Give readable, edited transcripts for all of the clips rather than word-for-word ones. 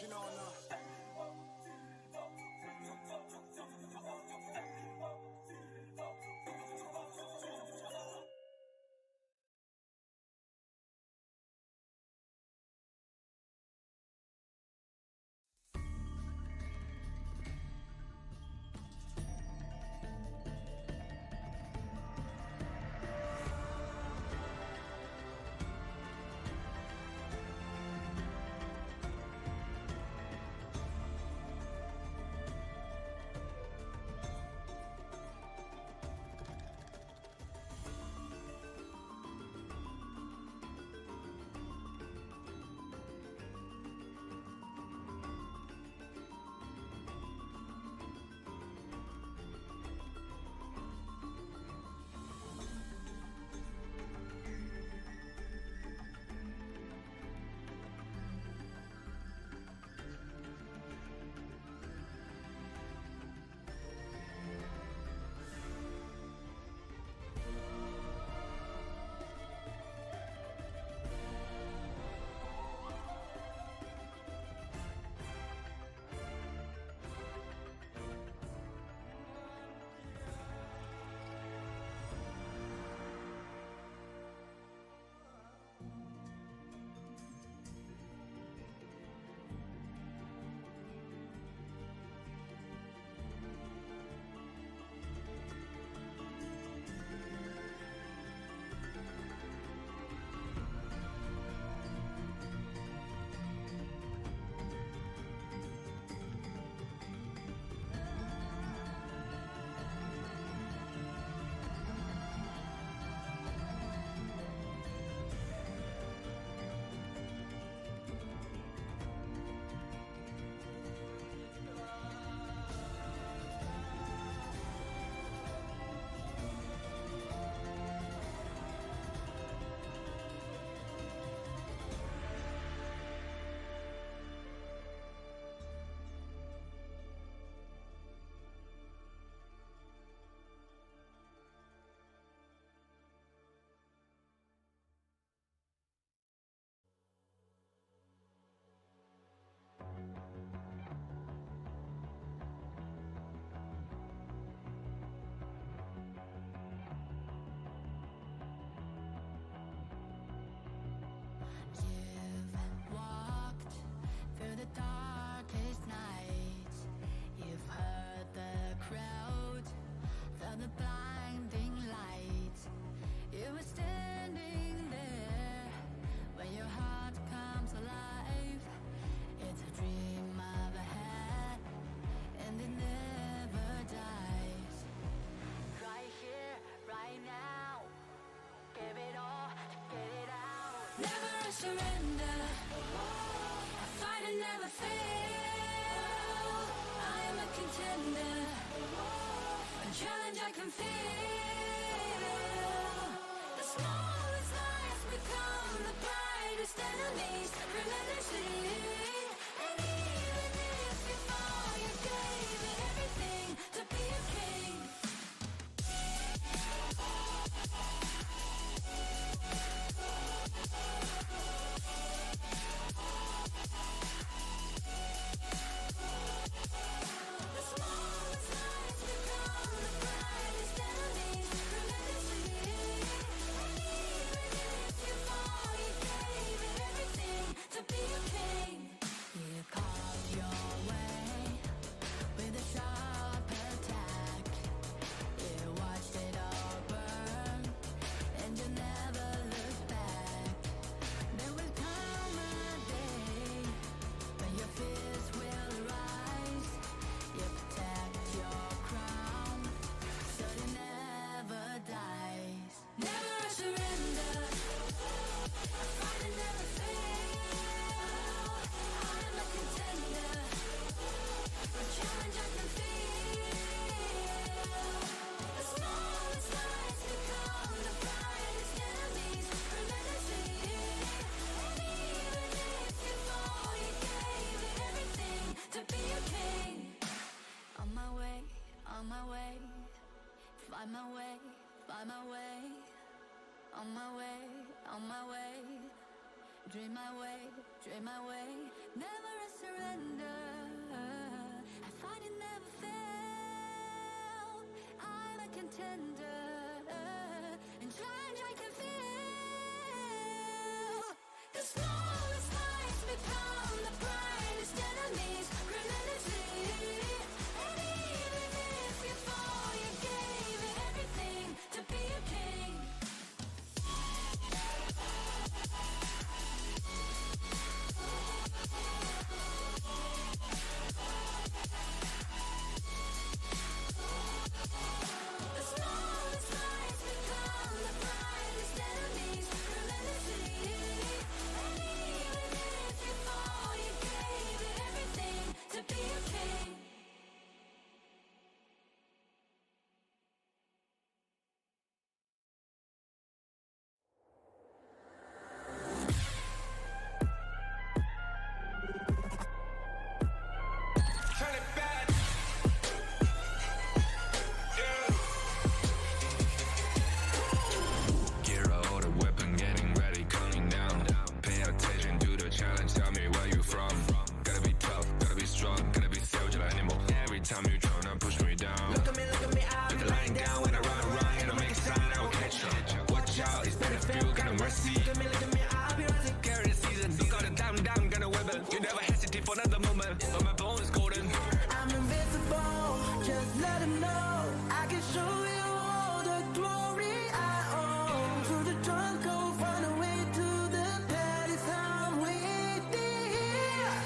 Invitational. Dream my way, never a surrender. surrender, and change I can feel. The smallest lights become the brightest enemies. Criminality, and even if you fall, you gave it everything to be a king. The smallest lights become the brightest enemies. Criminality, and even if you fall, you gave it everything to be a king. Turn it back. Gear out a weapon, getting ready, counting down. Pay attention to the challenge, tell me where you from. Gotta be tough, gotta be strong, gotta be soldier animal. Every time you tryna push me down. Look at me, I'll be lying down. When I run around, and I make a sign, I will catch you. Watch out, it's better feel, got no mercy. Look at me, I'll be rising. Carry the season, you got a damn, got a weapon. You never hesitate for another moment, but my bone is golden. I'm invincible, just let him know. I can show you all the glory I own. Through the jungle, find a way to the palace. I'm waiting.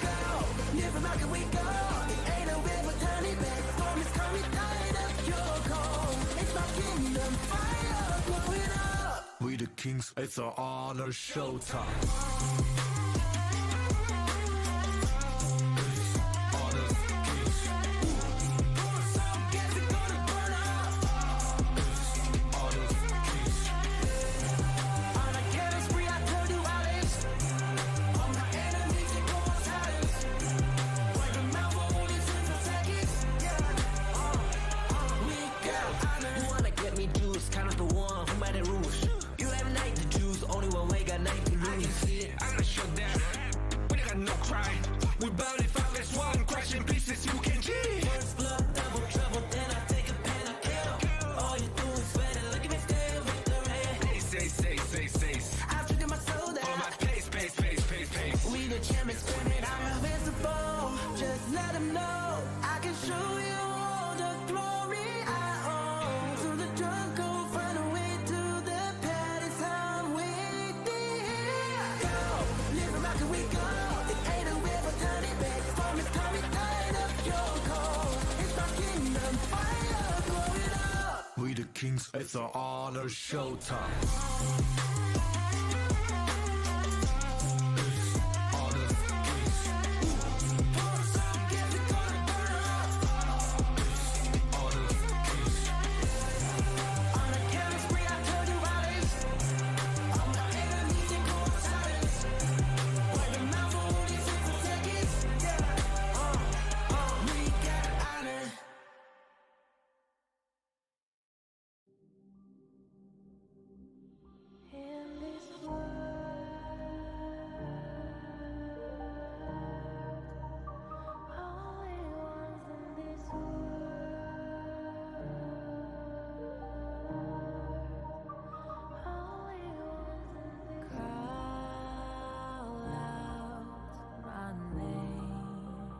Go, never mind, can we go? It ain't a way for turning back. Storm is coming, tired of your cold. It's my kingdom, fire blowing up. We the kings, it's our honor showtime. On a killing spree, I told you all this. All my enemies, they go on silence. Wipe them out for only 6 seconds. We got honor. You wanna get me juice, kind of the one who made it rules. You have night to choose, only one way, got night to I can lose. see it, I'm gonna shut down. We got no cry. We bout it, 5 as 1, crash in pieces, you can cheat. First blood, double trouble, then I take a pen, I kill. All you do is sweat and look at me still with the red. Say. I've taken my soul On down. my pace. We the champions, screaming, I'm invincible. Just let him know I can show you all the glory I own. Through the jungle, find a way to the palace. I'm waiting. Go, live him out, can we go? It ain't a way for turning back. Storm is coming, tired of your cold. It's my kingdom, fire blowing up. We the kings, it's our honor showtime. On a killing spree, I told you all this. All my enemies, they go on silence. Wipe them out for only 6 seconds. We got honor. In this world, only ones in this call out my name,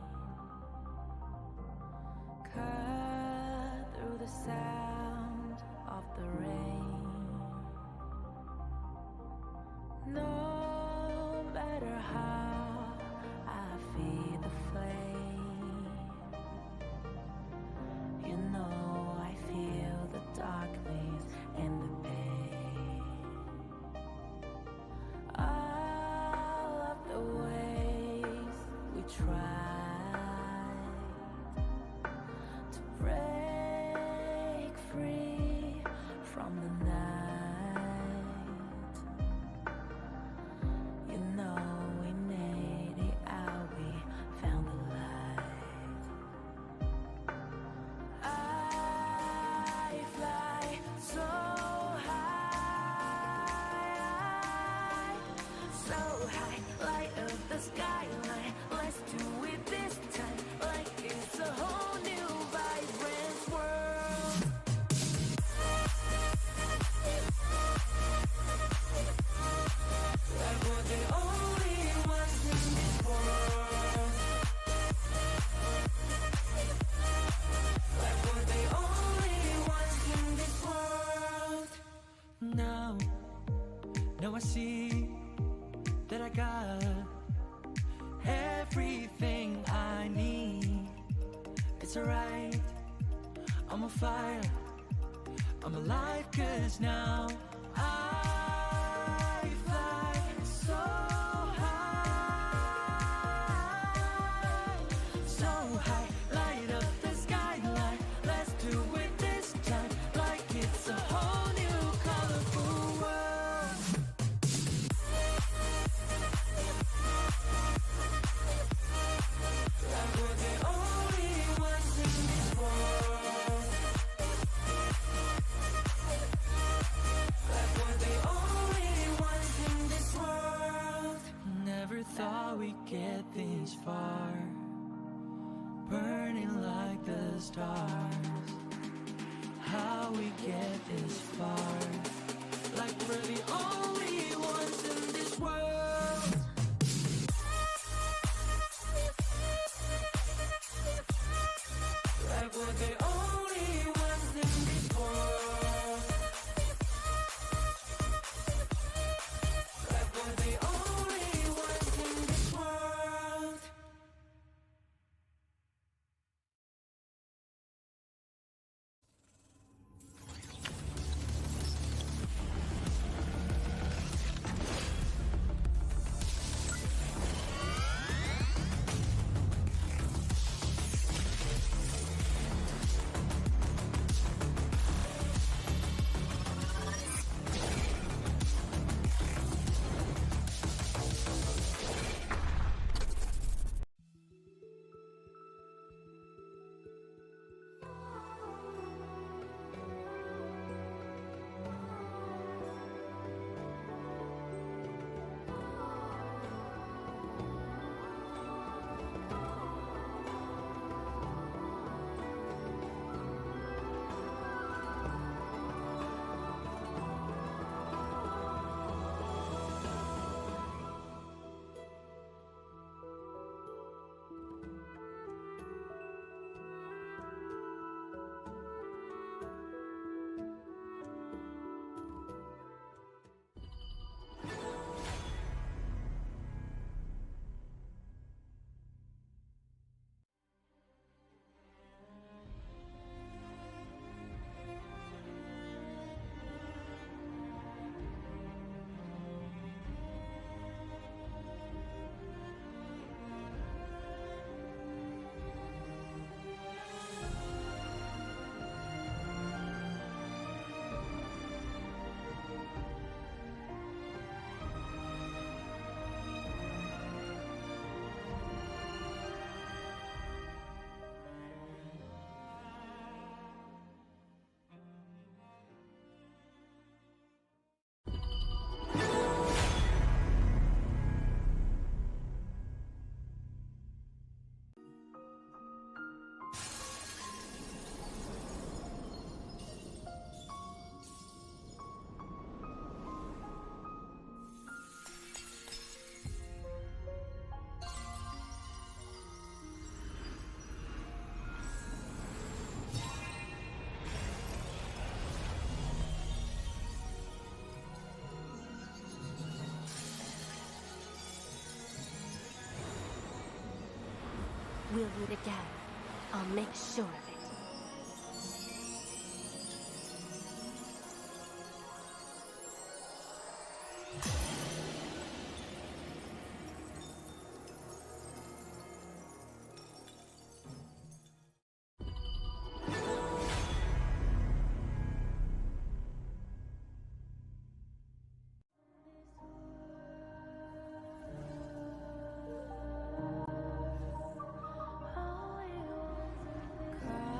cut through the sound of the rain. No matter how I feed the flame, you know I feel the darkness and the pain. All of the ways we tried to break free from the night, you know we made it out, we found the light. I fly so high, light up the skyline. Let's do it this time, like it's a whole new vibrant it's alright. I'm on fire, I'm alive, 'cause now I fly so high, so high. Light up the skyline, let's do it this time, like it's a whole new colorful world. Like we're the only ones in this world. Like we're the only ones in this world. Never thought we'd get this far, burning like the stars. How we get this far, like we're the only ones in this world. Like we're the only ones in this world. Like we're the only ones in this world. We'll meet again. I'll make sure of it. Cry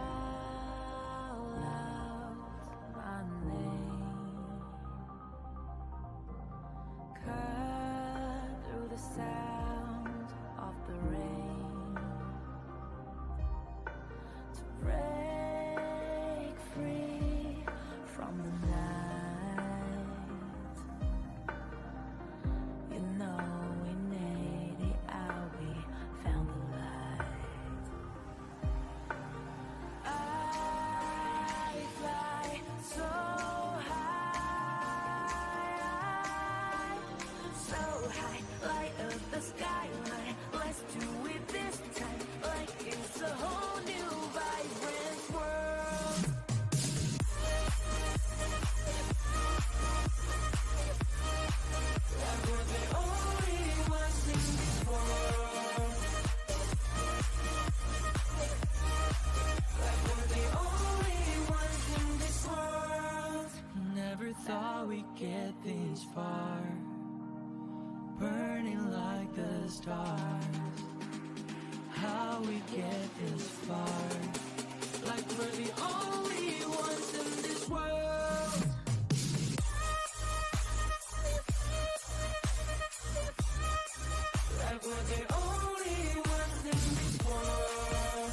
get this far, burning like the stars. How we get this far, like we're the only ones in this world. Like we're the only ones in this world.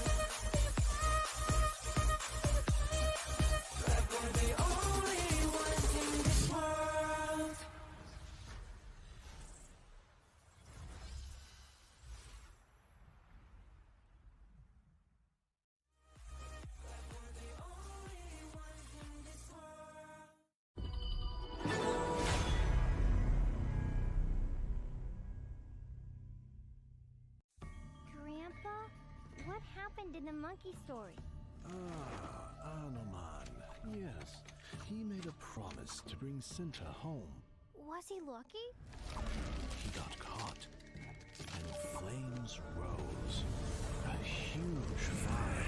Like we're the only ones in this world. Grandpa, what happened in the monkey story? Anoman. Yes, he made a promise to bring Sinta home. Was he lucky? He got caught, and flames rose. A huge fire.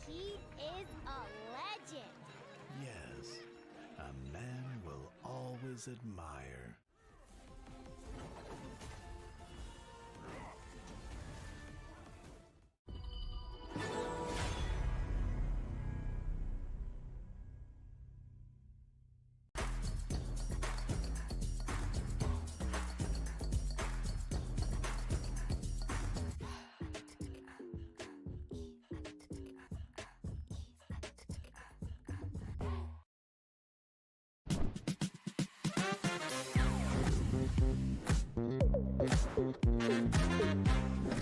He is a legend. Yes, a man will always admire.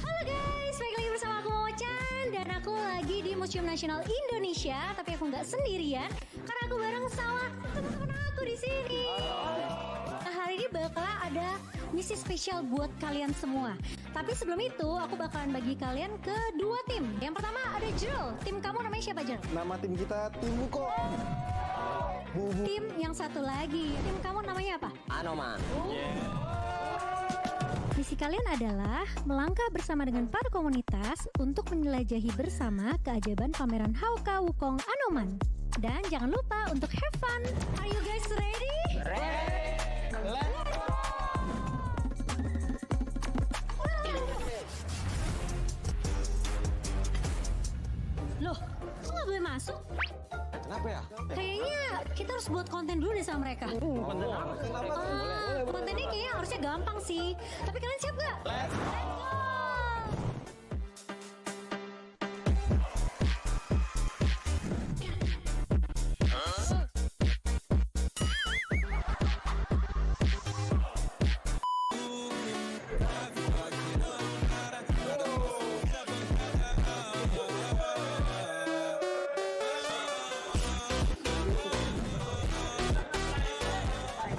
Halo guys, balik lagi bersama aku Momo-chan. Dan aku lagi di Museum Nasional Indonesia. Tapi aku nggak sendirian, karena aku bareng sama teman-teman aku di sini. Nah, hari ini bakal ada misi spesial buat kalian semua. Tapi sebelum itu, aku bakalan bagi kalian ke dua tim. Yang pertama ada Jrul. Tim kamu namanya siapa, Jrul? Nama tim kita tim Buko. Tim yang satu lagi, tim kamu namanya apa? Anoman. Misi kalian adalah melangkah bersama dengan para komunitas untuk menjelajahi bersama keajaiban pameran Hauka Wukong Anoman. Dan jangan lupa untuk have fun. Are you guys ready? Loh, kok nggak boleh masuk? Kenapa ya? Kayaknya kita harus buat konten dulu deh sama mereka. Kontennya kayaknya harusnya gampang sih. Tapi kalian siap gak? Let's go!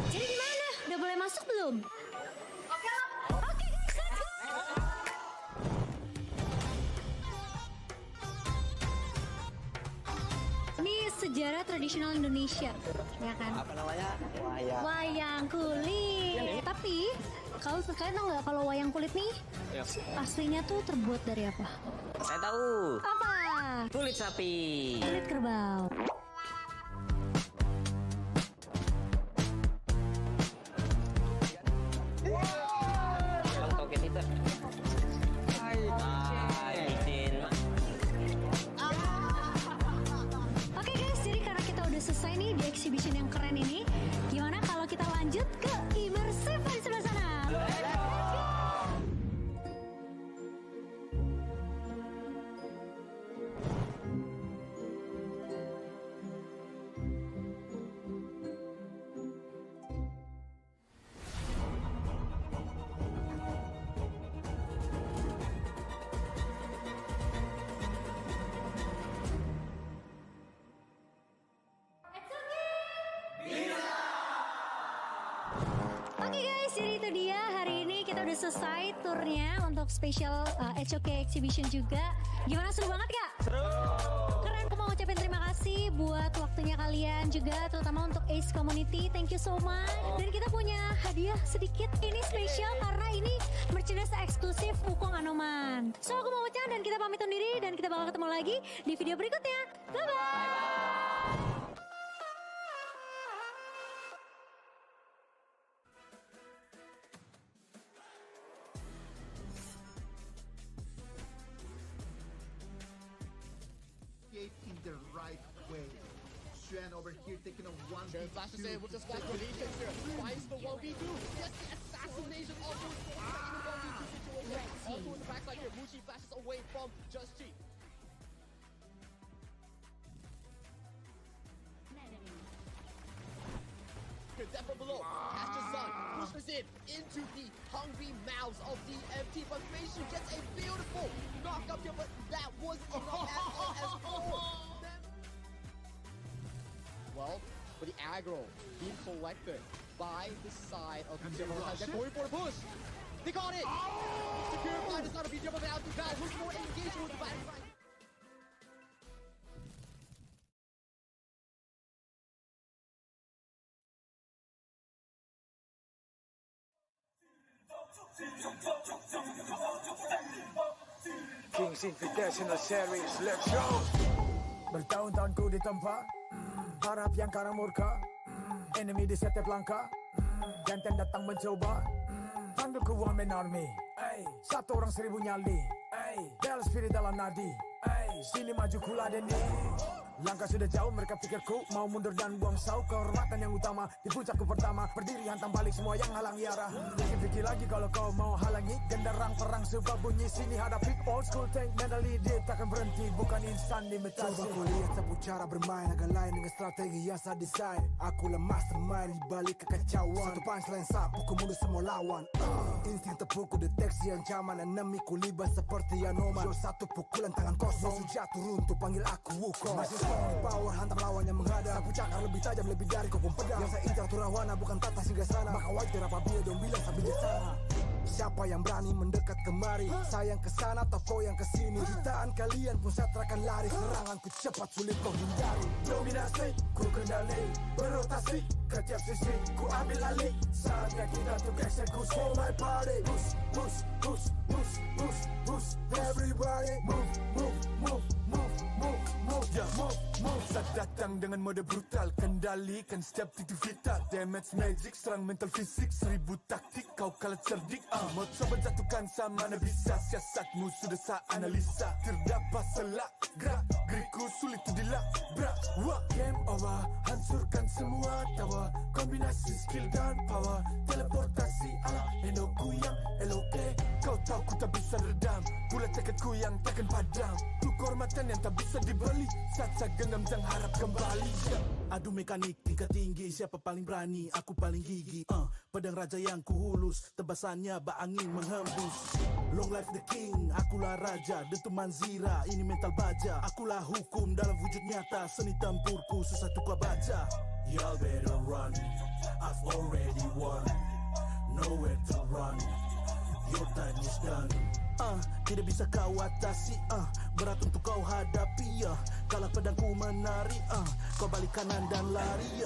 Jadi gimana? Udah boleh masuk belum? Oke guys, let's go! Ini sejarah tradisional Indonesia, ya kan? Apa namanya? Wayang kulit. Tapi kalian tahu nggak kalau wayang kulit nih aslinya tuh terbuat dari apa? Saya tahu. Apa? Kulit sapi. Kulit kerbau. Bang toket itu. Izin. Oke guys, jadi karena kita udah selesai nih di exhibition yang keren ini, gimana kalau kita lanjut ke immersive di sebelah sana? udah selesai turnya untuk special HOK exhibition juga. Gimana, seru banget gak? Seru. Keren, aku mau ngucapin terima kasih buat waktunya kalian juga, terutama untuk Ace Community. Thank you so much. Dan kita punya hadiah sedikit. Ini spesial karena ini merchandise eksklusif Wukong Anoman. So aku mau ucap dan kita pamit undur diri dan kita bakal ketemu lagi di video berikutnya. Bye-bye. In the right way. Xuan over here taking a 1v2. Flash to say with the squad creation here. Finds the 1v2. Gets the assassination of the 1v2 situation. Also in the backside here. Mushi flashes away from Just G. Good depth from below. Caster's son pushes in into the hungry mouths of the MT, but Meishu gets a beautiful knock up here, but that was enough as well. Well, for the aggro being collected by the side of the Jakarta. They're going for the push. They got it. Secure blind is not a beat up out the battle. Looks more engagement with the battle. Kings Invitational Series, let's go! Bertahun-tahun ku ditempa, harap yang karang murka, enemy di setiap langkah, Ganten datang mencoba, panggilku one man army, satu orang 1000 nyali, bel spirit dalam nadi, sini maju kuladeni. Langkah sudah jauh, mereka pikirku mau mundur dan buang sau. Kehormatan yang utama di puncakku pertama, berdiri hantam balik semua yang halangi arah. Pikir-pikir lagi kalau kau mau halangi, genderang perang sebab bunyi sini hadapi old school tank mentally dia takkan berhenti, bukan instan imitasi. Coba kau lihat sapu cara bermain agak lain dengan strategi yang saya desain. Akulah mastermind di balik kekacauan, satu punchline sapu ku mundur semua lawan. Insting tepuku deteksi ancaman, enemiku libat seperti Anoman. Show satu pukulan tangan kosong, musuh jatuh runtuh panggil aku Wukong. Power hantam lawan yang menghadap, sapu cakar lebih tajam lebih dari kopong pedang. Yang saya incar turawana bukan tata singgah sana, maka wajar apabila dong bilang sambil bijaksana. Siapa yang berani mendekat kemari, saya yang kesana atau kau yang kesini. Jutaan kalian pun saya terakan lari, seranganku cepat sulit kau hindari. Dominasi, ku kendali, berotasi ke tiap sisi, ku ambil alih. Saatnya kita untuk eksekusi. For my party, push, push, push, push, push, push. Everybody move, move, move, move, move, move, yeah, move, move. Saat datang dengan mode brutal, kendalikan setiap titik vital. Damage magic, serang mental fisik, 1000 taktik, kau kalah cerdik. Mau coba jatuhkan sama mana bisa, siasatmu sudah saya analisa. Terdapat selak, gerak, geriku sulit tu dilabrak. Game over, hancurkan semua tawa. Kombinasi skill dan power, teleportasi ala Enoku yang LOK. Kau tahu ku tak bisa redam, pula tekadku yang takkan padam. Tu kehormatan yang tak bisa dibeli, saat saya genggam jangan harap kembali. Adu mekanik tingkat tinggi, siapa paling berani, aku paling gigi. Pedang raja yang kuhulus, tebasannya bak angin menghembus. Long life the king, akulah raja, dentuman zira, ini mental baja. Akulah hukum dalam wujud nyata, seni tempurku susah tukar baca. Y'all better run, I've already won, nowhere to run, your time is done. Tidak bisa kau atasi, berat untuk kau hadapi, kalah pedangku menari, kau balik kanan dan lari,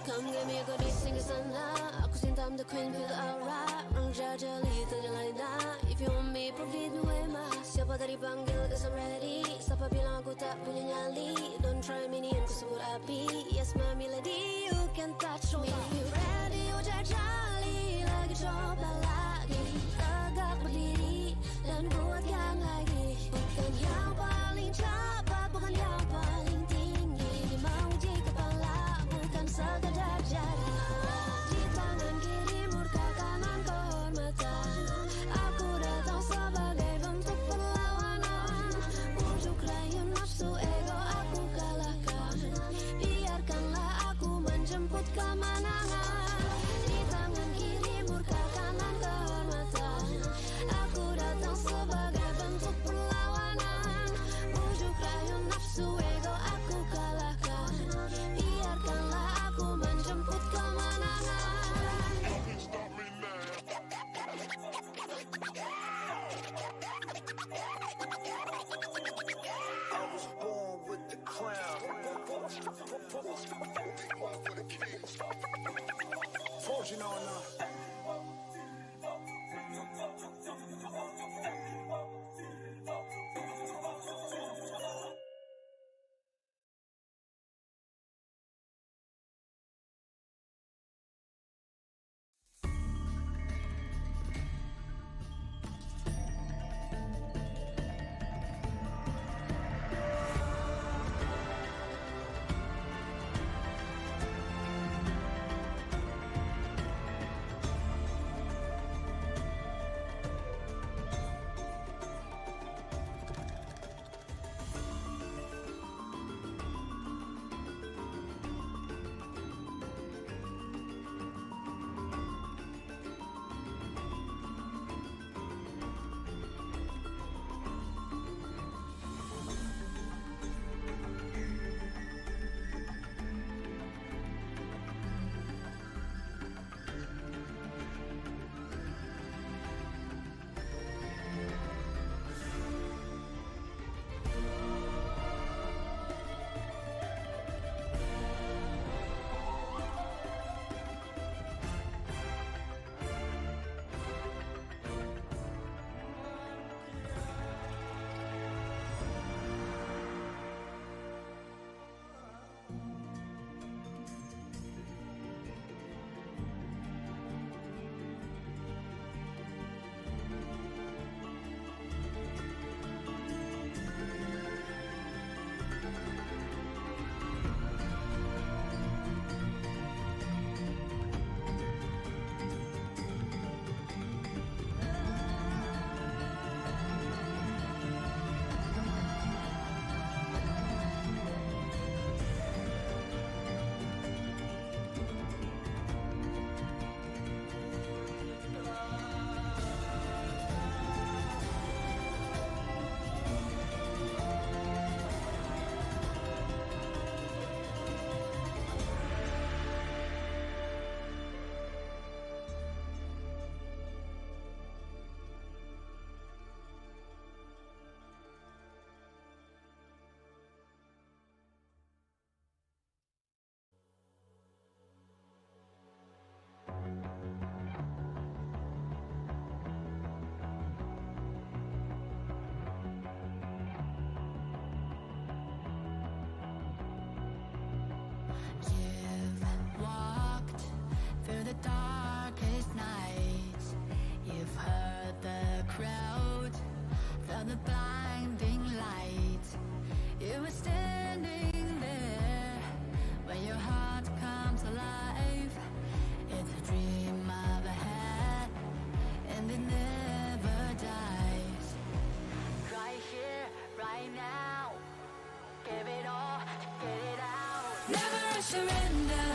Come give me a good sing a sana. Aku cinta I'm the queen, feel the aura. Orang jajali terjalan dah. If you want me, provide me way mas. Siapa tadi panggil, cause I'm ready. Siapa bilang aku tak punya nyali? Don't try me, ni aku sebut api. Yes, my melody, you can touch me. You ready, oh jajali. Lagi coba lagi. Tegak berdiri dan buat yang lagi. Bukan yang paling cepat, bukan yang paling tinggi. Ini mau uji kepala, bukan sekadar jari. Di tangan kiri murka, kanan kehormatan. Aku datang sebagai bentuk perlawanan. Bujuk rayu nafsu ego aku kalahkan. Biarkanlah surrender.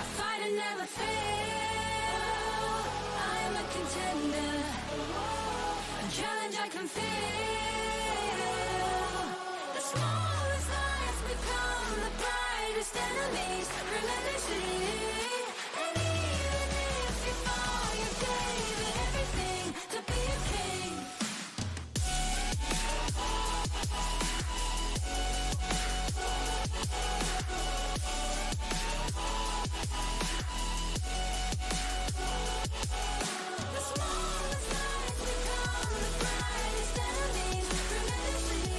I fight and never fail. I am a contender. A challenge I can feel. The smallest lies become the brightest enemies. Relentlessly. And even if you fall, you gave it everything to be a king. The smallest lies become the brightest enemies. Relentlessly.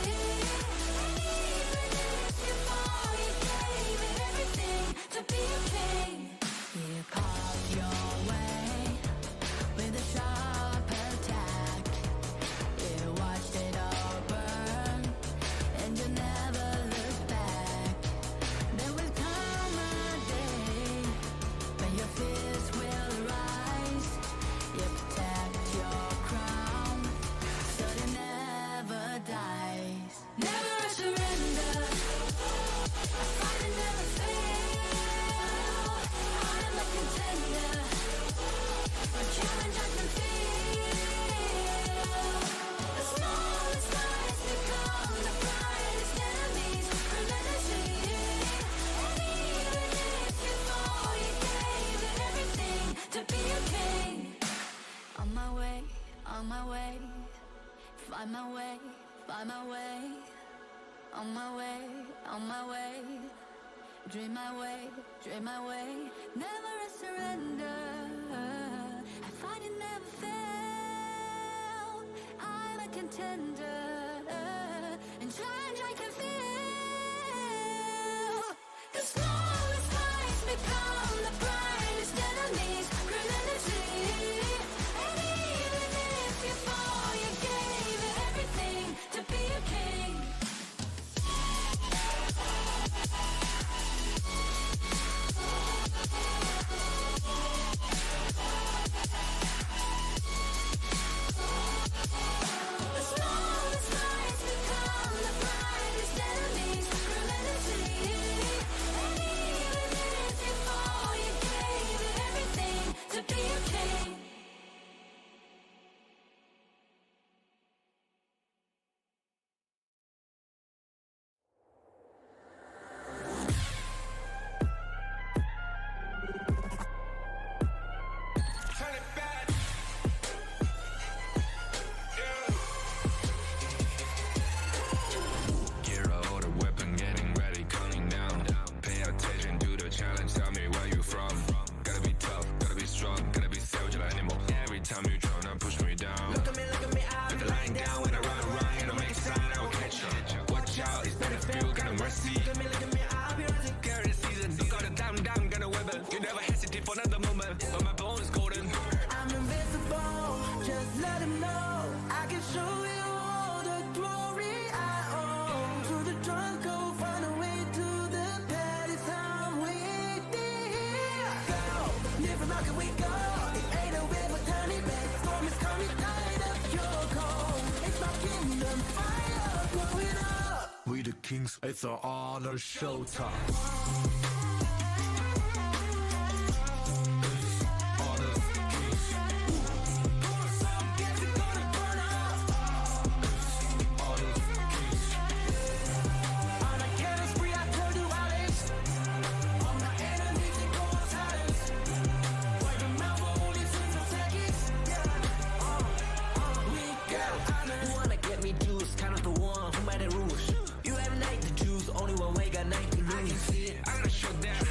And even if you fall, you gave it everything to be a king. You carved your way with a sharp attack. You watched it all burn, and you never looked back. There will come a day when your fears will rise. You protect your crown, so it never dies. Never a surrender. I fight and never fail. I am a contender. A challenge I can feel. The smallest lies become the brightest enemies. Relentlessly. And even if you fall, you gave it everything to be a king. On my way, on my way. Find my way, find my way. On my way, on my way. Dream my way, dream my way. Never a surrender. I fight and never fail. I'm a contender. And challenge I can feel. The smallest lies become the brightest enemies. Relentlessly. And even if you fall, you gave it everything to be a king. The smallest lies become the brightest enemies. Relentlessly. And even if you fall, you gave it everything to be a king. Turn it back. Gear up, order weapon, getting ready, counting down. Pay attention to the challenge, tell me where you from. Gotta be tough, gotta be strong, gotta be savage like animal. Every time you try to push me down. Look at me, put the line down. When I run around, you don't make sign, I will catch up. Watch out, it's not a feel, got no mercy. Look at me, I'll be rising. Carry the season, you got a damn, got a weapon. You never hesitate for another moment, but my bone is golden. I'm invincible, just let him know. I can show you all the glory I own. To the drunk, go find a way to the pad. It's time waiting. Go, live and rock and we go. It ain't a river, tiny bed. Storm is coming, tide up your cold. It's my kingdom, fire, blowing up. We the kings, it's an honor showtime. On a careless spree, I told you I laced. On my enemies, it goes silence. Word of mouth, only since I'm seconds. We got honor. You wanna get me juice, kind of the one who made the rules. You have night to choose, only one way, got night to lose. I'm gonna show them.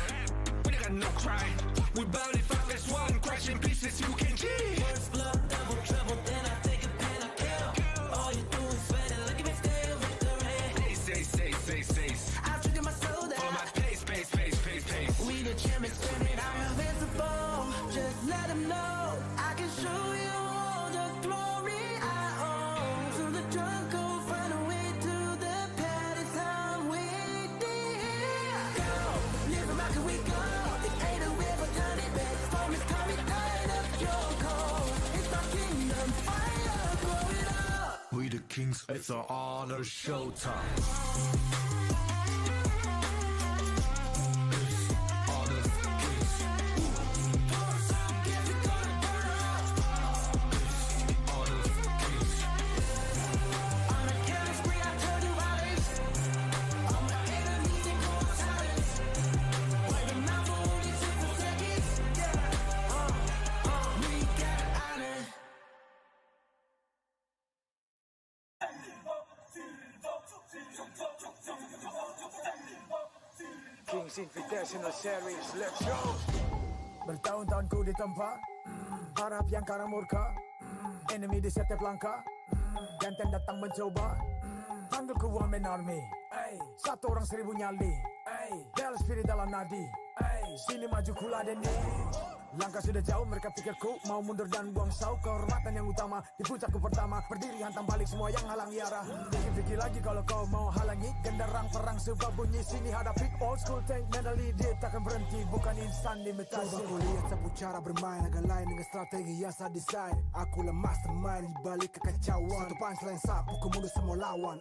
We got no cry. We barely fuck this one. Crash in pieces, you can cheat. First blood, double trouble, then I take a pen, I kill. All you do is sweat and look at me still with the rain. Say. I've triggered my soul Follow my down. pace. We the champions, screaming, I'm invincible. Just let him know. I can show you all the glory I own. To the drunk, go find a way to the pad. It's time waiting. Go, live and rock and we go. It ain't a river, tiny bed. Storm is coming, tide up your cold. It's my kingdom, fire, blowing up. We the kings, it's an honor showtime. Kings Invitational Series, let's go. Bertahun-tahun ku ditempa, harap yang karang murka, enemy di setiap langkah, Ganten datang mencoba, panggilku one man army, satu orang 1000 nyali, bela spirit dalam nadi, sini maju kuladeni. Langkah sudah jauh, mereka pikirku mau mundur dan buang sau. Kehormatan yang utama di puncakku pertama, berdiri hantam balik semua yang halangi arah. Pikir-pikir lagi kalau kau mau halangi, genderang perang sebab bunyi sini hadapi. Old school tank mentally dia takkan berhenti, bukan instan limitasi. Coba kau lihat sapu cara bermain agak lain dengan strategi yang saya desain. Aku lah mastermind di balik kekacauan, satu punchline sapu ku mundur semua lawan.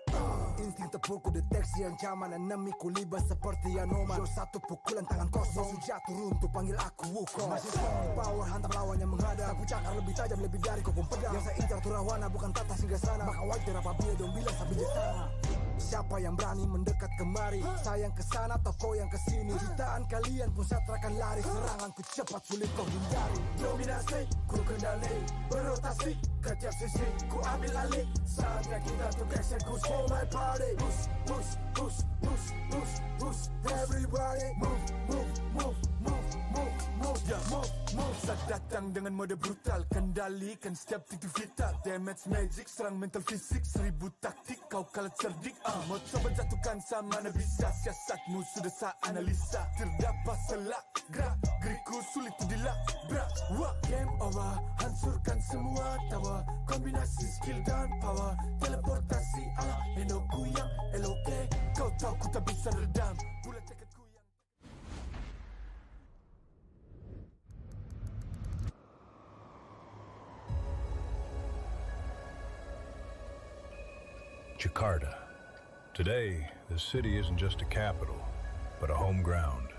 Insting tepukku deteksi ancaman, enemiku libas seperti Anoman. Show satu pukulan tangan kosong, jatuh runtuh panggil aku Wukong. Power hantam lawan yang menghadap, aku cakar lebih tajam lebih dari kokong pedang. Yang saya incar turawana bukan tata singgah sana, maka wajar apabila dong bilang sampai di sana. Siapa yang berani mendekat kemari, saya yang kesana atau kau yang kesini. Jutaan kalian pun saya terakan lari, seranganku cepat sulit kau hindari. Dominasi, ku kendali, berotasi ke tiap sisi, ku ambil alih. Saatnya kita untuk eksekusi. Oh my party, push, push, push, push, push, push. Everybody move, move, move, move, move, move, yeah, move, move. Saat datang dengan mode brutal, kendalikan setiap titik vital. Damage magic, serang mental fisik, 1000 taktik, kau kalah cerdik. Mau coba jatuhkan sama mana bisa, siasatmu sudah saya analisa. Terdapat salah, gerak, geriku sulit tu dilabrak. Game over, hancurkan semua tawa. Kombinasi skill dan power, teleportasi ala Enoku yang LOK. Kau tahu ku tak bisa redam, pula tekadku yang... Jakarta. Today, the city isn't just a capital, but a home ground.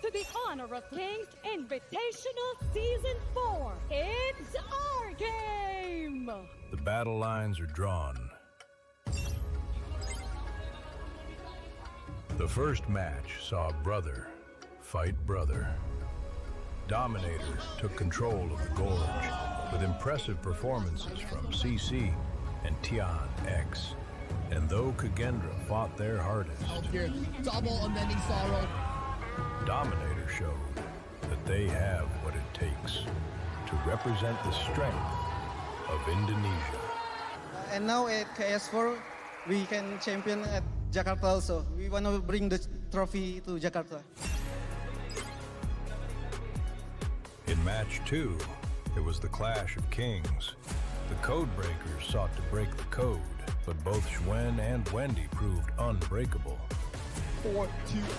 To the honor of Kings Invitational Season 4, it's our game! The battle lines are drawn. The first match saw brother fight brother. Dominator took control of the gorge with impressive performances from CC and Tian X. And though Kagendra fought their hardest, Here, double amending sorrow. Dominator showed that they have what it takes to represent the strength of Indonesia. And now at KIS4, we can champion at Jakarta also. We want to bring the trophy to Jakarta. In match 2, it was the clash of kings. The code breakers sought to break the code, but both Schwen and Wendy proved unbreakable. 4-2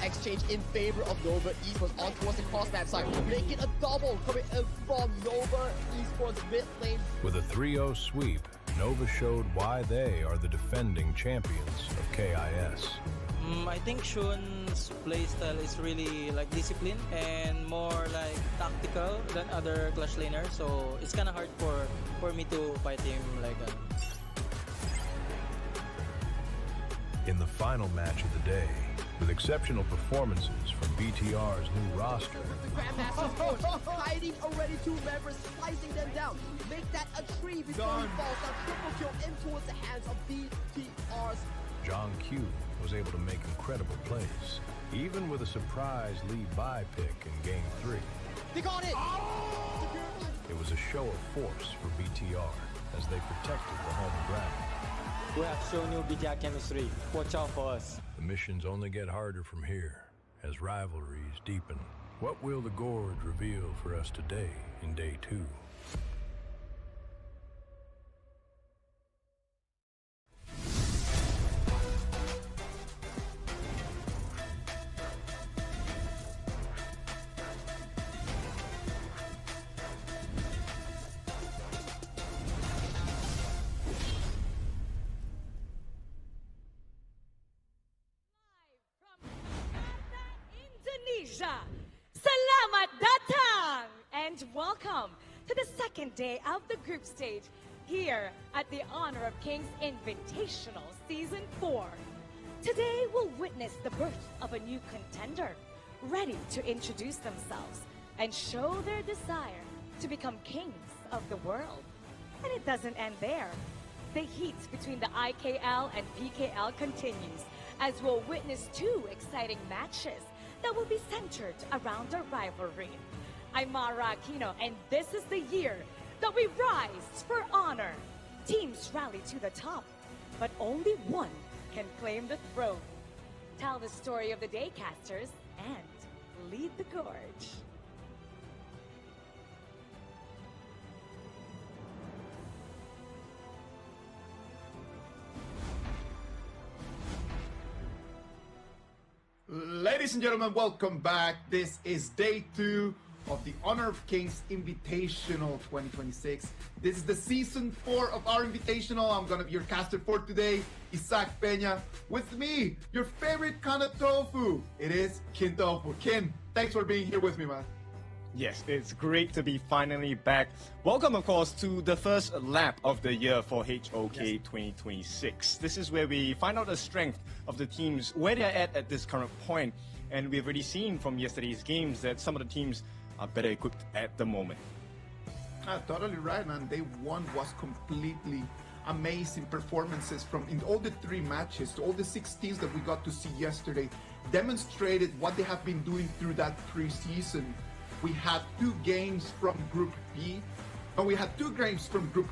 exchange in favor of Nova Esports on towards the cross that side, making a double coming in from Nova Esports mid lane. With a 3-0 sweep, Nova showed why they are the defending champions of KIS. I think Shun's playstyle is really like discipline and more like tactical than other Clash laners, so it's kind of hard for me to fight him like that. In the final match of the day, with exceptional performances from BTR's new roster, The Grandmaster's force, hiding already 2 members, slicing them down. Make that a tree before he falls. Now triple kill in towards the hands of BTR's. John Q was able to make incredible plays, even with a surprise lead buy pick in Game 3. They got it! It was a show of force for BTR as they protected the home ground. We have shown you BTR chemistry. Watch out for us. The missions only get harder from here as rivalries deepen. What will the Gorge reveal for us today in Day 2? Indonesia, Selamat datang and welcome to the second day of the group stage here at the Honor of Kings Invitational Season 4. Today we'll witness the birth of a new contender, ready to introduce themselves and show their desire to become kings of the world. And it doesn't end there. The heat between the IKL and PKL continues as we'll witness 2 exciting matches that will be centered around a rivalry. I'm Mara Aquino, and this is the year that we rise for honor. Teams rally to the top, but only one can claim the throne. Tell the story of the day, casters, and lead the gorge. Ladies and gentlemen, welcome back. This is day 2 of the Honor of Kings Invitational 2026. This is the season 4 of our Invitational. I'm gonna be your caster for today, Isaac Peña. With me, your favorite kind of tofu. It is Kin Tofu. Kin, thanks for being here with me, man. Yes, it's great to be finally back. Welcome, of course, to the first lap of the year for HOK 2026. This is where we find out the strength of the teams, where they're at this current point. And we've already seen from yesterday's games that some of the teams are better equipped at the moment. Totally right, man. Day 1 was completely amazing performances from in all the 3 matches. All the 6 teams that we got to see yesterday demonstrated what they have been doing through that preseason. We had 2 games from Group B. No, we had 2 games from Group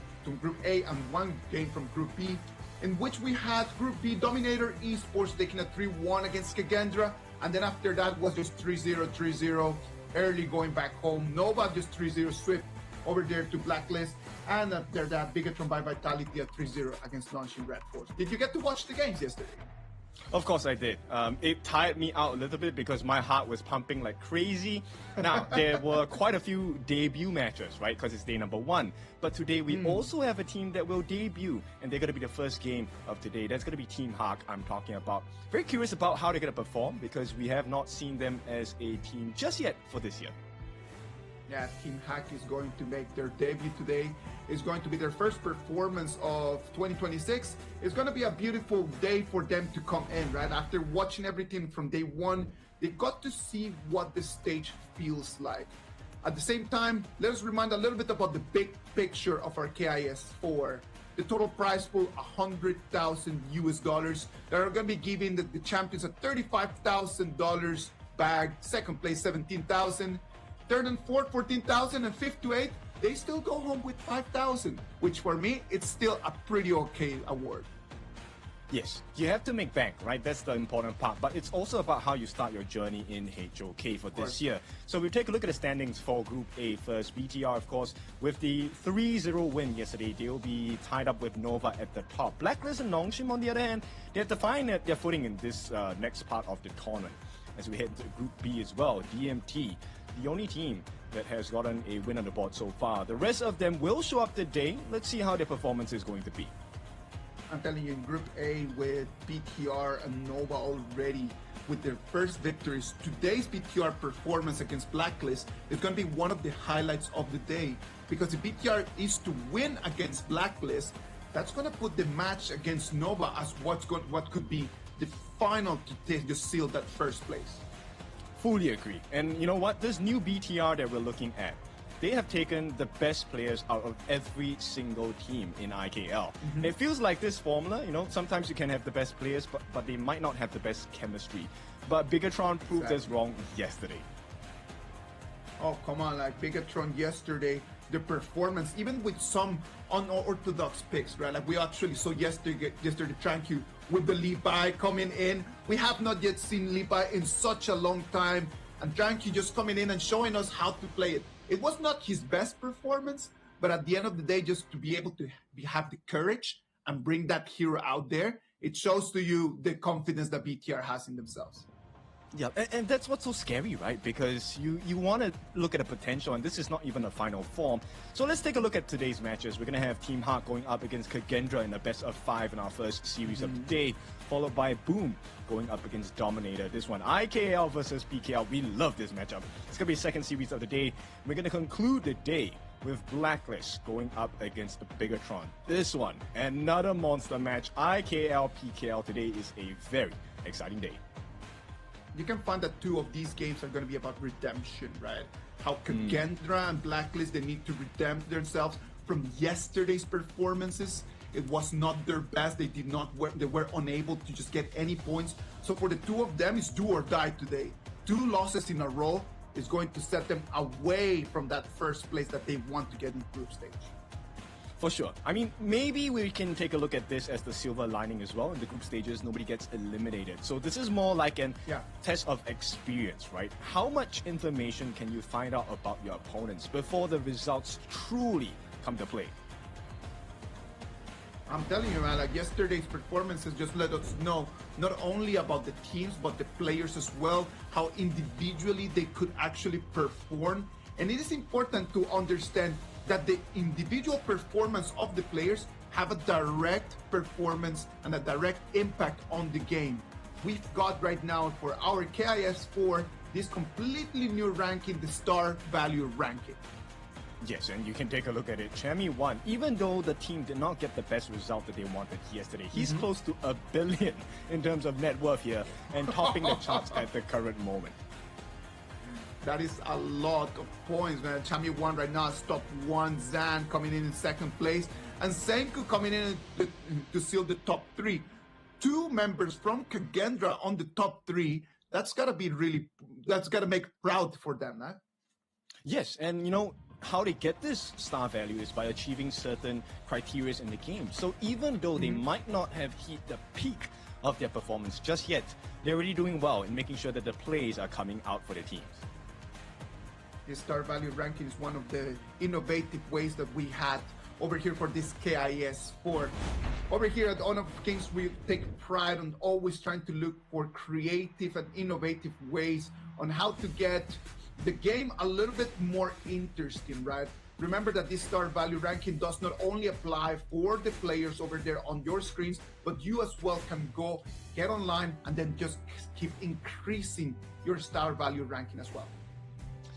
A and 1 game from Group B, in which we had Group B Dominator Esports taking a 3-1 against Kagendra, and then after that was just 3-0, 3-0, early going back home. Nova just 3-0 sweep over there to Blacklist, and after that, Bigatron by Vitality at 3-0 against launching Red Force. Did you get to watch the games yesterday? Of course I did. It tired me out a little bit because my heart was pumping like crazy. Now, there were quite a few debut matches, right? Because it's day number 1. But today we also have a team that will debut, and they're going to be the first game of today. That's going to be Team Hawk I'm talking about. Very curious about how they're going to perform because we have not seen them as a team just yet for this year. Yeah, Team Hack is going to make their debut today. It's going to be their first performance of 2026. It's going to be a beautiful day for them to come in, right? After watching everything from day 1, they got to see what the stage feels like. At the same time, let us remind a little bit about the big picture of our KIS4. The total prize pool, $100,000 US. That are going to be giving the champions a $35,000 bag. Second place, $17,000. Third and fourth, $14,000, and fifth to eighth, they still go home with $5,000, which for me, it's still a pretty okay award. Yes, you have to make bank, right? That's the important part. But it's also about how you start your journey in HOK for this year. So we take a look at the standings for Group A first. BTR, of course, with the 3-0 win yesterday, they'll be tied up with Nova at the top. Blacklist and Nongshim, on the other hand, they have to find their footing in this next part of the tournament. As we head to Group B as well, DMT, the only team that has gotten a win on the board so far. The rest of them will show up today. Let's see how their performance is going to be. I'm telling you, in Group A with BTR and Nova already with their first victories, today's BTR performance against Blacklist is going to be one of the highlights of the day, because if BTR is to win against Blacklist, that's going to put the match against Nova as what could be the final to just seal that first place. Fully agree. And you know what? This new BTR that we're looking at, they have taken the best players out of every single team in IKL. It feels like this formula, you know, sometimes you can have the best players, but they might not have the best chemistry. But Bigatron proved us wrong yesterday. Oh, come on, like Bigatron yesterday, the performance, even with some unorthodox picks, right? Like we actually saw yesterday thank you, with the Levi coming in. We have not yet seen Levi in such a long time, and Tranky just coming in and showing us how to play it. It was not his best performance, but at the end of the day, just to be able to have the courage and bring that hero out there, it shows to you the confidence that BTR has in themselves. Yeah, and that's what's so scary, right? Because you want to look at the potential, and this is not even a final form. So let's take a look at today's matches. We're going to have Team Hawk going up against Kagendra in the best of 5 in our first series of the day, followed by Boom going up against Dominator. This one, IKL versus PKL. We love this matchup. It's going to be the second series of the day. We're going to conclude the day with Blacklist going up against the Bigatron. This one, another monster match. IKL PKL today is a very exciting day. You can find that 2 of these games are going to be about redemption, right? How Kagendra and Blacklist, they need to redeem themselves from yesterday's performances. It was not their best. They were unable to just get any points. So for the 2 of them, it's do or die today. 2 losses in a row is going to set them away from that first place that they want to get in group stage. For sure. I mean, maybe we can take a look at this as the silver lining as well. In the group stages, nobody gets eliminated. So this is more like an test of experience, right? How much information can you find out about your opponents before the results truly come to play? I'm telling you, man, like yesterday's performances just let us know not only about the teams, but the players as well, how individually they could actually perform. And it is important to understand that the individual performance of the players have a direct performance and a direct impact on the game. We've got right now for our KIS4 this completely new ranking, the star value ranking. Yes, and you can take a look at it. Chami won, even though the team did not get the best result that they wanted yesterday. He's close to $1 billion in terms of net worth here and topping the charts at the current moment. That is a lot of points, man. Chami won right now, top 1. Zan coming in second place, and Senku coming in to seal the top 3. 2 members from Kagendra on the top 3. That's gotta be that's gotta make proud for them, man. Yes, and you know, how they get this star value is by achieving certain criteria in the game. So even though they might not have hit the peak of their performance just yet, they're already doing well in making sure that the plays are coming out for their teams. This star value ranking is one of the innovative ways that we had over here for this KIS4. Over here at Honor of Kings, we take pride on always trying to look for creative and innovative ways on how to get the game a little bit more interesting, right? Remember that this star value ranking does not only apply for the players over there on your screens, but you as well can go get online and then just keep increasing your star value ranking as well.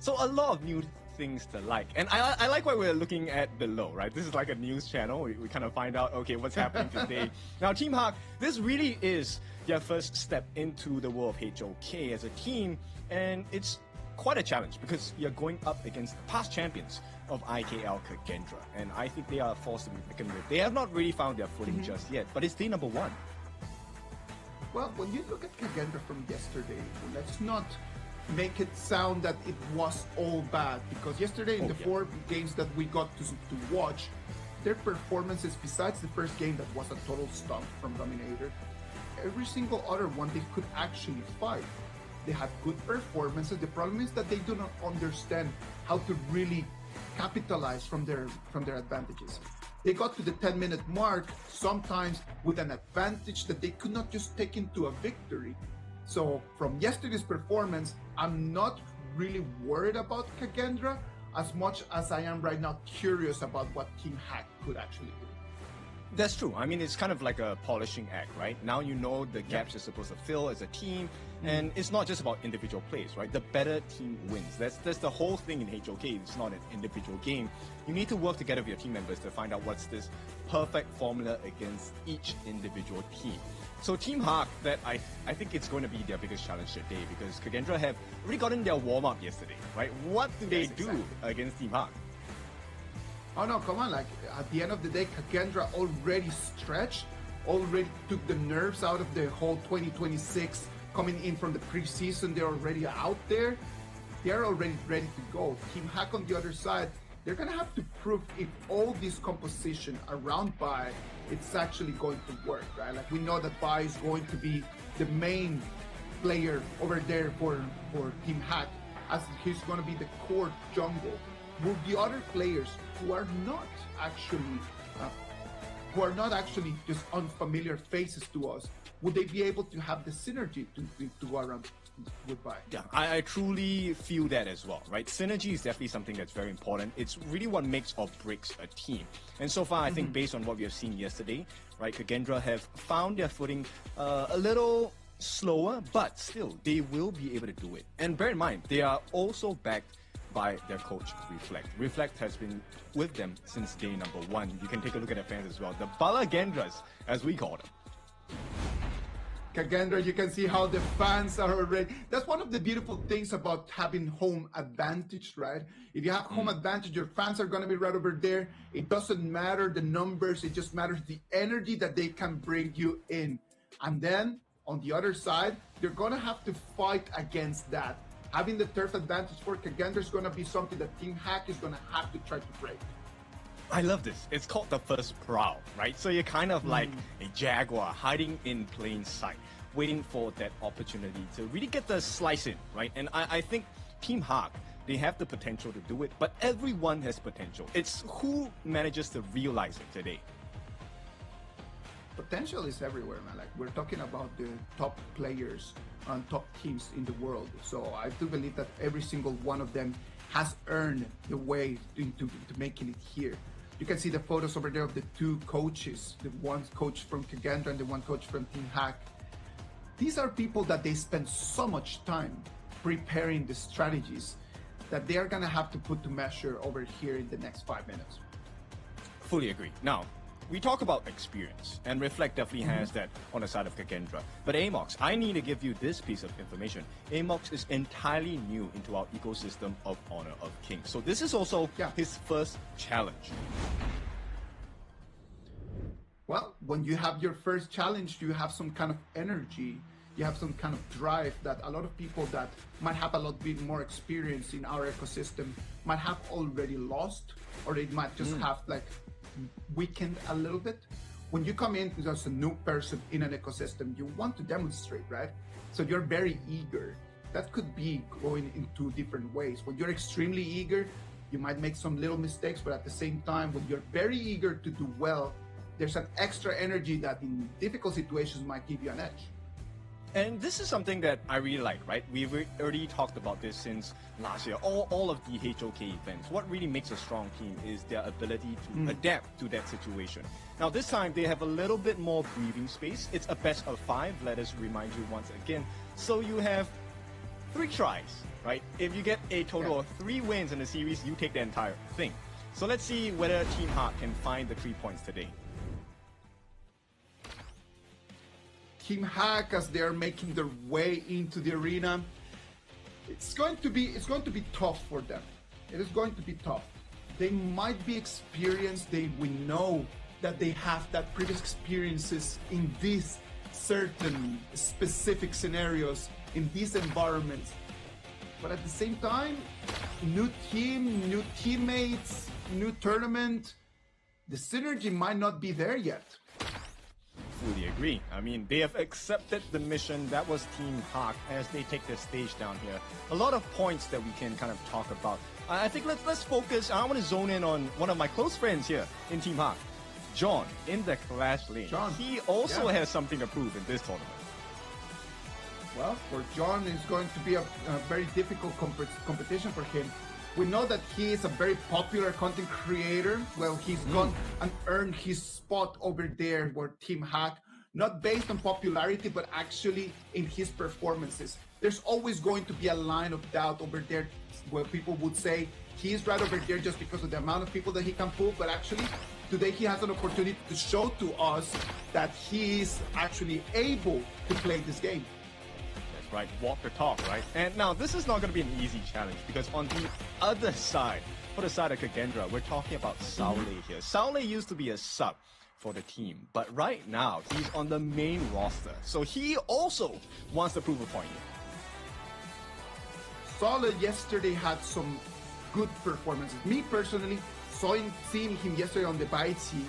So a lot of new things to like. And I like what we're looking at below, right? This is like a news channel. We kind of find out, okay, what's happening today. Now, Team Hawk, this really is their first step into the world of HOK as a team. And it's quite a challenge because you're going up against the past champions of IKL Kagendra. And I think they are a force to be reckoned with. They have not really found their footing just yet, but it's day number 1. Well, when you look at Kagendra from yesterday, let's not make it sound that it was all bad, because yesterday in the 4 games that we got to watch, their performances, besides the first game that was a total stomp from Dominator, every single other one they could actually fight. They had good performances. The problem is that they do not understand how to really capitalize from their advantages. They got to the 10-minute mark sometimes with an advantage that they could not just take into a victory. So from yesterday's performance, I'm not really worried about Kagendra as much as I am right now curious about what Team Hack could actually do. That's true. I mean, it's kind of like a polishing act, right? Now you know the gaps you're supposed to fill as a team, and it's not just about individual plays, right? The better team wins. That's the whole thing in HOK. It's not an individual game. You need to work together with your team members to find out what's this perfect formula against each individual team. So Team Hawk, that I think it's going to be their biggest challenge today, because Kagendra have already gotten their warm-up yesterday, right? What do they do against Team Hawk? Oh no, come on, like at the end of the day, Kagendra already stretched, already took the nerves out of the whole 2026 coming in from the preseason. They're already out there. They're already ready to go. Team Hack on the other side, they're gonna have to prove if all this composition around Bai, it's actually going to work, right? Like we know that Bai is going to be the main player over there for Team Hack, as he's gonna be the core jungle. Will the other players who are not actually just unfamiliar faces to us, would they be able to have the synergy to go around with Bai? Yeah, I truly feel that as well, right? Synergy is definitely something that's very important. It's really what makes or breaks a team. And so far, I think based on what we have seen yesterday, right, Kagendra have found their footing a little slower, but still, they will be able to do it. And bear in mind, they are also backed by their coach, Reflect. Reflect has been with them since day number 1. You can take a look at their fans as well. The Balagendras, as we call them. Kagendra, you can see how the fans are already. That's one of the beautiful things about having home advantage, right? If you have home advantage, your fans are going to be right over there. It doesn't matter the numbers. It just matters the energy that they can bring you in. And then On the other side, they're going to have to fight against that. Having the turf advantage for Kagendra is going to be something that Team Hack is going to have to try to break. I love this. It's called the first prowl, right? So you're kind of like a jaguar hiding in plain sight, waiting for that opportunity to really get the slice in, right? And I think Team Hack, they have the potential to do it, but everyone has potential. It's who manages to realize it today. Potential is everywhere, man. Like, we're talking about the top players and top teams in the world. So I do believe that every single one of them has earned the way to making it here. You can see the photos over there of the two coaches, the one coach from Kagendra and the one coach from Team Hack. These are people that they spend so much time preparing the strategies that they are going to have to put to measure over here in the next 5 minutes. Fully agree. Now, we talk about experience, and Reflect definitely has that on the side of Kagendra. But Amox, I need to give you this piece of information. Amox is entirely new into our ecosystem of Honor of Kings. So this is also his first challenge. Well, when you have your first challenge, you have some kind of energy, you have some kind of drive that a lot of people that might have a lot bit more experience in our ecosystem might have already lost, or they might just have like weakened a little bit. When you come in as a new person in an ecosystem, you want to demonstrate, right? So you're very eager. That could be going in two different ways. When you're extremely eager, you might make some little mistakes, but at the same time, when you're very eager to do well, there's an extra energy that in difficult situations might give you an edge. And this is something that I really like, right? We've already talked about this since last year. All of the HOK events. What really makes a strong team is their ability to adapt to that situation. Now this time they have a little bit more breathing space. It's a best of 5, let us remind you once again. So you have 3 tries, right? If you get a total of 3 wins in the series, you take the entire thing. So let's see whether Team Hack can find the 3 points today. Team Hack, as they are making their way into the arena, it's going to be tough for them. It is going to be tough. They might be experienced. We know that they have that previous experiences in these certain specific scenarios, in these environments. But at the same time, new team, new teammates, new tournament, the synergy might not be there yet. Fully agree. I mean, they have accepted the mission. That was Team Hack as they take the stage down here. A lot of points that we can kind of talk about. I think let's focus. I want to zone in on one of my close friends here in Team Hack, John, in the Clash lane. John, he also has something to prove in this tournament. Well, for John, it's going to be a very difficult competition for him. We know that he is a very popular content creator. Well, he's gone and earned his spot over there where Team Hack, not based on popularity, but actually in his performances. There's always going to be a line of doubt over there where people would say he's right over there just because of the amount of people that he can pull, but actually today he has an opportunity to show to us that he is actually able to play this game. Right, walk the talk, right? And now this is not going to be an easy challenge because on the other side, for the side of Kagendra, we're talking about Saule here. Saule used to be a sub for the team, but right now he's on the main roster, so he also wants to prove a point here. Saule yesterday had some good performances. Me personally, seeing him yesterday on the Baitsi,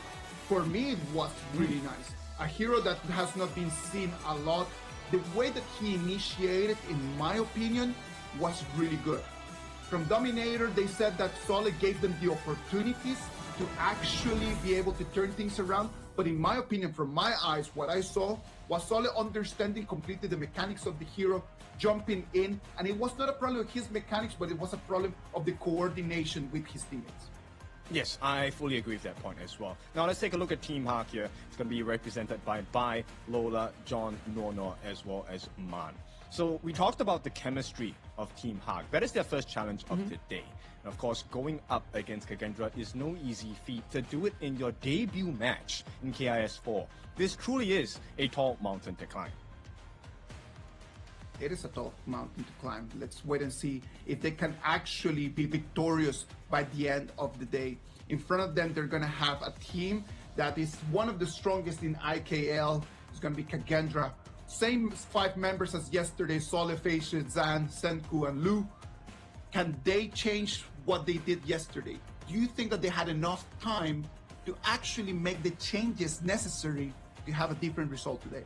for me it was really nice. A hero that has not been seen a lot. The way that he initiated, in my opinion, was really good. From Dominator, they said that Saule gave them the opportunities to actually be able to turn things around. But in my opinion, from my eyes, what I saw was Saule understanding completely the mechanics of the hero, jumping in. And it was not a problem with his mechanics, but it was a problem of the coordination with his teammates. Yes, I fully agree with that point as well. Now let's take a look at Team Hack here. It's going to be represented by Bai, Lola, John, Nornor, as well as Man. So we talked about the chemistry of Team Hack. That is their first challenge of the day. And of course, going up against Kagendra is no easy feat. To do it in your debut match in KIS4, this truly is a tall mountain to climb. It is a tall mountain to climb. Let's wait and see if they can actually be victorious by the end of the day. In front of them, they're going to have a team that is one of the strongest in IKL. It's going to be Kagendra same 5 members as yesterday, Sole, Feisha, Zan, Senku, and Lu. Can they change what they did yesterday? Do you think that they had enough time to actually make the changes necessary to have a different result today?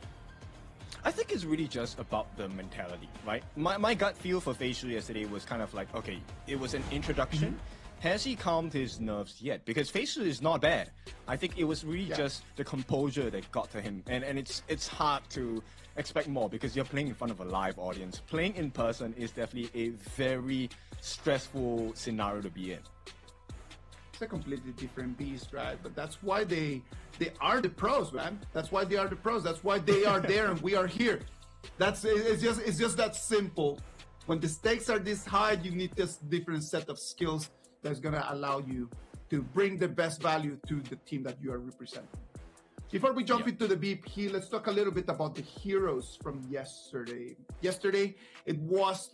I think it's really just about the mentality, right? My gut feel for Facial yesterday was kind of like, okay, it was an introduction. Has he calmed his nerves yet? Because Facial is not bad. I think it was really just the composure that got to him. And it's hard to expect more because you're playing in front of a live audience. Playing in person is definitely a very stressful scenario to be in. It's a completely different beast, right? But that's why they are the pros, man. That's why they are the pros. That's why they are there and we are here. It's just that simple. When the stakes are this high, you need this different set of skills that's gonna allow you to bring the best value to the team that you are representing. Before we jump into the BP, let's talk a little bit about the heroes from yesterday. Yesterday, it was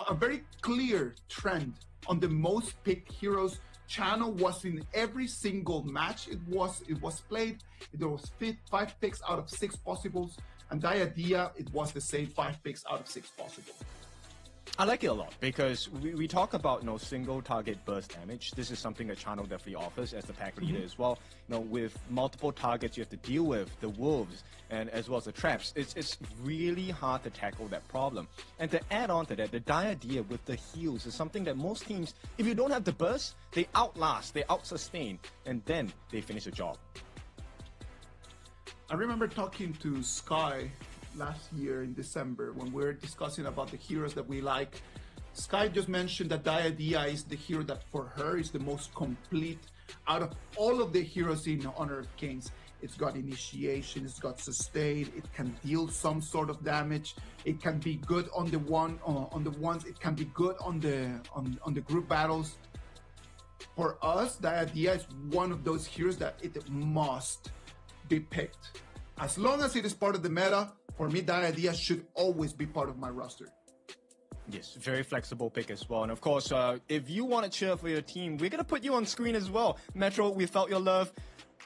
a very clear trend on the most picked heroes. Channel was in every single match it was played. There was 5 picks out of 6 possibles, and Diadia, it was the same 5 picks out of 6 possible. I like it a lot because we talk about single target burst damage. This is something that Channel definitely offers as the pack leader as well. With multiple targets you have to deal with, the wolves and as well as the traps, it's really hard to tackle that problem. And to add on to that, the Diadia with the heals is something that most teams, if you don't have the burst, they outlast, they outsustain, and then they finish the job. I remember talking to Sky last year in December when we were discussing about the heroes that we like. Sky just mentioned that Diadia is the hero that for her is the most complete out of all of the heroes in Honor of Kings. It's got initiation, it's got sustain, it can deal some sort of damage, it can be good on the ones, it can be good on the group battles. For us, Diadia is one of those heroes that it must be picked. As long as it is part of the meta, for me, Diadia should always be part of my roster. Yes, very flexible pick as well. And of course, if you want to cheer for your team, we're going to put you on screen as well. Metro, we felt your love.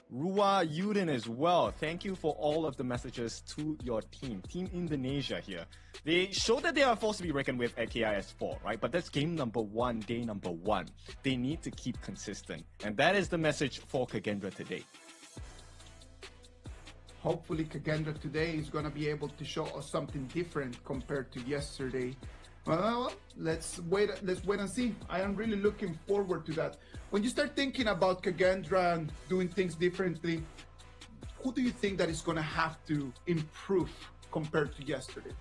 Rua Yudin as well. Thank you for all of the messages to your team. Team Indonesia here. They show that they are a force to be reckoned with at KIS4, right? But that's game number 1, day number 1. They need to keep consistent. And that is the message for Kagendra today. Hopefully Kagendra today is going to be able to show us something different compared to yesterday. Well, let's wait and see. I am really looking forward to that. When you start thinking about Kagendra and doing things differently, who do you think that is going to have to improve compared to yesterday?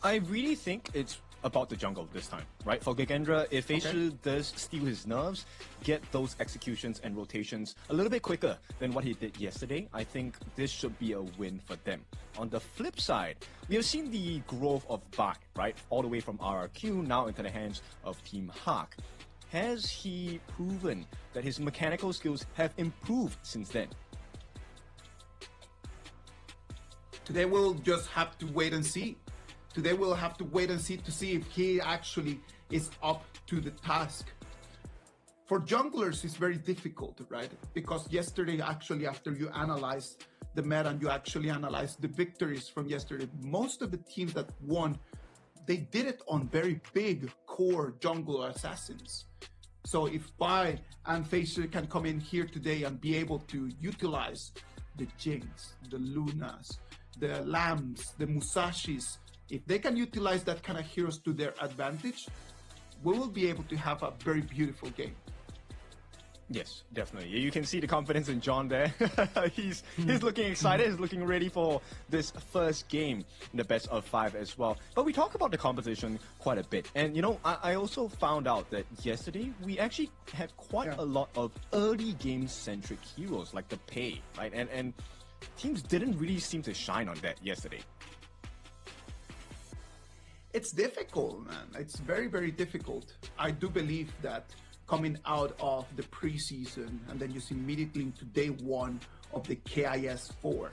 I really think it's about the jungle this time, right? For Kagendra, if Facial does steal his nerves, get those executions and rotations a little bit quicker than what he did yesterday, I think this should be a win for them. On the flip side, we have seen the growth of Bai, right? All the way from RRQ now into the hands of Team Hawk. Has he proven that his mechanical skills have improved since then? Today we'll just have to wait and see. Today we'll have to wait and see to see if he actually is up to the task. For junglers, it's very difficult, right? Because yesterday, actually, after you analyze the meta and you actually analyze the victories from yesterday, most of the teams that won, they did it on very big core jungle assassins. So if Bai and Facer can come in here today and be able to utilize the Jinx, the Lunas, the Lambs, the Musashis, if they can utilize that kind of heroes to their advantage, we will be able to have a very beautiful game. Yes, definitely. You can see the confidence in John there. he's looking excited. He's looking ready for this first game in the best of 5 as well. But we talk about the competition quite a bit. And, I also found out that yesterday we actually had quite a lot of early game-centric heroes, like the Pei, right? And teams didn't really seem to shine on that yesterday. It's difficult, man. It's very, very difficult. I do believe that coming out of the preseason and then just immediately into day 1 of the KIS4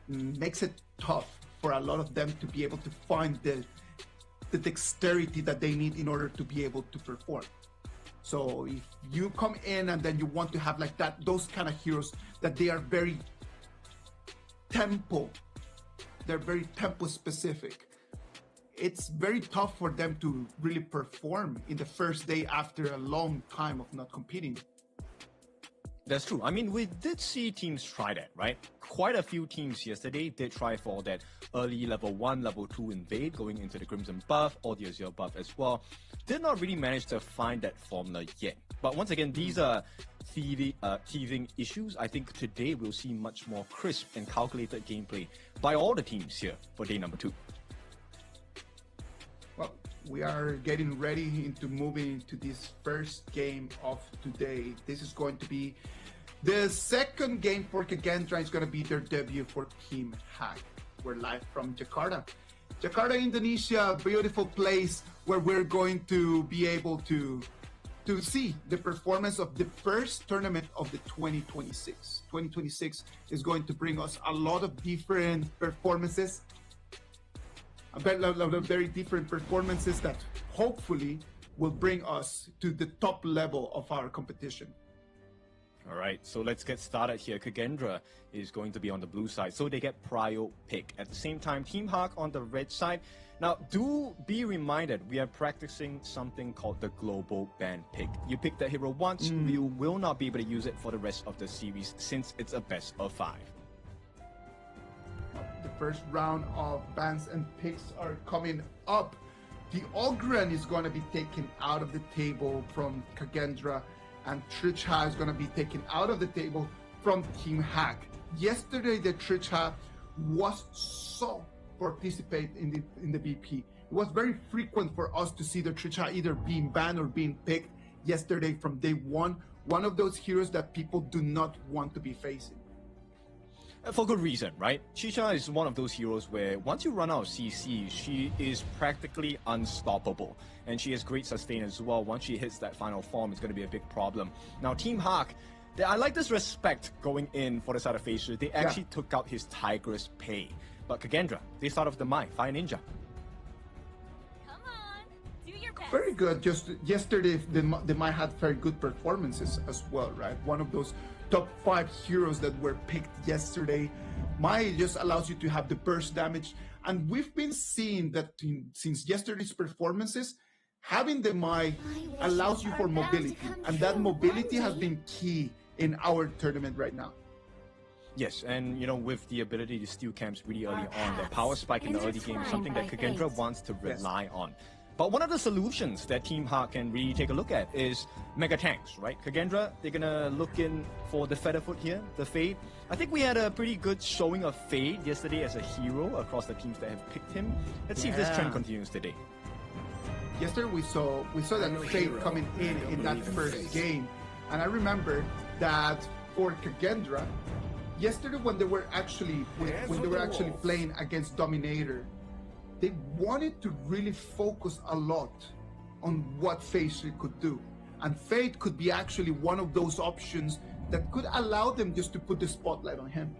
makes it tough for a lot of them to be able to find the dexterity that they need in order to be able to perform. So if you come in and then you want to have like that, those kind of heroes that they are very tempo They're very tempo specific. It's very tough for them to really perform in the first day after a long time of not competing. That's true. I mean, we did see teams try that, right? Quite a few teams yesterday did try for that early level 1, level 2 invade going into the Crimson buff or the Azure buff as well. Did not really manage to find that formula yet. But once again, these are teething issues. I think today we'll see much more crisp and calculated gameplay by all the teams here for day number 2. Well, we are getting ready into moving into this first game of today. This is going to be the second game for Kagendra. It's going to be their debut for Team Hack. We're live from Jakarta. Jakarta, Indonesia, beautiful place where we're going to be able to see the performance of the first tournament of the 2026. 2026 is going to bring us a lot of different performances, very different performances that hopefully will bring us to the top level of our competition. All right, so let's get started here. Kagendra is going to be on the blue side, so they get prio pick. At the same time, Team Hawk on the red side. Now, do be reminded, we are practicing something called the global ban pick. You pick that hero once, you will not be able to use it for the rest of the series since it's a best of 5. The first round of bans and picks are coming up. The Ogren is going to be taken out of the table from Kagendra, and Tricha is going to be taken out of the table from Team Hack. Yesterday, the Tricha was so participate in the BP. It was very frequent for us to see the Tricha either being banned or being picked yesterday from day 1. One of those heroes that people do not want to be facing. For good reason, right? Chicha is one of those heroes where once you run out of CC, she is practically unstoppable. And she has great sustain as well. Once she hits that final form, it's going to be a big problem. Now, Team Hawk, I like this respect going in for the side of Facer. They actually took out his Tigress pay. But Kagendra, they start off the Mai, Fire Ninja. Come on, do your best. Very good. Just yesterday, they might have very good performances as well, right? One of those top 5 heroes that were picked yesterday. Mai just allows you to have the burst damage. And we've been seeing that since yesterday's performances, having the Mai allows you for mobility. And that mobility has been key in our tournament right now. Yes, and you know, with the ability to steal camps really early on, the power spike in the early game is something that Kagendra wants to rely on. But one of the solutions that Team Hawk can really take a look at is Mega Tanks, right? Kagendra, they're gonna look in for the Featherfoot here, the Fade. I think we had a pretty good showing of Fade yesterday as a hero across the teams that have picked him. Let's see if this trend continues today. Yesterday we saw that Fade coming in that first game. And I remember that for Kagendra, yesterday when they were actually playing against Dominator, they wanted to really focus a lot on what Facer could do. And Fade could be actually one of those options that could allow them just to put the spotlight on him.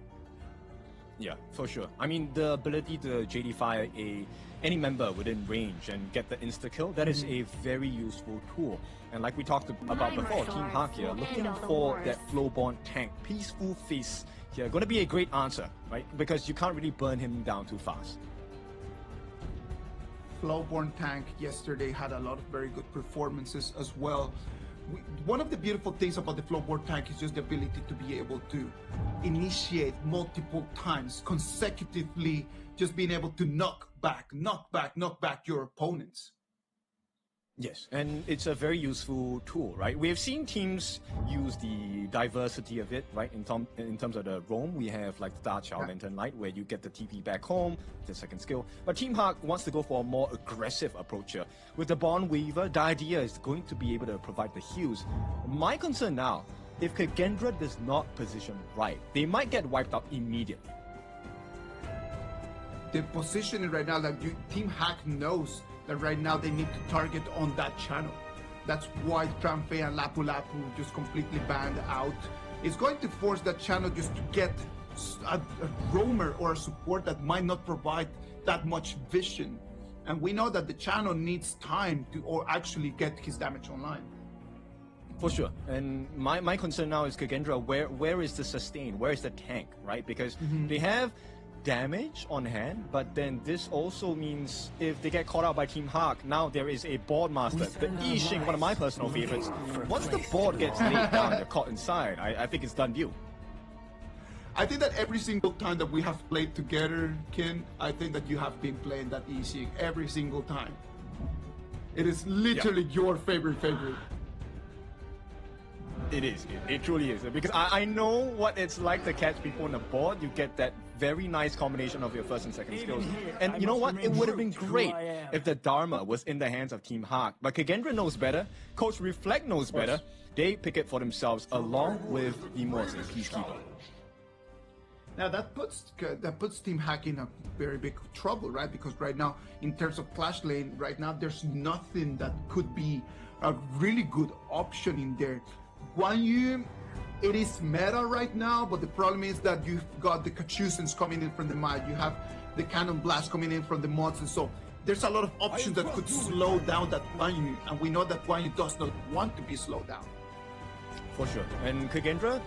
Yeah, for sure. I mean, the ability to JD fire any member within range and get the insta-kill, that is a very useful tool. And like we talked about before, Team Hawk here, looking for that Flowborn tank, Peaceful Face here, going to be a great answer, right? Because you can't really burn him down too fast. Flowborn tank yesterday had a lot of very good performances as well. One of the beautiful things about the Flowborn tank is just the ability to be able to initiate multiple times consecutively, just being able to knock back your opponents. Yes, and it's a very useful tool, right? We have seen teams use the diversity of it, right? In terms of the roam, we have like the Dark Lantern Light, where you get the TP back home, the second skill. But Team Hawk wants to go for a more aggressive approach here. With the Bond Weaver, the idea is going to be able to provide the heals. My concern now, if Kagendra does not position right, they might get wiped out immediately. The positioning right now that Team Hack knows that right now they need to target on that channel. That's why Tramfe and Lapu Lapu just completely banned out. It's going to force that channel just to get a roamer or a support that might not provide that much vision. And we know that the channel needs time to or actually get his damage online. For sure. And my concern now is Kagendra, where is the sustain? Where is the tank, right? Because they have damage on hand, but then this also means if they get caught out by Team Hawk, now there is a board master, the Yixing, one of my personal favorites. Once the board gets laid down, they're caught inside. I think it's done deal. I think that every single time that we have played together, Ken, I think that you have been playing that Yixing every single time. It is literally your favorite. It is. It truly is. Because I know what it's like to catch people on the board. You get that very nice combination of your first and second skills. And you know what? It would have been great if the Dharma was in the hands of Team Hawk. But Kagendra knows better. Coach Reflect knows better. They pick it for themselves along with Immorts and Peacekeeper. Now that puts Team Hawk in a very big trouble, right? Because right now, in terms of clash lane, right now there's nothing that could be a really good option in there. Guan Yu, it is meta right now, but the problem is that you've got the Kachusens coming in from the mid, you have the Cannon Blast coming in from the mods, and so there's a lot of options that could slow down that Guan Yu, and we know that Guan Yu does not want to be slowed down. For sure. And Kagendra,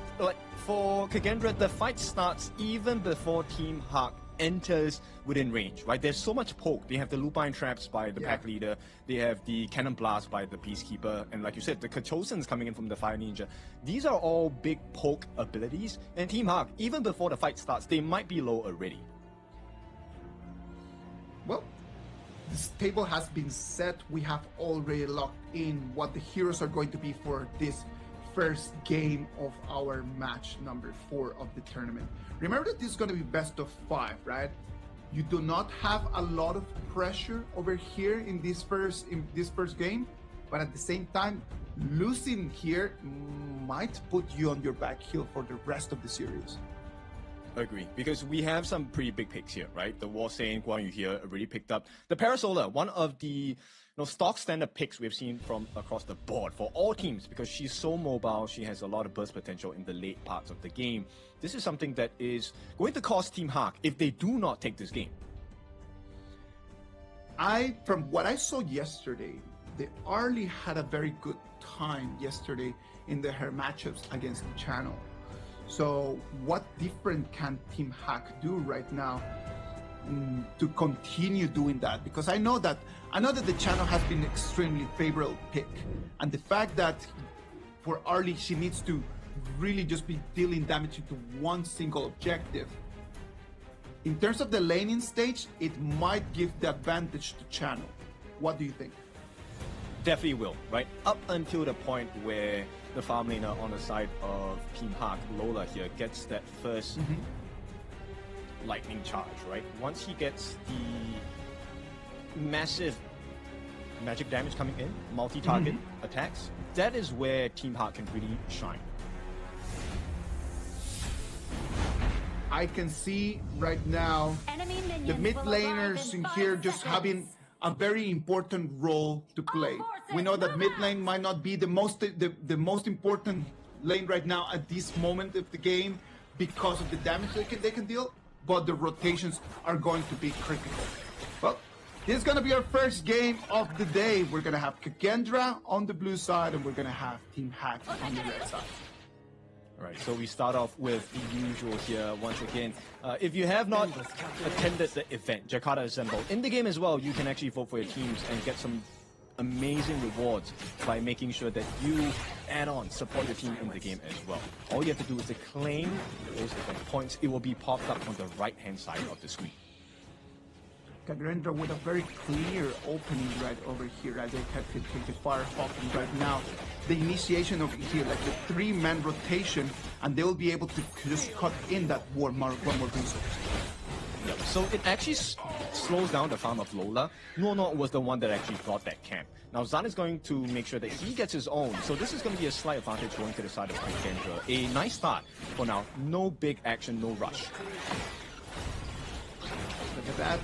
for Kagendra, the fight starts even before Team Hawk enters within range, right? There's so much poke. They have the Lupine Traps by the pack leader, they have the Cannon Blast by the Peacekeeper, and like you said, the Kachosens coming in from the Fire Ninja. These are all big poke abilities, and Team Hawk, even before the fight starts, they might be low already. Well, this table has been set. We have already locked in what the heroes are going to be for this first game of our match number 4 of the tournament. Remember that this is going to be best of 5, right? You do not have a lot of pressure over here in this first game, but at the same time, losing here might put you on your back heel for the rest of the series. Agree, because we have some pretty big picks here, right? The Warsane, Guan Yu here already picked up. The Parasolar, one of the stock standard picks we've seen from across the board for all teams, because she's so mobile, she has a lot of burst potential in the late parts of the game. This is something that is going to cost Team Hawk if they do not take this game. From what I saw yesterday, the Arlie had a very good time yesterday in her matchups against the channel. So what different can Team Hawk do right now to continue doing that? Because I know that the channel has been extremely favorable pick, and the fact that for Arlie she needs to really just be dealing damage into one single objective. In terms of the laning stage, it might give the advantage to channel. What do you think? Definitely will, right? Up until the point where the farm laner on the side of Team Hawk, Lola here, gets that first lightning charge, right? Once he gets the massive magic damage coming in, multi-target attacks, that is where Team Hawk can really shine. I can see right now the mid laners in here just having a very important role to play. We know that mid lane might not be the most important lane right now at this moment of the game because of the damage they can deal, but the rotations are going to be critical. Well, this is going to be our first game of the day. We're going to have Kagendra on the blue side, and we're going to have Team Hawk on the red side. All right, so we start off with the usual here once again. If you have not attended the event, Jakarta Assemble, in the game as well, you can actually vote for your teams and get some amazing rewards by making sure that you add on, support your team in the game as well. All you have to do is to claim those event points. It will be popped up on the right-hand side of the screen. Kagendra with a very clear opening right over here, right? They can take the Firehawk, and right now the initiation of here, like the 3-man rotation, and they will be able to just cut in that one more resource. Yep. So it actually slows down the farm of Lola. Nuono was the one that actually got that camp. Now Zan is going to make sure that he gets his own, so this is going to be a slight advantage going to the side of Kagendra. A nice start for now. No big action, no rush. Look at that.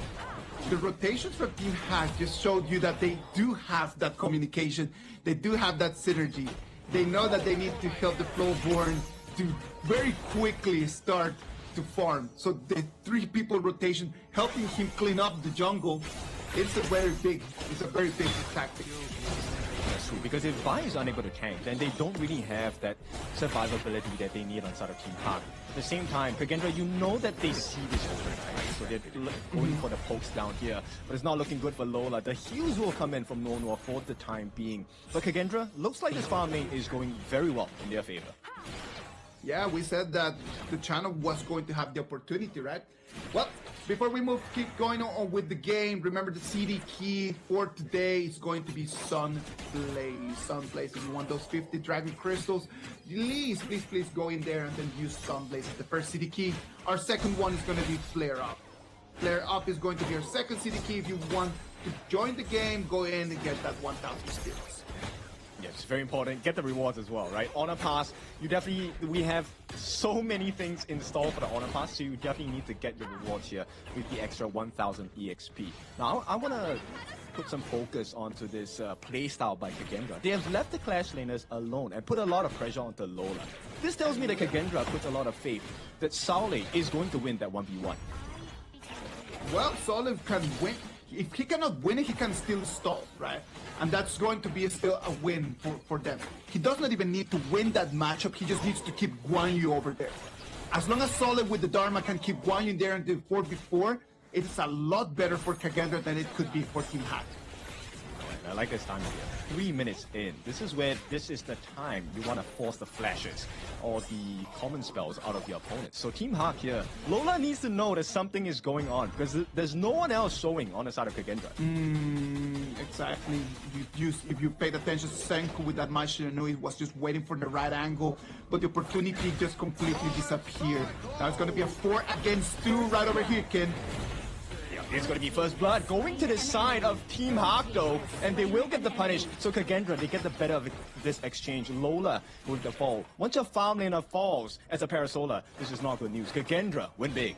The rotations from Team Hawk just showed you that they do have that communication. They do have that synergy. They know that they need to help the Flowborn to very quickly start to farm. So the 3-people rotation helping him clean up the jungle, it's a very big tactic. useful because if Vi is unable to tank, then they don't really have that survivability that they need on side of Team Hak. At the same time, Kagendra, you know that they see this opening, right? So they're going for the pokes down here, but it's not looking good for Lola. The heals will come in from Nonoa for the time being. But Kagendra, looks like this farm lane is going very well in their favor. Yeah, we said that the channel was going to have the opportunity, right? Well, before we keep going on with the game, remember the CD key for today is going to be Sunblaze. Sunblaze, if you want those 50 Dragon Crystals, please go in there and then use Sunblaze as the first CD key. Our second one is going to be Flare Up. Flare Up is going to be our second CD key. If you want to join the game, go in and get that 1,000 spirits. Yes, very important. Get the rewards as well, right? Honor Pass, we have so many things installed for the Honor Pass, so you definitely need to get your rewards here with the extra 1,000 EXP. Now, I want to put some focus onto this playstyle by Kagendra. They have left the Clash Laners alone and put a lot of pressure onto Lola. This tells me that Kagendra puts a lot of faith that Saule is going to win that 1v1. Well, Saule can win. If he cannot win it, he can still stall, right? And that's going to be still a win for them. He does not even need to win that matchup. He just needs to keep Guan Yu over there. As long as Solid with the Dharma can keep Guan Yu there and do 4v4, it's a lot better for Kagendra than it could be for Team Hak. I like this time here. 3 minutes in. This is the time you want to force the flashes or the common spells out of your opponent. So Team Hak here, Lola needs to know that something is going on because there's no one else showing on the side of Kagendra. Exactly. If you paid attention to Senku with that Mashinui, he was just waiting for the right angle, but the opportunity just completely disappeared. Now it's going to be a 4 against 2 right over here, Ken. It's going to be first blood going to the side of Team Hak though, and they will get the punish. So Kagendra, they get the better of this exchange. Lola with the fall. Once your farm laner falls as a Parasola, this is not good news. Kagendra win big.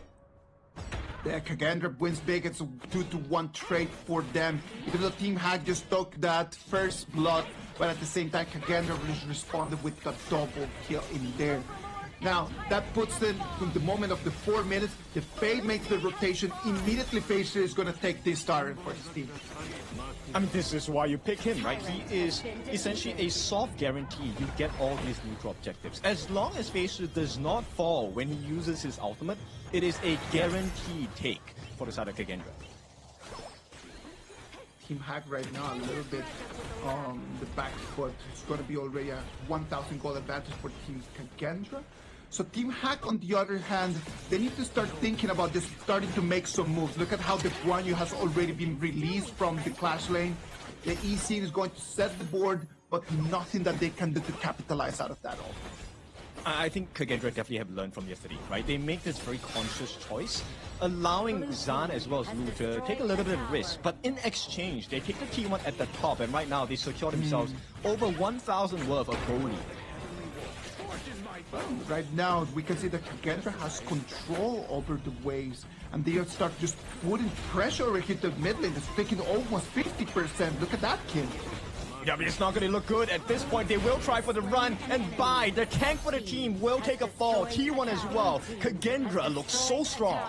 Yeah, Kagendra wins big. It's a 2-1 trade for them. Even though Team Hak just took that first blood, but at the same time Kagendra responded with a double kill in there. Now, that puts them in the moment of the 4 minutes. The Fade makes the rotation. Immediately, Facer is going to take this star for his team. I mean, this is why you pick him, right? He is essentially a soft guarantee you get all these neutral objectives. As long as Facer does not fall when he uses his ultimate, it is a guaranteed take for the side of Kagendra. Team Hak right now a little bit on the back foot. It's going to be already a 1,000 gold advantage for Team Kagendra. So Team Hak, on the other hand, they need to start thinking about just starting to make some moves. Look at how the Guan Yu has already been released from the Clash lane. The E scene is going to set the board, but nothing that they can do to capitalize out of that all. I think Kagendra definitely have learned from yesterday, right? They make this very conscious choice, allowing Zan as well as Lu to take a little bit of risk. But in exchange, they take the T1 at the top, and right now they secure themselves over 1,000 worth of gold. Right now, we can see that Kagendra has control over the waves, and they start just putting pressure over here to mid lane. It's taking almost 50%. Look at that kill. Yeah, but it's not going to look good. At this point, they will try for the run and buy. The tank for the team will take a fall. T1 as well. Kagendra looks so strong.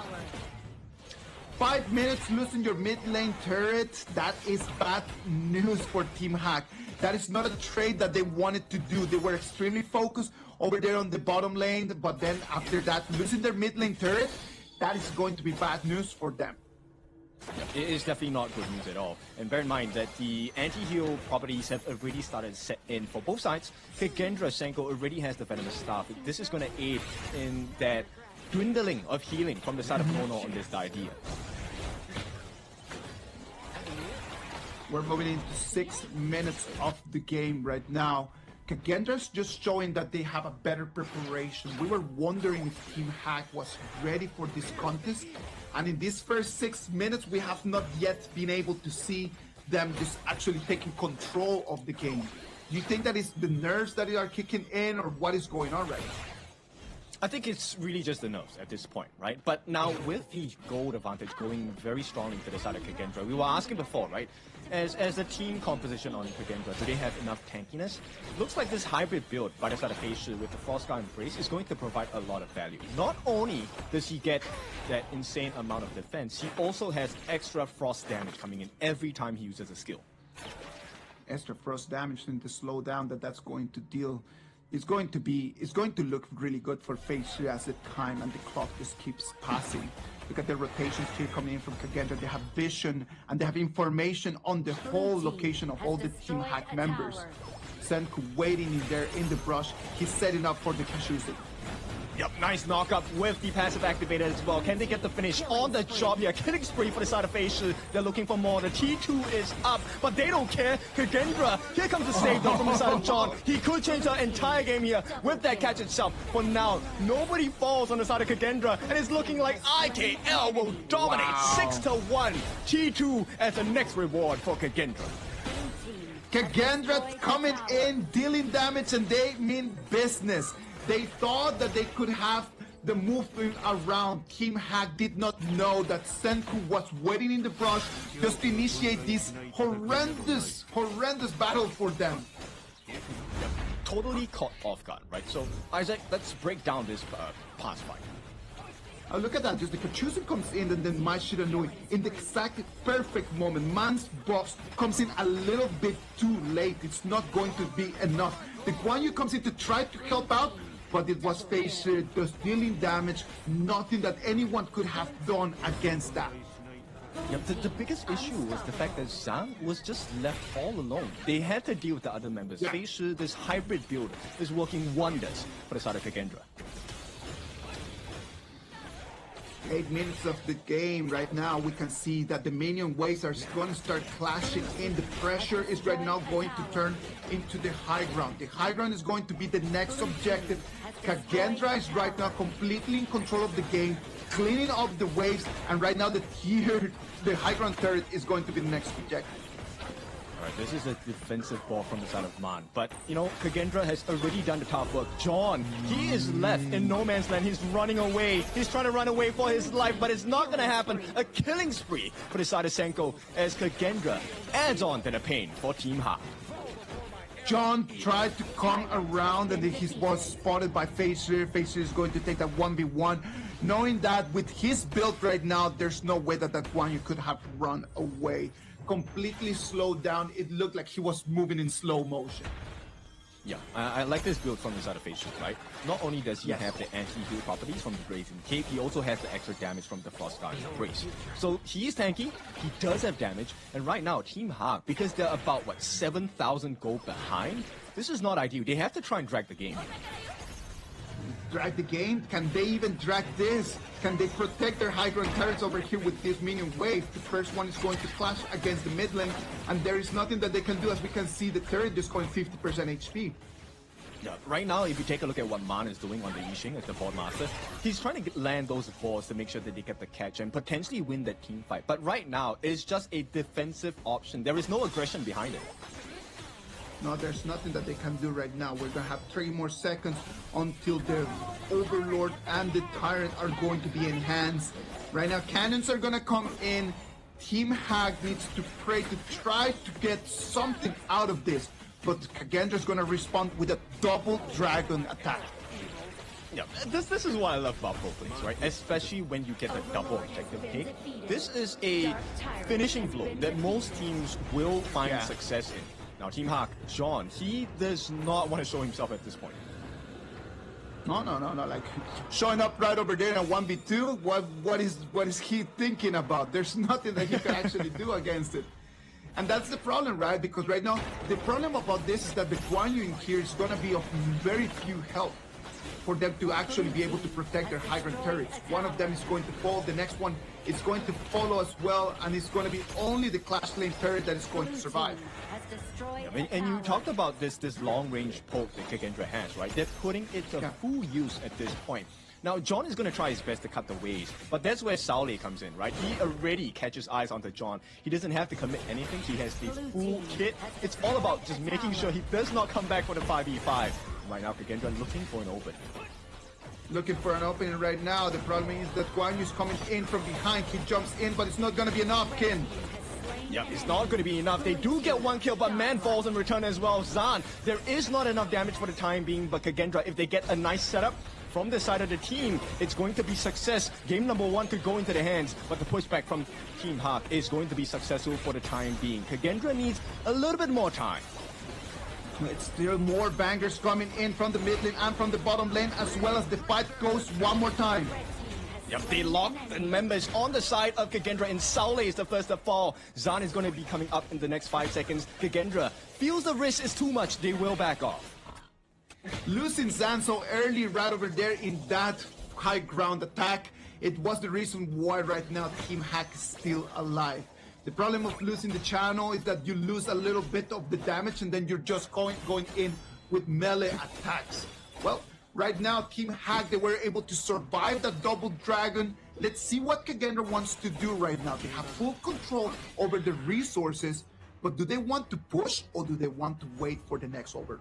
5 minutes losing your mid lane turret. That is bad news for Team Hak. That is not a trade that they wanted to do. They were extremely focused over there on the bottom lane, but then after that, losing their mid lane turret, that is going to be bad news for them. It is definitely not good news at all. And bear in mind that the anti-heal properties have already started set in for both sides. Kagendra Senko already has the Venomous Staff. This is going to aid in that dwindling of healing from the side of Nono on this idea. We're moving into 6 minutes of the game right now. Kagendra's just showing that they have a better preparation. We were wondering if Team Hak was ready for this contest. And in these first 6 minutes, we have not yet been able to see them just actually taking control of the game. Do you think that it's the nerves that are kicking in, or what is going on right now? I think it's really just the nerves at this point, right? But now with the gold advantage going very strongly to the side of Kagendra, we were asking before, right? As the team composition on Kagendra, do they have enough tankiness? Looks like this hybrid build by the side of Heishu with the Frostguard Embrace is going to provide a lot of value. Not only does he get that insane amount of defense, he also has extra frost damage coming in every time he uses a skill. extra frost damage and the slowdown that's going to deal. It's going to look really good for FaZe as the time and the clock just keeps passing. Look at the rotations here coming in from Kagendra. They have vision and they have information on the whole location of all the Team Hack members. Senku waiting in there in the brush. He's setting up for the Kashuzi. Yep, nice knockup with the passive activated as well. Can they get the finish on the job here? Killing spree for the side of FaZe. They're looking for more. The T2 is up, but they don't care. Kagendra, here comes the save though from the side of John. He could change the entire game here with that catch itself. For now, nobody falls on the side of Kagendra, and it's looking like IKL will dominate 6-1. T2 as the next reward for Kagendra. Kagendra coming in, dealing damage, and they mean business. They thought that they could have the movement around. Team Hack did not know that Senku was waiting in the brush just to initiate this horrendous battle for them. Totally caught off guard, right? So, Isaac, let's break down this pass fight. Look at that, just the Kachuzen comes in and then Mai Shiranui in the exact perfect moment. Man's box comes in a little bit too late. It's not going to be enough. The Guan Yu comes in to try to help out, but it was FaZe just dealing damage. Nothing that anyone could have done against that. Yep, the biggest issue was the fact that Zhang was just left all alone. They had to deal with the other members. Yeah. FaZe, this hybrid build is working wonders for the side of Kagendra. 8 minutes of the game right now, we can see that the minion waves are going to start clashing in. The pressure is right now going to turn into the high ground. The high ground is going to be the next objective. Kagendra is right now completely in control of the game, cleaning up the waves, and right now the high ground turret is going to be the next objective. Alright, this is a defensive ball from the side of Man. But, you know, Kagendra has already done the top work. John, he is left in no man's land. He's running away. He's trying to run away for his life, but it's not going to happen. A killing spree for the side of Senko as Kagendra adds on to the pain for Team Ha. John tried to come around and he was spotted by FaZe. FaZe is going to take that 1v1, knowing that with his build right now, there's no way that one you could have run away. Completely slowed down. It looked like he was moving in slow motion. Yeah, I like this build from the side of FaZe, right? Not only does he have the anti-heal properties from the Brazen Cape, he also has the extra damage from the Frost Guard Brace. So he is tanky, he does have damage, and right now Team Ha, because they're about, 7,000 gold behind, this is not ideal. They have to try and drag the game. Drag the game? Can they even drag this? Can they protect their high ground turrets over here with this minion wave? The first one is going to clash against the mid lane, and there is nothing that they can do. As we can see, the turret just going 50% HP. Yeah, right now, if you take a look at what Man is doing on the Yixing as the board master, he's trying to land those balls to make sure that they get the catch and potentially win that team fight. But right now, it's just a defensive option. There is no aggression behind it. No, there's nothing that they can do right now. We're going to have 3 more seconds until the Overlord and the Tyrant are going to be enhanced. Right now, cannons are going to come in. Team Hack needs to pray to try to get something out of this. But Kagendra's going to respond with a double dragon attack. Yeah, this is what I love about pro plays, right? Especially when you get the double objective kick. This is a finishing blow that most teams will find success in. Now, Team Hack, John, he does not want to show himself at this point. No. Like, showing up right over there in a 1v2, what is he thinking about? There's nothing that he can actually do against it. And that's the problem, right? Because right now, the problem about this is that the Guan Yu in here is going to be of very few help for them to actually be able to protect their high ground turrets. One of them is going to fall, the next one is going to follow as well, and it's going to be only the Clash Lane turret that is going to survive. Yeah, and you talked about this long-range poke that Kagendra has, right? They're putting it to full use at this point. Now, John is going to try his best to cut the waves, but that's where Saule comes in, right? He already catches eyes onto John. He doesn't have to commit anything. He has this full kit. It's all about just making sure he does not come back for the 5v5. Right now, Kagendra looking for an opening. Looking for an opening right now. The problem is that Guan Yu is coming in from behind. He jumps in, but it's not going to be enough, Kin. Yeah, it's not going to be enough. They do get 1 kill, but Man falls in return as well. Zan, there is not enough damage for the time being, but Kagendra, if they get a nice setup, from the side of the team, it's going to be success. Game number 1 could go into the hands, but the pushback from Team Hawk is going to be successful for the time being. Kagendra needs a little bit more time. It's still more bangers coming in from the mid lane and from the bottom lane, as well as the fight goes one more time. Yep, they locked and members on the side of Kagendra, and Saule is the first to fall. Zan is going to be coming up in the next 5 seconds. Kagendra feels the risk is too much. They will back off. Losing Zan so early right over there in that high ground attack, it was the reason why right now Team Hack is still alive. The problem of losing the channel is that you lose a little bit of the damage and then you're just going in with melee attacks. Well, right now Team Hack, they were able to survive that double dragon. Let's see what Kagendra wants to do right now. They have full control over the resources, but do they want to push or do they want to wait for the next overlord?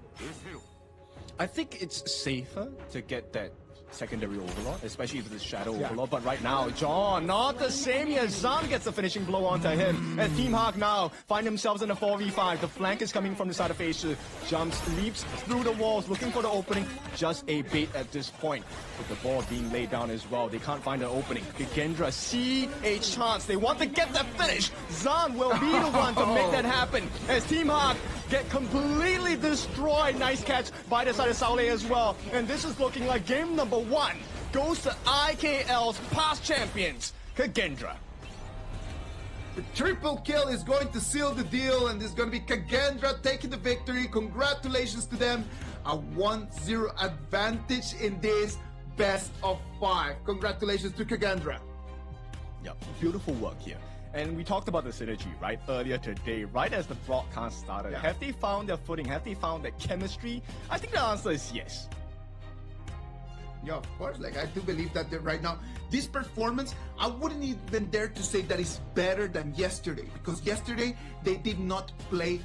I think it's safer to get that secondary overlord, especially if it's shadow overlord. But right now, John, not the same here. Zan gets the finishing blow onto him. And Team Hawk now find themselves in a 4v5. The flank is coming from the side of FaZe. Jumps, leaps through the walls, looking for the opening. Just a bait at this point. With the ball being laid down as well, they can't find an opening. Kagendra see a chance. They want to get the finish. Zan will be the one to make that happen. As Team Hawk get completely destroyed. Nice catch by the side of Saule as well. And this is looking like game number 1 goes to IKL's past champions, Kagendra. The triple kill is going to seal the deal, and it's going to be Kagendra taking the victory. Congratulations to them. A 1-0 advantage in this best of 5. Congratulations to Kagendra. Yep, beautiful work here. And we talked about the synergy, right, earlier today, right as the broadcast started. Yeah. Have they found their footing? Have they found their chemistry? I think the answer is yes. Yeah, of course. Like, I do believe that right now, this performance, I wouldn't even dare to say that it's better than yesterday, because yesterday they did not play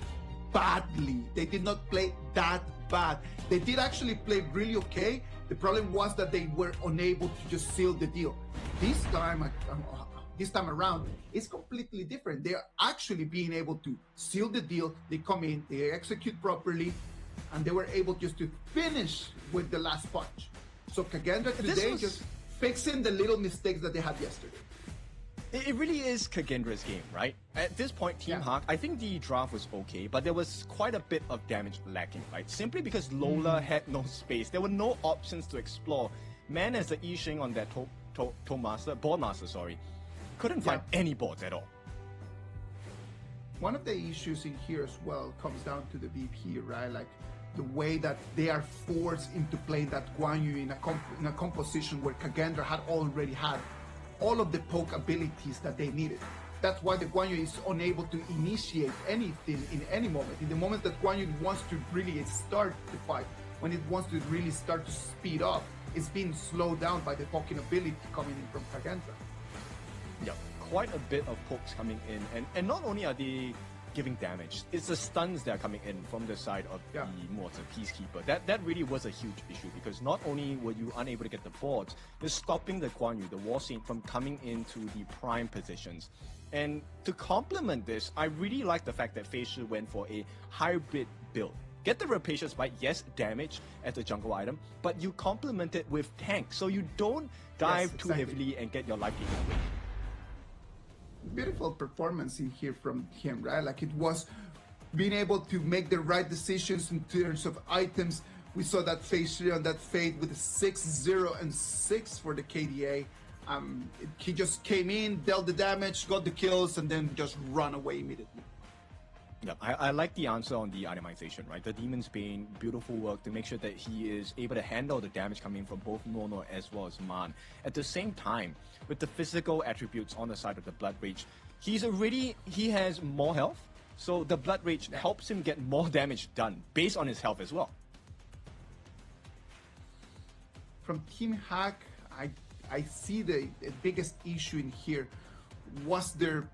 badly. They did not play that bad. They did actually play really okay. The problem was that they were unable to just seal the deal. This time around, it's completely different. They're actually being able to seal the deal. They come in, they execute properly, and they were able just to finish with the last punch. So Kagendra today just fixing the little mistakes that they had yesterday. It really is Kagendra's game, right? At this point, Team Hawk, I think the draft was okay, but there was quite a bit of damage lacking, right? Simply because Lola had no space. There were no options to explore. Man, as the Yixing on that board master, couldn't find any boards at all. One of the issues in here as well comes down to the VP, right? Like the way that they are forced into playing that Guan Yu in a composition where Kagendra had already had all of the poke abilities that they needed. That's why the Guan Yu is unable to initiate anything in any moment. In the moment that Guan Yu wants to really start the fight, when it wants to really start to speed up, it's being slowed down by the poking ability coming in from Kagendra. Yeah, quite a bit of pokes coming in, and not only are they giving damage, it's the stuns that are coming in from the side of the Mortar Peacekeeper. That really was a huge issue, because not only were you unable to get the boards, you're stopping the Guan Yu, the War Saint, from coming into the prime positions. And to complement this, I really like the fact that FaZe went for a hybrid build. Get the Rapacious Bite, yes, damage as a jungle item, but you complement it with tank, so you don't dive too heavily and get your life taken away. Beautiful performance in here from him, right? Like, it was being able to make the right decisions in terms of items. We saw that FaZe on that Fade with a 6-0 and 6 for the KDA. He just came in, dealt the damage, got the kills, and then just run away immediately. Yeah, I like the answer on the itemization, right? The Demon's Bane, beautiful work to make sure that he is able to handle the damage coming from both Nono as well as Man. At the same time, with the physical attributes on the side of the Blood Rage, he has more health, so the Blood Rage helps him get more damage done based on his health as well. From Team Hack, I see the biggest issue in here was they're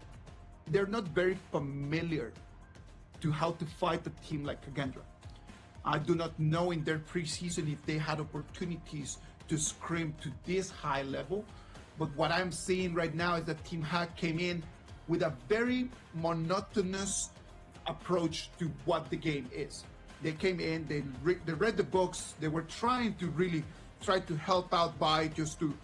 not very familiar to how to fight a team like Kagendra. I do not know in their preseason if they had opportunities to scrim to this high level, but what I'm seeing right now is that Team Hack came in with a very monotonous approach to what the game is. They came in, they read the books, they were trying to really tried to help out by just to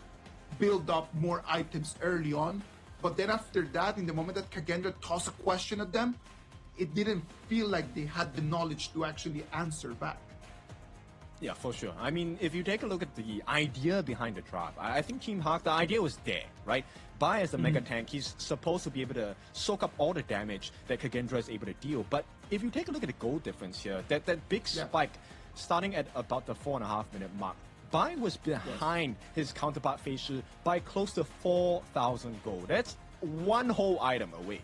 build up more items early on. But then after that, in the moment that Kagendra tossed a question at them, it didn't feel like they had the knowledge to actually answer back. Yeah, for sure. I mean, if you take a look at the idea behind the draft, I think Team Hawk, the idea was there, right? Bai as the mega tank, he's supposed to be able to soak up all the damage that Kagendra is able to deal. But if you take a look at the goal difference here, that big spike starting at about the 4.5 minute mark, Bai was behind his counterpart Fei Shi by close to 4,000 gold. That's one whole item away.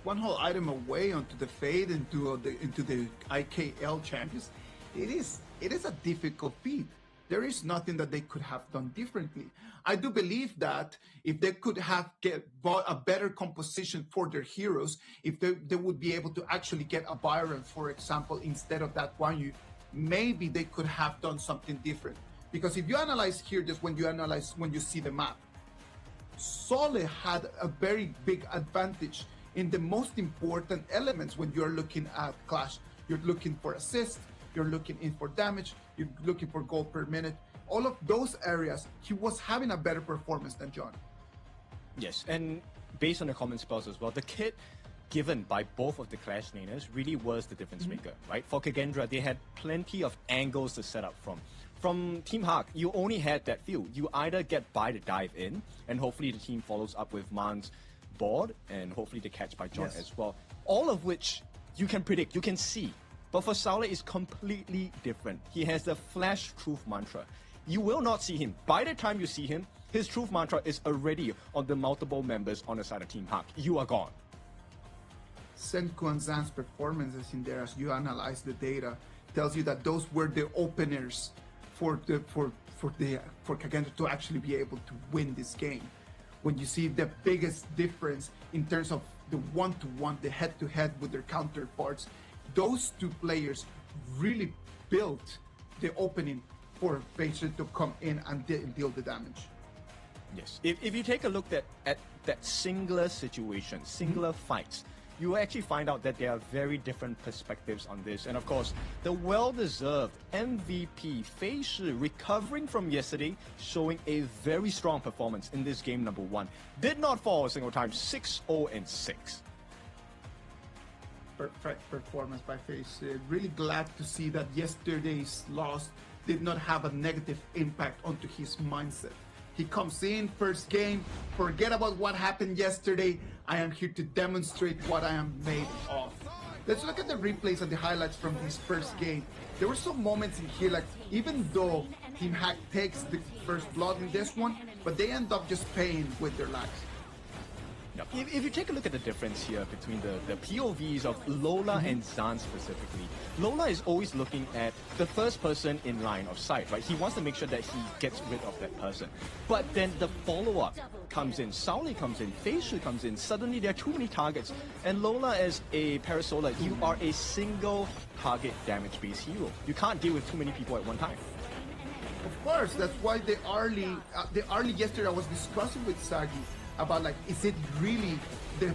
One whole item away onto the Fade, into the IKL champions. It is a difficult feat. There is nothing that they could have done differently. I do believe that if they could have bought a better composition for their heroes, if they would be able to actually get a Byron, for example, instead of that Guan Yu, maybe they could have done something different. Because if you analyze here, just when you see the map, Sole had a very big advantage in the most important elements when you're looking at Clash. You're looking for assist, you're looking in for damage, you're looking for gold per minute. All of those areas, he was having a better performance than John. Yes, and based on the common spells as well, the kit given by both of the Clash laners really was the difference maker, right? For Kagendra, they had plenty of angles to set up from. From Team Hawk, you only had that few. You either get Bai to dive in, and hopefully the team follows up with Man's board, and hopefully the catch by John as well. All of which you can predict, you can see. But for Saule, it's completely different. He has the Flash Truth Mantra. You will not see him. By the time you see him, his Truth Mantra is already on the multiple members on the side of Team Hawk. You are gone. Senku and Zan's performances in there, as you analyze the data, tells you that those were the openers for Kagendra to actually be able to win this game. When you see the biggest difference in terms of the one-to-one, the head-to-head with their counterparts, those two players really built the opening for Facer to come in and deal the damage. Yes. If you take a look at that singular situation, singular fights, you will actually find out that there are very different perspectives on this. And of course, the well-deserved MVP Fei Shi, recovering from yesterday, showing a very strong performance in this game number 1. Did not fall a single time, 6-0-6. Perfect performance by Fei Shi. Really glad to see that yesterday's loss did not have a negative impact onto his mindset. He comes in, first game, forget about what happened yesterday. I am here to demonstrate what I am made of. Let's look at the replays and the highlights from his first game. There were some moments in here, like even though Team Hack takes the first blood in this one, but they end up just paying with their lives. If you take a look at the difference here between the POVs of Lola and Zan specifically, Lola is always looking at the first person in line of sight, right? He wants to make sure that he gets rid of that person. But then the follow-up comes in, Saule comes in, Fei Shi comes in, suddenly there are too many targets. And Lola as a Parasola, you are a single target damage-based hero. You can't deal with too many people at one time. Of course, that's why the early yesterday I was discussing with Sagi about, like, is it really the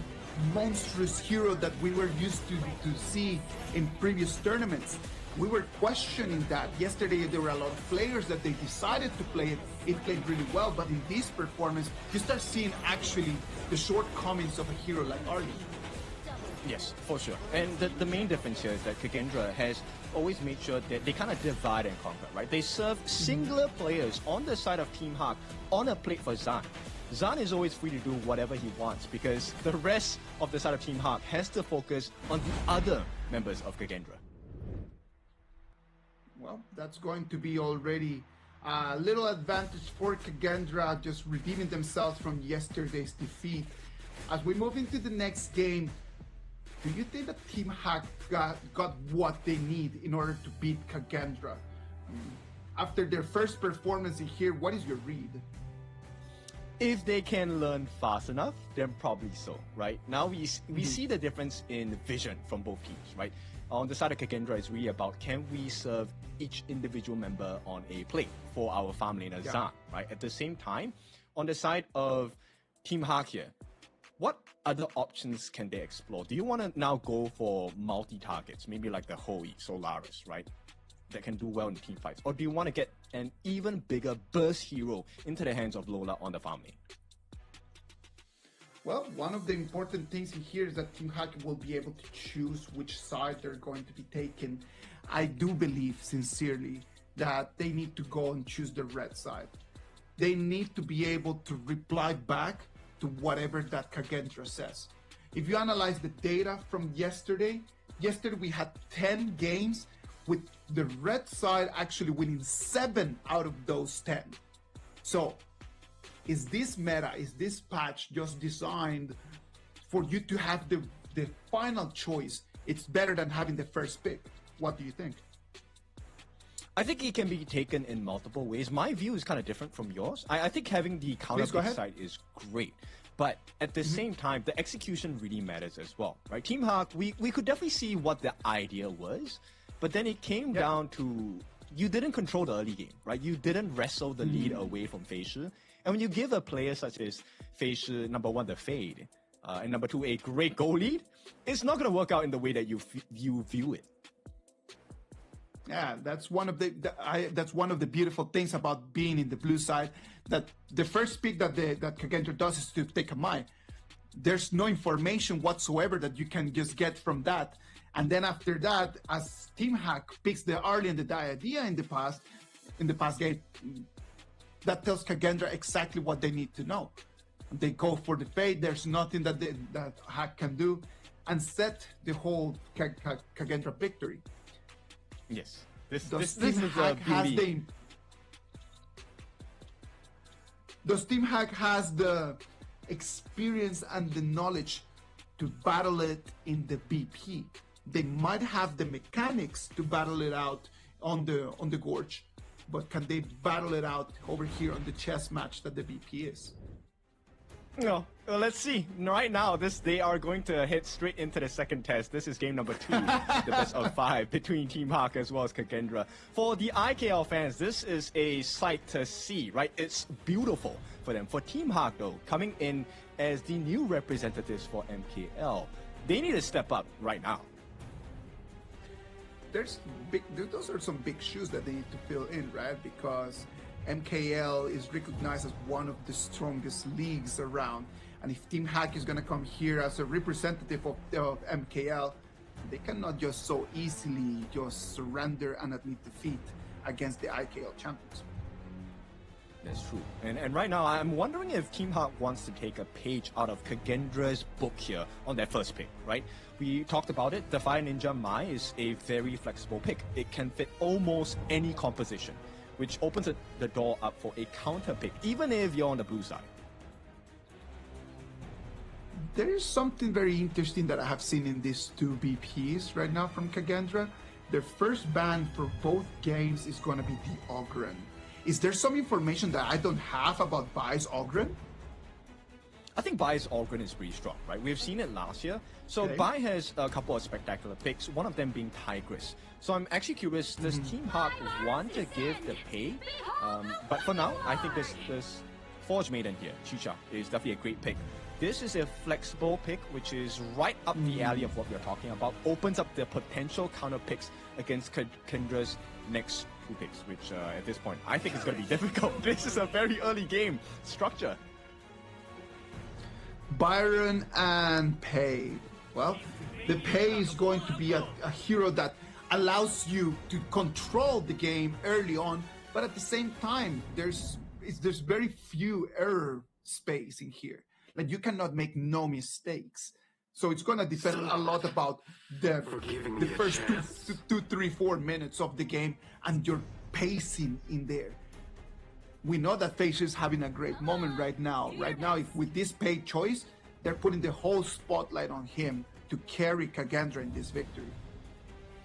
monstrous hero that we were used to see in previous tournaments? We were questioning that. Yesterday there were a lot of players that they decided to play it. It played really well, but in this performance, you start seeing actually the shortcomings of a hero like Arlie. Yes, for sure. And the main difference here is that Kagendra has always made sure that they kind of divide and conquer, right? They serve singular players on the side of Team Hawk on a plate for Zan. Zan is always free to do whatever he wants because the rest of the side of Team Hawk has to focus on the other members of Kagendra. Well, that's going to be already a little advantage for Kagendra, just redeeming themselves from yesterday's defeat. As we move into the next game, do you think that Team Hack got what they need in order to beat Kagendra? After their first performance in here, what is your read? If they can learn fast enough, then probably so, right? Now we see the difference in vision from both teams, right? On the side of Kagendra, it's really about can we serve each individual member on a plate for our farm laner Zan, right? At the same time, on the side of Team Hawk here, what other options can they explore? Do you want to now go for multi-targets, maybe like the Hoey, Solaris, right? that can do well in team fights? Or do you want to get an even bigger burst hero into the hands of Lola on the farm lane? Well, one of the important things in here is that Team Hack will be able to choose which side they're going to be taking. I do believe sincerely that they need to go and choose the red side. They need to be able to reply back to whatever that Kagendra says. If you analyze the data from yesterday we had 10 games with the red side actually winning 7 out of those 10. So is this meta, is this patch just designed for you to have the final choice? It's better than having the first pick. What do you think? I think it can be taken in multiple ways. My view is kind of different from yours. I think having the counter pick side is great. But at the same time, the execution really matters as well, right? Team Hawk, we could definitely see what the idea was, but then it came down to you didn't control the early game, right? You didn't wrestle the lead away from Feishi. And when you give a player such as Feishi, number 1, the fade, and number 2, a great goal lead, it's not going to work out in the way that you view it. Yeah, that's one of the beautiful things about being in the blue side. That the first pick that Kagendra does is to take a Mai. There's no information whatsoever that you can just get from that. And then after that, as Team Hack picks the early and the idea in the past game, that tells Kagendra exactly what they need to know. They go for the fade. There's nothing that Hack can do, and set the whole Kagendra victory. Yes, this is a beauty. Does Team Hack has the experience and the knowledge to battle it in the BP? They might have the mechanics to battle it out on the Gorge, but can they battle it out over here on the chess match that the BP is? No, well, let's see. Right now, they are going to head straight into the second test. This is game number 2, the best of 5 between Team Hawk as well as Kagendra. For the IKL fans, this is a sight to see, right? It's beautiful for them. For Team Hawk, though, coming in as the new representatives for MKL, they need to step up right now. Those are some big shoes that they need to fill in, right? Because MKL is recognized as one of the strongest leagues around, and if Team Hack is going to come here as a representative of MKL, they cannot just so easily just surrender and admit defeat against the IKL champions. That's true. And right now, I'm wondering if Team Hawk wants to take a page out of Kagendra's book here on their first pick, right? We talked about it. The Fire Ninja Mai is a very flexible pick. It can fit almost any composition, which opens the door up for a counter pick, even if you're on the blue side. There is something very interesting that I have seen in these 2 BPs right now from Kagendra. Their first ban for both games is going to be the Ogren. Is there some information that I don't have about Bai's Ogren? I think Bai's Ogren is pretty strong, right? We've seen it last year. So Bai has a couple of spectacular picks, one of them being Tigress. So I'm actually curious, does Team Hawk want to give the pay? But for now, I think this Forge Maiden here, Chicha, is definitely a great pick. This is a flexible pick, which is right up the alley of what we're talking about. Opens up the potential counter picks against Kendra's next 2 picks, which at this point, I think is going to be difficult. This is a very early game structure. Byron and Pei. Well, the Pei is going to be a hero that allows you to control the game early on, but at the same time, there's very few error space in here. Like, you cannot make no mistakes. So it's going to depend a lot about the first 2, 3, 4 minutes of the game and your pacing in there. We know that Feishi is having a great moment right now. Right now, if with this Pei choice, they're putting the whole spotlight on him to carry Kagendra in this victory.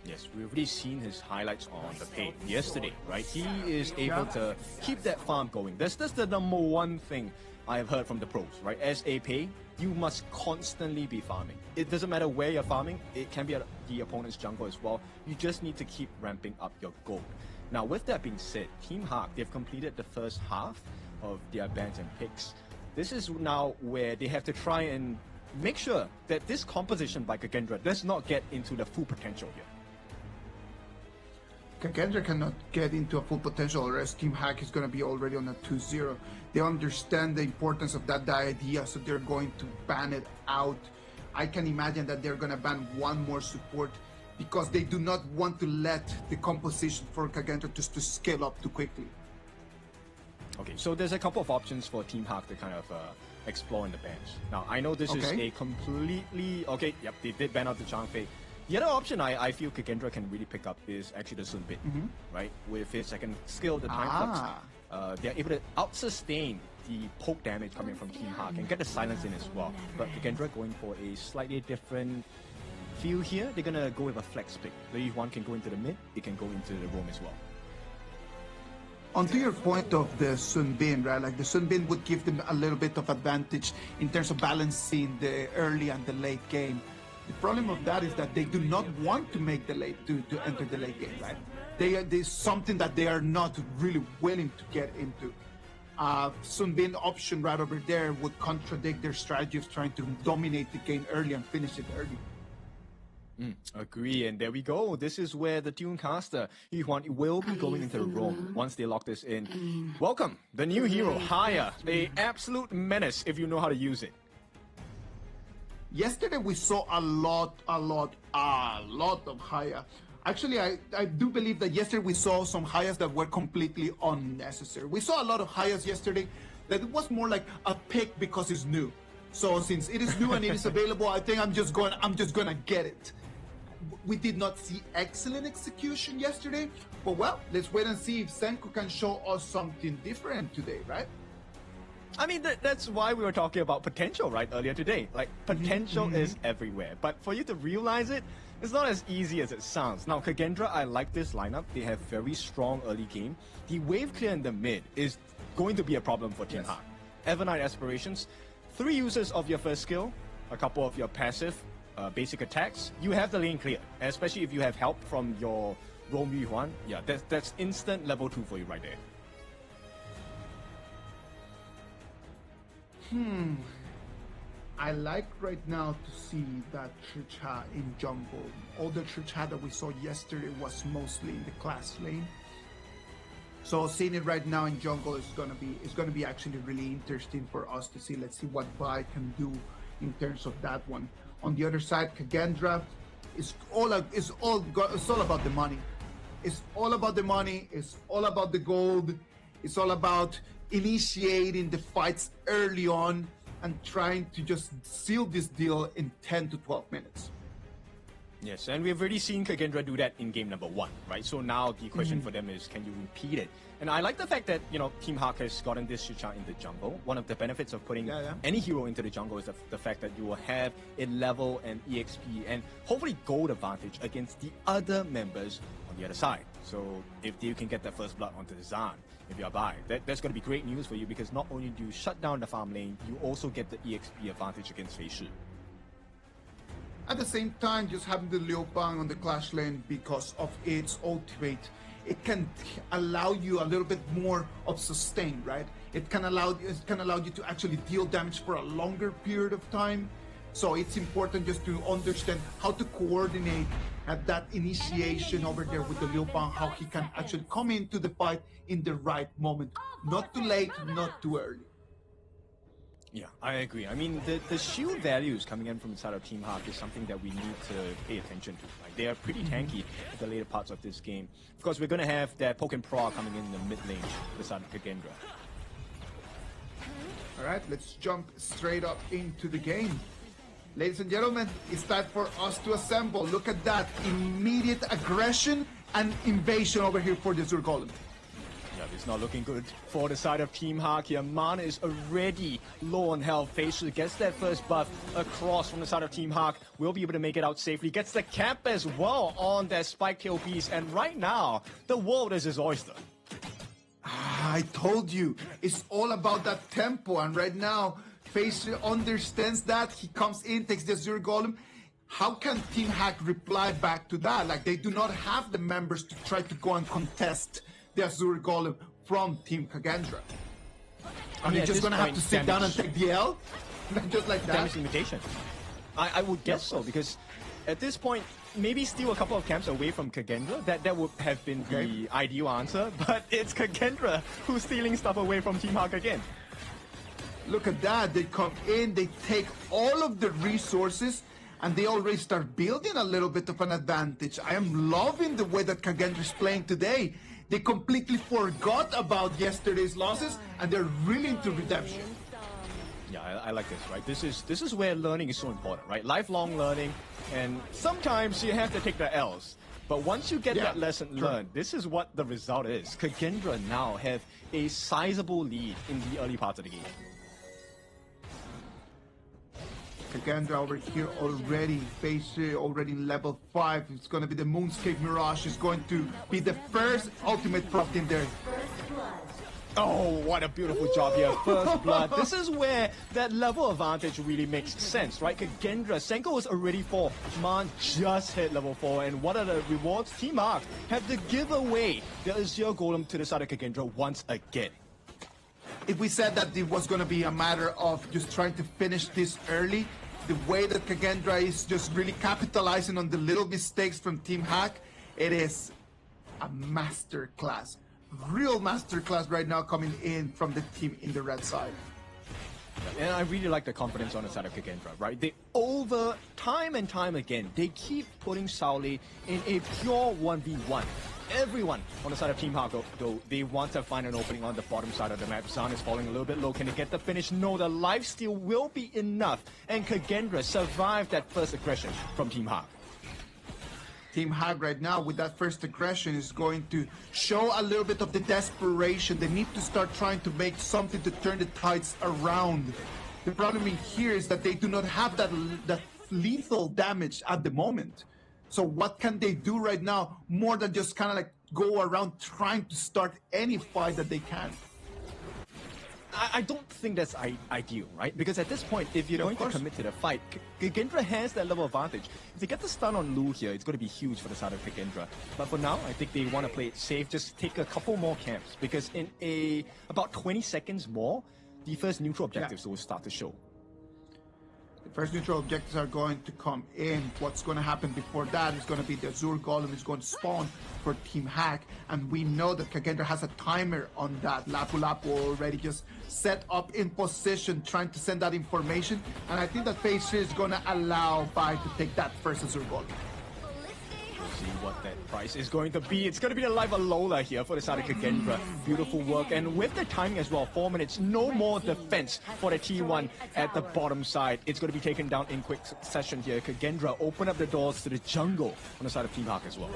Yes, we've already seen his highlights on the Pei yesterday, right? He is able to keep that farm going. That's the number 1 thing I have heard from the pros, right? As a Pei, you must constantly be farming. It doesn't matter where you're farming. It can be at the opponent's jungle as well. You just need to keep ramping up your gold. Now, with that being said, Team Hawk, they've completed the first half of their bans and picks. This is now where they have to try and make sure that this composition by Kagendra does not get into the full potential here. Kagendra cannot get into a full potential, or else Team Hack is going to be already on a 2-0. They understand the importance of that idea, so they're going to ban it out. I can imagine that they're going to ban one more support because they do not want to let the composition for Kagendra just to scale up too quickly. Okay, so there's a couple of options for Team Hack to kind of explore in the bench. Now, I know this is a completely... Okay, yep, they did ban out the Changfei. The other option I feel Kagendra can really pick up is actually the Sun Bin, right? With his second skill, the Time Flux, they're able to out-sustain the poke damage coming from Team Hack and get the silence in as well. But Kagendra going for a slightly different feel here. They're going to go with a flex pick. The one can go into the mid, it can go into the roam as well. Onto your point of the Sun Bin, right? Like the Sun Bin would give them a little bit of advantage in terms of balancing the early and the late game. The problem of that is that they do not want to make the late to enter the late game, right? There's something that they are not really willing to get into. Sun Bin option right over there would contradict their strategy of trying to dominate the game early and finish it early. Agree, and there we go. This is where the Tunecaster Yuhuan will be going into the roam once they lock this in. Welcome, the new hero, Haya, the absolute menace if you know how to use it. Yesterday we saw a lot of Haya. Actually, I do believe that yesterday we saw some Hayas that were completely unnecessary. We saw a lot of Hayas yesterday that it was more like a pick because it's new. So since it is new and it is available, I think I'm just gonna get it. We did not see excellent execution yesterday, but well, let's wait and see if Senku can show us something different today, right? I mean, that's why we were talking about potential, right, earlier today. Like, potential is everywhere, but for you to realize it, it's not as easy as it sounds. Now, Kagendra, I like this lineup. They have very strong early game. The wave clear in the mid is going to be a problem for Team Hack. Evernight Aspirations, 3 uses of your first skill, a couple of your passive basic attacks, you have the lane clear, especially if you have help from your Roam Yuhuan. Yeah, that's instant level 2 for you right there. I like right now to see that Chicha in jungle. All the Chicha that we saw yesterday was mostly in the class lane. So seeing it right now in jungle is gonna be actually really interesting for us to see. Let's see what Bai can do in terms of that one. On the other side, Kagendra is all about the money. It's all about the money. It's all about the gold. It's all about initiating the fights early on and trying to just seal this deal in 10 to 12 minutes. Yes, and we've already seen Kagendra do that in game number 1, right? So now the question for them is, can you repeat it? And I like the fact that, you know, Team Hack has gotten this Chicha in the jungle. One of the benefits of putting any hero into the jungle is the fact that you will have a level and EXP and hopefully gold advantage against the other members on the other side. So if you can get that first blood onto the Zan, if you're Bai, that's going to be great news for you, because not only do you shut down the farm lane, you also get the EXP advantage against Fei Shi. At the same time, just having the Liu Bang on the Clash lane because of its ultimate, it can allow you a little bit more of sustain, right? It can allow you to actually deal damage for a longer period of time. So it's important just to understand how to coordinate at that initiation over there with the Liu Bang, how he can actually come into the fight in the right moment. Not too late, not too early. Yeah, I agree. I mean, the shield values coming in from the side of Team Hack is something that we need to pay attention to. Like, they are pretty tanky at the later parts of this game. Of course, we're going to have that Poke and Pro coming in the mid lane to the side of Kagendra. Alright, let's jump straight up into the game. Ladies and gentlemen, it's time for us to assemble. Look at that. Immediate aggression and invasion over here for the Azure Golem. Yeah, it's not looking good for the side of Team Hack here. Mana is already low on health. Fei Shi gets that first buff across from the side of Team Hack. Will be able to make it out safely. Gets the cap as well on that Spike Tail Beast. And right now, the world is his oyster. I told you, it's all about that tempo. And right now, Fei Shi understands that. He comes in, takes the Azure Golem. How can Team Hack reply back to that? Like, they do not have the members to try to go and contest the Azure Golem from Team Kagendra. I mean, you're just gonna have to sit down and take the L? Just like that? Damage limitation. I would guess so, because at this point, maybe steal a couple of camps away from Kagendra. That would have been the ideal answer, but it's Kagendra who's stealing stuff away from Team Hawk again. Look at that. They come in, they take all of the resources, and they already start building a little bit of an advantage. I am loving the way that Kagendra is playing today. They completely forgot about yesterday's losses, and they're really into redemption. Yeah, I like this, right? This is where learning is so important, right? Lifelong learning, and sometimes you have to take the L's. But once you get that lesson learned, this is what the result is. Kagendra now have a sizable lead in the early part of the game. Kagendra over here already, Facer already in level 5. It's going to be the Moonscape Mirage. It's going to be the first ultimate prop in there. Oh, what a beautiful job here. First blood. This is where that level advantage really makes sense, right? Kagendra, Senko was already 4. Man just hit level 4. And what are the rewards? Team Hawk have to give away the Azure Golem to the side of Kagendra once again. If we said that it was going to be a matter of just trying to finish this early, the way that Kagendra is just really capitalizing on the little mistakes from Team Hack, it is a masterclass. Real masterclass right now coming in from the team in the red side. And I really like the confidence on the side of Kagendra, right? They over time and time again, they keep putting Sauli in a pure 1v1. Everyone on the side of Team Hawk, though, they want to find an opening on the bottom side of the map. Zan is falling a little bit low. Can they get the finish? No, the lifesteal will be enough. And Kagendra survived that first aggression from Team Hawk. Team Hag right now with that first aggression is going to show a little bit of the desperation. They need to start trying to make something to turn the tides around. The problem in here is that they do not have that lethal damage at the moment. So what can they do right now more than just kind of like go around trying to start any fight that they can? I don't think that's ideal, right? Because at this point, if you're going to commit to the fight, Kagendra has that level of advantage. If they get the stun on Lu here, it's going to be huge for the side of Kagendra. But for now, I think they want to play it safe, just take a couple more camps. Because in about 20 seconds more, the first neutral objectives will start to show. The first neutral objectives are going to come in. What's going to happen before that is going to be the Azure Golem is going to spawn for Team Hack. And we know that Kagendra has a timer on that. Lapu Lapu already just set up in position, trying to send that information. And I think that Facer is going to allow Bai to take that first Azure Golem. We'll see what that price is going to be. It's going to be the life of Lola here for the side of Kagendra. Beautiful work. And with the timing as well, 4 minutes, no more defense for the T1 at the bottom side. It's going to be taken down in quick succession here. Kagendra open up the doors to the jungle on the side of Team Hawk as well.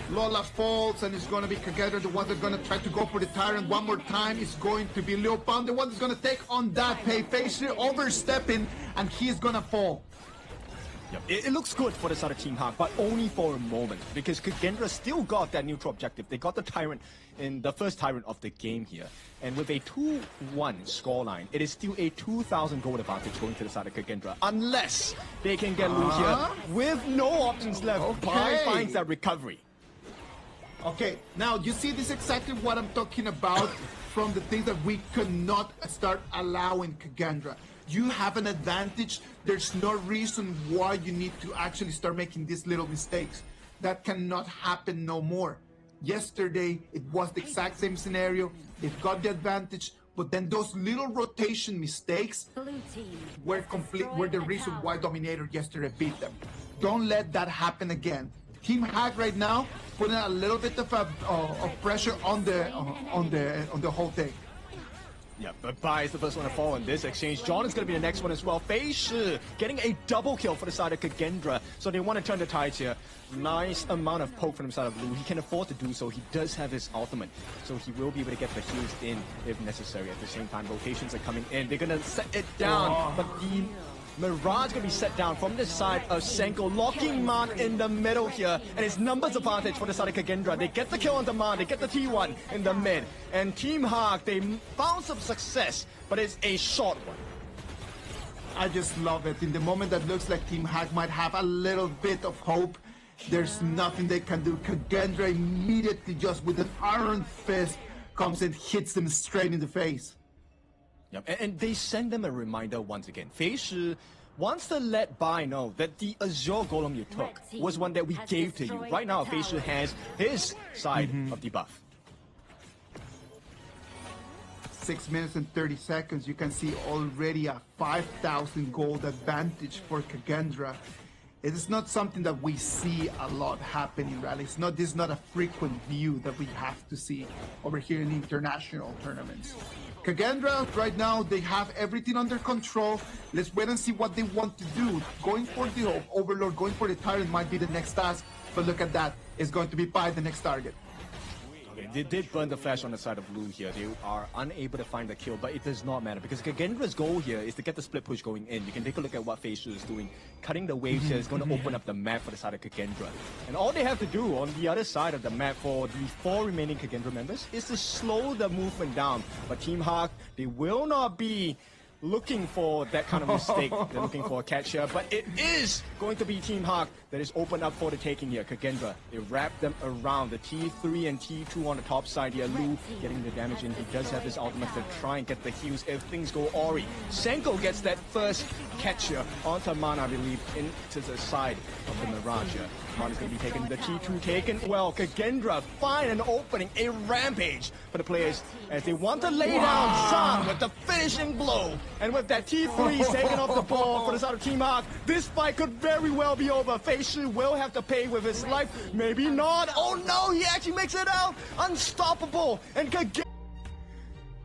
Lola falls, and it's going to be Kagendra, the one that's going to try to go for the Tyrant one more time. It's going to be Leopold, the one that's going to take on that pay. Facer overstepping, and he's going to fall. Yep. It looks good for the side of Team Hawk, but only for a moment, because Kagendra still got that neutral objective. They got the Tyrant in the first Tyrant of the game here. And with a 2-1 scoreline, it is still a 2,000 gold advantage going to the side of Kagendra, unless they can get Lu here with no options left. Bai finds that recovery. Okay, now you see this exactly what I'm talking about from the things that we could not start allowing Kagendra. You have an advantage. There's no reason why you need to actually start making these little mistakes. That cannot happen no more. Yesterday, it was the exact same scenario. They've got the advantage, but then those little rotation mistakes were the reason why Dominator yesterday beat them. Don't let that happen again. Team Hack right now putting a little bit of pressure on the whole thing. Yeah, but Bai is the first one to fall in this exchange. John is going to be the next one as well. Fei Shi getting a double kill for the side of Kagendra. So they want to turn the tides here. Nice amount of poke from the side of Lu. He can afford to do so. He does have his ultimate. So he will be able to get the heals in if necessary. At the same time, rotations are coming in. They're going to set it down. But the Mirage going to be set down from the side of Senko, locking Man in the middle here, and it's numbers advantage for the side of Kagendra. They get the kill on the Man, they get the T1 in the mid, and Team Hawk, they found some success, but it's a short one. I just love it. In the moment that looks like Team Hack might have a little bit of hope, there's nothing they can do. Kagendra immediately, just with an iron fist, comes and hits them straight in the face. Yep. And they send them a reminder once again. Fei Shi wants to let Bai know that the Azure Golem you took was one that we gave to you. Right now, Facial has his side of the buff. 6 minutes and 30 seconds, you can see already a 5,000 gold advantage for Kagendra. It is not something that we see a lot happening, right? This is not a frequent view that we have to see over here in international tournaments. Kagendra, right now, they have everything under control. Let's wait and see what they want to do. Going for the Overlord, going for the Tyrant might be the next task, but look at that. It's going to be Pai the next target. They did burn the flash on the side of blue here. They are unable to find the kill, but it does not matter because Kagendra's goal here is to get the split push going in. You can take a look at what Facial is doing. Cutting the waves here is going to open up the map for the side of Kagendra. And all they have to do on the other side of the map for the 4 remaining Kagendra members is to slow the movement down. But Team Hawk, they will not be looking for that kind of mistake. They're looking for a catch here, but it is going to be Team Hawk that is opened up for the taking here. Kagendra, they wrap them around. The T3 and T2 on the top side here. Lu getting the damage in. He does have his ultimate to try and get the heals if things go Ori. Senko gets that first catch here onto Mana, I believe, into the side of the Mirage here. Mana's going to be taken. The T2 taken. Well, Kagendra find an opening, a rampage for the players as they want to lay down Zan with the finishing blow. And with that T3 taking off the ball for the side of Team Hawk, this fight could very well be over. Facial will have to pay with his life. Maybe not. Oh no, he actually makes it out. Unstoppable. And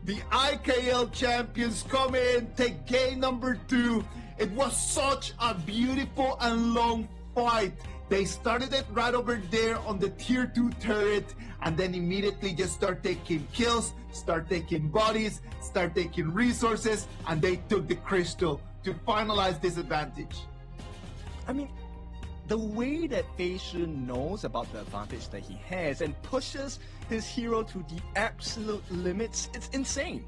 the IKL champions come in, take game number 2. It was such a beautiful and long fight. They started it right over there on the tier 2 turret and then immediately just start taking kills, start taking bodies, start taking resources, and they took the crystal to finalize this advantage. I mean, the way that Facial knows about the advantage that he has and pushes his hero to the absolute limits, it's insane.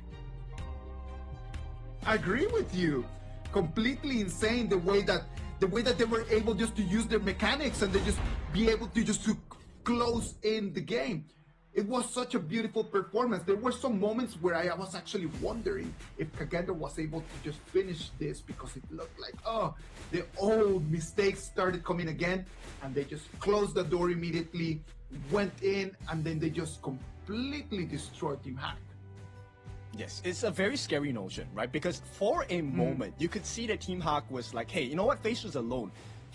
I agree with you. Completely insane the way that they were able just to use their mechanics and they just be able to just to close in the game. It was such a beautiful performance. There were some moments where I was actually wondering if Kagendra was able to just finish this because it looked like, oh, the old mistakes started coming again, and they just closed the door immediately, went in, and then they just completely destroyed Team Hack. Yes, it's a very scary notion, right? Because for a moment, you could see that Team Hawk was like, hey, you know what? Facial's alone.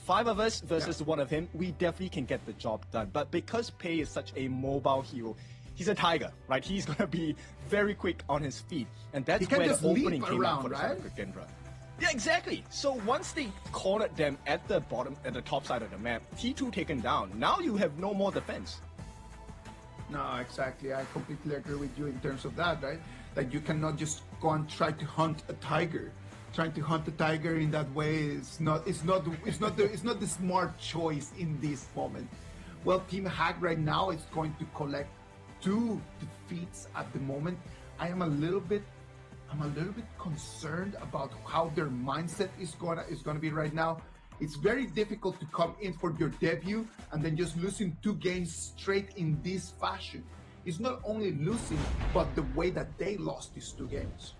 5 of us versus 1 of him, we definitely can get the job done. But because Pei is such a mobile hero, he's a tiger, right? He's going to be very quick on his feet. And that's where the opening came out for the side of Kagendra. Yeah, exactly. So once they cornered them at the bottom, at the top side of the map, T2 taken down. Now you have no more defense. No, exactly. I completely agree with you in terms of that, right? Like you cannot just go and try to hunt a tiger. Trying to hunt a tiger in that way is not the smart choice in this moment. Well, Team Hack right now is going to collect 2 defeats at the moment. I'm a little bit concerned about how their mindset is gonna be right now. It's very difficult to come in for your debut and then just losing 2 games straight in this fashion. It's not only losing, but the way that they lost these 2 games.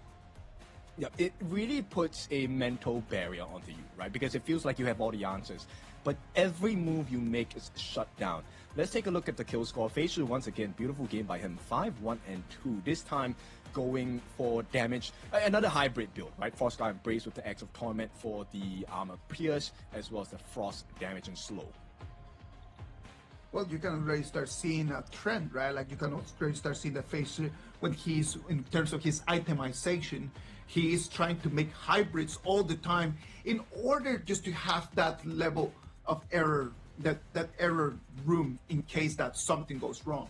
Yeah, it really puts a mental barrier onto you, right? Because it feels like you have all the answers, but every move you make is shut down. Let's take a look at the kill score. Facial, once again, beautiful game by him, 5-1 and 2. This time going for damage, another hybrid build, right? Frostguard Embrace with the Axe of Torment for the Armor Pierce, as well as the Frost damage and slow. Well, you can already start seeing a trend, right? Like you can already start seeing the Facial when he's, in terms of his itemization, he is trying to make hybrids all the time in order just to have that level of error, that error room in case that something goes wrong.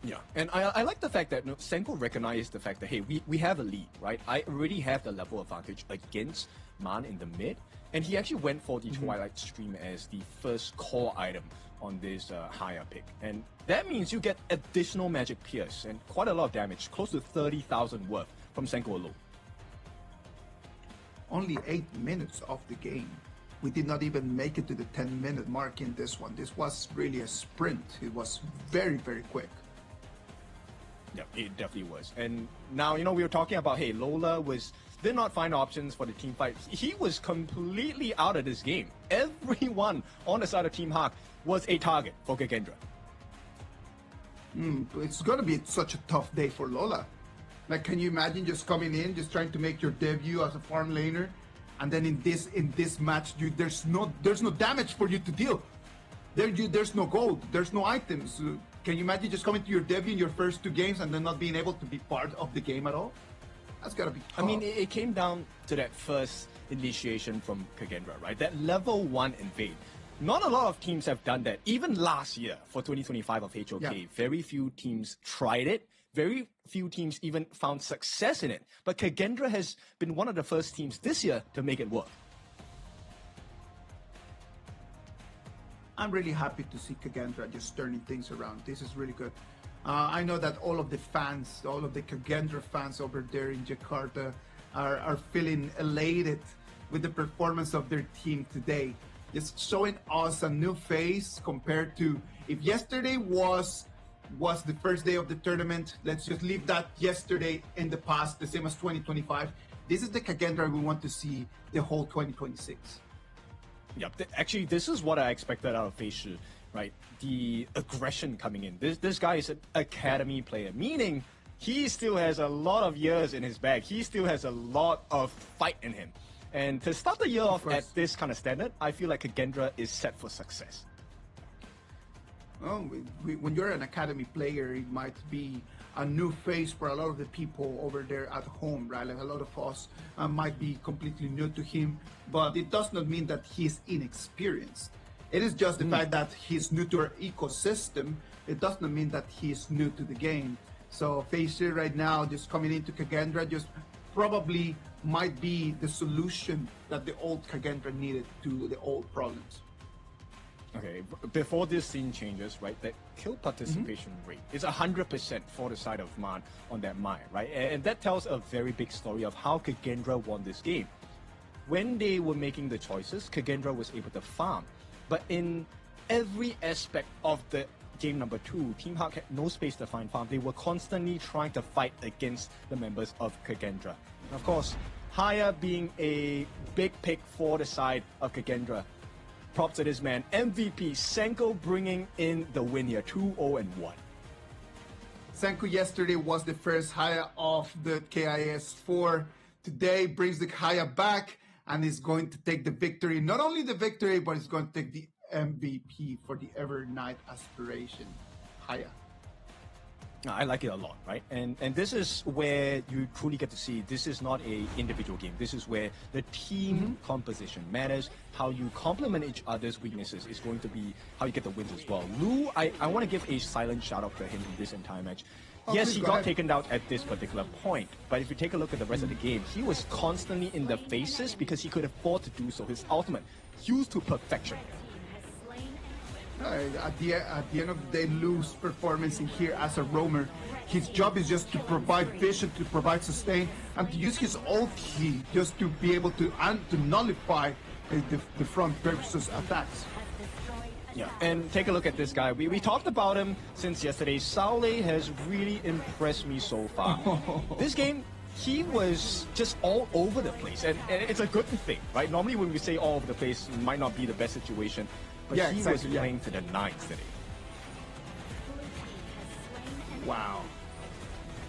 Yeah, and I like the fact that Senko recognized the fact that, hey, we have a lead, right? I already have the level advantage against Man in the mid, and he actually went for the Twilight Stream as the first core item on this higher pick. And that means you get additional Magic Pierce and quite a lot of damage, close to 30,000 worth from Senko alone. Only 8 minutes of the game. We did not even make it to the 10-minute mark in this one. This was really a sprint. It was very, very quick. Yeah, it definitely was. And now, we were talking about, hey, Lola did not find options for the team fight. He was completely out of this game. Everyone on the side of Team Hawk was a target for Kagendra. It's going to be such a tough day for Lola. Like, can you imagine just coming in, just trying to make your debut as a farm laner, and then in this match, there's no damage for you to deal. There's no gold, there's no items. Can you imagine just coming to your debut in your first 2 games and then not being able to be part of the game at all? That's gotta be tough. I mean, it came down to that first initiation from Kagendra, right? That level 1 invade. Not a lot of teams have done that. Even last year for 2025 of HOK, very few teams tried it. Very few teams even found success in it. But Kagendra has been one of the first teams this year to make it work. I'm really happy to see Kagendra just turning things around. This is really good. I know that all of the fans, all of the Kagendra fans over there in Jakarta are feeling elated with the performance of their team today. Just showing us a new face compared to if yesterday was the first day of the tournament. Let's just leave that yesterday in the past, the same as 2025. This is the Kagendra we want to see the whole 2026. Yep, actually, this is what I expected out of Feishi, right? The aggression coming in. This guy is an academy player, meaning he still has a lot of years in his bag. He still has a lot of fight in him. And to start the year off at this kind of standard, I feel like Kagendra is set for success. Well, when you're an academy player, it might be a new face for a lot of the people over there at home, right? Like a lot of us might be completely new to him, but it does not mean that he's inexperienced. It is just the fact that he's new to our ecosystem. It does not mean that he's new to the game. So Feishi right now, just coming into Kagendra, just probably might be the solution that the old Kagendra needed to the old problems. Okay, before this scene changes, right, that kill participation rate is 100% for the side of Man on that mine, right? And that tells a very big story of how Kagendra won this game. When they were making the choices, Kagendra was able to farm. But in every aspect of the game number 2, Team Hawk had no space to find farm. They were constantly trying to fight against the members of Kagendra. And of course, Haya being a big pick for the side of Kagendra. Props to this man, MVP Senko bringing in the win here, 2-0-1. Senko yesterday was the first Haya of the KIS4. Today brings the Haya back and is going to take the victory. Not only the victory, but he's going to take the MVP for the Evernight aspiration, Haya. I like it a lot, right? And this is where you truly get to see this is not a individual game. This is where the team composition matters. How you complement each other's weaknesses is going to be how you get the wins as well. Lou, I want to give a silent shout out to him in this entire match. Yes, he got taken down at this particular point, but if you take a look at the rest of the game, he was constantly in the faces because he could afford to do so. His ultimate, used to perfection. At the end of the day, Lou's performance in here as a roamer, his job is just to provide vision, to provide sustain, and to use his ulti just to be able to nullify the front versus attacks. Yeah, and take a look at this guy. We talked about him since yesterday. Saule has really impressed me so far. This game, he was just all over the place, and it's a good thing, right? Normally when we say all over the place, it might not be the best situation. But yeah, he exactly, was playing to the nines today. Wow.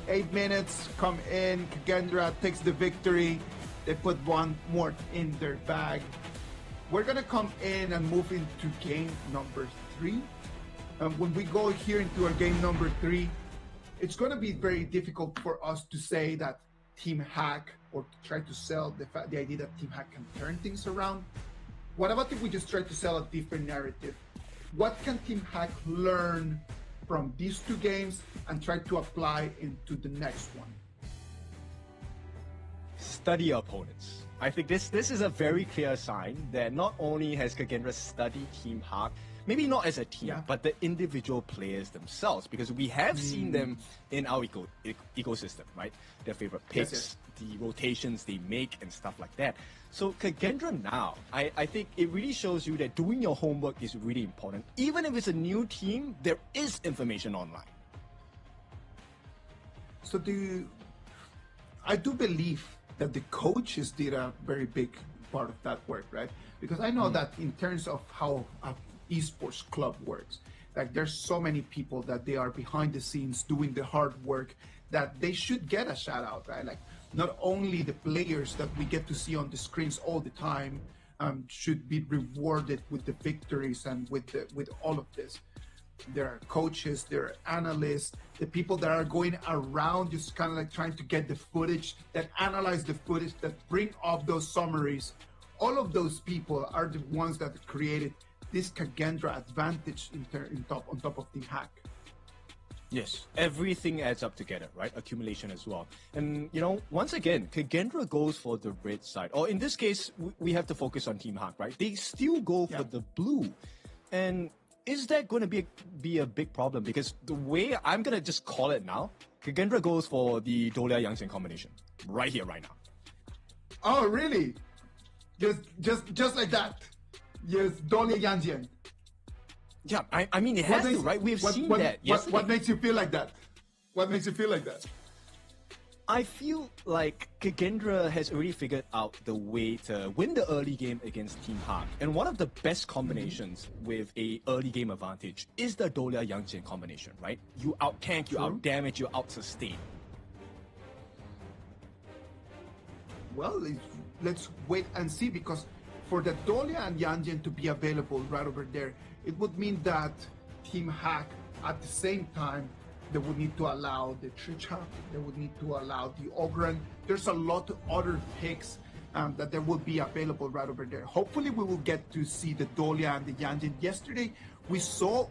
8 minutes, come in, Kagendra takes the victory. They put one more in their bag. We're gonna come in and move into game number 3. When we go here into our game number 3, it's gonna be very difficult for us to say that Team Hack, or to try to sell the idea that Team Hack can turn things around. What about if we just try to sell a different narrative? What can Team Hack learn from these 2 games and try to apply into the next one? Study your opponents. I think this is a very clear sign that not only has Kagendra studied Team Hawk, maybe not as a team, but the individual players themselves, because we have seen them in our ecosystem, right? Their favorite picks, the rotations they make, and stuff like that. So Kagendra now, I think it really shows you that doing your homework is really important. Even if it's a new team, there is information online. So I do believe that the coaches did a very big part of that work, right? Because I know that in terms of how an esports club works, like there's so many people that they are behind the scenes doing the hard work that they should get a shout out, right? Like not only the players that we get to see on the screens all the time should be rewarded with the victories and with all of this. There are coaches, there are analysts, the people that are going around just kind of like trying to get the footage, that analyze the footage, that bring up those summaries. All of those people are the ones that created this Kagendra advantage on top of Team Hack. Yes, everything adds up together, right? Accumulation as well. And, you know, once again, Kagendra goes for the red side. Or in this case, we have to focus on Team Hack, right? They still go for the blue. And is that going to be a big problem? Because the way I'm going to just call it now, Kagendra goes for the Dolia Yangxian combination. Right here, right now. Oh, really? Just like that? Yes, Dolia Yangxian. Yeah, I mean, it has to, right? We've seen that yesterday. What makes you feel like that? What makes you feel like that? I feel like Kagendra has already figured out the way to win the early game against Team Hack. And one of the best combinations with a early game advantage is the Dolia Yangxian combination, right? You out-tank, you out-damage, you out-sustain. Well, let's wait and see, because for the Dolia and Yangxian to be available right over there, it would mean that Team Hack at the same time, they would need to allow the Tricha, they would need to allow the Ogren. There's a lot of other picks that there will be available right over there. Hopefully we will get to see the Dolia and the Yangxian. Yesterday, we saw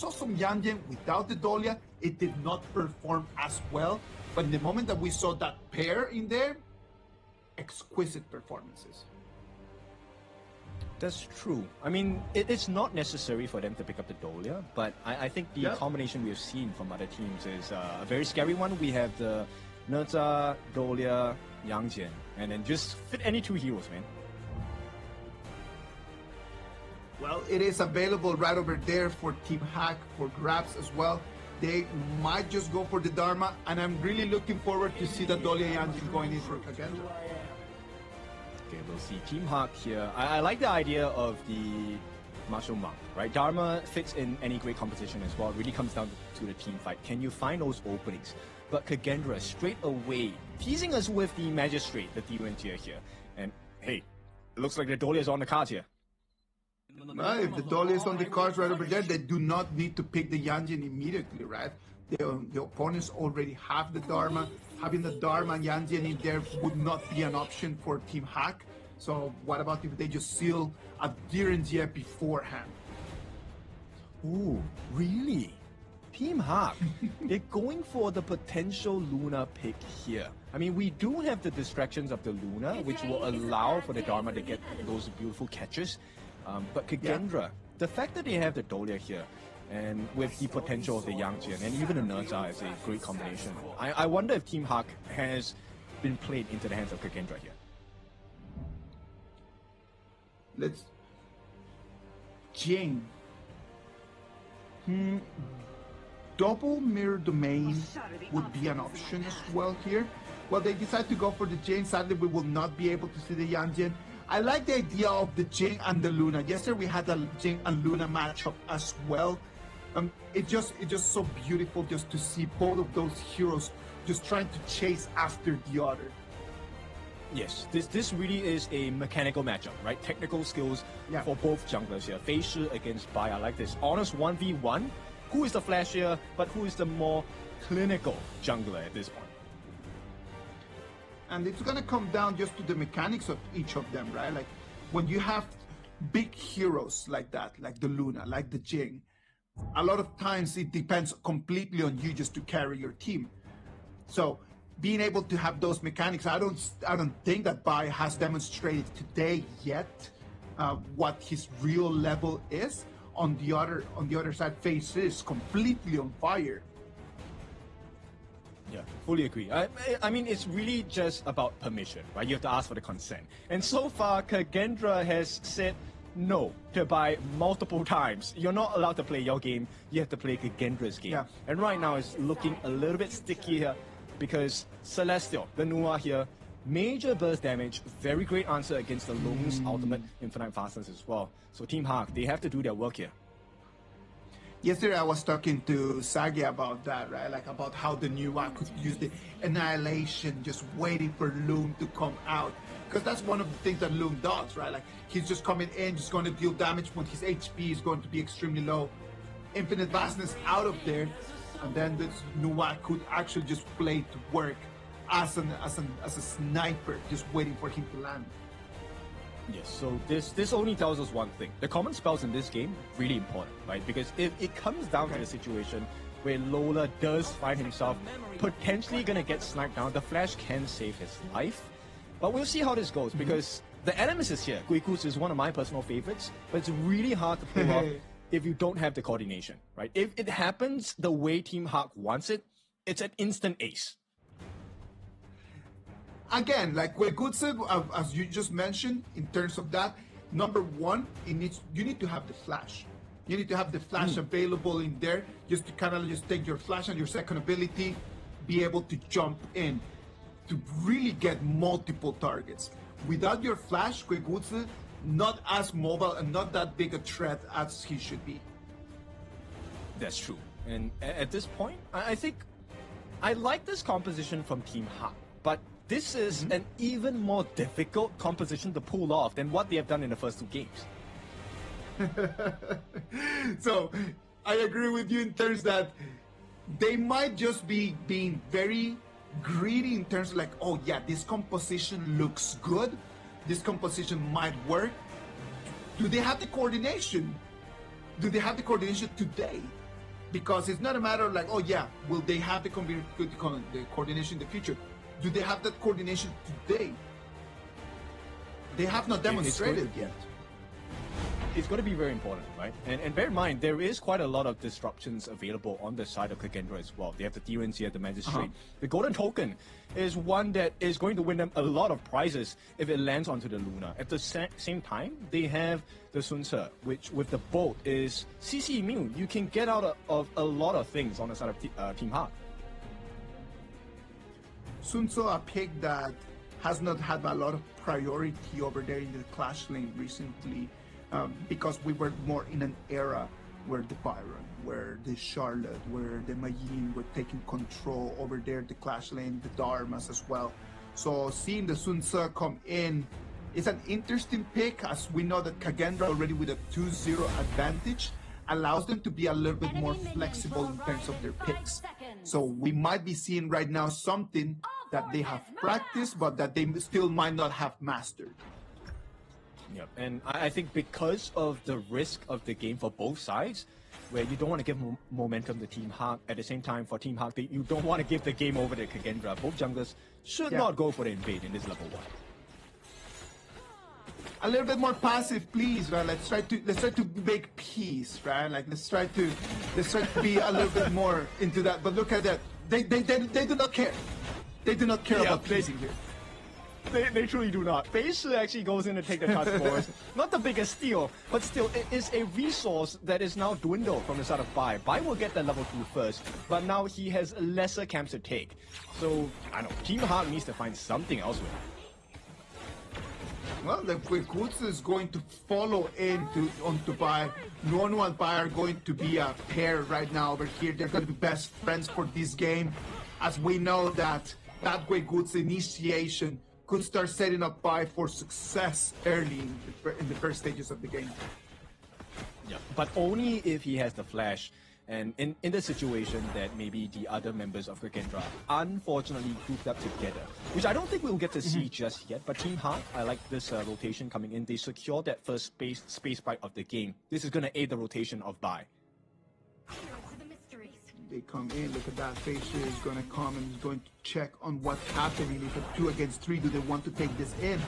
some Yangxian without the Dolia. It did not perform as well, but in the moment that we saw that pair in there, exquisite performances. That's true. I mean, it's not necessary for them to pick up the Dolia, but I think the combination we've seen from other teams is a very scary one. We have the Nerza, Dolia, Yangxian, and then just fit any two heroes, man. Well, it is available right over there for Team Hack, for grabs as well. They might just go for the Dharma, and I'm really looking forward to see the Dolia Yangxian going in for Kagendra. Okay, we'll see Team Hack here. I like the idea of the Martial Monk, right? Dharma fits in any great competition as well. It really comes down to the team fight. Can you find those openings? But Kagendra straight away, teasing us with the Magistrate, the Demon tier here. And hey, it looks like the Dolia is on the cards here. Right, if the Dolia is on the cards right over there, they do not need to pick the Yangxian immediately, right? The opponents already have the Dharma. Having the Dharma and Yangxian in there would not be an option for Team Hack. So what about if they just seal a Direnjie beforehand? Ooh, really? Team Hack, they're going for the potential Luna pick here. I mean, we do have the distractions of the Luna, which will allow for the Dharma to get those beautiful catches. But Kagendra, the fact that they have the Dolia here, and with the potential of the Yangxian and even the Nerza is a great combination. I wonder if Team Hack has been played into the hands of Kagendra here. Let's... Jing. Double mirror domain would be an option as well here. Well, they decide to go for the Jane. Sadly, we will not be able to see the Yangxian. I like the idea of the Jing and the Luna. Yesterday we had a Jing and Luna matchup as well. It's just so beautiful just to see both of those heroes just trying to chase after the other. Yes, this really is a mechanical matchup, right? Technical skills for both junglers here. Fei Shi against Bai. I like this. Honest 1v1. Who is the flashier, but who is the more clinical jungler at this point? And it's gonna come down just to the mechanics of each of them, right? Like when you have big heroes like that, like the Luna, like the Jing, a lot of times it depends completely on you just to carry your team. So being able to have those mechanics, I don't think that Bai has demonstrated today yet what his real level is. On the other side, Fei Shi is completely on fire. Yeah, fully agree. I mean, it's really just about permission, right? You have to ask for the consent. And so far, Kagendra has said no to Bai multiple times. You're not allowed to play your game. You have to play Kagendra's game. Yeah. And right now, it's looking a little bit sticky here. because Celestial, the Nua here, major burst damage, very great answer against the Lung's ultimate infinite fastness as well. So Team Hawk, they have to do their work here. Yesterday I was talking to Sagi about that, right? Like about how the new one could use the annihilation, just waiting for Loom to come out. Because that's one of the things that Loom does, right? Like he's just coming in, just going to deal damage when his HP is going to be extremely low. Infinite vastness out of there, and then this Nua could actually just play to work as a sniper, just waiting for him to land. Yes, so this only tells us one thing. The common spells in this game, really important, right? Because if it comes down to the situation where Lola does find himself potentially going to get sniped down, the flash can save his life. But we'll see how this goes, because the Animus is here. Guikus is one of my personal favorites, but it's really hard to pull off if you don't have the coordination, right? If it happens the way Team Hawk wants it, it's an instant ace. Again, like Guigutsu, as you just mentioned, in terms of that, number one, you need to have the flash. You need to have the flash available in there, just to kind of just take your flash and your second ability, be able to jump in to really get multiple targets. Without your flash, Guigutsu, not as mobile and not that big a threat as he should be. That's true. And at this point, I think I like this composition from Team Hawk, but this is an even more difficult composition to pull off than what they have done in the first two games. So, I agree with you in terms that they might just be being very greedy in terms of like, oh yeah, this composition looks good, this composition might work. Do they have the coordination? Do they have the coordination today? Because it's not a matter of like, oh yeah, will they have the coordination in the future? Do they have that coordination today? They have not demonstrated yet. It's going to be very important, right? And bear in mind, there is quite a lot of disruptions available on the side of Kagendra as well. They have the Demons here, the Magistrate. The Golden Token is one that is going to win them a lot of prizes if it lands onto the Luna. At the same time, they have the Sun Tzu, which with the bolt is CC immune. You can get out of a lot of things on the side of Team Hawk. Sun Tzu, a pick that has not had a lot of priority over there in the Clash lane recently, because we were more in an era where the Byron, where the Charlotte, where the Majin were taking control over there, the Clash lane, the Dharmas as well. So seeing the Sun Tzu come in is an interesting pick, as we know that Kagendra already with a 2-0 advantage allows them to be a little bit more flexible in terms of their picks. So we might be seeing right now something that they have practiced, but that they still might not have mastered. Yep, and I think because of the risk of the game for both sides, where you don't want to give momentum to Team Hawk, at the same time for Team Hawk, you don't want to give the game over to Kagendra. Both junglers should not go for the invade in this level 1. A little bit more passive, please, right? Let's try to make peace, right? Like let's try to be a little bit more into that. But look at that. They do not care. They do not care about pleasing here. They truly do not. Fei Shi actually goes in to take the touch forward. Not the biggest steal, but still, it is a resource that is now dwindled from the side of Bai. Bai will get the level 2 first, but now he has lesser camps to take. So, I don't know, Team Hawk needs to find something else with him. Well, the Guigutsu is going to follow onto Bai. Nuonu and Bai are going to be a pair right now over here. They're going to be best friends for this game, as we know that Guigutsu initiation could start setting up Bai for success early in the first stages of the game. Yeah, but only if he has the flash. And in the situation that maybe the other members of Kagendra unfortunately grouped up together, which I don't think we'll get to see just yet. But Team Hawk, I like this rotation coming in. They secure that first space bite of the game. This is going to aid the rotation of Bai. They come in, look at that. Fei Shi is going to come and is going to check on what's happening. If it's 2 against 3, do they want to take this in?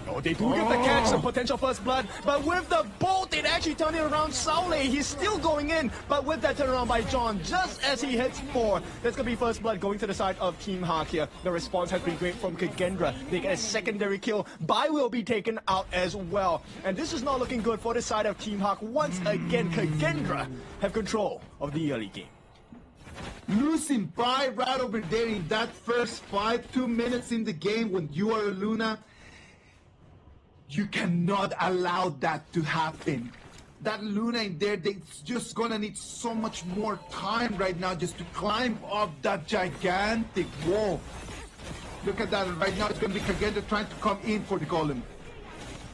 Oh, they do get the catch, some potential first blood, but with the bolt, it actually turned it around. Saule, he's still going in, but with that turnaround by John, just as he hits 4, there's going to be first blood going to the side of Team Hawk here. The response has been great from Kagendra. They get a secondary kill. Bai will be taken out as well. And this is not looking good for the side of Team Hawk. Once again, Kagendra have control of the early game. losing by right over there in that first fight, 2 minutes in the game when you are a Luna. You cannot allow that to happen. That Luna in there, they're just gonna need so much more time right now just to climb up that gigantic wall. Look at that, right now it's gonna be Kagendra trying to come in for the golem.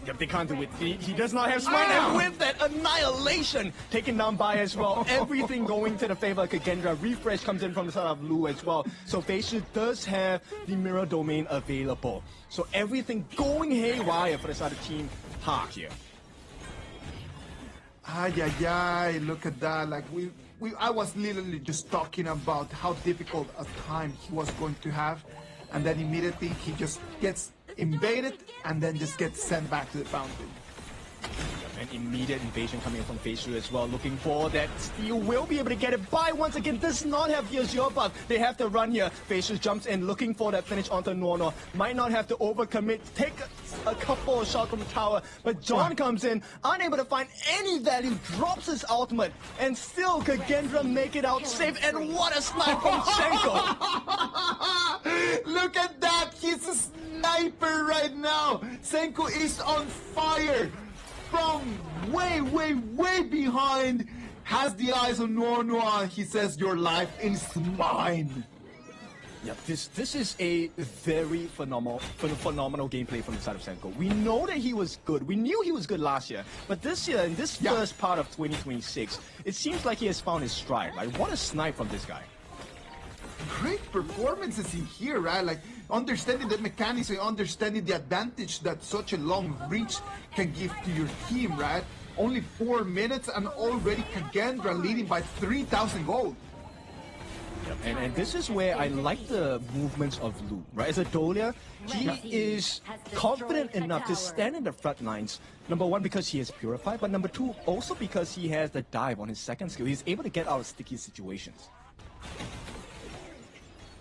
Yep, they can't do it. He does not have smite, and with that, annihilation taken down by as well. Everything going to the favor of Kagendra. Refresh comes in from the side of Lu as well. So Feishu does have the mirror domain available. So everything going haywire for the side of Team Hawk here. Ay, ay, ay, look at that. Like I was literally just talking about how difficult a time he was going to have. And then immediately he just gets invaded and then just gets sent back to the fountain. An immediate invasion coming in from Feishu as well, looking for that steal, will be able to get it by once again, does not have the Azure buff. They have to run here. Feishu jumps in, looking for that finish onto Nornor. Might not have to overcommit, take a couple of shots from the tower, but John comes in, unable to find any value, drops his ultimate, and still Kagendra make it out safe, and what a snipe from Senko! Look at that, he's a sniper right now! Senko is on fire! From way, way, way behind, has the eyes on Nornor. He says, your life is mine. Yeah, this is a very phenomenal gameplay from the side of Senko. We know that he was good. We knew he was good last year. But this year, in this first part of 2026, it seems like he has found his stride. Like, what a snipe from this guy. Great performances in here, right? Like, understanding the mechanics and understanding the advantage that such a long reach can give to your team, right? Only 4 minutes and already Kagendra leading by 3,000 gold. Yep. And this is where I like the movements of Lu, right? As a Dolia, he is confident enough to stand in the front lines. Number one, because he is purified, but number two, also because he has the dive on his second skill. He's able to get out of sticky situations.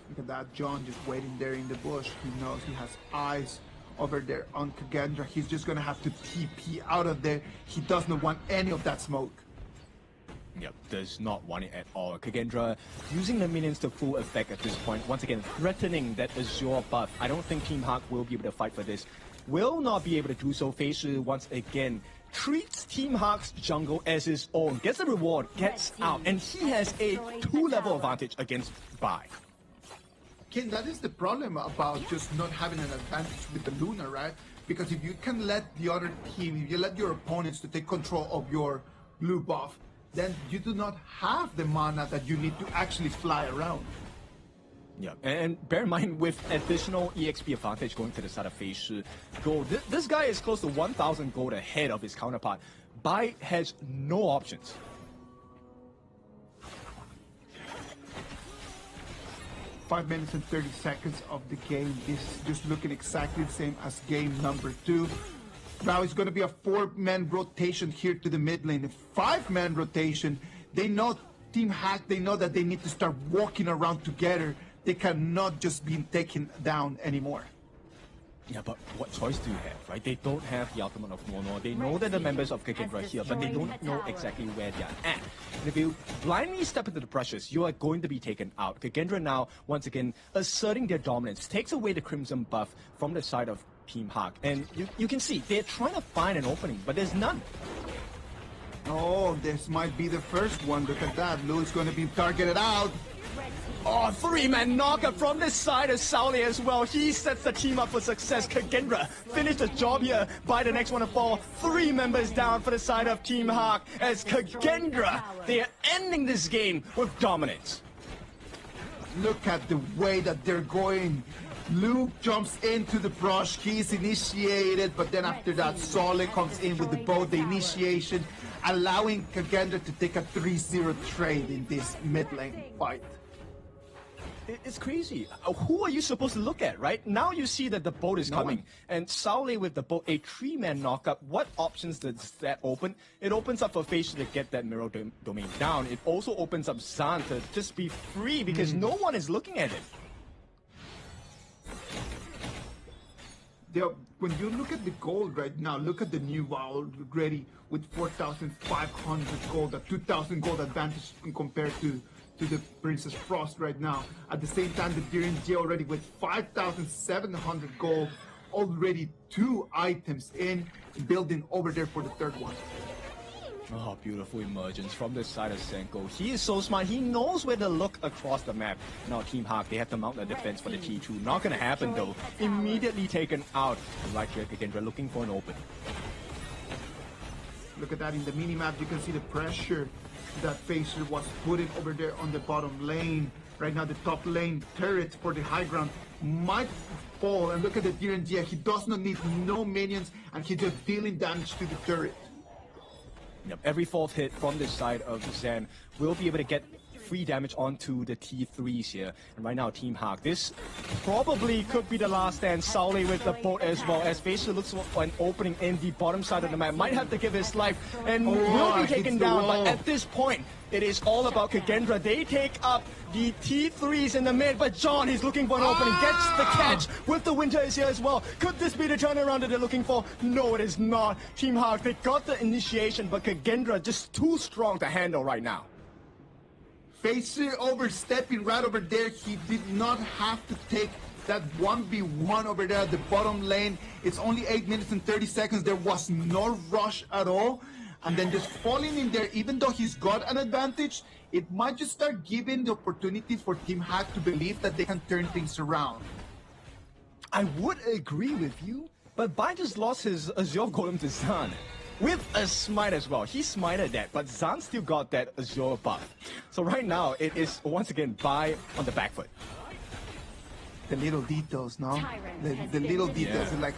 Look at that, John just waiting there in the bush. He knows he has eyes over there on Kagendra. He's just gonna have to TP out of there. He does not want any of that smoke. Yep, does not want it at all. Kagendra using the minions to full effect at this point. Once again, threatening that Azure buff. I don't think Team Hawk will be able to fight for this. Will not be able to do so. Feishu once again treats Team Hawk's jungle as his own. Gets the reward, gets out, and he has a 2-level advantage against Bai. Ken, that is the problem about just not having an advantage with the Luna, right? Because if you can let the other team, if you let your opponents to take control of your blue buff, then you do not have the mana that you need to actually fly around. Yeah, and bear in mind, with additional EXP advantage going to the side of Feishu gold, this guy is close to 1,000 gold ahead of his counterpart. Bai has no options. 5 minutes and 30 seconds of the game. This is just looking exactly the same as game number 2. Now it's going to be a 4-man rotation here to the mid lane. A 5-man rotation. They know Team Hack, they know that they need to start walking around together. They cannot just be taken down anymore. Yeah, but what choice do you have, right? They don't have the ultimate of Nornor. They know that the members of Kagendra are here, but they don't know exactly where they are at. And if you blindly step into the brushes, you are going to be taken out. Kagendra now, once again, asserting their dominance, takes away the Crimson buff from the side of Team Hawk. And you can see, they're trying to find an opening, but there's none. Oh, this might be the first one. Look at that. Lu is going to be targeted out. Oh, 3-man knockup from this side of Sauli as well. He sets the team up for success. Kagendra finished the job here by the next one to fall. 3 members down for the side of Team Hawk as Kagendra, they are ending this game with dominance. Look at the way that they're going. Luke jumps into the brush. He's initiated, but then after that, Sauli comes in with the bow, the initiation, allowing Kagendra to take a 3-0 trade in this mid lane fight. It's crazy. Who are you supposed to look at, right? Now you see that the boat is coming. And Sauli with the boat, a 3-man knockup. What options does that open? It opens up for Feishu to get that mirror domain down. It also opens up Zan to just be free because no one is looking at it. When you look at the gold right now, look at the new WoW already with 4,500 gold, a 2,000 gold advantage compared to to the Princess Frost right now. At the same time, the DRNG already with 5,700 gold, already 2 items in, building over there for the third one. Oh, beautiful emergence from the side of Senko. He is so smart. He knows where to look across the map. Now Team Hawk, they have to mount a defense for the T2. Not going to happen though. Immediately taken out. Right here, Kagendra looking for an opening. Look at that in the mini-map. You can see the pressure that Facer was putting over there on the bottom lane. Right now, the top lane turret for the high ground might fall. And look at the DRNG. He does not need no minions, and he's just dealing damage to the turret. Yep, every fourth hit from this side of Zan will be able to get free damage onto the T3s here. And right now, Team Hawk, this probably could be the last stand. Sauli with the boat as well, as Facer looks for an opening in the bottom side of the map. Might have to give his life and will be taken down. But at this point, it is all about Kagendra. They take up the T3s in the mid, but John, he's looking for an opening, gets the catch with the Winter is here as well. Could this be the turnaround that they're looking for? No, it is not. Team Hawk, they got the initiation, but Kagendra just too strong to handle right now. Facer overstepping right over there. He did not have to take that 1v1 over there at the bottom lane. It's only 8 minutes and 30 seconds. There was no rush at all. And then just falling in there, even though he's got an advantage, it might just start giving the opportunity for Team Hack to believe that they can turn things around. I would agree with you, but Bai just lost his Azure Golem to Zan. With a smite as well. He smited that, but Zan still got that Azure buff. So right now, it is once again Bai on the back foot. The little details, no? The little details, like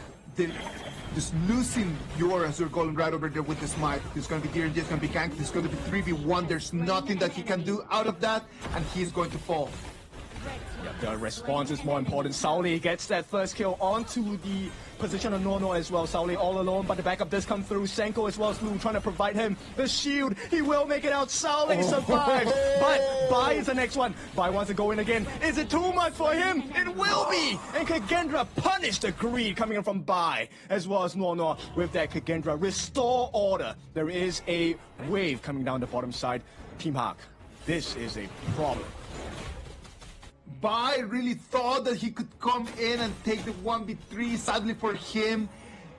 just losing your Azure Golem right over there with the smite. There's going to be DRNG, there's going to be gank, there's going to be 3v1. There's nothing that he can do out of that, and he's going to fall. Yep, the response is more important. Sauli gets that first kill onto the position of Nono as well. Sauli all alone, but the backup does come through. Senko as well as Lu trying to provide him the shield. He will make it out. Sauli survives, but Bai is the next one. Bai wants to go in again. Is it too much for him? It will be! And Kagendra punished the greed coming in from Bai, as well as Nono with that Kagendra. Restore order. There is a wave coming down the bottom side. Team Hawk, this is a problem. Bai really thought that he could come in and take the 1v3. Sadly for him,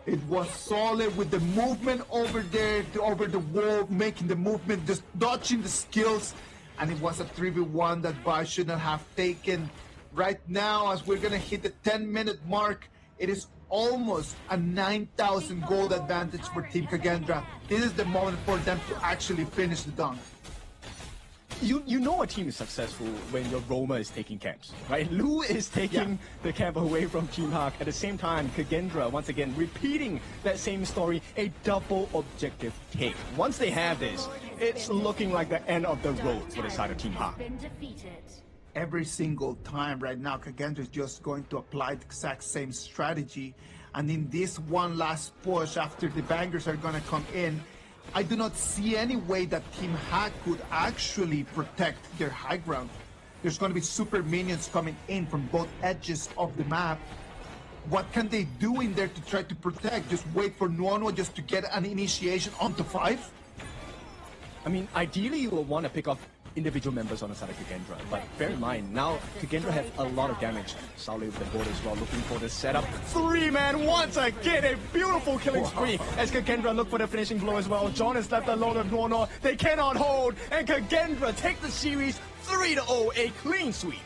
it was solid with the movement over there, over the wall, making the movement, just dodging the skills. And it was a 3v1 that Bai should not have taken. Right now, as we're going to hit the 10-minute mark, it is almost a 9,000 gold advantage for Team Kagendra. This is the moment for them to actually finish the dunk. You know a team is successful when your Roma is taking camps, right? Lu is taking the camp away from Team Hawk. At the same time, Kagendra, once again, repeating that same story, a double objective take. Once they have this, it's looking like the end of the road for the side of Team Hawk. Every single time right now, Kagendra is just going to apply the exact same strategy. And in this one last push, after the bangers are going to come in, I do not see any way that Team Hack could actually protect their high ground. There's going to be super minions coming in from both edges of the map. What can they do in there to try to protect? Just wait for Nuono just to get an initiation onto 5? I mean, ideally you will want to pick up individual members on the side of Kagendra, but bear in mind, now Kagendra has a lot of damage. Sauli with the board as well, looking for the setup. 3-man once again, a beautiful killing spree as Kagendra look for the finishing blow as well. John is left alone with Nono. They cannot hold, and Kagendra take the series 3-0, a clean sweep.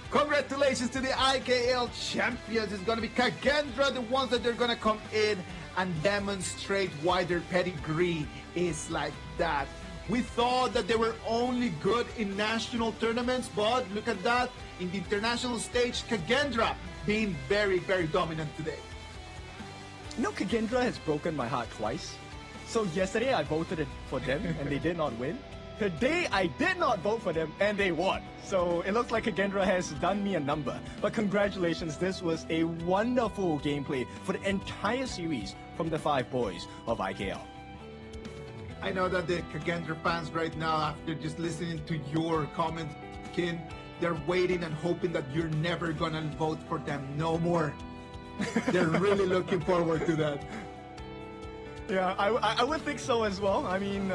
Congratulations to the IKL champions. It's going to be Kagendra, the ones that they're going to come in and demonstrate why their pedigree is like that. We thought that they were only good in national tournaments, but look at that. In the international stage, Kagendra being very, very dominant today. You know, Kagendra has broken my heart twice. So yesterday I voted for them and they did not win. Today I did not vote for them and they won. So it looks like Kagendra has done me a number. But congratulations, this was a wonderful gameplay for the entire series from the 5 boys of IKL. I know that the Kagendra fans right now, after just listening to your comments, Kin, they're waiting and hoping that you're never gonna vote for them no more. They're really looking forward to that. Yeah, I would think so as well. I mean,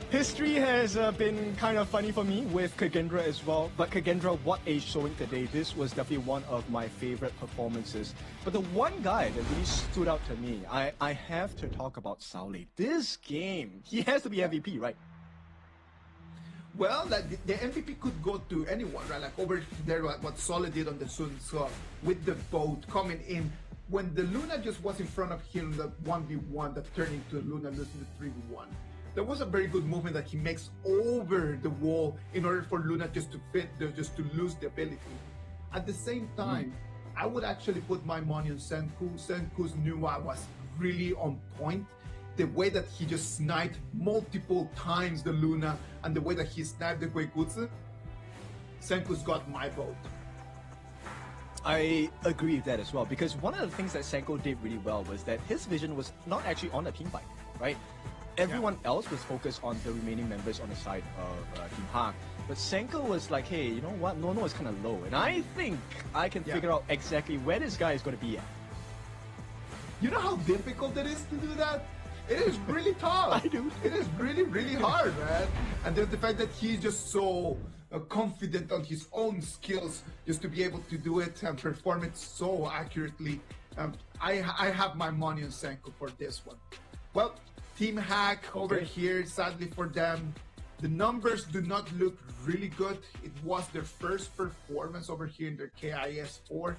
History has been kind of funny for me with Kagendra as well. But Kagendra, what a showing today. This was definitely one of my favorite performances. But the one guy that really stood out to me, I have to talk about Saule. This game, he has to be MVP, right? Well, the MVP could go to anyone, right? Like over there, what Solid did on the Sun Tzu with the boat coming in. When the Luna just was in front of him, the 1v1 that turned into Luna losing the 3v1. There was a very good movement that he makes over the wall in order for Luna just to just to lose the ability. At the same time, I would actually put my money on Senku. Senku's Nuwa was really on point. The way that he just sniped multiple times the Luna and the way that he sniped the Goigutsu, Senku's got my vote. I agree with that as well, because one of the things that Senko did really well was that his vision was not actually on the team fight, right? Everyone else was focused on the remaining members on the side of Team Hak. But Senko was like, hey, you know what? Nono is kind of low. And I think I can figure out exactly where this guy is going to be at. You know how difficult it is to do that? It is really tough. I do. It is really, really hard, man. And then the fact that he's just so confident on his own skills just to be able to do it and perform it so accurately. I have my money on Senko for this one. Well, Team Hack over here, sadly for them, the numbers do not look really good. It was their first performance over here in their KIS4.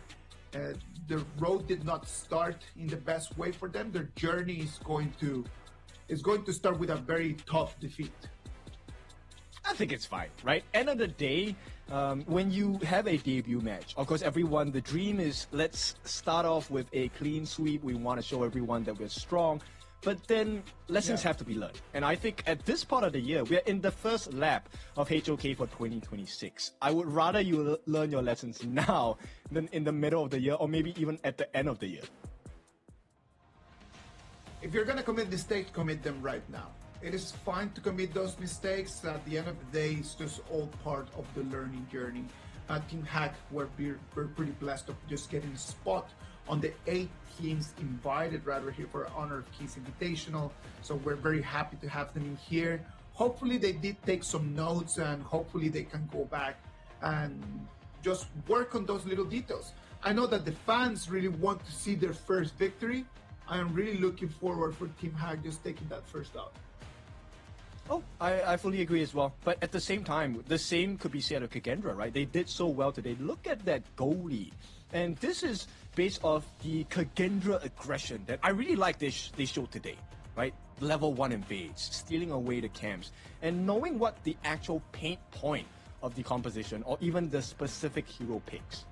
The road did not start in the best way for them. Their journey is going to start with a very tough defeat. I think it's fine, right? End of the day, when you have a debut match, of course, everyone, the dream is let's start off with a clean sweep. We want to show everyone that we're strong. But then lessons have to be learned. And I think at this part of the year, we're in the first lap of HOK for 2026. I would rather you learn your lessons now than in the middle of the year or maybe even at the end of the year. If you're going to commit mistakes, commit them right now. It is fine to commit those mistakes. At the end of the day, it's just all part of the learning journey. Team Hack, we're pretty blessed of just getting a spot on the 8 teams invited right over here for honor of Kings Invitational. So we're very happy to have them in here. Hopefully they did take some notes and hopefully they can go back and just work on those little details. I know that the fans really want to see their first victory. I am really looking forward for Team Hack just taking that first out. Oh, I fully agree as well. But at the same time, the same could be said of Kagendra, right? They did so well today. Look at that goalie. And this is based off the Kagendra aggression that I really like they showed today, right? Level 1 invades, stealing away the camps, and knowing what the actual pain point of the composition or even the specific hero picks.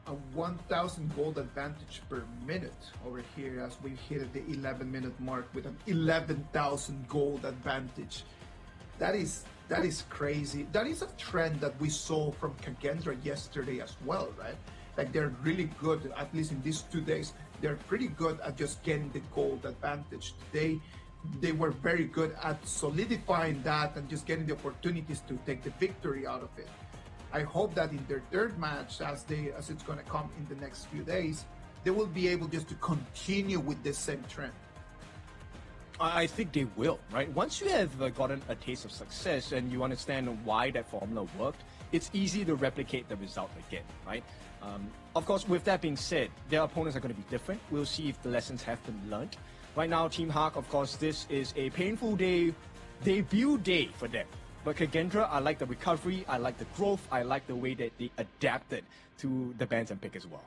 A 1,000 gold advantage per minute over here as we hit the 11-minute mark with an 11,000 gold advantage. That is crazy. That is a trend that we saw from Kagendra yesterday as well, right? Like they're really good, at least in these 2 days, they're pretty good at just getting the gold advantage. Today, they were very good at solidifying that and just getting the opportunities to take the victory out of it. I hope that in their third match, as it's going to come in the next few days, they will be able just to continue with the same trend. I think they will, right? Once you have gotten a taste of success and you understand why that formula worked, it's easy to replicate the result again, right? Of course, with that being said, their opponents are going to be different. We'll see if the lessons have been learned. Right now, Team Hak, of course, this is a painful debut day for them. But Kagendra, I like the recovery, I like the growth, I like the way that they adapted to the Bantam pick as well.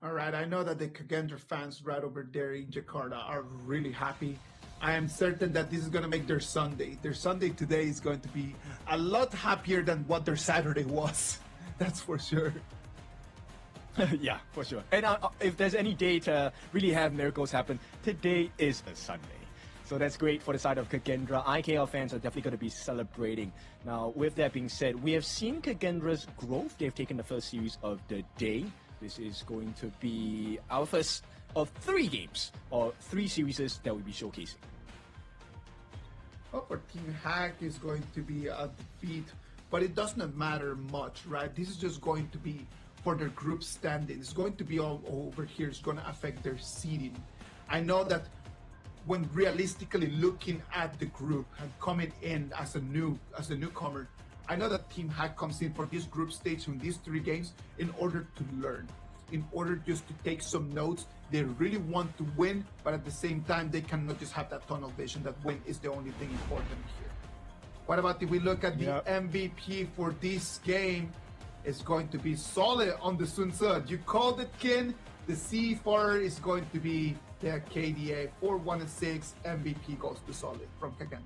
All right, I know that the Kagendra fans right over there in Jakarta are really happy. I am certain that this is going to make their Sunday. Their Sunday today is going to be a lot happier than what their Saturday was. That's for sure. Yeah, for sure. And if there's any day to really have miracles happen, today is a Sunday. So that's great for the side of Kagendra. IKL fans are definitely going to be celebrating. Now, with that being said, we have seen Kagendra's growth. They've taken the first series of the day. This is going to be our first of 3 games, or 3 series that we'll be showcasing. Well, for Team Hack is going to be a defeat, but it does not matter much, right? This is just going to be for their group standing. It's going to be all over here. It's going to affect their seeding. I know that when realistically looking at the group and coming in as a newcomer, I know that Team Hack comes in for this group stage in these 3 games in order to learn, in order just to take some notes. They really want to win, but at the same time, they cannot just have that tunnel vision that win is the only thing important here. What about if we look at the MVP for this game? It's going to be Solid on the Sun Tzu. You called it, Kin. The C4 is going to be the KDA 4-1-6. MVP goes to Solid from Kagendra.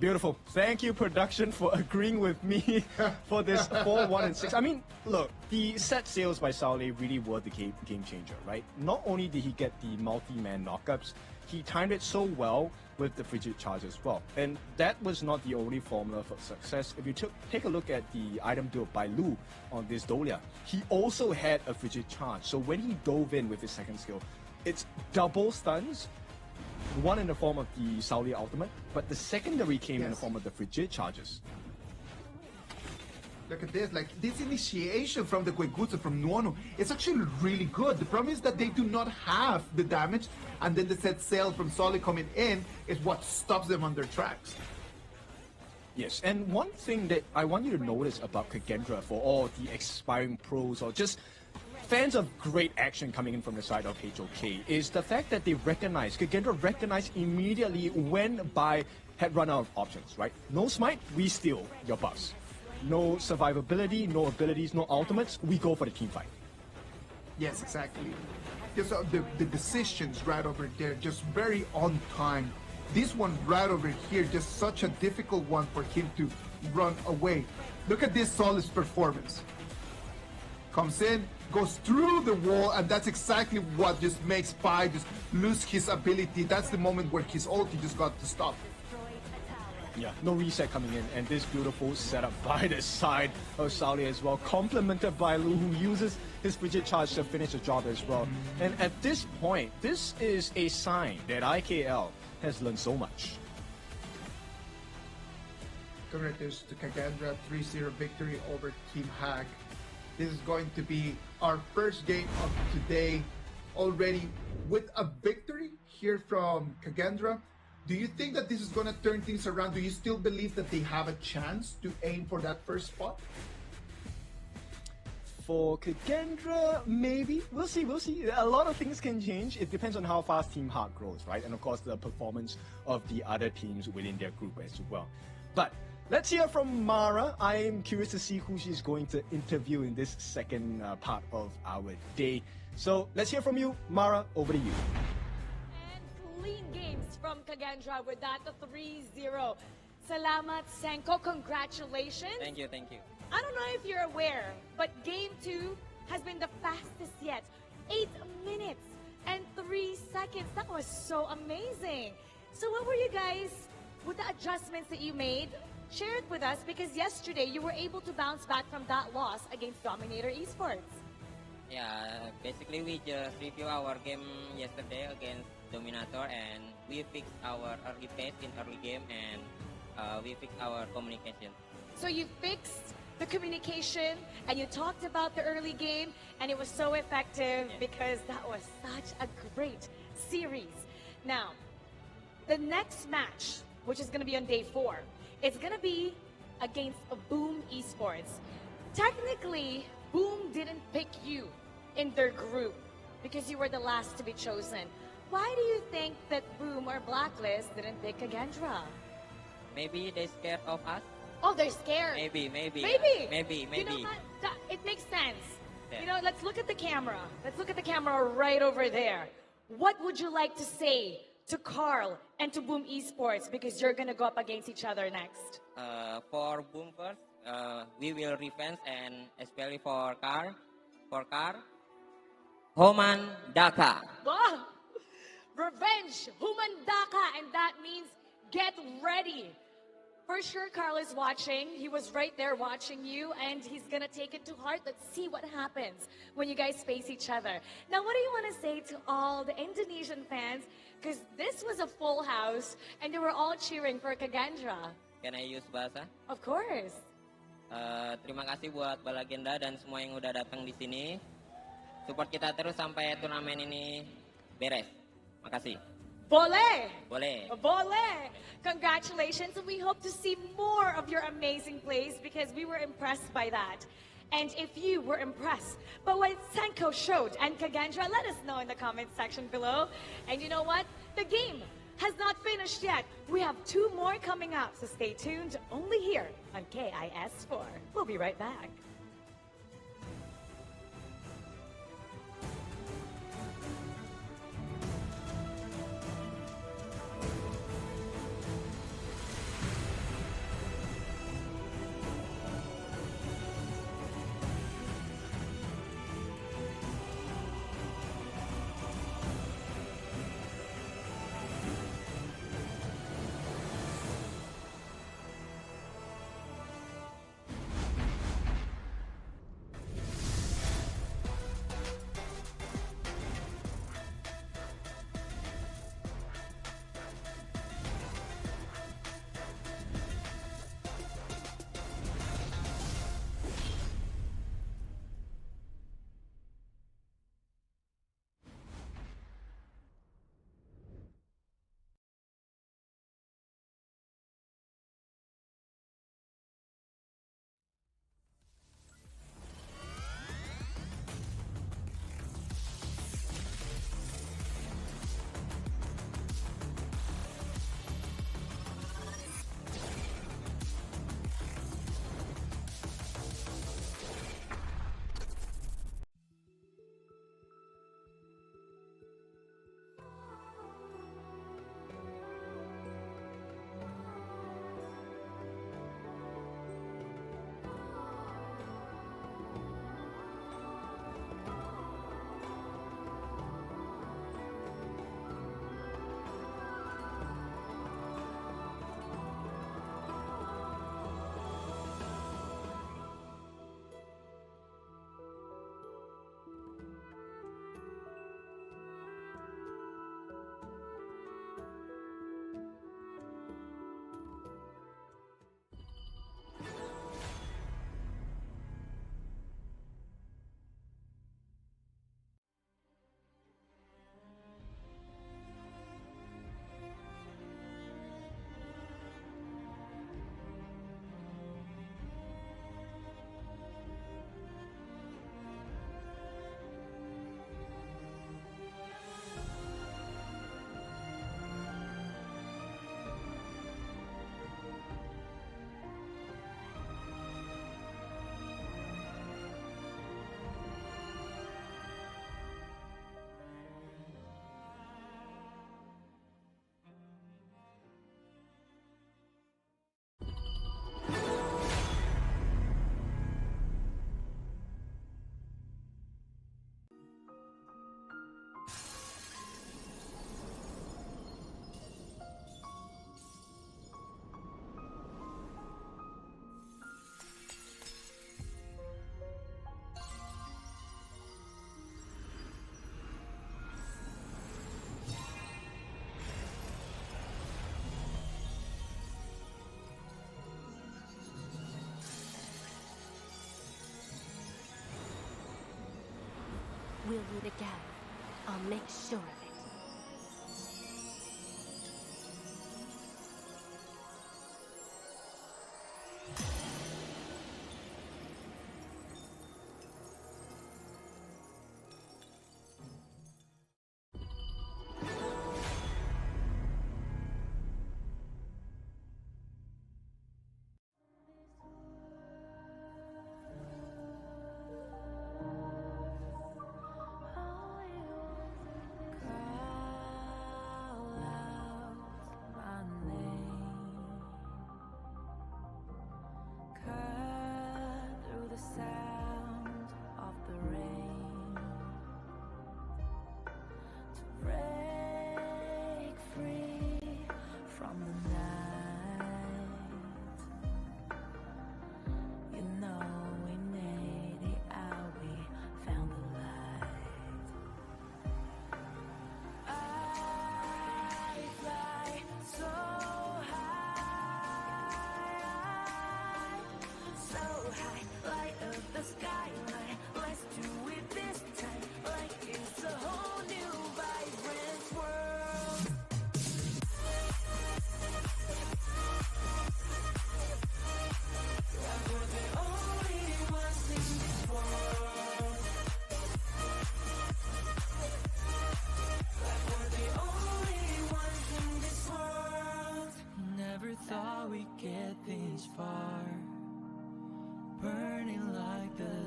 Beautiful. Thank you, production, for agreeing with me for this 4-1-6. I mean, look, the set sales by Saule really were the game changer, right? Not only did he get the multi-man knockups, he timed it so well with the frigid charge as well. And that was not the only formula for success. If you take a look at the item build by Lu on this Dolia, he also had a frigid charge. So when he dove in with his second skill, it's double stuns, one in the form of the Sauli ultimate, but the secondary came in the form of the frigid charges. Look at this, like this initiation from the Koigutsu from Nuono, it's actually really good. The problem is that they do not have the damage, and then the set sail from Solly coming in is what stops them on their tracks. Yes, and one thing that I want you to notice about Kagendra for all the expiring pros or just fans of great action coming in from the side of HOK is the fact that they recognize, Kagendra recognized immediately when Bai had run out of options, right? No smite, we steal your buffs. No survivability, no abilities, no ultimates, we go for the team fight. Yes, exactly. Just the decisions right over there, just very on time. This one right over here, just such a difficult one for him to run away. Look at this Solid's performance. Comes in, goes through the wall, and that's exactly what just makes Bai just lose his ability. That's the moment where his ulti just got to stop. Yeah, no reset coming in, and this beautiful setup by the side of Sauli as well, complemented by Lu, who uses his frigid charge to finish the job as well. And at this point, this is a sign that IKL has learned so much. Congratulations to Kagendra, 3-0 victory over Team Hack. This is going to be our first game of today already with a victory here from Kagendra. Do you think that this is going to turn things around? Do you still believe that they have a chance to aim for that first spot? For Kagendra, maybe. We'll see, we'll see. A lot of things can change. It depends on how fast Team Heart grows, right? And of course, the performance of the other teams within their group as well. But let's hear from Mara. I am curious to see who she's going to interview in this second part of our day. So let's hear from you, Mara. Over to you. Clean games from Kagendra with that 3-0. Salamat, Senko. Congratulations. Thank you, thank you. I don't know if you're aware, but game 2 has been the fastest yet. 8 minutes and 3 seconds. That was so amazing. So what were you guys, with the adjustments that you made, share it with us, because yesterday you were able to bounce back from that loss against Dominator Esports. Yeah, basically we just review our game yesterday against Dominator, and we fixed our early pace in early game, and we fixed our communication. So you fixed the communication and you talked about the early game, and it was so effective because that was such a great series. Now, the next match, which is going to be on day 4, it's going to be against Boom Esports. Technically, Boom didn't pick you in their group because you were the last to be chosen. Why do you think that Boom or Blacklist didn't pick Kagendra? Maybe they scared of us. Oh, they're scared. Maybe. Maybe. You know what? It makes sense. Yeah. You know, let's look at the camera. Let's look at the camera right over there. What would you like to say to Carl and to Boom Esports, because you're going to go up against each other next? For Boom first, we will revenge, and especially for Car, Homan Daka. Wow. Revenge, Humandaka, and that means get ready. For sure, Carl is watching. He was right there watching you, and he's gonna take it to heart. Let's see what happens when you guys face each other. Now, what do you want to say to all the Indonesian fans? Because this was a full house, and they were all cheering for Kagendra. Can I use bahasa? Of course. Terima kasih buat Balagenda dan semua yang udah datang di sini. Support kita terus sampai turnamen ini Beres. Makasih. Boleh! Boleh. Boleh! Congratulations, and we hope to see more of your amazing plays because we were impressed by that. And if you were impressed by what Senko showed and Kagendra, let us know in the comment section below. And you know what? The game has not finished yet. We have 2 more coming up, so stay tuned only here on KIS4. We'll be right back. We'll meet again. I'll make sure of it.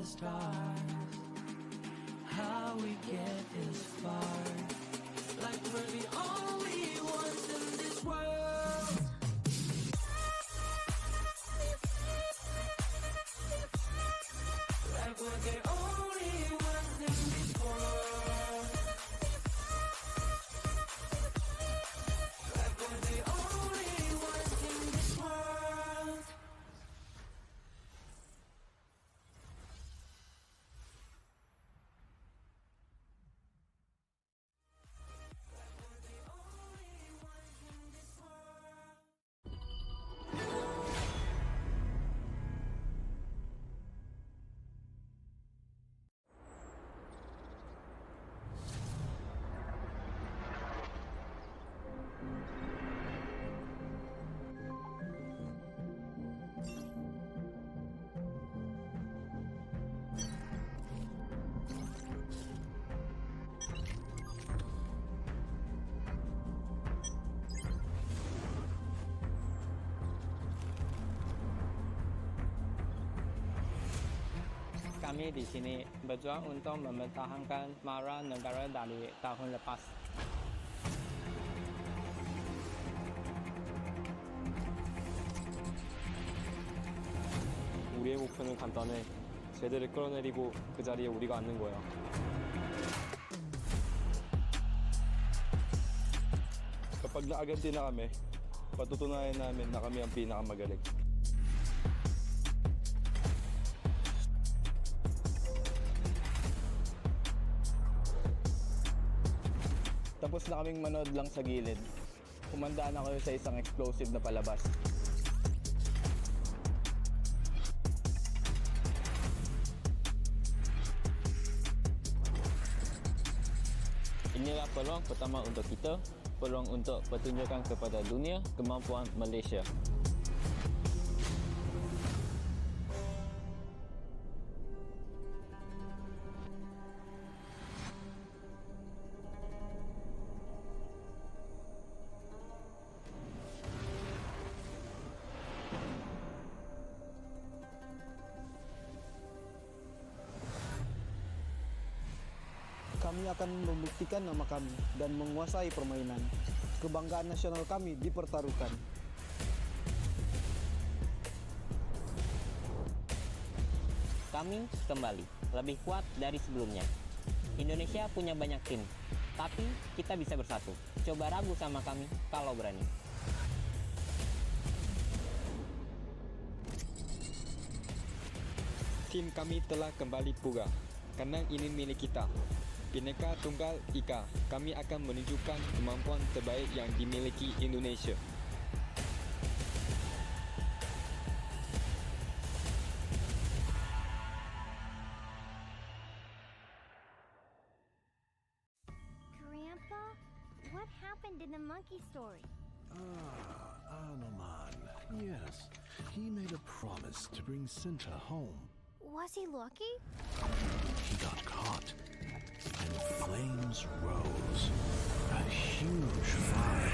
the stars. How we get this far, like we're the only ones in this world. Like we're the only ones in this world. Like we're the only ones in this world. Kami di sini berjuang untuk mempertahankan marah negara dari tahun lepas. 우리의 목표는 간단해. 쟤들을 끌어내리고 그 자리에 우리가 앉는 거야. Kapag naaganti na kami, patutunayan namin na kami ang pinakamagaling. Tapos na kaming manood lang sa gilid. Kumandaan ako sa isang explosive na palabas. Inilah peluang pertama untuk kita, peluang untuk pertunjukan kepada dunia kemampuan Malaysia. Kami akan membuktikan nama kami dan menguasai permainan. Kebanggaan nasional kami dipertaruhkan. Kami kembali lebih kuat dari sebelumnya. Indonesia punya banyak tim, tapi kita bisa bersatu. Coba ragu sama kami kalau berani. Tim kami telah kembali pulih, karena ini milik kita. Bhinneka Tunggal Ika, kami akan menunjukkan kemampuan terbaik yang dimiliki Indonesia. Grandpa, what happened in the monkey story? Anoman. Yes, he made a promise to bring Sinta home. Was he lucky? He got caught, and flames rose. A huge fire.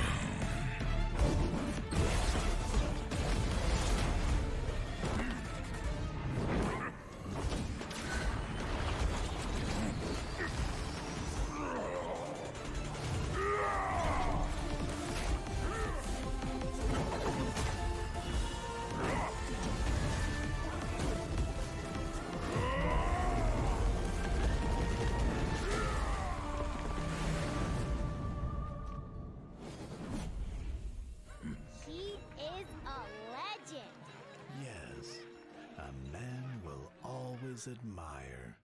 He is a legend. Yes, a man will always admire.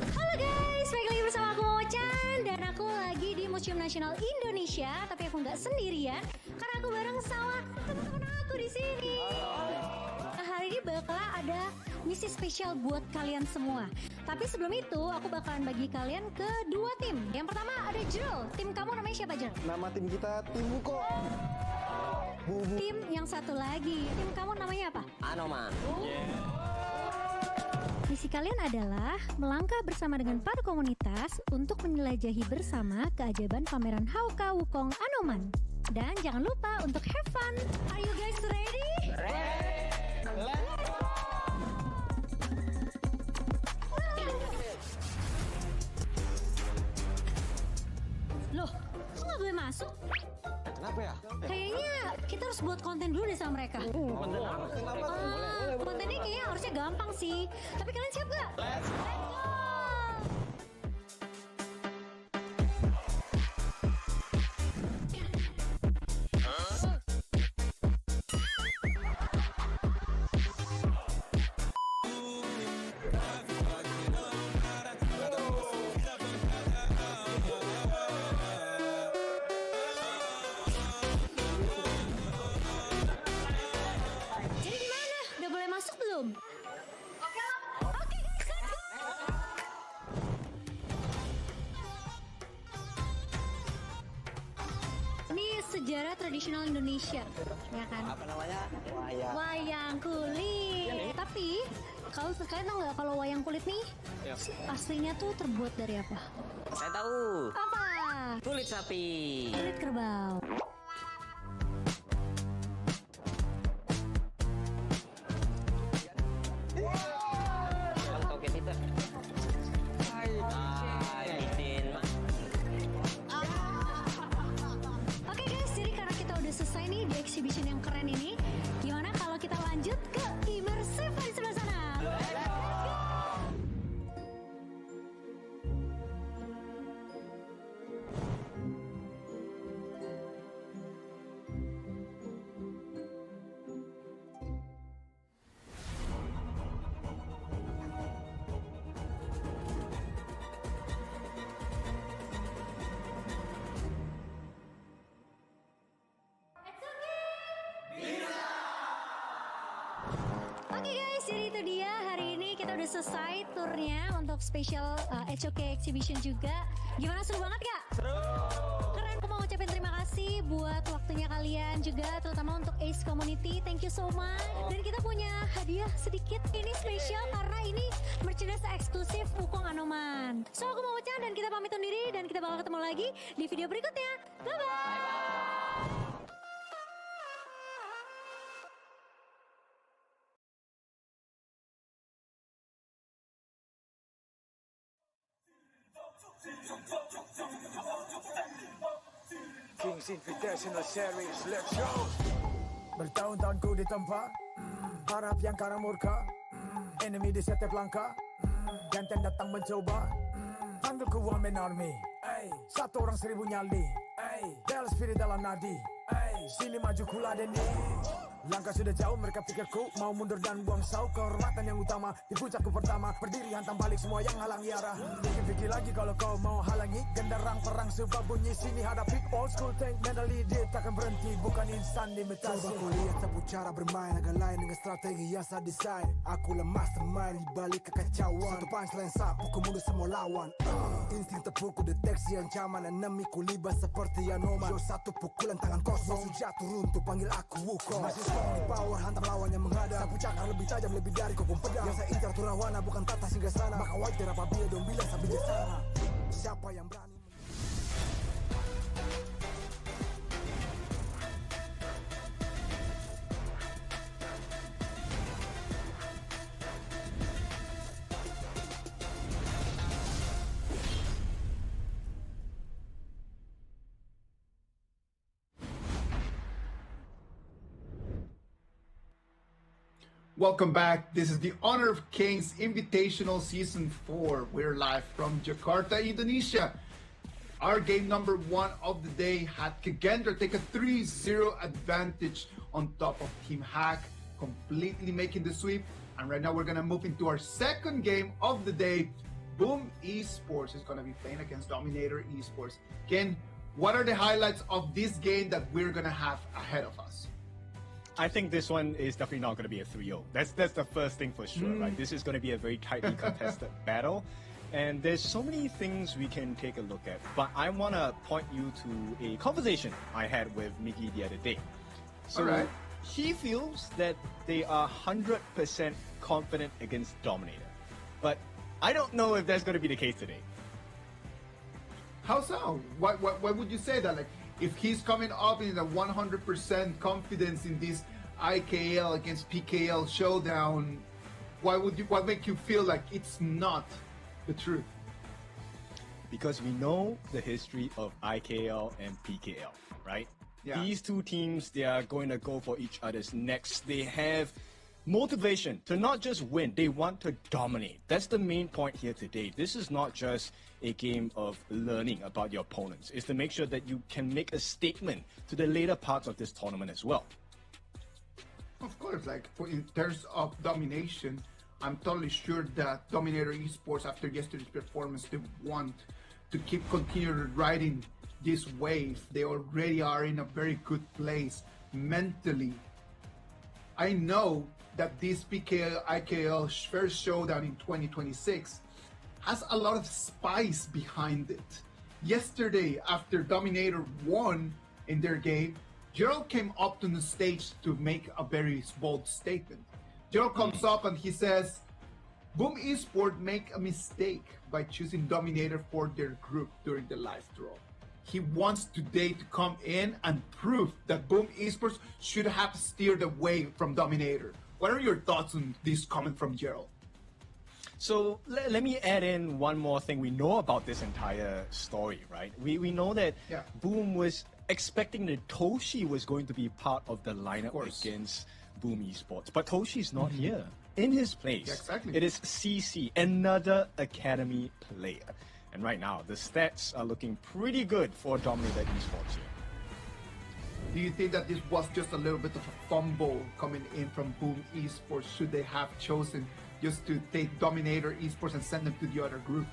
Halo guys, balik lagi bersama aku Ochan dan aku lagi di Museum Nasional Indonesia, tapi aku nggak sendirian karena aku bareng sama teman-teman aku di sini. Nah, hari ini bakal ada misi spesial buat kalian semua. Tapi sebelum itu aku bakalan bagi kalian ke dua tim. Yang pertama ada Jrul. Tim kamu namanya siapa, Jrul? Nama tim kita Tim Wuko. tim yang satu lagi. Tim kamu namanya apa? Anoman. Misi kalian adalah melangkah bersama dengan para komunitas untuk menjelajahi bersama keajaiban pameran Hauka Wukong Anoman. Dan jangan lupa untuk have fun. Are you guys ready? Loh, kok nggak boleh masuk? Kenapa ya? Kayaknya kita harus buat konten dulu deh sama mereka. Kontennya kayaknya harusnya gampang sih. Tapi kalian siap gak? Let's go! Jadi gimana? Udah boleh masuk belum? Oke guys, let's go! Ini sejarah tradisional Indonesia, ya kan? Apa namanya? Wayang kulit. Tapi kalau kalian tahu nggak kalau wayang kulit nih aslinya tuh terbuat dari apa? Saya tahu. Apa? Kulit sapi. Kulit kerbau. Toket itu. Oke guys, jadi karena kita udah selesai nih di exhibition yang keren ini, gimana kalau kita lanjut ke immersive di sebelah sana? Oke guys, jadi itu dia hari ini kita udah selesai turnya untuk special HOK exhibition juga. Gimana, seru banget gak? Seru! Keren, aku mau ngucapin terima kasih buat waktunya kalian juga, terutama untuk Ace Community. Thank you so much. Dan kita punya hadiah sedikit. Ini spesial karena ini merchandise eksklusif Wukong Anoman. So aku mau ucap dan kita pamit undur diri dan kita bakal ketemu lagi di video berikutnya. Bye-bye! Kings Invitational Series, let's go! Bertahun-tahun ku ditempa, harap yang karang murka, enemy di setiap langkah, gantian datang mencoba, panggil ku Woman Army, satu orang 1000 nyali, Bell spirit dalam nadi, sini maju ku ladeni. Langkah sudah jauh, mereka pikirku mau mundur dan buang sau. Kehormatan yang utama di puncakku pertama, berdiri hantam balik semua yang halangi arah. Pikir-pikir lagi kalau kau mau halangi, genderang perang sebab bunyi sini hadapi old school tank mentally. Dia takkan berhenti, bukan insan imitasi. Coba ku lihat sapu cara bermain agak lain dengan strategi yang saya desain. Aku lemah mastermind di balik kekacauan. Satu punchline sapu ku mundur semua lawan. Insting tepuk ku deteksi ancaman, enemy ku libas seperti Anoman. Yo satu pukulan tangan kosong, langsung jatuh runtuh panggil aku Wukong. Masih strong di power, hantam lawan yang menghadap. Sapu cakar lebih tajam, lebih dari kokong pedang. Yang saya incar turawana bukan tata singgah sana. Maka wajar apabila dong bilang sambil bijaksana. Siapa yang berani Welcome back. This is the Honor of Kings Invitational Season 4. We're live from Jakarta, Indonesia. Our game number 1 of the day had Kagendra take a 3-0 advantage on top of Team Hack, completely making the sweep. And right now we're going to move into our second game of the day. Boom Esports is going to be playing against Dominator Esports. Ken, what are the highlights of this game that we're going to have ahead of us? I think this one is definitely not going to be a 3-0. That's the first thing for sure, right? This is going to be a very tightly contested battle. And there's so many things we can take a look at. But I want to point you to a conversation I had with Miki the other day. So Alright. he feels that they are 100% confident against Dominator. But I don't know if that's going to be the case today. How so? Why would you say that? Like, if he's coming up in a 100% confidence in this IKL against PKL showdown, what make you feel like it's not the truth? Because we know the history of IKL and PKL, right? Yeah. These two teams, they are going to go for each other's necks. They have motivation to not just win, they want to dominate. That's the main point here today. This is not just a game of learning about your opponents. It's to make sure that you can make a statement to the later parts of this tournament as well. Of course, like in terms of domination, I'm totally sure that Dominator Esports, after yesterday's performance, they want to continue riding this wave. They already are in a very good place mentally. I know that this PKL IKL first showdown in 2026 has a lot of spice behind it. Yesterday, after Dominator won in their game, Gerald came up to the stage to make a very bold statement. Gerald comes up and he says, Boom Esports make a mistake by choosing Dominator for their group during the live draw. He wants today to come in and prove that Boom Esports should have steered away from Dominator. What are your thoughts on this comment from Gerald? So let me add in one more thing we know about this entire story, right? We know that Boom was expecting that Toshi was going to be part of the lineup against Boom Esports. But Toshi's not here. In his place, it is CC, another Academy player. And right now, the stats are looking pretty good for Dominator Esports here. Do you think that this was just a little bit of a fumble coming in from Boom Esports? Should they have chosen just to take Dominator Esports and send them to the other group?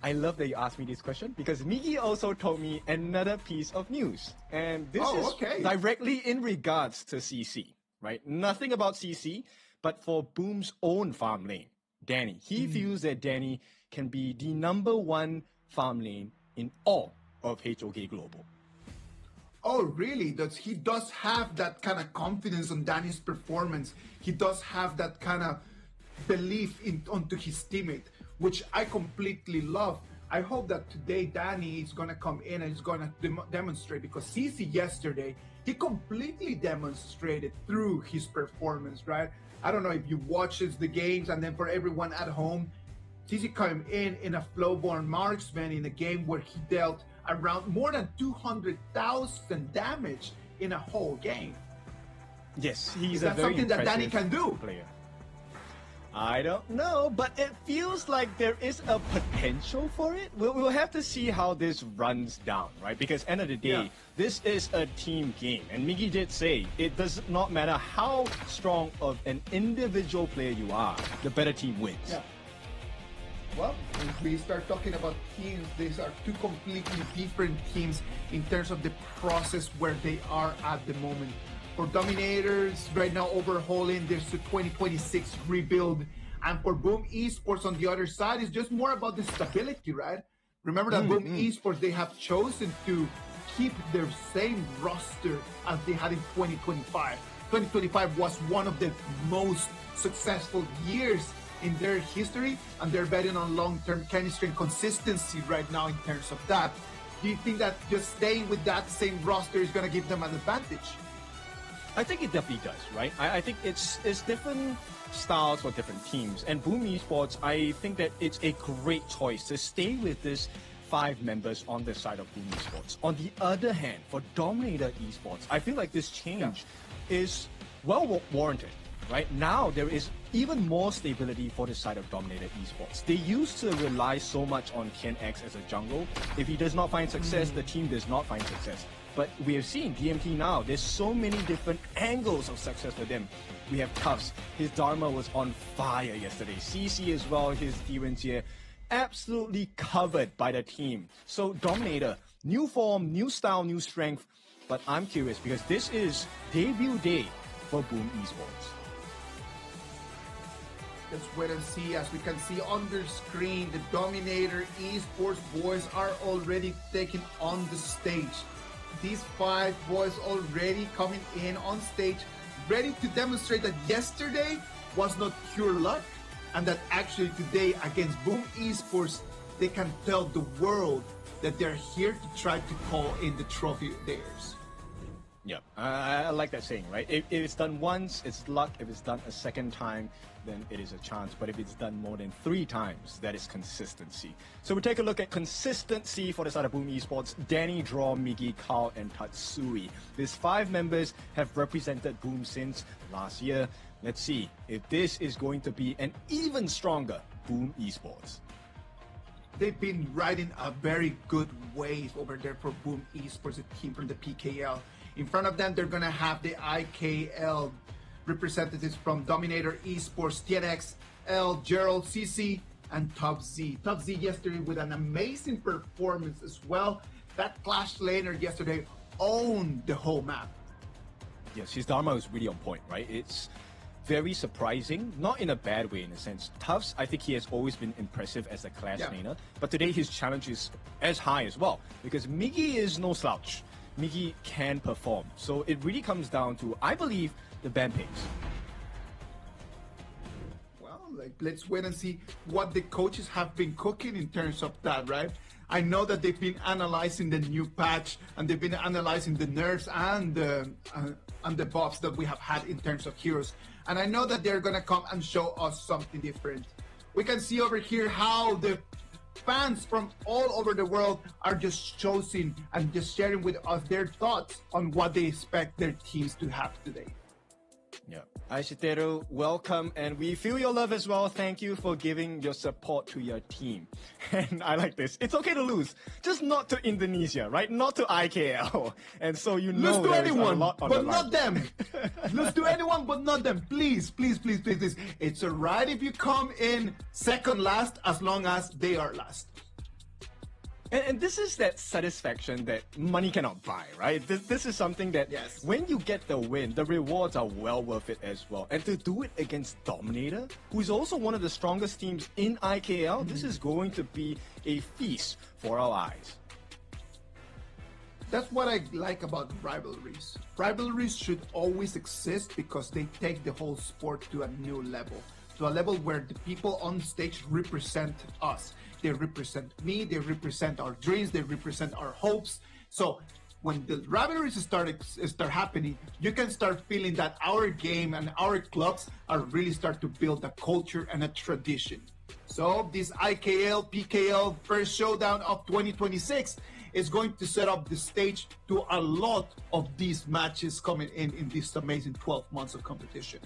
I love that you asked me this question because Miggy also told me another piece of news. And this is directly in regards to CC, right? Nothing about CC, but for Boom's own farm lane, Danny. He feels that Danny can be the #1 farm lane in all of HOK Global. Oh, really? He does have that kind of confidence on Danny's performance. He does have that kind of belief onto his teammate, which I completely love. I hope that today Danny is going to come in and is going to demonstrate, because CC yesterday, he completely demonstrated through his performance, right? I don't know if you watches the games, and then for everyone at home, CC came in a flowborn marksman in a game where he dealt around more than 200,000 damage in a whole game. Yes, he's Is a that very something that Danny can do? Player. I don't know, but it feels like there is a potential for it. We'll have to see how this runs down, right? Because end of the day, this is a team game. And Miggy did say it does not matter how strong of an individual player you are, the better team wins. Yeah. Well, if we start talking about teams, these are two completely different teams in terms of the process where they are at the moment. For Dominators, right now overhauling, there's a 2026 rebuild. And for Boom Esports on the other side, it's just more about the stability, right? Remember that Boom Esports, they have chosen to keep their same roster as they had in 2025. 2025 was one of the most successful years in their history, and they're betting on long-term chemistry and consistency right now in terms of that. Do you think that just staying with that same roster is going to give them an advantage? I think it definitely does, right? I think it's different styles for different teams. And Boom Esports, I think that it's a great choice to stay with this 5 members on the side of Boom Esports. On the other hand, for Dominator Esports, I feel like this change is well warranted. Right now, there is even more stability for the side of Dominator Esports. They used to rely so much on TNX as a jungle. If he does not find success, the team does not find success. But we have seen DMT now, there's so many different angles of success for them. We have Tufts, his Dharma was on fire yesterday. CC as well, his Demons here, absolutely covered by the team. So Dominator, new form, new style, new strength. But I'm curious because this is debut day for Boom Esports. Let's wait and see. As we can see on the screen, the Dominator Esports boys are already taken on the stage. these 5 boys already coming in on stage, ready to demonstrate that yesterday was not pure luck, and that actually today against Boom Esports, they can tell the world that they're here to try to call in the trophy theirs. Yeah, I like that saying, right? If it's done once, it's luck. If it's done a second time, then it is a chance. But if it's done more than 3 times, that is consistency. So we take a look at consistency for the side of Boom Esports. Danny, Draw, Miggy, Carl, and Tatsui. These 5 members have represented Boom since last year. Let's see if this is going to be an even stronger Boom Esports. They've been riding a very good wave over there for Boom Esports, a team from the PKL. In front of them, they're going to have the IKL representatives from Dominator Esports, TNX, L, Gerald, CC, and Top Z. Top Z yesterday with an amazing performance as well. That Clash laner yesterday owned the whole map. Yes, his Dharma is really on point, right? It's very surprising, not in a bad way in a sense. Tufts, I think he has always been impressive as a Clash laner, but today his challenge is as high as well, because Miggy is no slouch. Miggy can perform. So it really comes down to, I believe, the ban pace. Well, let's wait and see what the coaches have been cooking in terms of that, right? I know that they've been analyzing the new patch, and they've been analyzing the nerfs and the buffs that we have had in terms of heroes. And I know that they're gonna come and show us something different. We can see over here how the fans from all over the world are just choosing and just sharing with us their thoughts on what they expect their teams to have today. Yeah. Aishiteru, welcome, and we feel your love as well. Thank you for giving your support to your team. And I like this. It's okay to lose, just not to Indonesia, right? Not to IKL. And so you know lose to anyone, lot on but the line. not them. Lose to anyone, but not them. Please, please, please, please, please. It's alright if you come in second last, as long as they are last. And this is that satisfaction that money cannot buy, right? This is something that when you get the win, the rewards are well worth it as well. And to do it against Dominator, who is also one of the strongest teams in IKL, this is going to be a feast for our eyes. That's what I like about rivalries. Rivalries should always exist because they take the whole sport to a new level. To a level where the people on stage represent us. They represent me, they represent our dreams, they represent our hopes. So when the rivalries start happening, you can start feeling that our game and our clubs are really start to build a culture and a tradition. So this IKL, PKL first showdown of 2026 is going to set up the stage to a lot of these matches coming in this amazing 12 months of competition.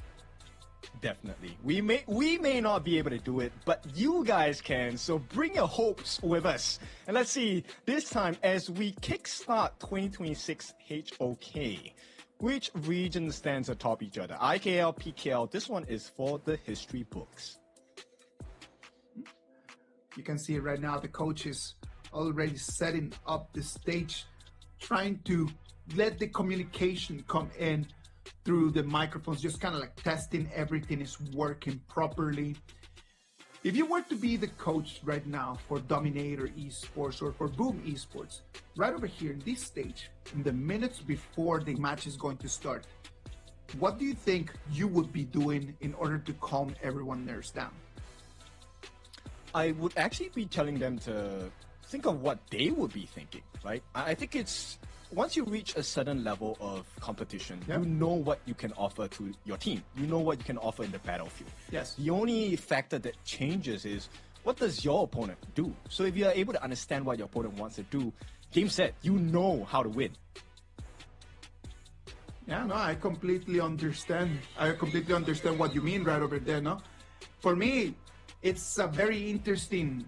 Definitely. We may not be able to do it, but you guys can, so bring your hopes with us. And let's see, this time as we kickstart 2026 HOK, which region stands atop each other? IKL, PKL, this one is for the history books. You can see right now the coaches already setting up the stage, trying to let the communication come in through the microphones, just kind of like testing everything is working properly. If you were to be the coach right now for Dominator Esports or for Boom Esports, right over here in this stage, in the minutes before the match is going to start, what do you think you would be doing in order to calm everyone's nerves down? I would actually be telling them to think of what they would be thinking, right? I think it's once you reach a certain level of competition, you know what you can offer to your team. You know what you can offer in the battlefield. Yes. The only factor that changes is what does your opponent do? So if you are able to understand what your opponent wants to do, game set, you know how to win. Yeah, no, I completely understand. I completely understand what you mean right over there, no? For me, it's a very interesting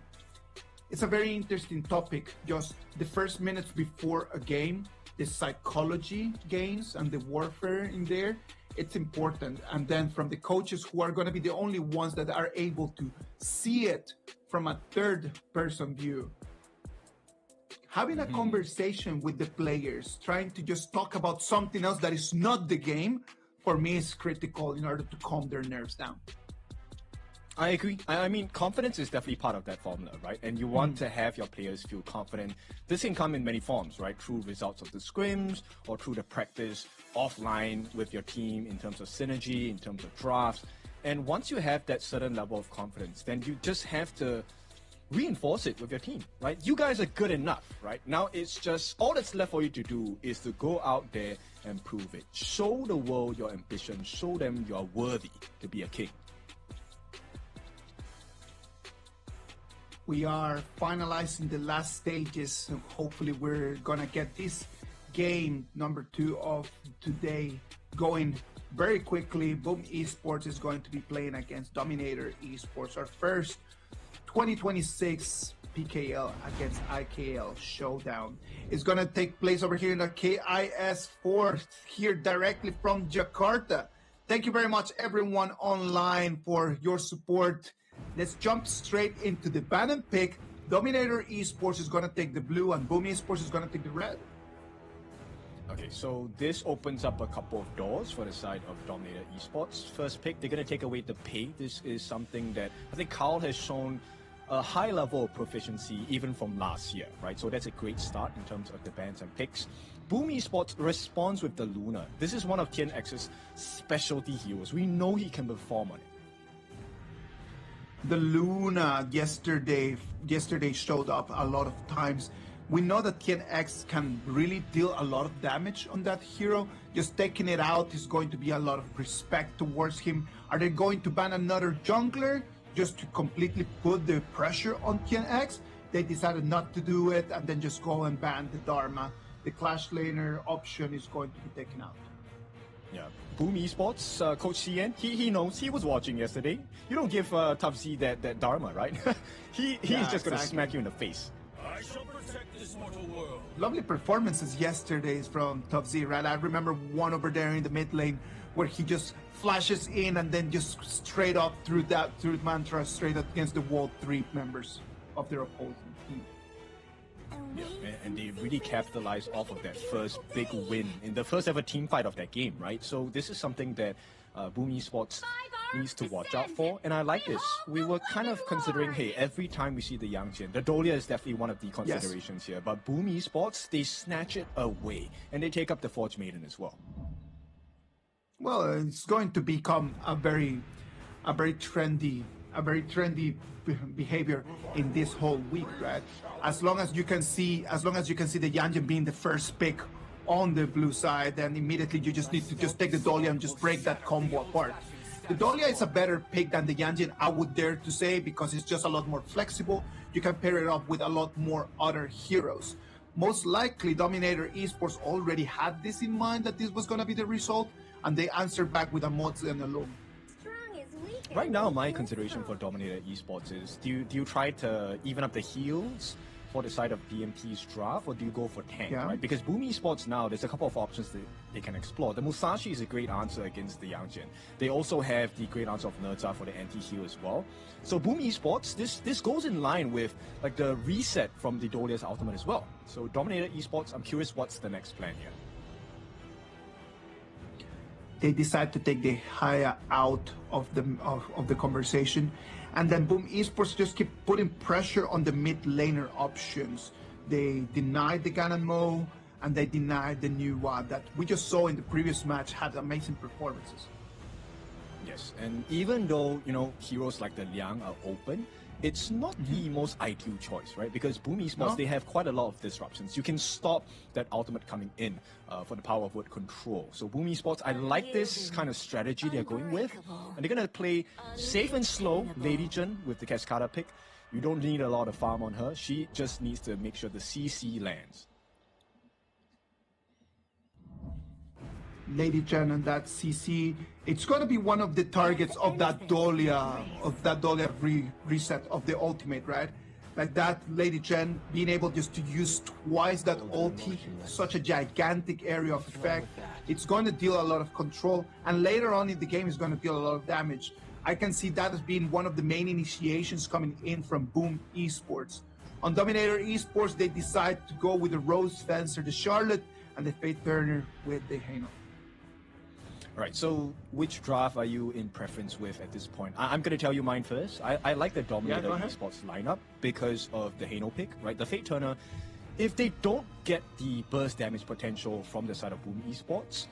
topic. Just the first minutes before a game, the psychology gains and the warfare in there, it's important. And then from the coaches who are going to be the only ones that are able to see it from a third person view. Having a conversation with the players, trying to just talk about something else that is not the game, for me is critical in order to calm their nerves down. I agree. I mean, confidence is definitely part of that formula, right? And you want to have your players feel confident. This can come in many forms, right? Through results of the scrims or through the practice offline with your team in terms of synergy, in terms of drafts. And once you have that certain level of confidence, then you just have to reinforce it with your team, right? You guys are good enough, right? Now it's just all that's left for you to do is to go out there and prove it. Show the world your ambition. Show them you are worthy to be a king. We are finalizing the last stages. So hopefully we're gonna get this game number 2 of today going very quickly. Boom Esports is going to be playing against Dominator Esports. Our first 2026 PKL against IKL showdown is gonna take place over here in the KIS4 here directly from Jakarta. Thank you very much everyone online for your support. Let's jump straight into the banner pick. Dominator Esports is going to take the blue and Boom Esports is going to take the red. Okay, so this opens up a couple of doors for the side of Dominator Esports. First pick, they're going to take away the pay. This is something that I think Carl has shown a high level of proficiency even from last year, right? So that's a great start in terms of the bans and picks. Boom Esports responds with the Luna. This is one of TNX's specialty heroes. We know he can perform on it. The Luna yesterday showed up a lot of times. We know that TNX can really deal a lot of damage on that hero. Just taking it out is going to be a lot of respect towards him. Are they going to ban another jungler just to completely put the pressure on TNX? They decided not to do it and then just go and ban the Dharma. The Clash Laner option is going to be taken out. Yeah, Boom Esports, Coach CN, he knows, he was watching yesterday. You don't give Tough Z that Dharma, right? He's just going to smack you in the face. I shall protect this mortal world. Lovely performances yesterday from Tough Z, right? I remember one over there in the mid lane where he just flashes in and then just straight up through Mantra, straight up against the wall 3 members of their opposing team. Yeah, and they really capitalized off of that first big win in the first ever team fight of that game, right? So this is something that Boom Esports needs to watch out for, and I like this. We were kind of considering, hey, every time we see the Yangjin, the Dolia is definitely one of the considerations here, but Boom Esports, they snatch it away, and they take up the Forge Maiden as well. Well, it's going to become a very trendy behavior in this whole week, right? As long as you can see the Yanjin being the first pick on the blue side, then immediately you just need to just take the Dolia and just break that combo apart. The Dolia is a better pick than the Yanjin, I would dare to say, because it's just a lot more flexible. You can pair it up with a lot more other heroes. Most likely, Dominator Esports already had this in mind, that this was going to be the result, and they answered back with a Mods and a Loom. Right now, my consideration for Dominator Esports is, do you try to even up the heals for the side of DMT's draft, or do you go for tank, right? Because Boom Esports now, there's a couple of options that they can explore. The Musashi is a great answer against the Yangjin. They also have the great answer of Nerza for the anti-heal as well. So Boom Esports, this goes in line with like the reset from the Dolia's ultimate as well. So Dominator Esports, I'm curious what's the next plan here. They decide to take the Haya out of the conversation, and then Boom Esports just keep putting pressure on the mid laner options. They denied the Ganon Mo, and they denied the new Wad that we just saw in the previous match had amazing performances. Yes, and even though, you know, heroes like the Liang are open, it's not the most ideal choice, right? Because Boom Esports, they have quite a lot of disruptions. You can stop that ultimate coming in for the power of word control. So Boom Esports, I like this kind of strategy they're going with. And they're going to play safe and slow Lady Jin with the Cascada pick. You don't need a lot of farm on her. She just needs to make sure the CC lands. Lady Chen and that CC, it's going to be one of the targets of that Dolia, reset of the ultimate, right? Like that Lady Chen being able just to use twice that ulti, such a gigantic area of effect. It's going to deal a lot of control, and later on in the game is going to deal a lot of damage. I can see that as being one of the main initiations coming in from Boom Esports. On Dominator Esports, they decide to go with the Rose Fencer, the Charlotte, and the Fate Turner with the Hano. All right, so which draft are you in preference with at this point? I'm going to tell you mine first. I like the Dominator Esports lineup because of the Hano pick, right? The Fate Turner, if they don't get the burst damage potential from the side of Boom Esports,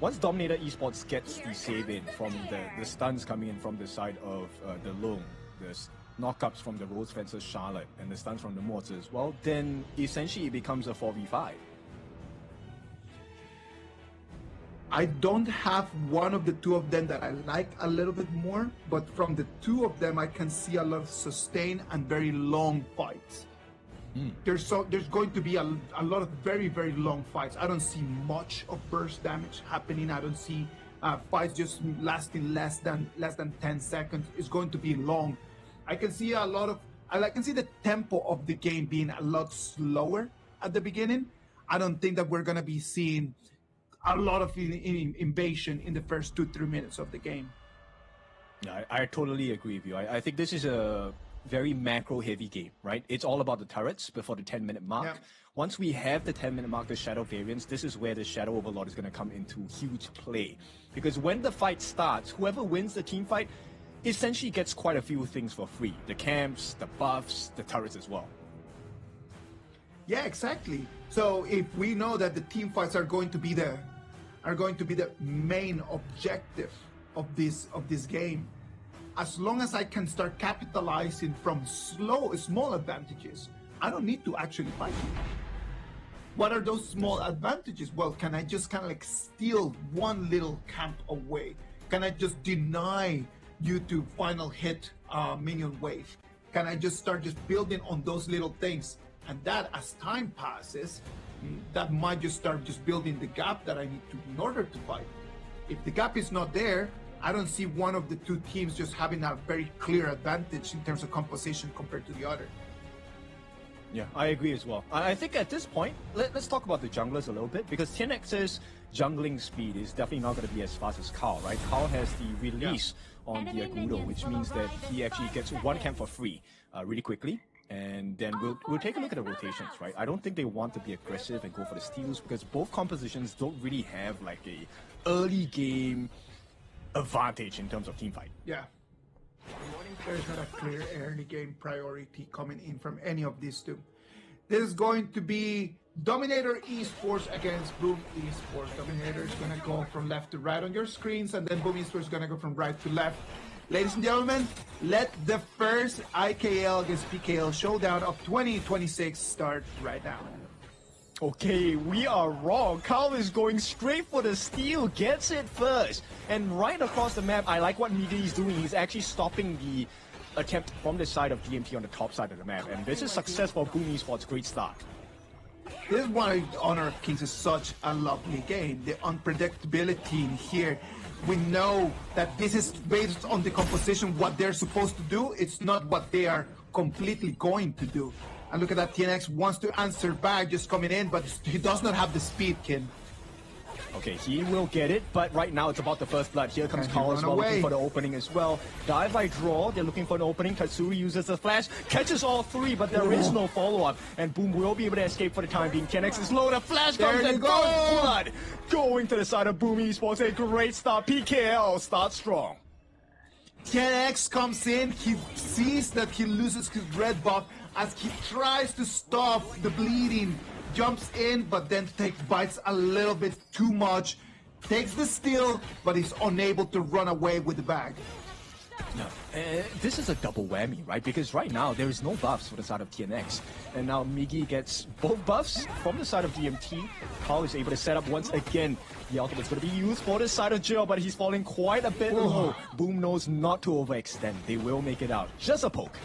once Dominator Esports gets the save in from the stuns coming in from the side of the Lone, the knockups from the Rose Fencer Charlotte, and the stuns from the Morts as well, then essentially it becomes a 4v5. I don't have one of the two of them that I like a little bit more, but from the two of them, I can see a lot of sustained and very long fights. There's going to be a lot of very, very long fights. I don't see much of burst damage happening. I don't see fights just lasting less than 10 seconds. It's going to be long. I can see I can see the tempo of the game being a lot slower at the beginning. I don't think that we're going to be seeing a lot of invasion in the first 2-3 minutes of the game. Yeah, I totally agree with you. I think this is a very macro-heavy game, right? It's all about the turrets before the 10-minute mark. Yeah. Once we have the 10-minute mark, the Shadow variants, this is where the Shadow Overlord is going to come into huge play. Because when the fight starts, whoever wins the team fight essentially gets quite a few things for free. The camps, the buffs, the turrets as well. Yeah, exactly. So if we know that the team fights are going to be the main objective of this game, as long as I can start capitalizing from small advantages, I don't need to actually fight you. What are those small advantages? Well, can I just kind of like steal one little camp away? Can I just deny you to final hit minion wave? Can I just start building on those little things? And that, as time passes, that might just start building the gap that I need to in order to fight. If the gap is not there, I don't see one of the two teams just having a very clear advantage in terms of composition compared to the other. Yeah, I agree as well. I think at this point, let's talk about the junglers a little bit, because TNX's jungling speed is definitely not going to be as fast as Carl, right? Carl has the release on the Agudo, which means that he actually gets one camp for free really quickly. And then we'll take a look at the rotations, right? I don't think they want to be aggressive and go for the steals, because both compositions don't really have like a early game advantage in terms of team fight. Yeah. There's not a clear early game priority coming in from any of these two. This is going to be Dominator Esports against Boom Esports. Dominator is going to go from left to right on your screens, and then Boom Esports is going to go from right to left. Ladies and gentlemen, let the first IKL against PKL showdown of 2026 start right now. Okay, we are wrong. Carl is going straight for the steal, gets it first. And right across the map, I like what Migi is doing. He's actually stopping the attempt from the side of DMT on the top side of the map. And this is success for Boom Esports. Great start. This is why Honor of Kings is such a lovely game. The unpredictability in here. We know that this is based on the composition, what they're supposed to do. It's not what they are completely going to do. And look at that, TNX wants to answer back, just coming in, but he does not have the speed, Kin. Okay, he will get it, but right now it's about the first blood. Here comes Carl as well, looking for the opening as well. Dive by draw, they're looking for an opening. Tatsuri uses the flash, catches all three, but there is no follow-up. And Boom will be able to escape for the time being. TNX is low, the flash comes and goes blood. Going to the side of Boom Esports, a great start. PKL starts strong. TNX comes in, he sees that he loses his red buff as he tries to stop the bleeding. Jumps in, but then bites a little bit too much. Takes the steal, but he's unable to run away with the bag. No, this is a double whammy, right? Because right now there is no buffs for the side of TNX. And now Migi gets both buffs from the side of DMT. Carl is able to set up once again. The ultimate's going to be used for the side of Jill, but he's falling quite a bit low. Boom knows not to overextend. They will make it out. Just a poke.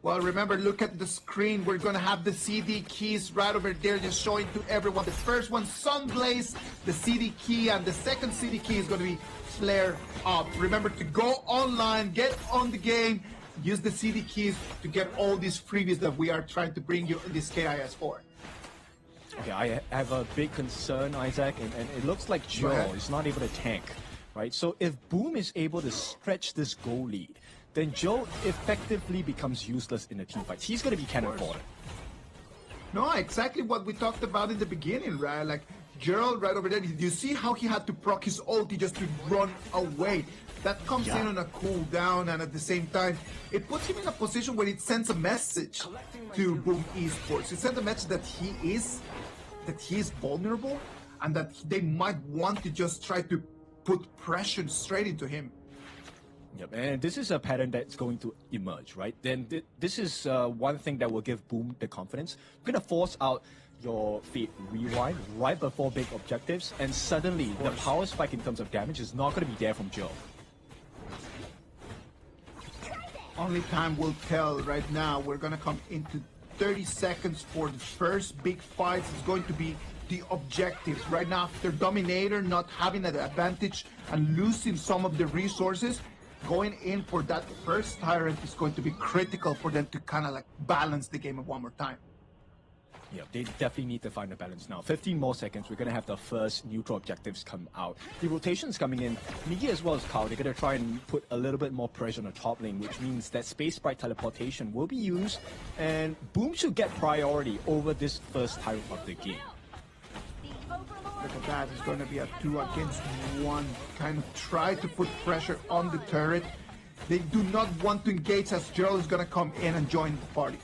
Well, remember, look at the screen. We're going to have the CD keys right over there, just showing to everyone. The first one, Sunblaze, the CD key, and the second CD key is going to be Flare Up. Remember to go online, get on the game, use the CD keys to get all these freebies that we are trying to bring you in this KIS4. Okay, I have a big concern, Isaac, and it looks like Joe is not able to tank, right? So if Boom is able to stretch this goal lead, then Joe effectively becomes useless in the team fights. He's going to be cannon fodder. No, exactly what we talked about in the beginning, right? Like, Gerald right over there, you see how he had to proc his ulti just to run away. That comes in on a cooldown, and at the same time, it puts him in a position where it sends a message to Boom Esports. It sends a message that he is vulnerable, and that they might want to just try to put pressure straight into him. Yep, and this is a pattern that's going to emerge, right? Then this is one thing that will give Boom the confidence. We're going to force out your Fate Rewind right before big objectives, and suddenly the power spike in terms of damage is not going to be there from Joe. Only time will tell right now. We're going to come into 30 seconds for the first big fights. It's going to be the objectives. Right now, after Dominator not having an advantage and losing some of the resources, going in for that first Tyrant is going to be critical for them to kind of like balance the game one more time. Yeah, they definitely need to find a balance now. 15 more seconds, we're going to have the first neutral objectives come out. The rotations coming in, Miggy as well as Kao, they're going to try and put a little bit more pressure on the top lane, which means that Space Sprite teleportation will be used, and Boom should get priority over this first Tyrant of the game. Look at that, it's going to be a 2 against 1. Kind of try to put pressure on the turret. They do not want to engage as Gerald is going to come in and join the party.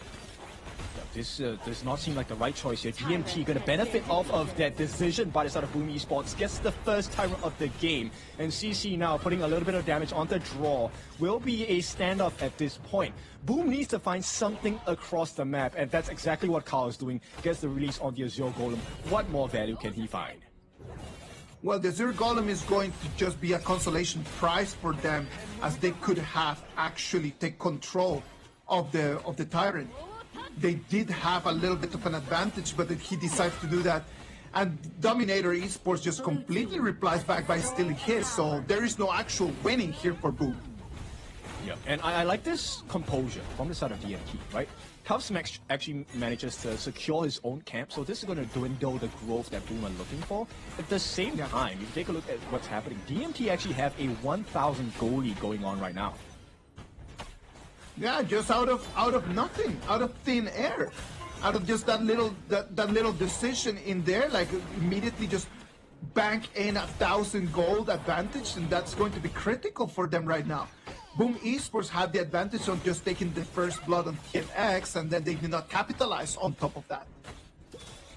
This does not seem like the right choice here. DMT going to benefit off of that decision by the side of Boom Esports. Gets the first Tyrant of the game. And CC now putting a little bit of damage on the draw. Will be a standoff at this point. Boom needs to find something across the map. And that's exactly what Carl is doing. Gets the release on the Azure Golem. What more value can he find? Well, the Azure Golem is going to just be a consolation prize for them, as they could have actually take control of the Tyrant. They did have a little bit of an advantage, but he decides to do that. And Dominator Esports just completely replies back by stealing his, so there is no actual winning here for Boom. Yeah, and I like this composure from the side of DMT, right? Tuff Smash actually manages to secure his own camp, so this is going to dwindle the growth that Boom are looking for. At the same time, if you take a look at what's happening, DMT actually have a 1,000 goal lead going on right now. Yeah, just out of nothing, out of thin air, out of just that little decision in there, like immediately just bank in 1,000 gold advantage, and that's going to be critical for them right now. Boom Esports had the advantage of just taking the first blood on TNX, and then they did not capitalize on top of that.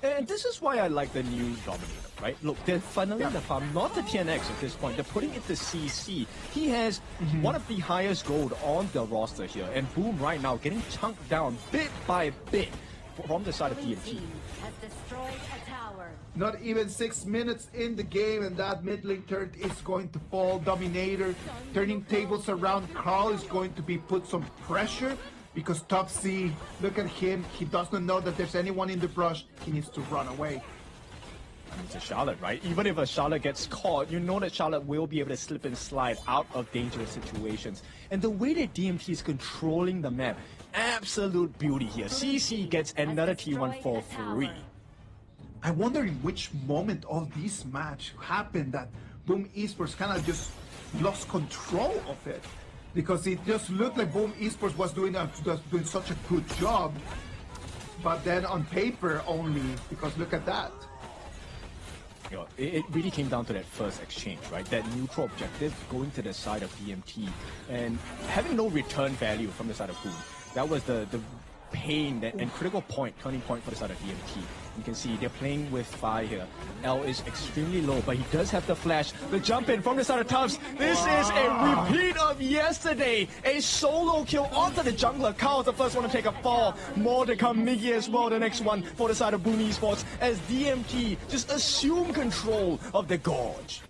And this is why I like the new Dominator, right? Look, they're funneling the farm, not the TNX at this point. They're putting it to CC. He has one of the highest gold on the roster here. And Boom right now getting chunked down bit by bit from the side of DMT. Has destroyed a tower. Not even 6 minutes in the game, and that mid lane turret is going to fall. Dominator turning tables around. Carl is going to be put some pressure, because Top C, look at him, he does not know that there's anyone in the brush. He needs to run away. It's a Charlotte, right? Even if a Charlotte gets caught, you know that Charlotte will be able to slip and slide out of dangerous situations. And the way that DMT is controlling the map, absolute beauty here. CC gets another T1 for free. I wonder in which moment of this match happened that Boom Esports kind of just lost control of it. Because it just looked like Boom Esports was doing such a good job, but then on paper only, because look at that. You know, it really came down to that first exchange, right? That neutral objective going to the side of DMT and having no return value from the side of Boom. That was the pain and critical point, turning point for the side of DMT. You can see they're playing with fire here. L is extremely low, but he does have the flash. The jump in from the side of Tufts. This is a repeat of yesterday. A solo kill onto the jungler. Kao is the first one to take a fall. More to come. Miggy as well, the next one for the side of Boom Esports, as DMT just assume control of the Gorge.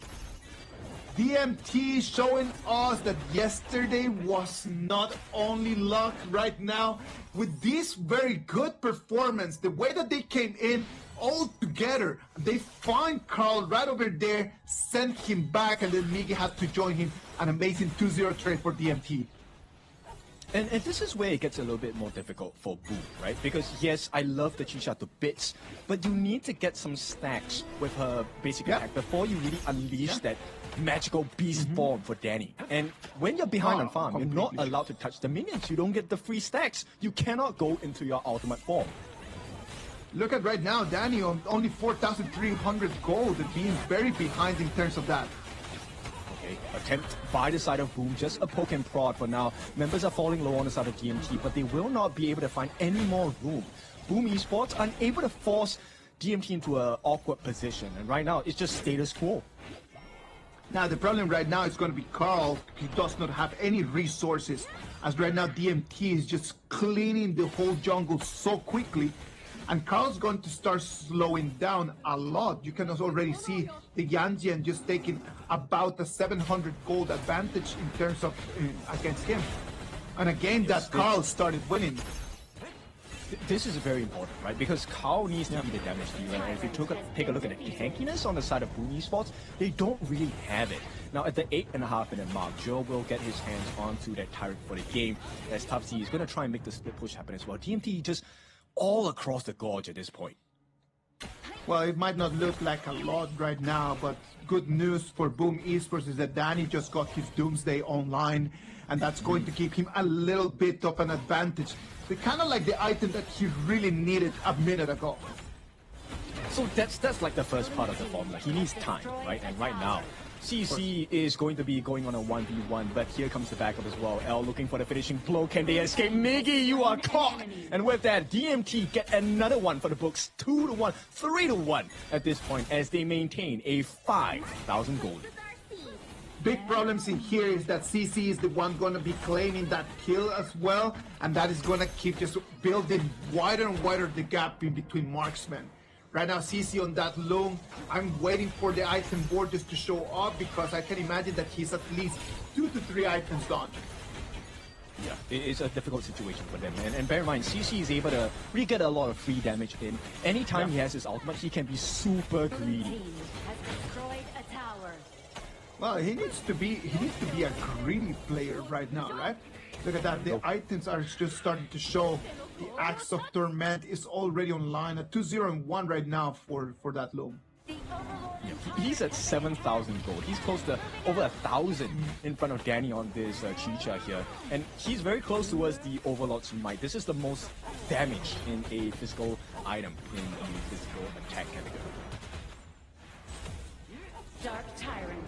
DMT showing us that yesterday was not only luck. Right now, with this very good performance, the way that they came in all together, they find Carl right over there, sent him back, and then Miggy had to join him. An amazing 2-0 trade for DMT. And this is where it gets a little bit more difficult for Boom, right? Because yes, I love the Chisha to bits, but you need to get some stacks with her basic attack before you really unleash that magical beast form for Danny. And when you're behind on farm, you're not allowed to touch the minions. You don't get the free stacks. You cannot go into your ultimate form. Look at right now, Danny on only 4,300 gold, being very behind in terms of that. Okay, attempt by the side of Boom, just a poke and prod for now. Members are falling low on the side of DMT, but they will not be able to find any more room. Boom Esports unable to force DMT into an awkward position, and right now it's just status quo. Now the problem right now is going to be Carl. He does not have any resources, as right now DMT is just cleaning the whole jungle so quickly, and Carl's going to start slowing down a lot. You can already see the Yanjian just taking about a 700 gold advantage in terms of against him, and again that Carl started winning. This is very important, right? Because Carl needs to be the damage dealer, and if you take a look at the tankiness on the side of Boom Esports, they don't really have it. Now, at the 8.5 minute mark, Joe will get his hands onto that Tyrant for the game, as Topsy is going to try and make the split push happen as well. DMT just all across the gorge at this point. Well, it might not look like a lot right now, but good news for Boom Esports is that Danny just got his Doomsday online, and that's going to give him a little bit of an advantage. They kind of like the item that he really needed a minute ago. So that's like the first part of the formula. He needs time, right? And right now, CC is going to be going on a 1v1, but here comes the backup as well. L looking for the finishing blow. Can they escape? Miggy, you are caught! And with that, DMT get another one for the books. 2-1, 3-1 at this point, as they maintain a 5,000 gold. Big problems in here is that CC is the one going to be claiming that kill as well, and that is going to keep just building wider and wider the gap in between marksmen. Right now, CC on that loom, I'm waiting for the item board just to show up, because I can imagine that he's at least 2 to 3 items done. Yeah, it's a difficult situation for them. And bear in mind, CC is able to really get a lot of free damage in. Anytime he has his ultimate, he can be super greedy. Well, he needs to be a greedy player right now, right? Look at that. The items are just starting to show. The Axe of Torment is already online at 2-0-1 right now for that loom. Yeah, he's at 7,000 gold. He's close to over 1,000 in front of Danny on this Chicha here. And he's very close towards the Overlord's Might. This is the most damage in a physical item in the physical attack category. Dark Tyrant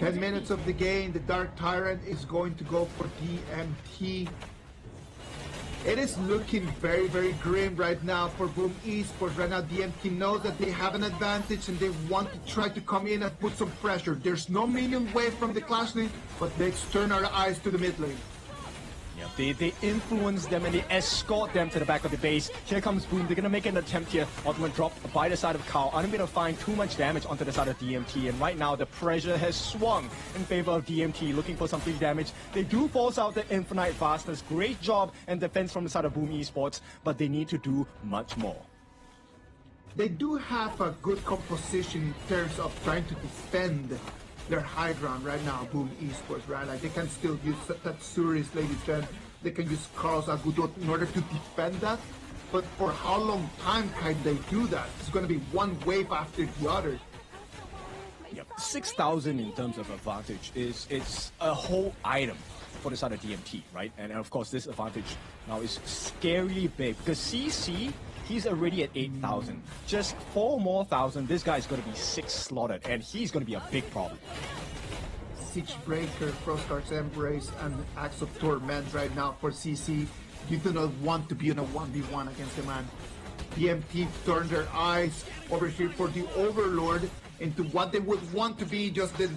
has 10 minutes of the game. The Dark Tyrant is going to go for DMT. It is looking very, very grim right now for Boom Esports. Right now, DMT knows that they have an advantage and they want to try to come in and put some pressure. There's no minion wave from the Clash lane, but let's turn our eyes to the mid lane. Yeah, they influence them and they escort them to the back of the base. Here comes Boom. They're going to make an attempt here. Ultimate drop by the side of Carl. Unable to find too much damage onto the side of DMT. And right now, the pressure has swung in favor of DMT, looking for some free damage. They do force out the Infinite Fastness. Great job and defense from the side of Boom Esports, but they need to do much more. They do have a good composition in terms of trying to defend their high ground right now, Boom Esports, right? Like they can still use Tatsuri's Lady Fen, they can use Carl's Agudot in order to defend that, but for how long time can they do that? It's going to be one wave after the other. Yep, 6,000 in terms of advantage it's a whole item for the side of DMT, right? And of course, this advantage now is scarily big because CC, he's already at 8,000. Just 4 more thousand, this guy is going to be 6 slaughtered, and he's going to be a big problem. Siege Breaker, Frostguard's Embrace, and Axe of Torment right now for CC. You do not want to be in a 1v1 against the man. DMT turned their eyes over here for the Overlord into what they would want to be just the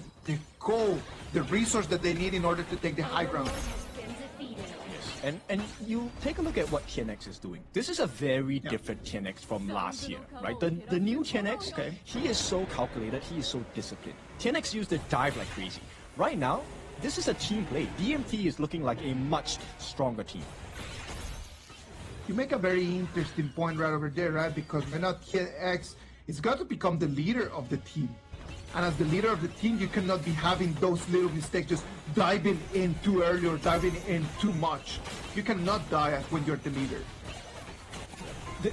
goal, the resource that they need in order to take the high ground. And you take a look at what TNX is doing. This is a very different TNX from last year, right? The new TNX, he is so calculated, he is so disciplined. TNX used to dive like crazy. Right now, this is a team play. DMT is looking like a much stronger team. You make a very interesting point right over there, right? Because right now TNX is got to become the leader of the team. And as the leader of the team, you cannot be having those little mistakes, just diving in too early or diving in too much. You cannot die when you're the leader.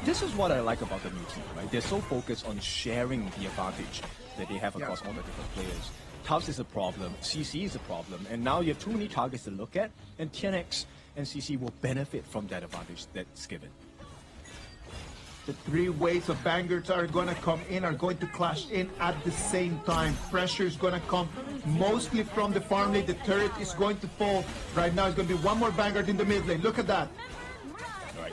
This is what I like about the new team, right? They're so focused on sharing the advantage that they have across all the different players. Tufts is a problem, CC is a problem, and now you have too many targets to look at, and TNX and CC will benefit from that advantage that's given. The three waves of bangers are going to come in, are going to clash in at the same time. Pressure is going to come mostly from the farm lane. The turret is going to fall. Right now, it's going to be one more banger in the mid lane. Look at that.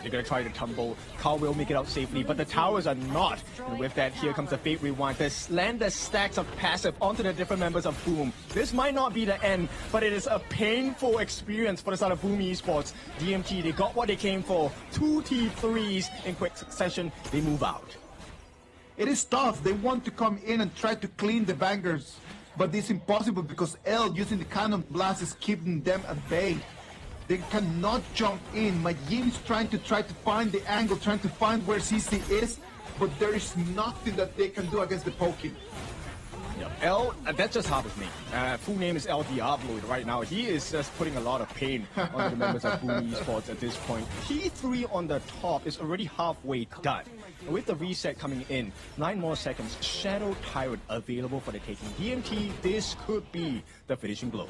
They're going to try to tumble. Carl will make it out safely, but the towers are not. And with that, here comes the Fate Rewind. The slender stacks of passive onto the different members of Boom. This might not be the end, but it is a painful experience for the side of Boom Esports. DMT, they got what they came for. 2 T3s in quick succession. They move out. It is tough. They want to come in and try to clean the bangers, but it's impossible because L using the cannon blast is keeping them at bay. They cannot jump in. Majin is trying to find the angle, trying to find where CC is, but there is nothing that they can do against the poking. L, that's just half his name. Full name is El Diablo right now. He is just putting a lot of pain on the members of Boom Esports at this point. T3 on the top is already halfway done. With the reset coming in, 9 more seconds, Shadow Tyrant available for the taking. DMT, this could be the finishing blow.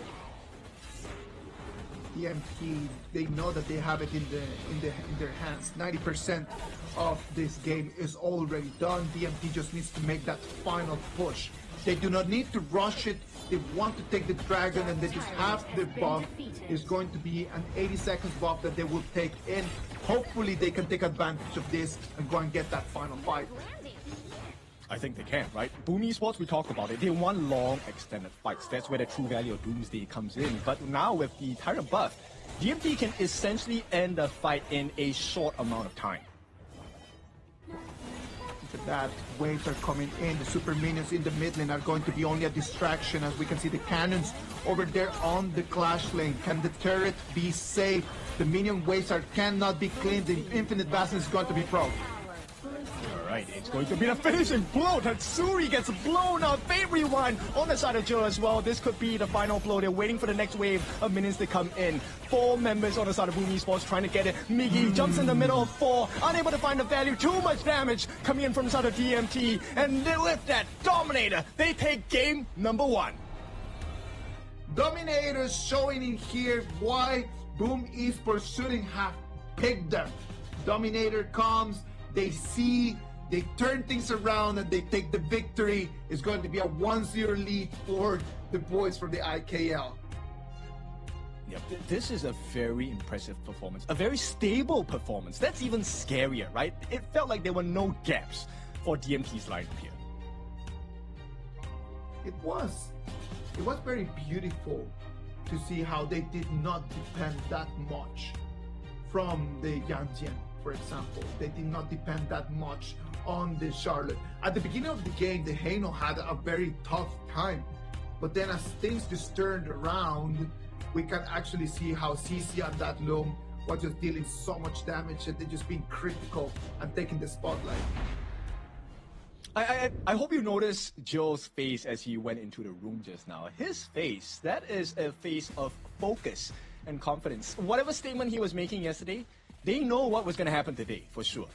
DMT, they know that they have it in their hands. 90% of this game is already done. DMT just needs to make that final push. They do not need to rush it. They want to take the dragon, and they just have the buff. It's going to be an 80 seconds buff that they will take in. Hopefully they can take advantage of this and go and get that final fight. I think they can, right? Boom Esports, we talked about it. They want long, extended fights. That's where the true value of Doomsday comes in. But now with the Tyrant buff, DMT can essentially end the fight in a short amount of time. Look at that. Waves are coming in. The super minions in the mid lane are going to be only a distraction. As we can see, the cannons over there on the clash lane. Can the turret be safe? The minion waves cannot be cleaned. The infinite bastion is going to be pro. Alright, it's going to be the finishing blow. Tatsuri gets blown up. Fate Rewind on the side of Joe as well. This could be the final blow. They're waiting for the next wave of minions to come in. 4 members on the side of Boom Esports trying to get it. Miggy jumps in the middle of 4, unable to find the value. Too much damage coming in from the side of DMT. And with that, Dominator, they take game number 1. Dominators showing in here why Boom Esports shouldn't have picked them. Dominator comes, they see, they turn things around, and they take the victory. It's going to be a 1-0 lead for the boys from the IKL. Yeah, this is a very impressive performance, a very stable performance. That's even scarier, right? It felt like there were no gaps for DMT's lineup here. It was very beautiful to see how they did not depend that much from the Yantian, for example. They did not depend that much on the Charlotte. At the beginning of the game, the Heino had a very tough time. But then as things just turned around, we can actually see how CC and that Loom was just dealing so much damage and they're just being critical and taking the spotlight. I hope you noticed Joe's face as he went into the room just now. His face, that is a face of focus and confidence. Whatever statement he was making yesterday, they know what was going to happen today, for sure.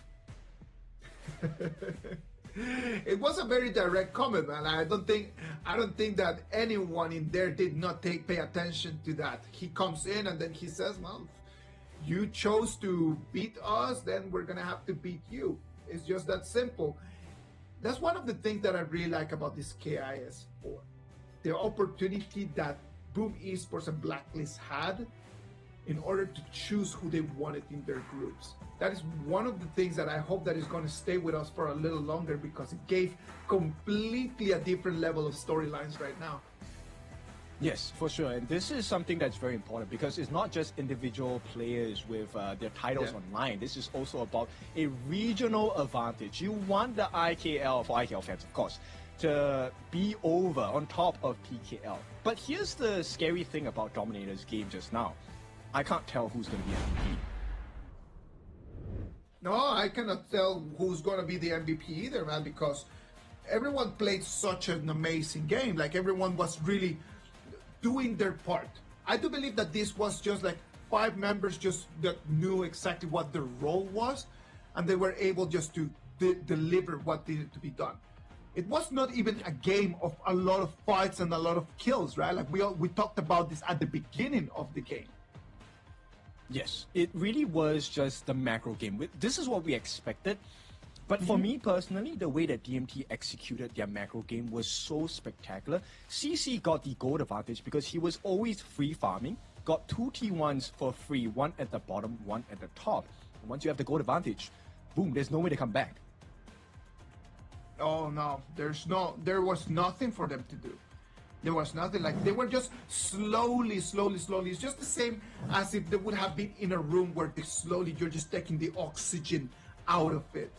It was a very direct comment, man. I don't think that anyone in there did not pay attention to that. He comes in and then he says, well, you chose to beat us, then we're going to have to beat you. It's just that simple. That's one of the things that I really like about this KIS4. The opportunity that Boom Esports and Blacklist had in order to choose who they wanted in their groups. That is one of the things that I hope that is going to stay with us for a little longer, because it gave completely a different level of storylines right now. Yes, for sure. And this is something that's very important, because it's not just individual players with their titles online. This is also about a regional advantage. You want the IKL, for IKL fans of course, to be over on top of PKL. But here's the scary thing about Dominator's game just now. I can't tell who's going to be MVP. No, I cannot tell who's going to be the MVP either, man, because everyone played such an amazing game. Like, everyone was really doing their part. I do believe that this was just like 5 members just that knew exactly what their role was, and they were able just to deliver what needed to be done. It was not even a game of a lot of fights and a lot of kills, right? Like we talked about this at the beginning of the game. Yes, it really was just the macro game. This is what we expected. But for me personally, the way that DMT executed their macro game was so spectacular. CC got the gold advantage because he was always free farming, got 2 T1s for free, one at the bottom, one at the top. And once you have the gold advantage, boom, there's no way to come back. Oh no, there was nothing for them to do. There was nothing. Like, they were just slowly. It's just the same as if they would have been in a room where you're just taking the oxygen out of it.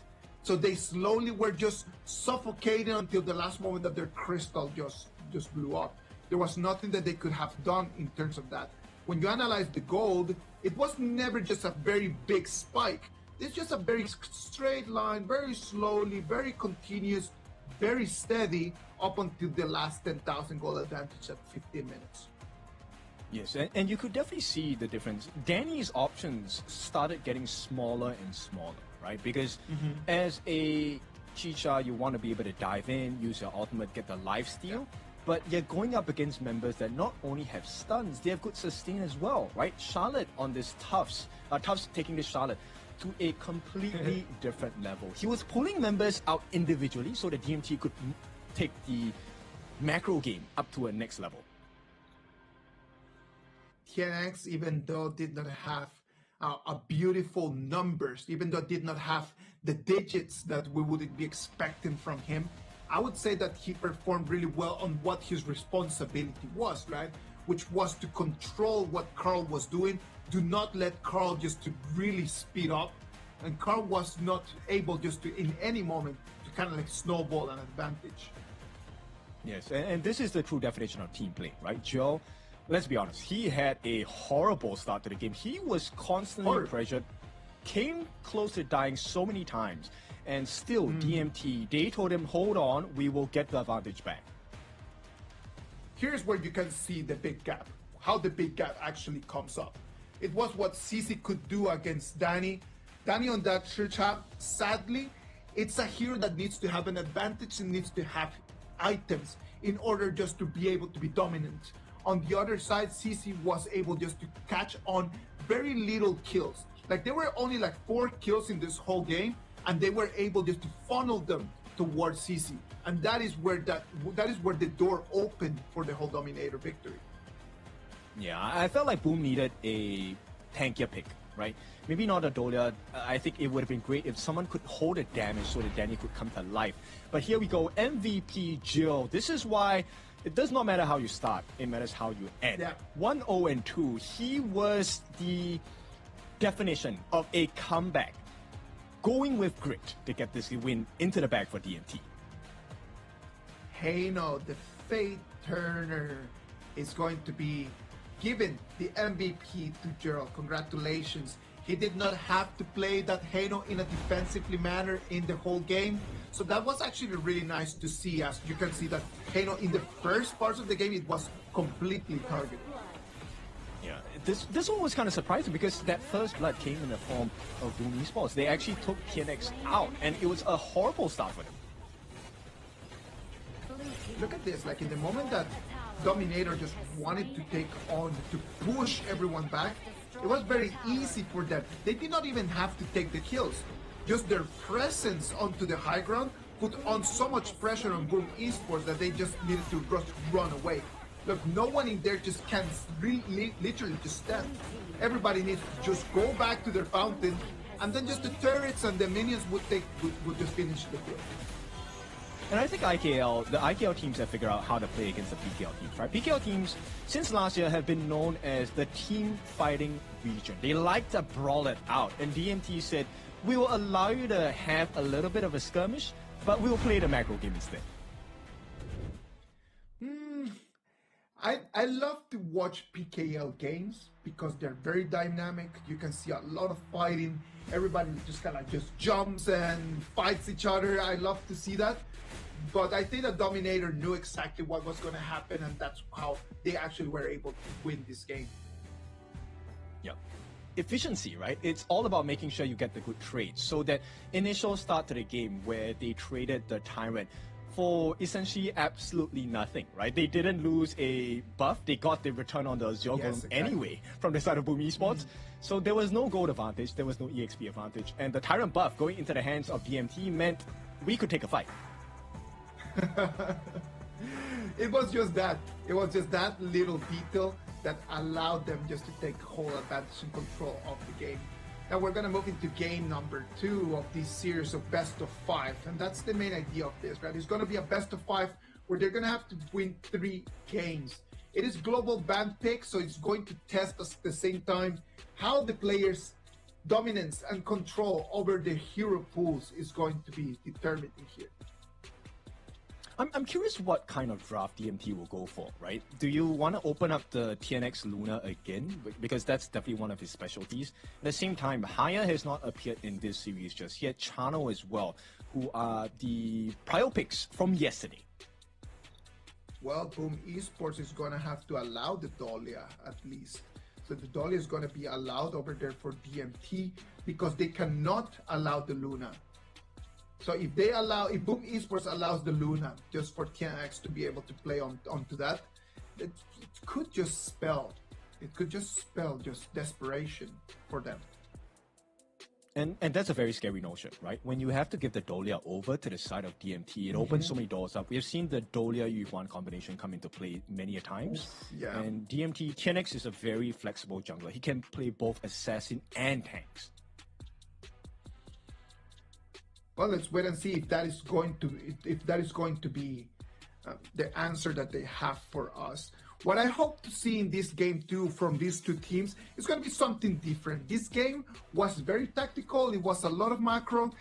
So they slowly were just suffocating until the last moment that their crystal just blew up. There was nothing that they could have done in terms of that. When you analyze the gold, it was never just a very big spike. It's just a very straight line, very slowly, very continuous, very steady, up until the last 10,000 gold advantage at 15 minutes. Yes, and you could definitely see the difference. Danny's options started getting smaller and smaller, right? Because as a Chicha, you want to be able to dive in, use your ultimate, get the lifesteal, but you're going up against members that not only have stuns, they have good sustain as well, right? Charlotte on this Tufts taking this Charlotte to a completely different level. He was pulling members out individually so the DMT could take the macro game up to a next level. TNX, even though did not have a beautiful numbers, even though did not have the digits that we would be expecting from him, I would say that he performed really well on what his responsibility was, right? Which was to control what Carl was doing. Do not let Carl just to really speed up. And Carl was not able just to, in any moment, to kind of like snowball an advantage. Yes, and this is the true definition of team play, right? Joe, let's be honest, he had a horrible start to the game. He was constantly pressured, came close to dying so many times, and still DMT, they told him, hold on, we will get the advantage back. Here's where you can see the big gap, how the big gap actually comes up. It was what CC could do against Danny. Danny on that Shircha, sadly, it's a hero that needs to have an advantage and needs to have items in order just to be able to be dominant. On the other side, CC was able just to catch on very little kills. Like, there were only like 4 kills in this whole game, and they were able just to funnel them towards CC. And that is where the door opened for the whole Dominator victory. Yeah, I felt like Boom needed a tankier pick, right? Maybe not a Dolia. I think it would have been great if someone could hold the damage so that Danny could come to life. But here we go, MVP Jill. This is why it does not matter how you start, it matters how you end. 1-0-2, he was the definition of a comeback. Going with grit to get this win into the bag for DMT. Heino, the Fate Turner, is going to be given the MVP to Gerald. Congratulations. He did not have to play that Heino in a defensively manner in the whole game. So that was actually really nice to see. As you can see that Heino in the first parts of the game, it was completely targeted. Yeah, this one was kind of surprising because that first blood came in the form of Boom Esports. They actually took TNX out, and it was a horrible start for them. Look at this, like in the moment that Dominator just wanted to take on, to push everyone back, it was very easy for them. They did not even have to take the kills. Just their presence onto the high ground put on so much pressure on Boom Esports that they just needed to just run away. Look, no one in there just can literally just stand. Everybody needs to just go back to their fountain, and then just the turrets and the minions would just finish the kill. And I think the IKL teams have figured out how to play against the PKL teams, right? PKL teams, since last year, have been known as the team fighting region. They like to brawl it out. And DMT said, we will allow you to have a little bit of a skirmish, but we will play the macro game instead. I love to watch PKL games because they're very dynamic. You can see a lot of fighting. Everybody just kind of just jumps and fights each other. I love to see that. But I think the Dominator knew exactly what was going to happen, and that's how they actually were able to win this game. Yeah. Efficiency, right? It's all about making sure you get the good trades. So that initial start to the game where they traded the Tyrant for essentially absolutely nothing, right? They didn't lose a buff. They got the return on the Zero Yes, Golem exactly. anyway from the side of Boom Esports. So there was no gold advantage. There was no EXP advantage. And the Tyrant buff going into the hands of DMT meant we could take a fight. It was just that. It was just that little detail that allowed them just to take whole advantage and control of the game. Now we're gonna move into game number 2 of this series of best of 5, and that's the main idea of this, right? It's gonna be a best of 5 where they're gonna have to win 3 games. It is global ban pick, so it's going to test us at the same time how the players' dominance and control over the hero pools is going to be determined in here. I'm curious what kind of draft DMT will go for, right? Do you want to open up the TNX Luna again? Because that's definitely one of his specialties. At the same time, Haya has not appeared in this series just yet. Chano as well, who are the prior picks from yesterday. Well, Boom Esports is going to have to allow the Dahlia at least. So the Dahlia is going to be allowed over there for DMT because they cannot allow the Luna. So if Boom Esports allows the Luna just for TNX to be able to play onto that, it could just spell just desperation for them. And that's a very scary notion, right? When you have to give the Dahlia over to the side of DMT, it opens so many doors up. We've seen the Dahlia Yuhuan combination come into play many a times. Yeah. And DMT, TNX is a very flexible jungler. He can play both assassin and tanks. Well, let's wait and see if that is going to be the answer that they have for us. What I hope to see in this game too from these two teams is going to be something different. This game was very tactical. It was a lot of macro.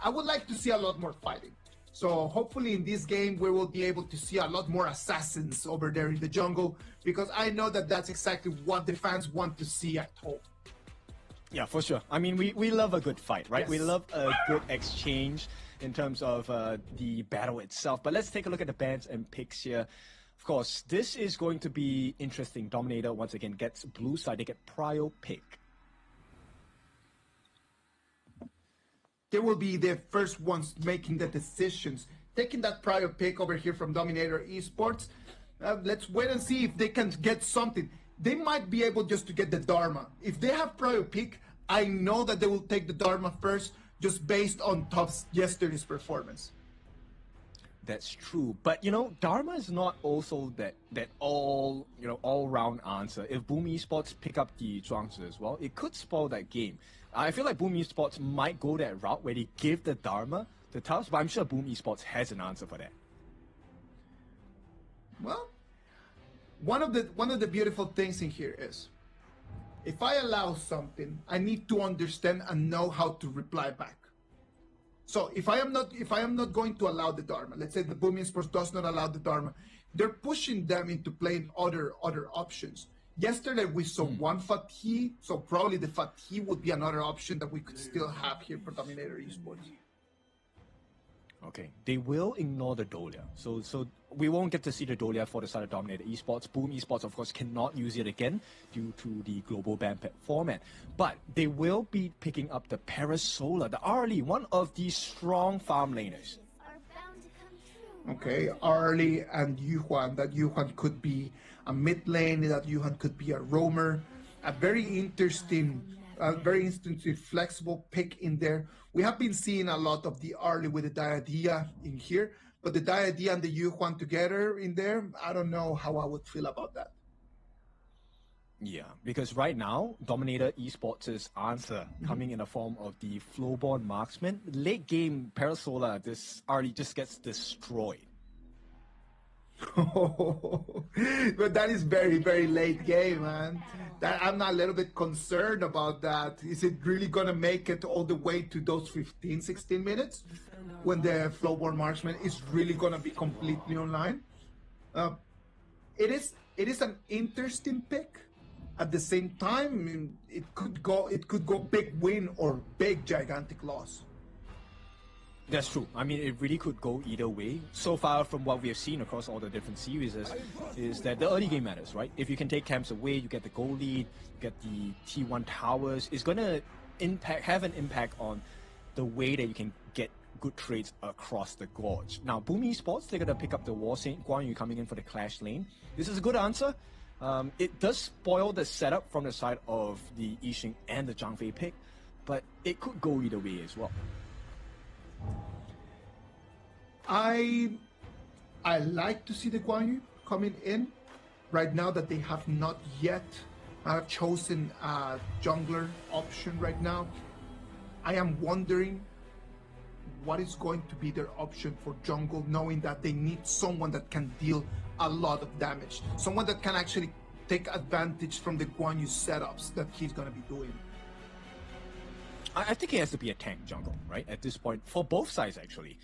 I would like to see a lot more fighting. So hopefully in this game we will be able to see a lot more assassins over there in the jungle, because I know that that's exactly what the fans want to see at home. Yeah, for sure. I mean, we love a good fight, right? Yes. We love a good exchange in terms of the battle itself. But let's take a look at the bans and picks here. Of course, this is going to be interesting. Dominator, once again, gets blue side. They get prio pick. They will be the first ones making the decisions. Taking that prior pick over here from Dominator Esports. Let's wait and see if they can get something. They might be able just to get the Dharma. If they have prior pick, I know that they will take the Dharma first, just based on Top's yesterday's performance. That's true, but you know, Dharma is not also that all-round answer. If Boom Esports pick up the Zhuangzi as well, it could spoil that game. I feel like Boom Esports might go that route where they give the Dharma to Tufts, but I'm sure Boom Esports has an answer for that. Well, one of the beautiful things in here is, if I allow something, I need to understand and know how to reply back. So if I am not going to allow the Dharma, let's say the Boom Esports does not allow the Dharma, they're pushing them into playing other options. Yesterday we saw one Fatih, so probably the Fatih would be another option that we could still have here for Dominator Esports. Okay, they will ignore the Dahlia. So we won't get to see the Dahlia for the side of Dominator Esports. Boom Esports, of course, cannot use it again due to the global ban format. But they will be picking up the Parasolar, the Arlie, one of the strong farm laners. Okay, Arlie and Yuhuan. That Yuhuan could be a mid lane, that Yuhuan could be a roamer. A very interesting flexible pick in there. We have been seeing a lot of the Arlie with the Diadia in here, but the Diadia and the Yuhuan together in there, I don't know how I would feel about that. Yeah, because right now, Dominator Esports' answer coming in the form of the Flowborn Marksman. Late game, Parasolar, this Arlie just gets destroyed. But that is very, very late game, man. I'm not a little bit concerned about that. Is it really going to make it all the way to those 15, 16 minutes when the Flowborn Marksman is really going to be completely online? It is an interesting pick. At the same time, it could go big win or big gigantic loss. That's true. I mean, it really could go either way. So far from what we have seen across all the different series is that the early game matters, right? If you can take camps away, you get the goal lead, you get the T1 towers. It's going to have an impact on the way that you can get good trades across the gorge. Now, Boom Esports, they're going to pick up the War Saint Guan Yu coming in for the Clash lane. This is a good answer. It does spoil the setup from the side of the Yixing and the Zhang Fei pick, but it could go either way as well. I like to see the Guan Yu coming in right now that they have not yet chosen a jungler option right now. I am wondering what is going to be their option for jungle, knowing that they need someone that can deal a lot of damage, someone that can actually take advantage from the Guan Yu setups that he's going to be doing. I think it has to be a tank jungle, right? At this point, for both sides actually,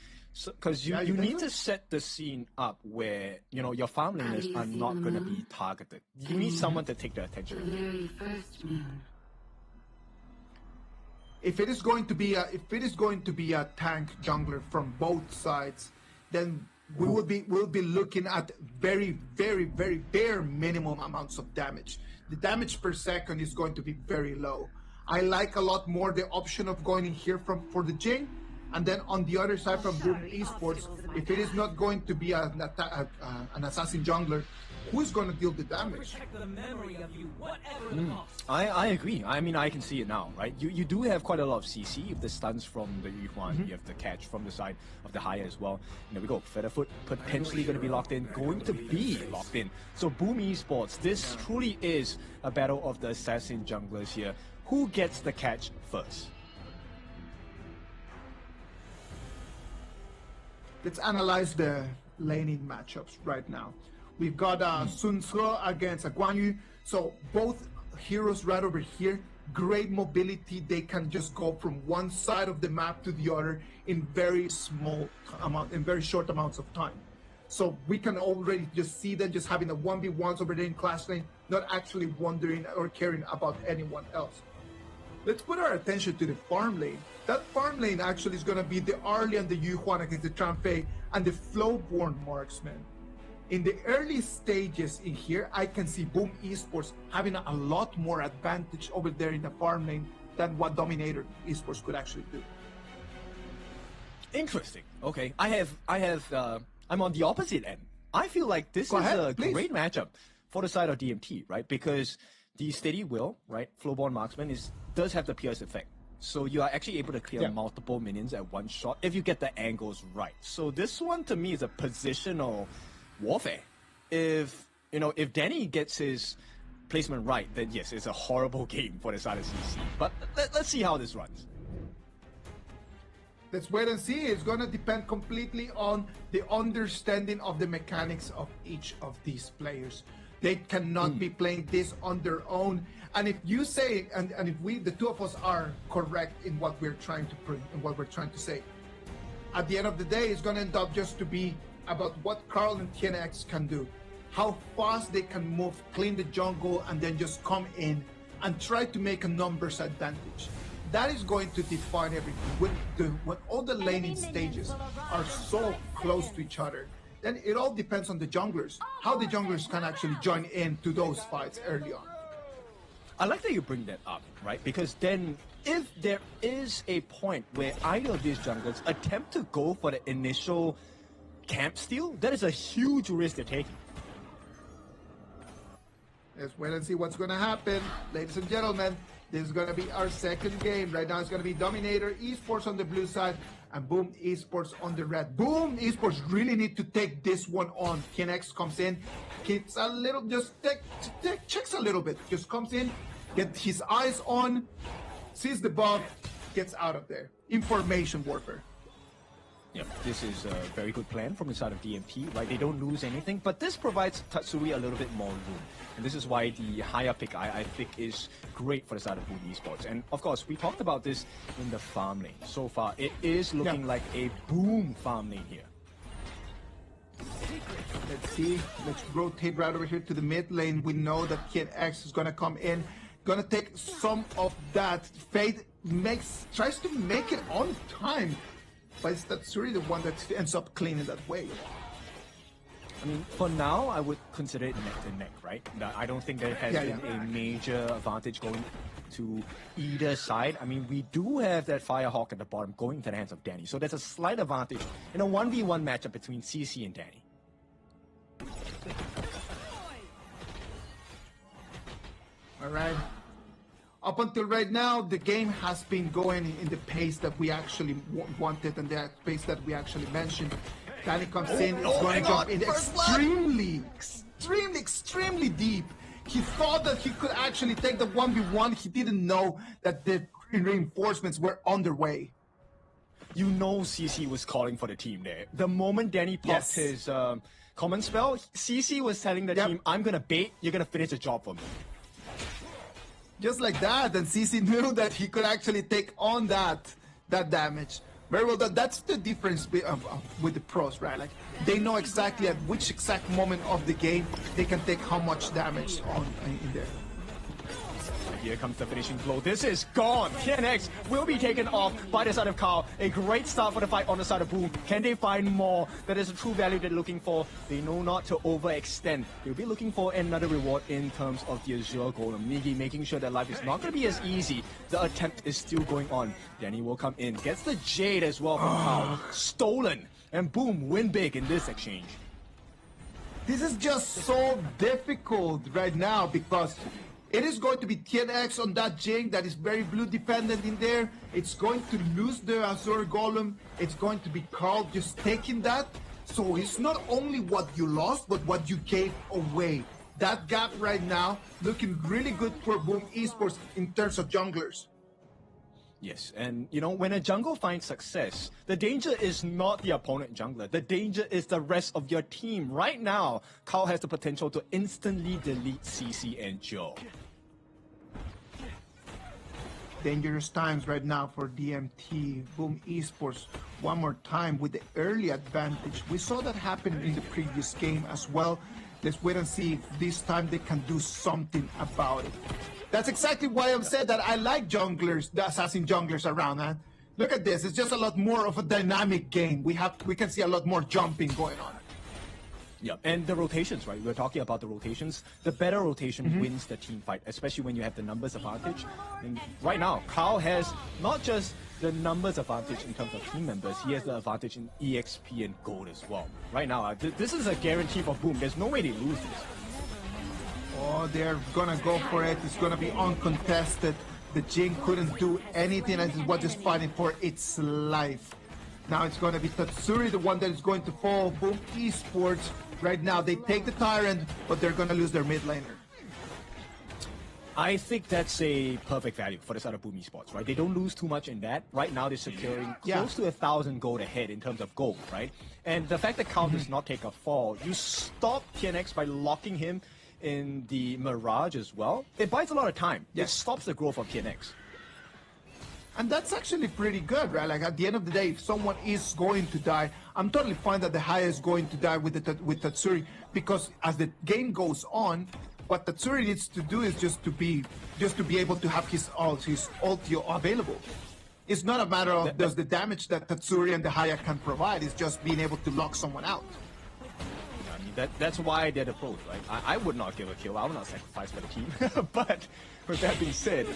because you need to set the scene up where your farm laners are not going to be targeted. You need someone to take the attention. If it is going to be a tank jungler from both sides, then we'll be looking at very, very, very bare minimum amounts of damage. The damage per second is going to be very low. I like a lot more the option of going in here for the Jing, and then on the other side from Boom Esports, if it is not going to be an assassin jungler, who is going to deal the damage? I agree. I mean, I can see it now, right? You do have quite a lot of CC. If the stuns from the Yuhuan, you have the catch from the side of the Haya as well. And there we go. Featherfoot potentially going to be locked in, going to be locked in. So Boom Esports, this truly is a battle of the assassin junglers here. Who gets the catch first? Let's analyze the laning matchups right now. We've got Sun Ce against Guan Yu. So both heroes right over here, great mobility. They can just go from one side of the map to the other in very short amounts of time. So we can already just see them just having the 1v1s over there in Clash Lane, not actually wondering or caring about anyone else. Let's put our attention to the farm lane. That farm lane actually is going to be the Arlie and the Yuhuan against the Tranfei and the Flowborn marksman. In the early stages in here, I can see Boom Esports having a lot more advantage over there in the farm lane than what Dominator Esports could actually do. Interesting. Okay, I'm on the opposite end. I feel like this is a great matchup for the side of DMT, right? Because the Steady Will, right, Flowborn Marksman does have the pierce effect. So you are actually able to clear multiple minions at one shot if you get the angles right. So this one to me is a positional warfare. If Danny gets his placement right, then yes, it's a horrible game for the side of CC. But let's see how this runs. Let's wait and see. It's going to depend completely on the understanding of the mechanics of each of these players. They cannot be playing this on their own. And if you say, and if the two of us are correct in what we're trying to print and what we're trying to say, at the end of the day, it's going to end up just to be about what Carl and TNX can do, how fast they can move, clean the jungle, and then just come in and try to make a numbers advantage. That is going to define everything. When all the laning stages are so close to each other, then it all depends on the junglers, how the junglers can actually join in to those fights early on. I like that you bring that up, right? Because then if there is a point where either of these junglers attempt to go for the initial camp steal, that is a huge risk they're taking. Let's wait and see what's going to happen. Ladies and gentlemen, this is going to be our second game. Right now it's going to be Dominator Esports on the blue side and Boom Esports on the red. Boom Esports really need to take this one on. KNX comes in, keeps a little, checks a little bit, just comes in, get his eyes on, sees the buff, gets out of there. Information warfare. Yep, this is a very good plan from the side of DMT, right? They don't lose anything, but this provides Tatsuri a little bit more room. And this is why the higher pick, I think, is great for the side of Boom Esports. And of course, we talked about this in the farm lane. So far, it is looking like a Boom farm lane here. Let's see. Let's rotate right over here to the mid lane. We know that Kid X is going to come in, going to take some of that. Fate tries to make it on time. But it's Tatsuri the one that ends up cleaning that way. I mean, for now, I would consider it neck to neck, right? I don't think there has been a major advantage going to either side. I mean, we do have that Firehawk at the bottom going to the hands of Danny. So there's a slight advantage in a 1v1 matchup between CC and Danny. All right. Up until right now, the game has been going in the pace that we actually wanted and the pace that we actually mentioned. Danny comes in, is going to jump in extremely deep. He thought that he could actually take the 1v1. He didn't know that the reinforcements were underway. You know CC was calling for the team there. The moment Danny popped his common spell, CC was telling the team, I'm going to bait, you're going to finish the job for me. Just like that, and CC knew that he could actually take on that damage. Very well done. That's the difference with the pros, right? Like, they know exactly at which exact moment of the game they can take how much damage in there. Here comes the finishing blow. This is gone. TNX will be taken off by the side of Carl. A great start for the fight on the side of Boom. Can they find more? That is the true value they're looking for. They know not to overextend. They'll be looking for another reward in terms of the Azure Golem. Migi making sure that life is not going to be as easy. The attempt is still going on. Danny will come in. Gets the Jade as well from Carl. Stolen. And Boom win big in this exchange. This is just so difficult right now because it is going to be TNX on that Jing that is very blue dependent in there. It's going to lose the Azure Golem. It's going to be Carl just taking that. So it's not only what you lost, but what you gave away. That gap right now looking really good for Boom Esports in terms of junglers. Yes, and you know, when a jungle finds success, the danger is not the opponent jungler. The danger is the rest of your team. Right now, Carl has the potential to instantly delete CC and Joe. Dangerous times right now for DMT. Boom Esports one more time with the early advantage. We saw that happen in the previous game as well. Let's wait and see if this time they can do something about it. That's exactly why I've said that I like junglers, the assassin junglers around, man. Look at this. It's just a lot more of a dynamic game. We can see a lot more jumping going on. Yeah, and the rotations, right? We're talking about the rotations. The better rotation wins the team fight, especially when you have the numbers advantage. And right now, Carl has not just the numbers advantage in terms of team members, he has the advantage in EXP and gold as well. Right now, this is a guarantee for Boom. There's no way they lose this. Oh, they're gonna go for it. It's gonna be uncontested. The Jing couldn't do anything and it was just fighting for its life. Now it's gonna be Tatsuri, the one that is going to fall. Boom Esports. Right now, they take the Tyrant, but they're gonna lose their mid laner. I think that's a perfect value for the side of Boom Esports, right? They don't lose too much in that. Right now, they're securing close to 1,000 gold ahead in terms of gold, right? And the fact that Carl does not take a fall, you stop TNX by locking him in the Mirage as well. It buys a lot of time. It stops the growth of TNX. And that's actually pretty good, right? Like at the end of the day, if someone is going to die, I'm totally fine that the Haya is going to die with Tatsuri, because as the game goes on, what Tatsuri needs to do is just to be able to have his ulti available. It's not a matter of does the damage that Tatsuri and the Haya can provide. It's just being able to lock someone out. I mean, that's why they're the pros, right? I would not give a kill. I would not sacrifice for the team. But with that being said,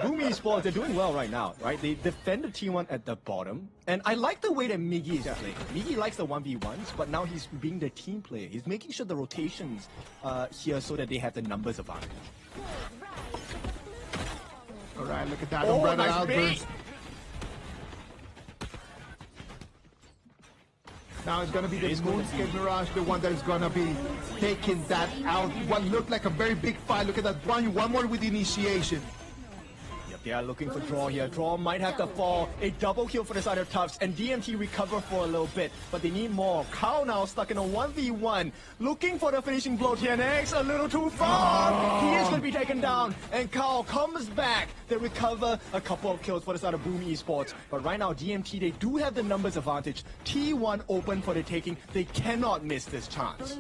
Boom Esports, they're doing well right now, right? They defend the T1 at the bottom. And I like the way that Migi is playing. Migi likes the 1v1s, but now he's being the team player. He's making sure the rotations here so that they have the numbers advantage. All right, look at that. Umbrella outburst. Now it's going to be the Moonscape Mirage, the one that is going to be taking that out. What looked like a very big fight. Look at that one more with the initiation. Yep, they are looking for Draw here. Draw might have to fall. A double kill for the side of Tufts, and DMT recover for a little bit, but they need more. Carl now stuck in a 1v1, looking for the finishing blow. TNX a little too far. He is going to be taken down, and Carl comes back. They recover a couple of kills for the side of Boom Esports, but right now DMT, they do have the numbers advantage. T1 open for the taking. They cannot miss this chance.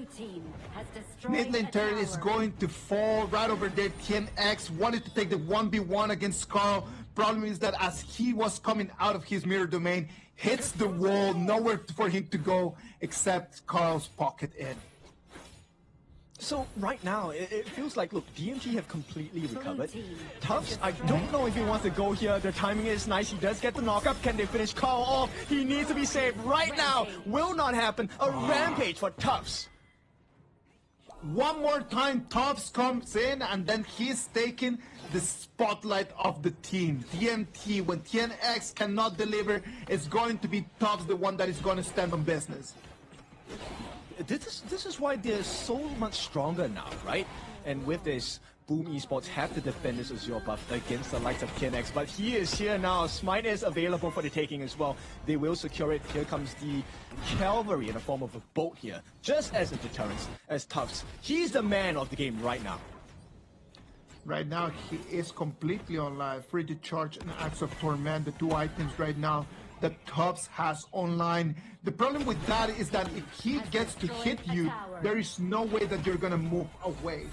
Mid lane turret is going to fall right over there. TNX wanted to take the 1v1 against Carl. Problem is that as he was coming out of his mirror domain, hits the wall, nowhere for him to go except Carl's pocket in. So right now, it feels like, look, DMT have completely recovered. Tufts, I don't know if he wants to go here. The timing is nice. He does get the knockup. Can they finish Carl off? He needs to be saved right now. Will not happen. A rampage for Tufts. One more time, Tufts comes in, and then he's taking the spotlight of the team. DMT, when TNX cannot deliver, it's going to be Tufts the one that is going to stand on business. This is why they're so much stronger now, right? And with this, Boom Esports have to defend this Azure buff against the likes of TNX, but he is here now. Smite is available for the taking as well. They will secure it. Here comes the cavalry in the form of a boat here, just as a deterrence as Tufts. He's the man of the game right now. Right now, he is completely online, free to charge an Axe of Torment, the two items right now that Tufts has online. The problem with that is that if he gets to hit you, there is no way that you're gonna move away.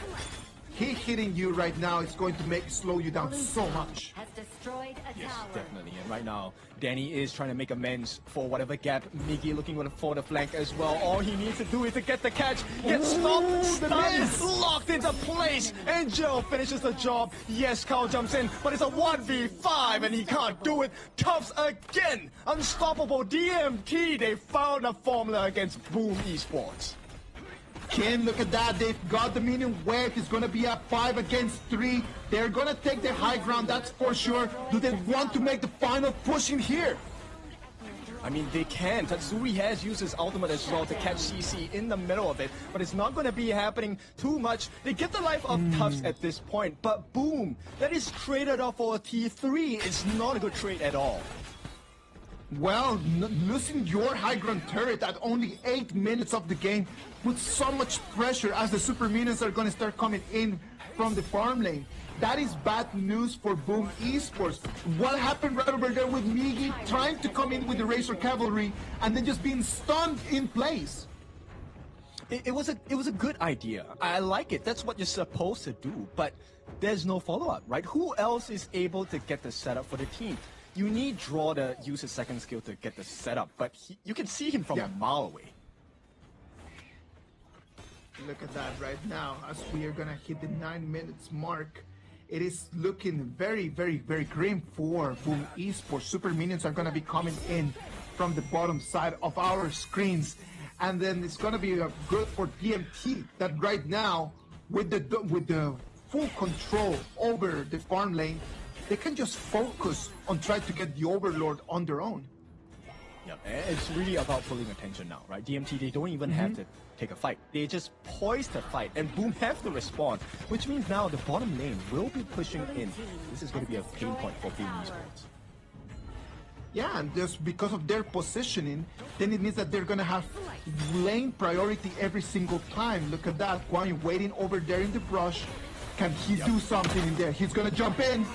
He hitting you right now is going to slow you down so much. Has destroyed a Yes, tower. definitely. And right now, Danny is trying to make amends for whatever gap. Miggy looking for the flank as well. All he needs to do is to get the catch, get stopped, stunned, locked into place, and Joe finishes the job. Yes, Carl jumps in, but it's a 1v5 and he can't do it. Tufts again, unstoppable. DMT, they found a formula against Boom Esports. Ken, look at that. They've got the minion wave. It's going to be a 5 against 3. They're going to take the high ground, that's for sure. Do they want to make the final push in here? I mean, they can. Tatsuri has used his ultimate as well to catch CC in the middle of it, but it's not going to be happening too much. They get the life of Tufts at this point, but Boom, that is traded off for a T3. It's not a good trade at all. Well, losing your high ground turret at only 8 minutes of the game puts so much pressure as the super minions are going to start coming in from the farm lane. That is bad news for Boom Esports. What happened right over there with Miggy trying to come in with the Razor Cavalry and then just being stunned in place? It was a good idea. I like it. That's what you're supposed to do, but there's no follow-up, right? Who else is able to get the setup for the team? You need Draw to use his second skill to get the setup, but you can see him from a mile away. Look at that right now as we are going to hit the 9 minutes mark. It is looking very, very, very grim for Boom Esports. Super minions are going to be coming in from the bottom side of our screens. And then it's going to be good for DMT that right now, with the full control over the farm lane, they can just focus on trying to get the Overlord on their own. Yeah, it's really about pulling attention now, right? DMT, they don't even have to take a fight. They just poise to fight, and Boom have to respond, which means now the bottom lane will be pushing in. This is going to be a pain point for Boom Esports. Yeah, and just because of their positioning, then it means that they're going to have lane priority every single time. Look at that, Guan Yu waiting over there in the brush. Can he do something in there? He's going to jump in.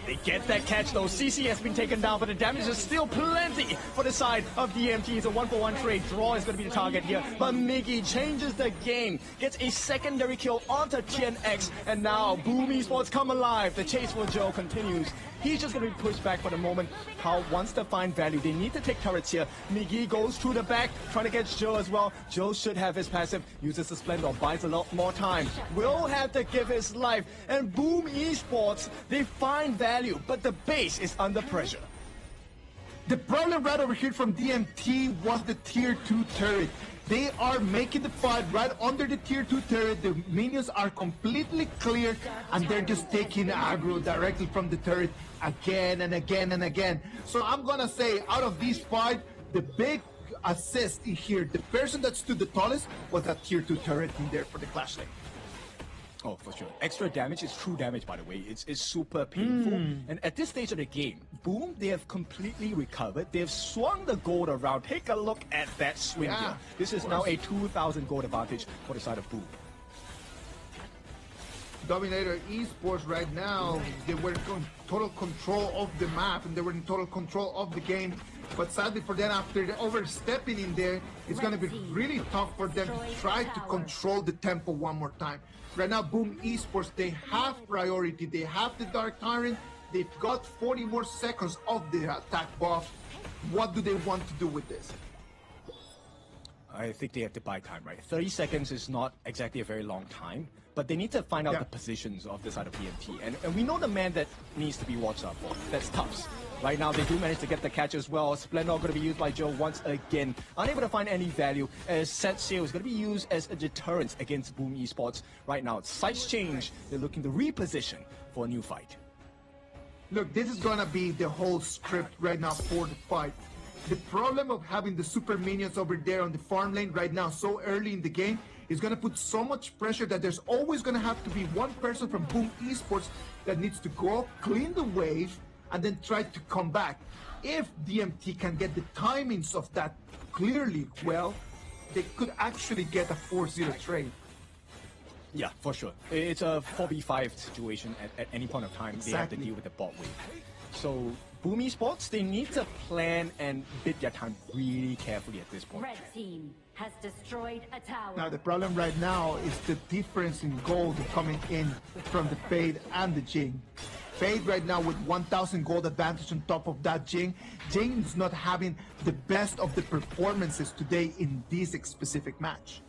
They get that catch though. CC has been taken down, but the damage is still plenty for the side of DMT. It's a 1-for-1 trade. Draw is going to be the target here, but Miggy changes the game, gets a secondary kill onto TNX, and now Boom Esports come alive. The chase for Joe continues. He's just going to be pushed back for the moment. Kao wants to find value. They need to take turrets here. Miggy goes through the back, trying to get Joe as well. Joe should have his passive, uses the Splendor, buys a lot more time. Will have to give his life. And Boom Esports, they find value, but the base is under pressure. The problem right over here from DMT was the tier 2 turret. They are making the fight right under the tier 2 turret. The minions are completely clear, and they're just taking aggro directly from the turret again and again and again. So I'm gonna say, out of these 5, the big assist in here, the person that stood the tallest was that tier 2 turret in there for the clash lane. Oh, for sure. Extra damage is true damage, by the way. It's super painful. And at this stage of the game, Boom, they have completely recovered. They have swung the gold around. Take a look at that swing here. This is now a 2,000 gold advantage for the side of Boom. Dominator Esports right now, they were in total control of the map and they were in total control of the game. But sadly for them, after the overstepping in there, it's going to be really tough for them to try to control the tempo one more time. Right now, Boom Esports, they have priority. They have the Dark Tyrant. They've got 40 more seconds of the attack buff. What do they want to do with this? I think they have to buy time, right? 30 seconds is not exactly a very long time, but they need to find out the positions of the side of DMT. And we know the man that needs to be watched out for. That's Tufts. Right now, they do manage to get the catch as well. Splendor going to be used by Joe once again. Unable to find any value, as Set Sail is going to be used as a deterrent against Boom Esports. Right now, sights change. They're looking to reposition for a new fight. Look, this is going to be the whole script right now for the fight. The problem of having the super minions over there on the farm lane right now so early in the game is going to put so much pressure that there's always going to have to be one person from Boom Esports that needs to go up, clean the wave, and then try to come back. If DMT can get the timings of that clearly well, they could actually get a 4-0 trade. Yeah, for sure. It's a 4v5 situation at any point of time. They have to deal with the bot wave. So Boom Esports, they need to plan and bid their time really carefully at this point. Red team has destroyed a tower. Now the problem right now is the difference in gold coming in from the Fade and the Jing. Fade right now with 1,000 gold advantage on top of that Jing. Jing is not having the best of the performances today in this specific match.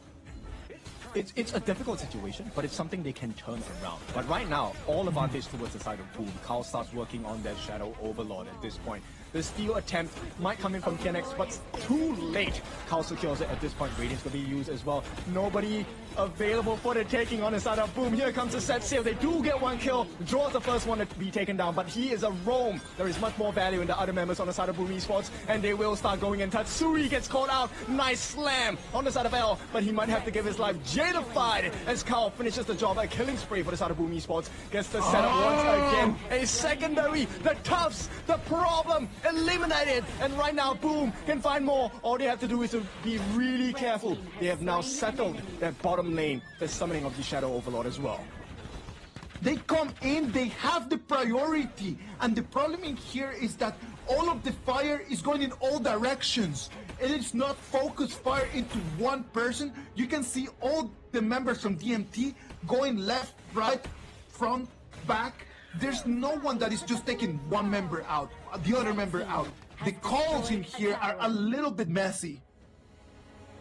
It's a difficult situation, but it's something they can turn around. But right now, all advantage towards the side of Boom. Carl starts working on that Shadow Overlord at this point. The steal attempt might come in from KNX, but too late. Carl secures it at this point. Radiant's going to be used as well. Nobody available for the taking on the side of Boom. Here comes the Set Sail. They do get one kill. Draws the first one to be taken down, but he is a roam. There is much more value in the other members on the side of Boom Esports, and they will start going in. Tatsuri gets caught out. Nice slam on the side of L, but he might have to give his life. Jadified as Carl finishes the job. A killing spree for the side of Boom Esports. Gets the setup once again. A secondary. The Tufts, the problem, eliminated. And right now, Boom can find more. All they have to do is to be really careful. They have now settled that bottom lane, the summoning of the Shadow Overlord as well. They come in, they have the priority, and the problem in here is that all of the fire is going in all directions. It is not focused fire into one person. You can see all the members from DMT going left, right, front, back. There's no one that is just taking one member out, the other member out. The calls in here are a little bit messy.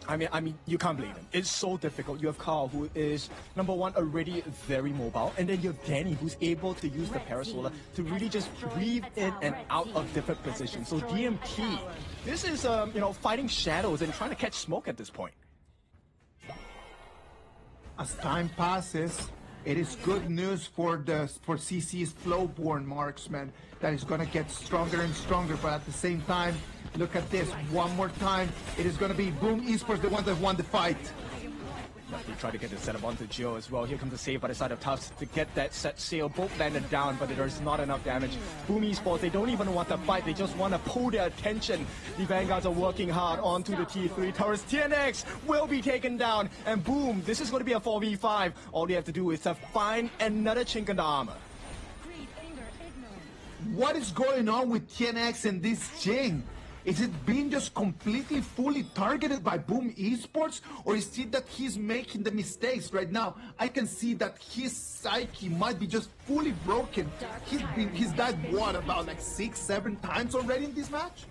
I mean, you can't blame him. It's so difficult. You have Carl, who is, number one, already very mobile, and then you have Danny, who's able to use the Parasolar to really just weave in and out of different positions. So DMT, this is, fighting shadows and trying to catch smoke at this point. As time passes, it is good news for CC's Flowborn marksman that is going to get stronger and stronger, but at the same time, look at this, one more time, it is going to be Boom Esports, the one that won the fight. They try to get the setup onto Joe as well. Here comes the save by the side of Tufts to get that Set Sail. Both landed down, but there's not enough damage. Boom Esports, they don't even want to fight. They just want to pull their attention. The Vanguards are working hard onto the T3 towers. TNX will be taken down. And boom, this is going to be a 4v5. All they have to do is to find another chink in the armor. What is going on with TNX and this Jing? Is it being just completely fully targeted by Boom Esports, or is it that he's making the mistakes right now? I can see that his psyche might be just fully broken. He's died what, about like 6-7 times already in this match?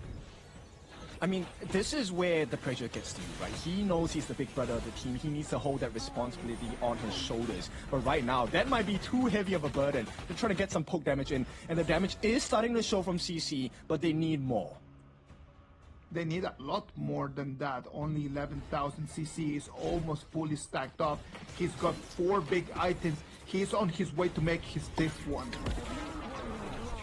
I mean, this is where the pressure gets to you, right? He knows he's the big brother of the team. He needs to hold that responsibility on his shoulders. But right now, that might be too heavy of a burden. They're trying to get some poke damage in, and the damage is starting to show from CC, but they need more. They need a lot more than that. Only 11,000 CC is almost fully stacked up. He's got 4 big items. He's on his way to make his 5th one.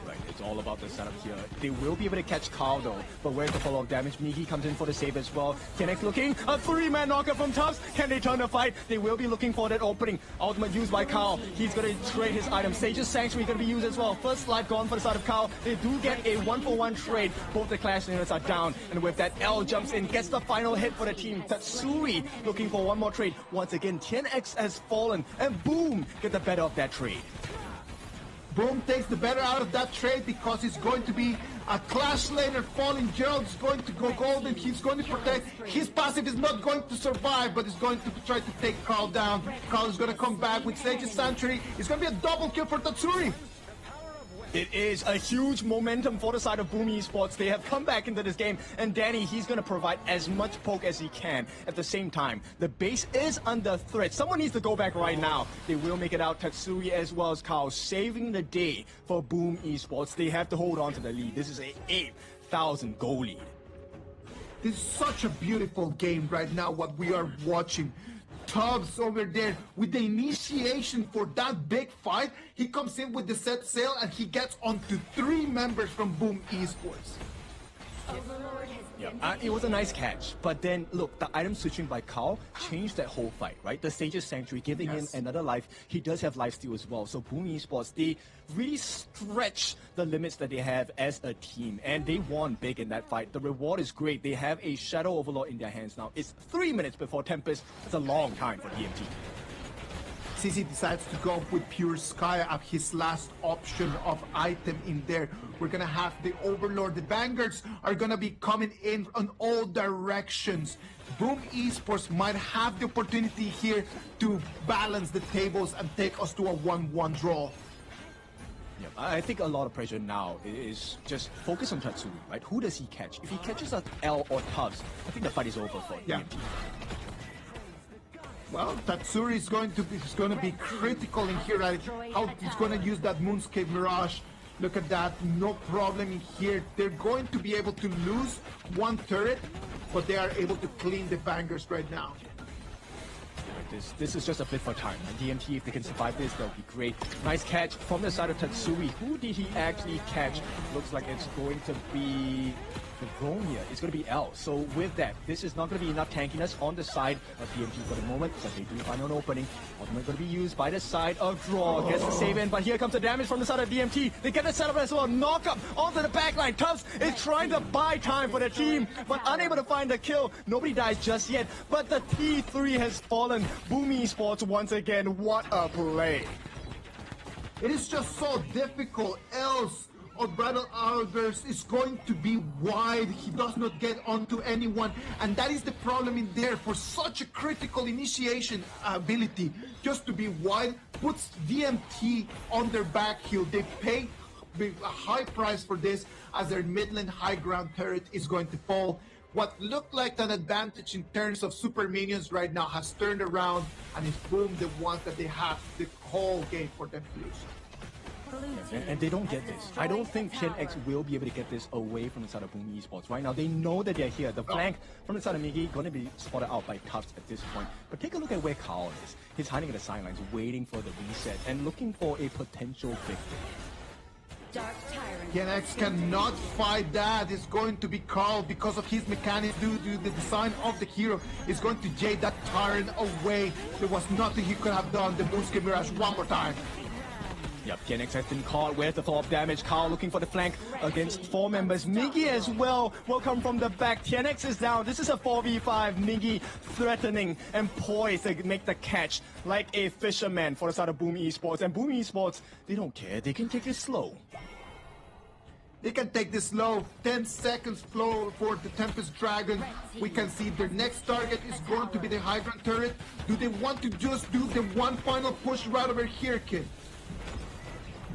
Right, it's all about the setup here. They will be able to catch Carl though, but where's the follow-up damage? Miki comes in for the save as well. KNX looking, a 3-man knocker from Tufts. Can they turn the fight? They will be looking for that opening. Ultimate used by Carl. He's going to trade his item. Sage's Sanctuary going to be used as well. First life gone for the side of Carl. They do get a 1-for-1 trade. Both the Clash units are down, and with that, L jumps in, gets the final hit for the team. Tatsuri looking for one more trade. Once again, TNX has fallen, and boom, get the better of that trade. Boom takes the better out of that trade because it's going to be a Clash laner falling. Gerald's going to go golden. He's going to protect. His passive is not going to survive, but is going to try to take Carl down. Carl is going to come back with Sage's Sanctuary. It's going to be a double kill for Tatsuri. It is a huge momentum for the side of Boom Esports. They have come back into this game, and Danny, he's going to provide as much poke as he can. At the same time, the base is under threat. Someone needs to go back right now. They will make it out. Tatsui as well as Kao saving the day for Boom Esports. They have to hold on to the lead. This is a 8,000 goal lead. This is such a beautiful game right now, what we are watching. Tubbs over there with the initiation for that big fight. He comes in with the set sail and he gets onto 3 members from Boom Esports. Yeah, it was a nice catch, but then look, the item switching by Kao changed that whole fight, right? The Sage's Sanctuary giving him another life. He does have lifesteal as well, so Boom Esports, they really stretch the limits that they have as a team, and they won big in that fight. The reward is great. They have a Shadow Overlord in their hands now. It's 3 minutes before Tempest. It's a long time for DMT. CC decides to go with Pure Sky as his last option of item in there. We're gonna have the Overlord. The Vanguards are gonna be coming in on all directions. Boom Esports might have the opportunity here to balance the tables and take us to a 1-1 draw. Yeah, I think a lot of pressure now is just focus on Tatsui, right? Who does he catch? If he catches a L or Tubbs, I think the fight is over for DMT. Well, Tatsuri is going to be critical in here, right? How he's going to use that Moonscape Mirage. Look at that, no problem in here. They're going to be able to lose 1 turret, but they are able to clean the Vanguards right now. This is just a bit for time. And DMT, if they can survive this, that would be great. Nice catch from the side of Tatsui. Who did he actually catch? Looks like it's going to be the Bronia. It's going to be L. So with that, this is not going to be enough tankiness on the side of DMT for the moment, but they do find an opening. Ultimate going to be used by the side of Draw. Gets the save in, but here comes the damage from the side of DMT. They get the setup as well. Knock up onto the backline. Tubbs is trying to buy time for the team, but unable to find the kill. Nobody dies just yet, but the T3 has fallen. Boom Esports once again. What a play. It is just so difficult. Else Bradle Albers is going to be wide. He does not get onto anyone, and that is the problem in there. For such a critical initiation ability, just to be wide puts DMT on their back heel. They pay a high price for this, as their mid lane high ground turret is going to fall. What looked like an advantage in terms of super minions right now has turned around, and it's Boom the ones that they have the whole game for them to lose. And they don't get this. I don't think TNX will be able to get this away from the side of Boom Esports. Right now, they know that they're here. The flank from the side of Miggy going to be spotted out by Tufts at this point. But take a look at where Carl is. He's hiding in the sidelines, waiting for the reset and looking for a potential victory. TNX cannot fight that. It's going to be Carl because of his mechanics due to the design of the hero. Is going to jade that Tyrant away. There was nothing he could have done. The Moonscape Mirage one more time. Yep, TNX has been caught. Where's the follow-up damage? Carl looking for the flank against 4 members. Miggy as well will come from the back. TNX is down. This is a 4v5. Miggy threatening and poised to make the catch like a fisherman for the side of Boom Esports. And Boom Esports, they don't care. They can take it slow. They can take this slow. 10 seconds flow for the Tempest Dragon. We can see their next target is going to be the high ground turret. Do they want to just do the one final push right over here, kid?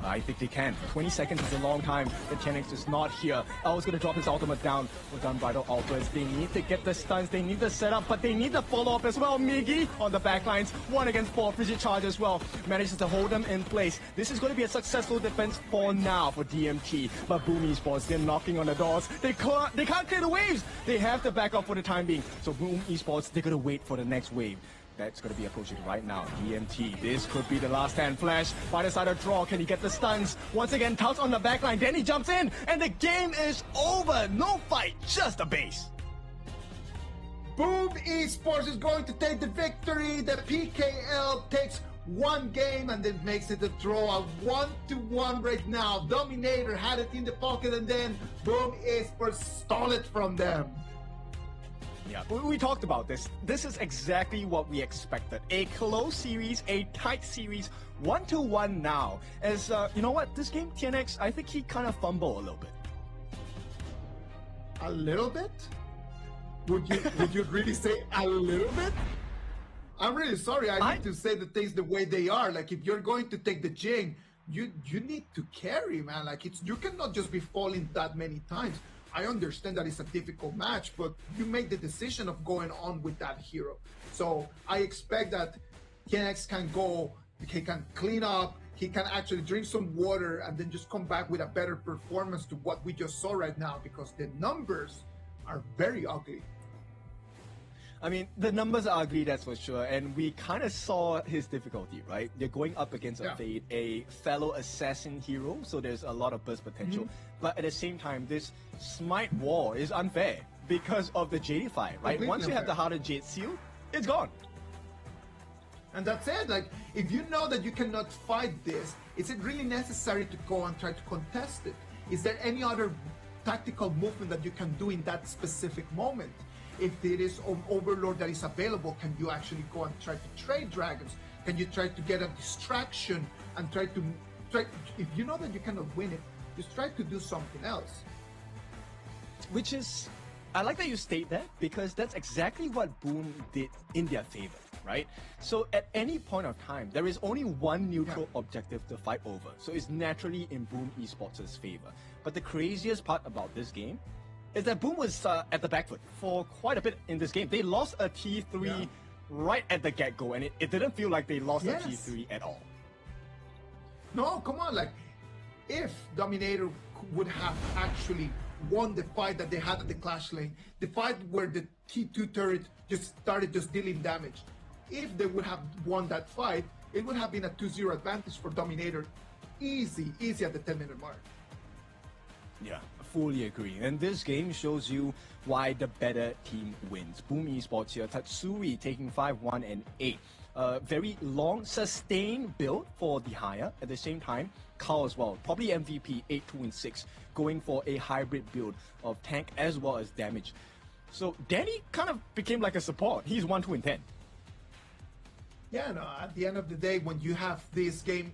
I think they can. 20 seconds is a long time. The TNX is not here. L's going to drop his ultimate down with Unbridled Alphas. They need to get the stuns. They need the setup, but they need the follow-up as well. Miggy on the backlines. 1 against 4. Frigid Charge as well. Manages to hold them in place. This is going to be a successful defense for now for DMT. But Boom Esports, they're knocking on the doors. They can't clear the waves. They have to back up for the time being. So Boom Esports, they're going to wait for the next wave. That's going to be approaching right now. DMT. This could be the last stand flash. By the side of Draw. Can he get the stuns? Once again, Tubbs on the backline. Then he jumps in. And the game is over. No fight. Just a base. Boom Esports is going to take the victory. The PKL takes 1 game and then makes it a draw. A 1-1 right now. Dominator had it in the pocket and then Boom Esports stole it from them. Yeah, we talked about this. This is exactly what we expected. A close series, a tight series, 1-1 now. As, you know what, this game, TNX, I think he kind of fumbled a little bit. A little bit? Would you really say a little bit? I'm really sorry. I need to say the things the way they are. Like, if you're going to take the Jing, you need to carry, man. Like you cannot just be falling that many times. I understand that it's a difficult match, but you make the decision of going on with that hero. So I expect that KNX can go, he can clean up, he can actually drink some water and then just come back with a better performance to what we just saw right now, because the numbers are very ugly. I mean, the numbers are ugly, that's for sure, and we kind of saw his difficulty, right? You're going up against a Fade, a fellow assassin hero, so there's a lot of burst potential. But at the same time, this Smite wall is unfair because of the Jadify, right? Completely Once you have unfair. the Hardened Jade Seal, it's gone. And that's it. Like, if you know that you cannot fight this, is it really necessary to go and try to contest it? Is there any other tactical movement that you can do in that specific moment? If it is an Overlord that is available, can you actually go and try to trade dragons? Can you try to get a distraction and try, if you know that you cannot win it, just try to do something else. Which is, I like that you state that, because that's exactly what Boom did in their favor, right? So at any point of time, there is only one neutral objective to fight over. So it's naturally in Boom Esports' favor. But the craziest part about this game is that Boom was at the back foot for quite a bit in this game. They lost a T3 right at the get-go, and it didn't feel like they lost a T3 at all. No, come on, like, if Dominator would have actually won the fight that they had at the Clash lane, the fight where the T2 turret just started just dealing damage, if they would have won that fight, it would have been a 2-0 advantage for Dominator. Easy at the 10-minute mark. Yeah, fully agree. And this game shows you why the better team wins. Boom Esports here, Tatsuri taking 5-1 and 8. Very long, sustained build for the higher. At the same time, Carl as well, probably MVP, 8-2 and 6, going for a hybrid build of tank as well as damage. So Danny kind of became like a support. He's 1-2 and 10. Yeah, no, at the end of the day, when you have this game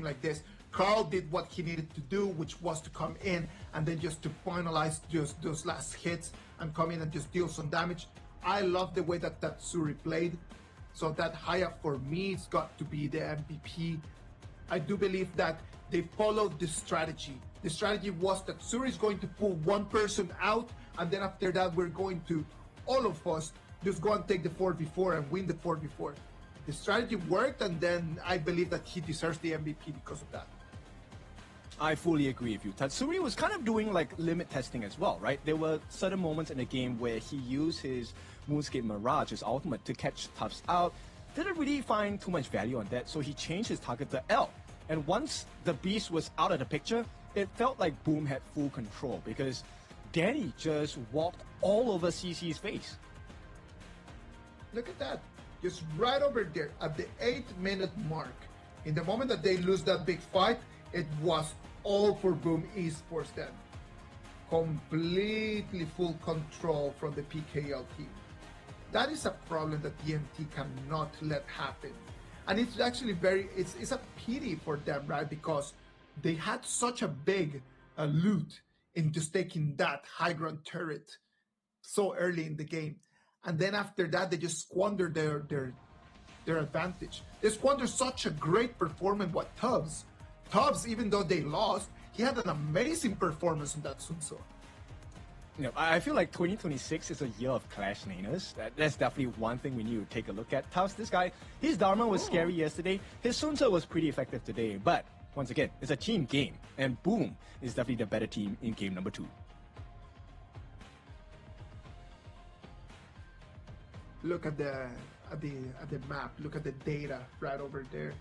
like this, Carl did what he needed to do, which was to come in and then just to finalize just those last hits and come in and just deal some damage. I love the way that Tatsuri played. So that Haya, for me, it's got to be the MVP. I do believe that they followed the strategy. The strategy was that Tatsuri is going to pull one person out, and then after that, we're going to, all of us, just go and take the 4v4 and win the 4v4. The strategy worked, and then I believe that he deserves the MVP because of that. I fully agree with you. Tatsuri was kind of doing like limit testing as well, right? There were certain moments in the game where he used his Moonscape Mirage, his ultimate, to catch Tufts out. Didn't really find too much value on that, so he changed his target to L. And once the Beast was out of the picture, it felt like Boom had full control because Danny just walked all over CC's face. Look at that. Just right over there at the 8-minute mark. In the moment that they lose that big fight, it was all for Boom Esports then. Completely full control from the PKL team. That is a problem that DMT cannot let happen. And it's actually it's a pity for them, right? Because they had such a big loot in just taking that high ground turret so early in the game. And then after that, they just squandered their advantage. They squandered such a great performance with Tubbs. Tubbs, even though they lost, he had an amazing performance in that Sun Tzu. You know, I feel like 2026 is a year of Clash laners. That's definitely one thing we need to take a look at. Tubbs, this guy, his Dharma was scary yesterday. His Sun Tzu was pretty effective today. But once again, it's a team game. And Boom is definitely the better team in game number 2. Look at the map. Look at the data right over there.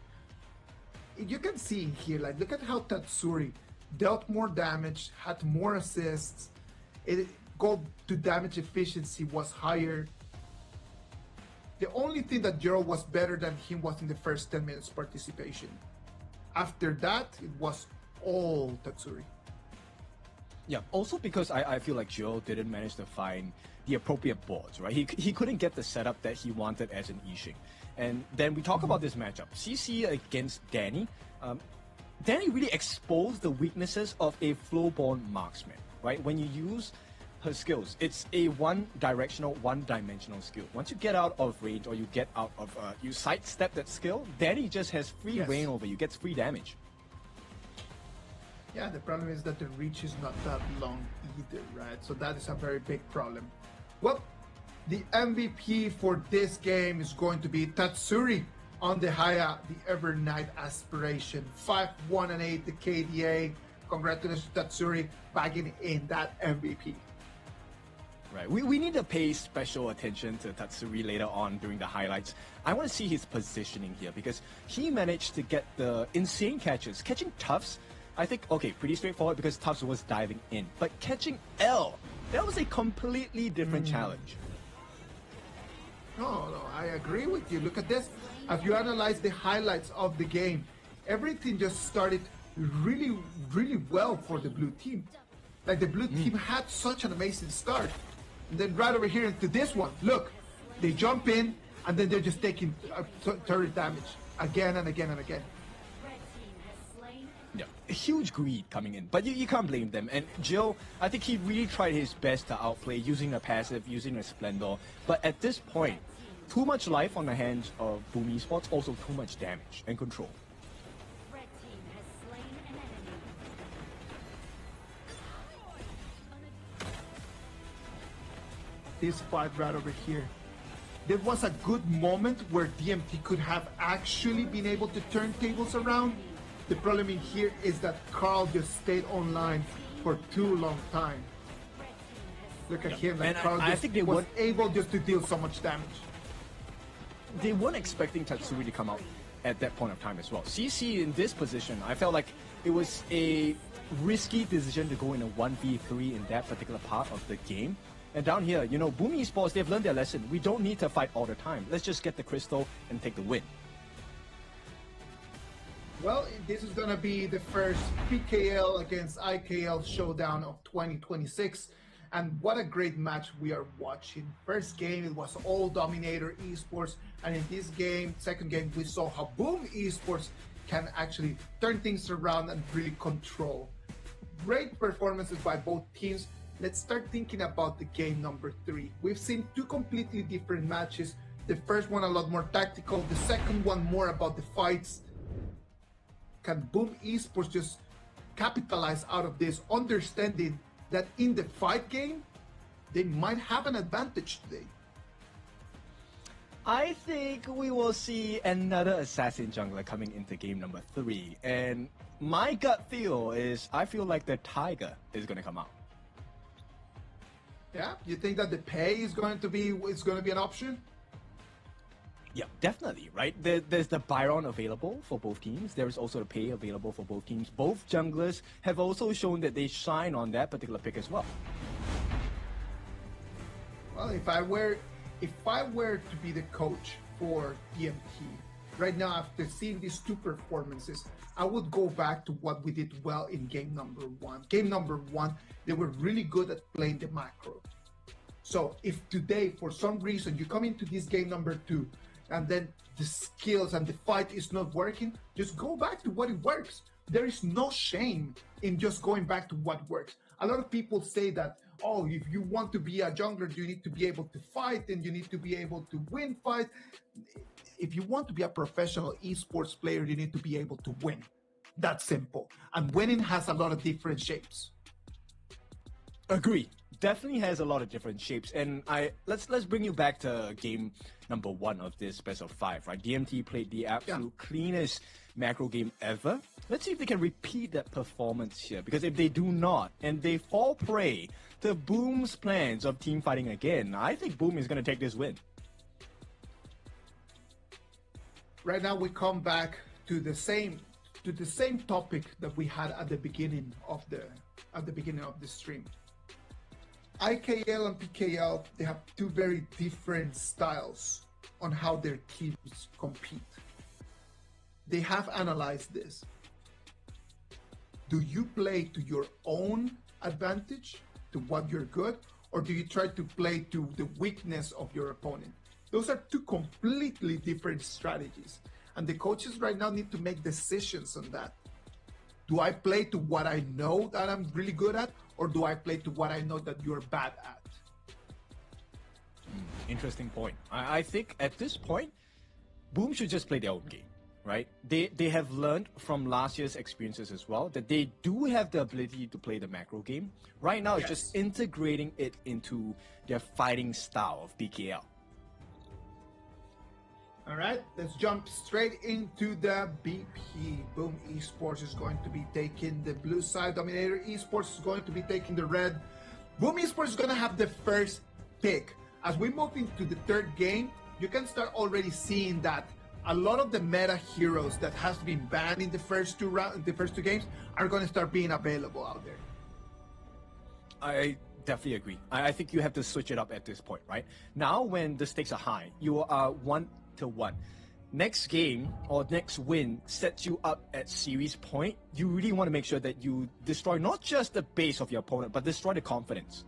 You can see here, like, look at how Tatsuri dealt more damage, had more assists. Go to damage efficiency was higher. The only thing that Jero was better than him was in the first 10 minutes participation. After that, it was all Tatsuri. Yeah, also because I feel like Joe didn't manage to find the appropriate boards, right? He couldn't get the setup that he wanted as an Yixing. And then we talk about this matchup. CC against Danny. Danny really exposed the weaknesses of a flow-born marksman, right? When you use her skills, it's a one-directional, one-dimensional skill. Once you get out of range or you get out of, you sidestep that skill, Danny just has free reign over you, gets free damage. Yeah, the problem is that the reach is not that long either, right? So that is a very big problem. Well, the MVP for this game is going to be Tatsuri on the Haya, the Evernight Aspiration. 5-1-8, the KDA. Congratulations to Tatsuri bagging in that MVP. Right, we need to pay special attention to Tatsuri later on during the highlights. I want to see his positioning here because he managed to get the insane catches. Catching Tufts, I think, okay, pretty straightforward because Tufts was diving in. But catching L, that was a completely different challenge. No, I agree with you. Look at this. If you analyze the highlights of the game, everything just started really, really well for the blue team. Like the blue team had such an amazing start. And then right over here into this one, look, they jump in and then they're just taking turret damage again and again and again. Yeah, a huge greed coming in, but you can't blame them. And Jill, I think he really tried his best to outplay using a passive, using a Splendor. But at this point, too much life on the hands of Boom Esports, also too much damage and control. This fight right over here. There was a good moment where DMT could have actually been able to turn tables around. The problem in here is that Carl just stayed online for too long time. Look at him, like Carl I think they was able just to deal so much damage. They weren't expecting Tatsuri to come out at that point of time as well. CC in this position, I felt like it was a risky decision to go in a 1v3 in that particular part of the game. And down here, you know, Boom Esports, they've learned their lesson. We don't need to fight all the time. Let's just get the crystal and take the win. Well, this is going to be the first PKL against IKL showdown of 2026. And what a great match we are watching. First game, it was all Dominator Esports. And in this game, second game, we saw how Boom Esports can actually turn things around and really control. Great performances by both teams. Let's start thinking about the game number 3. We've seen two completely different matches. The first one a lot more tactical. The second one more about the fights. Can Boom Esports just capitalize out of this, understanding that in the fight game, they might have an advantage today? I think we will see another Assassin Jungler coming into game number 3. And my gut feel is, I feel like the Tiger is going to come out. Yeah, you think that the pay is going to be an option? Yeah, definitely, right? There's the Byron available for both teams. There is also the pay available for both teams. Both junglers have also shown that they shine on that particular pick as well. Well, if I were to be the coach for DMT, right now after seeing these two performances, I would go back to what we did well in game number 1. Game number 1, they were really good at playing the macro. So if today, for some reason, you come into this game number 2, and then the skills and the fight is not working, just go back to what it works. There is no shame in just going back to what works. A lot of people say that, oh, if you want to be a jungler, you need to be able to fight and you need to be able to win fight. If you want to be a professional esports player, you need to be able to win. That's simple. And winning has a lot of different shapes. Agree. Definitely has a lot of different shapes. And let's bring you back to game number 1 of this best of 5, right? DMT played the absolute cleanest macro game ever. Let's see if they can repeat that performance here, because if they do not, and they fall prey to Boom's plans of team fighting again, I think Boom is going to take this win. Right now we come back to the same topic that we had at the beginning of the stream. IKL and PKL, they have two very different styles on how their teams compete. They have analyzed this. Do you play to your own advantage, to what you're good, or do you try to play to the weakness of your opponent? Those are two completely different strategies. And the coaches right now need to make decisions on that. Do I play to what I know that I'm really good at, or do I play to what I know that you're bad at? Interesting point. I think at this point, Boom should just play their own game. right? They have learned from last year's experiences as well that they do have the ability to play the macro game. Right now, it's just integrating it into their fighting style of BKL. All right, let's jump straight into the BP. Boom Esports is going to be taking the blue side. Dominator Esports is going to be taking the red. Boom Esports is going to have the first pick. As we move into the third game, you can start already seeing that a lot of the meta heroes that has been banned in the first two games are going to start being available out there. I definitely agree. I think you have to switch it up at this point, right? Now, when the stakes are high, you are 1-1. Next game or next win sets you up at series point. You really want to make sure that you destroy not just the base of your opponent, but destroy the confidence.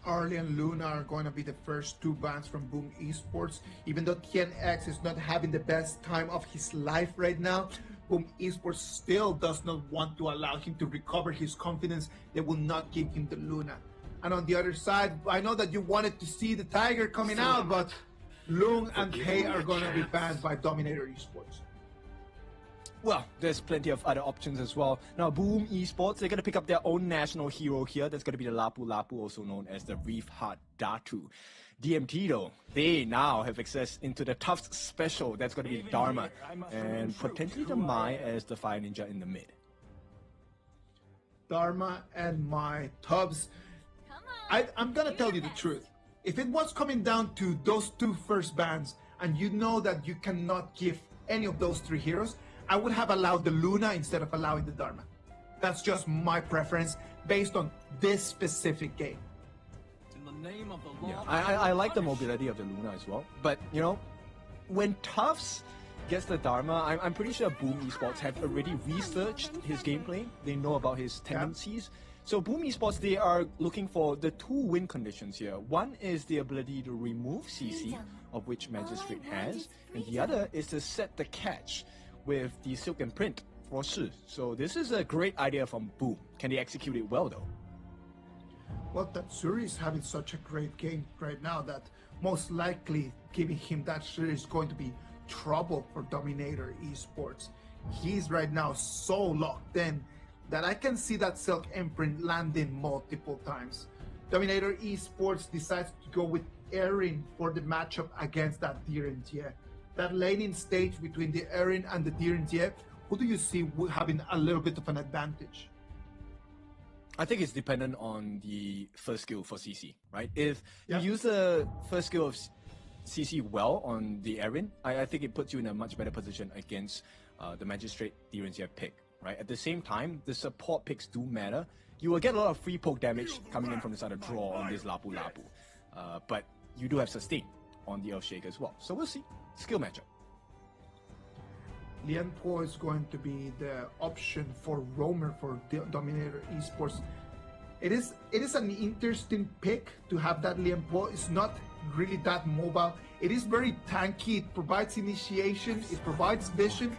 Arlie and Luna are going to be the first two bans from Boom Esports. Even though TNX is not having the best time of his life right now, Boom Esports still does not want to allow him to recover his confidence. They will not give him the Luna. And on the other side, I know that you wanted to see the Tiger coming out, but Lung and Kay are going to be banned by Dominator Esports. Well, there's plenty of other options as well. Now, Boom Esports, they're going to pick up their own national hero here. That's going to be the Lapu Lapu, also known as the Reef Heart Datu. DMT, though, they now have access into the Tufts special. That's going to be Dharma. And potentially the Mai as the Fire Ninja in the mid. Dharma and Mai Tubbs. I'm going to tell you the truth. If it was coming down to those two first bans, and you know that you cannot give any of those three heroes, I would have allowed the Luna instead of allowing the Dharma. That's just my preference based on this specific game. In the name of the law, Yeah, I like the mobility of the Luna as well. But, you know, when Tufts gets the Dharma, I'm pretty sure Boom Esports have already researched his gameplay. They know about his tendencies. So Boom Esports, they are looking for the two win conditions here. One is the ability to remove CC, of which Magistrate has, and the other is to set the catch with the Silk and Print for Shi. So this is a great idea from Boom. Can they execute it well though? Well, Tatsuri is having such a great game right now that most likely giving him that shit is going to be trouble for Dominator Esports. He's right now so locked in that I can see that Silk Imprint landing multiple times. Dominator Esports decides to go with Erin for the matchup against that Direntie. That laning stage between the Erin and the Direntie, who do you see having a little bit of an advantage? I think it's dependent on the first skill for CC, right? If you use the first skill of CC well on the Erin, I think it puts you in a much better position against the Magistrate Direntie pick, right? At the same time, the support picks do matter. You will get a lot of free poke damage coming in from this other draw on this Lapu Lapu. But you do have sustain on the Earthshake as well. So we'll see. Skill matchup. Lian Po is going to be the option for Roamer for Dominator Esports. It is an interesting pick to have that Lian Po. It's not really that mobile. It is very tanky. It provides initiation. It provides vision,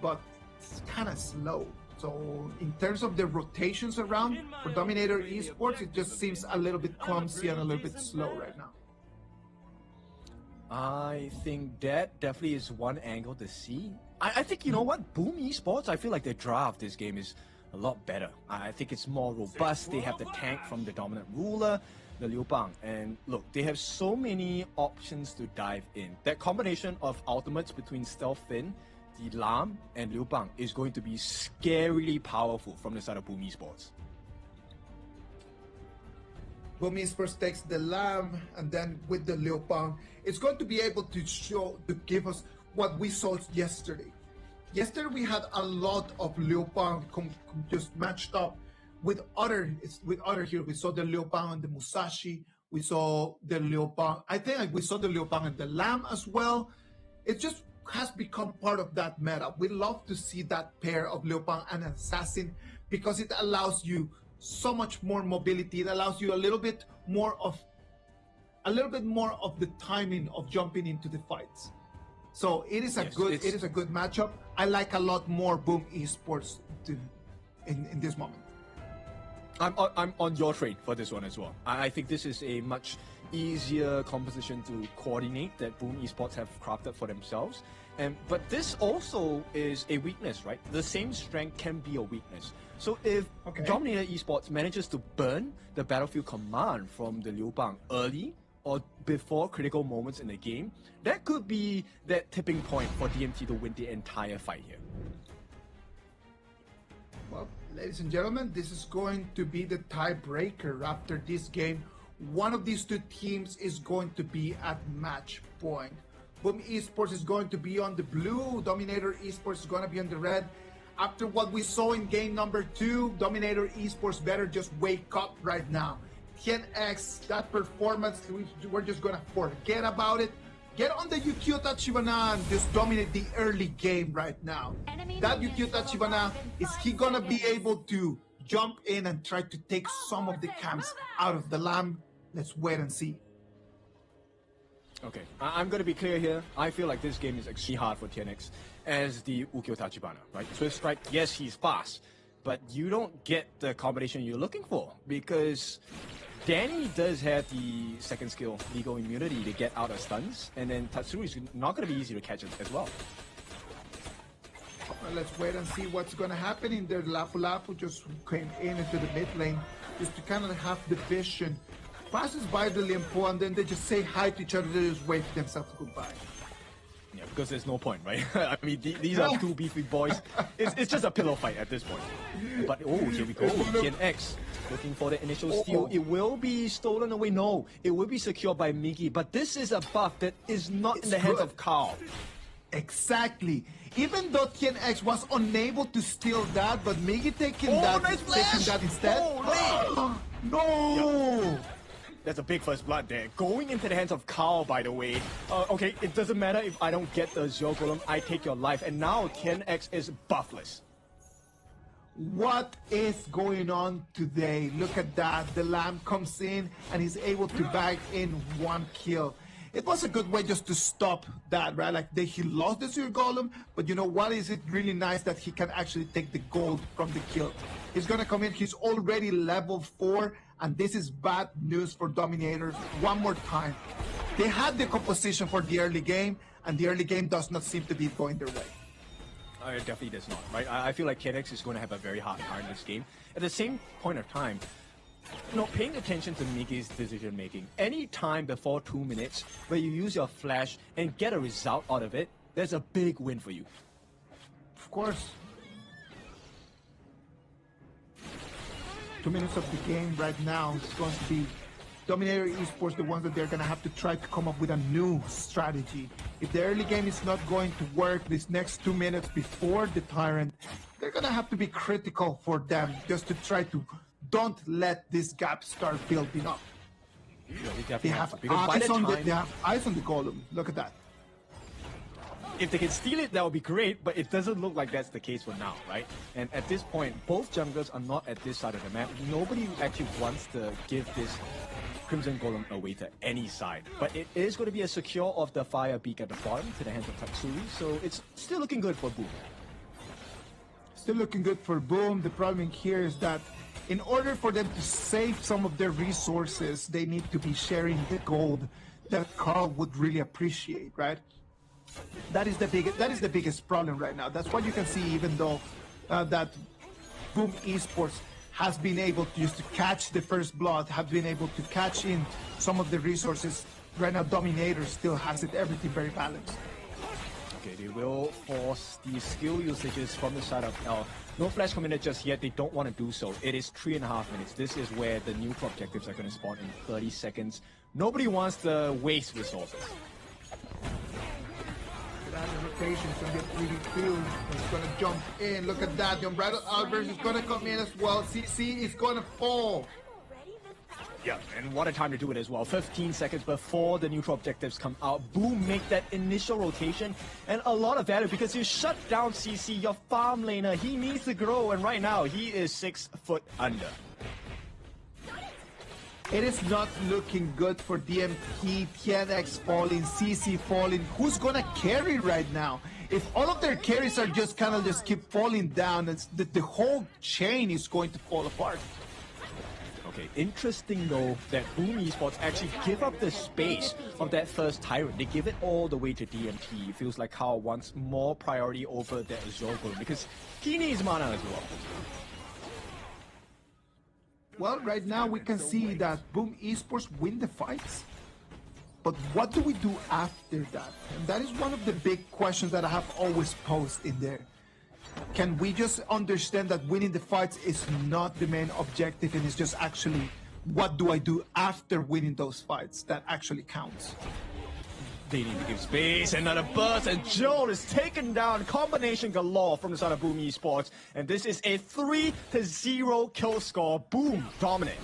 but it's kind of slow. So in terms of the rotations around for Dominator Esports, it just seems a little bit clumsy and a little bit slow right now. I think that definitely is one angle to see. I think, you know what, Boom Esports, I feel like their draft this game is a lot better. I think it's more robust. They have the tank from the dominant ruler, the Liu Bang, and look, they have so many options to dive in. That combination of ultimates between Stealth Fin, the Lam, and Liu Bang is going to be scarily powerful from the side of Boom Esports. Boom Esports takes the Lam, and then with the Liu Bang, it's going to be able to give us what we saw yesterday. Yesterday we had a lot of Liu Bang just matched up with other heroes. We saw the Liu Bang and the Musashi. We saw the Liu Bang. I think we saw the Liu Bang and the Lam as well. It just has become part of that meta. We love to see that pair of Liu Bang and Assassin because it allows you so much more mobility. It allows you a little bit more of the timing of jumping into the fights. So it is a good matchup. I like a lot more Boom Esports in this moment. I'm on your train for this one as well. I think this is a much easier composition to coordinate that Boom Esports have crafted for themselves. But this also is a weakness, right? The same strength can be a weakness. So if Dominator Esports manages to burn the battlefield command from the Liu Bang early or before critical moments in the game, that could be that tipping point for DMT to win the entire fight here. Well, ladies and gentlemen, this is going to be the tiebreaker after this game. One of these two teams is going to be at match point. Boom Esports is going to be on the blue. Dominator Esports is going to be on the red. After what we saw in game number 2, Dominator Esports better just wake up right now. 10x, that performance, we're just going to forget about it. Get on the Yukio Tachibana and just dominate the early game right now. That Yukio Tachibana, is he going to be able to jump in and try to take some of the camps out of the Lamb? Let's wait and see. Okay, I'm going to be clear here. I feel like this game is extremely hard for TNX as the Ukyo Tachibana, right? Swift Strike, yes, he's fast, but you don't get the combination you're looking for because Danny does have the second skill, legal immunity, to get out of stuns, and then Tatsuru is not going to be easy to catch as well. Well, let's wait and see what's going to happen in there. Lapu Lapu just came into the mid lane just to kind of have the vision. Passes by the Limpo and then they just say hi to each other, they just wave themselves goodbye. Yeah, because there's no point, right? I mean, these are two beefy boys. It's just a pillow fight at this point. But, oh, here we go. TNX looking for the initial steal. It will be stolen away. No, it will be secured by Miggy. But this is a buff that is not in the hands of Carl. Exactly. Even though TNX was unable to steal that, but Miggy taking that instead. No! Yeah. That's a big first blood there. Going into the hands of Carl, by the way. Okay, it doesn't matter if I don't get the Zero Golem, I take your life. And now TNX is buffless. What is going on today? Look at that. The Lamb comes in and he's able to bag in one kill. It was a good way just to stop that, right? Like he lost the Zero Golem, but you know what? Is it really nice that he can actually take the gold from the kill? He's gonna come in, he's already level 4, and this is bad news for Dominator. One more time. They had the composition for the early game, and the early game does not seem to be going their way. It definitely does not, right? I feel like KNX is going to have a very hard time in this game. At the same point of time, paying attention to Miggy's decision making. Any time before 2 minutes where you use your flash and get a result out of it, there's a big win for you. Of course. 2 minutes of the game right now is going to be Dominator Esports, the ones that they're going to have to try to come up with a new strategy. If the early game is not going to work these next 2 minutes before the Tyrant, they're going to have to be critical for them just to try to don't let this gap start building up. Yeah, they have eyes on the Golem. Look at that. If they can steal it, that would be great, but it doesn't look like that's the case for now, right? And at this point, both junglers are not at this side of the map. Nobody actually wants to give this Crimson Golem away to any side. But it is going to be a secure of the Fire Beak at the bottom to the hands of Tatsuri, so it's still looking good for Boom. Still looking good for Boom. The problem here is that in order for them to save some of their resources, they need to be sharing the gold that Carl would really appreciate, right? That is the biggest problem right now. That's what you can see, even though that Boom Esports has been able to just to catch the first blood, have been able to catch in some of the resources. Right now, Dominator still has it, everything very balanced. Okay, they will force the skill usages from the side of L. No flash committed just yet, they don't want to do so. It is 3.5 minutes. This is where the neutral objectives are going to spawn in 30 seconds. Nobody wants to waste resources. That rotation is going to get really cool. It's going to jump in. Look at that. The Unbridled Outburst is going to come in as well. CC is going to fall. Yeah, and what a time to do it as well. 15 seconds before the neutral objectives come out. Boom, make that initial rotation. And a lot of value because you shut down CC, your farm laner. He needs to grow, and right now he is 6 foot under. It is not looking good for DMT, TNX falling, CC falling. Who's gonna carry right now? If all of their carries are just kind of just keep falling down, it's the whole chain is going to fall apart. Okay, interesting though that Boom Esports actually give up the space of that first Tyrant. They give it all the way to DMT. It feels like Kao wants more priority over that Azure Golem because he needs mana as well. Well, right now we can see that Boom Esports win the fights. But what do we do after that? And that is one of the big questions that I have always posed in there. Can we just understand that winning the fights is not the main objective and it's just actually what do I do after winning those fights that actually counts? They need to give space, another burst, and Joel is taken down. Combination galore from the side of Boom Esports. And this is a 3-0 kill score. Boom, dominant.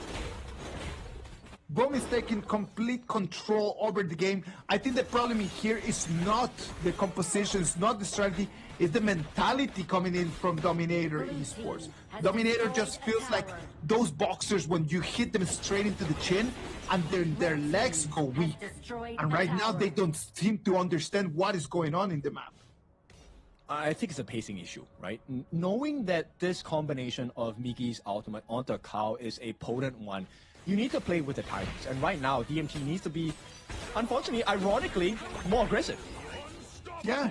Boom is taking complete control over the game. I think the problem here is not the compositions, not the strategy, it's the mentality coming in from Dominator Esports. Dominator just feels like those boxers when you hit them straight into the chin and their legs go weak. And right now they don't seem to understand what is going on in the map. I think it's a pacing issue, right? Knowing that this combination of Migi's ultimate onto Kao is a potent one, you need to play with the Tyrants. And right now, DMT needs to be, unfortunately, ironically, more aggressive. Yeah.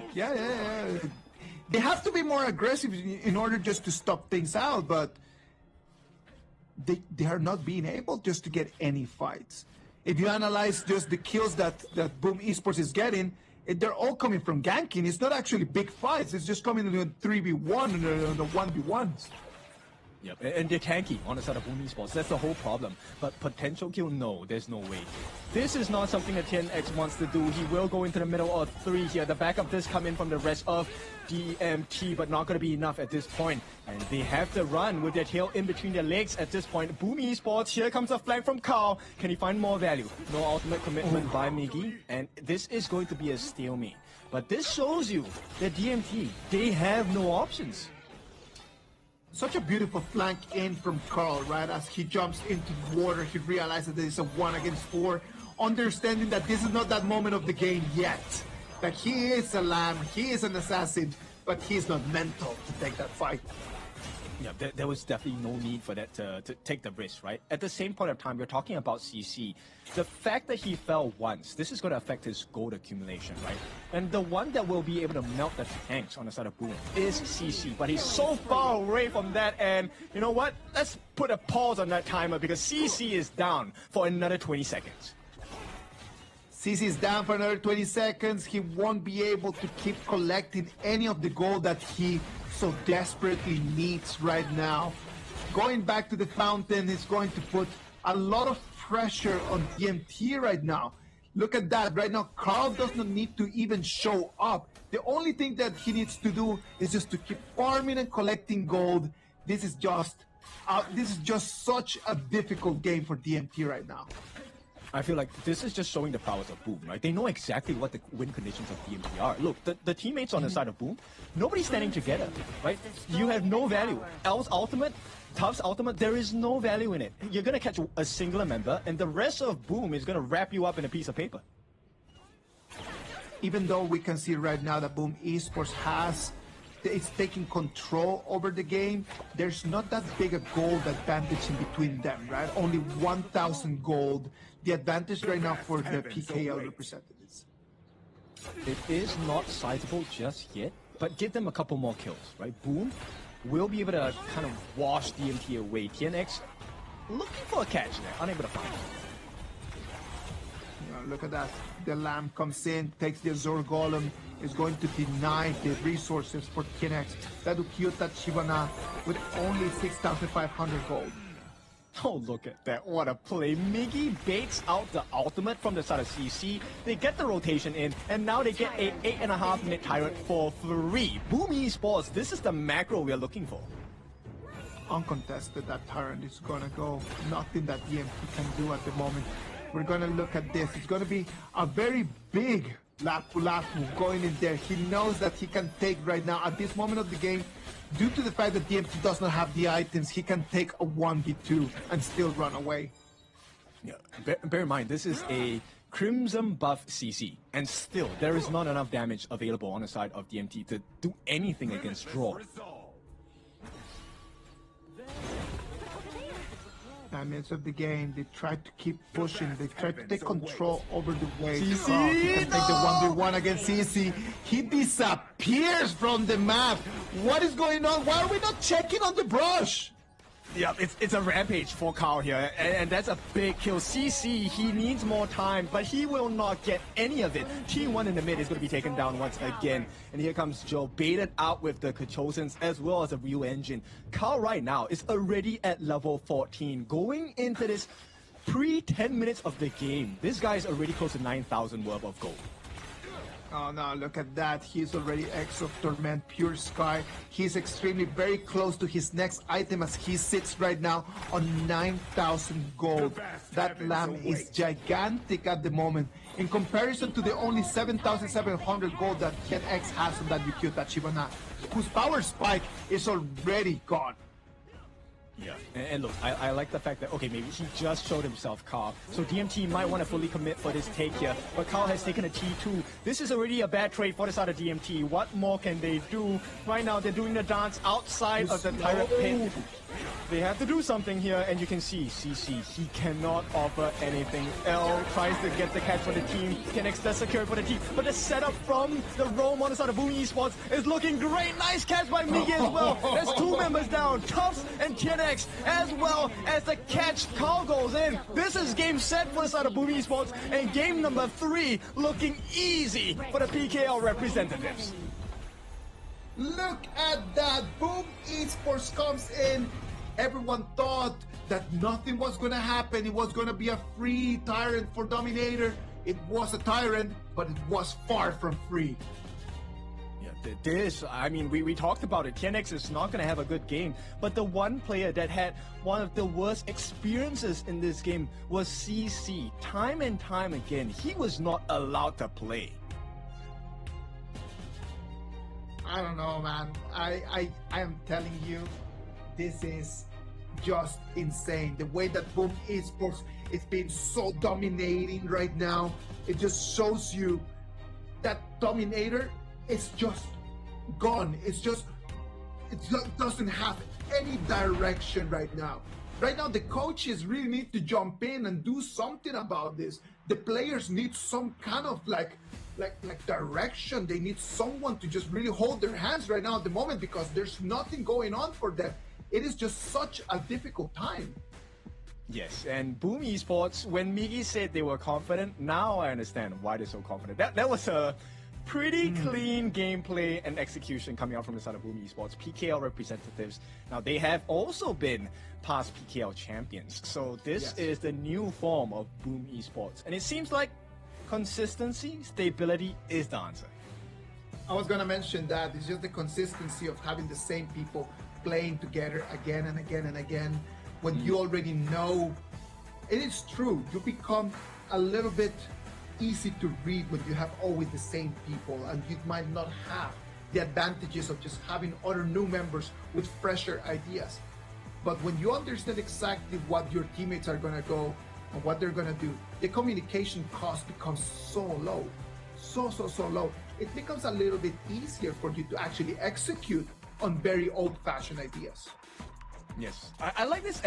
They have to be more aggressive in order just to stop things out, but they are not being able just to get any fights. If you analyze just the kills that Boom Esports is getting, they're all coming from ganking. It's not actually big fights. It's just coming in a 3v1 and the 1v1s. Yep, and they're tanky on the side of Boom Esports. That's the whole problem. But potential kill, no, there's no way. This is not something that TNX wants to do. He will go into the middle of 3 here. The backup does come in from the rest of DMT, but not going to be enough at this point. And they have to run with their tail in between their legs at this point. Boom Esports, here comes a flank from Kao. Can he find more value? No ultimate commitment by Migi, and this is going to be a stalemate. But this shows you that DMT, they have no options. Such a beautiful flank in from Carl, right? As he jumps into the water, he realizes that it's a 1 against 4, understanding that this is not that moment of the game yet. That he is a lamb, he is an assassin, but he's not mental to take that fight. Yeah, there was definitely no need for that to take the risk, right? At the same point of time, we're talking about CC. The fact that he fell once, this is going to affect his gold accumulation, right? And the one that will be able to melt the tanks on the side of Boom is CC, but he's so far away from that, and you know what? Let's put a pause on that timer because CC is down for another 20 seconds. CC is down for another 20 seconds. He won't be able to keep collecting any of the gold that he so desperately needs right now. Going back to the fountain is going to put a lot of pressure on DMT right now. Look at that. Right now, Carl does not need to even show up. The only thing that he needs to do is just to keep farming and collecting gold. This is just such a difficult game for DMT right now. I feel like this is just showing the powers of Boom, right? They know exactly what the win conditions of DMT are. Look, the teammates on the side of Boom, nobody's standing together, right? You have no value. L's ultimate, Tuff's ultimate, there is no value in it. You're going to catch a singular member, and the rest of Boom is going to wrap you up in a piece of paper. Even though we can see right now that Boom Esports it's taking control over the game, there's not that big a gold advantage in between them, right? Only 1,000 gold. The advantage right now for the PKL representatives. It is not sizable just yet, but give them a couple more kills, right? Boom will be able to kind of wash DMT away. TNX looking for a catch there, unable to find it. Look at that. The Lamb comes in, takes the Azure Golem, is going to deny the resources for TNX. That Ukyuta Chibana with only 6,500 gold. Oh, look at that. What a play. Migi baits out the ultimate from the side of CC. They get the rotation in, and now they get a 8.5 minute Tyrant for free. Boom Esports, this is the macro we're looking for. Uncontested, that Tyrant is going to go. Nothing that DMT can do at the moment. We're going to look at this. It's going to be a very big Lapu going in there. He knows that he can take right now, at this moment of the game, due to the fact that DMT does not have the items, he can take a 1v2 and still run away. Yeah, bear in mind, this is a Crimson buff CC, and still, there is not enough damage available on the side of DMT to do anything against Draw. minutes of the game. They tried to keep pushing. They tried to take control over the wave. CC, Oh, he can take the no! 1v1 against CC. He disappears from the map. What is going on? Why are we not checking on the brush? Yeah, it's a rampage for Carl here, and that's a big kill. CC, he needs more time, but he will not get any of it. T1 in the mid is going to be taken down once again. And here comes Joe, baited out with the Kachosans as well as a Ryu engine. Carl right now is already at level 14, going into this pre-10 minutes of the game. This guy is already close to 9,000 worth of gold. Oh no, look at that. He's already X of Torment, Pure Sky. He's extremely very close to his next item as he sits right now on 9,000 gold. That lamb is gigantic at the moment. In comparison to the only 7,700 gold that Ken X has on that Yukio Tachibana, whose power spike is already gone. Yeah, and look, I like the fact that, okay, maybe he just showed himself, Carl. So DMT might want to fully commit for this take here, but Carl has taken a T2. This is already a bad trade for the side of DMT. What more can they do? Right now, they're doing the dance outside of the Tyrant pit. They have to do something here, and you can see CC, he cannot offer anything. L tries to get the catch for the team, Kennex does secure for the team, but the setup from the Rome on the side of Boom Esports is looking great. Nice catch by Miggy as well. There's two members down, Tufts and Kennex, as well as the catch. Carl goes in. This is game set for the side of Boom Esports, and game number 3 looking easy for the PKL representatives. Look at that. Boom Esports comes in. Everyone thought that nothing was going to happen. It was going to be a free Tyrant for Dominator. It was a Tyrant, but it was far from free. Yeah, this, I mean, we talked about it. Kennex is not going to have a good game, but the one player that had one of the worst experiences in this game was CC. Time and time again, he was not allowed to play. I don't know, man. I am telling you, this is just insane. The way that Boom Esports is being so dominating right now, it just shows you that Dominator is just gone. It doesn't have any direction right now. Right now, the coaches really need to jump in and do something about this. The players need some kind of like direction. They need someone to just really hold their hands right now at the moment, because there's nothing going on for them. It is just such a difficult time. Yes, and Boom Esports, when Miggy said they were confident, now I understand why they're so confident. That was a pretty clean gameplay and execution coming out from the side of Boom Esports. PKL representatives, now they have also been past PKL champions. So this is the new form of Boom Esports. And it seems like consistency, stability is the answer. I was going to mention that. It's just the consistency of having the same people playing together again and again and again. When you already know, it is true, you become a little bit easy to read when you have always the same people, and you might not have the advantages of just having other new members with fresher ideas. But when you understand exactly what your teammates are going to go and what they're going to do, the communication cost becomes so low, so low. It becomes a little bit easier for you to actually execute on very old-fashioned ideas. Yes, I like this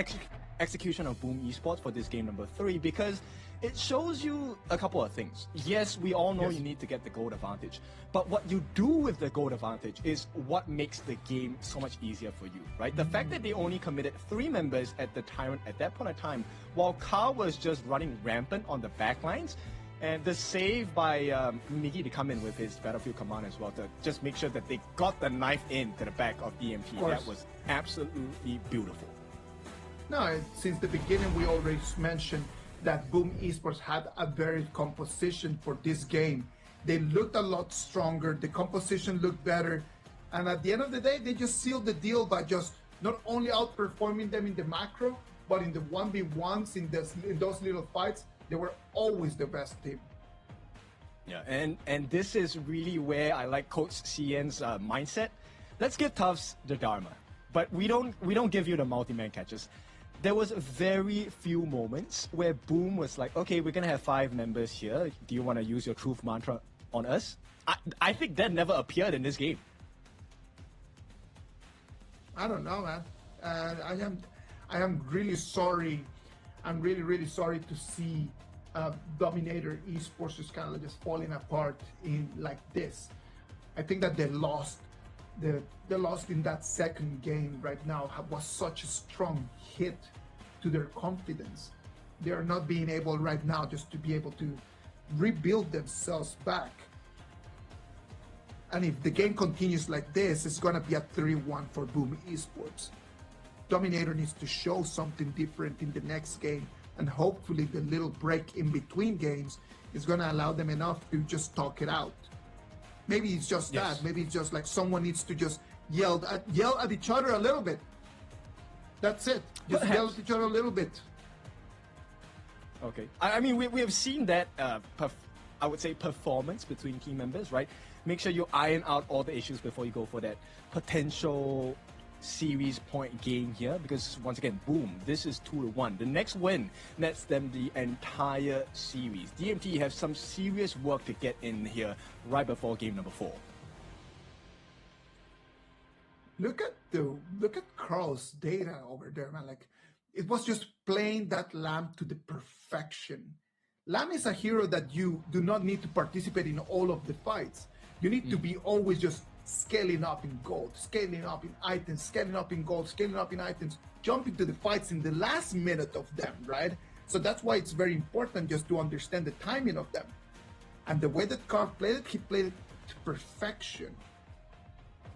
execution of Boom Esports for this game number 3, because it shows you a couple of things. Yes, we all know you need to get the gold advantage, but what you do with the gold advantage is what makes the game so much easier for you, right? The fact that they only committed 3 members at the Tyrant at that point in time, while Carl was just running rampant on the back lines, and the save by Miggy to come in with his Battlefield command as well to just make sure that they got the knife into the back of DMT. That was absolutely beautiful. No, since the beginning we already mentioned that Boom Esports had a very composition for this game. They looked a lot stronger, the composition looked better, and at the end of the day, they just sealed the deal by just not only outperforming them in the macro, but in the 1v1s, in those little fights, they were always the best team. Yeah, and this is really where I like Coach CN's mindset. Let's give Tufts the Dharma, but we don't give you the multi-man catches. There was very few moments where Boom was like, okay, we're gonna have 5 members here. Do you want to use your truth mantra on us? I think that never appeared in this game. I don't know, man. I am really sorry I'm really, really sorry to see Dominator Esports just kind of just falling apart in like this. I think that they lost. They lost in that second game right now was such a strong hit to their confidence. They are not being able right now just to be able to rebuild themselves back. And if the game continues like this, it's going to be a 3-1 for Boom Esports. Dominator needs to show something different in the next game, and hopefully the little break in between games is going to allow them enough to just talk it out. Maybe it's just that. Maybe it's just like someone needs to just yell at each other a little bit. That's it. Just yell at each other a little bit. Okay. I mean, we have seen that, I would say, performance between team members, right? Make sure you iron out all the issues before you go for that potential series point game here, because once again, boom, this is 2-1. The next win nets them the entire series. DMT have some serious work to get in here right before game number 4. Look at Carl's data over there, man. Like, it was just playing that lamp to the perfection. Lamb is a hero that you do not need to participate in all of the fights. You need to be always just scaling up in gold, scaling up in items, scaling up in gold, scaling up in items, jumping to the fights in the last minute of them, right? So that's why it's very important just to understand the timing of them. And the way that Carl played it, he played it to perfection.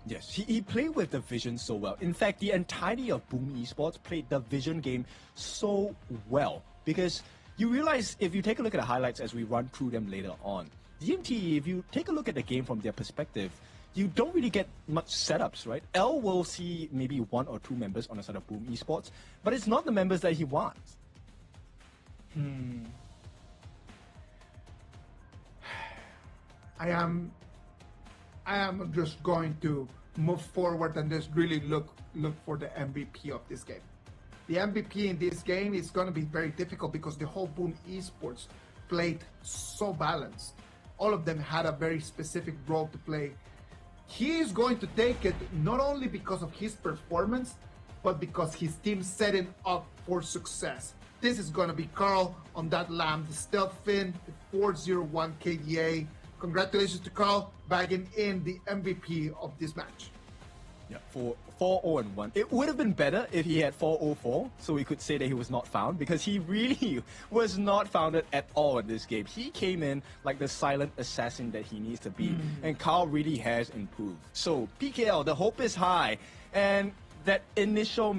Yes, he played with the vision so well. In fact, the entirety of Boom Esports played the vision game so well, because you realize if you take a look at the highlights as we run through them later on, DMT, if you take a look at the game from their perspective, you don't really get much setups, right? L will see maybe 1 or 2 members on the side of Boom Esports, but it's not the members that he wants. I am just going to move forward and just really look for the MVP of this game. The MVP in this game is going to be very difficult because the whole Boom Esports played so balanced. All of them had a very specific role to play. He is going to take it not only because of his performance, but because his team set him up for success. This is going to be Carl on that lamb, the Stealth Fin, the 401 KDA. Congratulations to Carl, bagging in the MVP of this match. Yeah, for 4-0-1. It would have been better if he had 4-0-4, so we could say that he was not found, because he really was not founded at all in this game. He came in like the silent assassin that he needs to be, and Carl really has improved. So PKL, the hope is high, and that initial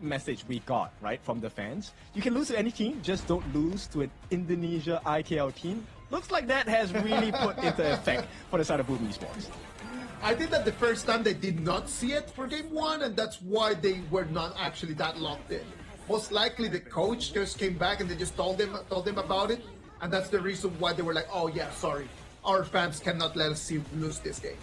message we got, right, from the fans, you can lose to any team, just don't lose to an Indonesia IKL team. Looks like that has really put into effect for the side of Boom Esports. I think that the first time they did not see it for game 1, and that's why they were not actually that locked in. Most likely the coach just came back and they just told them about it, and that's the reason why they were like, oh yeah, sorry, our fans cannot let us lose this game.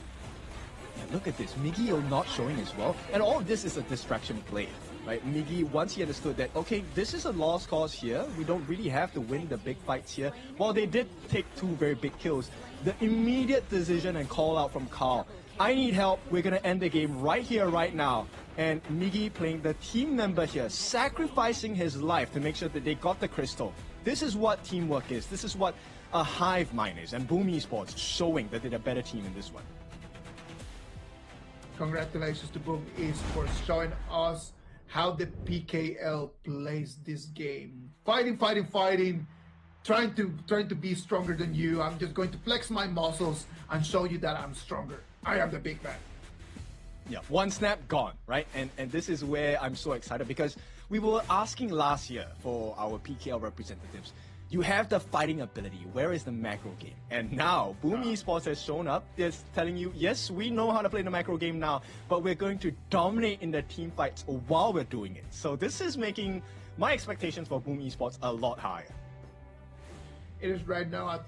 Yeah, look at this, Miggy not showing as well, and all of this is a distraction play, right? Miggy, once he understood that, okay, this is a lost cause here, we don't really have to win the big fights here. While they did take 2 very big kills, the immediate decision and call out from Carl, I need help, we're going to end the game right here, right now. And Miggy playing the team member here, sacrificing his life to make sure that they got the crystal. This is what teamwork is. This is what a hive mind is. And Boom Esports showing that they're a better team in this one. Congratulations to Boom Esports showing us how the PKL plays this game. Fighting, trying to be stronger than you. I'm just going to flex my muscles and show you that I'm stronger. I am the big man. Yeah, 1 snap, gone, right? And this is where I'm so excited, because we were asking last year for our PKL representatives, you have the fighting ability, where is the macro game? And now, Boom Esports has shown up, it's telling you, yes, we know how to play the macro game now, but we're going to dominate in the team fights while we're doing it. So this is making my expectations for Boom Esports a lot higher. It is right now a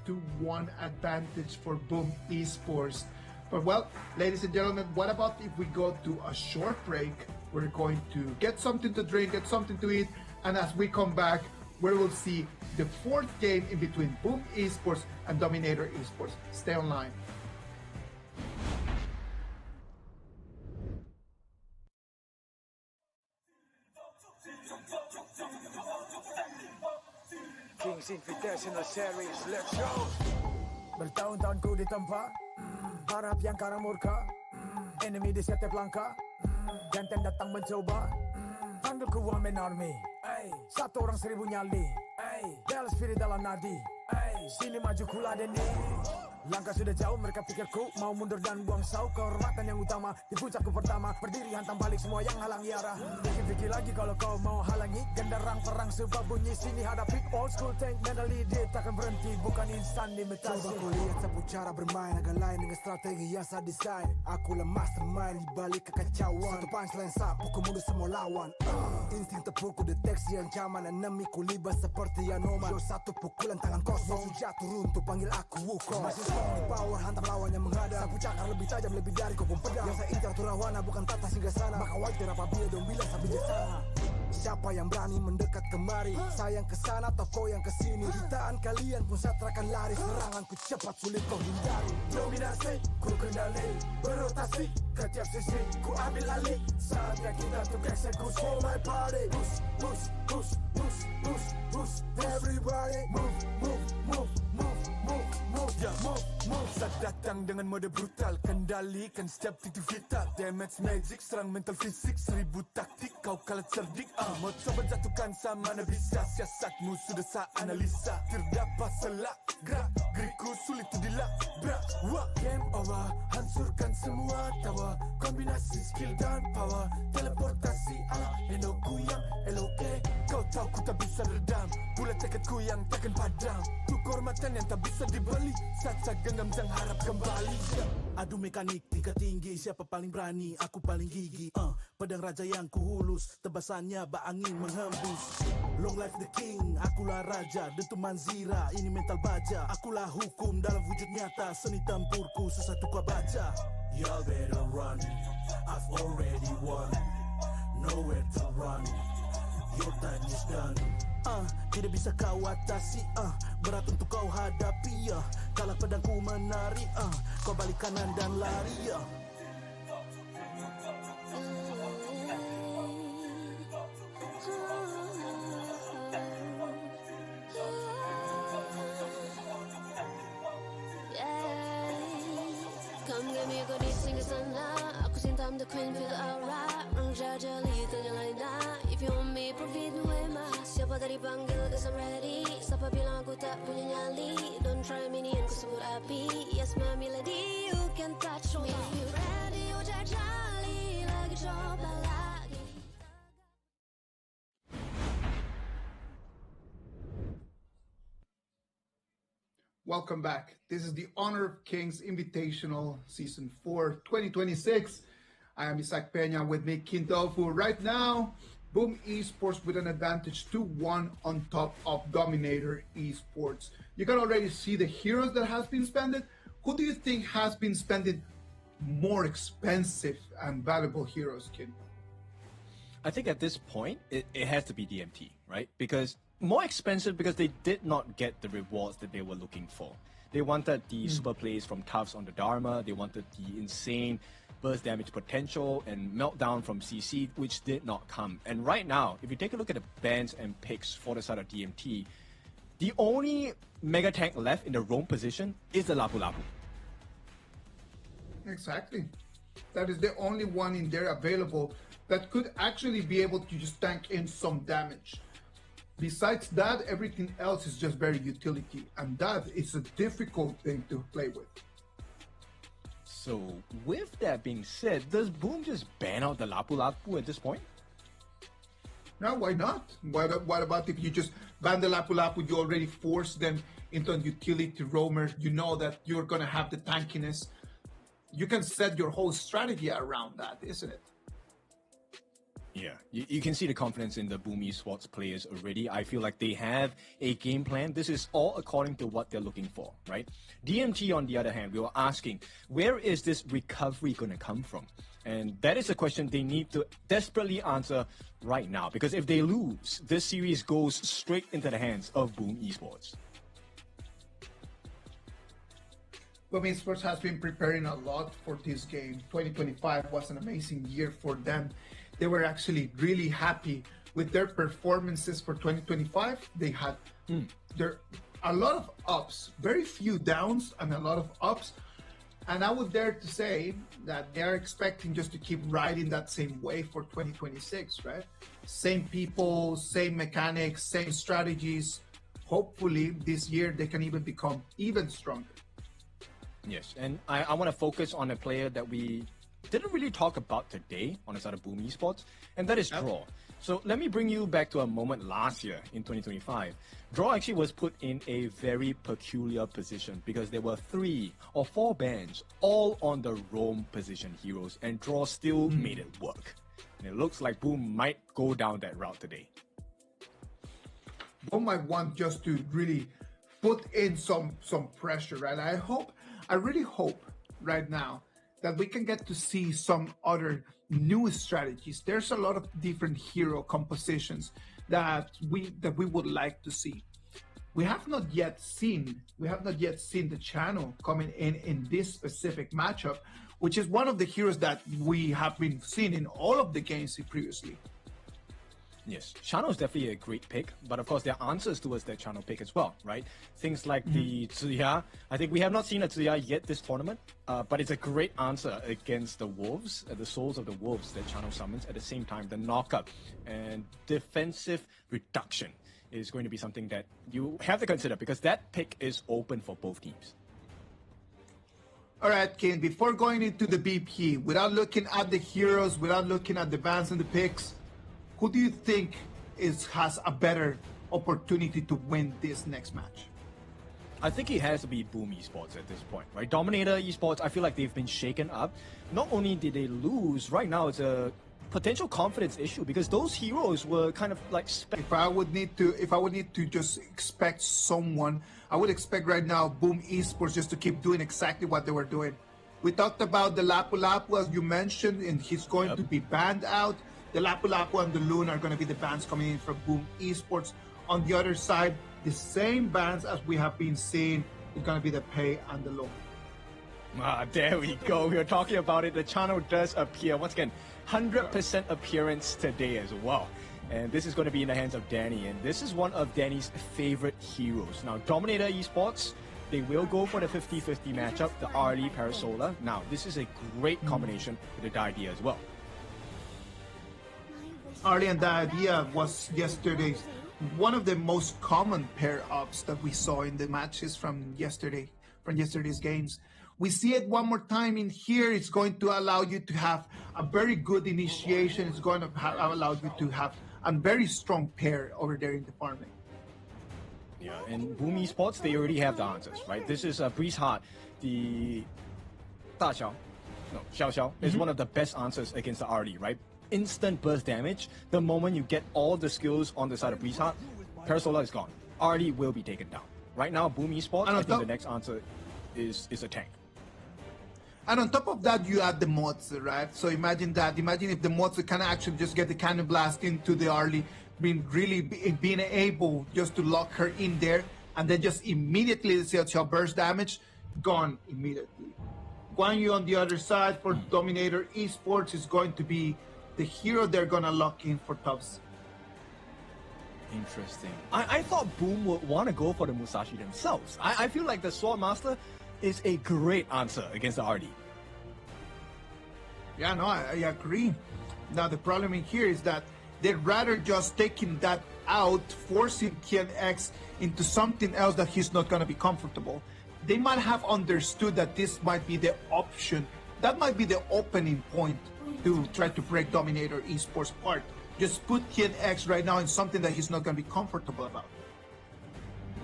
2-1 advantage for Boom Esports. But well, ladies and gentlemen, what about if we go to a short break? We're going to get something to drink, get something to eat, and as we come back, we will see the 4th game in between Boom Esports and Dominator Esports. Stay online. Kings Invitational Series, let's go! Bertahun-tahun ku ditempa, harap yang karang murka, enemy di setiap langkah, jantan datang mencoba, panggil ku one man army, satu orang 1000 nyali, bela spirit dalam nadi, sini maju ku ladeni. Langkah sudah jauh, mereka pikirku mau mundur dan buang sau. Kehormatan yang utama, di puncakku pertama. Berdiri hantam balik semua yang halangi arah. Pikir-pikir lagi kalau kau mau halangi. Genderang perang sebab bunyi sini hadapi. Old school tank mentally dia takkan berhenti. Bukan instan imitasi. Coba kau lihat sapu cara bermain agak lain dengan strategi yang saya desain. Aku lah mastermind di balik kekacauan. Satu punchline sapu ku mundur semua lawan. Insting tepukku deteksi ancaman. Enemiku libas seperti Anoman. Yo satu pukulan tangan kosong. Jatuh runtuh panggil aku Wukong. Di power hantam lawan yang menghadap. Sapu cakar lebih tajam lebih dari kopong pedang. Yang saya incar turawana bukan tata singgah sana. Maka wajar apabila dong bilang sampai di sana. Siapa yang berani mendekat kemari? Saya yang kesana atau kau yang kesini? Jutaan kalian pun saya terakan lari. Seranganku cepat sulit kau hindari. Dominasi ku kendali, berotasi ke tiap sisi ku ambil alih. Saatnya kita untuk eksekusi. Oh my party, push, push, push, push, push, push. Everybody move, move, move, move, move, move, yeah, move, move. Saat datang dengan mode brutal, kendalikan setiap titik vital. Damage magic, serang mental fisik, 1000 taktik, kau kalah cerdik. Mau coba jatuhkan sama mana bisa. Siasatmu sudah saya analisa. Terdapat selak, gerak, geriku sulit tu dilabrak. Game over, hancurkan semua tawa. Kombinasi skill dan power, teleportasi ala Enoku yang LOE. Kau tahu ku tak bisa redam, pula tekadku yang takkan padam. Tu kehormatan yang tak bisa dibeli, saja genggam jangan harap kembali. Adu mekanik tingkat tinggi, siapa paling berani? Aku paling gigi. Pedang raja yang kuhulus, tebasannya bak angin menghembus. Long life the king, akulah raja, dentuman zira, ini mental baja. Akulah hukum dalam wujud nyata, seni tempurku susah tukar baca. Y'all better run, I've already won, nowhere to run, your time is done. Tidak bisa kau atasi, berat untuk kau hadapi, kalah pedangku menari, kau balik kanan dan lari, Come get me, go di singgah sana. Aku sintam the queen, feel the aura. Orang jajali, tanya lain dah. If you want me, provide me mah. Siapa tadi panggil, cause I'm ready. Siapa bilang aku tak punya nyali? Don't try me, ni aku sebut api. Yes, my melody, you can touch me. If you ready, you jajali. Lagi coba lagi. Welcome back. This is the Honor of Kings Invitational Season 4 2026. I am Isaac Peña, with me Kintofu. Right now, Boom Esports with an advantage 2-1 on top of Dominator Esports. You can already see the heroes that has been spent. Who do you think has been spending more expensive and valuable heroes, Kin? I think at this point, it has to be DMT, right? Because more expensive because they did not get the rewards that they were looking for. They wanted the super plays from Tufts on the Dharma. They wanted the insane burst damage potential and meltdown from CC, which did not come. And right now, if you take a look at the bans and picks for the side of DMT, the only mega tank left in the roam position is the Lapu Lapu. Exactly. That is the only one in there available that could actually be able to just tank in some damage. Besides that, everything else is just very utility, and that is a difficult thing to play with. So, with that being said, does Boom just ban out the Lapu Lapu at this point? No, why not? What about if you just ban the Lapu Lapu, you already force them into a utility roamer, you know that you're going to have the tankiness. You can set your whole strategy around that, isn't it? Yeah, you can see the confidence in the Boom Esports players already. I feel like they have a game plan. This is all according to what they're looking for, right? DMT, on the other hand, we were asking, where is this recovery going to come from? And that is a question they need to desperately answer right now. Because if they lose, this series goes straight into the hands of Boom Esports. Boom Esports has been preparing a lot for this game. 2025 was an amazing year for them. They were actually really happy with their performances for 2025. They had there a lot of ups, very few downs, and a lot of ups. And I would dare to say that they're expecting just to keep riding that same wave for 2026, right? Same people, same mechanics, same strategies. Hopefully this year they can even become even stronger. Yes, and I want to focus on a player that we didn't really talk about today on the side of Boom Esports, and that is Draw. So let me bring you back to a moment last year in 2025. Draw actually was put in a very peculiar position because there were 3 or 4 bans all on the roam position heroes, and Draw still made it work. And it looks like Boom might go down that route today. Boom might want just to really put in some pressure, right? I really hope right now that we can get to see some other new strategies. There's a lot of different hero compositions that we would like to see. We have not yet seen the channel coming in this specific matchup, which is one of the heroes that we have been seeing in all of the games previously. Yes, Chano is definitely a great pick, but of course there are answers towards that Chano pick as well, right? Things like the Tsuya. I think we have not seen a Tsuya yet this tournament, but it's a great answer against the Wolves, the Souls of the Wolves that Chano summons. At the same time, the knockup and defensive reduction is going to be something that you have to consider because that pick is open for both teams. All right, Ken, before going into the BP, without looking at the heroes, without looking at the bans and the picks, who do you think has a better opportunity to win this next match? I think it has to be Boom Esports at this point, right? Dominator Esports, I feel like they've been shaken up. Not only did they lose, right now it's a potential confidence issue because those heroes were kind of like... If I would need to just expect someone, I would expect right now Boom Esports just to keep doing exactly what they were doing. We talked about the Lapu Lapu, as you mentioned, and he's going to be banned out. The Lapu Lapu and the Loon are going to be the bans coming in from Boom Esports. On the other side, the same bans as we have been seeing is going to be the Pei and the Loon. There we go. We were talking about it. The channel does appear. Once again, 100% appearance today as well. And this is going to be in the hands of Danny. And this is one of Danny's favorite heroes. Now, Dominator Esports, they will go for the 50-50 matchup, the Arlie Parasola. Now, this is a great combination with the Idea as well. Arlie and the Idea was yesterday's one of the most common pair ups that we saw in the matches from yesterday's games. We see it one more time in here. It's going to allow you to have a very good initiation. It's going to allow you to have a very strong pair over there in the farming. Yeah, and Boom Esports, they already have the answers, right? This is Breeze Heart, the Xiao Xiao is one of the best answers against the Arlie, right? Instant burst damage. The moment you get all the skills on the side of Breeze Heart, Parasola is gone. Arlie will be taken down. Right now, Boom Esports, I think the next answer is a tank. And on top of that, you add the mods, right? So imagine that. Imagine if the mods can actually just get the cannon blast into the Arlie, being able just to lock her in there, and then just immediately the Xiao burst damage, gone immediately. Guan Yu on the other side for Dominator Esports is going to be the hero they're going to lock in for Tubbs. Interesting. I thought Boom would want to go for the Musashi themselves. I feel like the Sword Master is a great answer against the Arlie. Yeah, no, I agree. Now, the problem in here is that they'd rather just taking that out, forcing TNX into something else that he's not going to be comfortable. They might have understood that this might be the option. That might be the opening point to try to break Dominator Esports apart. Just put TNX right now in something that he's not going to be comfortable about.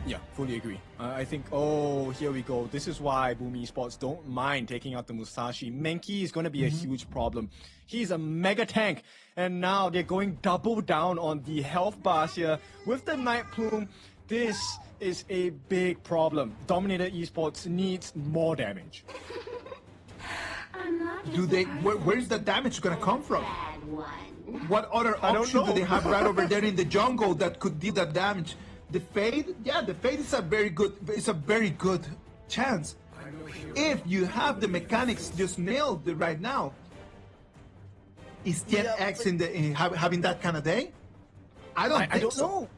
Yeah, fully agree. I think, here we go. This is why Boom Esports don't mind taking out the Musashi. Menki is going to be a huge problem. He's a mega tank. And now they're going double down on the health bars here. With the Night Plume, this is a big problem. Dominator Esports needs more damage. Where's the damage going to come from? What other option do they have right over there in the jungle that could do that damage? The Fade, the Fade is a very good chance. If you have the mechanics just nailed right now. Is TNX having that kind of day? I don't think don't so. know.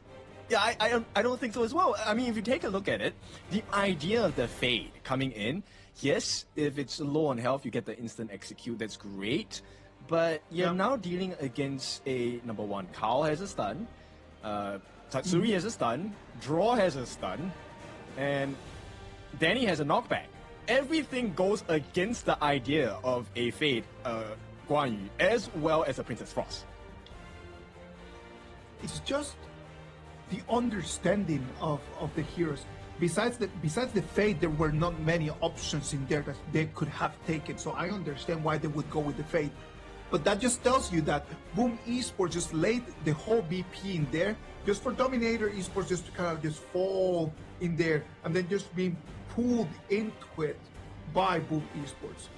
Yeah, I don't think so as well. I mean, if you take a look at it, the idea of the Fade coming in, yes, if it's low on health, you get the instant execute. That's great. But you're now dealing against a, number one, Carl has a stun, Tatsuri has a stun, Draw has a stun, and Danny has a knockback. Everything goes against the idea of a Fade Guan Yu, as well as a Princess Frost. It's just the understanding of the heroes. Besides the Fade, there were not many options in there that they could have taken. So I understand why they would go with the Fade. But that just tells you that Boom Esports just laid the whole BP in there just for Dominator Esports just to kind of just fall in there and then just being pulled into it by Boom Esports.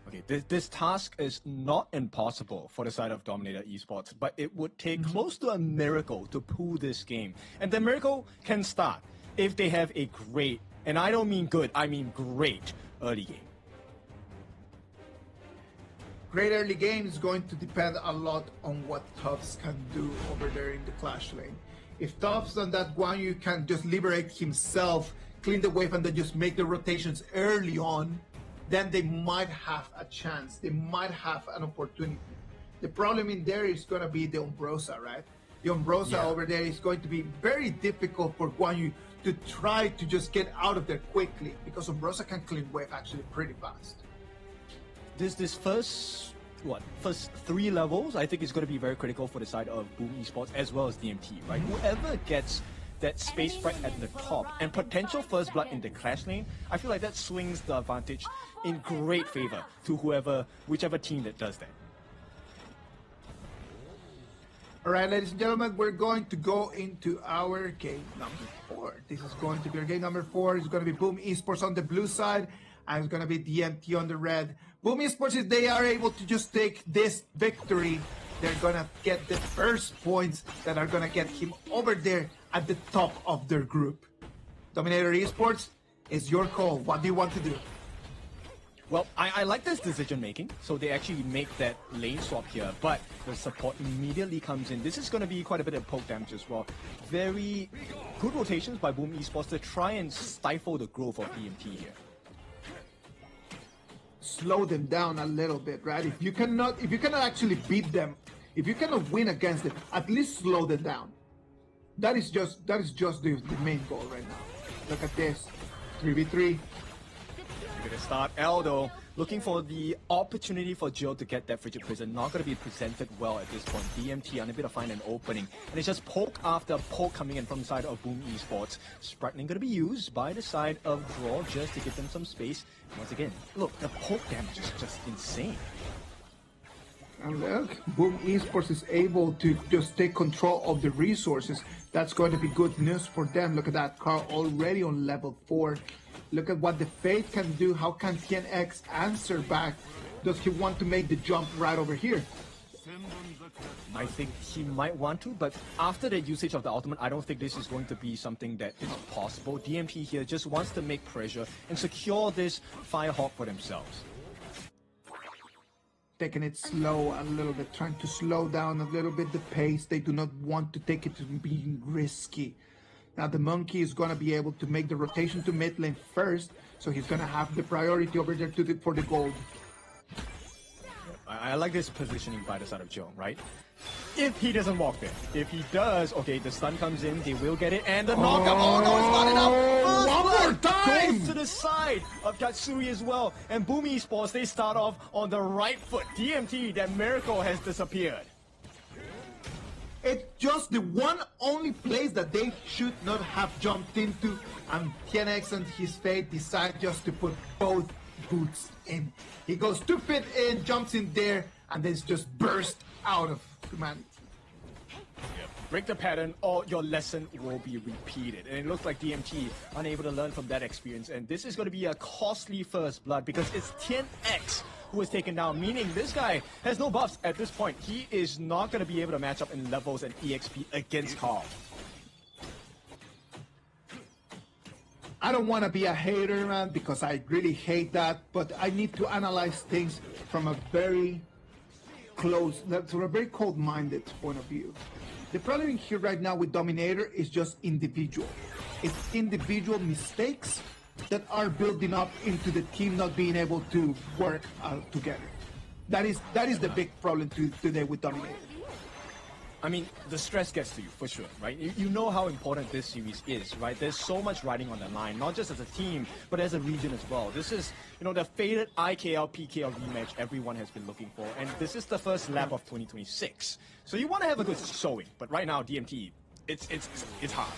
Okay, this task is not impossible for the side of Dominator Esports, but it would take close to a miracle to pull this game. And the miracle can start if they have a great, and I don't mean good, I mean great early game. Great early game is going to depend a lot on what Tufts can do over there in the Clash lane. If Tufts on that Guan Yu can just liberate himself, clean the wave, and then just make the rotations early on, then they might have a chance. They might have an opportunity. The problem in there is going to be the Umbrosa, right? The Umbrosa over there is going to be very difficult for Guan Yu to try to just get out of there quickly because Umbrosa can clean wave actually pretty fast. This first 3 levels, I think is going to be very critical for the side of Boom Esports as well as DMT, right? Whoever gets that space right at the top and potential first blood in the Clash lane, I feel like that swings the advantage in great favor to whichever team that does that. All right, ladies and gentlemen, we're going to go into our game number 4. This is going to be our game number 4. It's going to be Boom Esports on the blue side, and it's going to be DMT on the red. Boom Esports, if they are able to just take this victory, they're going to get the first points that are going to get him over there at the top of their group. Dominator Esports, it's your call. What do you want to do? Well, I like this decision making, so they actually make that lane swap here, but the support immediately comes in. This is going to be quite a bit of poke damage as well. Very good rotations by Boom Esports to try and stifle the growth of DMT here. Slow them down a little bit, right? If you cannot actually beat them, if you cannot win against them, at least slow them down. That is just the main goal right now. Look at this, 3v3. Give it a start. Aldo looking for the opportunity for Jill to get that Frigid Prison. Not going to be presented well at this point. DMT unable to find an opening. And it's just poke after poke coming in from the side of Boom Esports. Sprightling going to be used by the side of Draw just to give them some space. And once again, look, the poke damage is just insane. And look, Boom Esports is able to just take control of the resources. That's going to be good news for them. Look at that, Carl already on level 4. Look at what the Fate can do. How can TNX answer back? Does he want to make the jump right over here? I think he might want to, but after the usage of the ultimate, I don't think this is going to be something that is possible. DMT here just wants to make pressure and secure this Firehawk for themselves. Taking it slow a little bit, trying to slow down a little bit the pace. They do not want to take it to being risky. Now the Monkey is going to be able to make the rotation to mid lane first, so he's going to have the priority over there for the gold. I like this positioning by the side of Joe, right? If he doesn't walk there. If he does, okay, the stun comes in, they will get it, and the knockup, oh no, it's not enough! One more time! Goes to the side of Katsuri as well, and Boom Esports, they start off on the right foot. DMT, that miracle has disappeared. It's just the one only place that they should not have jumped into, and TNX and his Fate decide just to put both boots in. He goes 2 feet in, jumps in there, and then just burst out of humanity. Break the pattern or your lesson will be repeated. And it looks like DMT unable to learn from that experience. And this is going to be a costly first blood because it's TNX who is taken down, meaning this guy has no buffs at this point. He is not going to be able to match up in levels and EXP against Carl. I don't want to be a hater, man, because I really hate that, but I need to analyze things from a very close, from a very cold-minded point of view. The problem here right now with Dominator is just individual. It's individual mistakes that are building up into the team not being able to work together. That is the big problem today with Dominator. I mean, the stress gets to you, for sure, right? You know how important this series is, right? There's so much riding on the line, not just as a team, but as a region as well. This is, you know, the faded IKL, PKL rematch everyone has been looking for, and this is the first lap of 2026. So you want to have a good showing, but right now, DMT, it's hard.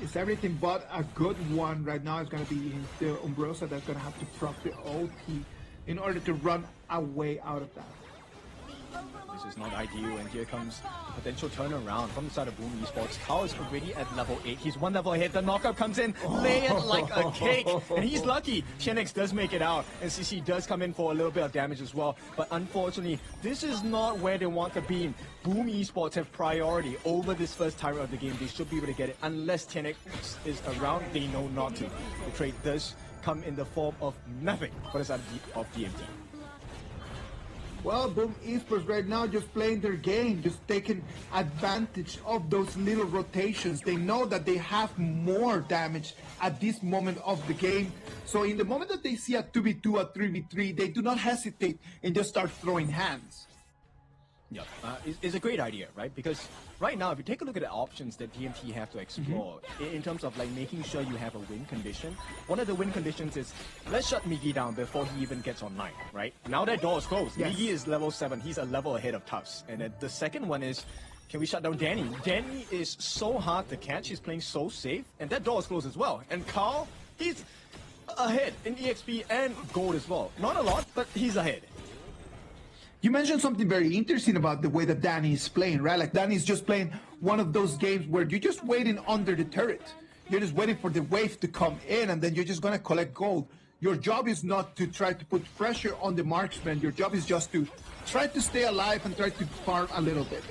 It's everything but a good one. Right now it's going to be the Umbrosa that's going to have to proc the OT in order to run a way out of that. This is not ideal, and here comes potential turnaround from the side of Boom Esports. Kao is already at level 8. He's one level ahead. The knockout comes in, lay it like a cake, and he's lucky. TNX does make it out, and CC does come in for a little bit of damage as well. But unfortunately, this is not where they want to be. Boom Esports have priority over this first time of the game. They should be able to get it unless TNX is around. They know not to. The trade does come in the form of nothing for the side of DMT. Well, Boom Esports right now just playing their game, just taking advantage of those little rotations. They know that they have more damage at this moment of the game. So in the moment that they see a 2v2, a 3v3, they do not hesitate and just start throwing hands. Yeah, it's a great idea, right? Because right now, if you take a look at the options that DMT have to explore, in terms of like making sure you have a win condition, one of the win conditions is let's shut Miggy down before he even gets online, right? Now that door is closed. Yes. Miggy is level 7. He's a level ahead of Tufts. And then the second one is, can we shut down Danny? Danny is so hard to catch. He's playing so safe. And that door is closed as well. And Carl, he's ahead in EXP and gold as well. Not a lot, but he's ahead. You mentioned something very interesting about the way that Danny is playing, right? Like Danny is just playing one of those games where you're just waiting under the turret. You're just waiting for the wave to come in, and then you're just going to collect gold. Your job is not to try to put pressure on the marksman. Your job is just to try to stay alive and try to farm a little bit.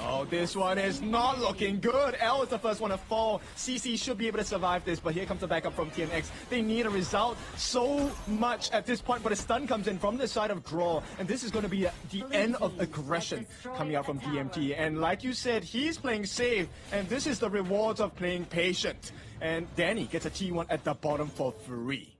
Oh, this one is not looking good. L is the first one to fall. CC should be able to survive this, but here comes the backup from TNX. They need a result so much at this point, but a stun comes in from the side of Draw, and this is going to be the end of aggression coming out from DMT. And like you said, he's playing safe, and this is the rewards of playing patient. And Danny gets a T1 at the bottom for free.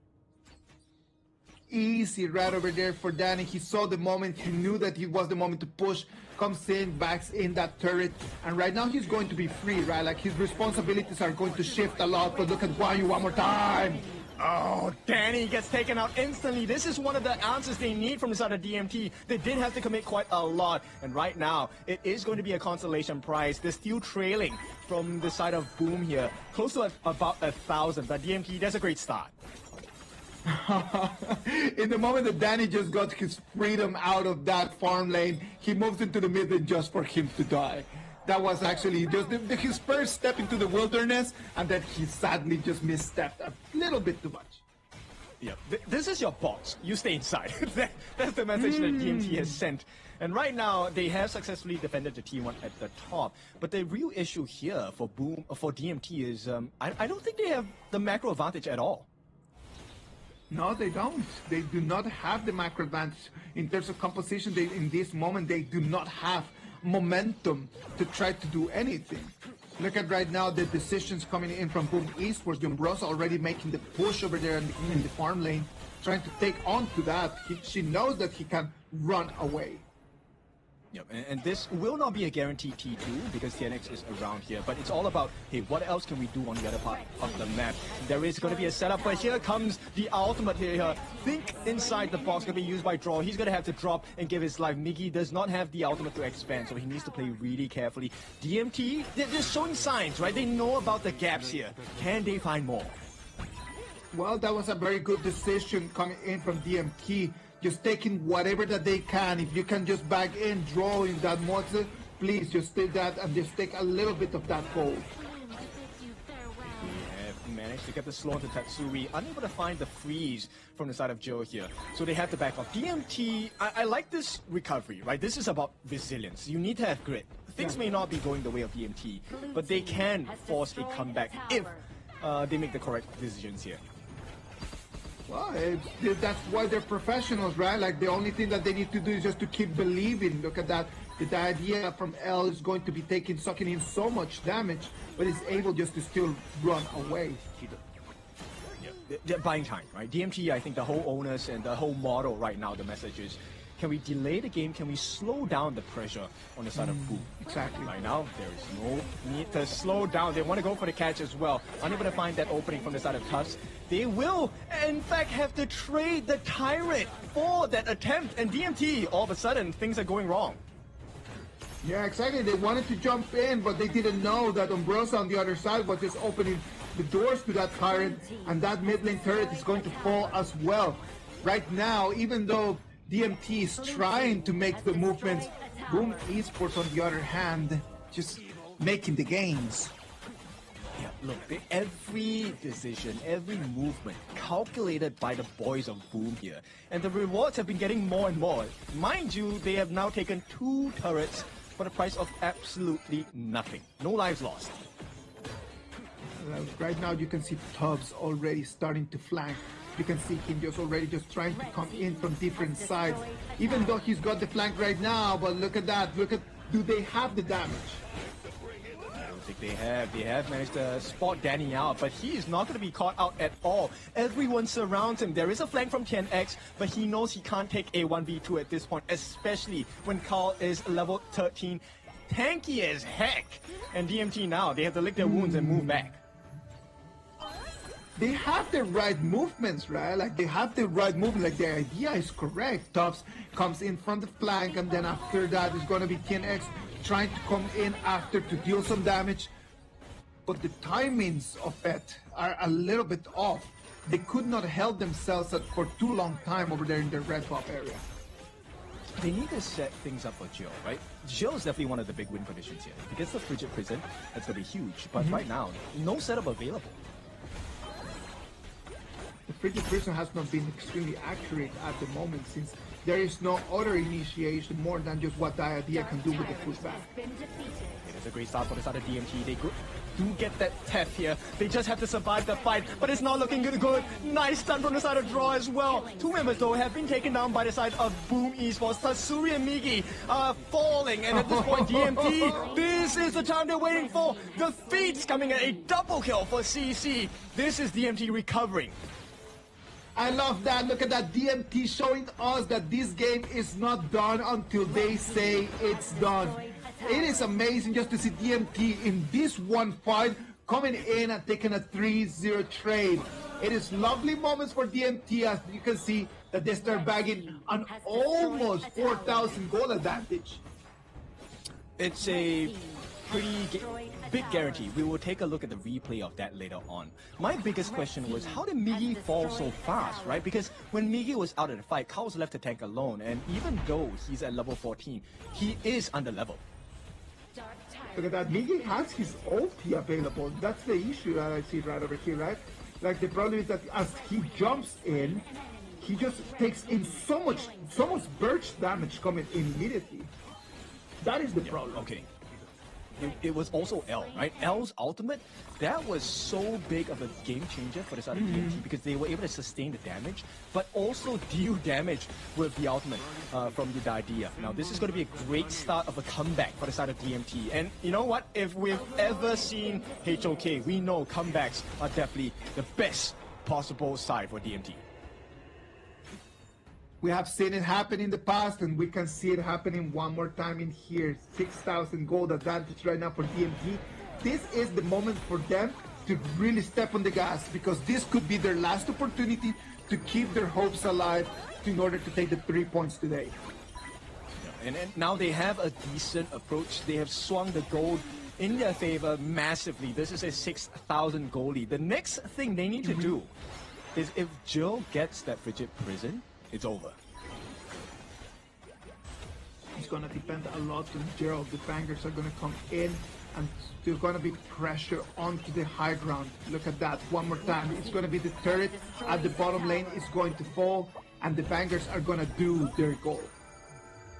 Easy right over there for Danny. He saw the moment. He knew that it was the moment to push. Comes in, backs in that turret, and right now he's going to be free, right? Like his responsibilities are going to shift a lot, but look at Wanyu one more time. Oh, Danny gets taken out instantly. This is one of the answers they need from the side of DMT. They did have to commit quite a lot, and right now it is going to be a consolation prize. They're still trailing from the side of Boom here, close to about 1,000, but DMT, that's a great start. In the moment that Danny just got his freedom out of that farm lane, he moves into the middle just for him to die. That was actually just his first step into the wilderness, and then he sadly just misstepped a little bit too much. Yeah, this is your box. You stay inside. That's the message that DMT has sent. And right now, they have successfully defended the T1 at the top. But the real issue here for DMT is I don't think they have the macro advantage at all. No, they don't. They do not have the macro advantage. In terms of composition, in this moment, they do not have momentum to try to do anything. Look at right now the decisions coming in from Boom Esports. Umbrosa already making the push over there in the farm lane, trying to take on to that. She knows that he can run away. Yep, and this will not be a guaranteed T2 because TNX is around here, but it's all about, hey, what else can we do on the other part of the map? There is going to be a setup, but here comes the ultimate here. Think inside the box, going to be used by Draw. He's going to have to drop and give his life. Miggy does not have the ultimate to expand, so he needs to play really carefully. DMT, they're showing signs, right? They know about the gaps here. Can they find more? Well, that was a very good decision coming in from DMT. Just taking whatever that they can. If you can just back in, draw in that monster, please just take that and just take a little bit of that gold. Managed to get the slow onto Tatsui, unable to find the freeze from the side of Joe here. So they have to back off. DMT, I like this recovery, right? This is about resilience. You need to have grit. Things may not be going the way of DMT, but they can force a comeback if they make the correct decisions here. Well, that's why they're professionals, right? Like the only thing that they need to do is just to keep believing. Look at that. The idea from L is going to be sucking in so much damage, but is able just to still run away. They're buying time, right? DMT, I think the whole owners and the whole model right now, the message is, can we delay the game? Can we slow down the pressure on the side of Boom? Exactly. Right now, there is no need to slow down. They want to go for the catch as well. Unable to find that opening from the side of Tufts. They will, in fact, have to trade the Tyrant for that attempt. And DMT, all of a sudden, things are going wrong. Yeah, exactly. They wanted to jump in, but they didn't know that Umbrosa on the other side was just opening the doors to that Tyrant, and that mid lane turret is going to fall as well. Right now, even though DMT is trying to make the movements, Boom Esports, on the other hand, just making the gains. Yeah, look, every decision, every movement calculated by the boys of Boom here. And the rewards have been getting more and more. Mind you, they have now taken 2 turrets for the price of absolutely nothing. No lives lost. Right now you can see Tubbs already starting to flank. You can see him already trying to come in from different sides. Even though he's got the flank right now, but look at that. Do they have the damage? I don't think they have. They have managed to spot Danny out, but he is not going to be caught out at all. Everyone surrounds him. There is a flank from TNX, but he knows he can't take a 1v2 at this point, especially when Carl is level 13. Tanky as heck. And DMT now, they have to lick their wounds and move back. They have the right movements, right? Like, they have the right movement. Like, the idea is correct. Tufts comes in from the flank, and then after that is going to be TNX trying to come in after to deal some damage. But the timings of it are a little bit off. They could not hold themselves for too long time over there in the red buff area. They need to set things up for Jill, right? Jill is definitely one of the big win conditions here. If he gets the Frigid Prison, that's going to be huge. But right now, no setup available. The Frigid Prison has not been extremely accurate at the moment, since there is no other initiation more than just what the idea can do with the pushback. It is a great start for the side of DMT. They do get that Tef here. They just have to survive the fight, but it's not looking good. Nice stun from the side of Draw as well. 2 members, though, have been taken down by the side of Boom Esports. Tatsuri and Migi are falling, and at this point, DMT, this is the time they're waiting for. The feats coming at a double kill for CC. This is DMT recovering. I love that. Look at that. DMT showing us that this game is not done until they say it's done. It is amazing just to see DMT in this one fight coming in and taking a 3-0 trade. It is lovely moments for DMT, as you can see that they start bagging an almost 4,000 goal advantage. It's a pretty big guarantee. We will take a look at the replay of that later on. My biggest question was, how did Migi fall so fast, right? Because when Migi was out of the fight, Carl was left to tank alone, and even though he's at level 14, he is under level. Look at that. Migi has his ulti available. That's the issue that I see right over here, right? Like, the problem is that as he jumps in, he just takes in so much burst damage coming immediately. That is the problem. Okay. It was also L, right? L's ultimate, that was so big of a game changer for the side of DMT because they were able to sustain the damage, but also deal damage with the ultimate from the idea. Now, this is going to be a great start of a comeback for the side of DMT. And you know what? If we've ever seen HOK, we know comebacks are definitely the best possible side for DMT. We have seen it happen in the past, and we can see it happening one more time in here. 6,000 gold advantage right now for DMT. This is the moment for them to really step on the gas, because this could be their last opportunity to keep their hopes alive in order to take the 3 points today. And now they have a decent approach. They have swung the gold in their favor massively. This is a 6,000 gold lead. The next thing they need to do is, if Jill gets that Frigid Prison, it's over. It's going to depend a lot on Gerald. The bangers are going to come in, and there's going to be pressure onto the high ground. Look at that. One more time. It's going to be the turret at the bottom lane is going to fall, and the bangers are going to do their goal.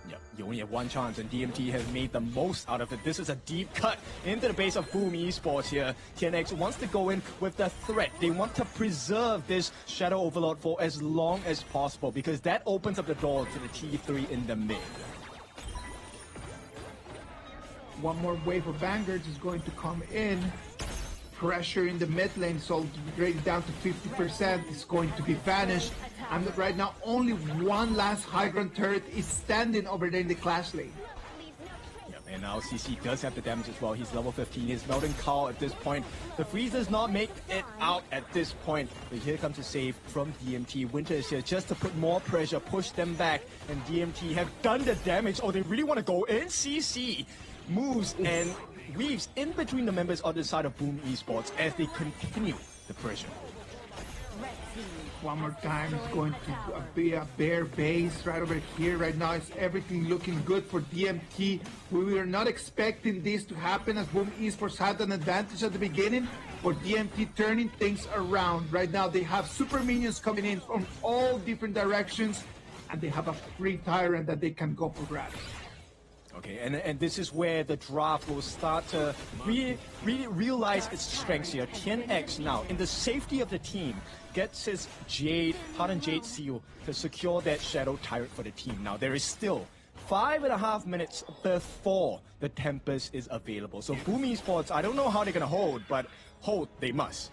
Yep, you only have one chance, and DMT has made the most out of it. This is a deep cut into the base of Boom Esports here. TNX wants to go in with the threat. They want to preserve this Shadow Overlord for as long as possible, because that opens up the door to the T3 in the mid. One more wave of Vanguards is going to come in. Pressure in the mid lane is already down to 50%. It's going to be vanished. And right now, only one last high ground turret is standing over there in the clash lane. And now CC does have the damage as well. He's level 15. He's Melting Call at this point. The freeze does not make it out at this point. But here comes a save from DMT. Winter is here just to put more pressure, push them back. And DMT have done the damage. Oh, they really want to go in. CC moves and weaves in between the members on the side of Boom Esports as they continue the pressure. One more time, it's going to be a bare base right over here. Right now, it's everything looking good for DMT. We were not expecting this to happen as Boom Esports had an advantage at the beginning, but DMT turning things around. Right now, they have super minions coming in from all different directions, and they have a free Tyrant that they can go for grabs. Okay, and this is where the draft will start to really realize its strengths here. TNX now, in the safety of the team, gets his Hardened Jade seal to secure that Shadow Tyrant for the team. Now, there is still 5.5 minutes before the Tempest is available. So Boom Esports, I don't know how they're going to hold, but hold they must.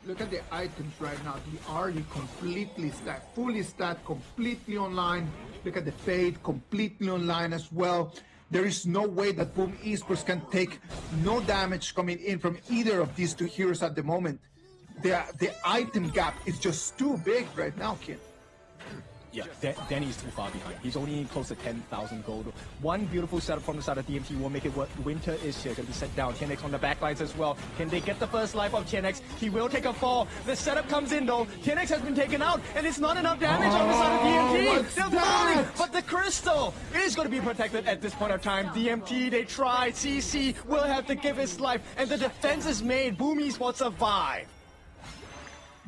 Look at the items right now. The Arlie completely stacked, fully stacked, completely online. Look at the Fade, completely online as well. There is no way that Boom Esports can take no damage coming in from either of these two heroes at the moment. The item gap is just too big right now, Ken. Yeah, Danny's too far behind. He's only close to 10,000 gold. One beautiful setup from the side of DMT will make it work. Winter is here, going to be set down. TNX on the backlines as well. Can they get the first life of TNX? He will take a fall. The setup comes in though. TNX has been taken out, and it's not enough damage on the side of DMT. They're falling, but the crystal is going to be protected at this point of time. DMT, they tried. CC will have to give his life, and the defense is made. Boom Esports survive.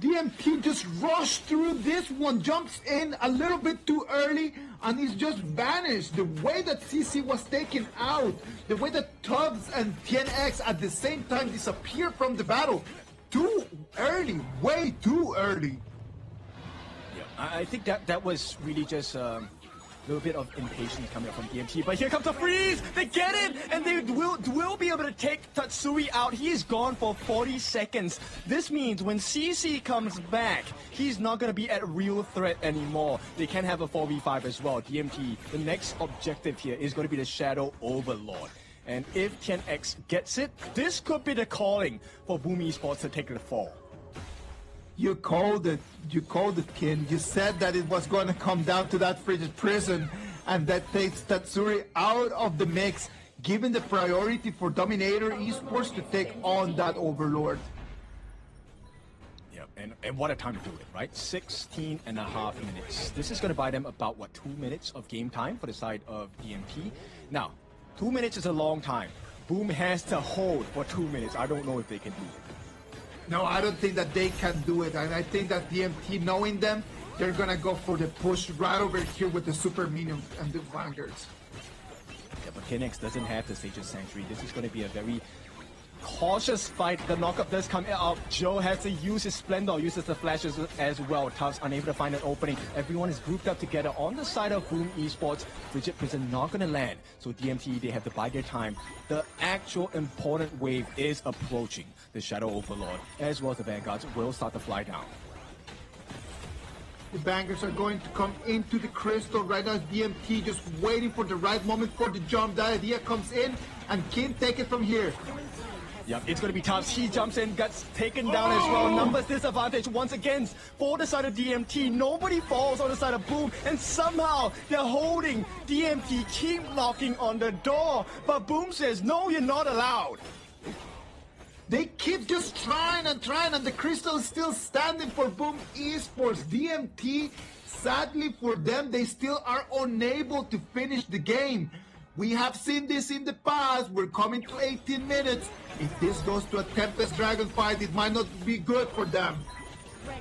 DMT just rushed through this one, jumps in a little bit too early, and he's just vanished. The way that CC was taken out, the way that Tubbs and TNX at the same time disappear from the battle, too early, way too early. Yeah, I think that was really just a little bit of impatience coming up from DMT, but here comes the freeze! They get it, and they will be able to take Tatsui out. He is gone for 40 seconds. This means when CC comes back, he's not going to be at real threat anymore. They can have a 4v5 as well. DMT, the next objective here is going to be the Shadow Overlord. And if 10X gets it, this could be the calling for Boom Esports to take the fall. You called it, Ken. You said that it was going to come down to that frigid prison, and that takes Tatsuri out of the mix, given the priority for Dominator Esports to take on that Overlord. Yeah, and what a time to do it, right? 16.5 minutes. This is going to buy them about, what, 2 minutes of game time for the side of DMT. Now, 2 minutes is a long time. Boom has to hold for 2 minutes. I don't know if they can do it. No, I don't think that they can do it. And I think that DMT, knowing them, they're going to go for the push right over here with the Super Minions and the Vanguards. Yeah, but KNX doesn't have the Sage's Sanctuary. This is going to be a very cautious fight. The knockup does come out. Joe has to use his Splendor, uses the flashes as well. Tubbs unable to find an opening. Everyone is grouped up together on the side of Boom Esports. Frigid Prison not going to land. So DMT, they have to buy their time. The actual important wave is approaching. The Shadow Overlord, as well as the Vanguards, will start to fly down. The Vanguards are going to come into the crystal right now. DMT just waiting for the right moment for the jump. That idea comes in, and can take it from here. Yep, it's going to be Tubbs. He jumps in, gets taken down as well. Numbers disadvantage once again for the side of DMT. Nobody falls on the side of Boom, and somehow they're holding DMT, keep knocking on the door. But Boom says, no, you're not allowed. They keep just trying, and the crystal is still standing for Boom Esports. DMT, sadly for them, they still are unable to finish the game. We have seen this in the past. We're coming to 18 minutes. If this goes to a Tempest Dragon fight, it might not be good for them.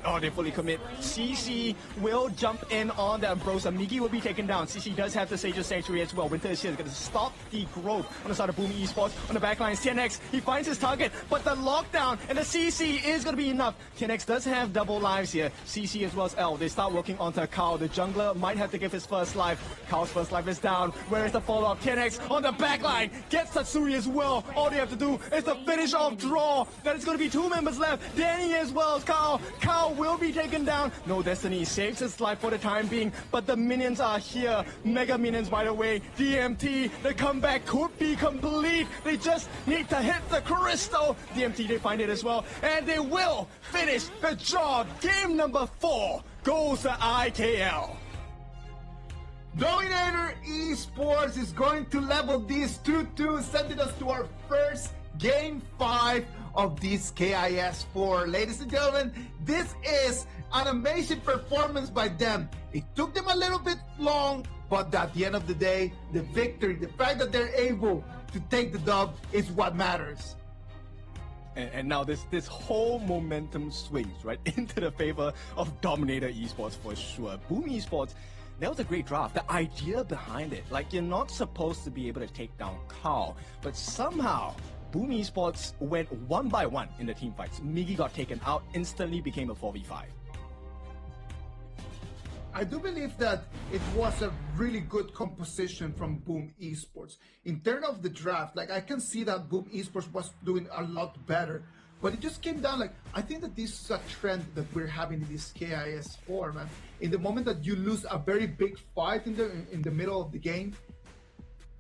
Oh, they fully commit. CC will jump in on the Ambrosia. Miggy will be taken down. CC does have the Sage's Sanctuary as well. Winter is here. He's going to stop the growth on the side of Boom Esports. On the back line, TNX. He finds his target, but the lockdown and the CC is going to be enough. TNX does have double lives here. CC as well as L. They start working onto Kao. The jungler might have to give his first life. Kao's first life is down. Where is the follow-up? TNX on the back line. Gets Tatsuri as well. All they have to do is the finish off draw. That is going to be 2 members left. Danny as well as Kao. Kao will be taken down. No Destiny saves his life for the time being, but the minions are here. Mega minions, by the way. DMT, the comeback could be complete. They just need to hit the crystal. DMT, they find it as well, and they will finish the job. Game number 4 goes to IKL. Dominator Esports is going to level these 2-2, sending us to our first Game 5 of this KIS4. Ladies and gentlemen, this is an amazing performance by them. It took them a little bit long, but at the end of the day, the victory, the fact that they're able to take the dub is what matters. And now this whole momentum swings right into the favor of Dominator Esports for sure. Boom Esports, that was a great draft. The idea behind it, like you're not supposed to be able to take down Carl, but somehow Boom Esports went 1 by 1 in the team fights. Miggy got taken out, instantly became a 4v5. I do believe that it was a really good composition from Boom Esports. In terms of the draft, like I can see that Boom Esports was doing a lot better, but it just came down like, I think that this is a trend that we're having in this KIS4, man. In the moment that you lose a very big fight in the middle of the game,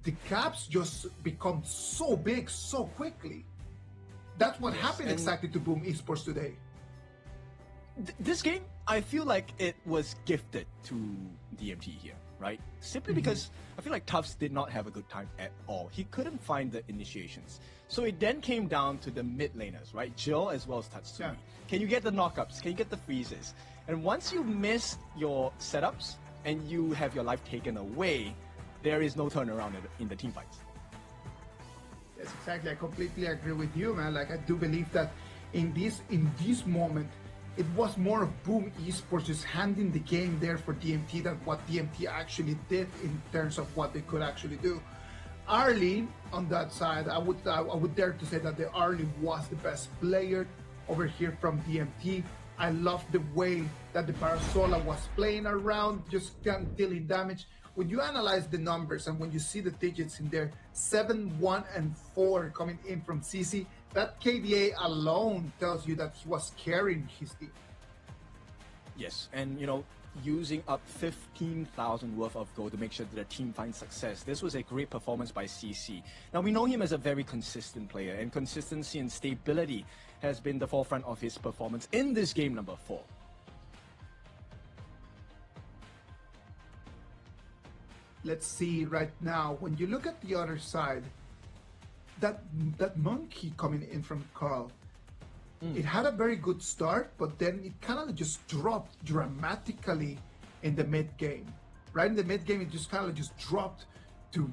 the gaps just become so big so quickly. That's what happened exactly to Boom Esports today. This game, I feel like it was gifted to DMT here, right? Simply because I feel like Tufts did not have a good time at all. He couldn't find the initiations. So it then came down to the mid laners, right? Jill as well as Tatsumi. Yeah. Can you get the knockups? Can you get the freezes? And once you miss your setups and you have your life taken away, there is no turnaround in the team fights. Yes, exactly. I completely agree with you, man. Like I do believe that in this moment, it was more of Boom Esports just handing the game there for DMT than what DMT actually did in terms of what they could actually do. Arlie, on that side, I would dare to say that the Arlie was the best player over here from DMT. I love the way that the Parasola was playing around, just dealing damage. When you analyze the numbers and when you see the digits in there, 7, 1, and 4 coming in from CC, that KDA alone tells you that he was carrying his team. Yes, and you know, using up 15,000 worth of gold to make sure that the team finds success. This was a great performance by CC. Now we know him as a very consistent player, and consistency and stability has been the forefront of his performance in this game number 4. Let's see right now, when you look at the other side, that monkey coming in from Carl, it had a very good start, but then it kind of just dropped dramatically in the mid game. Right in the mid game, it just kind of just dropped to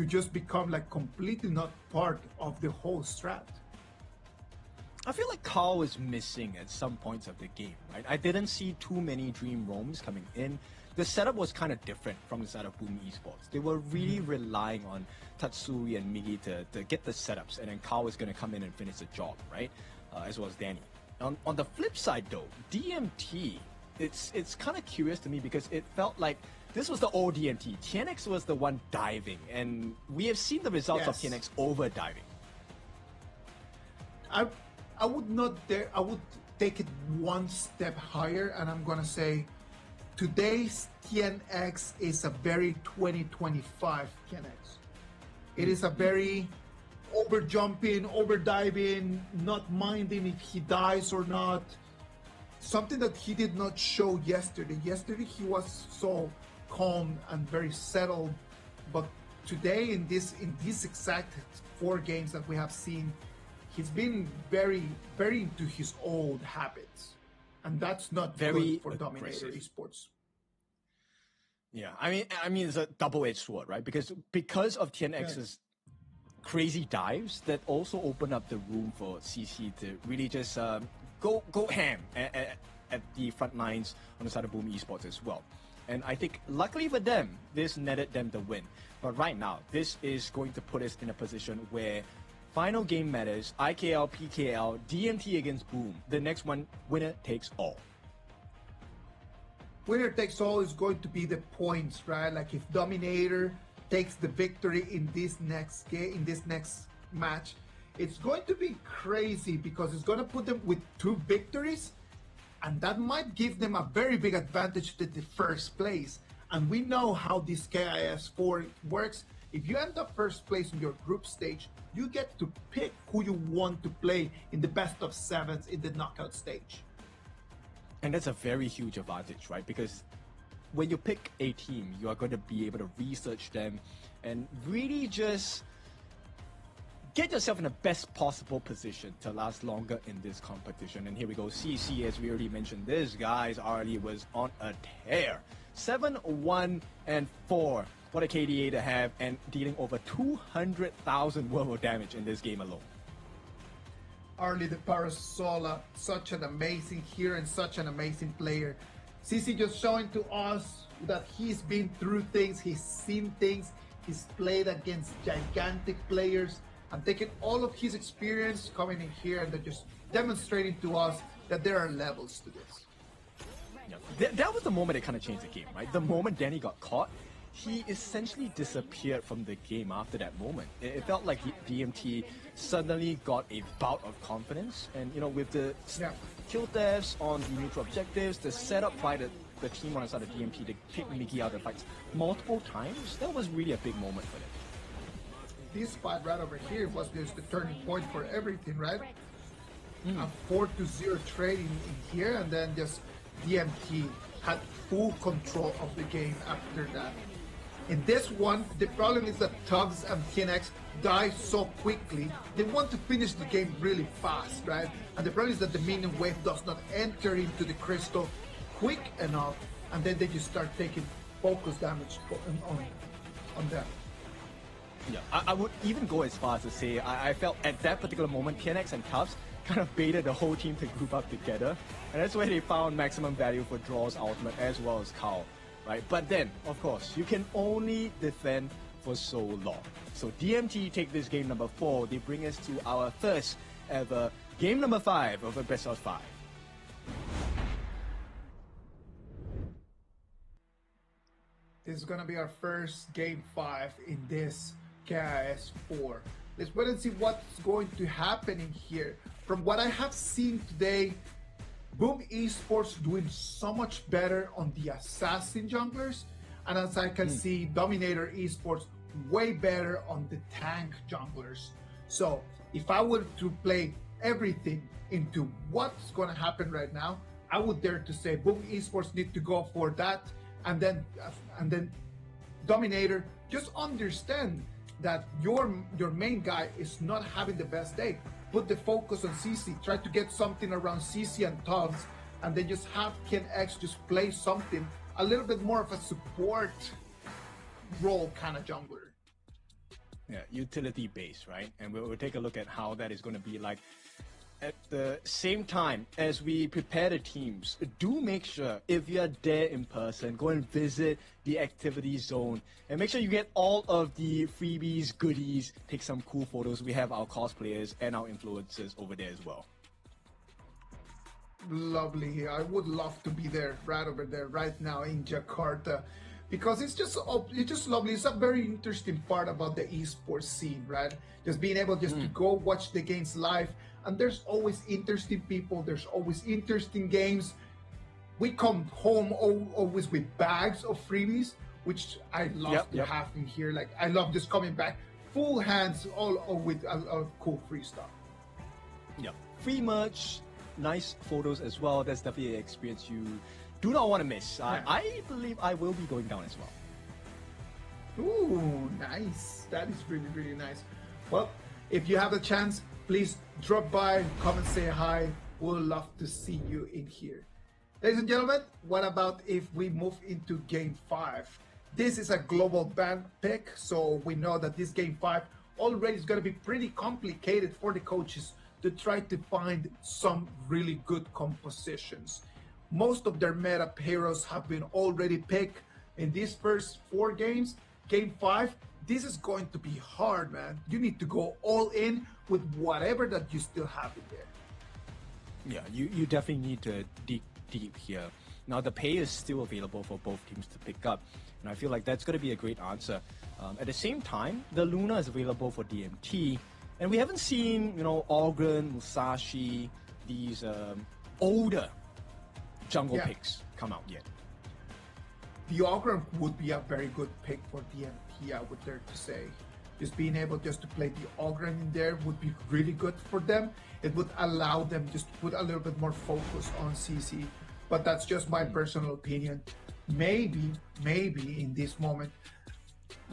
just become like completely not part of the whole strat. I feel like Carl was missing at some points of the game, right? I didn't see too many dream roams coming in. The setup was kind of different from the side of Boom Esports. They were really relying on Tatsuri and Miggy to get the setups, and then Carl was going to come in and finish the job, right? As well as Danny. On the flip side, though, DMT, it's kind of curious to me because it felt like this was the old DMT. TNX was the one diving, and we have seen the results of TNX over diving. I would not dare. I would take it one step higher, and I'm gonna say today's TNX is a very 2025 TNX. It is a very over jumping, over diving, not minding if he dies or not. Something that he did not show yesterday. Yesterday he was so calm and very settled, but today in this exact 4 games that we have seen, he's been very, very into his old habits, and that's not very good for Dominator Esports. Yeah, I mean, it's a double-edged sword, right? Because of TNX's crazy dives, that also opened up the room for CC to really just go ham at the front lines on the side of Boom Esports as well. And I think, luckily for them, this netted them the win. But right now, this is going to put us in a position where final game matters, IKL, PKL, DMT against Boom. The next one, winner takes all. Winner takes all is going to be the points, right? Like if Dominator takes the victory in this next game, in this next match, it's going to be crazy because it's going to put them with 2 victories, and that might give them a very big advantage to the first place. And we know how this KIS4 works. If you end up first place in your group stage, you get to pick who you want to play in the best of 7s in the knockout stage. And that's a very huge advantage, right? Because when you pick a team, you are going to be able to research them and really just get yourself in the best possible position to last longer in this competition. And here we go, CC, as we already mentioned, this guy's already was on a tear. 7-1-4. What a KDA to have, and dealing over 200,000 worth of damage in this game alone. Arlie the Parasola, such an amazing hero and such an amazing player. CC just showing to us that he's been through things, he's seen things, he's played against gigantic players, and taking all of his experience coming in here and they're just demonstrating to us that there are levels to this. Yeah, that was the moment it kind of changed the game, right? The moment Danny got caught, he essentially disappeared from the game after that moment. It felt like DMT suddenly got a bout of confidence, and you know, with the kill deaths on the neutral objectives, the setup by the team on the side of DMT to pick Mickey out of the fights multiple times, that was really a big moment for them. This fight right over here was just the turning point for everything, right? A 4-0 trade in here, and then just DMT had full control of the game after that. In this one, the problem is that Tugs and TNX die so quickly. They want to finish the game really fast, right? And the problem is that the minion wave does not enter into the crystal quick enough, and then they just start taking focus damage on them. Yeah, I would even go as far as to say I felt at that particular moment TNX and Tubbs kind of baited the whole team to group up together, and that's where they found maximum value for Draw's ultimate as well as Carl. Right? But then, of course, you can only defend for so long. So DMT take this game number 4. They bring us to our first ever game number 5 of a best of 5. This is going to be our first game 5 in this KIS4. Let's wait and see what's going to happen in here. From what I have seen today, Boom Esports doing so much better on the assassin junglers, and as I can see, Dominator Esports way better on the tank junglers. So if I were to play everything into what's going to happen right now, I would dare to say Boom Esports need to go for that, and then Dominator, just understand that your main guy is not having the best day. Put the focus on CC, try to get something around CC and Tubbs, and then just have Ken X just play something, a little bit more of a support role kind of jungler. Yeah, utility base, right? And we'll take a look at how that is going to be like. At the same time, as we prepare the teams, do make sure if you're there in person, go and visit the activity zone and make sure you get all of the freebies, goodies, take some cool photos. We have our cosplayers and our influencers over there as well. Lovely. I would love to be there, right over there, right now in Jakarta, because it's just lovely. It's a very interesting part about the esports scene, right? Just being able just to go watch the games live. And there's always interesting people, there's always interesting games. We come home always with bags of freebies, which I love to have in here. Like, I love just coming back, full hands, all with cool free stuff. Yeah, free merch, nice photos as well. That's definitely an experience you do not want to miss. I believe I will be going down as well. Ooh, nice. That is really, really nice. Well, if you have a chance, please drop by, come and say hi. We'll love to see you in here. Ladies and gentlemen, what about if we move into Game 5? This is a global ban pick, so we know that this Game 5 already is going to be pretty complicated for the coaches to try to find some really good compositions. Most of their meta heroes have been already picked in these first 4 games. Game 5, this is going to be hard, man. You need to go all in with whatever that you still have in there. Yeah, you definitely need to dig deep here. Now, the pay is still available for both teams to pick up, and I feel like that's going to be a great answer. At the same time, the Luna is available for DMT, and we haven't seen, Ogren, Musashi, these older jungle picks come out yet. The Ogre would be a very good pick for DMT, I would dare to say. Just being able just to play the Ogre in there would be really good for them. It would allow them just to put a little bit more focus on CC. But that's just my personal opinion. Maybe in this moment,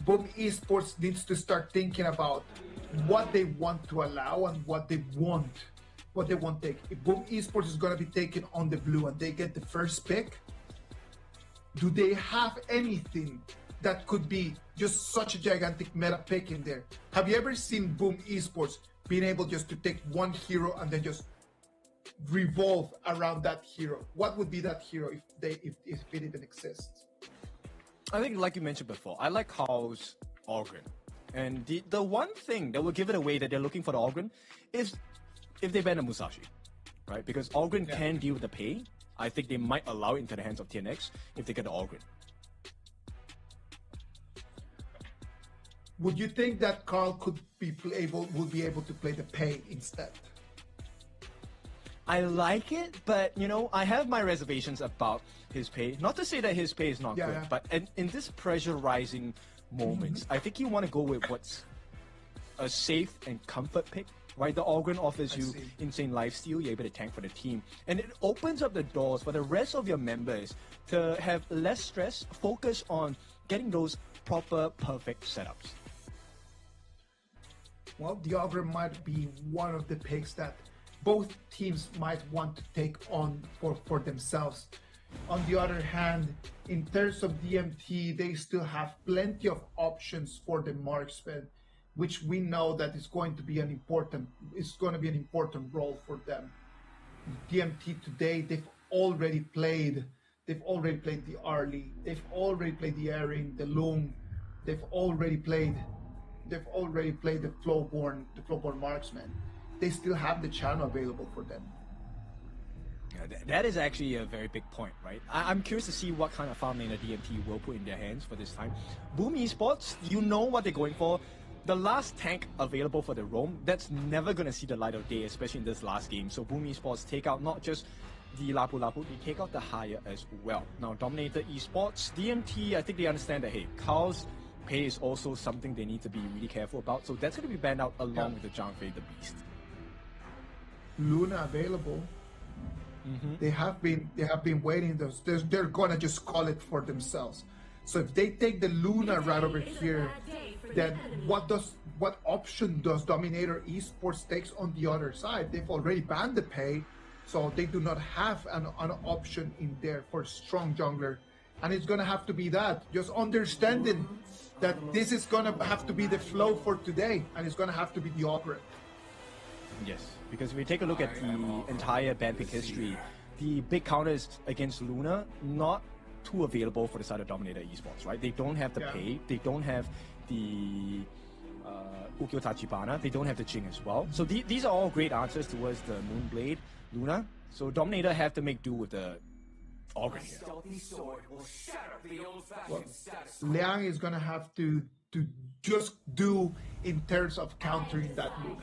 Boom Esports needs to start thinking about what they want to allow and what they won't take. If Boom Esports is going to be taken on the blue and they get the first pick, do they have anything that could be just such a gigantic meta pick in there? Have you ever seen Boom Esports being able just to take one hero and then just revolve around that hero? What would be that hero if it even exists? I think, like you mentioned before, I like Carl's Ogren. And the one thing that will give it away that they're looking for the Ogren is if they ban a Musashi, right? Because Ogren can deal with the pay. I think they might allow it into the hands of TNX if they get the Ogren. Would you think that Carl would be able to play the pay instead? I like it, but I have my reservations about his pay. Not to say that his pay is not good, but in this pressurizing moments, I think you want to go with what's a safe and comfort pick. Right, the Ogren offers you insane lifesteal, you're able to tank for the team. And it opens up the doors for the rest of your members to have less stress, focus on getting those proper, perfect setups. Well, the Ogre might be one of the picks that both teams might want to take on for themselves. On the other hand, in terms of DMT, they still have plenty of options for the marksman, which we know that is going to be an important role for them. DMT today, they've already played the Arlie, they've already played the Ering, the Lung, they've already played the Flowborn marksman. They still have the channel available for them. Yeah, that is actually a very big point, right? I'm curious to see what kind of farm lane the DMT will put in their hands for this time. Boom Esports, you know what they're going for. The last tank available for the roam, that's never going to see the light of day, especially in this last game. So Boom Esports take out not just the Lapu Lapu, they take out the Haya as well. Now, Dominator Esports, DMT, I think they understand that, hey, Carl's pay is also something they need to be really careful about. So that's going to be banned out along with the Zhang Fei the Beast. Luna available. They have been waiting. They're going to just call it for themselves. So if they take the Luna right over here, then what option does Dominator Esports takes on the other side? They've already banned the pay, so they do not have an option in there for strong jungler. And it's gonna have to be that. Just understanding that this is gonna have to be the flow for today, and it's gonna have to be the Ogre. Yes, because if we take a look at the entire ban pick history, the big counters against Luna, not too available for the side of Dominator Esports, right? They don't have the pay, they don't have the Ukyo Tachibana, they don't have the Jing as well. So these are all great answers towards the Moonblade, Luna. So Dominator have to make do with the Ogre here. Well, Liang is gonna have to just do in terms of countering that Luna.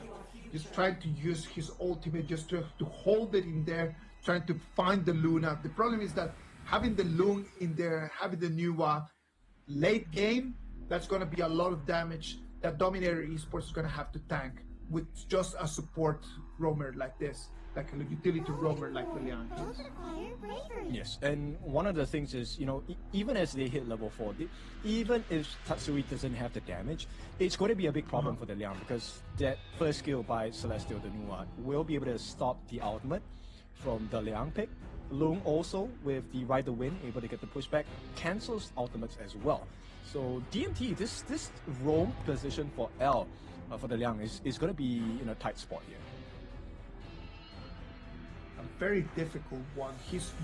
Just trying to use his ultimate just to hold it in there, trying to find the Luna. The problem is that having the Lung in there, having the Nuwa late game, that's going to be a lot of damage that Dominator Esports is going to have to tank with just a support roamer like this, like a utility roamer like Lilian is. Yes, and one of the things is, even as they hit level 4, even if Tatsui doesn't have the damage, it's going to be a big problem for the Liang, because that first skill by Celestial, the Nuwa, will be able to stop the ultimate from the Liang pick. Lung also, with the Ride the Wind, able to get the pushback, cancels ultimates as well. So DMT, this roam position for L for the Liang is going to be in a tight spot here. A very difficult one.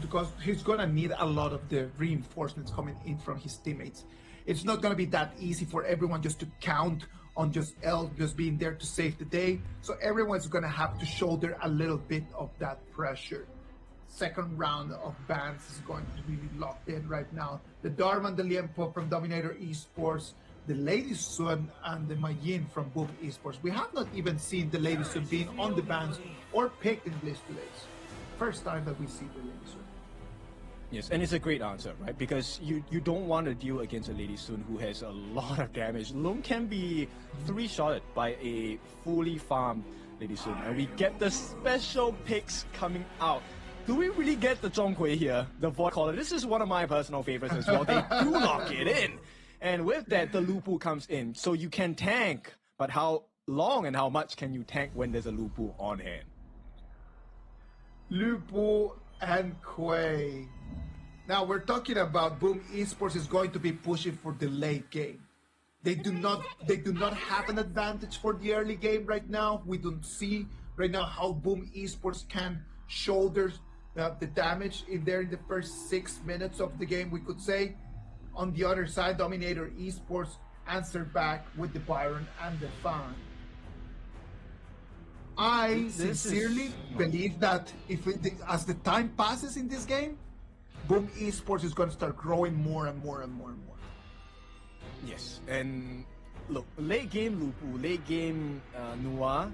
Because he's gonna need a lot of the reinforcements coming in from his teammates. It's not gonna be that easy for everyone just to count on just L just being there to save the day. So everyone's gonna have to shoulder a little bit of that pressure. Second round of bans is going to be locked in right now. The Darman, the Liempo from Dominator Esports, the Lady Sun, and the Mayin from Boom Esports. We have not even seen the Lady Sun being on the bans or picked in Blitz delays. First time that we see the Lady Sun. Yes, and it's a great answer, right? Because you don't want to deal against a Lady Sun who has a lot of damage. Lung can be 3-shotted by a fully farmed Lady Sun, and we get the special picks coming out. Do we really get the Zhonghui here, the Void Caller? This is one of my personal favorites as well. They do lock it in. And with that, the Lupu comes in. So you can tank, but how long and how much can you tank when there's a Lupu on hand? Lupu and Quay. Now we're talking about Boom Esports is going to be pushing for the late game. They do not have an advantage for the early game right now. We don't see right now how Boom Esports can shoulder the damage in there in the first 6 minutes of the game, we could say. On the other side, Dominator Esports answered back with the Byron and the Fan. I sincerely believe that as the time passes in this game, Boom Esports is going to start growing more and more and more and more. Yes, and look, late game Lupu, late game Nua,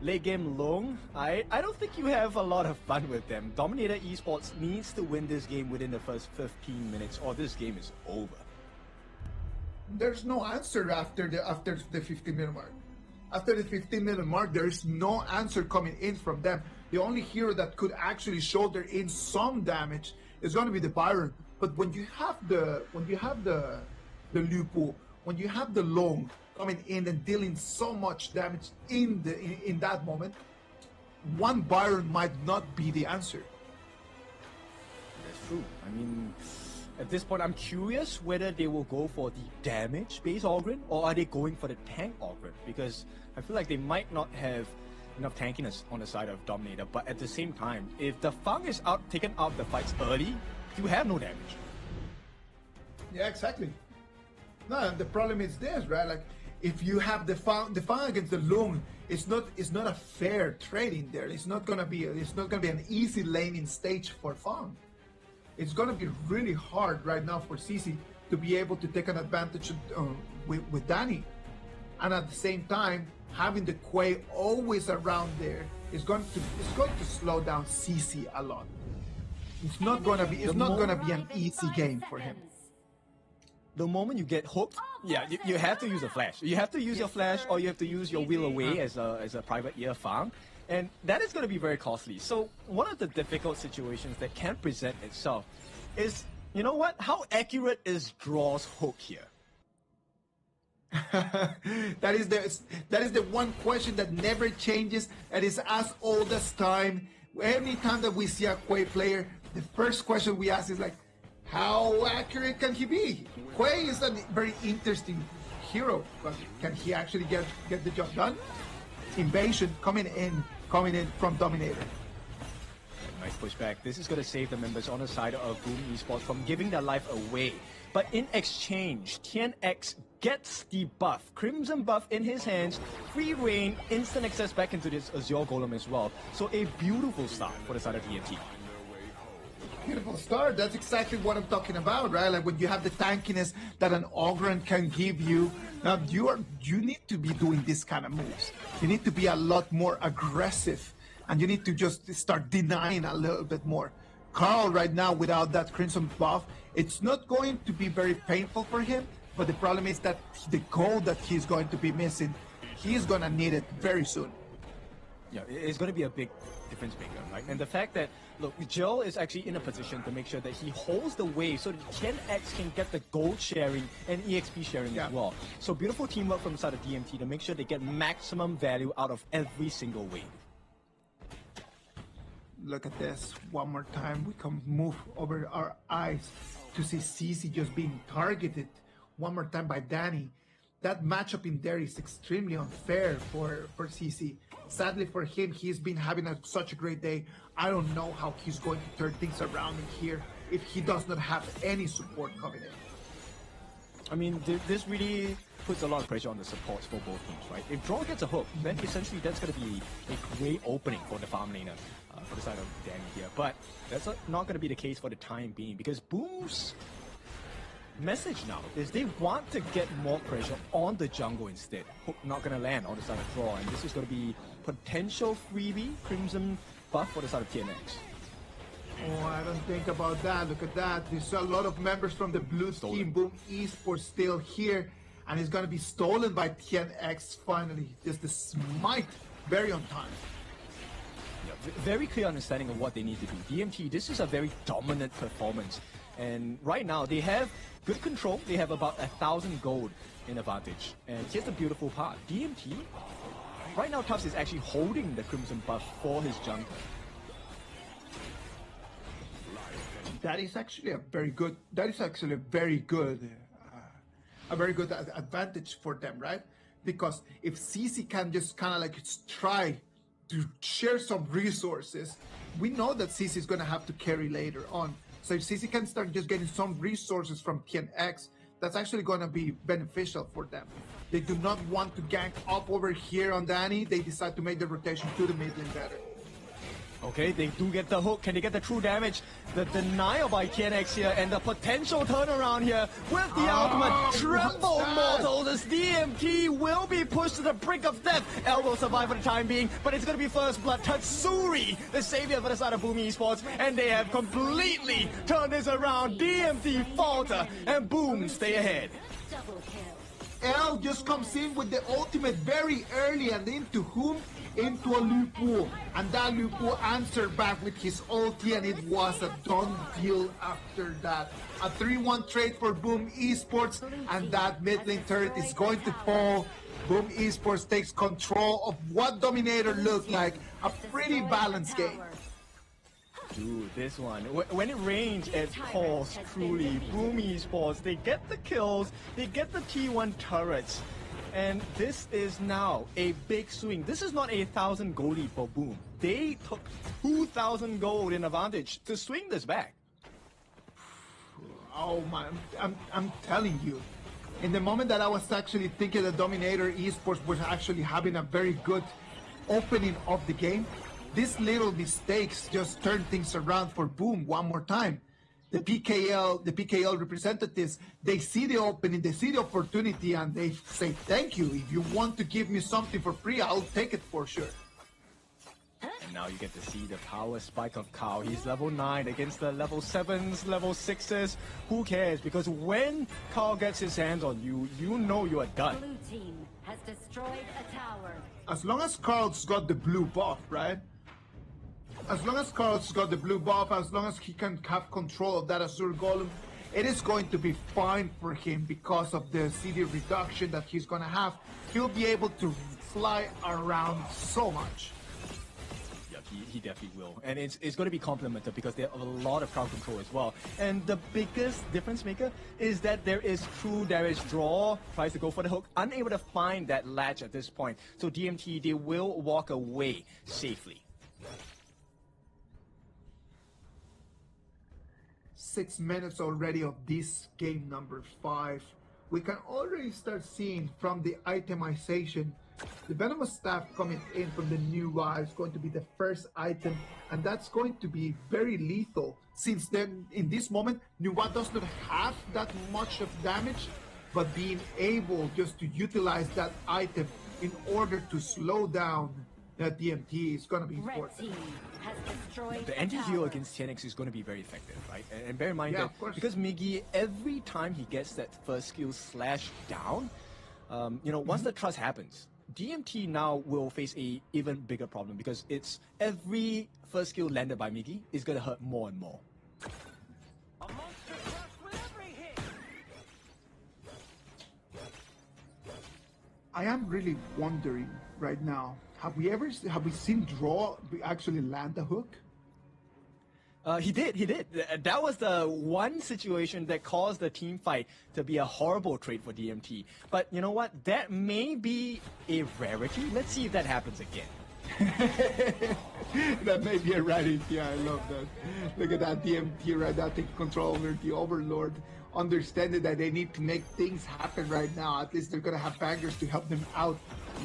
late game Long, I don't think you have a lot of fun with them. Dominator Esports needs to win this game within the first 15 minutes or this game is over. There's no answer after the 15-minute mark. After the 15-minute mark, there is no answer coming in from them. The only hero that could actually shoulder in some damage is going to be the Byron. But when you have the Lupu, when you have the Long coming in and dealing so much damage in that moment, one Byron might not be the answer. That's true. I mean, at this point, I'm curious whether they will go for the damage-based Ogren or are they going for the tank Ogren? Because I feel like they might not have enough tankiness on the side of Dominator. But at the same time, if the Fang is taken out of the fights early, you have no damage. Yeah, exactly. No, the problem is this, right? Like, if you have the Fang against the Lung, it's not a fair trading there. It's not gonna be an easy laning stage for Fang. It's gonna be really hard right now for CC to be able to take an advantage with Danny, and at the same time having the Quay always around there is going to slow down CC a lot. It's not gonna be an easy game for him. The moment you get hooked, yeah, you have to use a flash. You have to use your flash, or you have to use your wheel away as a private ear farm, and that is going to be very costly. So one of the difficult situations that can present itself is, you know what? How accurate is Draw's hook here? That is the one question that never changes. That is as old as time. Every time that we see a Quay player, the first question we ask is like, how accurate can he be? Quay is a very interesting hero, but can he actually get the job done? Invasion coming in from Dominator. Nice pushback. This is going to save the members on the side of Boom Esports from giving their life away. But in exchange, TNX gets the buff. Crimson buff in his hands, free reign, instant access back into this Azure Golem as well. So a beautiful start for the side of DMT. Beautiful start. That's exactly what I'm talking about, right? Like when you have the tankiness that an Ogren can give you. Now you need to be doing this kind of moves. You need to be a lot more aggressive, and you need to just start denying a little bit more. Carl right now without that Crimson buff, it's not going to be very painful for him. But the problem is that the gold that he's going to be missing, he's gonna need it very soon. Yeah, it's going to be a big difference maker, right? And the fact that, look, Joel is actually in a position to make sure that he holds the wave so that TNX can get the gold sharing and EXP sharing as well. So beautiful teamwork from the side of DMT to make sure they get maximum value out of every single wave. Look at this. One more time, we can move over our eyes to see CC just being targeted one more time by Danny. that matchup in there is extremely unfair for CC. Sadly for him, he's been having such a great day. I don't know how he's going to turn things around in here if he does not have any support coming in. I mean, this really puts a lot of pressure on the supports for both teams, right? If Draw gets a hook, then essentially that's going to be a great opening for the farm laner for the side of Danny here. But that's not going to be the case for the time being, because Boom's message now is they want to get more pressure on the jungle instead. Hook not going to land on the side of Draw, and this is going to be potential freebie Crimson buff for the side of TNX. Oh, I don't think about that. Look at that. There's a lot of members from the blue team, Boom Esports, still here. And it's going to be stolen by TNX finally. Just the smite, very on time. Yeah, very clear understanding of what they need to do. DMT, this is a very dominant performance. And right now, they have good control. They have about 1,000 gold in advantage. And here's the beautiful part. DMT, right now, Tufts is actually holding the Crimson buff for his jungle. That is actually a very good. A very good advantage for them, right? Because if CC can just kind of like try to share some resources, we know that CC is going to have to carry later on. So if CC can start just getting some resources from TNX, that's actually going to be beneficial for them. They do not want to gank up over here on Danny. They decide to make the rotation to the mid lane better. Okay, they do get the hook. Can they get the true damage? The denial by TNX here and the potential turnaround here with the ultimate Tremble Mortal. This DMT will be pushed to the brink of death. L will survive for the time being, but it's going to be first blood. Tatsuri, the savior for the side of Boom Esports, and they have completely turned this around. DMT falter and Boom stay ahead. L just comes in with the ultimate very early, and into whom? Into a Lupu, and that Lupu answered back with his ulti, and it was a done deal after that. A 3-1 trade for Boom Esports, and that mid lane turret is going to fall. Boom Esports takes control of what Dominator looked like. A pretty balanced game. Dude, this one, when it rains, it calls truly. Boom Esports, they get the kills, they get the T1 turrets. And this is now a big swing. This is not 1,000 goldie for Boom. They took 2,000 gold in advantage to swing this back. Oh man, I'm telling you. In the moment that I was actually thinking that Dominator Esports was actually having a very good opening of the game, these little mistakes just turn things around for Boom one more time. The PKL representatives, they see the opening, they see the opportunity, and they say, thank you. If you want to give me something for free, I'll take it for sure. And now you get to see the power spike of Kao. He's level 9 against the level 7s, level 6s. Who cares? Because when Kao gets his hands on you, you know you are done. Blue team has destroyed a tower. As long as Carl's got the blue buff, right? As long as Carl's got the blue buff, as long as he can have control of that Azure Golem, it is going to be fine for him because of the CD reduction that he's going to have. He'll be able to fly around so much. Yeah, he definitely will. And it's going to be complemented because there are a lot of crowd control as well. And the biggest difference maker is that there is true damage draw, tries to go for the hook, unable to find that latch at this point. So DMT, they will walk away safely. 6 minutes already of this game number 5. We can already start seeing from the itemization, the Venomous Staff coming in from the new is going to be the first item, and that's going to be very lethal, since then in this moment Nuwa does not have that much of damage, but being able just to utilize that item in order to slow down that DMT is going to be important. The anti-heal against TNX is going to be very effective, right? And bear in mind that because Miggy, every time he gets that first skill slash down, once the trust happens, DMT now will face a even bigger problem because it's every first skill landed by Miggy is going to hurt more and more. I am really wondering right now, have we seen Draw actually land a hook? He did. That was the one situation that caused the team fight to be a horrible trade for DMT. But you know what? That may be a rarity. Let's see if that happens again. That may be a rarity. Yeah, I love that. Look at that DMT right now taking control over the Overlord. Understanding that they need to make things happen right now. At least they're going to have bangers to help them out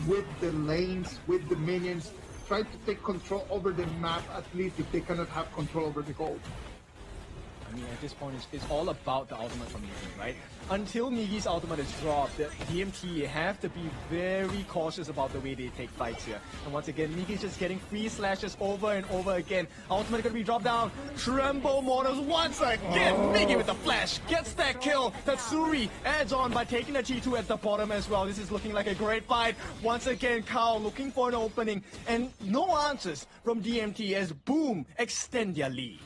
with the lanes, with the minions. Try to take control over the map, at least if they cannot have control over the gold. I mean, at this point, it's all about the ultimate from Migi, right? Until Migi's ultimate is dropped, the DMT have to be very cautious about the way they take fights here. And once again, Migi's just getting free slashes over and over again. Ultimate gonna be dropped down. Tremble Mortals once again. Migi with the flash gets that kill. Tatsuri adds on by taking the T2 at the bottom as well. This is looking like a great fight. Once again, Kao looking for an opening. And no answers from DMT as Boom extend their lead.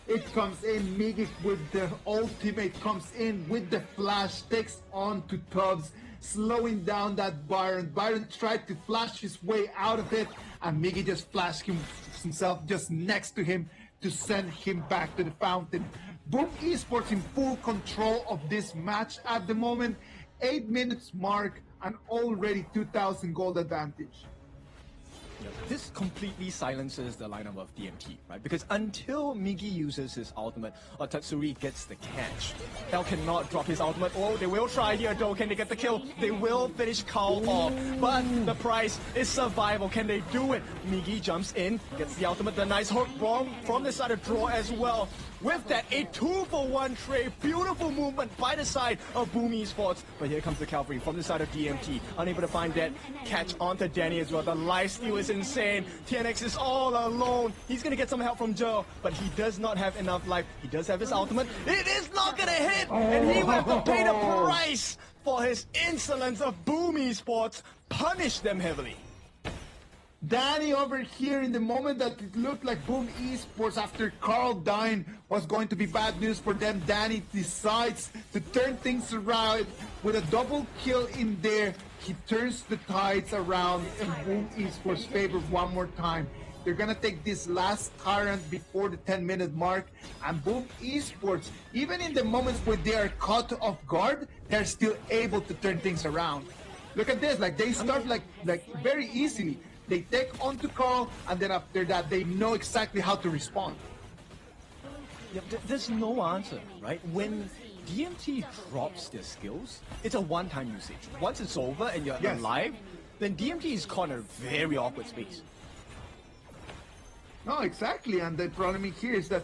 It comes in, Migi with the ultimate comes in with the flash, takes on to Tubbs, slowing down that Byron. Byron tried to flash his way out of it, and Migi just flashed himself just next to him to send him back to the fountain. Boom Esports in full control of this match at the moment. 8 minutes mark and already 2,000 gold advantage. This completely silences the lineup of DMT, right? Because until Migi uses his ultimate or Tatsuri gets the catch, Hell cannot drop his ultimate. Oh, they will try here though. Can they get the kill? They will finish Kao off. But the price is survival. Can they do it? Migi jumps in, gets the ultimate. The nice hook from the side of draw as well. With that, a 2-for-1 trade. Beautiful movement by the side of Boom Esports. But here comes the Cavalry from the side of DMT. Unable to find that catch onto Danny as well. The lifesteal is insane. TNX is all alone. He's going to get some help from Joe, but he does not have enough life. He does have his ultimate. It is not going to hit. And he will have to pay the price for his insolence of Boom Esports. Punish them heavily. Danny over here, in the moment that it looked like Boom Esports after Carl dying was going to be bad news for them, Danny decides to turn things around with a double kill in there. He turns the tides around in Boom Esports' favor one more time. They're gonna take this last current before the 10-minute mark, and Boom Esports, even in the moments where they are caught off guard, they're still able to turn things around. Look at this, like they start like very easily. They take on to Carl, and then after that, they know exactly how to respond. Yeah, there's no answer, right? When DMT drops their skills, it's a one-time usage. Once it's over and you're alive, then DMT is caught in a very awkward space. No, exactly, and the problem here is that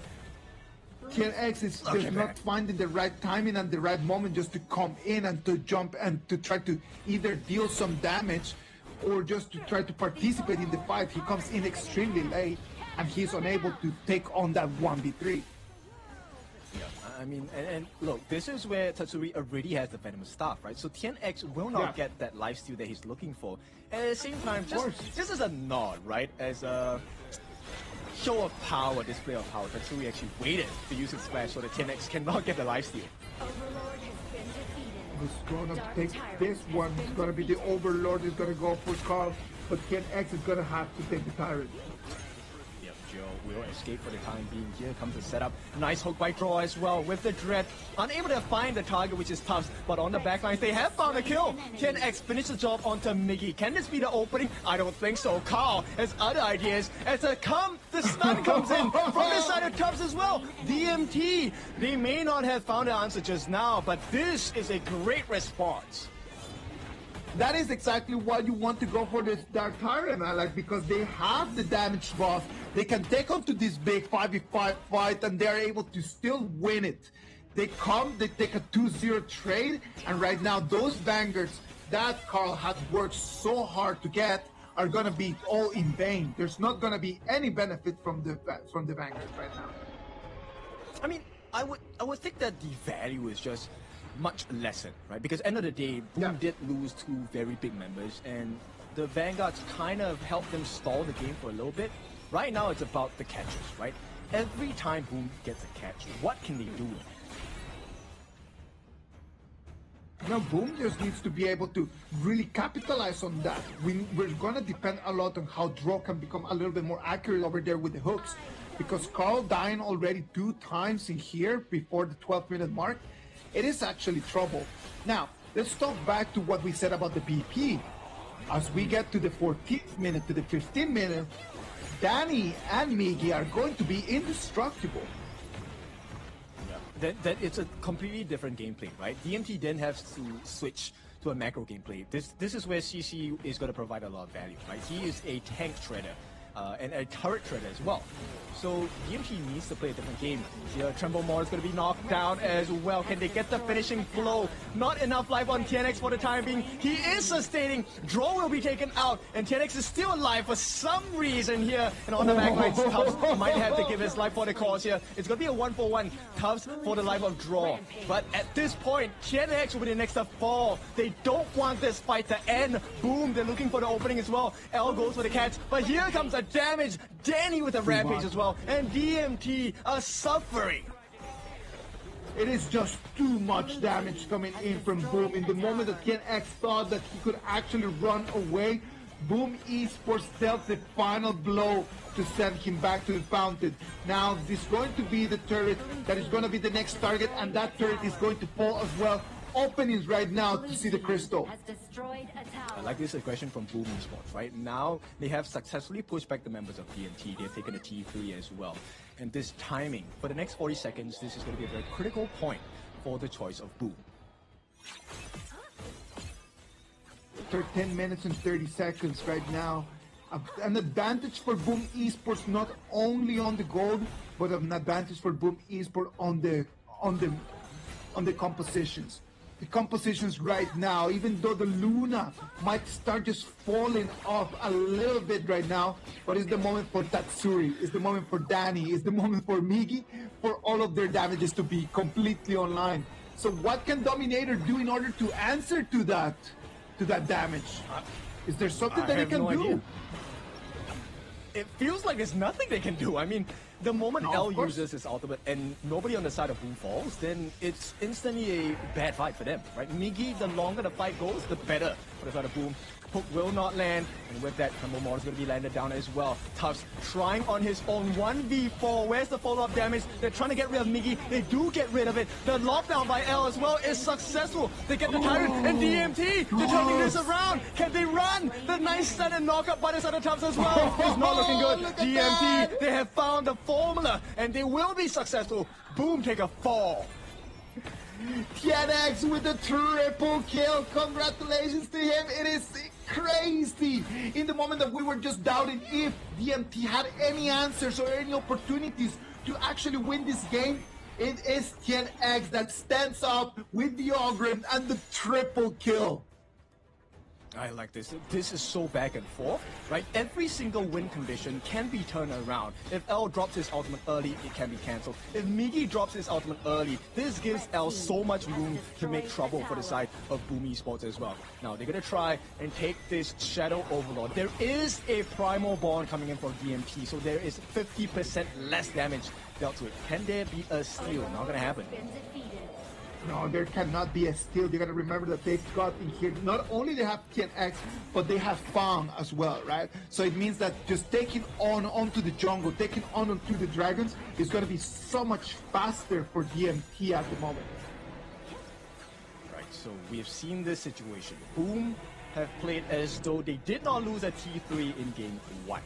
TNX is just not finding the right timing and the right moment just to come in and to jump and to try to either deal some damage or just to try to participate in the fight. He comes in extremely late, and he's unable to take on that 1v3. Yeah, I mean, and look, this is where Tatsuri already has the Venomous Staff, right? So TNX will not get that lifesteal that he's looking for. And at the same time, just as a nod, right? As a show of power, display of power, Tatsuri actually waited to use his splash so that TNX cannot get the lifesteal. Who's gonna take this one? It's gonna be the Overlord. Is gonna go for Carl, but KIS4 is gonna have to take the Tyrant. Yep, Joe will escape for the time being. Here comes the setup. Nice hook by draw as well with the Dread. Unable to find the target, which is tough, but on the backlines they have found a kill. KIS4 finished the job onto Migi. Can this be the opening? I don't think so. Carl has other ideas. As the stun comes in from the side of Tubbs as well. DMT, they may not have found the answer just now, but this is a great response. That is exactly why you want to go for this Dark Tyrant, like, because they have the damage buff. They can take on to this big 5v5 fight, and they are able to still win it. They come, they take a 2-0 trade, and right now those bangers that Carl had worked so hard to get are gonna be all in vain. There's not gonna be any benefit from the bangers right now. I mean, I would think that the value is just much lessened, right? Because end of the day, Boom did lose 2 very big members, and the Vanguards kind of helped them stall the game for a little bit. Right now, it's about the catches, right? Every time Boom gets a catch, what can they do with it? Now Boom just needs to be able to really capitalize on that. We're gonna depend a lot on how Draw can become a little bit more accurate over there with the hooks, because Carl dying already 2 times in here before the 12-minute mark, it is actually trouble. Now, let's talk back to what we said about the BP. As we get to the 14th minute, to the 15th minute, Danny and Miggy are going to be indestructible. That it's a completely different gameplay, right? DMT then has to switch to a macro gameplay. This is where CC is going to provide a lot of value, right? He is a tank shredder. And a turret shredder as well. So DMT needs to play a different game. Here, Tremble Moore is going to be knocked down as well. Can they get the finishing blow? Not enough life on TNX for the time being. He is sustaining. Draw will be taken out, and TNX is still alive for some reason here. And on the back lines, Tubbs might have to give his life for the cause here. It's going to be a 1-for-1. Tubbs for the life of Draw. But at this point, TNX will be the next to fall. They don't want this fight to end. Boom, they're looking for the opening as well. L goes for the catch, but here comes a damage. Danny with a rampage as well, and DMT are suffering. It is just too much damage coming in from Boom. In the moment that KNX thought that he could actually run away, Boom Esports dealt the final blow to send him back to the fountain. Now, this is going to be the turret that is going to be the next target, and that turret is going to fall as well. Openings right now to see the crystal. I like this aggression from Boom Esports, right? Now they have successfully pushed back the members of DMT. They've taken a T3 as well. And this timing, for the next 40 seconds, this is going to be a very critical point for the choice of Boom. 10 minutes and 30 seconds right now. An advantage for Boom Esports, not only on the gold, but an advantage for Boom Esports on the compositions. The compositions right now, even though the Luna might start just falling off a little bit right now, but it's the moment for Tatsuri, it's the moment for Danny, it's the moment for Miggy, for all of their damages to be completely online. So what can Dominator do in order to answer to that damage? Is there something that they can do? Idea. It feels like there's nothing they can do. I mean, the moment L uses his ultimate and nobody on the side of Boom falls, then it's instantly a bad fight for them, right? Miggy, the longer the fight goes, the better for the side of Boom. Hook will not land, and with that, Tremble Moore is going to be landed down as well. Tubbs trying on his own 1v4. Where's the follow-up damage? They're trying to get rid of Miggy. They do get rid of it. The lockdown by L as well is successful. They get the Tyrant and DMT. They're turning this around. Can they run? The nice sudden knockup by the side of Tubbs as well. It's not looking good. DMT, they have found the formula, and they will be successful. Boom, take a fall. TNX with the triple kill. Congratulations to him. It is crazy. In the moment that we were just doubting if DMT had any answers or any opportunities to actually win this game, it is TNX that stands up with the Ogre and the triple kill. I like this. This is so back and forth, right? Every single win condition can be turned around. If L drops his ultimate early, it can be cancelled. If Miggy drops his ultimate early, this gives L so much room to make trouble for the side of Boom Esports as well. Now, they're going to try and take this Shadow Overlord. There is a Primal Bond coming in from DMT, so there is 50% less damage dealt to it. Can there be a steal? Not going to happen. No, there cannot be a steal. You gotta remember that they've got in here, not only they have TNX, but they have Fang as well, right? So it means that just taking onto the jungle, taking onto the dragons is gonna be so much faster for DMT at the moment. Right, so we have seen this situation. Boom have played as though they did not lose a T3 in game 1.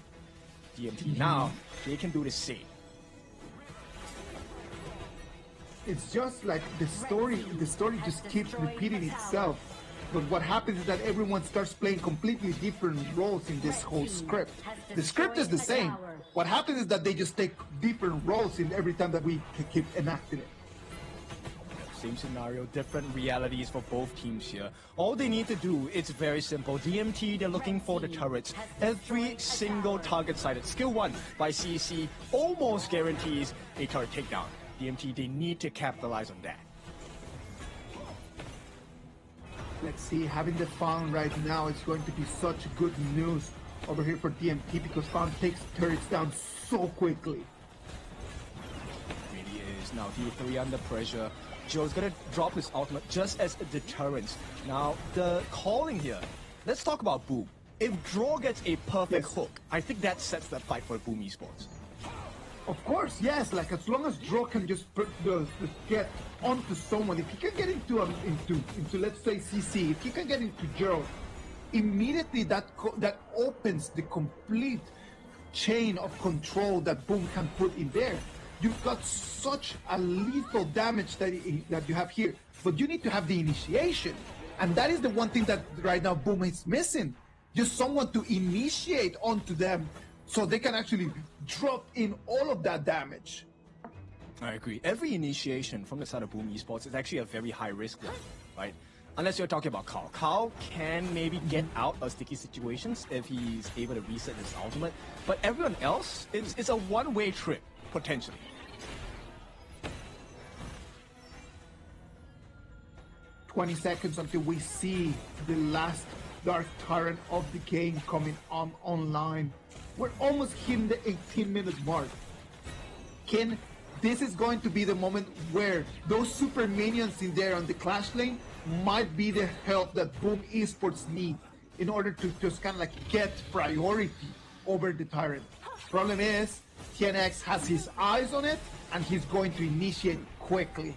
DMT now, they can do the same. It's just like the story just keeps repeating itself. But what happens is that everyone starts playing completely different roles in this whole script. The script is the same. What happens is that they just take different roles in every time that we keep enacting it. Same scenario, different realities for both teams here. All they need to do, it's very simple. DMT, they're looking for the turrets. Every single target sighted. Skill 1 by CC almost guarantees a turret takedown. DMT, they need to capitalize on that. Let's see, having the Fang right now is going to be such good news over here for DMT because Fang takes turrets down so quickly. It really is. Now D3 under pressure. Joe's gonna drop his ultimate just as a deterrent. Now, the calling here, let's talk about Boom. If Draw gets a perfect hook, I think that sets the fight for Boom Esports. Of course, yes. Like as long as Draw can just get onto someone, if he can get into let's say CC, if he can get into Joe, immediately that opens the complete chain of control that Boom can put in there. You've got such a lethal damage that you have here, but you need to have the initiation, and that is the one thing that right now Boom is missing. Just someone to initiate onto them so they can actually drop in all of that damage. I agree. Every initiation from the side of Boom Esports is actually a very high risk one, right? Unless you're talking about Carl. Carl can maybe get out of sticky situations if he's able to reset his ultimate, but everyone else, it's a one-way trip, potentially. "20 seconds until we see the last Dark Tyrant of the game coming online. We're almost hitting the 18-minute mark. Ken, this is going to be the moment where those super minions in there on the Clash lane might be the help that Boom Esports need in order to just kind of like get priority over the Tyrant. Problem is, TNX has his eyes on it, and he's going to initiate quickly.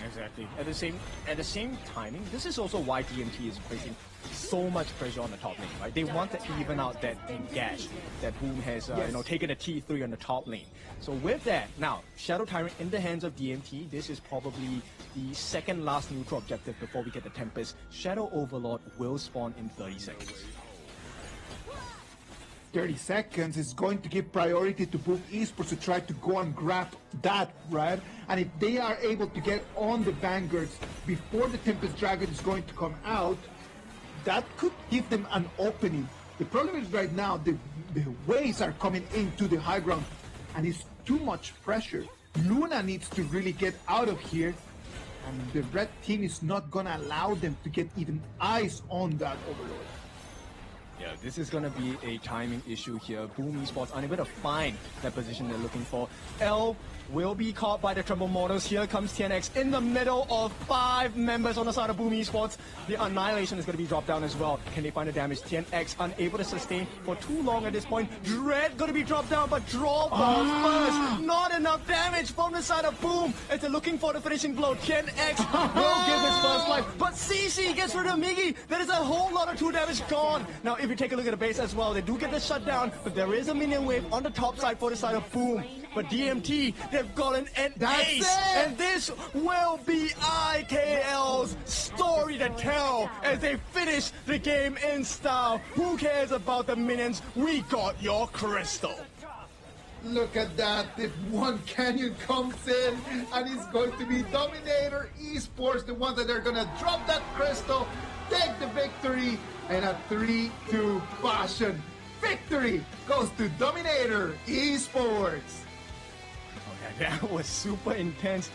Exactly. At the same timing, this is also why DMT is placing so much pressure on the top lane, right? They want to even out that gash that Boom has, taken a T3 on the top lane. So with that, now Shadow Tyrant in the hands of DMT. This is probably the second last neutral objective before we get the Tempest. Shadow Overlord will spawn in 30 seconds. 30 seconds is going to give priority to Boom Esports to try to go and grab that, right? And if they are able to get on the Vanguards before the Tempest Dragon is going to come out, that could give them an opening. The problem is right now the waves are coming into the high ground and it's too much pressure. Luna needs to really get out of here, and the red team is not gonna allow them to get even eyes on that Overlord. Yeah, this is going to be a timing issue here. Boom Esports unable to find that position they're looking for. L will be caught by the Tremble Mortals. Here comes TNX in the middle of 5 members on the side of Boom Esports. The Annihilation is going to be dropped down as well. Can they find the damage? TNX unable to sustain for too long at this point. Dread going to be dropped down, but Draw falls first. Not enough damage from the side of Boom as they're looking for the finishing blow. TNX will give his first life, but CC gets rid of Miggy. There is a whole lot of 2 damage gone. Now, if you take a look at the base as well, they do get the shutdown, but there is a minion wave on the top side for the side of Boom. But DMT, they've gotten an ace, and this will be IKL's story to tell as they finish the game in style. Who cares about the minions? We got your crystal. Look at that. If one Canyon comes in, and it's going to be Dominator Esports, the ones that are going to drop that crystal, take the victory, and a 3-2 fashion. Victory goes to Dominator Esports. Okay, that was super intense.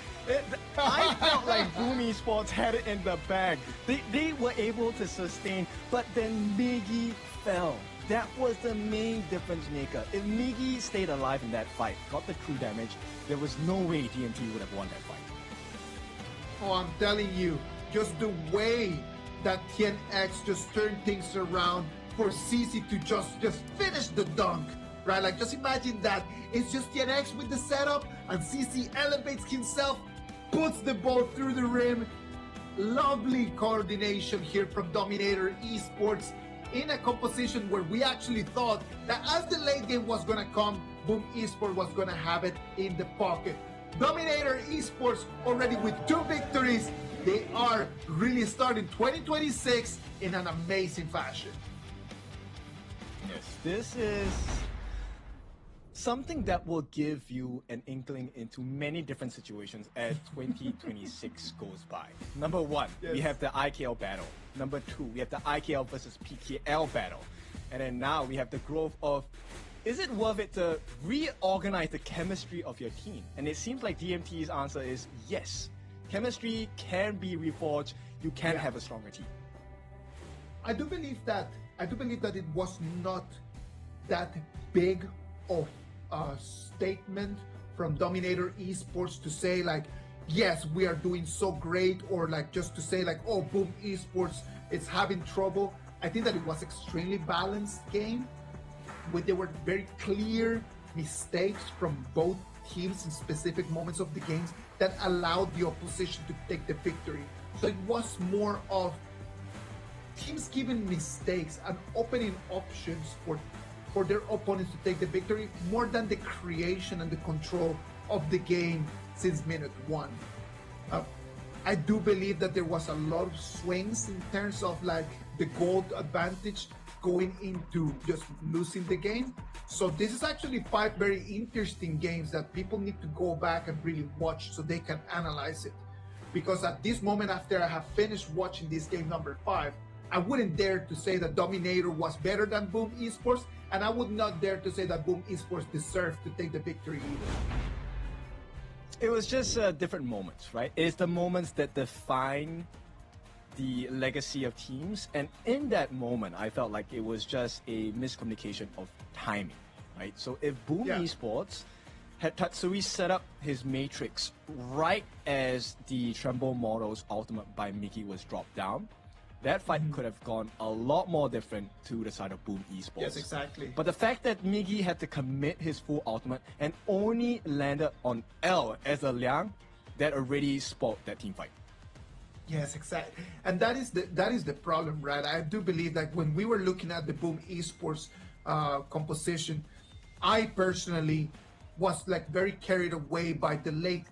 I felt like Boom Esports had it in the bag. They were able to sustain, but then Miggy fell. That was the main difference maker. If Miggy stayed alive in that fight, got the true damage, there was no way DMT would have won that fight. Oh, I'm telling you, just the way that TNX just turned things around for CC to just finish the dunk, right? Like, just imagine that. It's just TNX with the setup, and CC elevates himself, puts the ball through the rim. Lovely coordination here from Dominator Esports in a composition where we actually thought that as the late game was going to come, Boom Esports was going to have it in the pocket. Dominator Esports already with 2 victories. They are really starting 2026 in an amazing fashion. Yes, this is something that will give you an inkling into many different situations as 2026 goes by. Number 1, we have the IKL battle. Number 2, we have the IKL versus PKL battle. And then now we have the growth of, is it worth it to reorganize the chemistry of your team? And it seems like DMT's answer is yes. Chemistry can be reforged. You can have a stronger team. I do believe that it was not that big of a statement from Dominator Esports to say like, yes, we are doing so great, or like just to say like, oh, Boom Esports is having trouble. I think that it was extremely balanced game, where there were very clear mistakes from both teams in specific moments of the games that allowed the opposition to take the victory. So it was more of teams giving mistakes and opening options for their opponents to take the victory, more than the creation and the control of the game since minute one. I do believe that there was a lot of swings in terms of like the gold advantage going into just losing the game. So this is actually 5 very interesting games that people need to go back and really watch so they can analyze it. Because at this moment, after I have finished watching this game number 5, I wouldn't dare to say that Dominator was better than Boom Esports, and I would not dare to say that Boom Esports deserved to take the victory either. It was just different moments, right? It's the moments that define the legacy of teams, and in that moment, I felt like it was just a miscommunication of timing, right? So if Boom Esports had Tatsui set up his matrix right as the Tremble Models ultimate by Mickey was dropped down, that fight could have gone a lot more different to the side of Boom Esports. Yes, exactly. But the fact that Miggy had to commit his full ultimate and only landed on L as a Liang, that already spoiled that team fight. Yes, exactly. And that is the problem, right? I do believe that when we were looking at the Boom Esports composition, I personally was like very carried away by the late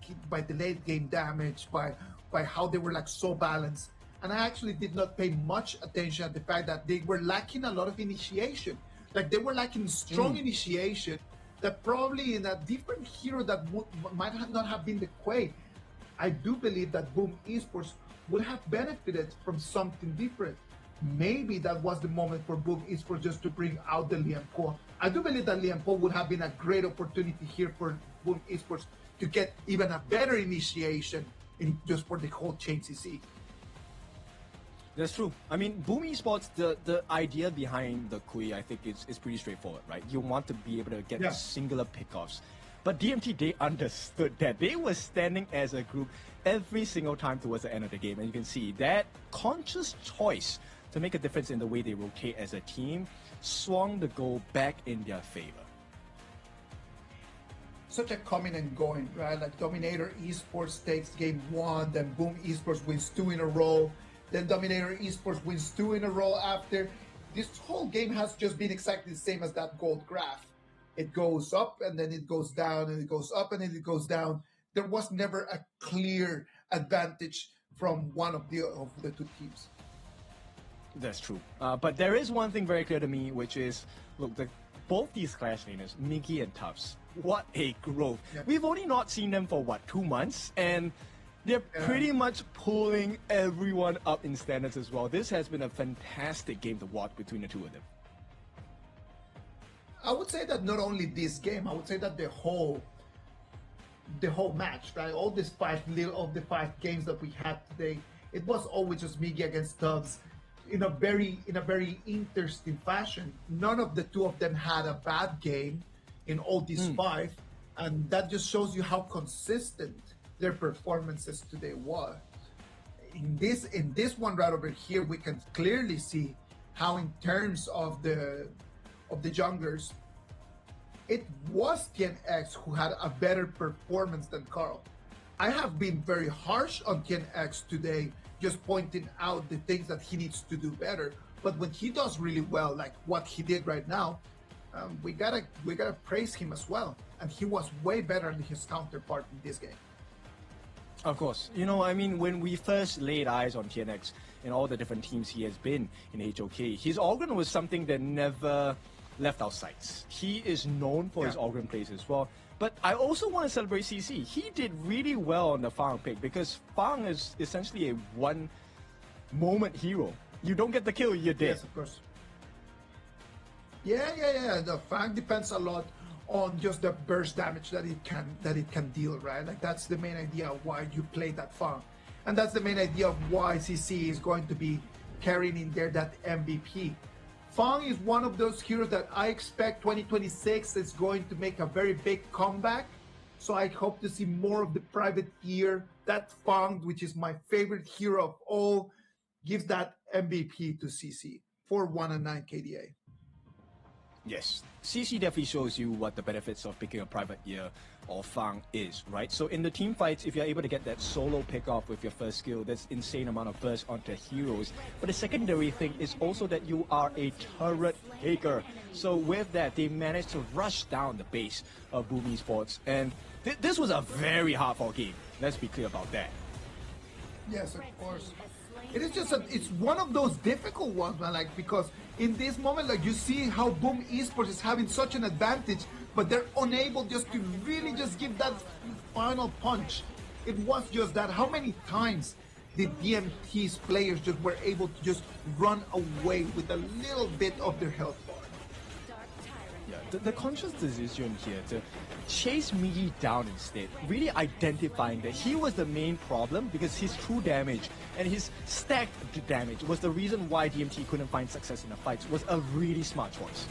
game damage, by how they were like so balanced. And I actually did not pay much attention at the fact that they were lacking a lot of initiation. Like they were lacking strong initiation that probably in a different hero that might not have been the Quay. I do believe that Boom Esports would have benefited from something different. Maybe that was the moment for Boom Esports just to bring out the Liam Po. I do believe that Liam Po would have been a great opportunity here for Boom Esports to get even a better initiation in just for the whole chain CC. That's true. I mean, Boom Esports, the idea behind the Kui, I think is pretty straightforward, right? You want to be able to get singular pickoffs. But DMT, they understood that. They were standing as a group every single time towards the end of the game. And you can see that conscious choice to make a difference in the way they rotate as a team swung the goal back in their favor. Such a coming and going, right? Like Dominator Esports takes game 1, then Boom Esports wins 2 in a row. Then Dominator Esports wins 2 in a row after. This whole game has just been exactly the same as that gold graph. It goes up and then it goes down and it goes up and then it goes down. There was never a clear advantage from one of the two teams. That's true. But there is one thing very clear to me, which is, look, both these Clash laners, Mickey and Tufts, what a growth. Yeah. We've only not seen them for, 2 months? And they're pretty much pulling everyone up in standards as well. This has been a fantastic game to watch between the two of them. I would say that not only this game, I would say that the whole match, right? All these 5 games that we had today, it was always just Miggy against Tubbs in a very interesting fashion. None of the two of them had a bad game in all these 5, and that just shows you how consistent their performances today were. In this one right over here, we can clearly see how, in terms of the junglers, it was TNX who had a better performance than Carl. I have been very harsh on TNX today, just pointing out the things that he needs to do better. But when he does really well, like what he did right now, we gotta praise him as well. And he was way better than his counterpart in this game. Of course. You know, I mean, when we first laid eyes on TNX and all the different teams he has been in HOK, his Ogren was something that never left our sights. He is known for his Ogren plays as well. But I also want to celebrate CC. He did really well on the Fang pick, because Fang is essentially a one-moment hero. You don't get the kill, you're dead. Yes, of course. Yeah. The Fang depends a lot on just the burst damage that it can deal, right? Like that's the main idea of why you play that Fang. And that's the main idea of why CC is going to be carrying in there that MVP. Fang is one of those heroes that I expect 2026 is going to make a very big comeback. So I hope to see more of the privateer. That Fang, which is my favorite hero of all, gives that MVP to CC for 1-9 KDA. Yes, CC definitely shows you what the benefits of picking a private ear or Fang is, right? So in the team fights, if you're able to get that solo pick off with your first skill, that's insane amount of burst onto heroes. But the secondary thing is also that you are a turret taker. So with that, they managed to rush down the base of Boom Esports. And this was a very hard-fought game. Let's be clear about that. Yes, of course. It is just it's one of those difficult ones, man. Like, because in this moment, like, you see how Boom Esports is having such an advantage, but they're unable just to really just give that final punch. It was just that. How many times did DMT's players just were able to just run away with a little bit of their health bar? Yeah, the conscious decision here to chase Migi down instead, really identifying that he was the main problem because his true damage and his stacked damage was the reason why DMT couldn't find success in the fights, was a really smart choice.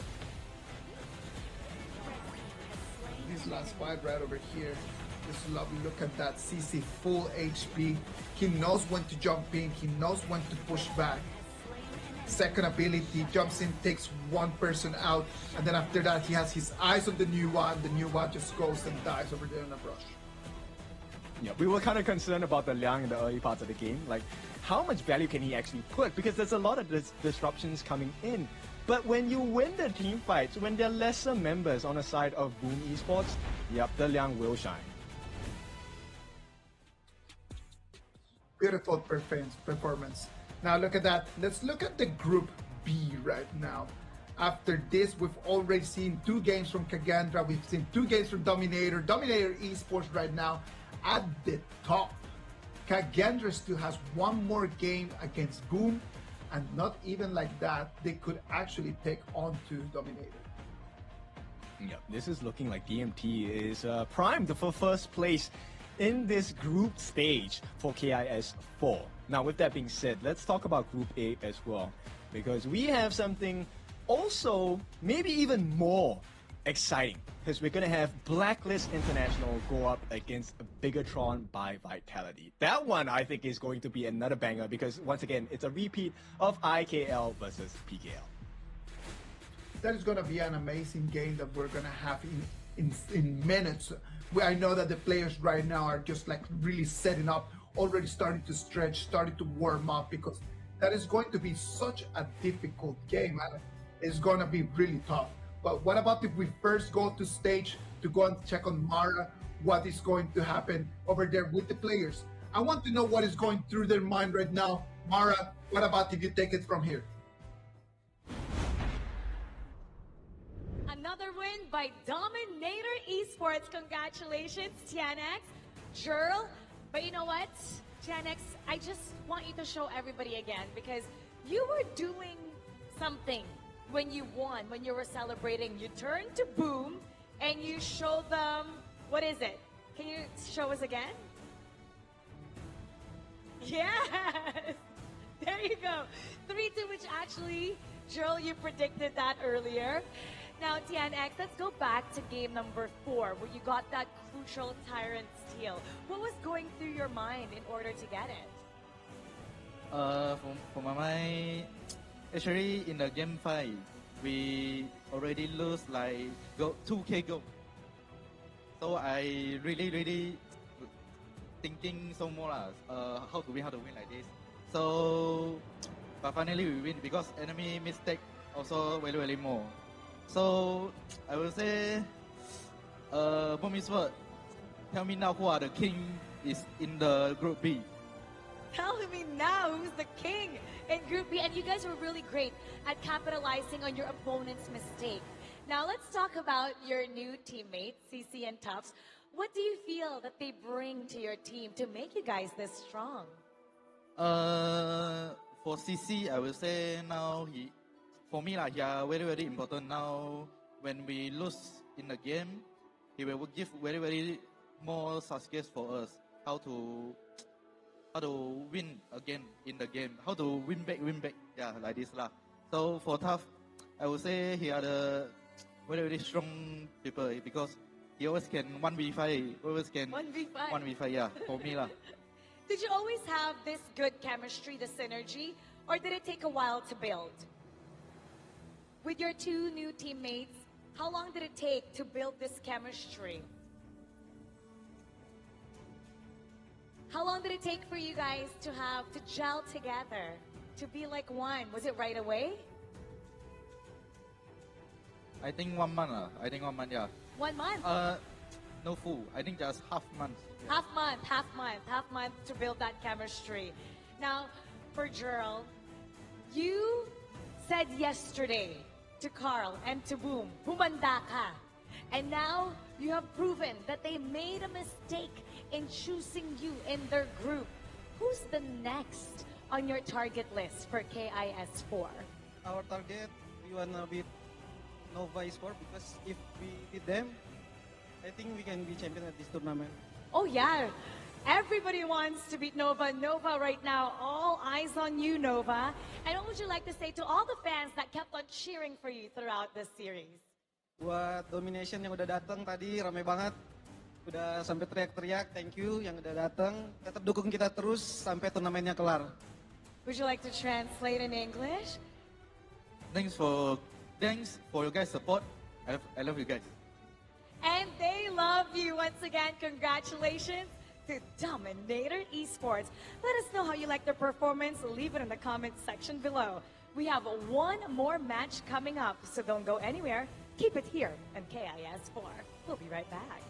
This last fight right over here, just lovely. Look at that. CC full HP. He knows when to jump in. He knows when to push back. Second ability, jumps in, takes one person out, and then after that he has his eyes on the new one. The new one just goes and dies over there in a brush. Yeah, we were kind of concerned about the Liang in the early parts of the game, like how much value can he actually put, because there's a lot of disruptions coming in. But when you win the team fights, when there are lesser members on the side of Boom Esports, yep, the Liang will shine. Beautiful performance. Now look at that. Let's look at the Group B right now. After this, we've already seen 2 games from Kagandra. We've seen 2 games from Dominator. Dominator Esports right now at the top. Kagandra still has 1 more game against Boom, and not even like that, they could actually take on to Dominator. Yeah, this is looking like DMT is primed for first place in this group stage for KIS4. Now, with that being said, let's talk about Group A as well, because we have something also maybe even more exciting, because we're going to have Blacklist International go up against Bigatron by Vitality. That one, I think, is going to be another banger, because once again, it's a repeat of IKL versus PKL. That is going to be an amazing game that we're going to have in minutes. I know that the players right now are just like really setting up, already starting to stretch, starting to warm up, because that is going to be such a difficult game. It's going to be really tough. But what about if we first go to stage to go and check on Mara, what is going to happen over there with the players? I want to know what is going through their mind right now. Mara, what about if you take it from here? Another win by Dominator Esports. Congratulations, TNX, Jurl. But you know what, TNX, I just want you to show everybody again, because you were doing something when you won, when you were celebrating. You turned to Boom and you showed them, what is it? Can you show us again? Yes! There you go. 3-2, which actually, Jurl, you predicted that earlier. Now, TNX, let's go back to game number 4, where you got that crucial Tyrant steal. What was going through your mind in order to get it? For my mind, actually in the game 5, we already lose like 2k goal. So I really thinking so more how to win like this. So, but finally we win because enemy mistake also very more. So I will say, Boom Esports, tell me now who are the king is in the Group B. Tell me now who's the king in Group B. And you guys were really great at capitalizing on your opponent's mistake. Now let's talk about your new teammates, CC and Tufts. What do you feel that they bring to your team to make you guys this strong? For CC, I will say now for me, he are very important now. When we lose in the game, he will give very more success for us. How to win again in the game. How to win back. Yeah, like this lah. So for Tough, I would say he are the very strong people, because He always can 1v5, always can 1v5. 1v5, yeah, for me lah. Did you always have this good chemistry, the synergy, or did it take a while to build? With your two new teammates, how long did it take to build this chemistry? How long did it take for you guys to gel together, to be like one? Was it right away? I think 1 month lah. I think 1 month, yeah. 1 month? No full. I think just half month. Half month to build that chemistry. Now, for Gerald, you said yesterday to Carl and to Boom, humanda ka. And now you have proven that they made a mistake in choosing you in their group. Who's the next on your target list for KIS4? Our target, we wanna beat Nova Esport because if we beat them, I think we can be champion at this tournament. Oh yeah, everybody wants to beat Nova. Nova right now, all eyes on you, Nova. And what would you like to say to all the fans that kept on cheering for you throughout this series? Buat Domination yang udah datang tadi, ramai banget. Udah sampai teriak-teriak, thank you yang udah datang. Tetap dukung kita terus sampai turnamennya kelar. Would you like to translate in English? Thanks for your guys' support. I love you guys. And they love you. Once again, congratulations to Dominator Esports. Let us know how you like their performance. Leave it in the comment section below. We have one more match coming up, so don't go anywhere. Keep it here on KIS4. We'll be right back.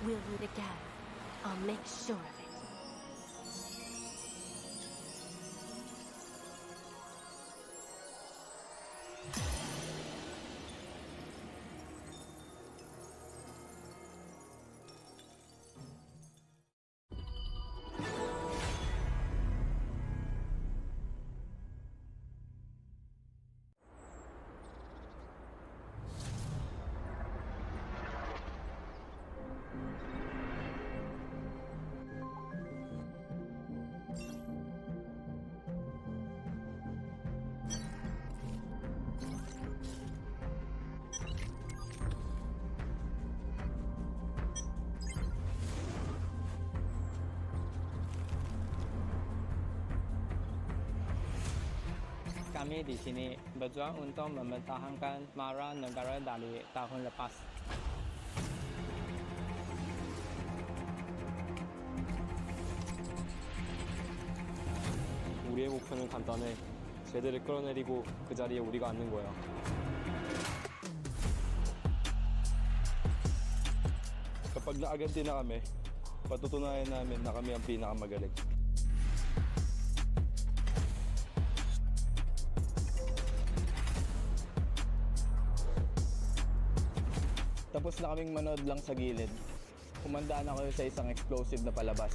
We'll do it again. I'll make sure of it. kami di sini berjuang untuk mempertahankan marah negara dari tahun lepas. 우리의 목표는 간단해. 쟤들을 끌어내리고 그 자리에 우리가 앉는 거야. Kapag naaganti na kami, patutunayan namin na kami ang pinakamagaling. Tapos na kaming manood lang sa gilid. Kumandaan ako sa isang explosive na palabas.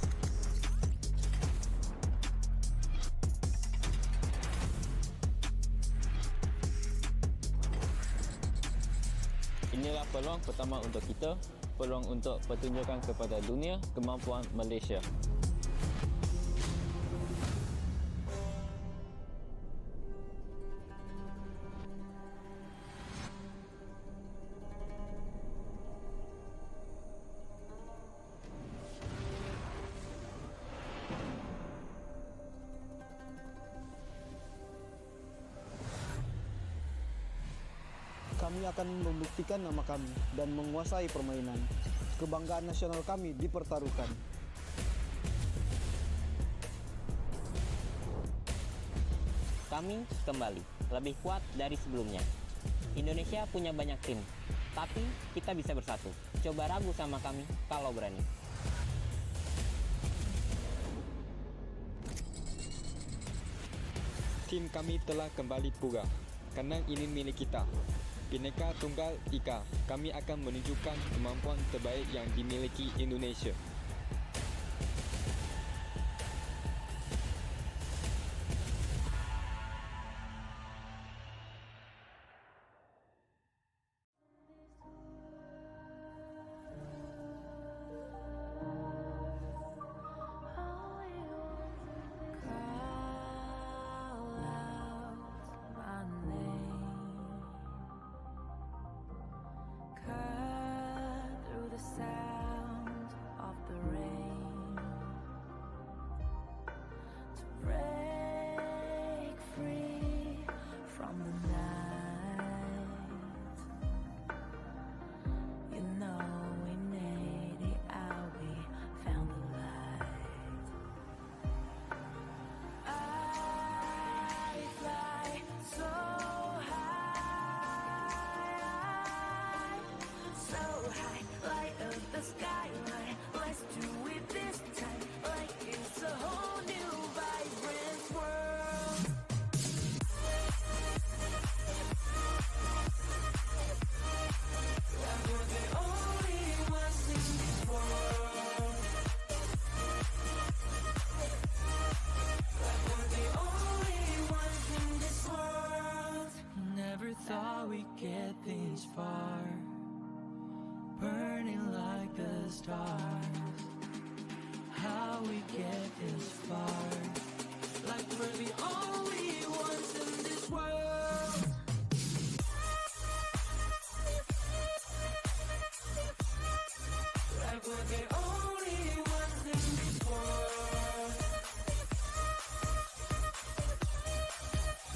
Inilah peluang pertama untuk kita, peluang untuk pertunjukan kepada dunia kemampuan Malaysia. Kami akan membuktikan nama kami dan menguasai permainan. Kebanggaan nasional kami dipertaruhkan. Kami kembali, lebih kuat dari sebelumnya. Indonesia punya banyak tim, tapi kita bisa bersatu. Coba ragu sama kami kalau berani. Tim kami telah kembali pulih, karena ini milik kita. Bhinneka Tunggal Ika, kami akan menunjukkan kemampuan terbaik yang dimiliki Indonesia. Thought we'd get this far, burning like the stars. How we get this far, like we're the only ones in this world. Like we're the only ones in this world.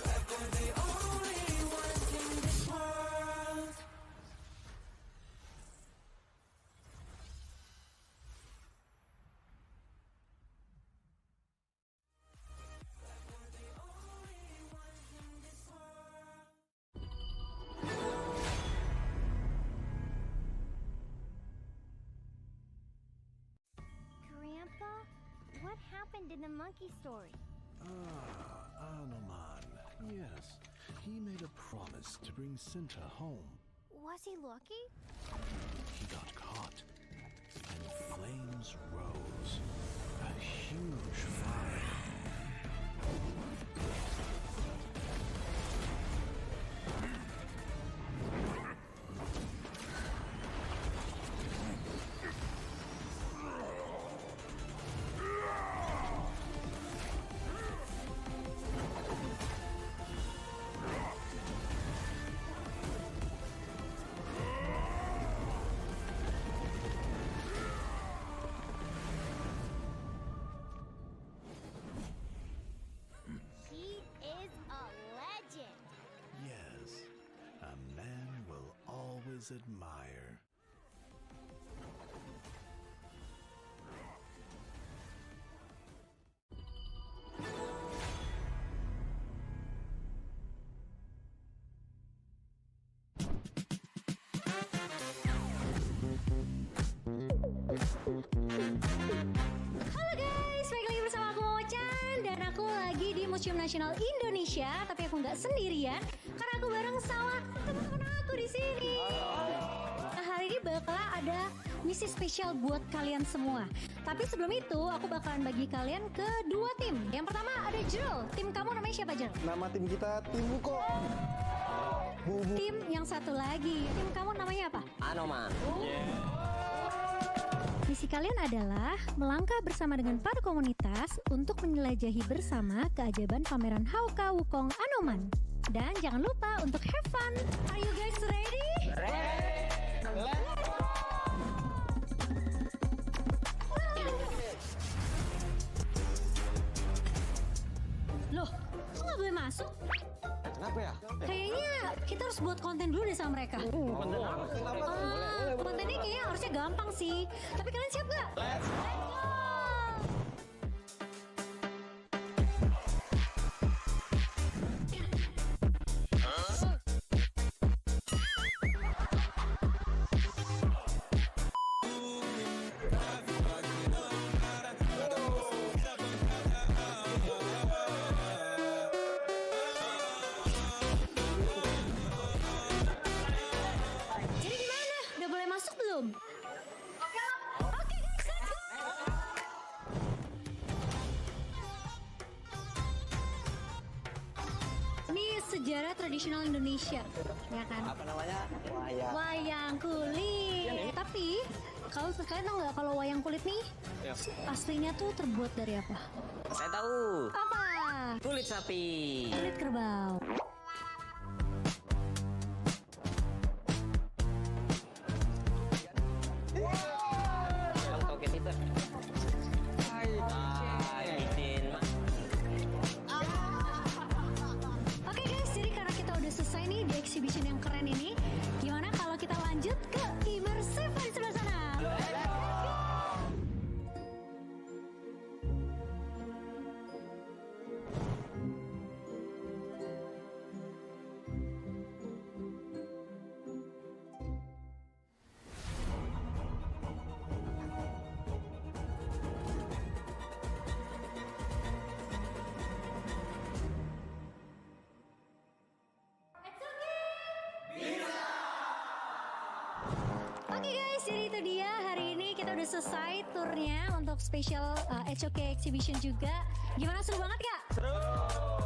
Like we're the only ones in this world. Grandpa, what happened in the monkey story? Anoman. Yes. He made a promise to bring Cinta home. Was he lucky? He got caught, and flames rose. A huge fire. others admire. Halo guys, balik lagi bersama aku Mocan dan aku lagi di Museum Nasional Indonesia, tapi aku nggak sendirian karena aku bareng sama teman-teman aku di sini. Nah, hari ini bakal ada misi spesial buat kalian semua. Tapi sebelum itu aku bakalan bagi kalian ke dua tim. Yang pertama ada Jerul. Tim kamu namanya siapa, Jerul? Nama tim kita Tim Buko. Tim yang satu lagi, tim kamu namanya apa? Anoman. Misi kalian adalah melangkah bersama dengan para komunitas untuk menjelajahi bersama keajaiban pameran Hauka Wukong Anoman. Dan jangan lupa untuk have fun. Are you guys ready? Loh, kok nggak boleh masuk? Kenapa ya? Kayaknya kita harus buat konten dulu deh sama mereka. Konten apa? Kontennya kayaknya harusnya gampang sih. Tapi kalian siap gak? Let's go! Jadi gimana? Udah boleh masuk belum? Oke guys, let's go! Ini sejarah tradisional Indonesia, ya kan? Apa namanya? Wayang kulit. Tapi kalian tahu nggak kalau wayang kulit nih aslinya tuh terbuat dari apa? Saya tahu. Apa? Kulit sapi. Kulit kerbau. Bang toket itu. Bikin. Oke guys, jadi karena kita udah selesai nih di exhibition yang keren ini, gimana kalau kita lanjut ke immersive di sebelah sana? Oke guys, jadi itu dia hari ini kita udah selesai turnya untuk special HOK exhibition juga. Gimana, seru banget gak? Seru!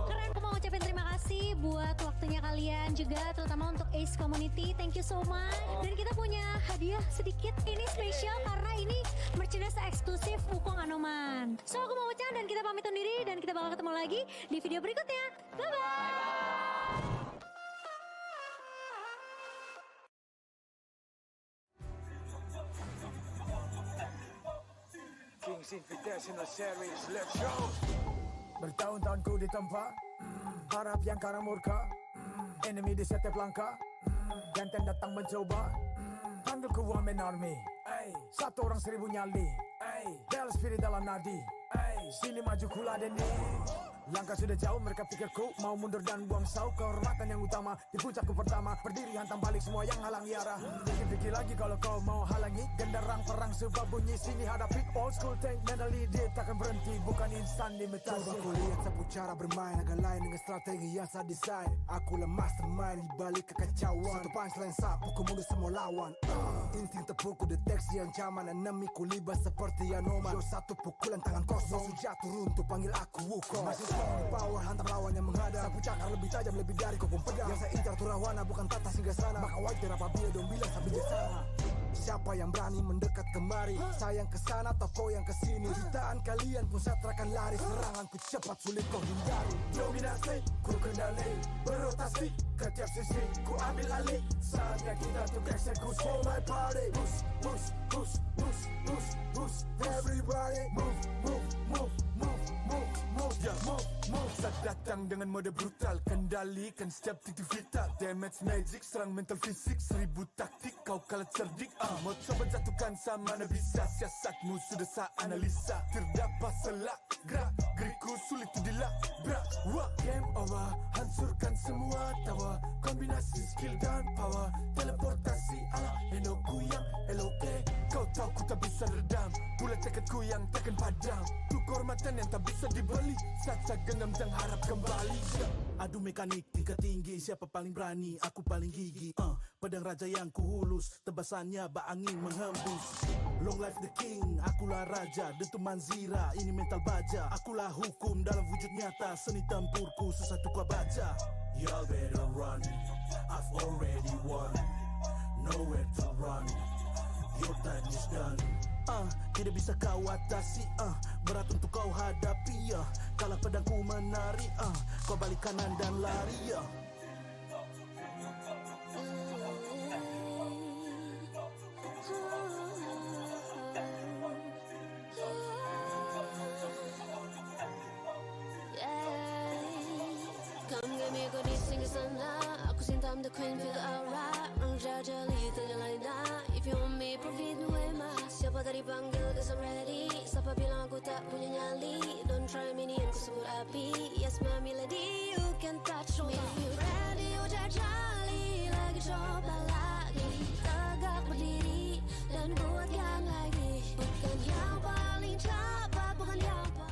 Keren, aku mau ngucapin terima kasih buat waktunya kalian juga, terutama untuk Ace Community. Thank you so much. Dan kita punya hadiah sedikit. Ini spesial karena ini merchandise eksklusif Wukong Anoman. So aku mau ucapkan dan kita pamit undur diri dan kita bakal ketemu lagi di video berikutnya. Bye-bye! Kings Invitational Series, let's go! Bertahun-tahun ku ditempa, harap yang karang murka, enemy di setiap langkah, ganteng datang mencoba, panggil ku Woman Army, satu orang 1000 nyali, Bel spirit dalam nadi, sini maju kula deni. Langkah sudah jauh, mereka pikirku mau mundur dan buang sau. Kehormatan yang utama di puncakku pertama, berdiri hantam balik semua yang halang yara. Pikir-pikir lagi kalau kau mau halangi, genderang perang sebab bunyi sini hadapi. Old school tank mentally dia takkan berhenti, bukan instan limitasi. Coba ku lihat sapu cara bermain agak lain dengan strategi yang saya desain. Aku lah mastermind di balik kekacauan, satu punchline sapu ku mundur semua lawan. Insting tepukku deteksi ancaman, enemiku libas seperti Anoman. Yo satu pukulan tangan kosong, musuh jatuh runtuh panggil aku Wukong. Masih strong power hantam lawan yang menghadap, sapu cakar lebih tajam lebih dari kokong pedang. Yang saya incar turawana bukan tata singgah sana, maka wajar apabila dong bilang saya bijaksana. Siapa yang berani mendekat kemari, saya yang kesana atau kau yang kesini. Jutaan kalian pun saya terakan lari, seranganku cepat sulit kau hindari. Dominasi ku kendali, berotasi ke tiap sisi ku ambil alih. Saatnya kita untuk eksekusi. For my party, push, push, push, push, push, push. Everybody move, move, move, move, move, move, yeah, move, move. Sedang datang dengan mode brutal, kendalikan setiap titik vital. Damage magic, serang mental fisik, 1000 taktik, kau kalah cerdik. Mau coba jatuhkan sama mana bisa, siasatmu sudah saya analisa. Terdapat selak, gerak, geriku sulit tu dilabrak. Game over, hancurkan semua tawa. Kombinasi skill dan power, teleportasi ala Enoku yang LOK. Kau tahu ku tak bisa redam, pula tekadku yang takkan padam. Tu kehormatan yang tak bisa dibeli, saat genggam dan harap kembali. Adu mekanik tingkat tinggi, siapa paling berani, aku paling gigi. Pedang raja yang kuhulus, tebasannya bak angin menghembus. Long life the king, akulah raja, dentuman zira, ini mental baja. Akulah hukum dalam wujud nyata, seni tempurku susah tu kau baca. Y'all better run, I've already won, nowhere to run, your time is done. Tidak bisa kau atasi, berat untuk kau hadapi, kalah pedangku menari, kau balik kanan dan lari, Come get me good sing sana. Aku sintam the queen feel the aura. Rang jajali terjalai dah. If you want me profit me mas. Siapa tadi panggil cause I'm ready. Siapa bilang aku tak punya nyali. Don't try me ni aku sebut api. Yes my milady you can touch me. If you ready you jajali. Lagi coba lagi. Tegak berdiri dan buatkan lagi. Bukan yang paling cepat, bukan yang paling.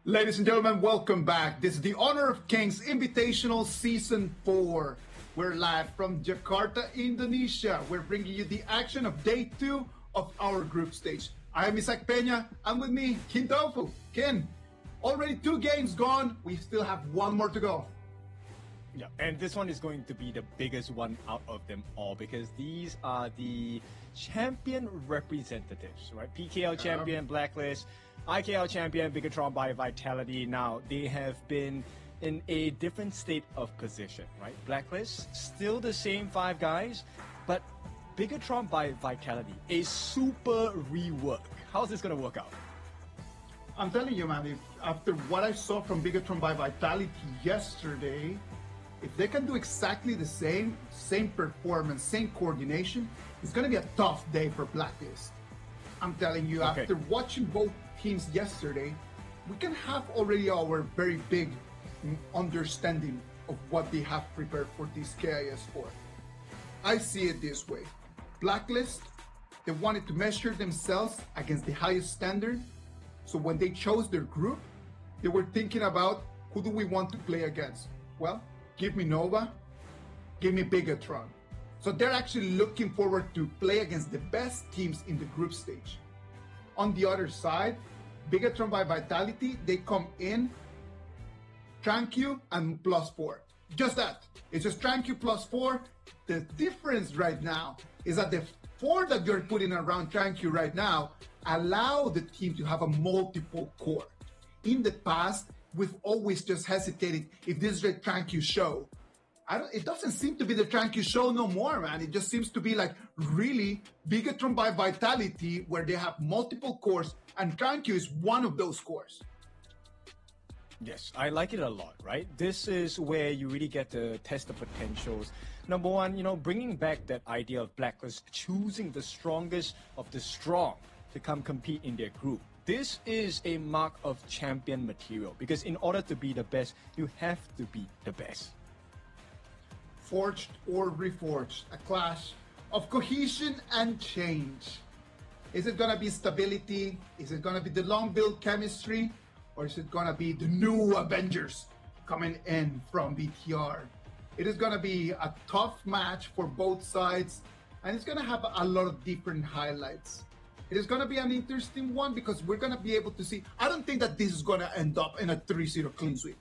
Ladies and gentlemen, welcome back. This is the Honor of Kings Invitational Season 4. We're live from Jakarta, Indonesia. We're bringing you the action of Day 2 of our group stage. I am Isaac Peña, and with me, Kin Tofu. Kin, already 2 games gone. We still have 1 more to go. Yeah, and this one is going to be the biggest one out of them all because these are the champion representatives, right? PKL champion, Blacklist, IKL champion, Bigatron by Vitality. Now, they have been in a different state of position, right? Blacklist, still the same 5 guys, but Bigatron by Vitality, a super rework. How's this going to work out? I'm telling you, man, if after what I saw from Bigatron by Vitality yesterday, if they can do exactly the same performance, same coordination, it's going to be a tough day for Blacklist. I'm telling you, Okay. after watching both teams yesterday, we can have already our very big understanding of what they have prepared for this KIS4. I see it this way. Blacklist, they wanted to measure themselves against the highest standard. So when they chose their group, they were thinking about who do we want to play against? Well, give me Nova, give me Bigatron. So they're actually looking forward to play against the best teams in the group stage. On the other side, Bigatron by Vitality, they come in Tranquil and +4. Just that. It's just Tranquil +4. The difference right now is that the 4 that you're putting around Tranquil right now allow the team to have a multiple core. In the past, we've always just hesitated if this is a Tranquil show. It doesn't seem to be the Tranquil show no more, man. It just seems to be like really Bigatron by Vitality, where they have multiple cores, and Tranquil is one of those cores. Yes, I like it a lot, right? This is where you really get to test the potentials. Number one, bringing back that idea of Blacklist choosing the strongest of the strong to come compete in their group. This is a mark of champion material because in order to be the best, you have to be the best. Forged or reforged, a clash of cohesion and change. Is it gonna be stability? Is it gonna be the long build chemistry? Or is it gonna be the new Avengers coming in from BTR? It is gonna be a tough match for both sides, and it's gonna have a lot of different highlights. It is gonna be an interesting one because we're gonna be able to see. I don't think that this is gonna end up in a 3-0 clean sweep.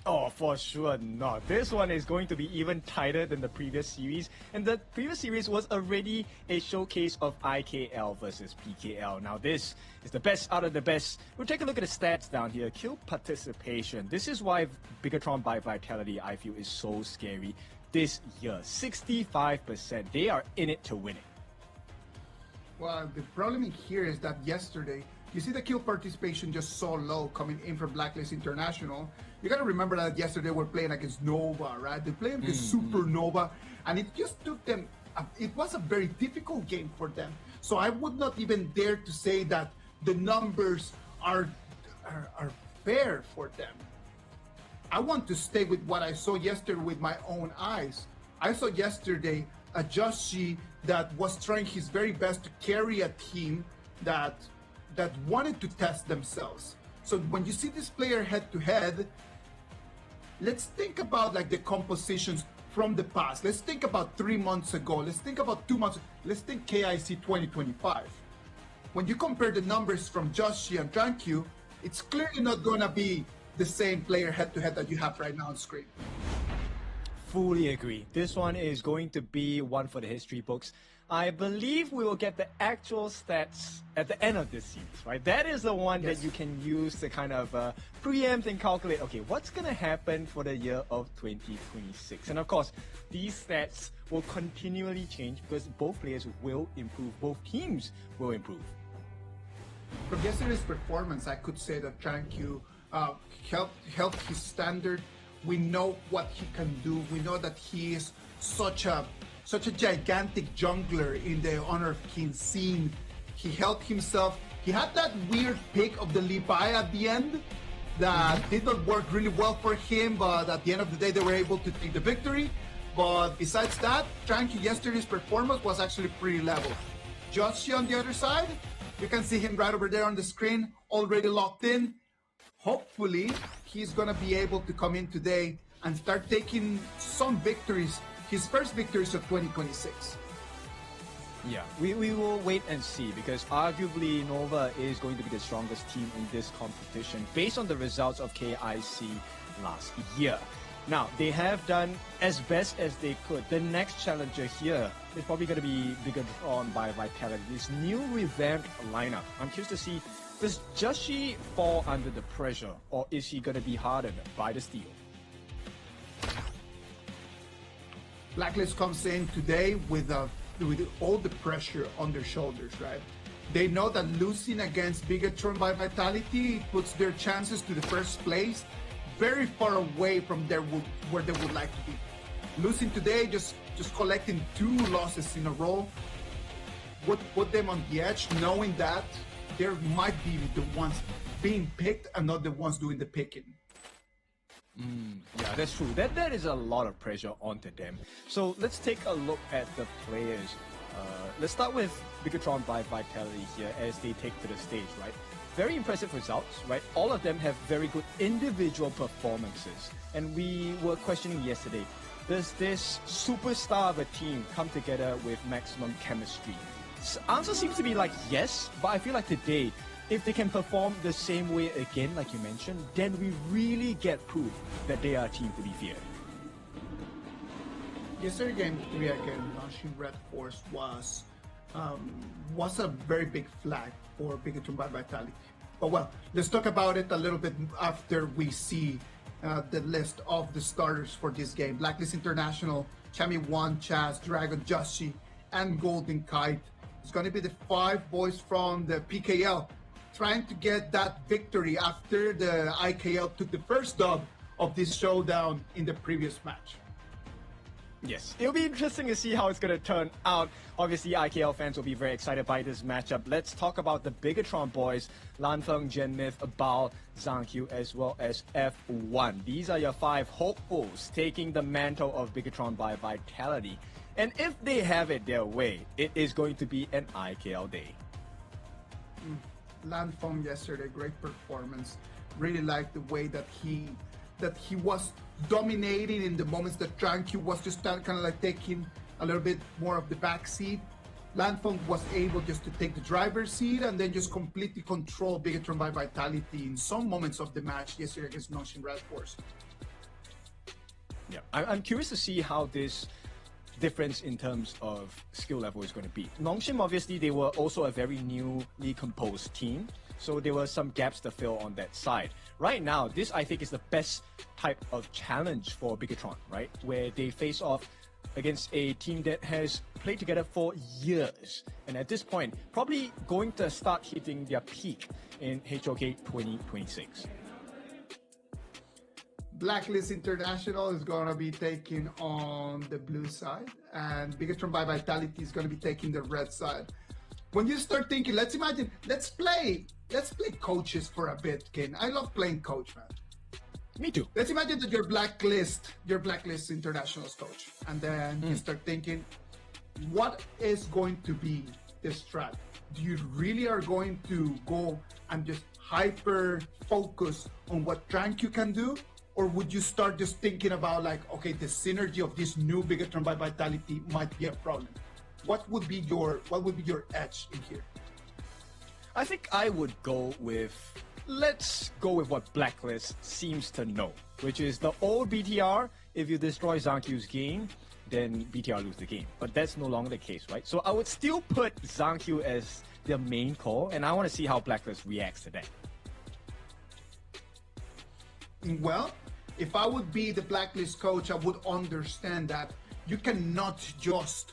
Oh, for sure not. This one is going to be even tighter than the previous series. And the previous series was already a showcase of IKL versus PKL. Now this is the best out of the best. We'll take a look at the stats down here. Kill participation. This is why Bigatron by Vitality, I feel, is so scary this year. 65%. They are in it to win it. Well, the problem in here is that yesterday, you see the kill participation just so low coming in from Blacklist International. You gotta remember that yesterday we're playing against Nova, right? They're playing against Supernova, and it just took them, it was a very difficult game for them. So I would not even dare to say that the numbers are fair for them. I want to stay with what I saw yesterday with my own eyes. I saw yesterday a Joshi that was trying his very best to carry a team that wanted to test themselves. So when you see this player head to head, let's think about like the compositions from the past. Let's think about 3 months ago. Let's think about 2 months. Let's think KIC 2025. When you compare the numbers from Joshi and Tranquil, it's clearly not gonna be the same player head to head that you have right now on screen. Fully agree. This one is going to be one for the history books. I believe we will get the actual stats at the end of this series, right? That is the one that you can use to kind of preempt and calculate, okay, what's going to happen for the year of 2026? And of course, these stats will continually change because both players will improve, both teams will improve. From yesterday's performance, I could say that Tranquil helped his standard. We know what he can do. We know that he is such a gigantic jungler in the Honor of Kings scene. He helped himself. He had that weird pick of the Levi at the end that did not work really well for him, but at the end of the day, they were able to take the victory. But besides that, Tranquil yesterday's performance was actually pretty level. Joshi on the other side, you can see him right over there on the screen, already locked in. Hopefully, he's gonna be able to come in today and start taking some victories, his first victories of 2026. Yeah, we will wait and see because arguably Nova is going to be the strongest team in this competition based on the results of KIC last year. Now, they have done as best as they could. The next challenger here is probably going to be Bigatron by Vitality. This new revamped lineup. I'm curious to see, does Joshi fall under the pressure or is he going to be hardened by the steel? Blacklist comes in today with all the pressure on their shoulders, right? They know that losing against Bigatron by Vitality puts their chances to the first place very far away from where they would like to be. Losing today, just collecting 2 losses in a row, would put them on the edge, knowing that they might be the ones being picked and not the ones doing the picking. Yeah, that's true. That is a lot of pressure onto them. So let's take a look at the players. Let's start with Bigatron by Vitality here as they take to the stage, right? Very impressive results, right? All of them have very good individual performances. And we were questioning yesterday, does this superstar of a team come together with maximum chemistry? Answer seems to be like yes, but I feel like today, if they can perform the same way again, like you mentioned, then we really get proof that they are a team to be feared. Yesterday game 3 again, launching Red Force was a very big flag for Bigatron by Vitality. But well, let's talk about it a little bit after we see the list of the starters for this game. Blacklist International, Chami 1, Chaz, Dragon, Joshi, and Golden Kite. It's going to be the 5 boys from the PKL trying to get that victory after the IKL took the first dub of this showdown in the previous match. Yes, it'll be interesting to see how it's going to turn out. Obviously, IKL fans will be very excited by this matchup. Let's talk about the Bigatron boys, Lanfeng, Genmith, Bao, Zhangqiu, as well as F1. These are your 5 hopefuls taking the mantle of Bigatron by Vitality. And if they have it their way, it is going to be an IKL day. Lanfeng yesterday, great performance. Really liked the way that he was dominating in the moments that Tranquil was just kind of like taking a little bit more of the back seat. Lanfeng was able just to take the driver's seat and then just completely control Bigatron by Vitality in some moments of the match yesterday against Nongshin Red Force. Yeah, I'm curious to see how this difference in terms of skill level is going to be. Nongshim, obviously, they were also a very newly composed team, so there were some gaps to fill on that side. Right now, this I think is the best type of challenge for Bigatron, right? Where they face off against a team that has played together for years, and at this point, probably going to start hitting their peak in HOK 2026. Blacklist International is going to be taking on the blue side, and Bigatron by Vitality is going to be taking the red side. When you start thinking, let's play coaches for a bit, Ken. I love playing coach, man. Me too. Let's imagine that you're Blacklist International's coach, and then you start thinking, what is going to be the strat? Do you really are going to go and just hyper focus on what TranQ can do? Or would you start just thinking about like, okay, the synergy of this new Bigatron by Vitality might be a problem? What would be your edge in here? I think I would go with, let's go with what Blacklist seems to know, which is the old BTR. If you destroy Zhangqiu's game, then BTR lose the game. But that's no longer the case, right? So I would still put Zhangqiu as the main call, and I want to see how Blacklist reacts to that. Well, if I would be the Blacklist coach, I would understand that you cannot just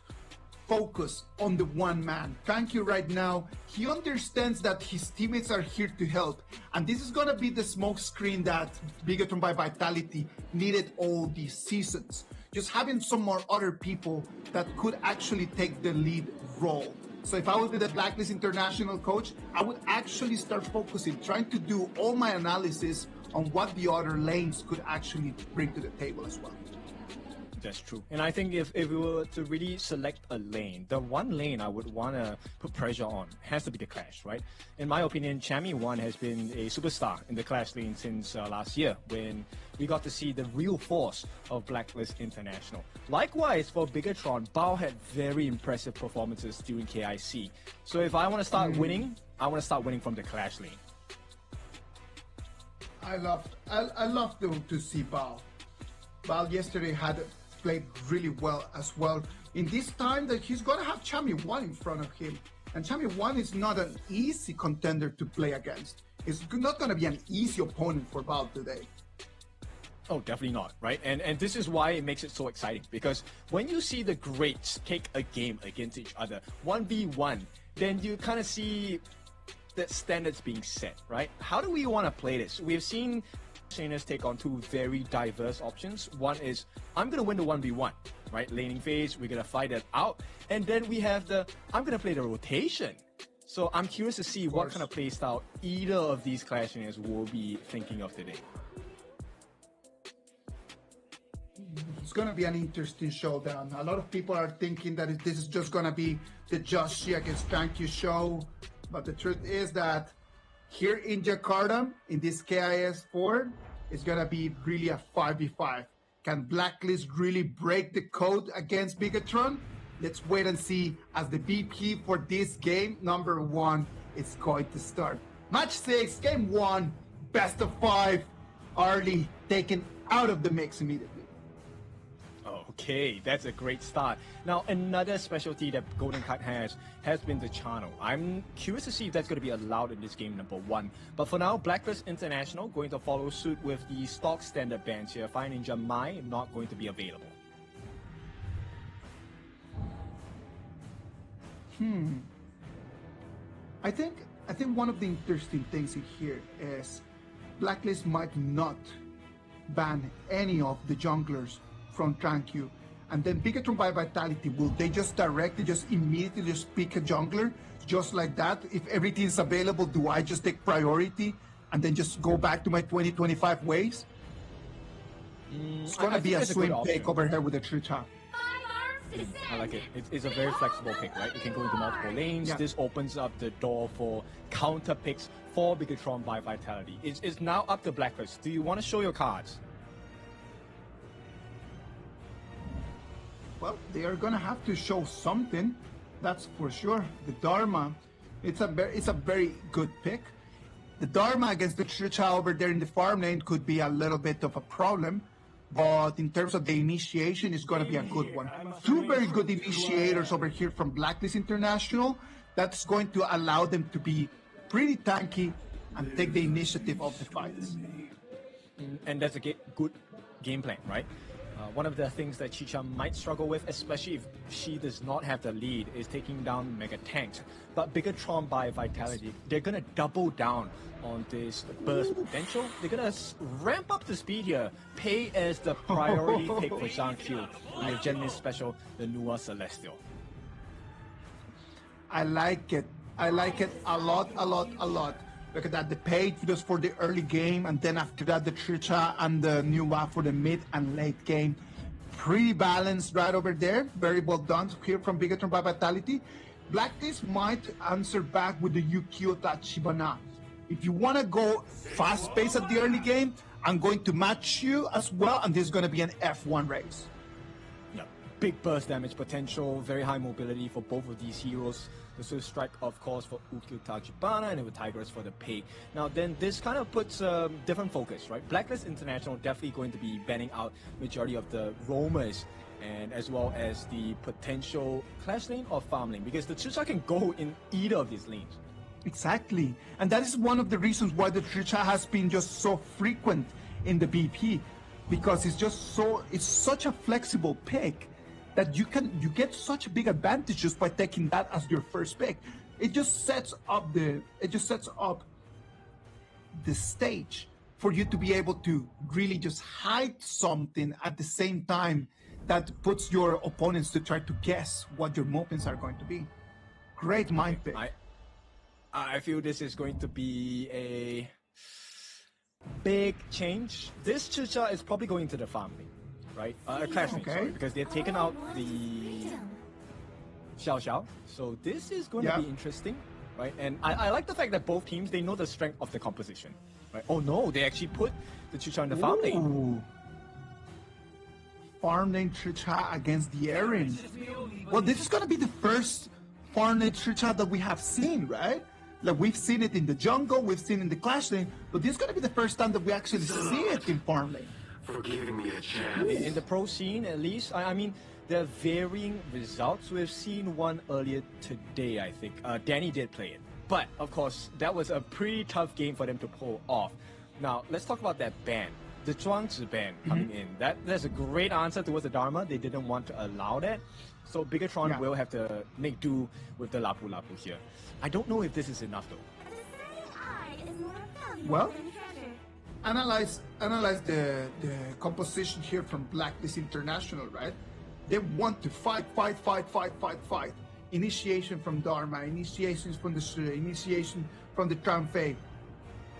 focus on the one man. TranQ right now, he understands that his teammates are here to help. And this is going to be the smoke screen that Bigatron by Vitality needed all these seasons. Just having some more other people that could actually take the lead role. So if I would be the Blacklist International coach, I would actually start focusing, trying to do all my analysis on what the other lanes could actually bring to the table as well. That's true. And I think if we were to really select a lane, the one lane I would want to put pressure on has to be the Clash, right? In my opinion, Chami1 has been a superstar in the Clash lane since last year when we got to see the real force of Blacklist International. Likewise, for Bigatron, Bao had very impressive performances during KIC. So if I want to start winning, I want to start winning from the Clash lane. I love to see Bao. Bao yesterday had played really well as well. In this time that he's going to have Chami1 in front of him. And Chami1 is not an easy contender to play against. It's not going to be an easy opponent for Bao today. Oh, definitely not, right? And this is why it makes it so exciting, because when you see the greats take a game against each other, 1v1, then you kind of see the standards being set, right? How do we want to play this? We've seen trainers take on two very diverse options. One is, I'm going to win the 1v1, right? Laning phase, we're going to fight it out. And then we have the, I'm going to play the rotation. So I'm curious to see what kind of play style either of these Clash trainers will be thinking of today. It's going to be an interesting showdown. A lot of people are thinking that this is just going to be the Joshi against TranQ show. But the truth is that here in Jakarta, in this KIS4, it's going to be really a 5v5. Can Blacklist really break the code against Bigatron? Let's wait and see as the BP for this game, number 1, is going to start. Match 6, game 1, best of 5. Arlie taken out of the mix immediately. Okay, that's a great start. Now, another specialty that Golden Kite has been the channel. I'm curious to see if that's going to be allowed in this game, number 1. But for now, Blacklist International going to follow suit with the stock standard bans here. Fire Ninja Mai not going to be available. I think one of the interesting things in here is Blacklist might not ban any of the junglers from TranQ, and then Bigatron by Vitality, will they just immediately just pick a jungler just like that? If everything is available, do I just take priority and then just go back to my 2025 ways? It's gonna be a swing pick over here with the Tricha. I like it. It's a very flexible pick, right? It can go into multiple lanes. Yeah. This opens up the door for counter picks for Bigatron by Vitality. It's now up to Blacklist. Do you want to show your cards? Well, they are gonna have to show something, that's for sure. The Dharma, it's a very good pick. The Dharma against the Tricha over there in the farm lane could be a little bit of a problem, but in terms of the initiation, it's going to be a good one. Two very good initiators over here from Blacklist International. That's going to allow them to be pretty tanky and take the initiative of the fights. And that's a good game plan, right? One of the things that Chicha might struggle with, especially if she does not have the lead, is taking down Mega Tanks. But Bigatron by Vitality, they're going to double down on this burst potential. They're going to ramp up the speed here. Pei as the priority pick for Zhang Q. With Genesis Special, the Nua Celestial. I like it. I like it a lot. Look at that, the Pei just for the early game, and then after that the Tricha and the Nua for the mid and late game. Pretty balanced right over there. Very well done here from Bigatron by Vitality. Blacklist might answer back with the Yukio Tachibana. If you want to go fast pace at the early game, I'm going to match you as well, and this is going to be an F1 race. Yeah, big burst damage potential, very high mobility for both of these heroes. The Swift Strike, of course, for Ukyo Tachibana, and with Tigress for the Pei. Now, then this kind of puts a different focus, right? Blacklist International definitely going to be banning out majority of the roamers, and as well as the potential clash lane or farm lane, because the Tricha can go in either of these lanes. Exactly, and that is one of the reasons why the Tricha has been just so frequent in the BP, because it's such a flexible pick that you get such big advantages by taking that as your first pick. It just sets up the stage for you to be able to really just hide something at the same time that puts your opponents to try to guess what your movements are going to be. Great mind pick. I feel this is going to be a big change. This Chicha is probably going to the farm lane, right? Clash lane, sorry, because they've taken out the Xiao Xiao. So this is going to be interesting, right? And I like the fact that both teams, they know the strength of the composition, right? Oh no, they actually put the Chicha in the farm lane. Farm lane Tricha against the Erin. Well, this is going to be the first farm lane Tricha that we have seen, right? Like, we've seen it in the jungle, we've seen it in the clash lane, but this is going to be the first time that we actually see it in farm lane. For giving me a chance. In the pro scene, at least, I mean, there are varying results. We've seen one earlier today, I think. Danny did play it. But, of course, that was a pretty tough game for them to pull off. Now, let's talk about that ban. The Zhuangzi ban coming in. That's a great answer towards the Dharma. They didn't want to allow that. So Bigatron will have to make do with the Lapu Lapu here. I don't know if this is enough though. Well, analyze the composition here from Blacklist International, right? They want to fight. Initiation from Dharma, initiations from the Shui, initiation from the Tranfei.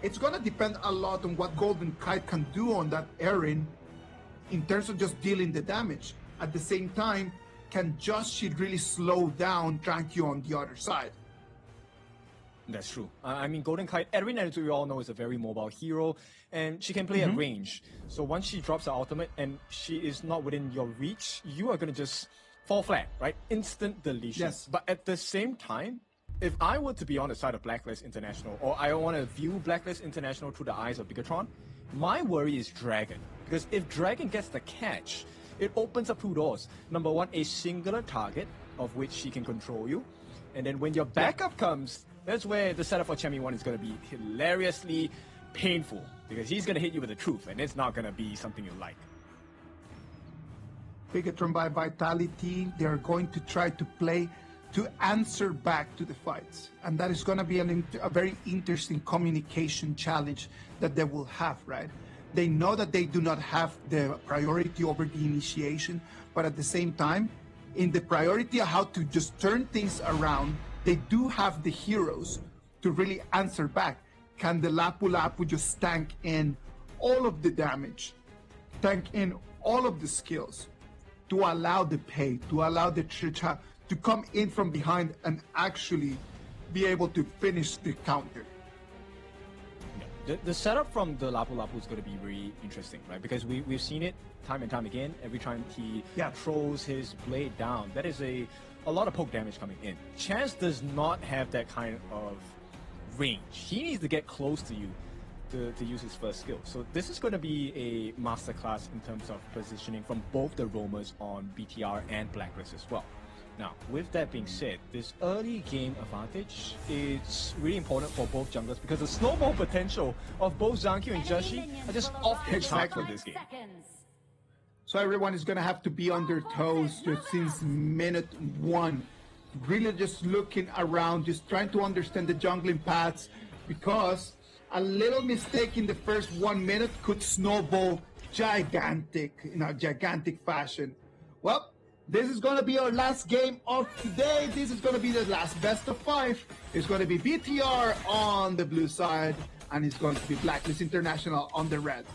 It's gonna depend a lot on what Golden Kite can do on that Erin in terms of just dealing the damage. At the same time, can Joshi really slow down Drankyu on the other side? That's true. I mean, Golden Kite, Erin, as we all know, is a very mobile hero, and she can play at range. So once she drops her ultimate and she is not within your reach, you are going to just fall flat, right? Instant deletion. Yes. But at the same time, if I were to be on the side of Blacklist International, or I want to view Blacklist International through the eyes of Bigatron, my worry is Dragon. Because if Dragon gets the catch, it opens up two doors. Number one, a singular target of which she can control you. And then when your backup comes, that's where the setup for Chemi 1 is going to be hilariously painful. Because he's going to hit you with the truth, and it's not going to be something you like. Bigatron by Vitality, they're going to try to play to answer back to the fights. And that is going to be a very interesting communication challenge that they will have, right? They know that they do not have the priority over the initiation, but at the same time, in the priority of how to just turn things around, they do have the heroes to really answer back. Can the Lapu Lapu just tank in all of the damage, tank in all of the skills to allow the Pei, to allow the Tricha to come in from behind and actually be able to finish the counter? The setup from the Lapu Lapu is going to be very interesting, right? Because we've seen it time and time again. Every time he throws his blade down, that is a lot of poke damage coming in. Chance does not have that kind of range. He needs to get close to you to use his first skill. So this is going to be a masterclass in terms of positioning from both the roamers on BTR and Blacklist as well. Now, with that being said, this early game advantage is really important for both junglers because the snowball potential of both Zankyu and Joshi are just off the chart for this game. So everyone is going to have to be on their toes just since minute 1. Really just looking around, just trying to understand the jungling paths, because a little mistake in the first 1 minute could snowball gigantic, in a gigantic fashion. Well, this is going to be our last game of today. This is going to be the last best of 5. It's going to be BTR on the blue side, and it's going to be Blacklist International on the red.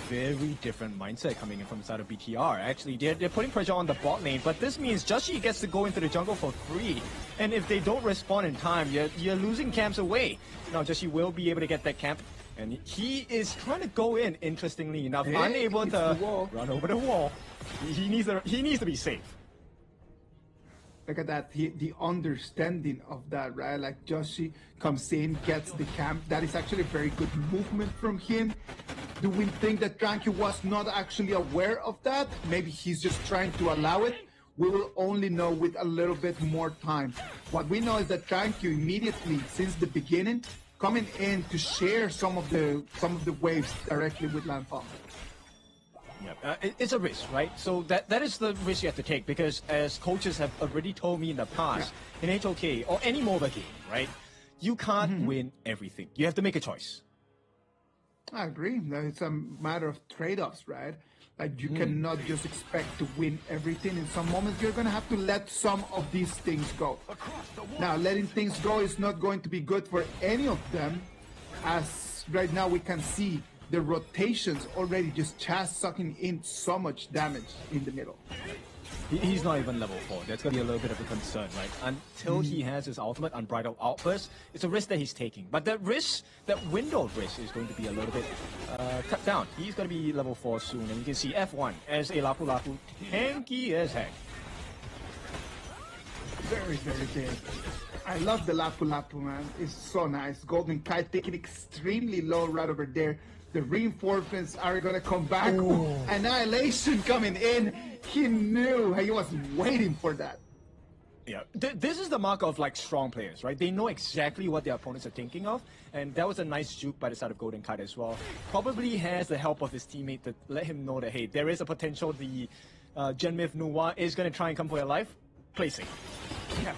Very different mindset coming in from the side of BTR. Actually, they're putting pressure on the bot lane, but this means Joshi gets to go into the jungle for free. And if they don't respond in time, you're losing camps away. Now, Joshi will be able to get that camp, and he is trying to go in, interestingly enough, unable to run over the wall. He needs to be safe. Look at that, the understanding of that, right? Like Joshi comes in, gets the camp. That is actually a very good movement from him. Do we think that Tranky was not actually aware of that? Maybe he's just trying to allow it. We will only know with a little bit more time. What we know is that Tranky immediately, since the beginning, coming in to share some of the waves directly with Landfall. Yeah, it's a risk, right? So that is the risk you have to take, because as coaches have already told me in the past, in HOK or any MOBA game, right, you can't win everything. You have to make a choice. I agree. It's a matter of trade-offs, right? Like you cannot just expect to win everything. In some moments, you're going to have to let some of these things go. Now, letting things go is not going to be good for any of them, as right now we can see the rotations already just sucking in so much damage in the middle. He's not even level 4. That's going to be a little bit of a concern, right? Until he has his ultimate Unbridled Outburst, it's a risk that he's taking. But that risk, that window of risk, is going to be a little bit cut down. He's going to be level 4 soon, and you can see F1 as a Lapu Lapu, tanky as heck. Very, very big. I love the Lapu Lapu, man. It's so nice. Golden Kite taking extremely low right over there. The reinforcements are going to come back. Ooh. Annihilation coming in. He knew. He was waiting for that. Yeah, this is the mark of like strong players, right? They know exactly what their opponents are thinking of, and that was a nice juke by the side of Golden Kite as well. Probably has the help of his teammate to let him know that, hey, there is a potential the Genmyth Nuwa is going to try and come for your life. Play safe. Yeah.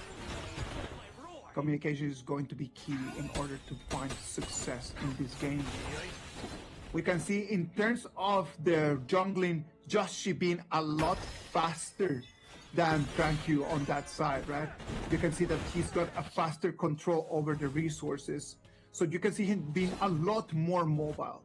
Communication is going to be key in order to find success in this game. We can see in terms of the jungling, Joshi being a lot faster than Tranky on that side, right? You can see that he's got a faster control over the resources. So you can see him being a lot more mobile.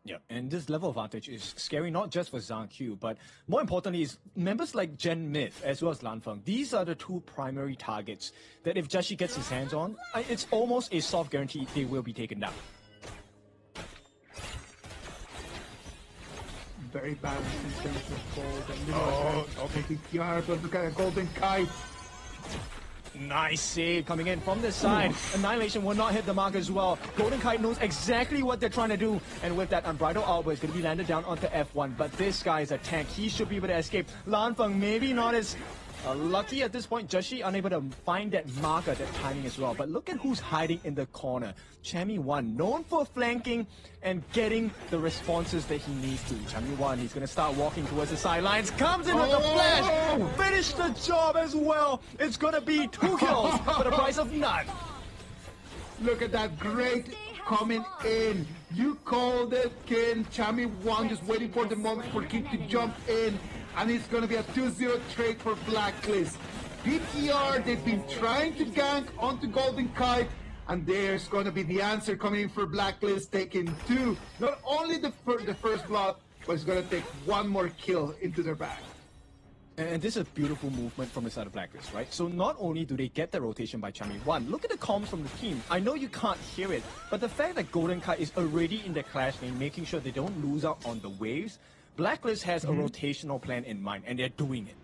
Yeah, and this level advantage is scary not just for Zankyu, but more importantly is members like Genmyth as well as Lanfeng. These are the two primary targets that if Joshi gets his hands on, it's almost a soft guarantee they will be taken down. Very balanced in terms of gold. Okay. But look at a Golden Kite. Nice save coming in from this side. Annihilation will not hit the mark as well. Golden Kite knows exactly what they're trying to do. And with that Unbridled Outburst, it's going to be landed down onto F1. But this guy is a tank. He should be able to escape. Lanfeng maybe not as lucky at this point. Joshi unable to find that marker, that timing as well. But look at who's hiding in the corner. Chami1, known for flanking and getting the responses that he needs to. Chami1, he's going to start walking towards the sidelines. Comes in with the flash. Finish the job as well. It's going to be 2 kills for the price of none. Look at that, great coming in. You called it, Ken. Chami1 just waiting for the moment for King to jump in. And it's going to be a 2-0 trade for Blacklist. BTR, they've been trying to gank onto Golden Kite, and there's going to be the answer coming in for Blacklist, taking 2. Not only the first blood, but it's going to take 1 more kill into their bag. And this is a beautiful movement from the side of Blacklist, right? So not only do they get the rotation by Chami1, look at the comms from the team. I know you can't hear it, but the fact that Golden Kite is already in the clash lane, making sure they don't lose out on the waves, Blacklist has a rotational plan in mind, and they're doing it.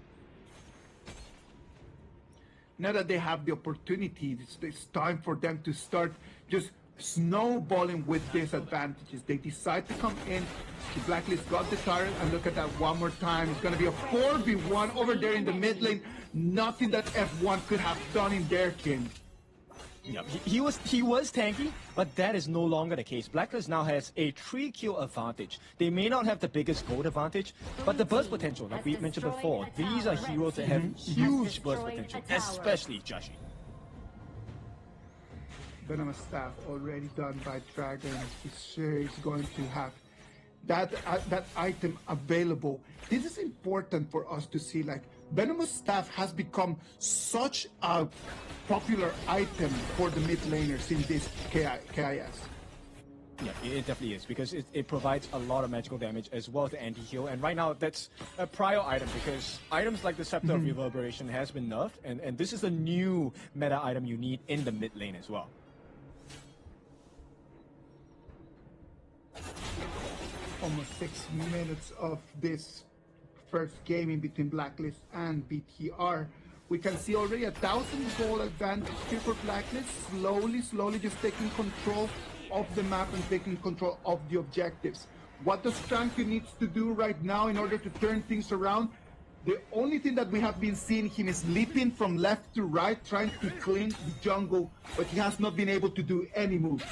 Now that they have the opportunity, it's time for them to start just snowballing with disadvantages. They decide to come in. The Blacklist got the turret, and look at that one more time. It's going to be a 4v1 over there in the mid lane. Nothing that F1 could have done in their King. Yeah, he was tanky, but that is no longer the case. Blacklist now has a 3-kill advantage. They may not have the biggest gold advantage, but the burst potential, like we mentioned before, these are heroes that have huge burst potential, especially Joshi. Venomous Staff already done by Dragon. He's sure he's going to have that item available. This is important for us to see. Like, Venomous Staff has become such a popular item for the mid laners in this KIS. Yeah, it definitely is, because it provides a lot of magical damage as well as the anti-heal, and right now that's a prior item because items like the Scepter of Reverberation has been nerfed, and this is a new meta item you need in the mid lane as well. Almost 6 minutes of this first game in between Blacklist and BTR. We can see already 1,000 gold advantage here for Blacklist, slowly just taking control of the map and taking control of the objectives. What does Tranky needs to do right now in order to turn things around? The only thing that we have been seeing him is leaping from left to right, trying to clean the jungle, but he has not been able to do any moves.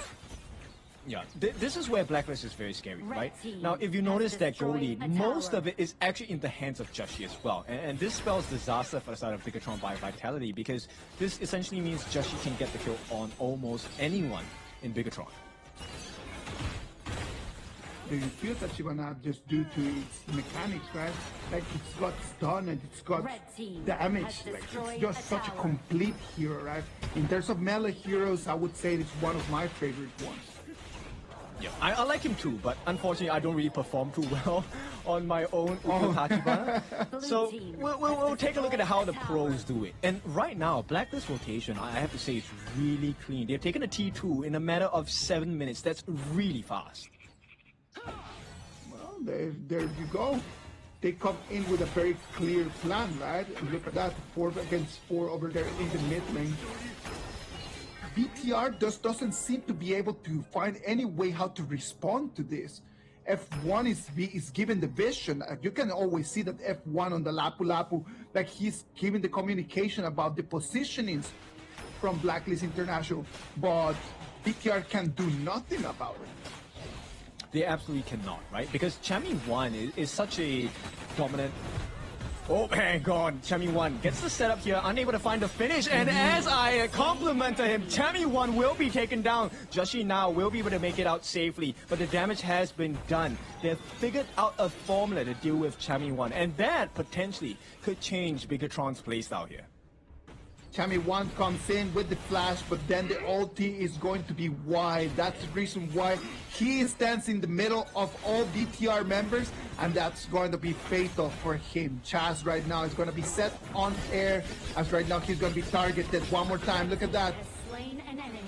Yeah, this is where Blacklist is very scary, right? Now, if you notice that gold lead, most of it is actually in the hands of Joshi as well. And this spells disaster for the side of Bigatron by Vitality, because this essentially means Joshi can get the kill on almost anyone in Bigatron. Do you feel that Shyvana just due to its mechanics, right? Like, it's got stun and it's got damage. Like, it's just such a complete hero, right? In terms of melee heroes, I would say it's one of my favorite ones. Yeah, I like him too, but unfortunately I don't really perform too well on my own Tachibana. So we'll take a look at how the pros do it. And right now, Blacklist rotation, I have to say, is really clean. They've taken a T2 in a matter of 7 minutes. That's really fast. Well, there you go. They come in with a very clear plan, right? And look at that, 4 against 4 over there in the mid lane. BTR just doesn't seem to be able to find any way how to respond to this. F1 is given the vision. You can always see that F1 on the Lapu Lapu, like he's giving the communication about the positionings from Blacklist International, but BTR can do nothing about it. They absolutely cannot, right? Because Chami 1 is such a dominant... Oh, hang on. Chami 1 gets the setup here, unable to find the finish. And as I complimented him, Chami 1 will be taken down. Joshi now will be able to make it out safely, but the damage has been done. They've figured out a formula to deal with Chami 1, and that potentially could change Bigatron's playstyle here. Chami 1 comes in with the flash, but then the ulti is going to be wide. That's the reason why he stands in the middle of all BTR members, and that's going to be fatal for him. Chaz right now is going to be set on air, as right now he's going to be targeted one more time. Look at that.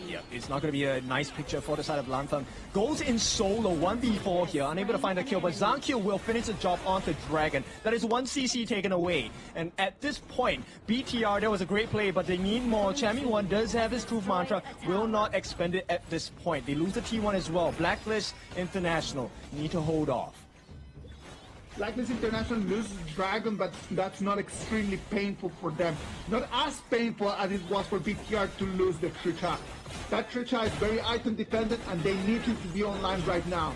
Yeah, it's not going to be a nice picture for the side of Lantham. Goes in solo, 1v4 here, unable to find a kill, but Zankyo will finish the job onto Dragon. That is 1 CC taken away. And at this point, BTR, that was a great play, but they need more. Chami 1 does have his truth mantra, will not expend it at this point. They lose the T1 as well. Blacklist International need to hold off. Blacklist International loses Dragon, but that's not extremely painful for them. Not as painful as it was for BTR to lose the Tricha. That Tricha is very item dependent, and they need him to be online right now.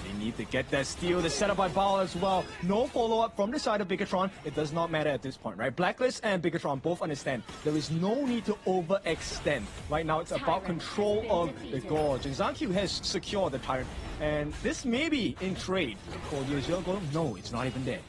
They need to get that steal. The setup by Ball as well. No follow-up from the side of Bigatron. It does not matter at this point, right? Blacklist and Bigatron both understand there is no need to overextend. Right now, it's about control of the Gorge. And Zankyu has secured the Tyrant. And this may be in trade for Yuzio Golem. No, it's not even there.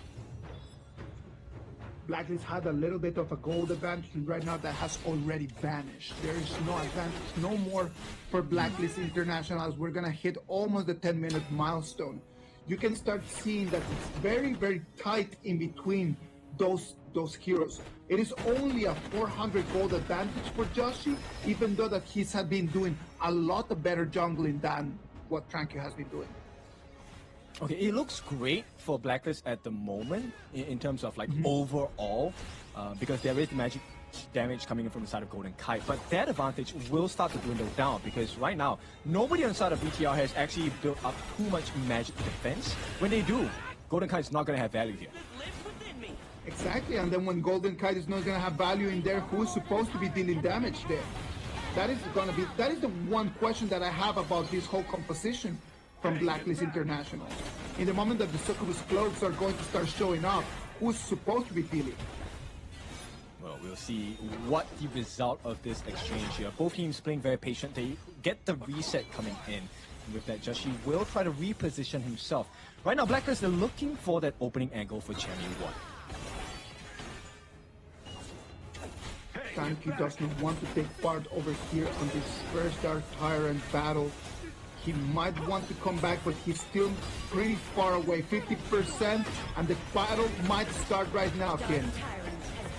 Blacklist had a little bit of a gold advantage, and right now that has already vanished. There is no advantage, no more for Blacklist International, as we're gonna hit almost the 10-minute milestone. You can start seeing that it's very, very tight in between those heroes. It is only a 400 gold advantage for Joshi, even though that he's had been doing a lot of better jungling than what Tranquil has been doing. Okay, it looks great for Blacklist at the moment in terms of like overall, because there is magic damage coming in from the side of Golden Kite, but that advantage will start to dwindle down because right now, nobody on the side of BTR has actually built up too much magic defense. When they do, Golden Kite's not going to have value here. Exactly, and then when Golden Kite is not going to have value in there, who's supposed to be dealing damage there? That is the one question that I have about this whole composition from Blacklist International. In the moment that the Succubus cloaks are going to start showing up, who's supposed to be dealing? Well, we'll see what the result of this exchange here. Both teams playing very patient. They get the reset coming in. And with that, Joshi will try to reposition himself. Right now, Blacklist, they're looking for that opening angle for Champion 1. Kanki does not want to take part over here on this first Dark Tyrant battle. He might want to come back, but he's still pretty far away, 50%, and the battle might start right now, Ken.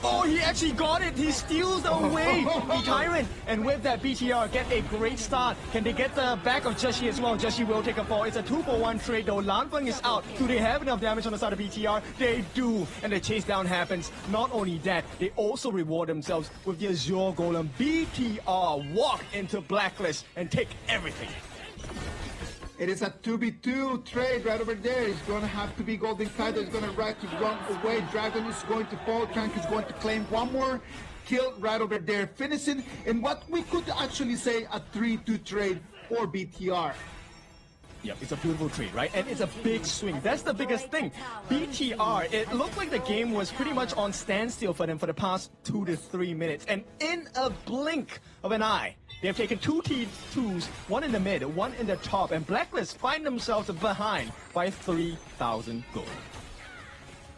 Oh, he actually got it! He steals away the Tyrant! And with that, BTR get a great start. Can they get the back of Joshi as well? Joshi will take a fall. It's a 2-for-1 trade though. Lanfeng is out. Do they have enough damage on the side of BTR? They do! And the chase down happens. Not only that, they also reward themselves with the Azure Golem. BTR walk into Blacklist and take everything. It is a 2v2 trade right over there. It's going to have to be Golden Kite that's going to run away. Dragon is going to fall. Tank is going to claim one more kill right over there, finishing in what we could actually say a 3-2 trade for BTR. Yep, it's a beautiful trade, right? And it's a big swing. That's the biggest thing. BTR, it looked like the game was pretty much on standstill for them for the past 2 to 3 minutes. And in a blink of an eye, they have taken 2 T2s, one in the mid, one in the top, and Blacklist find themselves behind by 3,000 gold.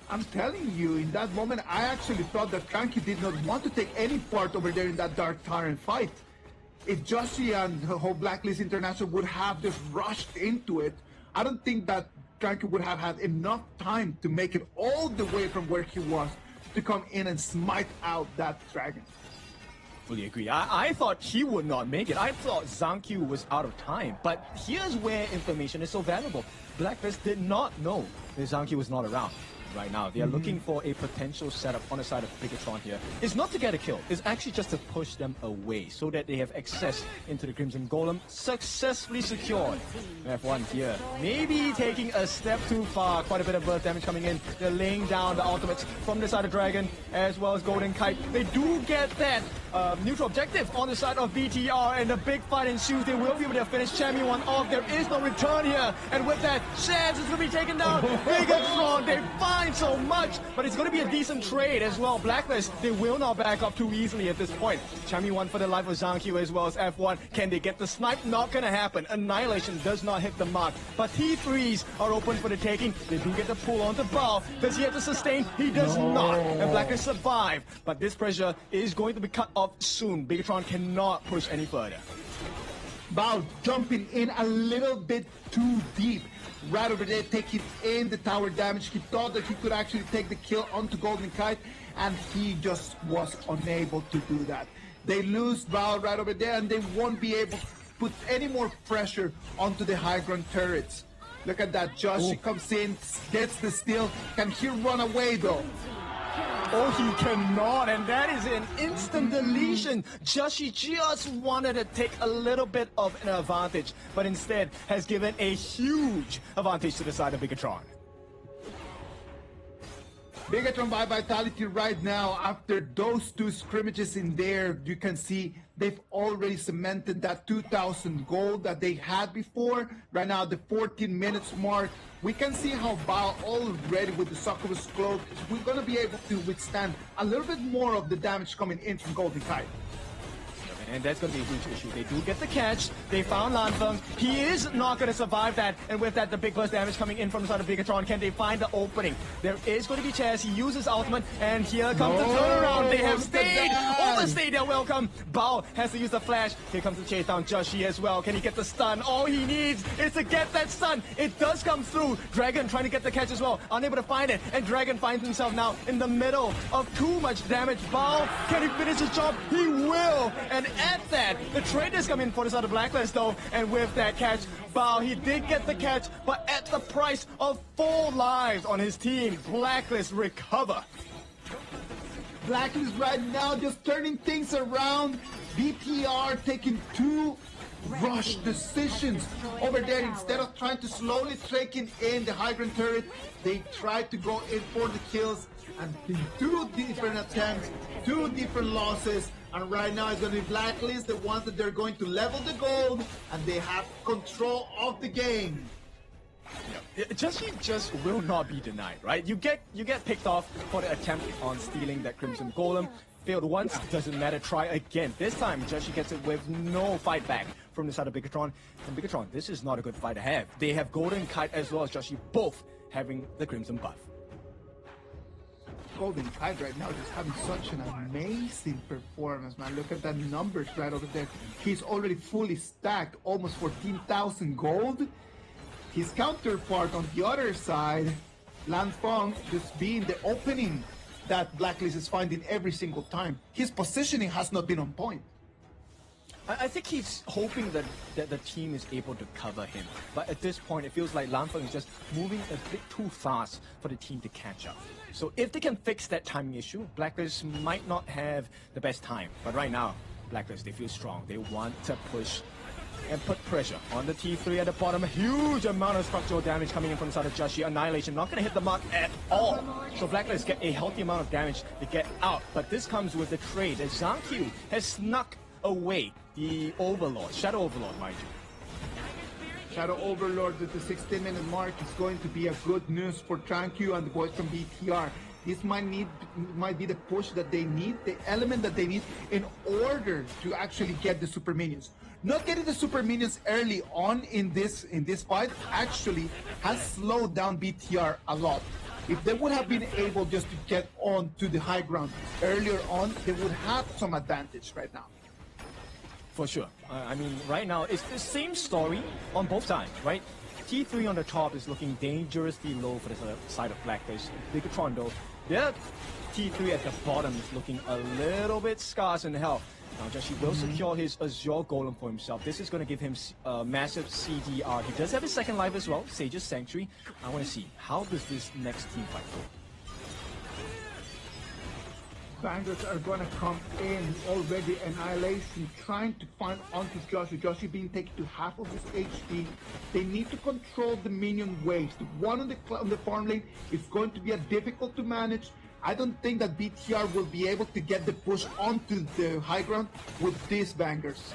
I'm telling you, in that moment, I actually thought that Kanki did not want to take any part over there in that Dark Tyrant fight. If Joshi and the whole Blacklist International would have just rushed into it, I don't think that Kanki would have had enough time to make it all the way from where he was to come in and smite out that dragon. Fully agree. I thought he would not make it. I thought Zankyu was out of time. But here's where information is so valuable. Blacklist did not know that Zankyu was not around. Right now, they are looking for a potential setup on the side of Bigatron here. It's not to get a kill, it's actually just to push them away so that they have access into the Crimson Golem, successfully secured. F1 here, maybe taking a step too far, quite a bit of burst damage coming in. They're laying down the ultimates from the side of Dragon, as well as Golden Kite. They do get that neutral objective on the side of BTR, and the big fight ensues. They will be able to finish Champion 1 off. There is no return here, and with that, Shaz is going to be taken down. Bigatron, they find so much, but it's going to be a decent trade as well. Blacklist, they will not back up too easily at this point. Champion 1 for the life of Zankyu as well as F1. Can they get the snipe? Not going to happen. Annihilation does not hit the mark, but T3s are open for the taking. They do get the pull onto Bao. Does he have to sustain? He does not, and Blacklist survive, but this pressure is going to be cut off soon. Bigatron cannot push any further. Bao jumping in a little bit too deep. Right over there, taking in the tower damage. He thought that he could actually take the kill onto Golden Kite, and he just was unable to do that. They lose Bao right over there, and they won't be able to put any more pressure onto the high ground turrets. Look at that, Joshi comes in, gets the steal. Can he run away though? Oh, he cannot, and that is an instant deletion. Joshi just wanted to take a little bit of an advantage, but instead has given a huge advantage to the side of Bigatron. Bigatron by Vitality right now, after those 2 scrimmages in there, you can see they've already cemented that 2,000 gold that they had before. Right now, the 14 minutes mark, we can see how Bao already with the Succubus Cloak, we're going to be able to withstand a little bit more of the damage coming in from Golden Kite. And that's going to be a huge issue. They do get the catch. They found Lanfeng. He is not going to survive that. And with that, the big burst damage coming in from the side of Bigatron. Can they find the opening? There is going to be Chaz. He uses ultimate. And here comes the turnaround. They have stayed. Overstayed their welcome. Bao has to use the flash. Here comes the chase down. Joshi as well. Can he get the stun? All he needs is to get that stun. It does come through. Dragon trying to get the catch as well. Unable to find it. And Dragon finds himself now in the middle of too much damage. Bao, can he finish his job? He will. And at that, the traders come in for the side of Blacklist though, and with that catch, Bao, he did get the catch, but at the price of 4 lives on his team. Blacklist recover. Blacklist right now just turning things around. BTR taking two rush decisions over there. Instead of trying to slowly taking in the high ground turret, they tried to go in for the kills, and in two different attempts, two different losses. And right now it's going to be Blacklist, the ones that they're going to level the gold, and they have control of the game. Just will not be denied, right? You get picked off for the attempt on stealing that Crimson Golem. Failed once, doesn't matter, try again. This time, Joshi gets it with no fight back from the side of Bigatron. And Bigatron, this is not a good fight to have. They have Golden Kite as well as Joshi, both having the Crimson buff. Golden Kite right now just having such an amazing performance, man. Look at the numbers right over there. He's already fully stacked, almost 14,000 gold. His counterpart on the other side, Lan Feng, just being the opening that Blacklist is finding every single time. His positioning has not been on point. I think he's hoping that the team is able to cover him. But at this point, it feels like Lan Feng is just moving a bit too fast for the team to catch up. So if they can fix that timing issue, Blacklist might not have the best time. But right now, Blacklist, they feel strong. They want to push and put pressure on the T3 at the bottom. A huge amount of structural damage coming in from the side of Joshi. Annihilation not going to hit the mark at all. So Blacklist get a healthy amount of damage to get out. But this comes with the trade as Zhang Q has snuck away the Overlord, Shadow Overlord, mind you. Shadow Overlord at the 16-minute mark is going to be a good news for Tranquil and the boys from BTR. This might be the push that they need, the element that they need in order to actually get the super minions. Not getting the super minions early on in this fight actually has slowed down BTR a lot. If they would have been able just to get on to the high ground earlier on, they would have some advantage right now. For sure. I mean, right now, it's the same story on both sides, right? T3 on the top is looking dangerously low for the side of Blacklist. Bigatron, though, their T3 at the bottom is looking a little bit scarce in health. Now, Joshi will secure his Azure Golem for himself. This is going to give him massive CDR. He does have his second life as well, Sage's Sanctuary. I want to see, how does this next team fight go? Bangers are gonna come in already. Annihilation trying to find onto Joshi. Joshi being taken to half of his HP. They need to control the minion waves. The one on the farm lane is going to be difficult to manage. I don't think that BTR will be able to get the push onto the high ground with these bangers.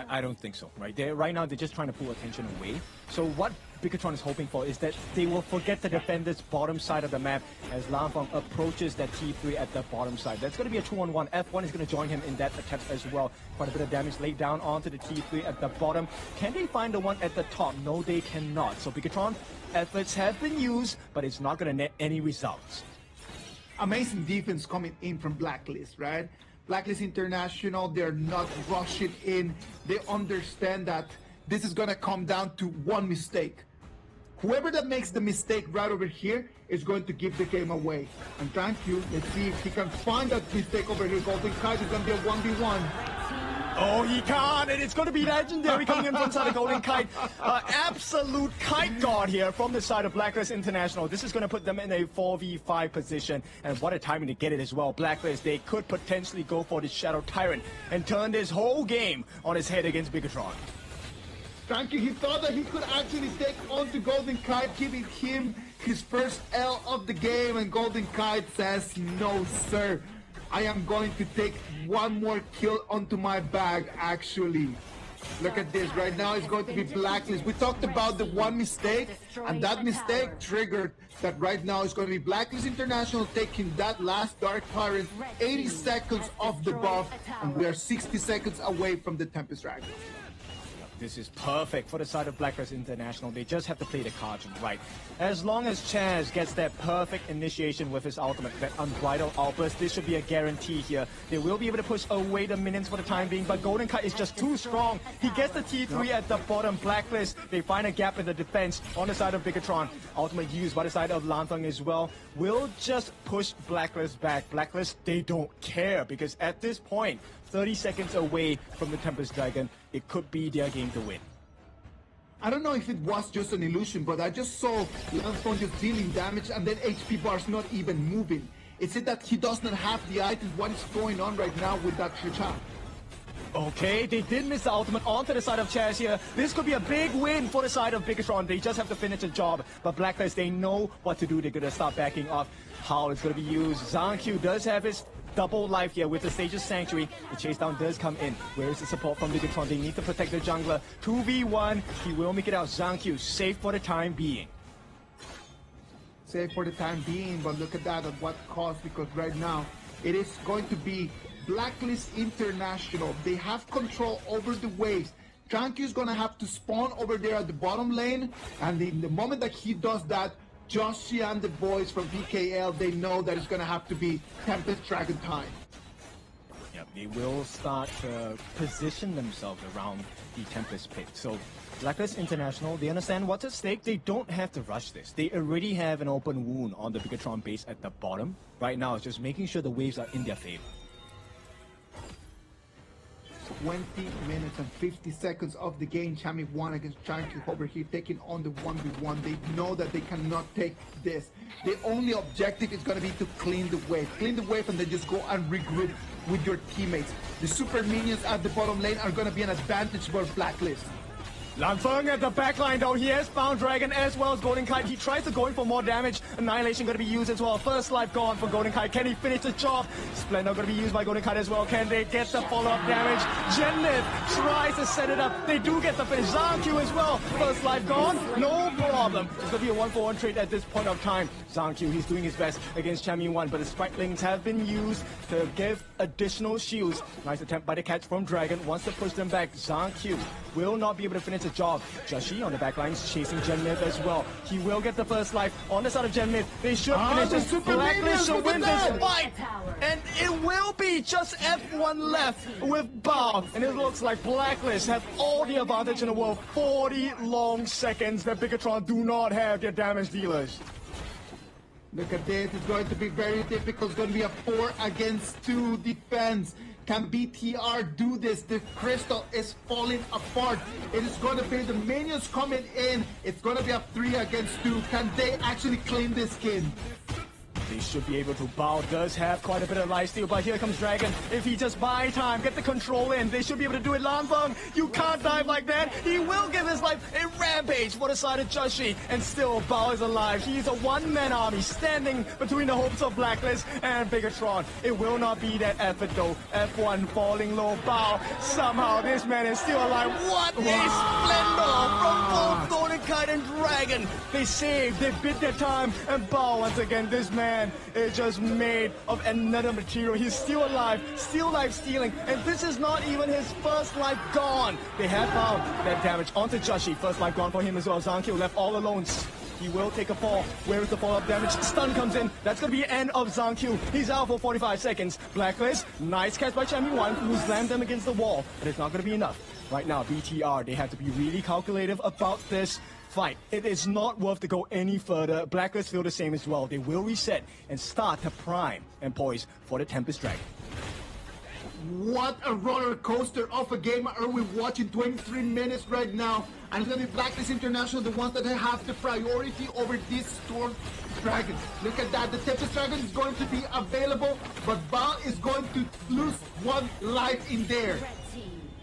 I don't think so, right? Right now, they're just trying to pull attention away. So what Bigatron is hoping for is that they will forget to defend this bottom side of the map as Lan Feng approaches that T3 at the bottom side. That's going to be a 2-on-1. F1 is going to join him in that attempt as well. Quite a bit of damage laid down onto the T3 at the bottom. Can they find the one at the top? No, they cannot. So Bigatron efforts have been used, but it's not going to net any results. Amazing defense coming in from Blacklist, right? Blacklist International, they're not rushing in. They understand that this is going to come down to one mistake. Whoever that makes the mistake right over here is going to give the game away. And thank you. Let's see if he can find that mistake over here. Golden Kite is going to be a 1v1. Oh, he can't, and it's going to be legendary coming in from the side of Golden Kite. Absolute kite guard here from the side of Blacklist International. This is going to put them in a 4v5 position, and what a timing to get it as well. Blacklist, they could potentially go for the Shadow Tyrant and turn this whole game on his head against Bigatron. Thank you. He thought that he could actually take on to Golden Kite, giving him his first L of the game, and Golden Kite says, no, sir. I am going to take one more kill onto my bag, actually. Look at this. Right now, it's going to be Blacklist. We talked about the one mistake, and that mistake triggered that right now it's going to be Blacklist International taking that last Dark Tyrant, 80 seconds off the buff, and we are 60 seconds away from the Tempest Dragon. This is perfect for the side of Blacklist International. They just have to play the cards right. As long as Chaz gets that perfect initiation with his ultimate, that unbridled outburst, this should be a guarantee here. They will be able to push away the minions for the time being, but Golden Kite is just too strong. He gets the T3 at the bottom. Blacklist, they find a gap in the defense on the side of Bigatron. Ultimate used by the side of Lan Feng as well. Will just push Blacklist back. Blacklist, they don't care, because at this point, 30 seconds away from the Tempest Dragon, it could be their game to win. I don't know if it was just an illusion, but I just saw Lan Feng just dealing damage and then HP bars not even moving. Is it that he does not have the items? What is going on right now with that Chicha? Okay, they did miss the ultimate onto the side of Chaz here. This could be a big win for the side of Bigatron. They just have to finish the job. But Blacklist, they know what to do. They're going to start backing off. How it's going to be used. Zhang does have his double life here with the Sage's Sanctuary. The chase down does come in. Where is the support from Bigatron? They need to protect their jungler. 2v1. He will make it out. Zhang safe for the time being. Safe for the time being, but look at that, at what cost, because right now it is going to be Blacklist International. They have control over the waves. Zhang is going to have to spawn over there at the bottom lane, and in the moment that he does that, Joshi and the boys from PKL, they know that it's going to have to be Tempest Dragon time. Yep, they will start to position themselves around the Tempest pit. So Blacklist International, they understand what's at stake. They don't have to rush this. They already have an open wound on the Bigatron base at the bottom. Right now, it's just making sure the waves are in their favor. 20 minutes and 50 seconds of the game. Chami 1 against Chunky over here taking on the 1v1. They know that they cannot take this. The only objective is going to be to clean the wave. Clean the wave and then just go and regroup with your teammates. The super minions at the bottom lane are going to be an advantage for Blacklist. Lanfeng at the backline though, he has found Dragon as well as Golden Kite. He tries to go in for more damage. Annihilation going to be used as well. First life gone for Golden Kite. Can he finish the job? Splendor going to be used by Golden Kite as well. Can they get the follow-up damage? Genlith tries to set it up. They do get the finish. Zhang as well. First life gone. No problem. It's going to be a 1-for-1 trade at this point of time. Zhang, he's doing his best against Chami 1, but the Spritlings have been used to give additional shields. Nice attempt by the catch from Dragon. Wants to push them back. Zhang will not be able to finish the job. Joshi on the back lines chasing Genmith as well. He will get the first life on the side of Genmith. They should finish this. Blacklist should win this fight. And it will be just F1 left with Bao. And it looks like Blacklist have all the advantage in the world. 40 long seconds that Bigatron do not have their damage dealers. Look at this. It's going to be very difficult. It's going to be a 4 against 2 defense. Can BTR do this? The crystal is falling apart. It is going to be the minions coming in. It's going to be a 3 against 2. Can they actually clean this skin? They should be able to. Bao does have quite a bit of lifesteal, but here comes Dragon. If he just buy time, get the control in, they should be able to do it. Lanfeng, you can't dive like that. He will give his life a rampage for the side of Joshi, and still Bao is alive. He's a one-man army standing between the hopes of Blacklist and Bigatron. It will not be that effort though. F1 falling low. Bao, somehow this man is still alive. What a splendor from both Golden Kite and Dragon. They saved, they bid their time, and Bao once again, this man is just made of another material. He's still alive, still life stealing, and this is not even his first life gone. They have found that damage onto Joshi. First life gone for him as well. Zhang left all alone. He will take a fall. Where is the follow-up damage? Stun comes in. That's going to be the end of Zhang. He's out for 45 seconds. Blacklist, nice catch by Chami 1, who slammed them against the wall, but it's not going to be enough. Right now, BTR, they have to be really calculative about this fight. It is not worth to go any further. Blacklist feel the same as well. They will reset and start to prime and poise for the Tempest Dragon. What a roller coaster of a game are we watching? 23 minutes right now, and it's going to be Blacklist International, the ones that have the priority over this Storm Dragon. Look at that, the Tempest Dragon is going to be available, but Bao is going to lose 1 life in there.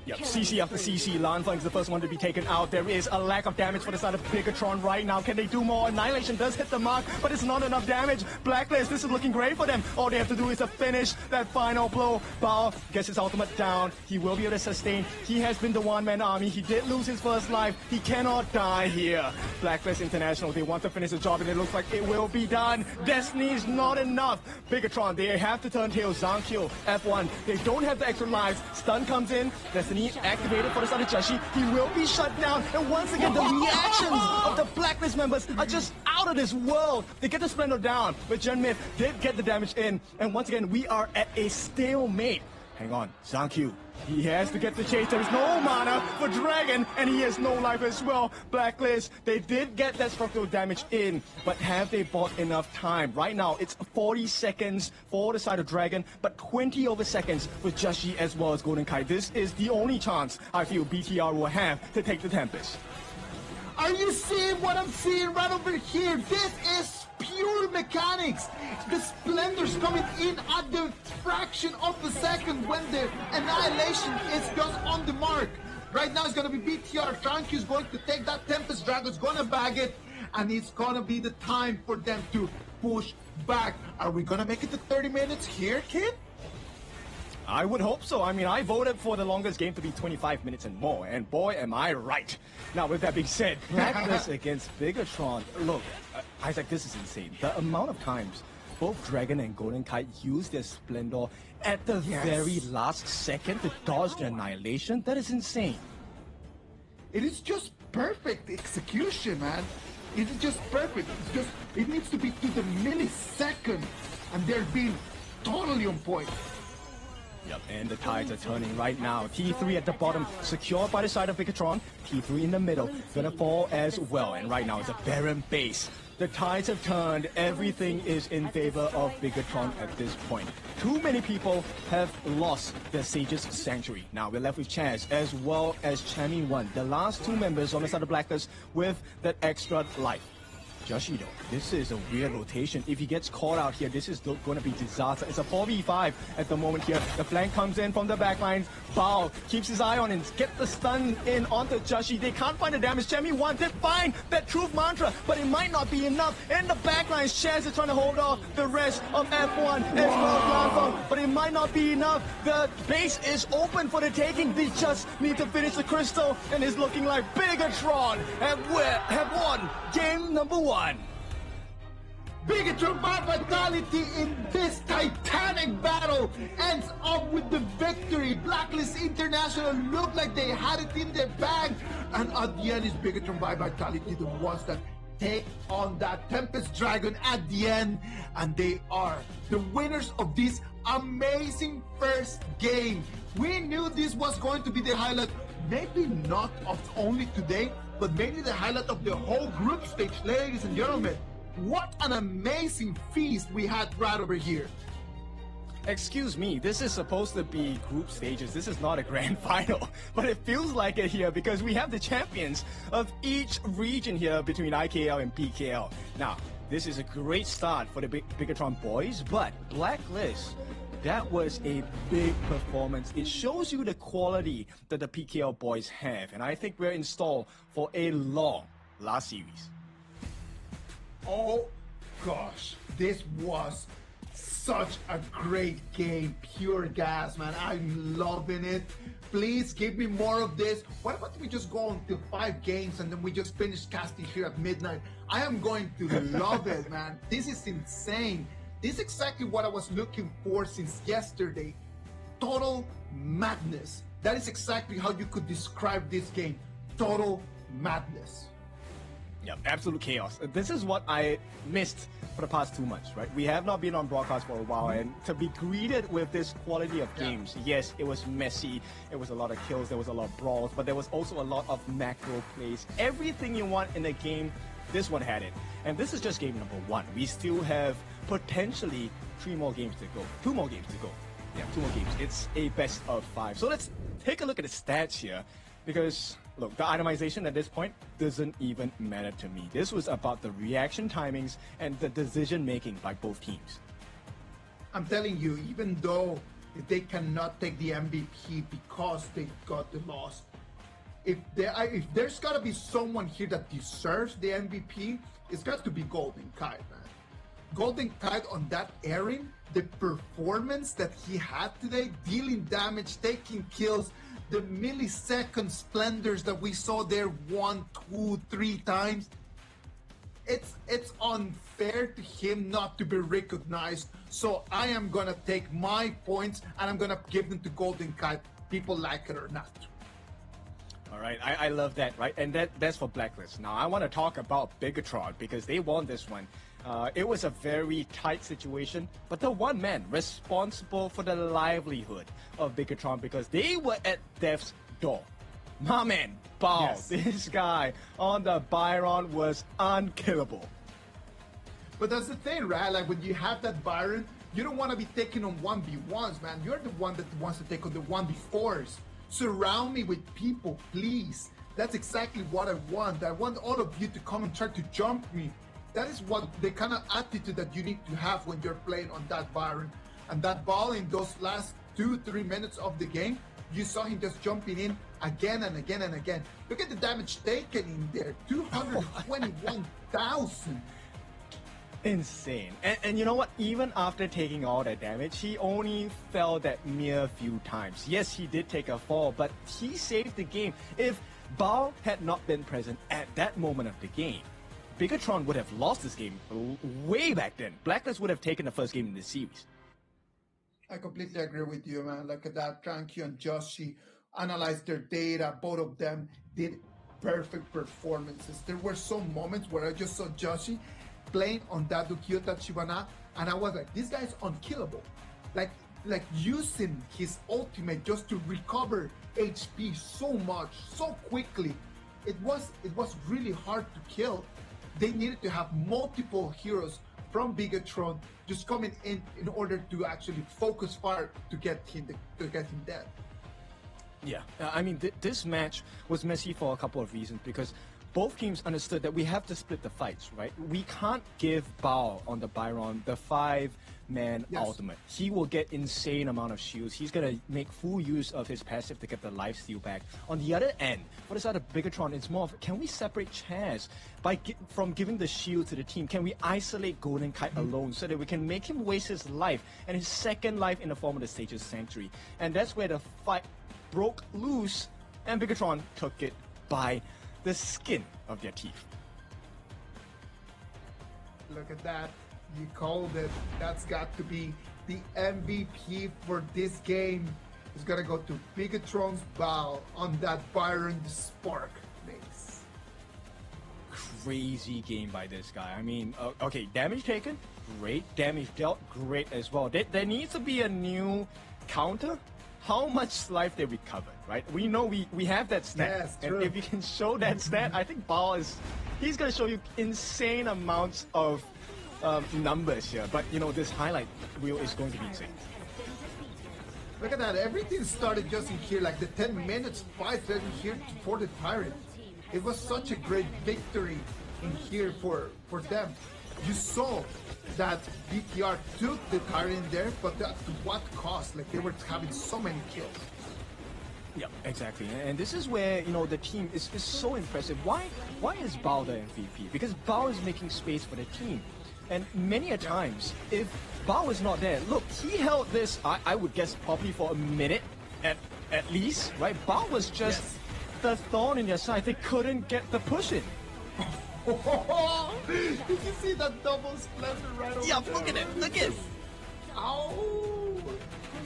Yep, CC after CC, Lanfeng is the first one to be taken out. There is a lack of damage for the side of Bigatron right now. Can they do more? Annihilation does hit the mark, but it's not enough damage. Blacklist, this is looking great for them. All they have to do is to finish that final blow. Bao gets his ultimate down. He will be able to sustain. He has been the one-man army. He did lose his first life. He cannot die here. Blacklist International, they want to finish the job, and it looks like it will be done. Destiny is not enough. Bigatron, they have to turn tail. Zhang F1, they don't have the extra lives. Stun comes in. Destiny activated for the side of Joshi. He will be shut down, and once again the reactions of the Blacklist members are just out of this world. They get the Splendor down, but Genmith did get the damage in, and once again we are at a stalemate. Hang on, Zhang he has to get the chase. There is no mana for Dragon, and he has no life as well. Blacklist, they did get that structural damage in, but have they bought enough time? Right now, it's 40 seconds for the side of Dragon, but 20 over seconds with Joshi as well as Golden Kite. This is the only chance I feel BTR will have to take the Tempest. Are you seeing what I'm seeing right over here? This is pure mechanics. The Splendor's coming in at the fraction of a second when the Annihilation is just on the mark. Right now it's going to be BTR. Tranky is going to take that Tempest Dragon's going to bag it, and it's going to be the time for them to push back. Are we going to make it to 30 minutes here, kid? I would hope so. I mean, I voted for the longest game to be 25 minutes and more, and boy, am I right. Now, with that being said, Blacklist against Bigatron. Look, Isaac, this is insane. The amount of times both Dragon and Golden Kite use their Splendor at the very last second to dodge the Annihilation, that is insane. It is just perfect execution, man. It is just perfect. It's just, it needs to be to the millisecond, and they're being totally on point. Yep, and the tides are turning right now. T3 at the bottom, secured by the side of Bigatron. T3 in the middle, gonna fall as well. And right now it's a barren base. The tides have turned. Everything is in favor of Bigatron at this point. Too many people have lost their Sage's Sanctuary. Now we're left with Chaz as well as Chami1, the last two members on the side of Blacklist with that extra life. Joshido, this is a weird rotation. If he gets caught out here, this is going to be disaster. It's a 4v5 at the moment here. The flank comes in from the backlines. Bao keeps his eye on him. Get the stun in onto Joshi. They can't find the damage. Chami1 did find that Truth Mantra, but it might not be enough. In the backlines, Chaz is trying to hold off the rest of F1 as well as Blanco, but it might not be enough. The base is open for the taking. They just need to finish the crystal, and it's looking like Bigatron have won game number 1. Bigatron by Vitality in this titanic battle ends up with the victory. Blacklist International looked like they had it in their bag, and at the end is Bigatron by Vitality, the ones that take on that Tempest Dragon at the end, and they are the winners of this amazing first game. We knew this was going to be the highlight, maybe not of only today, but maybe the highlight of the whole group stage, ladies and gentlemen. What an amazing feast we had right over here. Excuse me, this is supposed to be group stages. This is not a grand final, but it feels like it here because we have the champions of each region here between IKL and PKL. Now, this is a great start for the Bigatron boys, but Blacklist, that was a big performance. It shows you the quality that the PKL boys have, and I think we're in store for a long last series. Oh gosh, this was such a great game. Pure gas, man. I'm loving it. Please give me more of this. What about we just go on to 5 games and then we just finish casting here at midnight? I am going to love it, man. This is insane. This is exactly what I was looking for since yesterday. Total madness. That is exactly how you could describe this game. Total madness. Yep, absolute chaos. This is what I missed for the past 2 months, right? We have not been on broadcast for a while, and to be greeted with this quality of games, yes, it was messy, it was a lot of kills, there was a lot of brawls, but there was also a lot of macro plays. Everything you want in a game, this one had it. And this is just game number 1. We still have potentially 3 more games to go. 2 more games to go. Yeah, 2 more games. It's a best of 5. So let's take a look at the stats here, because look, the itemization at this point doesn't even matter to me. This was about the reaction timings and the decision making by both teams. I'm telling you, even though they cannot take the MVP because they got the loss, if there's got to be someone here that deserves the MVP, it's got to be Golden Kite, man. Golden Kite on that airing, the performance that he had today, dealing damage, taking kills, the millisecond splendors that we saw there 1, 2, 3 times. It's unfair to him not to be recognized. So I am gonna take my points and I'm gonna give them to Golden Kite, people like it or not. All right, I love that, right? And that's for Blacklist. Now I want to talk about Bigatron because they won this one. It was a very tight situation, but the one man responsible for the livelihood of Bigatron because they were at death's door. My man, Bao, Yes. this guy on the Byron was unkillable. But that's the thing, right? Like when you have that Byron, you don't want to be taking on 1v1s, man. You're the one that wants to take on the 1v4s. Surround me with people, please. That's exactly what I want. I want all of you to come and try to jump me That is what the kind of attitude that you need to have when you're playing on that Byron. And that ball in those last 2-3 minutes of the game, you saw him just jumping in again and again and again. Look at the damage taken in there, 221,000. Insane. And you know what? Even after taking all that damage, he only fell that mere few times. Yes, he did take a fall, but he saved the game. If Bao had not been present at that moment of the game, Bigatron would have lost this game way back then. Blacklist would have taken the first game in the series. I completely agree with you, man. Look at that. Tranky and Joshi analyzed their data. Both of them did perfect performances. There were some moments where I just saw Joshi playing on that Ukiyo Tachibana, and I was like, this guy's unkillable. Like using his ultimate just to recover HP so much, so quickly. It was really hard to kill. They needed to have multiple heroes from Bigatron just coming in order to actually focus fire to get him dead. Yeah, I mean, this match was messy for a couple of reasons, because both teams understood that we have to split the fights, right? We can't give Bao on the Byron the 5-man ultimate. He will get insane amount of shields. He's going to make full use of his passive to get the lifesteal back. On the other end, for the side of Bigatron, it's more of, can we separate Chaz from giving the shield to the team? Can we isolate Golden Kite alone so that we can make him waste his life and his second life in the form of the Sage's Sanctuary? And that's where the fight broke loose, and Bigatron took it by the skin of their teeth. Look at that. You called it. That's got to be the MVP for this game. It's gonna go to Bigatron's Bao on that Byron the Spark base. Crazy game by this guy. I mean, okay, damage taken, great. Damage dealt, great as well. There needs to be a new counter. How much life they recovered, right? We know we have that stat. Yes, and true. if you can show that stat, I think Bao he's going to show you insane amounts of numbers here. But, you know, this highlight reel is going to be insane. Look at that. Everything started just in here, like the 10 minutes fight right in here for the Tyrant. It was such a great victory in here for them. You saw that BTR took the Tyrant there, but to what cost? Like, they were having so many kills. Yeah, exactly. And this is where, you know, the team is so impressive. Why is Bao the MVP? Because Bao is making space for the team. And many a times, if Bao is not there, look, he held this, I would guess, probably for a minute at least, right? Bao was just the thorn in their side. They couldn't get the push in. Did you see that double splatter right over there? Look at it, look at it. Ow!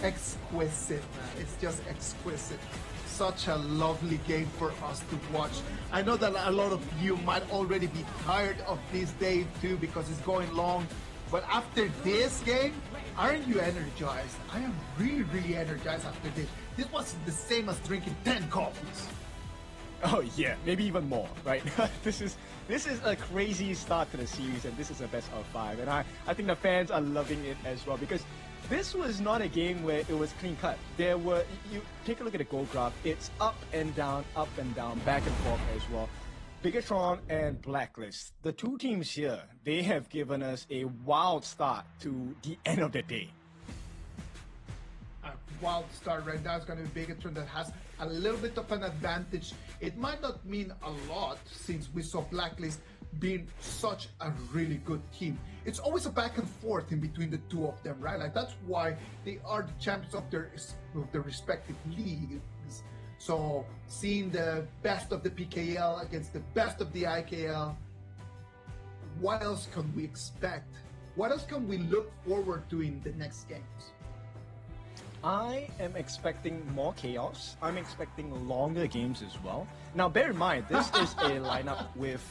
Exquisite, man. It's just exquisite. Such a lovely game for us to watch. I know that a lot of you might already be tired of this day too because it's going long. But after this game, aren't you energized? I am really, really energized after this. This was the same as drinking 10 coffees. Oh yeah, maybe even more, right? This is a crazy start to the series, and this is a best of 5. And I think the fans are loving it as well, because this was not a game where it was clean cut. There were, you take a look at the goal graph, it's up and down, back and forth as well. Bigatron and Blacklist, the two teams here, they have given us a wild start to the end of the day. A wild start right now is going to be Bigatron that has a little bit of an advantage. It might not mean a lot since we saw Blacklist being such a really good team. It's always a back and forth in between the two of them, right? Like, that's why they are the champions of their respective leagues. So seeing the best of the PKL against the best of the IKL, what else can we expect? What else can we look forward to in the next games? I am expecting more chaos. I'm expecting longer games as well. Now, bear in mind, this is a lineup with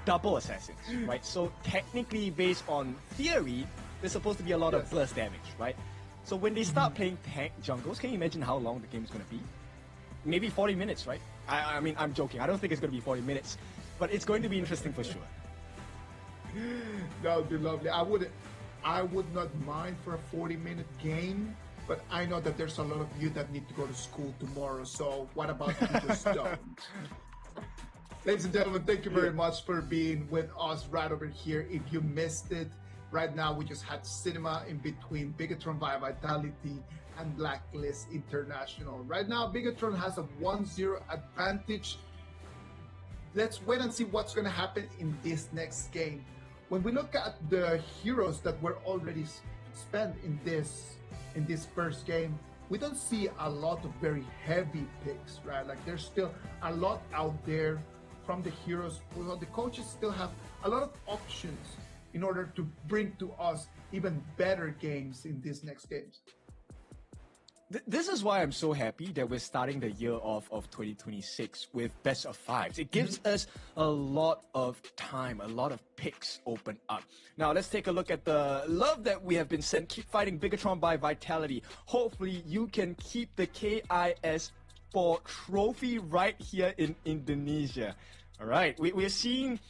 double assassins, right? So technically, based on theory, there's supposed to be a lot of burst damage, right? So when they start playing tank jungles, can you imagine how long the game's going to be? Maybe 40 minutes, right? I mean, I'm joking. I don't think it's going to be 40 minutes, but it's going to be interesting for sure. That would be lovely. I would not mind for a 40-minute game, but I know that there's a lot of you that need to go to school tomorrow, so what about you just don't? Ladies and gentlemen, thank you very much for being with us right over here. If you missed it, right now we just had cinema in between Bigatron by Vitality and Blacklist International. Right now, Bigatron has a 1-0 advantage. Let's wait and see what's going to happen in this next game. When we look at the heroes that were already spent in this first game, we don't see a lot of very heavy picks, right? Like there's still a lot out there from the heroes. Well, the coaches still have a lot of options in order to bring to us even better games in these next games. This is why I'm so happy that we're starting the year of 2026 with best of fives. It gives us a lot of time, a lot of picks open up. Now let's take a look at the love that we have been sent. Keep fighting Bigatron by Vitality. Hopefully you can keep the KIS4 trophy right here in Indonesia. All right, we're seeing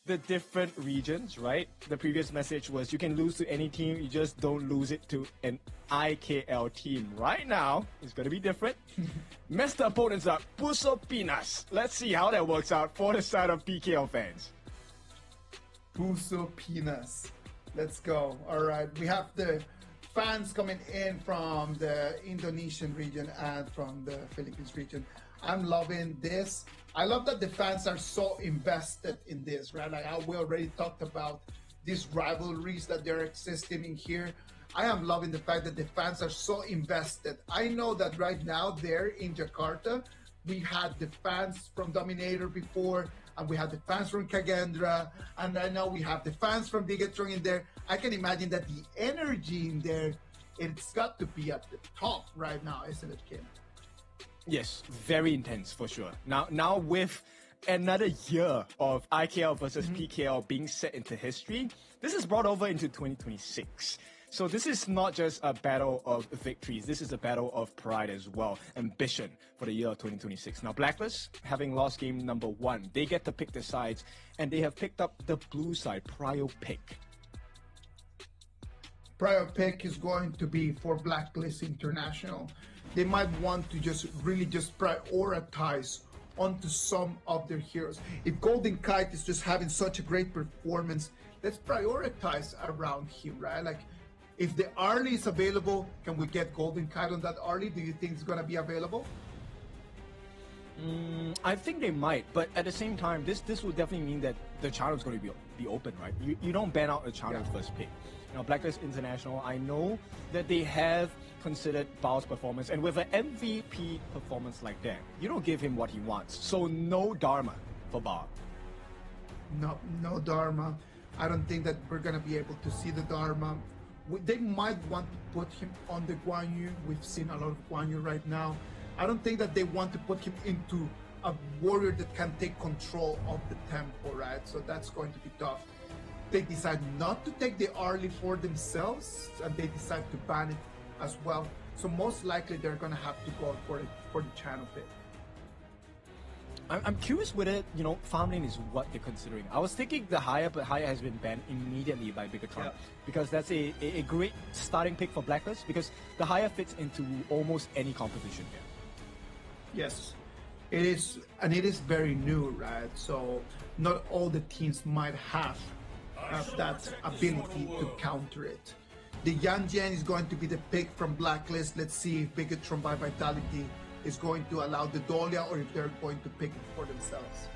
the different regions, right? The previous message was you can lose to any team, you just don't lose it to an IKL team. Right now, it's going to be different. Messed the opponents up, Puso Pinas. Let's see how that works out for the side of PKL fans. Puso Pinas. Let's go. All right, we have the fans coming in from the Indonesian region and from the Philippines region. I'm loving this. I love that the fans are so invested in this, right? Like we already talked about these rivalries that they're existing in here. I am loving the fact that the fans are so invested. I know that right now there in Jakarta, we had the fans from Dominator before, and we had the fans from Kagendra, and I know we have the fans from Bigatron in there. I can imagine that the energy in there, it's got to be at the top right now, isn't it, Kim? Yes, very intense for sure. Now with another year of IKL versus PKL being set into history, this is brought over into 2026. So this is not just a battle of victories, this is a battle of pride as well, ambition for the year of 2026. Now Blacklist, having lost game number 1, they get to pick the sides, and they have picked up the blue side, Prio pick. Prior pick is going to be for Blacklist International. They might want to just prioritize onto some of their heroes. If Golden Kite is just having such a great performance, let's prioritize around him, right? Like, if the Arlie is available, can we get Golden Kite on that Arlie? Do you think it's going to be available? I think they might, but at the same time, this would definitely mean that the channel is going to be open, right? You don't ban out a channel first pick. Now, Blacklist International, I know that they have considered Bao's performance, and with an MVP performance like that, you don't give him what he wants. So no Dharma for Bao. No Dharma. I don't think that we're going to be able to see the Dharma. They might want to put him on the Guan Yu. We've seen a lot of Guan Yu right now. I don't think that they want to put him into a warrior that can take control of the tempo, right? So that's going to be tough. They decide not to take the Arlie for themselves, and they decide to ban it as well. So most likely they're going to have to go for the channel pick. I'm curious whether, farming is what they're considering. I was thinking the Haya, but Haya has been banned immediately by Bigatron because that's a great starting pick for Blacklist, because the Haya fits into almost any composition here. Yes, it is, and it is very new, right? So not all the teams might have that ability to counter it. The Yan Jian is going to be the pick from Blacklist. Let's see if Bigatron by Vitality is going to allow the Dolia, or if they're going to pick it for themselves.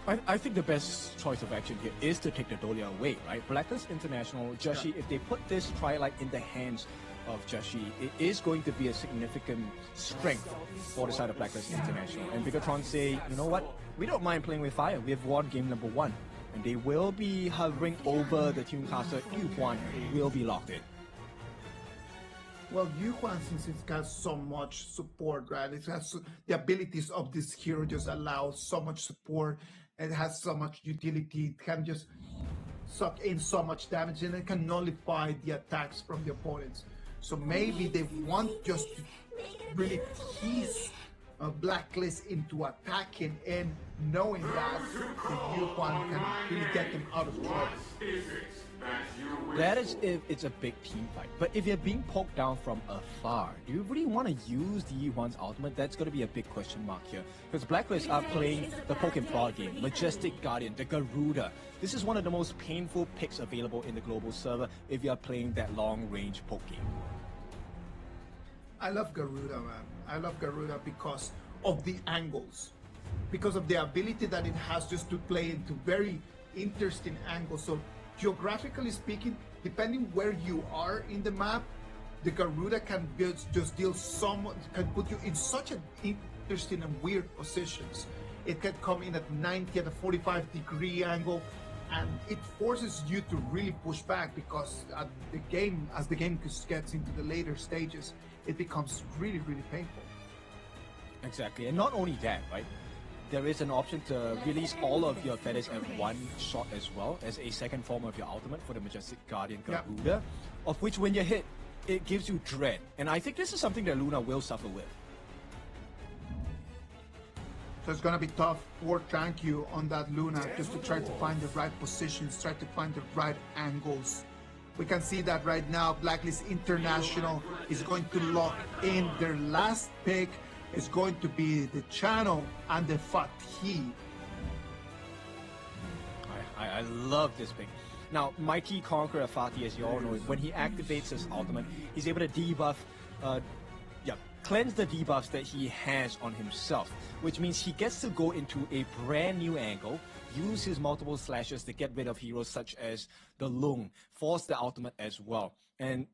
I think the best choice of action here is to take the Dolia away, right? Blacklist International, Joshi, if they put this Twilight in the hands of Joshi, it is going to be a significant strength for the side of Blacklist International. And Bigatron say, you know what? We don't mind playing with fire. We have won game number 1. And they will be hovering over the Tunecaster. Yu Huan will be locked in. Well, Yu Huan, since it's got so much support, right? It has the abilities of this hero just allow so much support, and it has so much utility. It can just suck in so much damage, and it can nullify the attacks from the opponents. So maybe they want just to really tease Blacklist into attacking, and knowing that the Yu Huan can really get them out of trouble. That is if it's a big team fight. But if you're being poked down from afar, do you really want to use the E1's ultimate? That's going to be a big question mark here. Because Blacklist are playing the Poke and Prod game, Majestic Guardian, the Garuda. This is one of the most painful picks available in the global server if you're playing that long-range poke game. I love Garuda, man. I love Garuda because of the angles. Because of the ability that it has just to play into very interesting angles. So geographically speaking, depending where you are in the map, the Garuda can just deal can put you in such an interesting and weird positions. It can come in at 90 at a 45-degree angle, and it forces you to really push back because as the game gets into the later stages, it becomes really, really painful. Exactly, and not only that, right? There is an option to release all of your feathers at one shot as well as a second form of your ultimate for the Majestic Guardian Garuda, of which when you hit, it gives you dread. And I think this is something that Luna will suffer with. So it's going to be tough for TranQ on that Luna just to try to find the right positions, try to find the right angles. We can see that right now, Blacklist International is going to lock in their last pick. Is going to be the Channel and the Fatih. I love this pick. Now, Mighty Conqueror Fatih, as you all know, when he activates his ultimate, he's able to debuff, cleanse the debuffs that he has on himself, which means he gets to go into a brand new angle, use his multiple slashes to get rid of heroes such as the Lung, force the ultimate as well. And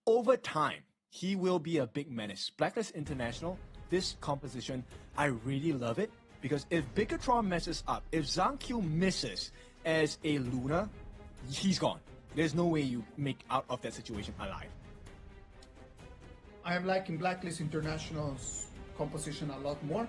over time, he will be a big menace. Blacklist International, this composition, I really love it because if Bigatron messes up, if Zankyu misses as a Luna, he's gone. There's no way you make out of that situation alive. I am liking Blacklist International's composition a lot more.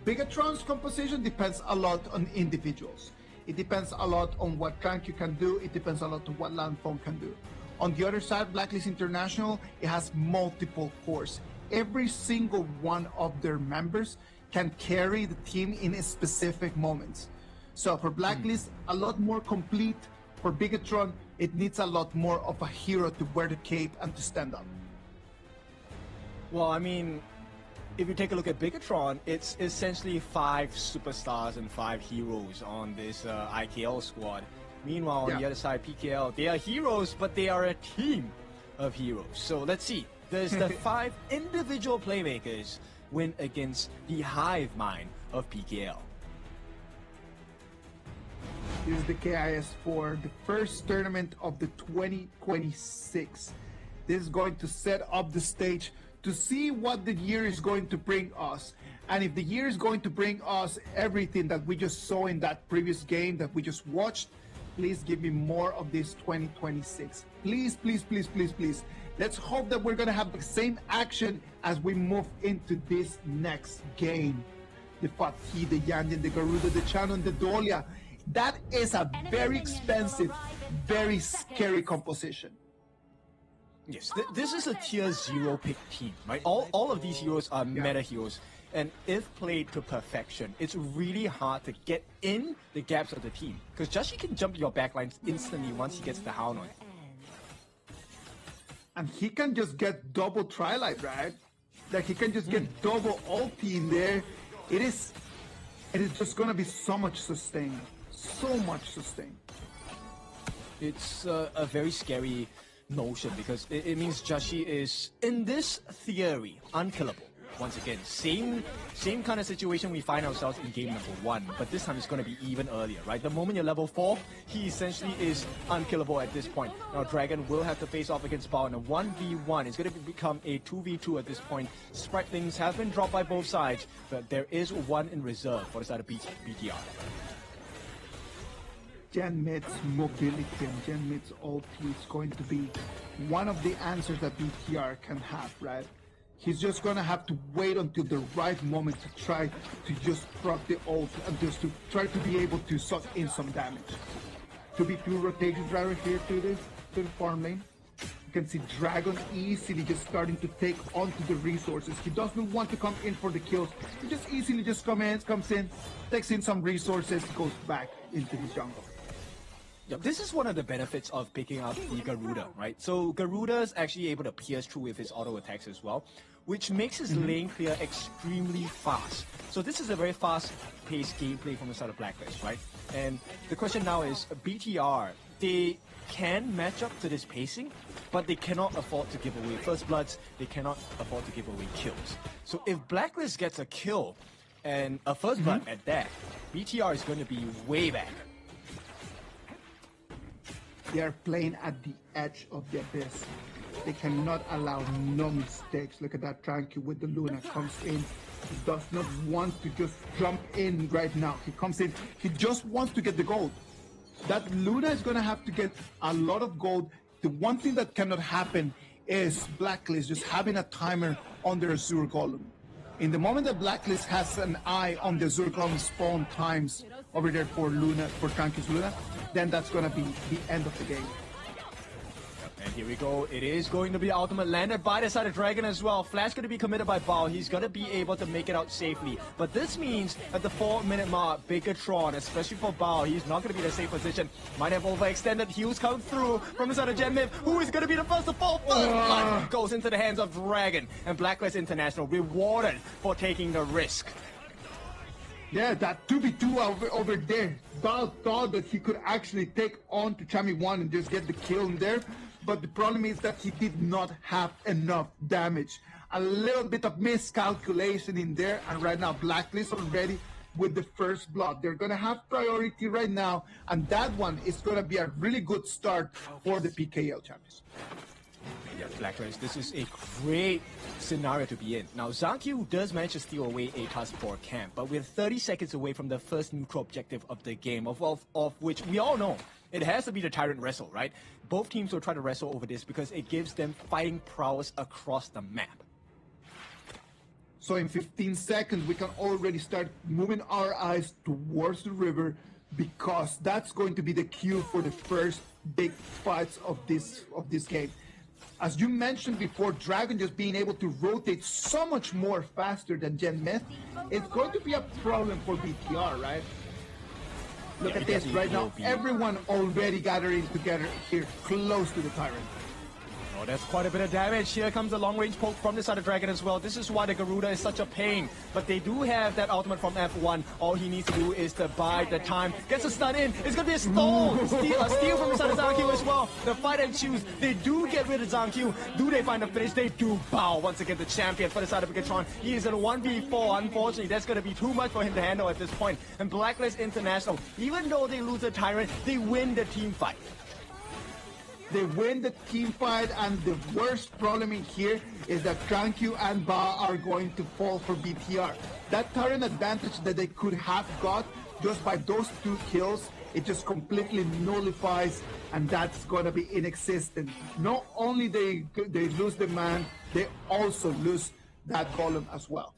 Bigatron's composition depends a lot on individuals. It depends a lot on what TranQ can do. It depends a lot on what Landphone can do. On the other side, Blacklist International, it has multiple cores. Every single one of their members can carry the team in specific moments. So for Blacklist, a lot more complete. For Bigatron, it needs a lot more of a hero to wear the cape and to stand up. Well, I mean, if you take a look at Bigatron, it's essentially 5 superstars and 5 heroes on this IKL squad. Meanwhile, on the other side, PKL, they are heroes, but they are a team of heroes. So let's see. Does the 5 individual playmakers win against the hive mind of PKL? This is the KIS4, the first tournament of the 2026. This is going to set up the stage to see what the year is going to bring us. And if the year is going to bring us everything that we just saw in that previous game that we just watched, please give me more of this 2026. Please, please, please, please, please. Let's hope that we're going to have the same action as we move into this next game. The Fatih, the Yandian, the Garuda, the Channel, and the Dolia. That is a very expensive, very scary composition. Yes, this is a tier 0 pick team, right? All of these heroes are meta heroes. And if played to perfection, it's really hard to get in the gaps of the team. Because Jashi can jump your backlines instantly once he gets the Hound on. And he can just get double Trilight, right? Like he can just get double ulti in there. It is just gonna be so much sustain. So much sustain. It's a very scary notion because it means Jashi is, in this theory, unkillable. Once again, same kind of situation we find ourselves in game number 1, but this time it's going to be even earlier, right? The moment you're level 4, he essentially is unkillable at this point. Now Dragon will have to face off against Bao in a 1v1. It's going to become a 2v2 at this point. Sprite things have been dropped by both sides, but there is one in reserve for the side of BTR. Gen mid's mobility and Gen mid's ulti is going to be one of the answers that BTR can have, right? He's just gonna have to wait until the right moment to try to just proc the ult and just to try to be able to suck in some damage. 2v2 rotation driver here to the farm lane. You can see Dragon easily just starting to take onto the resources. He doesn't want to come in for the kills. He just easily just comes in, takes in some resources, goes back into the jungle. Yeah, this is one of the benefits of picking up the Garuda, right? So Garuda is actually able to pierce through with his auto attacks as well, which makes his lane clear extremely fast. So this is a very fast-paced gameplay from the side of Blacklist, right? And the question now is, BTR, they can match up to this pacing, but they cannot afford to give away first bloods, they cannot afford to give away kills. So if Blacklist gets a kill, and a first blood at that, BTR is going to be way back. They are playing at the edge of the abyss. They cannot allow no mistakes. Look at that Tranquil with the Luna comes in. He does not want to just jump in right now. He comes in, he just wants to get the gold. That Luna is going to have to get a lot of gold. The one thing that cannot happen is Blacklist just having a timer on their Azure Golem. In the moment that Blacklist has an eye on the Azure Golem spawn times over there for Luna, for Tranquil's Luna, then that's going to be the end of the game. And here we go. It is going to be ultimate landed by the side of Dragon as well. Flash going to be committed by Bao. He's going to be able to make it out safely. But this means at the 4-minute mark, Bigatron, especially for Bao, he's not going to be in a safe position. Might have overextended. Heals come through from the side of Genmip. Who is going to be the first to fall? First blood goes into the hands of Dragon. And Blacklist International rewarded for taking the risk. Yeah, that 2v2 over there. Bao thought that he could actually take on to Chami1 and just get the kill in there. But the problem is that he did not have enough damage. A little bit of miscalculation in there, and right now Blacklist already with the first blood. They're going to have priority right now, and that one is going to be a really good start for the PKL champions. Yeah, Blacklist, this is a great scenario to be in. Now, Zankyu does manage to steal away a task for camp, but we're 30 seconds away from the first neutral objective of the game, of which we all know it has to be the Tyrant Wrestle, right? Both teams will try to wrestle over this because it gives them fighting prowess across the map. So in 15 seconds, we can already start moving our eyes towards the river because that's going to be the cue for the first big fights of this game. As you mentioned before, Dragon just being able to rotate so much more faster than Genmith, it's going to be a problem for BTR, right? Look at this right now. Everyone already gathering together here close to the Tyrant. Oh, that's quite a bit of damage. Here comes a long-range poke from the side of Dragon as well. This is why the Garuda is such a pain. But they do have that ultimate from F1. All he needs to do is to buy the time. Gets a stun in. It's going to be a stall. A steal from the side of Zankyu as well. The fight and choose. They do get rid of Zankyu. Do they find a finish? They do. Bao once again the champion for the side of Bigatron. He is in a 1v4. Unfortunately, that's going to be too much for him to handle at this point. And Blacklist International, even though they lose the Tyrant, they win the team fight. They win the team fight, and the worst problem in here is that Tranquil and Ba are going to fall for BTR. That Tyrant advantage that they could have got just by those 2 kills, it just completely nullifies, and that's going to be inexistent. Not only they lose the man, they also lose that golem as well.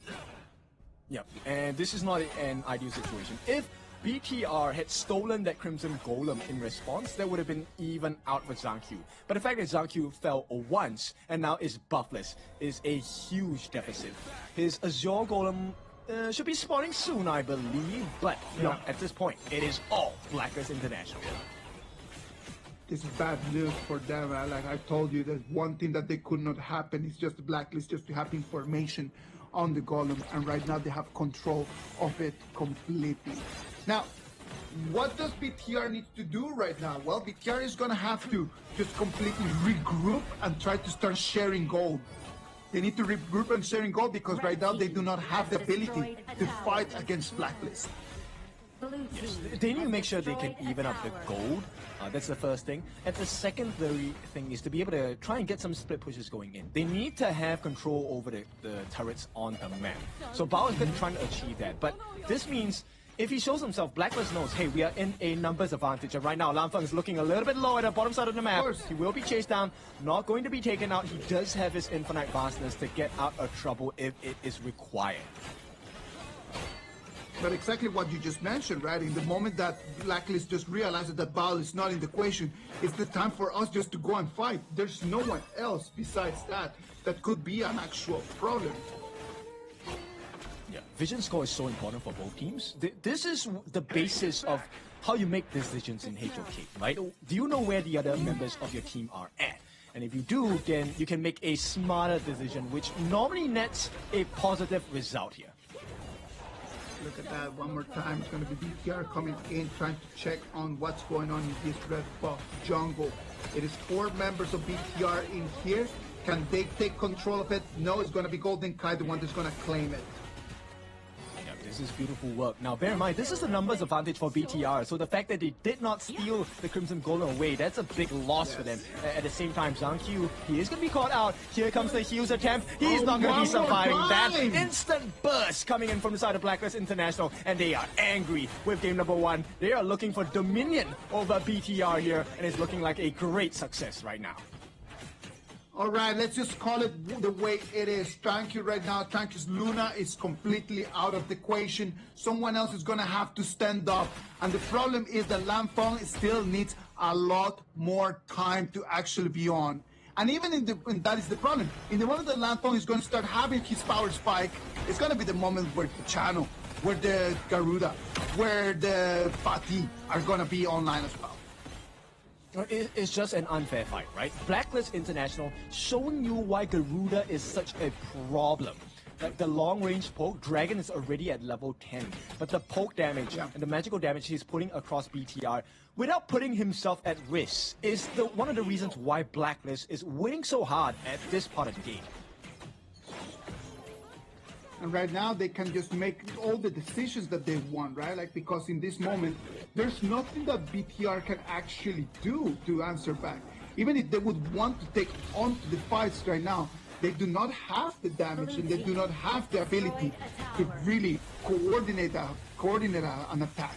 Yep, and this is not an ideal situation. If BTR had stolen that Crimson Golem in response, that would have been even out for Zankyu. But the fact that Zankyu fell once and now is buffless is a huge deficit. His Azure Golem should be spawning soon, I believe, but no, at this point, it is all Blacklist International. This is bad news for them. Like I told you, there's one thing that they could not happen. It's just the Blacklist just to have information on the Golem, and right now they have control of it completely. Now, what does BTR need to do right now? Well, BTR is going to have to just completely regroup and try to start sharing gold. They need to regroup and sharing gold because right now they do not have the ability to fight against Blacklist. Yes, they need to make sure they can even up the gold. That's the first thing. And the secondary thing is to be able to try and get some split pushes going in. They need to have control over the turrets on the map. So Bao has been trying to achieve that. But this means if he shows himself, Blacklist knows, hey, we are in a numbers advantage. And right now, Lanfeng is looking a little bit low at the bottom side of the map. He will be chased down, not going to be taken out. He does have his infinite vastness to get out of trouble if it is required. But exactly what you just mentioned, right? In the moment that Blacklist just realizes that Bao is not in the equation, it's the time for us just to go and fight. There's no one else besides that could be an actual problem. Yeah, vision score is so important for both teams. This is the basis of how you make decisions in HOK, right? Do you know where the other members of your team are at? And if you do, then you can make a smarter decision, which normally nets a positive result here. Look at that one more time. It's going to be BTR coming in, trying to check on what's going on in this red buff jungle. It is 4 members of BTR in here. Can they take control of it? No, it's going to be Golden Kai, the one that's going to claim it. This is beautiful work. Now, bear in mind, this is the numbers advantage for BTR, so the fact that they did not steal the Crimson Golem away, that's a big loss for them. At the same time, Zhang Q, he is going to be caught out. Here comes the heals attempt. He's not going to be surviving that. Instant burst coming in from the side of Blacklist International, and they are angry with game number 1. They are looking for dominion over BTR here, and it's looking like a great success right now. All right, let's just call it the way it is. Tranquil right now. Tranquil's Luna is completely out of the equation. Someone else is going to have to stand up. And the problem is that Lanfeng still needs a lot more time to actually be on. And even and that is the problem. In the moment that Lanfeng is going to start having his power spike, it's going to be the moment where the Chano, where the Garuda, where the Fatih are going to be online as well. It's just an unfair fight, right? Blacklist International showing you why Garuda is such a problem. Like the long-range poke, Dragon is already at level 10. But the poke damage and the magical damage he's putting across BTR without putting himself at risk is one of the reasons why Blacklist is winning so hard at this part of the game. And right now they can just make all the decisions that they want, right? Like, because in this moment, there's nothing that BTR can actually do to answer back. Even if they would want to take on to the fights right now, they do not have the damage and they do not have the ability to really coordinate an attack.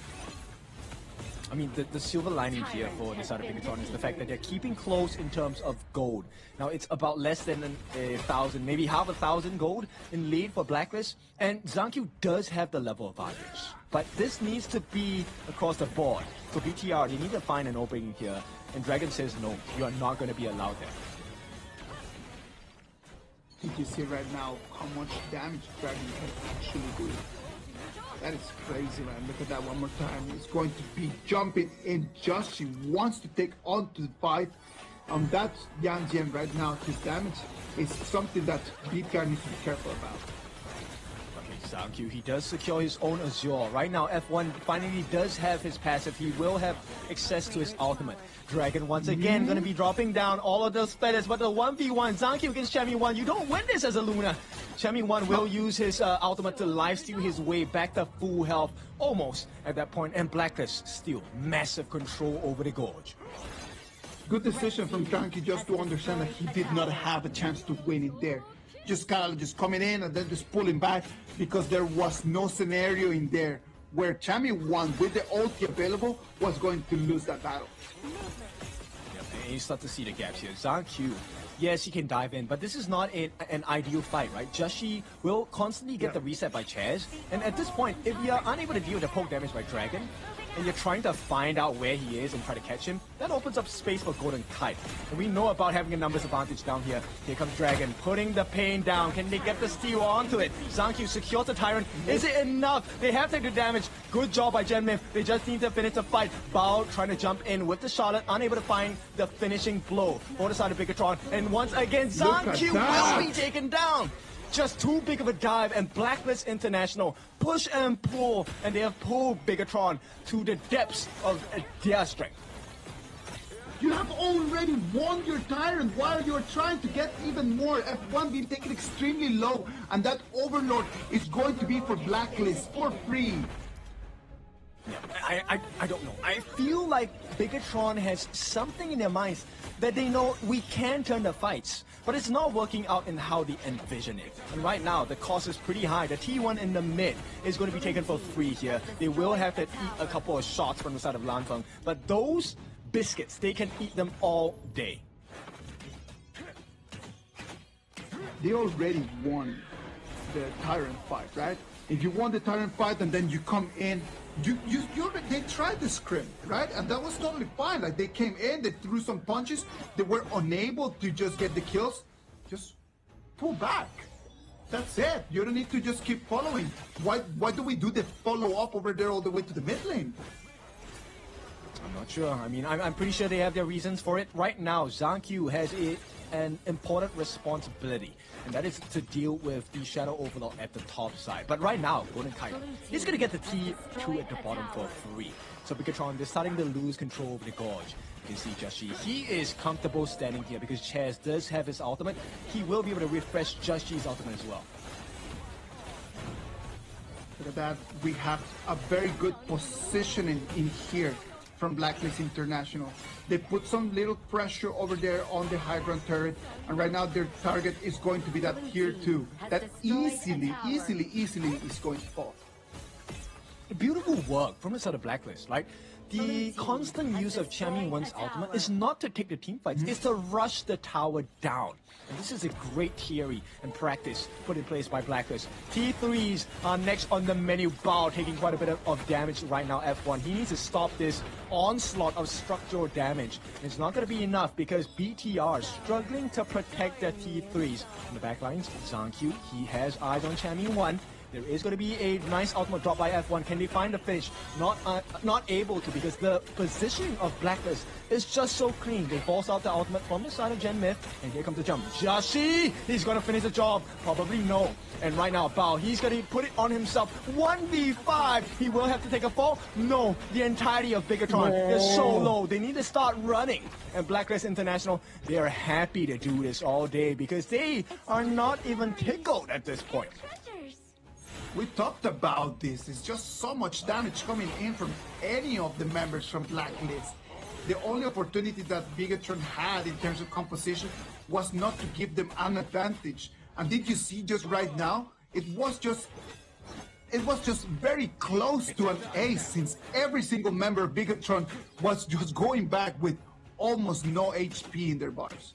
I mean, the silver lining here for the side of Bigatron is the fact that they're keeping close in terms of gold. Now, it's about less than 1,000, maybe half 1,000 gold in lead for Blacklist. And Zhang Q does have the level advantage. But this needs to be across the board. For BTR, they need to find an opening here. And Dragon says, no, you are not going to be allowed there. You can see right now how much damage Dragon can actually do. That is crazy, man. Look at that one more time. He's going to be jumping in just. She wants to take on to the fight. That's Yan Jian right now. His damage is something that BTR needs to be careful about. Okay, Zhang Q, he does secure his own Azure. Right now, F1 finally does have his passive. He will have access to his ultimate. Dragon once again going to be dropping down all of those feathers, but the 1v1, Zhang Q against Chami 1, you don't win this as a Luna. Chami 1 will use his ultimate to lifesteal his way back to full health, almost at that point, and Blacklist still massive control over the Gorge. Good decision from Tranqui just to understand that he did not have a chance to win it there. Just kind of just coming in and then just pulling back because there was no scenario in there where Chami 1 with the ulti available was going to lose that battle. Yep, and you start to see the gaps here. Zhang Q, yes, he can dive in, but this is not an ideal fight, right? Joshi will constantly get the reset by Chaz, and at this point, if you're unable to deal with the poke damage by Dragon, and you're trying to find out where he is and try to catch him, that opens up space for Golden Kite. And we know about having a numbers advantage down here. Here comes Dragon, putting the pain down. Can they get the steal onto it? Zhang Q secures the Tyrant. Is it enough? They have taken the damage. Good job by Genmif. They just need to finish the fight. Bao trying to jump in with the Charlotte, unable to find the finishing blow for the side of Bigatron. And once again, Zhang Q will be taken down. Just too big of a dive, and Blacklist International push and pull, and they have pulled Bigatron to the depths of their strength. You have already won your Tyrant while you're trying to get even more. F1 being taken extremely low, and that Overlord is going to be for Blacklist for free. Yeah, I don't know. I feel like Bigatron has something in their minds that they know we can turn the fights, but it's not working out in how they envision it. And right now, the cost is pretty high. The T1 in the mid is going to be taken for free here. They will have to eat a couple of shots from the side of Lanfeng, but those biscuits, they can eat them all day. They already won the Tyrant fight, right? If you won the Tyrant fight and then you come in, they tried the scrim, right? And that was totally fine. Like, they came in, they threw some punches, they were unable to just get the kills. Just pull back. That's it. You don't need to just keep following. Why do we do the follow-up over there all the way to the mid lane? I'm not sure. I mean, I'm pretty sure they have their reasons for it. Right now, Zhang has an important responsibility, and that is to deal with the Shadow Overlord at the top side. But right now, Golden Kite is going to get the T2 at the bottom for free. So Bigatron is starting to lose control over the Gorge. You can see Joshi. He is comfortable standing here because Chaz does have his ultimate. He will be able to refresh Joshi's ultimate as well. Look at that. We have a very good positioning in here from Blacklist International. They put some little pressure over there on the high ground turret, and right now their target is going to be that tier 2 that easily is going to fall. Beautiful work from the side of Blacklist, right? The constant use of Chamin1's ultimate is not to take the team fights, it's to rush the tower down. And this is a great theory and practice put in place by Blacklist. T3s are next on the menu. Bao taking quite a bit of damage right now, F1. He needs to stop this onslaught of structural damage. It's not going to be enough because BTR struggling to protect their T3s. On the backlines, Zhang, he has eyes on Chamin1. There is going to be a nice ultimate drop by F1. Can they find the finish? Not able to, because the positioning of Blacklist is just so clean. They force out the ultimate from the side of Gen Myth, and here comes the jump. Joshi! He's going to finish the job. Probably no. And right now, Bao, he's going to put it on himself. 1v5. He will have to take a fall. No. The entirety of Bigatron is so low. They need to start running. And Blacklist International, they are happy to do this all day because they are not even tickled at this point. We talked about this. It's just so much damage coming in from any of the members from Blacklist. The only opportunity that Bigatron had in terms of composition was not to give them an advantage. And did you see just right now? It was just very close to an ace, since every single member of Bigatron was just going back with almost no HP in their bars.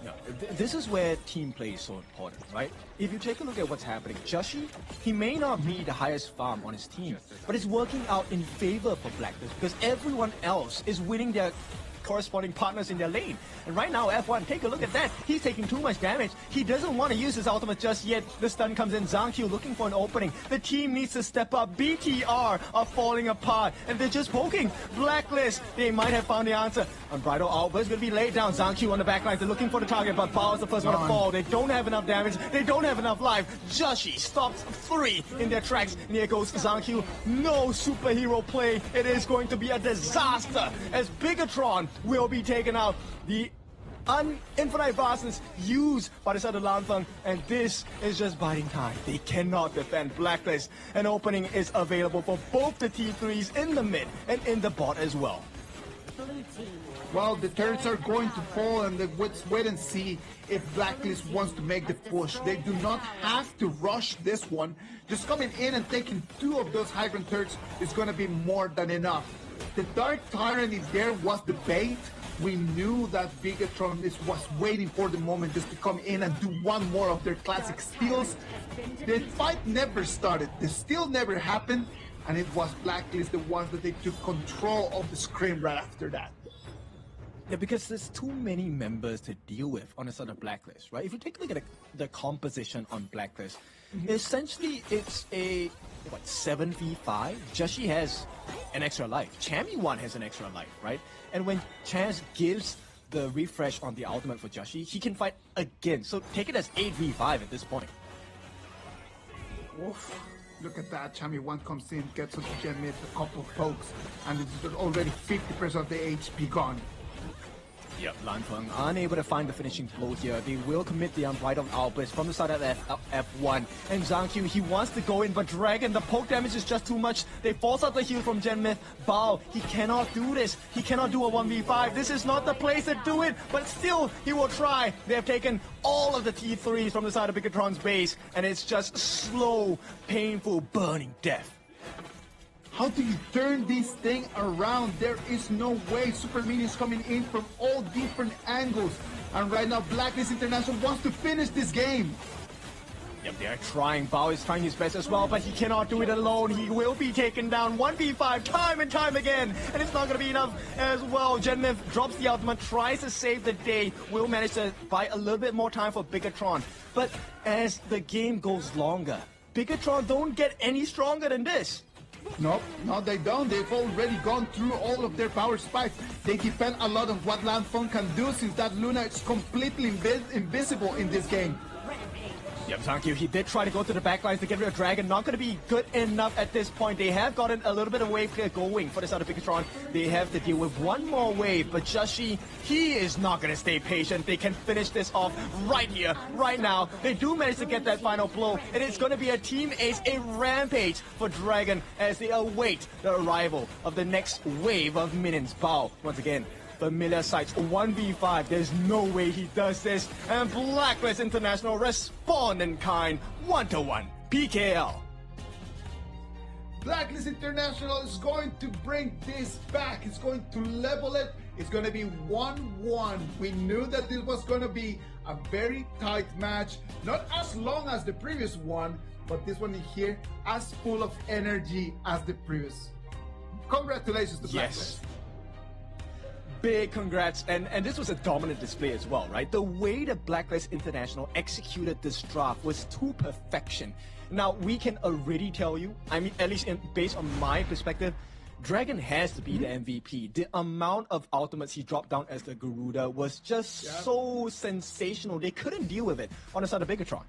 No, this is where team play is so important, right? If you take a look at what's happening, Joshi, he may not be the highest farm on his team, but it's working out in favor for Blacklist because everyone else is winning their corresponding partners in their lane. And right now, F1, take a look at that. He's taking too much damage. He doesn't want to use his ultimate just yet. The stun comes in. Zhang looking for an opening. The team needs to step up. BTR are falling apart, and they're just poking. Blacklist, they might have found the answer. Unbridled Outburst going to be laid down. Zhang on the backline. They're looking for the target, but Bao is the first one to fall. They don't have enough damage. They don't have enough life. Joshi stops 3 in their tracks. And here goes Zhang. No superhero play. It is going to be a disaster as Bigatron will be taken out. The infinite vastness used by the side of Lanfeng, and this is just biding time. They cannot defend Blacklist. An opening is available for both the T3s in the mid and in the bot as well. Well, the turrets are going to fall, and let's wait and see if Blacklist wants to make the push. They do not have to rush this one. Just coming in and taking 2 of those high ground turrets is going to be more than enough. The Dark Tyrant in there was the bait. We knew that Bigatron was waiting for the moment just to come in and do one more of their classic steals. The fight never started. The steal never happened, and it was Blacklist the ones that they took control of the scrim right after that. Yeah, because there's too many members to deal with on the side of Blacklist, right? If you take a look at the composition on Blacklist, essentially it's a 7v5. Joshi has an extra life. Chamin1 has an extra life, right? And when Chaz gives the refresh on the ultimate for Joshi, he can fight again. So take it as 8v5 at this point. Oof. Look at that. Chamin1 comes in, gets onto Gen Myth, a couple of pokes, and it's already 50% of the HP gone. Yep, Lanfeng unable to find the finishing blow here. They will commit the unbridled outburst from the side of F1. And Zhang, he wants to go in, but Dragon, the poke damage is just too much. They force out the heal from Gen Myth. Bao, he cannot do this. He cannot do a 1v5. This is not the place to do it, but still, he will try. They have taken all of the T3s from the side of Bigatron's base, and it's just slow, painful, burning death. How do you turn this thing around? There is no way. Super minions coming in from all different angles. And right now, Blacklist International wants to finish this game. Yep, they are trying. Bao is trying his best as well, but he cannot do it alone. He will be taken down 1v5 time and time again. And it's not going to be enough as well. Gen Myth drops the ultimate, tries to save the day. Will manage to buy a little bit more time for Bigatron. But as the game goes longer, Bigatron don't get any stronger than this. Nope, no, they don't. They've already gone through all of their power spikes. They depend a lot on what Lanfeng can do, since that Luna is completely invisible in this game. Yep, thank you. He did try to go to the backlines to get rid of Dragon. Not going to be good enough at this point. They have gotten a little bit of wave clear going for the side of Bigatron. They have to deal with one more wave, but Joshi, he is not going to stay patient. They can finish this off right here, right now. They do manage to get that final blow, and it's going to be a team ace, a rampage for Dragon as they await the arrival of the next wave of minions. Bao, once again, familiar sights, 1v5, there's no way he does this, and Blacklist International respond in kind, 1-1, PKL. Blacklist International is going to bring this back, it's going to level it, it's going to be 1-1. We knew that this was going to be a very tight match, not as long as the previous one, but this one here as full of energy as the previous. Congratulations to Blacklist. Yes. Big congrats, and this was a dominant display as well, right? The way the Blacklist International executed this draft was to perfection. Now, we can already tell you, I mean, at least based on my perspective, Dragon has to be the MVP. The amount of ultimates he dropped down as the Garuda was just so sensational. They couldn't deal with it on the side of Bigatron.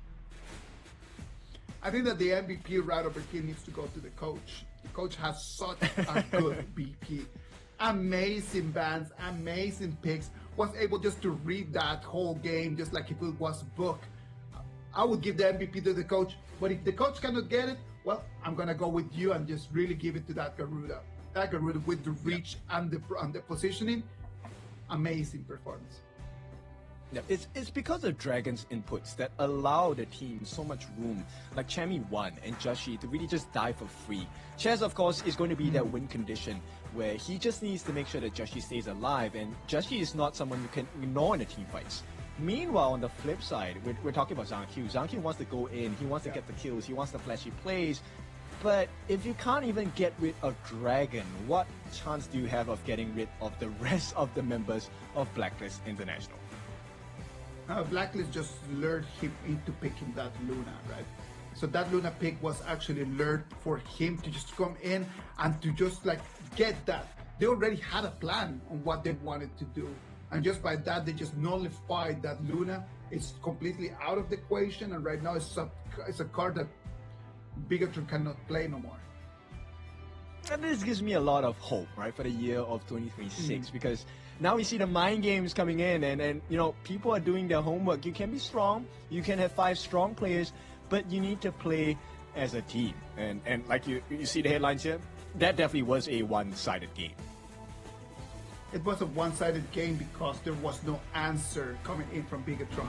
I think that the MVP right over here needs to go to the coach. The coach has such a good BP. Amazing bans, amazing picks, was able just to read that whole game just like if it was a book. I would give the MVP to the coach, but if the coach cannot get it, well, I'm gonna go with you and just really give it to that Garuda. That Garuda with the reach and the positioning, amazing performance. Yeah, it's because of Dragon's inputs that allow the team so much room, like Chami 1 and Joshi, to really just die for free. Chaz, of course, is going to be that win condition where he just needs to make sure that Joshi stays alive, and Joshi is not someone you can ignore in the team fights. Meanwhile, on the flip side, we're talking about Zhang Q. Zhang Q wants to go in, he wants to get the kills, he wants the flashy plays, but if you can't even get rid of Dragon, what chance do you have of getting rid of the rest of the members of Blacklist International? Blacklist just lured him into picking that Luna, right? So that Luna pick was actually lured for him to just come in and to just like get that. They already had a plan on what they wanted to do. And just by that, they just nullified that Luna. It's completely out of the equation, and right now it's a card that Bigatron cannot play no more. And this gives me a lot of hope, right, for the year of 2026, because now we see the mind games coming in, and you know, people are doing their homework. You can be strong, you can have 5 strong players, but you need to play as a team. And like you see the headlines here, that definitely was a one-sided game. It was a one-sided game because there was no answer coming in from Bigatron.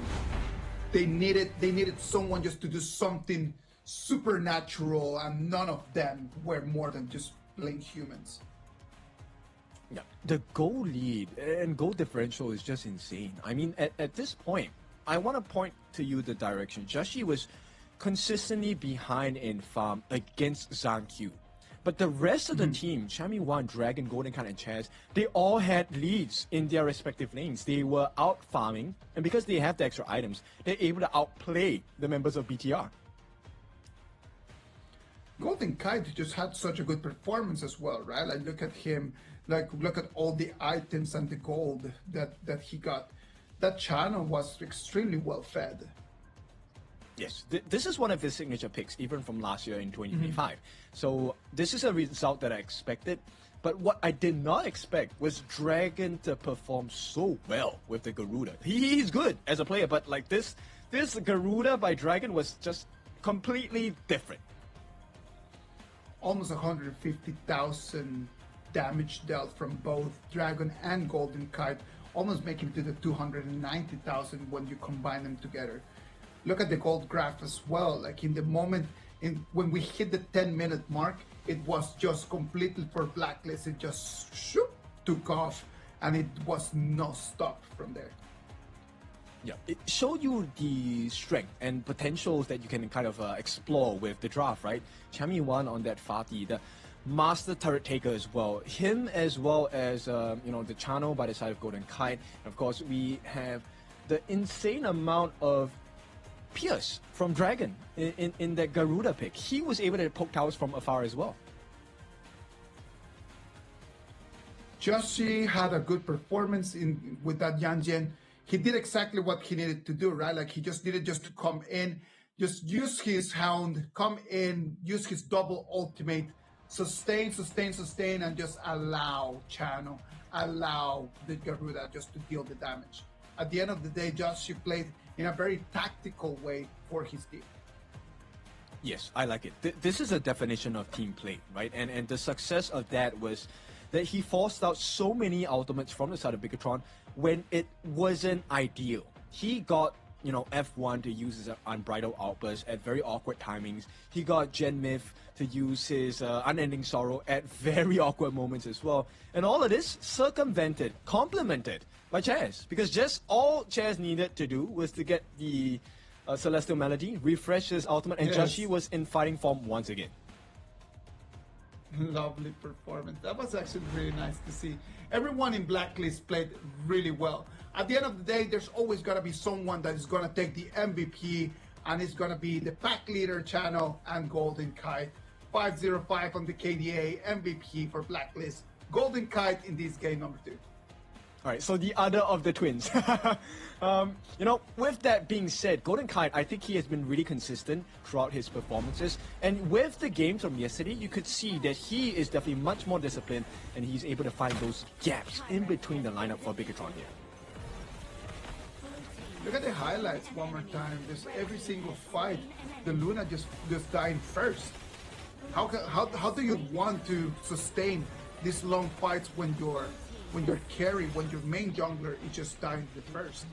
They needed someone just to do something supernatural, and none of them were more than just plain humans. Yeah, the goal lead and goal differential is just insane. I mean, at this point, I want to point to you the direction. Joshi was consistently behind in farm against Zhang Q. But the rest of the team, Chami 1, Dragon, Golden Khan, and Chaz, they all had leads in their respective lanes. They were out farming, and because they have the extra items, they're able to outplay the members of BTR. Golden Kite just had such a good performance as well, right? Like, look at him, like, look at all the items and the gold that he got. That channel was extremely well fed. Yes, this is one of his signature picks, even from last year in 2025. So this is a result that I expected. But what I did not expect was Dragon to perform so well with the Garuda. He's good as a player, but like this Garuda by Dragon was just completely different. Almost 150,000 damage dealt from both Dragon and Golden Kite, almost making to the 290,000 when you combine them together. Look at the gold graph as well. Like in the moment when we hit the 10-minute mark, it was just completely for Blacklist. It just took off, and it was no stop from there. Yeah, it showed you the strength and potentials that you can kind of explore with the draft, right? Chami 1 on that Fatih, the Master Turret Taker as well. Him as well as, you know, the channel by the side of Golden Kite. And of course, we have the insane amount of Pierce from Dragon in that Garuda pick. He was able to poke towers from afar as well. Joshi had a good performance with that Yanjian. He did exactly what he needed to do, right? Like he just needed to come in, just use his hound, come in, use his double ultimate, sustain, and just allow Channel, allow the Garuda just to deal the damage. At the end of the day, Joshi played in a very tactical way for his team. Yes, I like it. This is a definition of team play, right? And the success of that was that he forced out so many ultimates from the side of Bigatron when it wasn't ideal. He got, you know, F1 to use his unbridled outburst at very awkward timings. He got Gen Myth to use his unending sorrow at very awkward moments as well. And all of this circumvented, complemented by Chaz, because just all Chaz needed to do was to get the Celestial Melody, refresh his ultimate, and Joshi was in fighting form once again. Lovely performance. That was actually really nice to see. Everyone in Blacklist played really well. At the end of the day, there's always going to be someone that is going to take the MVP, and it's going to be the pack leader Channel and Golden Kite. 505 on the KDA, MVP for Blacklist. Golden Kite in this game number 2. All right, so the other of the twins. You know, with that being said, Golden Kite, I think he has been really consistent throughout his performances. And with the games from yesterday, you could see that he is definitely much more disciplined, and he's able to find those gaps in between the lineup for Bigatron here. Look at the highlights one more time. Just every single fight, the Luna just dying first. How do you want to sustain these long fights when your carry, when your main jungler is just dying the first?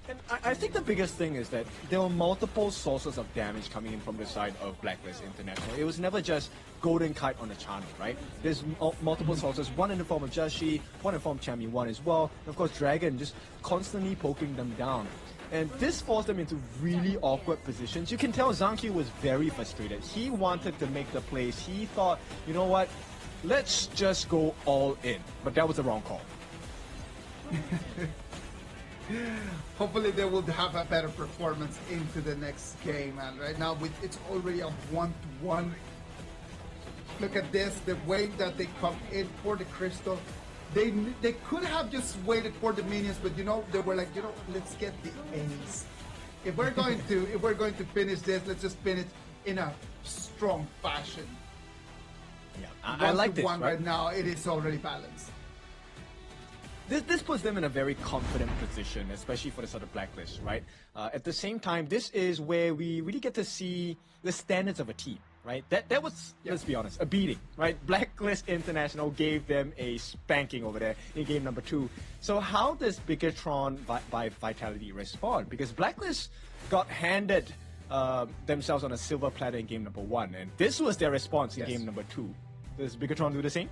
And I think the biggest thing is that there were multiple sources of damage coming in from the side of Blacklist International. It was never just Golden Kite on the channel, right? There's multiple sources, one in the form of Joshi, one in the form of Champion 1 as well, and of course Dragon just constantly poking them down. And this forced them into really awkward positions. You can tell Zanki was very frustrated. He wanted to make the plays. He thought, you know what, let's just go all in. But that was the wrong call. Hopefully they will have a better performance into the next game, and right now it's already a 1-1. Look at this, the way that they come in for the crystal. They could have just waited for the minions, but you know, they were like, you know, let's get the ace. If we're going to finish this, let's just finish in a strong fashion. Yeah, I like this. Right now, it is already balanced. This puts them in a very confident position, especially for the sort of Blacklist, right? At the same time, this is where we really get to see the standards of a team, right? That was, let's be honest, a beating, right? Blacklist International gave them a spanking over there in game number 2. So how does Bigatron by Vitality respond? Because Blacklist got handed themselves on a silver platter in game number 1, and this was their response in game number 2. Does Bigatron do the same?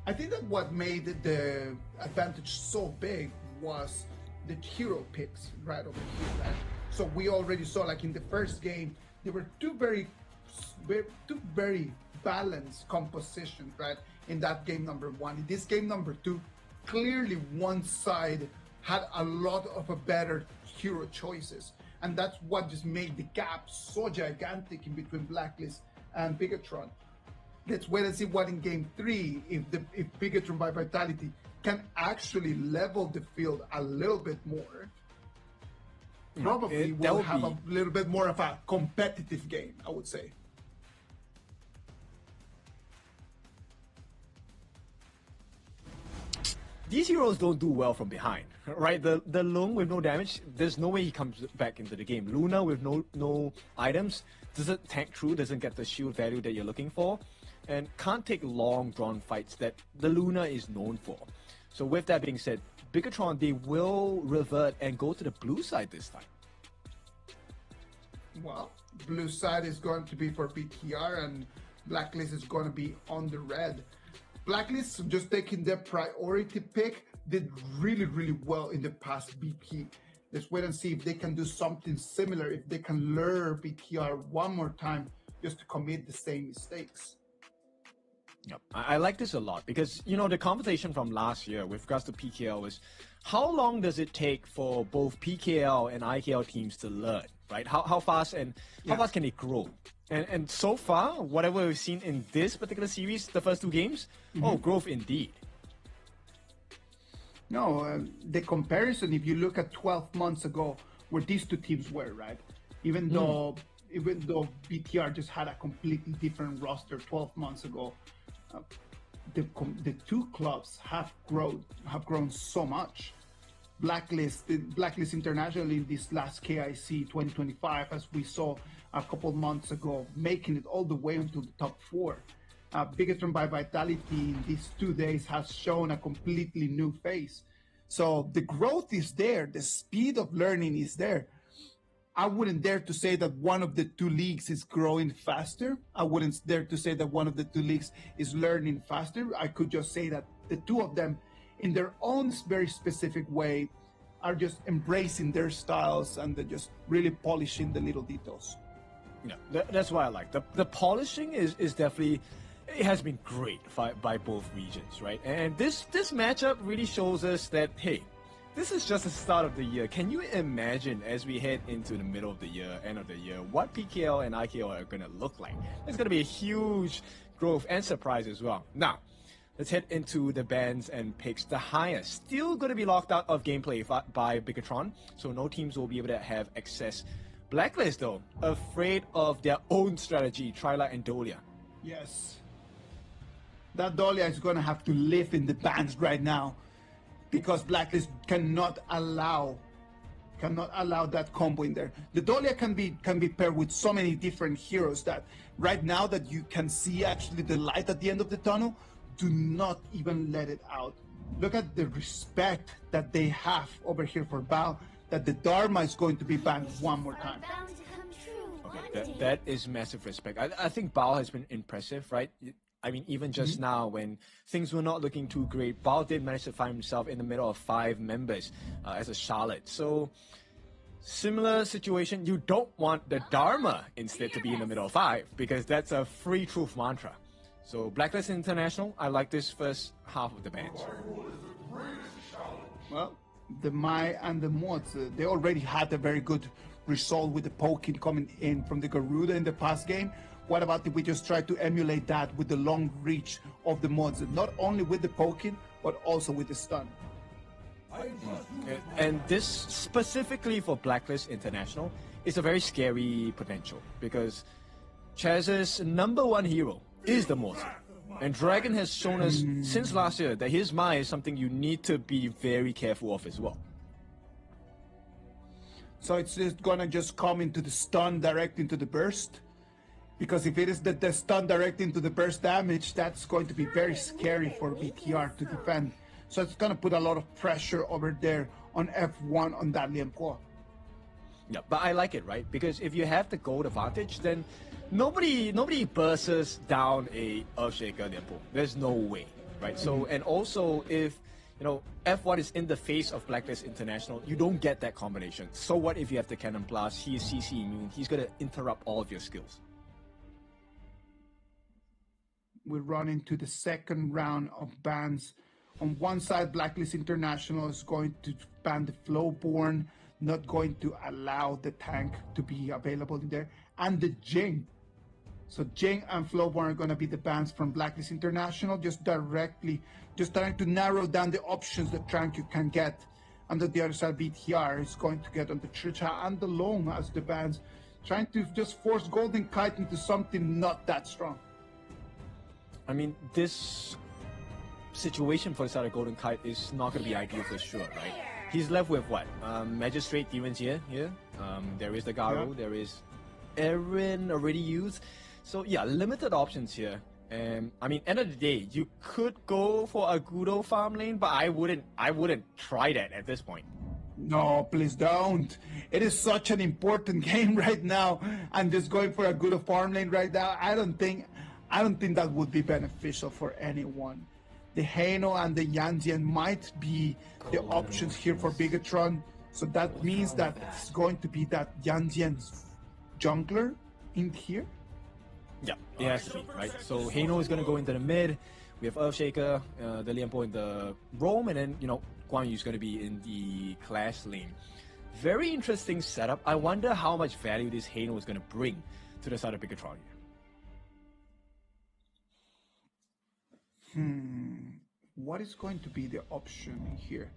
I think that what made the advantage so big was the hero picks right over here, right? So we already saw, like in the first game, there were two very balanced compositions, right? In that game number 1. In this game number 2, clearly one side had a lot of a better hero choices, and that's what just made the gap so gigantic in between Blacklist and Bigatron. Let's wait and see what in game 3, if Bigatron by Vitality can actually level the field a little bit more. Probably will have a little bit more of a competitive game, I would say. These heroes don't do well from behind, right? The Lung with no damage, there's no way he comes back into the game. Luna with no items, doesn't tank through, doesn't get the shield value that you're looking for, and can't take long drawn fights that the Luna is known for. So with that being said, Bigatron, they will revert and go to the blue side this time. Well, blue side is going to be for BTR, and Blacklist is going to be on the red. Blacklist, just taking their priority pick, did really, really well in the past BP. Let's wait and see if they can do something similar, if they can lure BTR one more time just to commit the same mistakes. Yep. I like this a lot because, you know, the conversation from last year with regards to PKL was how long does it take for both PKL and IKL teams to learn, right? How fast and how fast can they grow? And so far, whatever we've seen in this particular series, the first two games, growth indeed. No, the comparison, if you look at 12 months ago, where these two teams were, right? Even though BTR just had a completely different roster 12 months ago, the two clubs have grown so much. Blacklist International in this last KIC 2025, as we saw a couple months ago, making it all the way into the top 4. Bigatron by Vitality in these 2 days has shown a completely new face. So the growth is there, the speed of learning is there. I wouldn't dare to say that one of the two leagues is growing faster. I wouldn't dare to say that one of the two leagues is learning faster. I could just say that the two of them, in their own very specific way, are just embracing their styles and they're just really polishing the little details. Yeah, that's what I like. The polishing is definitely, it has been great by both regions, right? And this matchup really shows us that, hey, this is just the start of the year. Can you imagine as we head into the middle of the year, end of the year, what PKL and IKL are going to look like? It's going to be a huge growth and surprise as well. Now, let's head into the bans and picks. The highest still going to be locked out of gameplay by Bigatron, so no teams will be able to have access. Blacklist, though, afraid of their own strategy, Trila and Dolia. Yes. That Dolia is going to have to live in the bans right now, because Blacklist cannot allow that combo in there. The Dolia can be paired with so many different heroes that right now that you can see actually the light at the end of the tunnel, do not even let it out. Look at the respect that they have over here for Bao, that the Dharma is going to be banned one more time. Okay, that is massive respect. I think Bao has been impressive, right? I mean, even just now when things were not looking too great, Bao did manage to find himself in the middle of 5 members as a Charlotte. So, similar situation, you don't want the Dharma instead to be in the middle of 5, because that's a free truth mantra. So, Blacklist International, I like this first half of the bans. Well, the Mai and the Mods, they already had a very good result with the poking coming in from the Garuda in the past game. What about if we just try to emulate that with the long reach of the Mods, not only with the poking, but also with the stun? And this specifically for Blacklist International is a very scary potential, because Chaz's #1 hero is the Mods. And Dragon has shown us since last year that his Mai is something you need to be very careful of as well. So it's just gonna just come into the stun direct into the burst? Because if it is the stun direct into the burst damage, that's going to be very scary for BTR to defend. So it's gonna put a lot of pressure over there on F1 on that Lianpo. Yeah, but I like it, right? Because if you have the gold advantage, then nobody bursts down a Earthshaker Lianpo. There's no way, right? So, and also if F1 is in the face of Blacklist International, you don't get that combination. So what if you have the Cannon Blast, he is CC immune, he's gonna interrupt all of your skills. We run into the second round of bans. On one side, Blacklist International is going to ban the Flowborn, not going to allow the tank to be available in there, and the Jing. So Jing and Flowborn are going to be the bans from Blacklist International, just trying to narrow down the options that tank you can get. And the other side, BTR is going to get on the Tricha and the Long as the bans, trying to just force Golden Kite into something not that strong. I mean, this situation for the side of Golden Kite is not going to be ideal for sure, right? He's left with what? Magistrate Demons here. There is the Garo, there is Aaron already used. So yeah, limited options here. And I mean, end of the day, you could go for a Gudo farm lane, but I wouldn't try that at this point. No, please don't. It is such an important game right now, and just going for a Gudo farm lane right now, I don't think that would be beneficial for anyone. The Heino and the Yanjian might be the options here for Bigatron. So that means that it's going to be that Yanjian's jungler in here. Yeah, it has to be, right? So Heino is going to go into the mid. We have Earthshaker, the Lianpo in the roam, and then, Guan Yu is going to be in the Clash lane. Very interesting setup. I wonder how much value this Heino is going to bring to the side of Bigatron. What is going to be the option here?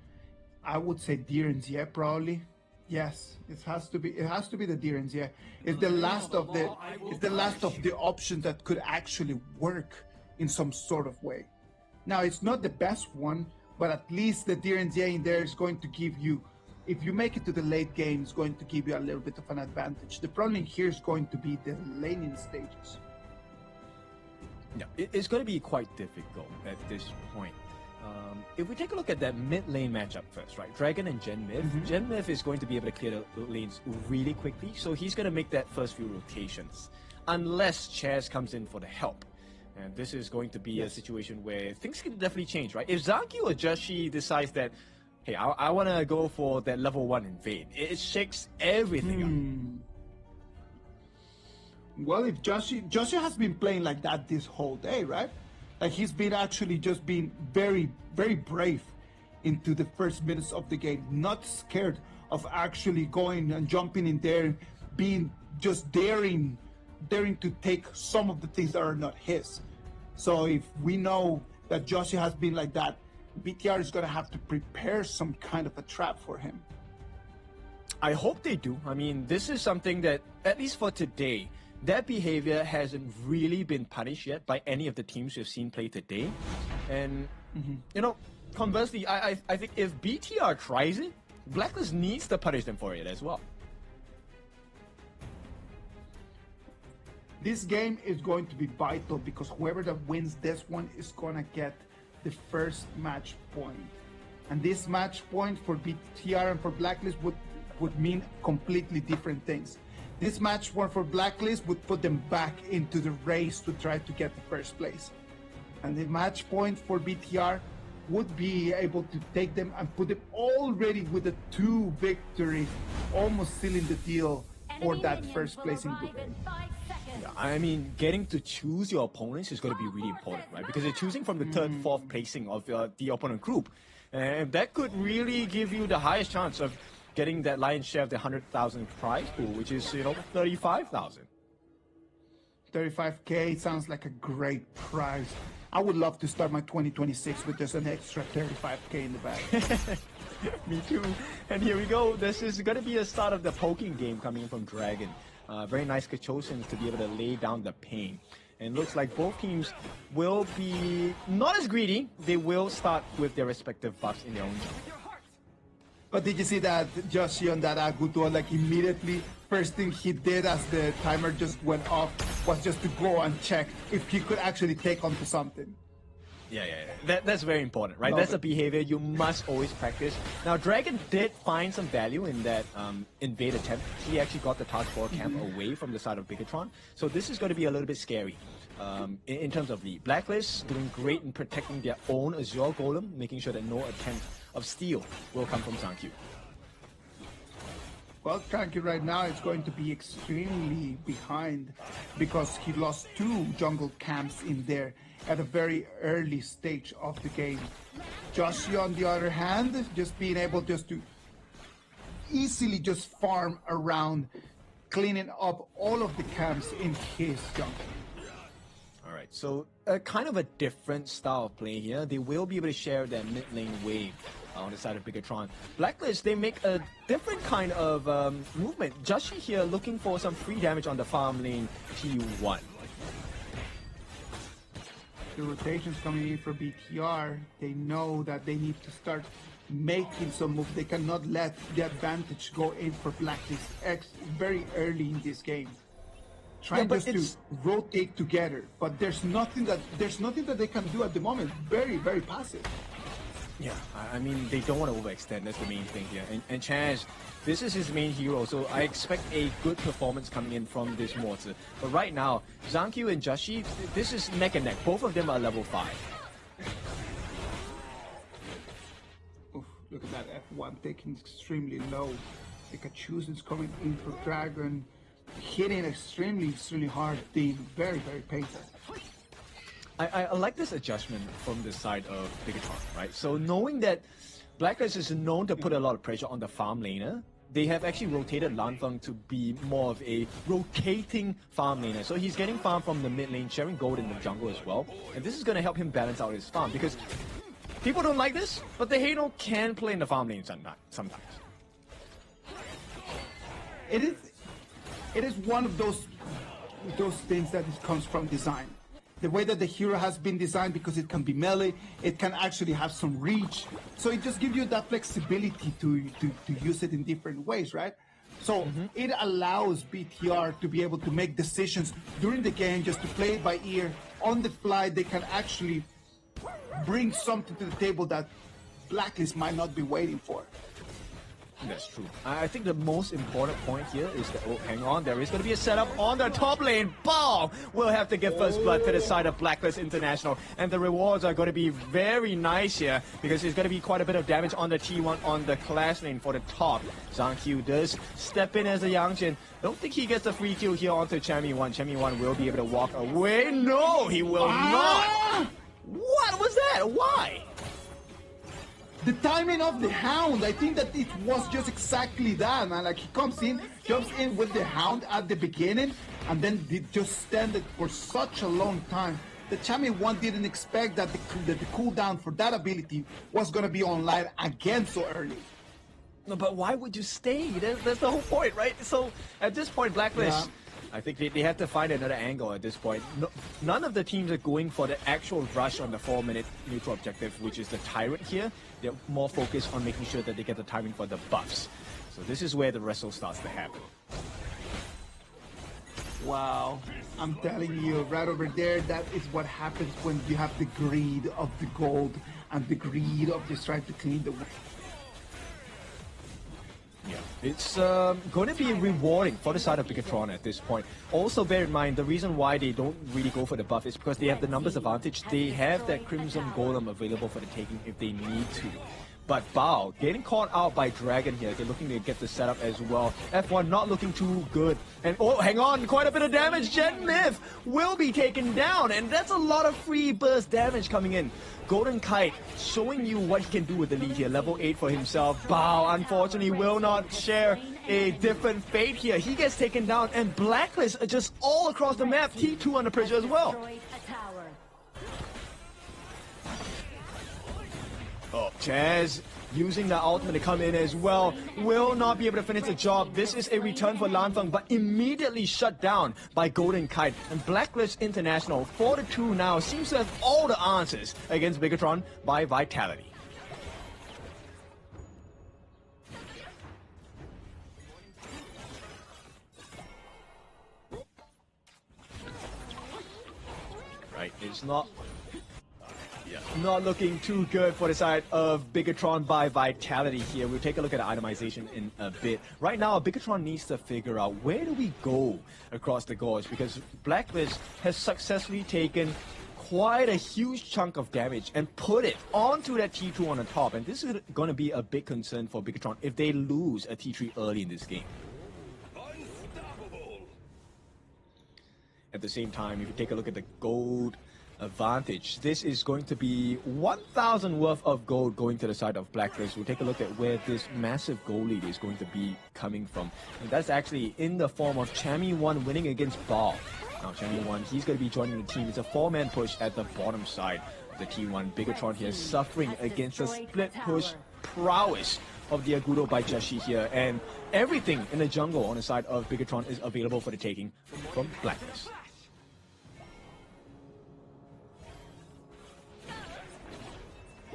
I would say Deerens, yeah, probably. Yes, it has to be. It has to be the Deerens, yeah. It's the last of the. It's the last of the options that could actually work in some sort of way. Now, it's not the best one, but at least the Deerens, yeah, in there is going to give you. If you make it to the late game, it's going to give you a little bit of an advantage. The problem here is going to be the laning stages. Yeah, it's going to be quite difficult at this point. If we take a look at that mid lane matchup first, right? Dragon and Gen Myth. Gen Myth is going to be able to clear the lanes really quickly, so he's going to make that first few rotations, unless Chaz comes in for the help. And this is going to be a situation where things can definitely change, right? If Zanki or Joshi decides that, hey, I want to go for that level 1 invade, it shakes everything up. Well, if Joshi has been playing like that this whole day, right? Like he's been actually just being very, very brave into the first minutes of the game, not scared of actually going and jumping in there, being just daring to take some of the things that are not his. So if we know that Joshi has been like that, BTR is going to have to prepare some kind of a trap for him. I hope they do. I mean, this is something that, at least for today, that behavior hasn't really been punished yet by any of the teams we've seen play today. And, you know, conversely, I think if BTR tries it, Blacklist needs to punish them for it as well. This game is going to be vital because whoever that wins this one is going to get the first match point. And this match point for BTR and for Blacklist would mean completely different things. This match point for Blacklist would put them back into the race to try to get the first place. And the match point for BTR would be able to take them and put them already with a 2 victory, almost sealing the deal for that first place in Group A. Yeah, I mean, getting to choose your opponents is going to be really important, right? Because you're choosing from the 3rd, 4th placing of the opponent group. And that could really give you the highest chance of getting that lion's share of the 100,000 prize pool, which is, you know, 35,000. 35K sounds like a great prize. I would love to start my 2026 with just an extra 35K in the bag. Me too. And here we go. This is going to be a start of the poking game coming in from Dragon. Very nice Kachosins to be able to lay down the pain. And looks like both teams will be not as greedy. They will start with their respective buffs in their own jump. But did you see that Joshi on that Agutua, like immediately, first thing he did as the timer just went off was just to go and check if he could actually take onto something. Yeah. That's very important, right? That's a behavior you must always practice. Now, Dragon did find some value in that invade attempt. He actually got the task force camp away from the side of Bigatron. So this is going to be a little bit scary. In terms of the Blacklist, doing great in protecting their own Azure Golem, making sure that no attempt of steal will come from Sankyu. Well, Sankyu right now is going to be extremely behind because he lost 2 jungle camps in there at a very early stage of the game. Joshi, on the other hand, just being able just to easily just farm around, cleaning up all of the camps in his jungle. Alright, so kind of a different style of play here. They will be able to share their mid lane wave on the side of Bigatron. Blacklist, they make a different kind of movement. Joshi here looking for some free damage on the farm lane T1. The rotations coming in for BTR, they know that they need to start making some moves. They cannot let the advantage go in for Blacklist X very early in this game. Trying just to rotate together, but there's nothing that they can do at the moment. Very, very passive. Yeah, I mean, they don't want to overextend. That's the main thing here. And Chaz, this is his main hero, so I expect a good performance coming in from this mortar. But right now, Zankyu and Joshi, this is neck and neck. Both of them are level 5. Oof, look at that F1 taking extremely low. Pikachu is coming in for Dragon, hitting extremely hard, being very, very painful. I like this adjustment from the side of Bigatron, right? So knowing that Blacklist is known to put a lot of pressure on the farm laner, they have actually rotated Lanfeng to be more of a rotating farm laner. So he's getting farm from the mid lane, sharing gold in the jungle as well. And this is going to help him balance out his farm, because people don't like this, but the Halo can play in the farm lane sometimes. It is one of those things that it comes from design. The way that the hero has been designed, because it can be melee, it can actually have some reach. So it just gives you that flexibility to use it in different ways, right? So it allows BTR to be able to make decisions during the game, just to play it by ear. On the fly, they can actually bring something to the table that Blacklist might not be waiting for. That's true. I think the most important point here is that, oh, hang on, there is going to be a setup on the top lane. Ball will have to give first blood to the side of Blacklist International. And the rewards are going to be very nice here, because there's going to be quite a bit of damage on the T1 on the class lane for the top. Zhang Qiu does step in as a Yangjin. Don't think he gets a free kill here onto Chami1. Chami1 will be able to walk away. No, he will not. What was that? Why? The timing of the Hound, I think that it was just exactly that, man. Like, he comes in, jumps in with the Hound at the beginning, and then they just stand it for such a long time. The Chami1 didn't expect that the cooldown for that ability was going to be online again so early. No, but why would you stay? That's the whole point, right? So, at this point, Blacklist... Yeah. I think they have to find another angle at this point. No, none of the teams are going for the actual rush on the 4-minute neutral objective, which is the Tyrant here. They're more focused on making sure that they get the timing for the buffs. So this is where the wrestle starts to happen. Wow. I'm telling you, right over there, that is what happens when you have the greed of the gold and the greed of just trying to clean the way. Yeah, it's going to be rewarding for the side of Bigatron at this point. Also bear in mind, the reason why they don't really go for the buff is because they have the numbers advantage. They have that Crimson Golem available for the taking if they need to. But Bao, getting caught out by Dragon here. They're looking to get the setup as well. F1 not looking too good. And oh, hang on, quite a bit of damage. Jet Myth will be taken down. And that's a lot of free burst damage coming in. Golden Kite showing you what he can do with the lead here. Level 8 for himself. Bao, unfortunately, will not share a different fate here. He gets taken down. And Blacklist are just all across the map. T2 under pressure as well. Oh, Chaz using the ultimate to come in as well. Will not be able to finish the job. This is a return for Lanfeng, but immediately shut down by Golden Kite. And Blacklist International, 4-2 now, seems to have all the answers against Bigatron by Vitality. Right, it's not looking too good for the side of Bigatron by Vitality here. We'll take a look at the itemization in a bit. Right now, Bigatron needs to figure out where do we go across the gorge, because Blacklist has successfully taken quite a huge chunk of damage and put it onto that T2 on the top. And this is going to be a big concern for Bigatron if they lose a T3 early in this game. At the same time, if you take a look at the gold advantage, this is going to be 1,000 worth of gold going to the side of Blacklist. We'll take a look at where this massive gold lead is going to be coming from. And that's actually in the form of Chami1 winning against Ball. Now Chami1, he's going to be joining the team. It's a 4-man push at the bottom side of the T1. Bigatron here suffering against a split push prowess of the Agudo by Jashi here. And everything in the jungle on the side of Bigatron is available for the taking from Blacklist.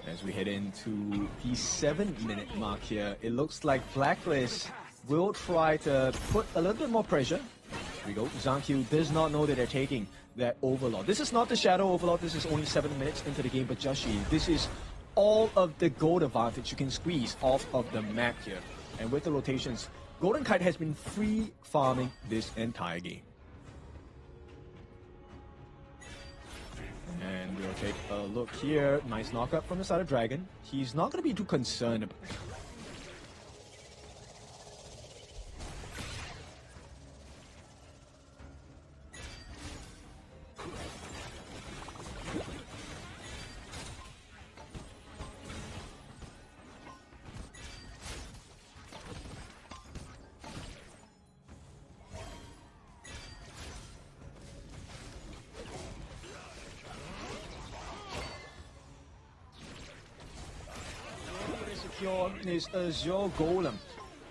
As we head into the 7-minute mark here, it looks like Blacklist will try to put a little bit more pressure. Here we go. Zhang Qiu does not know that they're taking that Overlord. This is not the Shadow Overlord. This is only 7 minutes into the game, but Jashi, this is all of the gold advantage you can squeeze off of the map here. And with the rotations, Golden Kite has been free farming this entire game. And we'll take a look here. Nice knockup from the side of Dragon. He's not going to be too concerned about it. secure his Azure Golem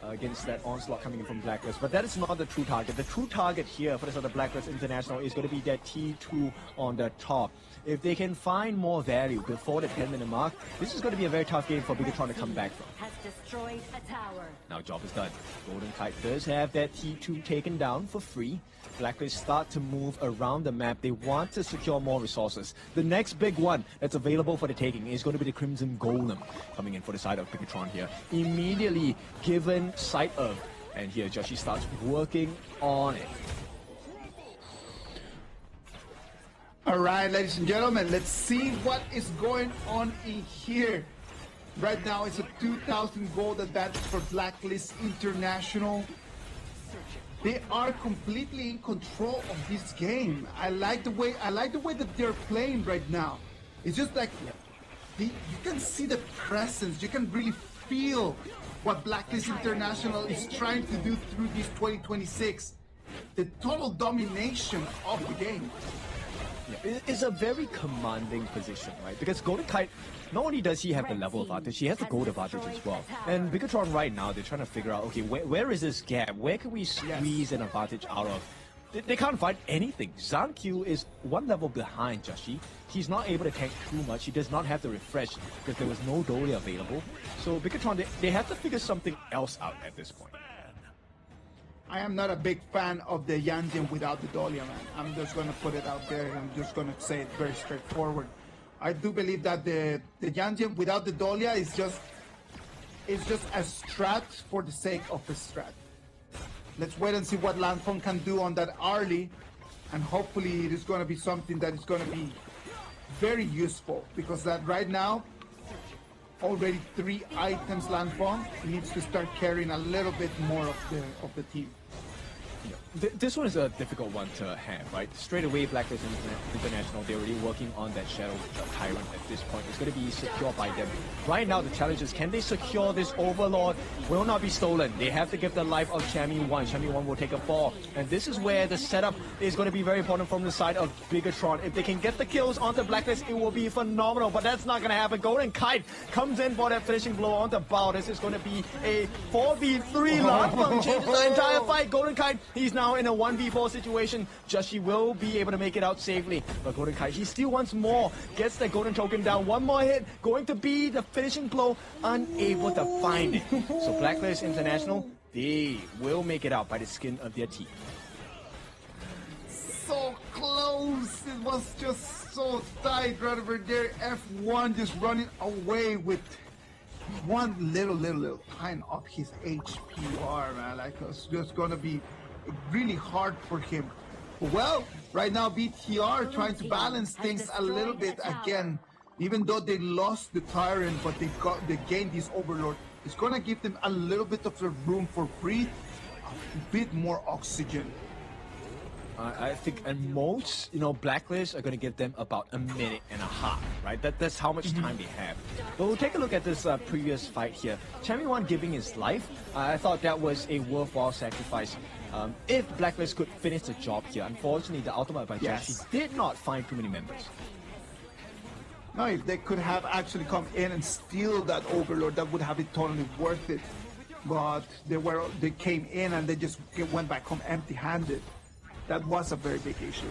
against that onslaught coming in from Blacklist. But that is not the true target. The true target here for the sort of Blacklist International is going to be that T2 on the top. If they can find more value before the 10-minute mark, this is going to be a very tough game for Bigatron to come back from. Has destroyed a tower. Now job is done. Golden Kite does have that T2 taken down for free. Blacklist start to move around the map. They want to secure more resources. The next big one that's available for the taking is going to be the Crimson Golem coming in for the side of Bigatron here. Immediately given sight of, and here Joshi starts working on it. All right, ladies and gentlemen, let's see what is going on in here. Right now, it's a 2,000 gold advantage for Blacklist International. They are completely in control of this game. I like the way that they're playing right now. It's just like you can see the presence. You can really feel what Blacklist International is trying to do through this 2026. The total domination of the game. Yeah, it's a very commanding position, right? Because Golden Kite, not only does he have the level advantage, he has the gold advantage as well. And Bigatron right now, they're trying to figure out, okay, where is this gap? Where can we squeeze an advantage out of? They can't find anything. Zankyu is one level behind Joshi. He's not able to tank too much. He does not have the refresh because there was no Dolia available. So Bigatron, they have to figure something else out at this point. I am not a big fan of the Yanjian without the Dolia, man. I'm just going to put it out there. I'm just going to say it very straightforward. I do believe that the Yanjian without the Dolia is just a strat for the sake of a strat. Let's wait and see what Landfong can do on that early, and hopefully it is going to be something that is going to be very useful, because that right now, already 3 items Landfong needs to start carrying a little bit more of the team. This one is a difficult one to have, right? Straight away, Blacklist International, they're already working on that Shadow Tyrant at this point. It's going to be secured by them. Right now, the challenge is, can they secure this Overlord? Will not be stolen. They have to give the life of Chami 1. Chami 1 will take a fall. And this is where the setup is going to be very important from the side of Bigatron. If they can get the kills onto Blacklist, it will be phenomenal. But that's not going to happen. Golden Kite comes in for that finishing blow onto Bao. This is going to be a 4v3. Landfong changes the entire fight. Golden Kite, he's now in a 1v4 situation. Joshi will be able to make it out safely, but Golden Kite, he still wants more. Gets the golden token down. One more hit, going to be the finishing blow. Unable to find it. So Blacklist International, they will make it out by the skin of their teeth. So close! It was just so tight right over there. F1 just running away with one little pint of his HPR, man. Like, it's just gonna be really hard for him. Well, right now BTR trying to balance things a little bit again. Even though they lost the Tyrant, but they gained this Overlord. It's gonna give them a little bit of the room for breathe, a bit more oxygen. I think at most, Blacklist are going to give them about a minute and a half, right? That's how much time they have. But we'll take a look at this previous fight here. Chami 1 giving his life, I thought that was a worthwhile sacrifice. If Blacklist could finish the job here, unfortunately, the ultimate by Joshi did not find too many members. No, if they could have actually come in and steal that Overlord, that would have been totally worth it. But they came in and they just went back home empty-handed. That was a very big issue.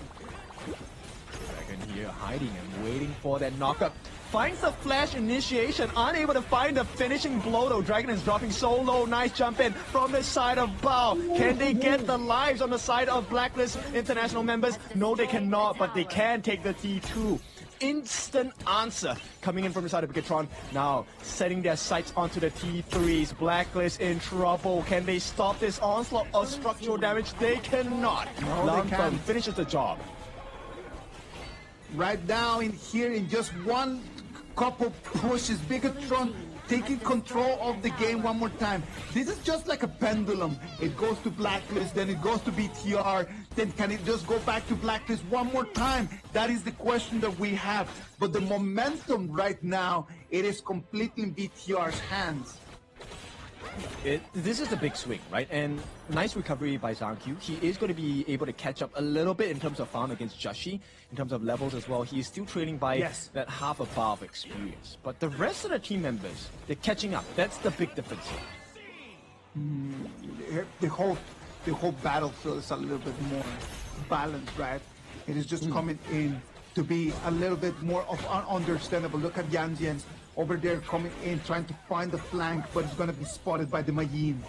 Dragon here hiding and waiting for that knockup. Finds the flash initiation, unable to find the finishing blow though. Dragon is dropping so low. Nice jump in from the side of Bao. Can they get the lives on the side of Blacklist International members? No, they cannot, but they can take the T2. Instant answer coming in from the side of Bigatron. Now setting their sights onto the T3s. Blacklist in trouble. Can they stop this onslaught of structural damage? They cannot. No, they can't. Finishes the job. Right now in here, in just one couple pushes, Bigatron taking control of the game one more time. This is just like a pendulum. It goes to Blacklist, then it goes to BTR, then can it just go back to Blacklist one more time? That is the question that we have. But the momentum right now, it is completely in BTR's hands. This is the big swing, right? And nice recovery by Zangq. He is going to be able to catch up a little bit in terms of farm against Joshi, in terms of levels as well. He is still trailing by that half a bar of experience. But the rest of the team members, they're catching up. That's the big difference here. The whole battlefield is a little bit more balanced, right? It is just coming in to be a little bit more of understandable. Look at Yan Jian's over there coming in, trying to find the flank, but it's going to be spotted by the Mayin.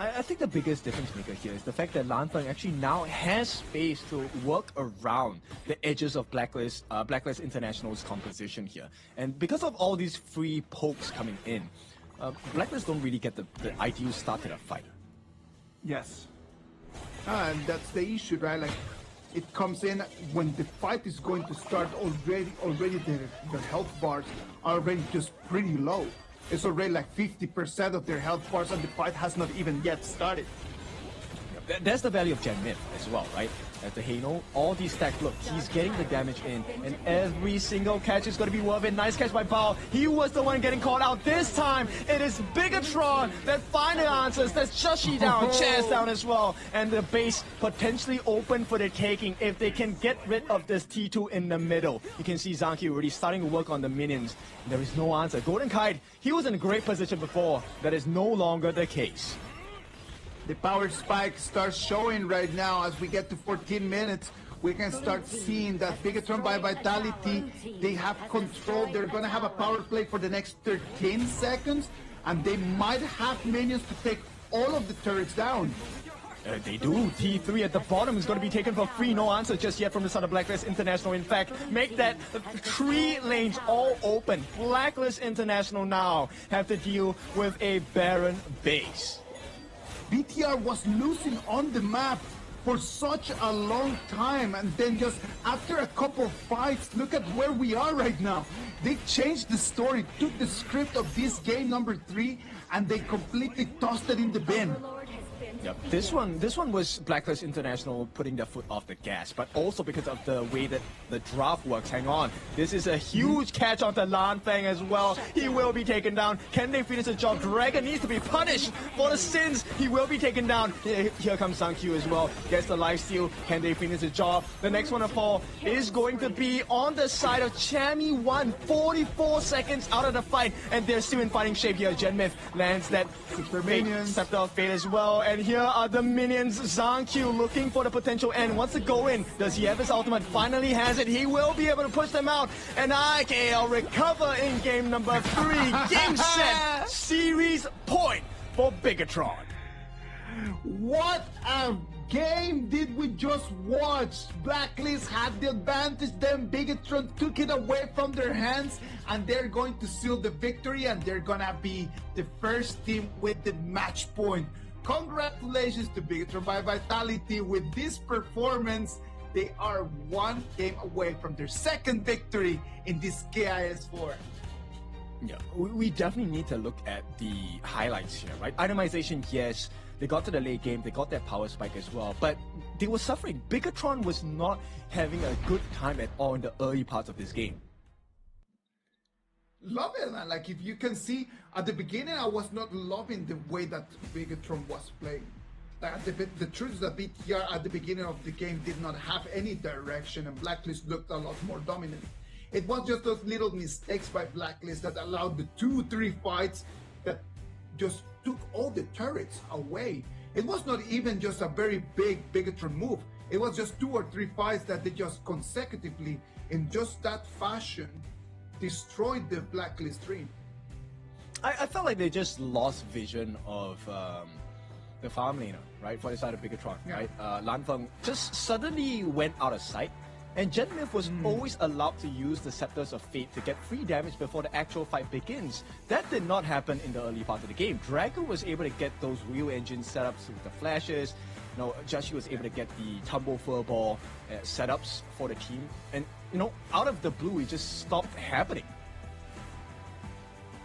I think the biggest difference maker here is the fact that Lanfeng actually now has space to work around the edges of Blacklist International's composition here. And because of all these free pokes coming in, Blacklist don't really get the ideal start to the fight. Yes. And that's the issue, right? Like, it comes in when the fight is going to start already their health bars are already just pretty low. It's already like 50% of their health bars and the fight has not even yet started. That's the value of Gen Myth as well, right? As the Hano, all these stacks, look, he's getting the damage in, and every single catch is going to be worth it. Nice catch by Bao. He was the one getting called out. This time, it is Bigatron that finally answers. That's Joshi down, Chance down as well. And the base potentially open for the taking if they can get rid of this T2 in the middle. You can see Zangq already starting to work on the minions. There is no answer. Golden Kite, he was in a great position before. That is no longer the case. The power spike starts showing right now as we get to 14 minutes. We can start seeing that Bigatron by Vitality, they have control. They're going to have a power play for the next 13 seconds, and they might have minions to take all of the turrets down. They do. T3 at the bottom is going to be taken for free. No answer just yet from the side of Blacklist International. In fact, make that 3 lanes all open. Blacklist International now have to deal with a barren base. BTR was losing on the map for such a long time, and then just after a couple of fights, look at where we are right now. They changed the story, took the script of this game number 3, and they completely tossed it in the bin. Yep. This one was Blacklist International putting their foot off the gas, but also because of the way that the draft works. Hang on. This is a huge catch onto Lanfeng as well. He will be taken down. Can they finish the job? Dragon needs to be punished for the sins. He will be taken down. Here comes Zangq as well. Gets the lifesteal. Can they finish the job? The next one to fall is going to be on the side of Chami 1. 44 seconds out of the fight, and they're still in fighting shape here. Gen Myth lands that Scepter of Fate as well, and here are the minions. Zangq looking for the potential end. Wants to go in. Does he have his ultimate? Finally has it. He will be able to push them out. And IKL recover in game number 3. Game set. Series point for Bigatron. What a game did we just watch? Blacklist had the advantage, then Bigatron took it away from their hands, and they're going to seal the victory, and they're gonna be the first team with the match point. Congratulations to Bigatron by Vitality. With this performance, they are 1 game away from their second victory in this KIS4. Yeah, we definitely need to look at the highlights here, right? Itemization, yes. They got to the late game, they got their power spike as well, but they were suffering. Bigatron was not having a good time at all in the early parts of this game. Love it, man. Like, if you can see, at the beginning, I was not loving the way that Bigatron was playing. Like, the truth is that BTR at the beginning of the game did not have any direction, and Blacklist looked a lot more dominant. It was just those little mistakes by Blacklist that allowed the 2-3 fights that just took all the turrets away. It was not even just a very big Bigatron move. It was just 2 or 3 fights that they just consecutively, in just that fashion, destroyed the Blacklist dream. I felt like they just lost vision of the farm laner, right, for the side of Bigatron, right? Lanfeng just suddenly went out of sight, and Gen Myth was always allowed to use the Scepters of Fate to get free damage before the actual fight begins. That did not happen in the early part of the game. Drago was able to get those real engine setups with the flashes. You know, Joshi was able to get the Tumble Furball setups for the team, and you know, out of the blue, it just stopped happening.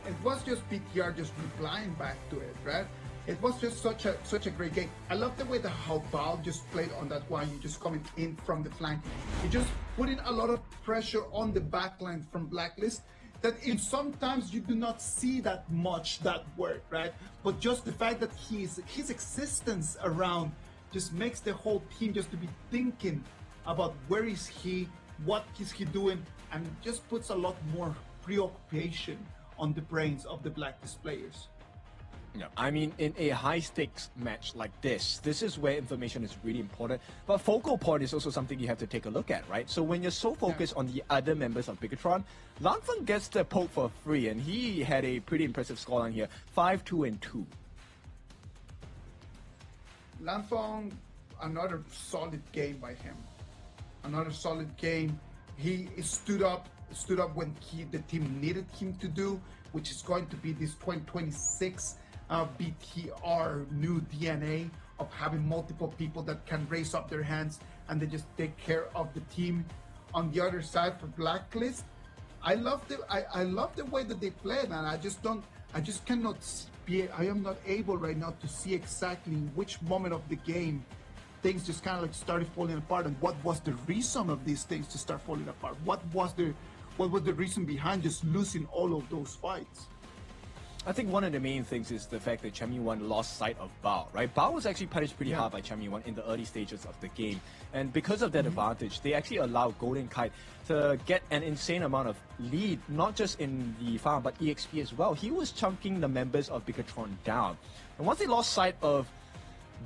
It was just BTR just replying back to it, right? It was just such a great game. I love the way that how Bao just played on that one. You just coming in from the flank. He just putting a lot of pressure on the backline from Blacklist. that in sometimes you do not see that much that word, right? But just the fact that his existence around just makes the whole team just to be thinking about where is he, what is he doing, and just puts a lot more preoccupation on the brains of the Blacklist players. Yeah, I mean, in a high-stakes match like this is where information is really important. But focal point is also something you have to take a look at, right? So when you're so focused on the other members of Bigatron, Lanfeng gets the poke for free, and he had a pretty impressive scoreline here, 5-2-2. Lanfeng, another solid game by him. Another solid game. He stood up when the team needed him to do, which is going to be this 2026 BTR new DNA of having multiple people that can raise up their hands and they just take care of the team. On the other side for Blacklist, I love the way that they play, man. I am not able right now to see exactly in which moment of the game things just kind of like started falling apart, and what was the reason of these things to start falling apart. What was the reason behind just losing all of those fights? I think one of the main things is the fact that Changmin lost sight of Bao, right? Bao was actually punished pretty hard by Changmin in the early stages of the game. And because of that advantage, they actually allowed Golden Kite to get an insane amount of lead, not just in the farm, but EXP as well. He was chunking the members of Bigatron down. And once they lost sight of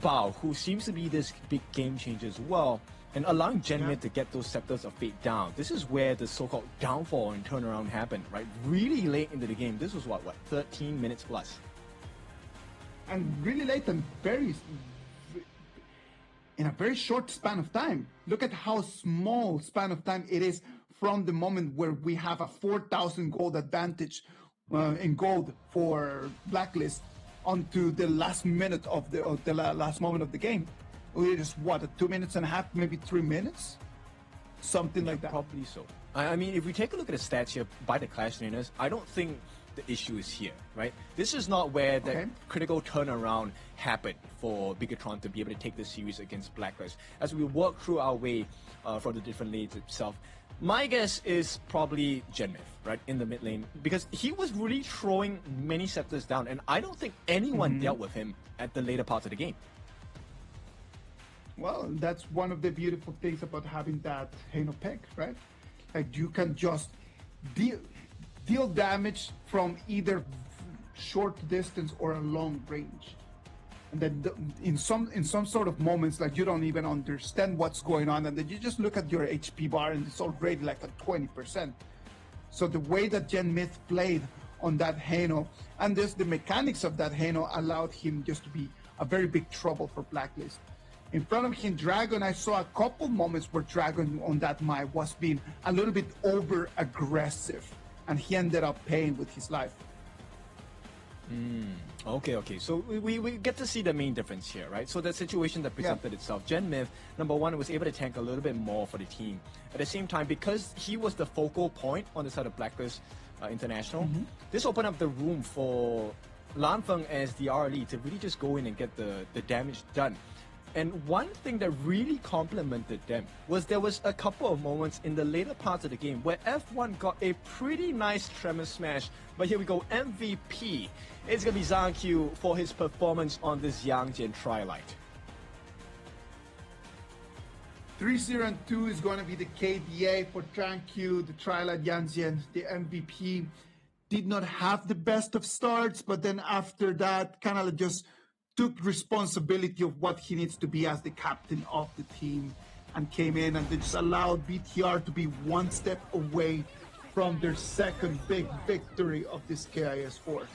Bao, who seems to be this big game changer as well, and allowing Genmid to get those Scepters of Fate down. This is where the so-called downfall and turnaround happened, right? Really late into the game. This was what, 13 minutes plus? And really late and in a very short span of time. Look at how small span of time it is from the moment where we have a 4,000 gold advantage in gold for Blacklist onto the last minute of the last moment of the game. It is what, 2.5 minutes, maybe 3 minutes? Something like that. Probably so. I mean, if we take a look at the stats here by the Clash trainers, I don't think the issue is here, right? This is not where the critical turnaround happened for Bigatron to be able to take the series against Blacklist. As we work through our way from the different lanes itself, my guess is probably Genmith, right, in the mid lane, because he was really throwing many Scepters down, and I don't think anyone dealt with him at the later parts of the game. Well, that's one of the beautiful things about having that Hano pick, right? Like you can just deal damage from either short distance or a long range. And then in some sort of moments, like you don't even understand what's going on, and then you just look at your HP bar and it's already like at 20%. So the way that Genmith played on that Hano, and just the mechanics of that Hano allowed him just to be a very big trouble for Blacklist. In front of him, Dragon, I saw a couple moments where Dragon on that Mai was being a little bit over aggressive, and he ended up paying with his life. Okay. So we get to see the main difference here, right? So the situation that presented itself. Genmith, number one, was able to tank a little bit more for the team. At the same time, because he was the focal point on the side of Blacklist International, this opened up the room for Lanfeng as the RLE to really just go in and get the damage done. And one thing that really complimented them was there was a couple of moments in the later parts of the game where F1 got a pretty nice Tremor Smash. But here we go, MVP. It's going to be Zhang Q for his performance on this Yangjian Trilight. 3-0-2 is going to be the KDA for Zhang Q, the Trilight Yangjian, the MVP. Did not have the best of starts, but then after that, kind of just took responsibility of what he needs to be as the captain of the team and came in and they just allowed BTR to be one step away from their second big victory of this KIS4.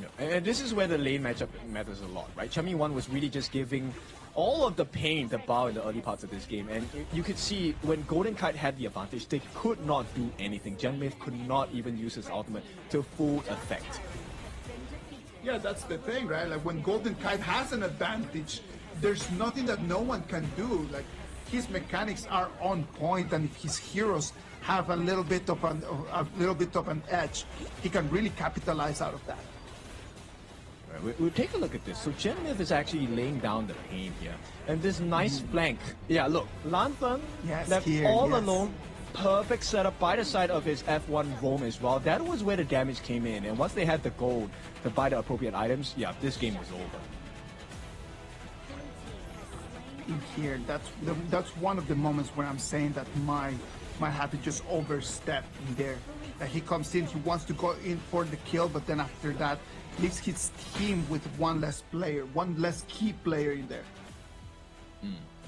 Yeah. And this is where the lane matchup matters a lot, right? Changmin was really just giving all of the pain to Bao in the early parts of this game, and you could see when Golden Kite had the advantage, they could not do anything. Genmith could not even use his ultimate to full effect. Yeah, that's the thing, right? Like when Golden Kite has an advantage, there's nothing that no one can do. Like his mechanics are on point, and if his heroes have a little bit of an edge, he can really capitalize out of that. Right, we'll take a look at this. So Genmith is actually laying down the pain here, and this nice flank. Yeah, look, Lanfeng left all alone perfect setup by the side of his F1 roam as well. That was where the damage came in. And once they had the gold to buy the appropriate items, yeah, this game was over. In here, that's one of the moments where I'm saying that might have to just overstep in there. That he comes in, he wants to go in for the kill, but then after that, leaves his team with one less player, one less key player in there.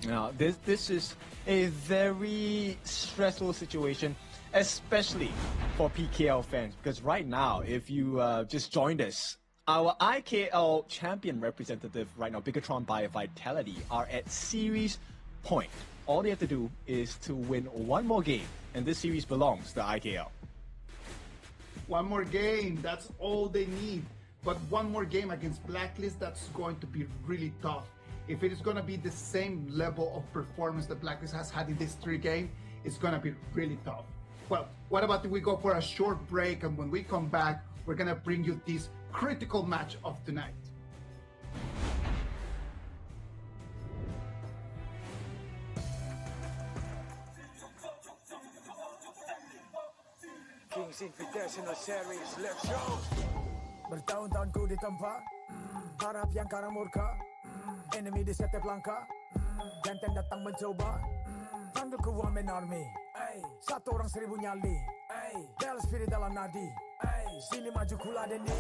Now, this is a very stressful situation, especially for PKL fans, because right now, if you just joined us, our IKL champion representative right now, Bigatron by Vitality, are at series point. All they have to do is to win one more game, and this series belongs to IKL. One more game, that's all they need. But one more game against Blacklist, that's going to be really tough. If it is going to be the same level of performance that Blacklist has had in this 3 game, it's going to be really tough. Well, what about if we go for a short break, and when we come back, we're going to bring you this critical match of tonight. Kings Invitational Series, let's go. Bertahun-tahun ku ditempa, harap yang karang murka, enemy di setiap langkah, jantan datang mencoba, panggil ku one man army, satu orang 1000 nyali, bel spirit dalam nadi, sini maju ku ladeni.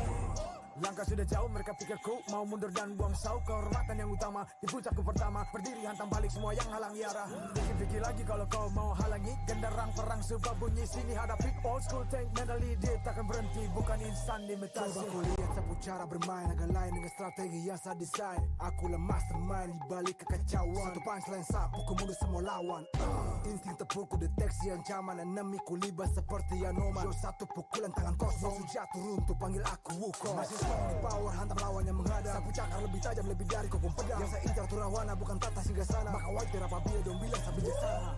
Langkah sudah jauh, mereka pikirku mau mundur dan buang sau. Kehormatan yang utama, di puncakku pertama, berdiri hantam balik semua yang halangi arah. Pikir-pikir lagi kalau kau mau halangi, genderang perang sebab bunyi sini hadapi. Old school tank mentally, dia takkan berhenti, bukan instan imitasi. Coba ku lihat sapu cara bermain agak lain dengan strategi yang saya desain. Aku lemah mastermind di balik kekacauan. Satu punchline sapu ku mundur semua lawan. Insting tepuk ku deteksi ancaman, enemy ku libas seperti Anoman. Show satu pukulan tangan kosong, jatuh runtuh panggil aku Wukong. Di power hantam lawan yang menghadap, sapu cakar lebih tajam lebih dari kopong pedang. Yang saya incar turawana bukan tata singgah sana, maka wajar apabila dong bilang sampai bijaksana.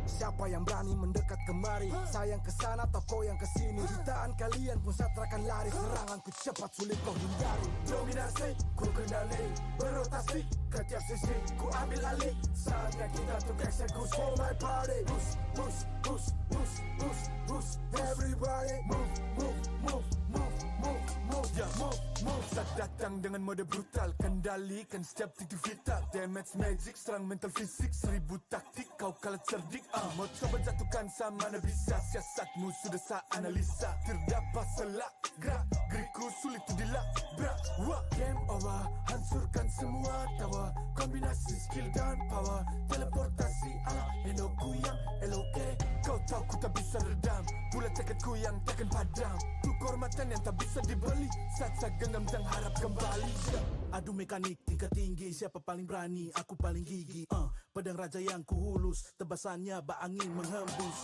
Siapa yang berani mendekat kemari, sayang kesana atau kau yang kesini. Jutaan kalian pun satrakan lari, seranganku cepat sulit kau hindari. Dominasi ku kendali, berotasi ke tiap sisi ku ambil alih. Saatnya kita untuk eksekusi for my party. Push, push, push, push, push, push. Everybody move, move, move, move, move, move, yeah, move, move. Saat datang dengan mode brutal, kendalikan setiap titik vital. Damage magic, serang mental fisik, 1000 taktik, kau kalah cerdik. Mau coba jatuhkan sama mana bisa, siasatmu sudah saya analisa. Terdapat selak, gerak, gerikku sulit untuk dilabrak. Game over, hancurkan semua tawa. Kombinasi skill dan power, teleportasi ala Enoku yang LOK. Kau tahu ku tak bisa redam, bulat tekadku yang takkan padam. Tuh kehormatan yang tak bisa dibeli, saat saya genggam dan harap kembali. Adu mekanik tingkat tinggi, siapa paling berani, aku paling gigi. Pedang raja yang kuhulus, tebasannya bak angin menghembus.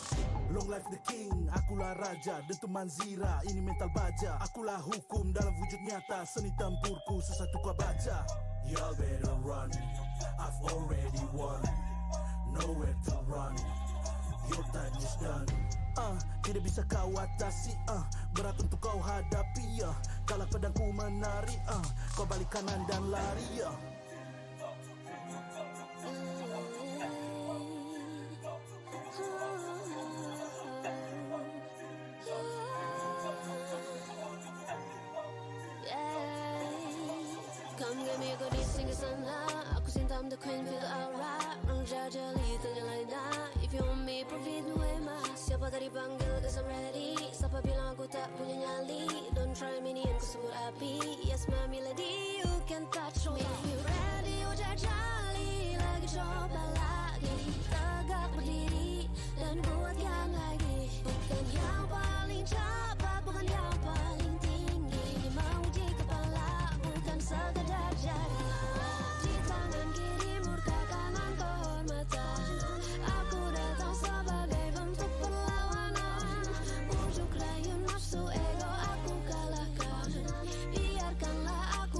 Long life the king, akulah raja, dentuman zira, ini mental baja. Akulah hukum dalam wujud nyata, seni tempurku sesatu kau baca. Y'all better run, I've already won, nowhere to run, your time is done. Tidak bisa kau atasi, berat untuk kau hadapi, kalau pedangku menari, kau balik kanan dan lari, Come get me, go this sing sana. Aku cinta I'm the queen, feel the aura. Orang jajali ternyalain dah. If you want me, profit no ema. Siapa tadi panggil, cause I'm ready. Siapa bilang aku tak punya nyali. Don't try me, ni aku sebut api. Yes, my melody, you can touch me. If you ready, you jajali. Lagi coba lagi. Tegak berdiri dan buat yang lagi. Bukan yang paling cepat, bukan yang paling tinggi. Mau di kepala, bukan sekadar jadi. Di tangan kiri murka, kanan kehormatan. Aku datang sebagai bentuk perlawanan. Bujuk rayu nafsu ego aku kalahkan. Biarkanlah aku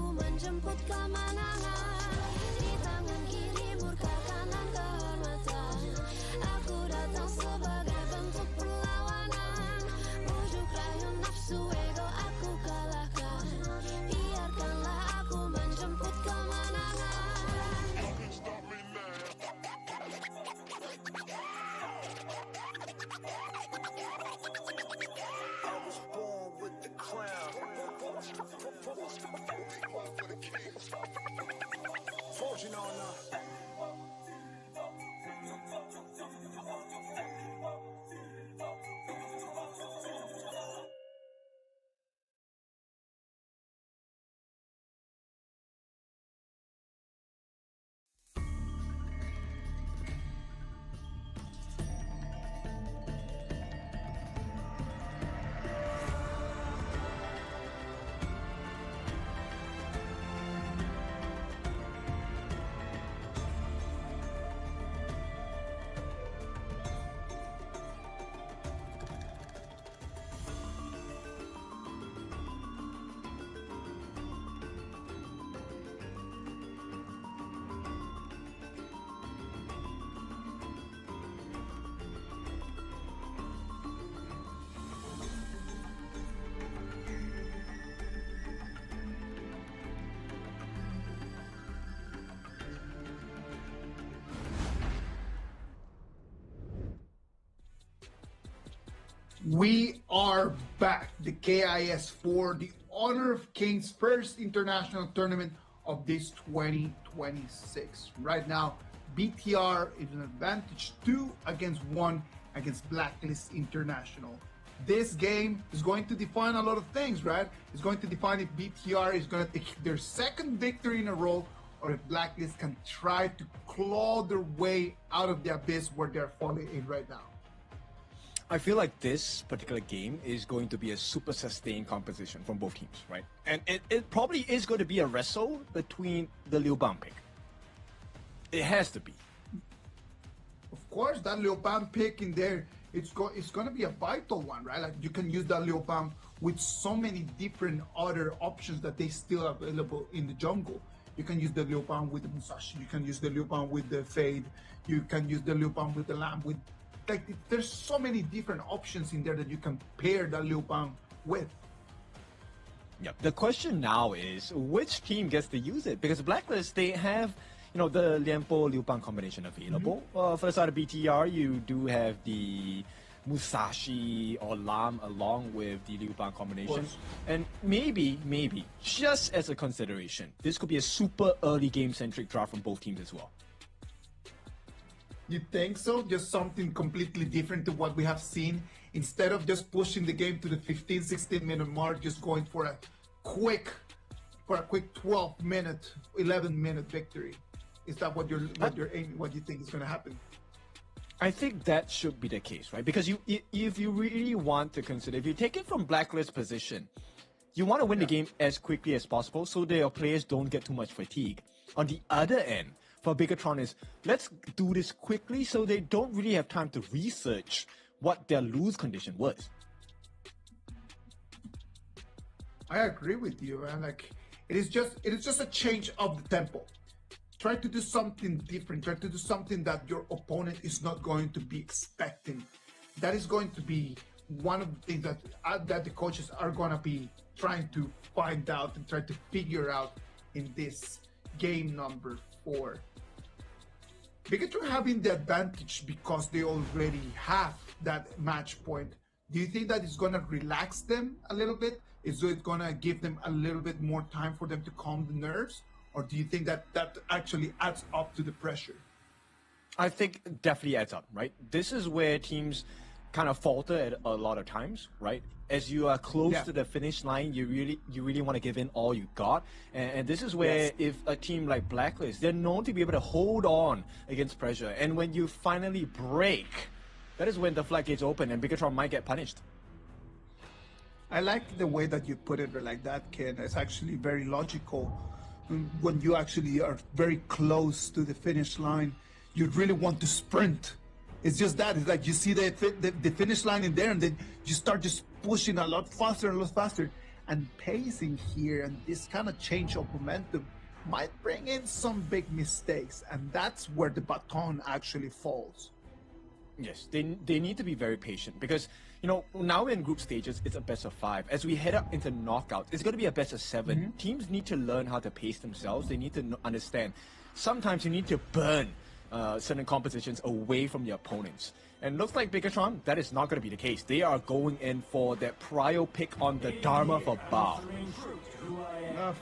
We are back. The KIS4, the Honor of Kings first international tournament of this 2026. Right now, BTR is an advantage 2 against 1 against Blacklist International. This game is going to define a lot of things, right? It's going to define if BTR is going to take their second victory in a row, or if Blacklist can try to claw their way out of the abyss where they're falling in right now. I feel like this particular game is going to be a super sustained competition from both teams, right? And it probably is going to be a wrestle between the Liu Bang pick. It has to be. Of course, that Liu Bang pick in there, it's going to be a vital one, right? Like you can use that Liu Bang with so many different other options that they still available in the jungle. You can use the Liu Bang with the Musashi. You can use the Liu Bang with the Fade. You can use the Liu Bang with the Lamb. There's so many different options in there that you can pair that Liu Bang with. Yeah. The question now is which team gets to use it, because Blacklist, they have, you know, the Lianpo Liu Bang combination available. For the side of BTR, you do have the Musashi or Lam along with the Liu Bang combination. And maybe, just as a consideration, this could be a super early game-centric draft from both teams as well. You think so? Just something completely different to what we have seen? Instead of just pushing the game to the 15, 16-minute mark, just going for a quick 12-minute, 11-minute victory. Is that what you're aiming? What you think is going to happen? I think that should be the case, right? Because if you really want to consider, if you take it from Blacklist position, you want to win the game as quickly as possible so that your players don't get too much fatigue. On the other end, for Bigatron is, let's do this quickly so they don't really have time to research what their lose condition was. I agree with you, man. Like it is just a change of the tempo. Try to do something different. Try to do something that your opponent is not going to be expecting. That is going to be one of the things that the coaches are going to be trying to find out and try to figure out in this game number 4. Bigatron having the advantage because they already have that match point. Do you think that it's going to relax them a little bit? Is it going to give them a little bit more time for them to calm the nerves? Or do you think that that actually adds up to the pressure? I think it definitely adds up, right? This is where teams kind of falter at a lot of times, right? As you are close to the finish line, you really want to give in all you got. And this is where if a team like Blacklist, they're known to be able to hold on against pressure. And when you finally break, that is when the floodgates open and Bigatron might get punished. I like the way that you put it like that, Ken. It's actually very logical. When you actually are very close to the finish line, you really want to sprint. It's just that. It's like you see the finish line in there, and then you start just pushing a lot faster and a lot faster. And pacing here and this kind of change of momentum might bring in some big mistakes. And that's where the baton actually falls. Yes, they need to be very patient because, you know, now in group stages, it's a best of 5. As we head up into knockouts, it's going to be a best of 7. Teams need to learn how to pace themselves. They need to understand. Sometimes you need to burn certain compositions away from your opponents. And looks like Bigatron, that is not going to be the case. They are going in for that prio pick on the Dharma for Ba.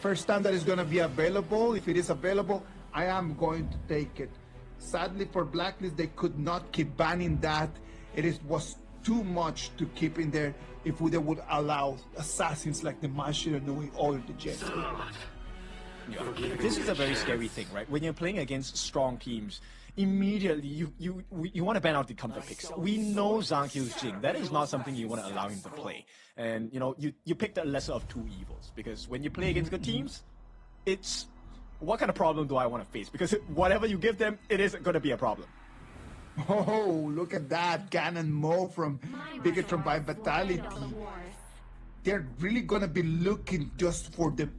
First time that is going to be available, if it is available, I am going to take it. Sadly for Blacklist, they could not keep banning that. Was too much to keep in there if they would allow assassins like the Mashiranui or the Jet. Yeah. This is a very scary thing, right? When you're playing against strong teams, immediately you want to ban out the comfort picks. We know Zhang Qiu's Jing. That is not something you want to allow him to play. And you pick the lesser of two evils, because when you play against good teams, it's what kind of problem do I want to face? Because whatever you give them, it is going to be a problem. Oh, look at that. Ganon Mo from Bigatron by Vitality. They're really going to be looking just for the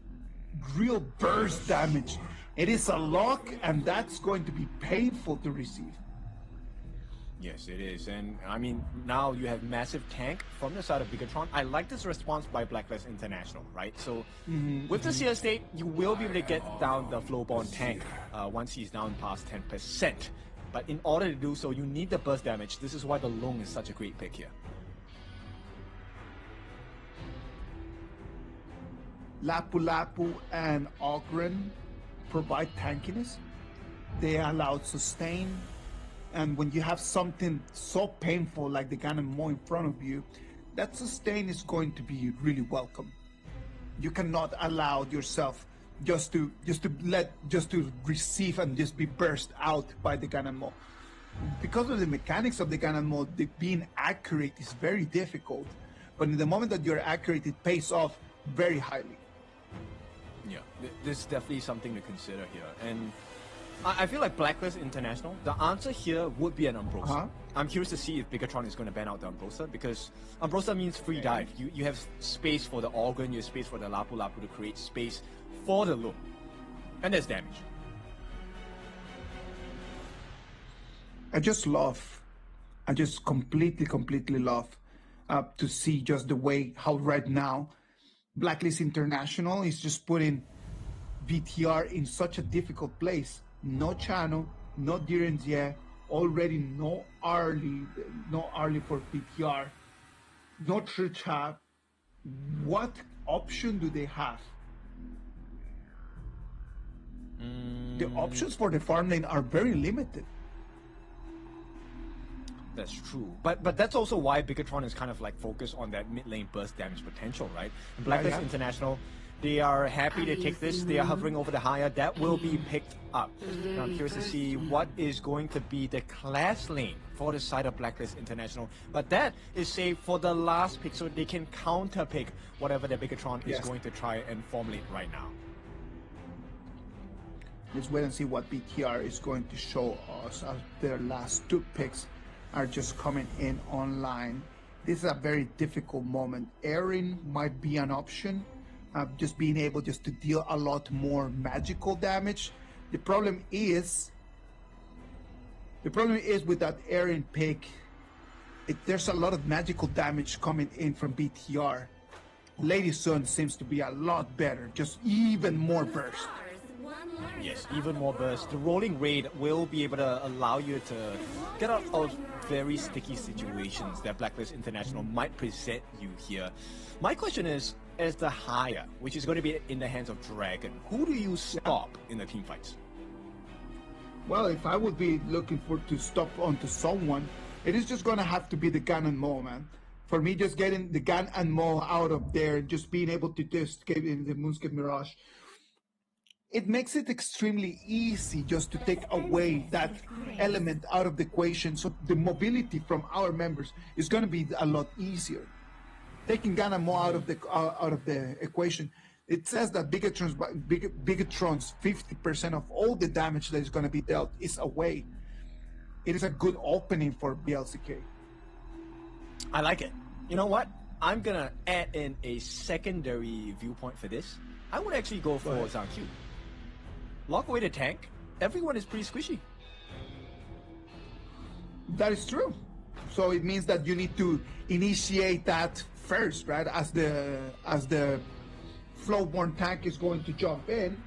real burst damage. It is a lock, and that's going to be painful to receive. Yes, it is. And I mean, now you have massive tank from the side of Bigatron. I like this response by Blacklist International, right? So with the CS state, you will be able to get down the Flowborn tank once he's down past 10%. But in order to do so, you need the burst damage. This is why the Long is such a great pick here. Lapu Lapu and Ogren provide tankiness. They allow sustain. And when you have something so painful like the Ganon Mo in front of you, that sustain is going to be really welcome. You cannot allow yourself just to receive and just be burst out by the Ganon Mo. Because of the mechanics of the Ganon Mo, being accurate is very difficult. But in the moment that you're accurate, it pays off very highly. Yeah, this is definitely something to consider here. And I feel like Blacklist International, the answer here would be an Umbrosa. I'm curious to see if Bigatron is going to ban out the Umbrosa, because Umbrosa means free dive. You have space for the Organ, you have space for the Lapu Lapu to create space for the Loom. And there's damage. I just completely love to see just the way how right now Blacklist International is just putting VTR in such a difficult place. No channel, no Direnzier, already no early for VTR, no Trichap. What option do they have? The options for the farm lane are very limited. That's true. But that's also why Bigatron is kind of like focused on that mid lane burst damage potential, right? And Blacklist International, they are happy to take this. They are hovering over the higher. That will be picked up. Now I'm curious to see what is going to be the class lane for the side of Blacklist International. But that is saved for the last pick, so they can counter pick whatever the Bigatron is going to try and formulate right now. Let's wait and see what BTR is going to show us as their last two picks are just coming in online. This is a very difficult moment. Erin might be an option, just being able just to deal a lot more magical damage. The problem is with that Erin pick, there's a lot of magical damage coming in from BTR. Lady Sun seems to be a lot better, just even more burst. Yes, even more burst. The rolling raid will be able to allow you to get out of very sticky situations that Blacklist International might present you here. My question is, as the higher, which is going to be in the hands of Dragon, who do you stop in the team fights? Well, if I would be looking to stop onto someone, it is just going to have to be the Ganon Mo, man. For me, just getting the Ganon Mo out of there, just being able to just get in the Moonscape Mirage, it makes it extremely easy just to take away that element out of the equation. So the mobility from our members is going to be a lot easier. Taking Ganon Mo out of the equation, it says that Bigatron's 50% of all the damage that is going to be dealt is away. It is a good opening for BLCK. I like it. You know what? I'm going to add in a secondary viewpoint for this. I would actually go for Zhang Qiu. Lock away the tank. Everyone is pretty squishy. That is true. So it means that you need to initiate that first, right? As the Flowborn tank is going to jump in,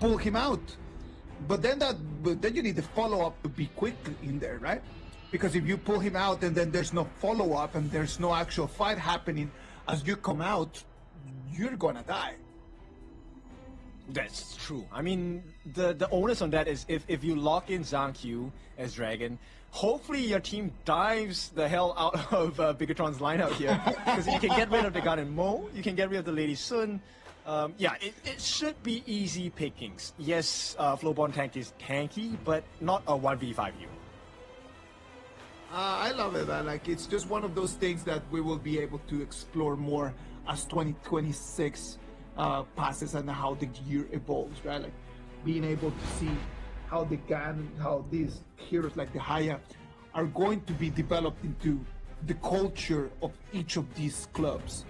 pull him out. But then you need the follow-up to be quick in there, right? Because if you pull him out and then there's no follow-up and there's no actual fight happening, as you come out, you're gonna die. That's true. I mean, the onus on that is if you lock in Zhang Q as Dragon, hopefully your team dives the hell out of Bigatron's lineup here. Because you can get rid of the Garden Mo, you can get rid of the Lady Sun. Yeah, it should be easy pickings. Yes, Flowborn Tank is tanky, but not a 1v5 hero. I love it, man. Like, it's just one of those things that we will be able to explore more as 2026 passes and how the year evolves, right? Like, being able to see how the GAN, how these heroes like the Haya are going to be developed into the culture of each of these clubs.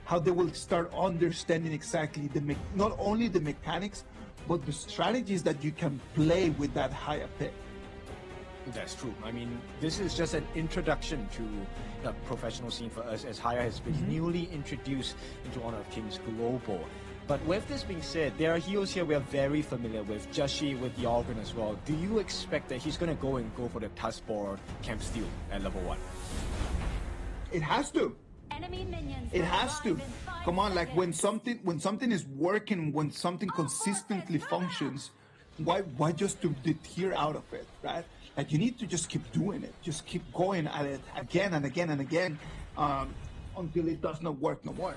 How they will start understanding exactly not only the mechanics, but the strategies that you can play with that Haya pick. That's true. I mean, this is just an introduction to the professional scene for us, as Haya has been newly introduced into Honor of Kings Global. But with this being said, there are heroes here we are very familiar with, Jashi with Yalgren as well. Do you expect that he's going to go for the Tuskbor Camp Steel at level 1? It has to. Enemy minions It has to. Come on, like when something is working, when something consistently functions, why just to deter out of it, right? Like, you need to just keep doing it, just keep going at it again and again and again until it does not work no more.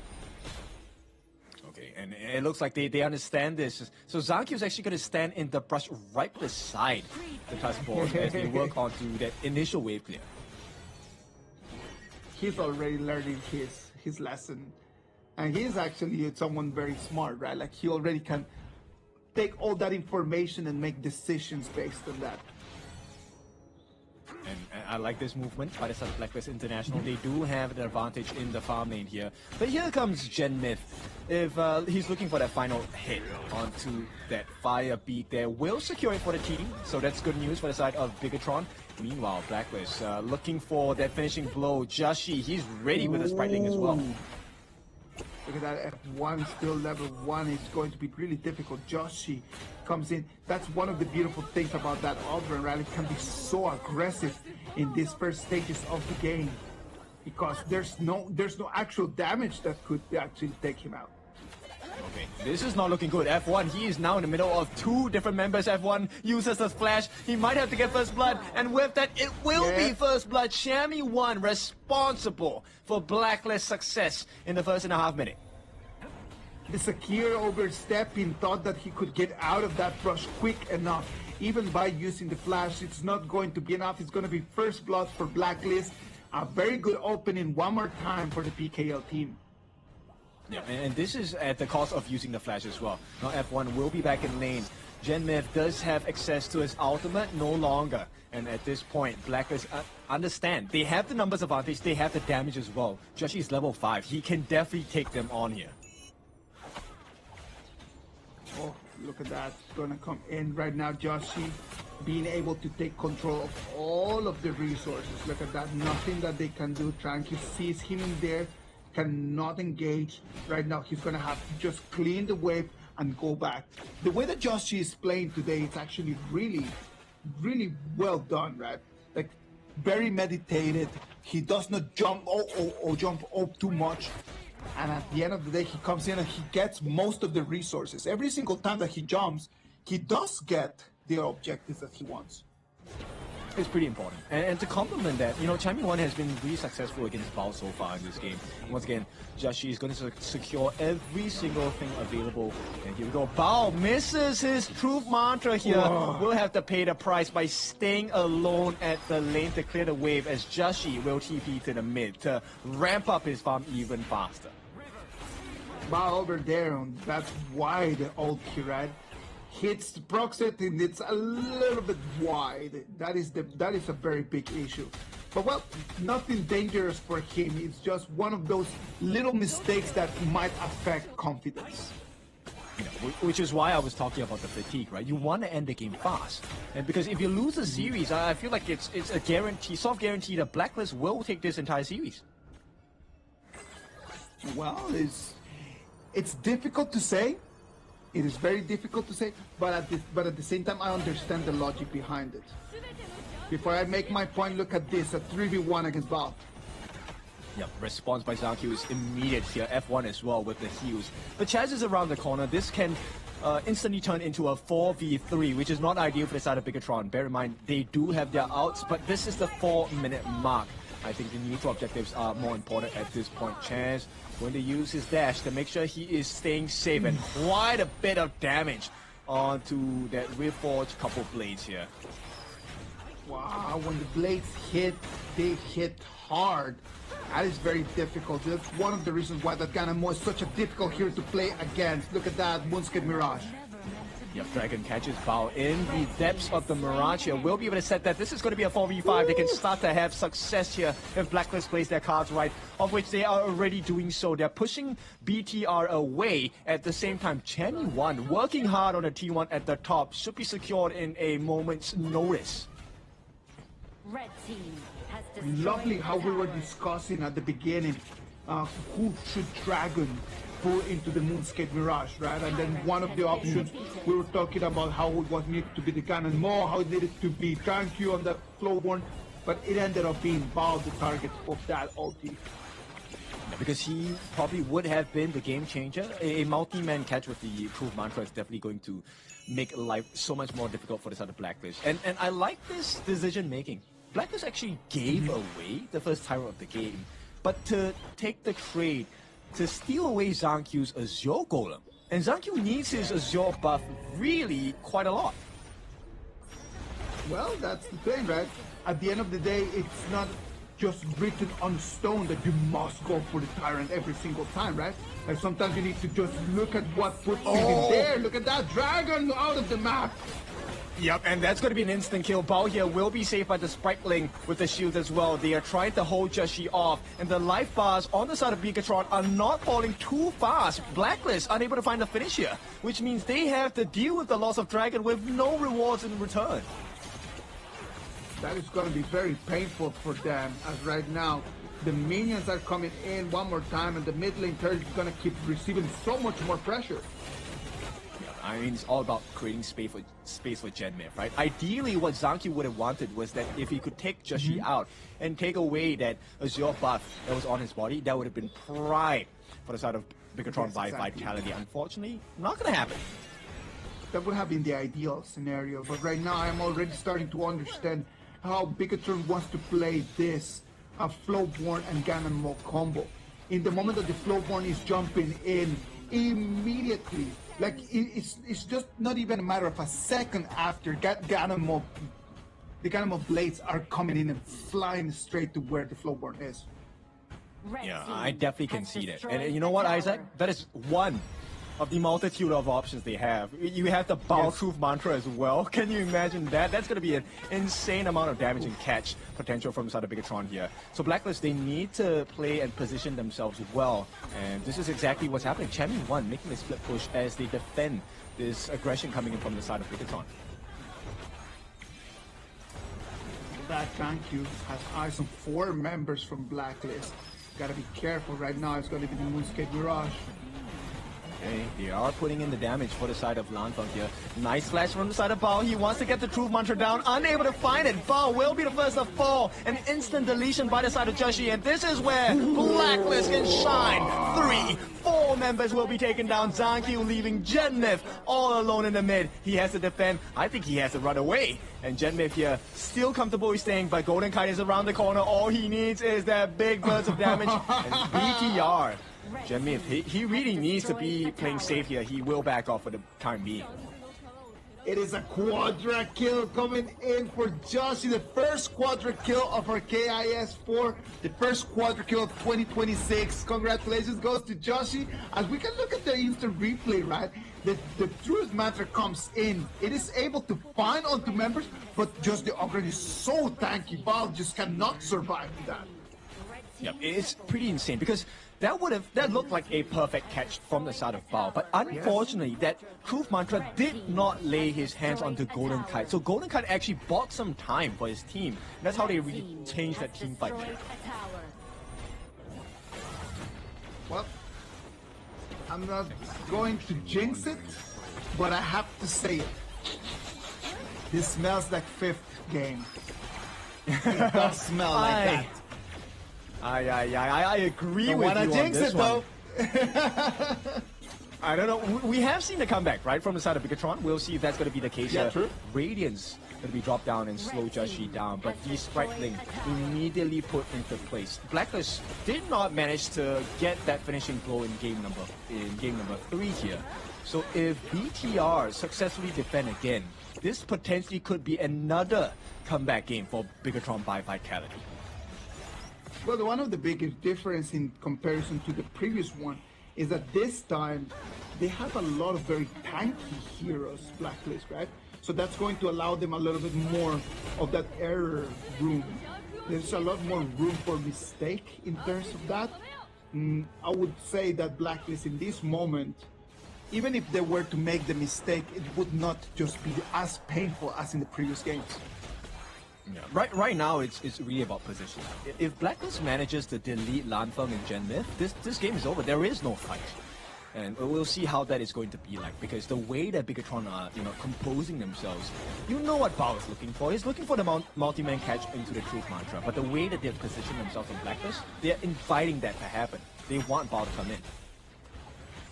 Okay, and it looks like they understand this. So Zhang is actually going to stand in the brush right beside the Tuskbor as they work onto that initial wave clear. He's already learning his lesson, and he is actually someone very smart, right? Like, he already can take all that information and make decisions based on that. And I like this movement by the side of Blacklist International. They do have an advantage in the farm lane here. But here comes Gen Myth. If he's looking for that final hit onto that fire beat there, will secure it for the team. So that's good news for the side of Bigatron. Meanwhile, Blacklist looking for that finishing blow. Jashi, he's ready with his Sprightling as well. Look at that F1, still level 1. It's going to be really difficult. Jashi comes in. That's one of the beautiful things about that Aldrin rally. It can be so aggressive in these first stages of the game because there's no actual damage that could actually take him out. Okay, this is not looking good. F1, he is now in the middle of two different members. F1 uses the splash. He might have to get first blood. And with that, it will be first blood. Shammy 1 responsible for Blacklist success in the first and a half minute. The Sakir overstepping, thought that he could get out of that brush quick enough. Even by using the flash, it's not going to be enough. It's going to be first blood for Blacklist. A very good opening one more time for the PKL team. Yeah, and this is at the cost of using the flash as well. Now F1 will be back in lane. Gen Myth does have access to his ultimate no longer. And at this point, Blacklist understand. They have the numbers advantage, they have the damage as well. Jashi is level 5. He can definitely take them on here. Oh, look at that. Gonna come in right now. Jashi being able to take control of all of the resources. Look at that. Nothing that they can do. Tranky sees him in there. Cannot engage right now. He's gonna have to just clean the wave and go back. The way that Jashi is playing today, it's actually really well done, right? Like, very meditated. He does not jump jump too much. And at the end of the day, he comes in and he gets most of the resources. Every single time that he jumps, he does get the objectives that he wants. It's pretty important. And to complement that, you know, Champion 1 has been really successful against Bao so far in this game. Once again, Jashi is going to secure every single thing available. And here we go. Bao misses his truth mantra here. Whoa. Will have to pay the price by staying alone at the lane to clear the wave as Jashi will TP to the mid to ramp up his farm even faster. Bao over there on that wide ult, right? Hits the Proxet and it's a little bit wide. That is a very big issue. But well, nothing dangerous for him. It's just one of those little mistakes that might affect confidence. You know, which is why I was talking about the fatigue, right? You want to end the game fast. And because if you lose the series, I feel like it's a guarantee, soft guarantee that Blacklist will take this entire series. Well, it's difficult to say. It is very difficult to say, but at the same time, I understand the logic behind it. Before I make my point, look at this, a 3v1 against Bao. Yep, response by Zhang is immediate here. F1 as well with the heals. But Chaz is around the corner. This can instantly turn into a 4v3, which is not ideal for the side of Bigatron. Bear in mind, they do have their outs, but this is the 4-minute mark. I think the neutral objectives are more important at this point. Chance going to use his dash to make sure he is staying safe, and quite a bit of damage onto that reforged couple blades here. Wow, when the blades hit, they hit hard. That is very difficult. That's one of the reasons why that Ganamo is such a difficult hero to play against. Look at that, Moonscape Mirage. Yep, Dragon catches Bao in the depths of the Mirage here. Will be able to set that. This is going to be a 4v5. They can start to have success here if Blacklist plays their cards right, of which they are already doing so. They're pushing BTR away at the same time. Chenny 1 working hard on a T1 at the top. Should be secured in a moment's notice. Red team has destroyed Lovely how we were tower. discussing at the beginning who should Dragon pull into the Moonscape Mirage, right? And then one of the options, we were talking about how it was needed to be the Ganon Mo, how it needed to be Tranquil on the Flowborn, but it ended up being Bao the target of that ulti. Because he probably would have been the game changer. A multi-man catch with the Proof Mantra is definitely going to make life so much more difficult for this other Blacklist. And I like this decision making. Blacklist actually gave away the first Tyrant of the game, but to take the trade to steal away Zhangqiu's Azure Golem. And Zhangqiu needs his Azure buff really quite a lot. Well, that's the thing, right? At the end of the day, it's not just written on stone that you must go for the Tyrant every single time, right? Like sometimes you need to just look at what puts you in there. Look at that Dragon out of the map. Yep, and that's going to be an instant kill. Bao here will be saved by the Spriteling with the shield as well. They are trying to hold Joshi off, and the life bars on the side of Bigatron are not falling too fast. Blacklist unable to find the finish here, which means they have to deal with the loss of Dragon with no rewards in return. That is going to be very painful for them, as right now the minions are coming in one more time, and the mid lane turret is going to keep receiving so much more pressure. I mean, it's all about creating space for Genmith, right? Ideally, what Zhangqiu would have wanted was that if he could take Joshi out and take away that Azure buff that was on his body, that would have been pride for the side of Bigatron by Vitality. Unfortunately, not going to happen. That would have been the ideal scenario, but right now I'm already starting to understand how Bigatron wants to play this Flowborn and Ganonmo combo. In the moment that the Flowborn is jumping in, immediately, like it's just not even a matter of a second after the Ganonmo blades are coming in and flying straight to where the Flowborn is. Yeah, I definitely can see that. And you know what, Isaac? That is one of the multitude of options they have. You have the Bao Truth Mantra as well. Can you imagine that? That's going to be an insane amount of damage and catch potential from the side of Bigatron here. So Blacklist, they need to play and position themselves well. And this is exactly what's happening. Champion 1 making a split push as they defend this aggression coming in from the side of Bigatron. That Tranquil has eyes on 4 members from Blacklist. Gotta be careful right now. It's going to be the Moonscape Mirage. Okay, they are putting in the damage for the side of Lanfeng here. Nice flash from the side of Bao. He wants to get the Truth Mantra down, unable to find it. Bao will be the first to fall. An instant deletion by the side of Joshi, and this is where Blacklist can shine. 3, 4 members will be taken down. Zhangqiu leaving Genmith all alone in the mid. He has to defend. I think he has to run away. And Genmith here, still comfortably staying, but Golden Kite is around the corner. All he needs is that big burst of damage. And BTR. Genmith, he really needs to be playing safe here. He will back off for the time being. It is a quadra kill coming in for Joshi. The first quadra kill of our KIS4. The first quadra kill of 2026. Congratulations goes to Joshi. As we can look at the instant replay, right? The Truth Mantra comes in. It is able to find onto members, but just the upgrade is so tanky. Bao just cannot survive that. Yep, it's pretty insane because that looked like a perfect catch from the side of Bao, but unfortunately that Truth Mantra did not lay his hands onto Golden Kite. So Golden Kite actually bought some time for his team. That's how they really changed that team fight. Well, I'm not going to jinx it, but I have to say it. This smells like 5th game. It does smell like that. I agree with you on jinx this it one. though. I don't know. We have seen the comeback, right, from the side of Bigatron. We'll see if that's going to be the case. Yeah, true. Radiance going to be dropped down and slow Jashi down, but the Sprite Link immediately put into place. Blacklist did not manage to get that finishing blow in game number 3 here. So if BTR successfully defend again, this potentially could be another comeback game for Bigatron by Vitality. Well, one of the biggest difference in comparison to the previous one is that this time they have a lot of very tanky heroes, Blacklist, right? So that's going to allow them a little bit more of that error room. There's a lot more room for mistake in terms of that. I would say that Blacklist in this moment, even if they were to make the mistake, it would not just be as painful as in the previous games. Yeah. Right now, it's really about position. If Blacklist manages to delete Lanfeng and Genmith, this game is over. There is no fight. And we'll see how that is going to be like, because the way that Bigatron are, composing themselves, you know what Bao is looking for. He's looking for the multi-man catch into the Truth Mantra, but the way that they've positioned themselves in Blacklist, they're inviting that to happen. They want Bao to come in.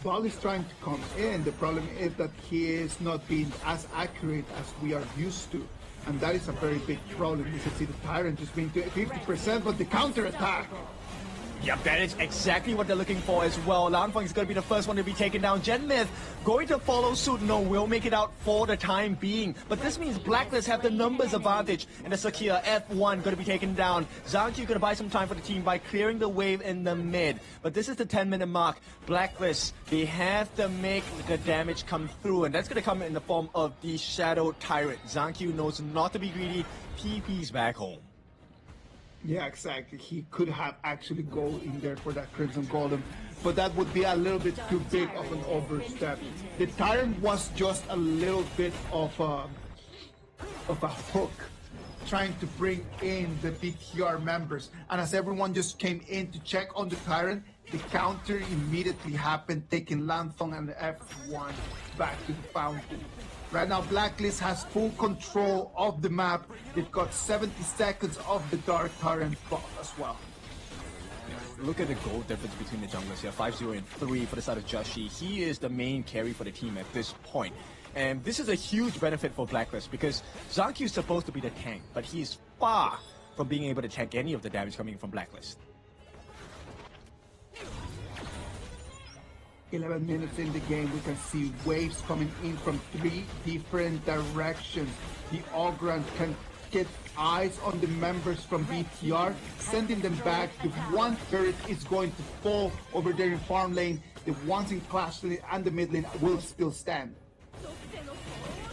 Bao is trying to come in. The problem is that he is not being as accurate as we are used to. And that is a very big problem. You can see the Tyrant just being 50%, but the counter-attack. Yep, that is exactly what they're looking for as well. Lanfeng is going to be the first one to be taken down. Genmith going to follow suit. No, will make it out for the time being. But this means Blacklist have the numbers advantage. And the Sakia F1 going to be taken down. Zhangqiu going to buy some time for the team by clearing the wave in the mid. But this is the 10-minute mark. Blacklist, they have to make the damage come through. And that's going to come in the form of the Shadow Tyrant. Zhangqiu knows not to be greedy. TP's back home. Yeah, exactly. He could have actually go in there for that Crimson Golem, but that would be a little bit too big of an overstep. The Tyrant was just a little bit of a hook, trying to bring in the BTR members. And as everyone just came in to check on the Tyrant, the counter immediately happened, taking Lanfeng and the F1 back to the fountain. Right now, Blacklist has full control of the map. They've got 70 seconds of the Dark Tyrant buff as well. Yeah, look at the goal difference between the junglers here. 5-0 and 3 for the side of Jashi. He is the main carry for the team at this point. And this is a huge benefit for Blacklist because Zhangqiu is supposed to be the tank, but he's far from being able to tank any of the damage coming from Blacklist. 11 minutes in the game, we can see waves coming in from 3 different directions. The Ogrand can get eyes on the members from BTR, sending them back. The one turret is going to fall over there in farm lane. The ones in clash lane and the mid lane will still stand.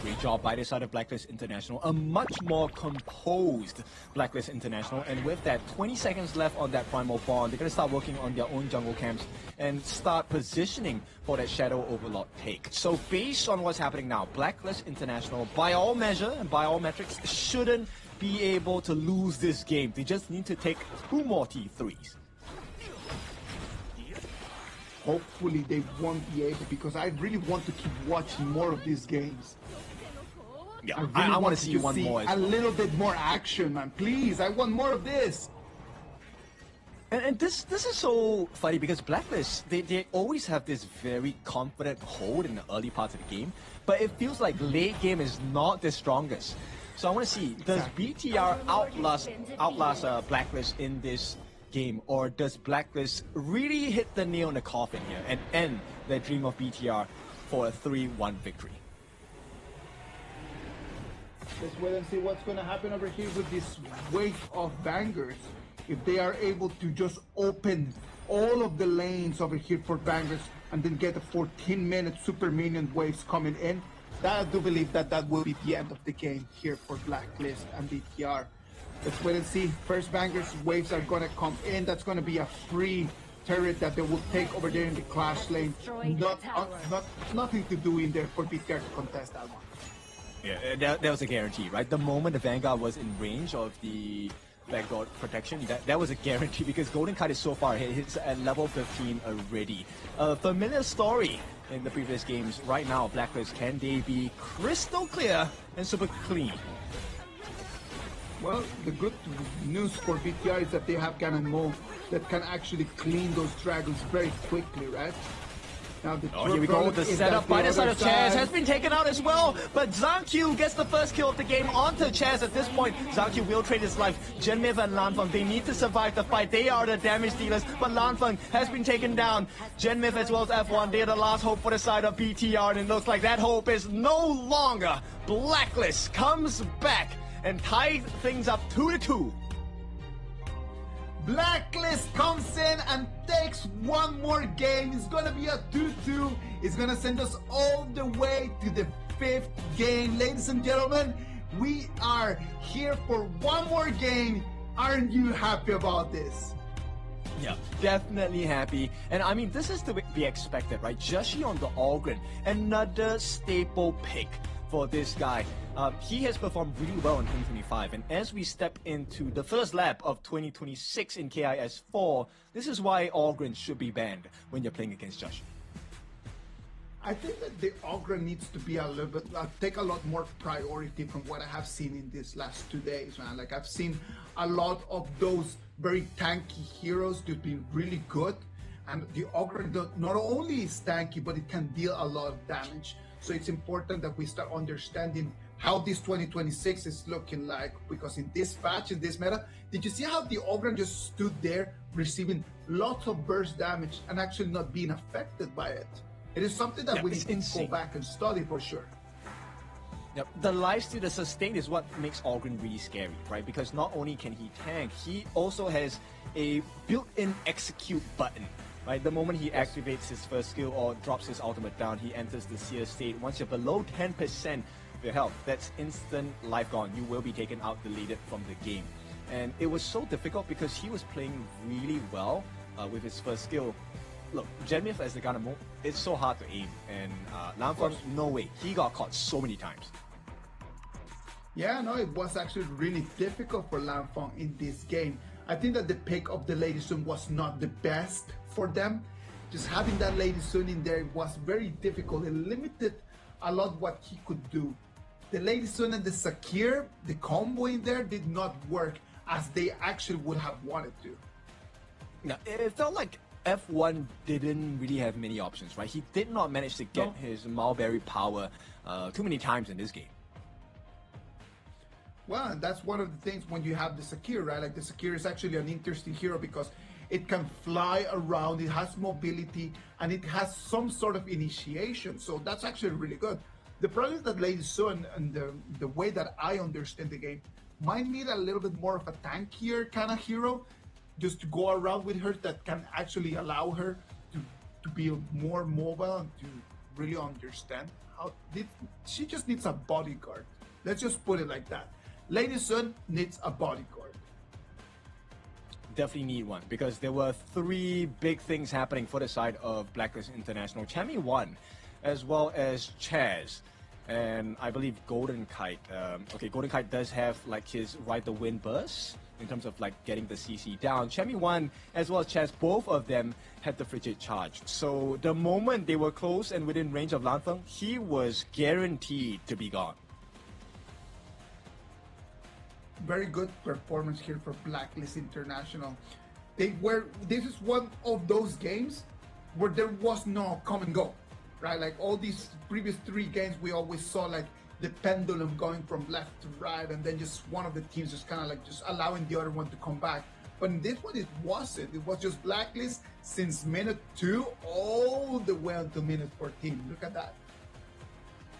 Great job by the side of Blacklist International. A much more composed Blacklist International. And with that, 20 seconds left on that Primal Bond, they're going to start working on their own jungle camps and start positioning for that Shadow Overlord take. So based on what's happening now, Blacklist International, by all measure and by all metrics, shouldn't be able to lose this game. They just need to take 2 more T3s. Hopefully they won't be able, because I really want to keep watching more of these games. Yeah, I, really I want to see one more. A little bit more action, man. Please, I want more of this. And this is so funny because Blacklist, they always have this very confident hold in the early parts of the game, but it feels like late game is not the strongest. So I want to see, does BTR outlast Blacklist in this game, or does Blacklist really hit the nail in the coffin here and end their dream of BTR for a 3-1 victory? Let's wait and see what's going to happen over here with this wave of bangers. If they are able to just open all of the lanes over here for bangers and then get a 14-minute super minion waves coming in, I do believe that that will be the end of the game here for Blacklist and BTR. Let's wait and see. First bangers waves are going to come in. That's going to be a free turret that they will take over there in the clash lane. Nothing to do in there for BTR to contest that one. Yeah, that was a guarantee, right? The moment the Vanguard was in range of the Vanguard protection, that was a guarantee because Golden Kite is so far ahead. He's at level 15 already. A familiar story in the previous games. Right now, Blacklist, can they be crystal clear and super clean? Well, the good news for BTR is that they have Cannon Mo that can actually clean those dragons very quickly, right? Now the Oh, here we go. The setup by the side of Chaz has been taken out as well. But Zhang gets the first kill of the game onto Chaz at this point. Zhang will trade his life. Genmith and Lanfeng, they need to survive the fight. They are the damage dealers. But Lanfeng has been taken down. Genmith as well as F1, they are the last hope for the side of BTR. And it looks like that hope is no longer. Blacklist comes back and ties things up 2-2. Blacklist comes in and takes one more game. It's gonna be a 2-2. It's gonna send us all the way to the 5th game. Ladies and gentlemen, we are here for one more game. Aren't you happy about this? Yeah, definitely happy. And I mean, this is to be expected, right? Joshi on the Ogren, another staple pick for this guy. He has performed really well in 2025, and as we step into the first lap of 2026 in KIS4, this is why Ogren should be banned when you're playing against Josh. I think that the Ogre needs to be a little bit, take a lot more priority from what I have seen in these last 2 days, man. Like, I've seen a lot of those very tanky heroes just being really good, and the Ogre not only is tanky, but it can deal a lot of damage. So it's important that we start understanding how this 2026 is looking like, because in this patch, in this meta, did you see how the Ogre just stood there receiving lots of burst damage and actually not being affected by it? It is something that we need to go back and study for sure. Yep. The lifesteal, the sustain is what makes Ogren really scary, right? Because not only can he tank, he also has a built-in execute button. Right, the moment he activates his first skill or drops his ultimate down, he enters the seer state. Once you're below 10% of your health, that's instant life gone. You will be taken out, deleted from the game. And it was so difficult because he was playing really well with his first skill. Look, Genmith as the Gunner mode, it's so hard to aim. And Lanfeng, no way. He got caught so many times. Yeah, no, it was actually really difficult for Lanfeng in this game. I think that the pick of the Lady Sun was not the best for them. Just having that Lady Sun in there was very difficult. It limited a lot what he could do. The Lady Sun and the Sakir, the combo in there did not work as they actually would have wanted to. Now, it felt like F1 didn't really have many options, right? He did not manage to get his Mulberry power too many times in this game. Well, and that's one of the things when you have the Sakir, right? Like, the Sakir is actually an interesting hero because it can fly around, it has mobility, and it has some sort of initiation. So that's actually really good. The problem is that Lady Sun, and the way that I understand the game, might need a little bit more of a tankier kind of hero, just to go around with her, that can actually allow her to be more mobile and to really understand how. She just needs a bodyguard. Let's just put it like that. Lady Sun needs a bodyguard. Definitely need one, because there were 3 big things happening for the side of Blacklist International. Chami won, as well as Chaz, and I believe Golden Kite. Okay, Golden Kite does have like his Ride the Wind burst in terms of like getting the CC down. Chami won, as well as Chaz, both of them had the Frigid Charge. So the moment they were close and within range of Lanfeng, he was guaranteed to be gone. Very good performance here for Blacklist International. This is one of those games where there was no come and go, right? Like, all these previous 3 games, we always saw like the pendulum going from left to right, and then just one of the teams just kind of like just allowing the other one to come back. But in this one, it wasn't. It was just Blacklist since minute 2 all the way until minute 14. Look at that.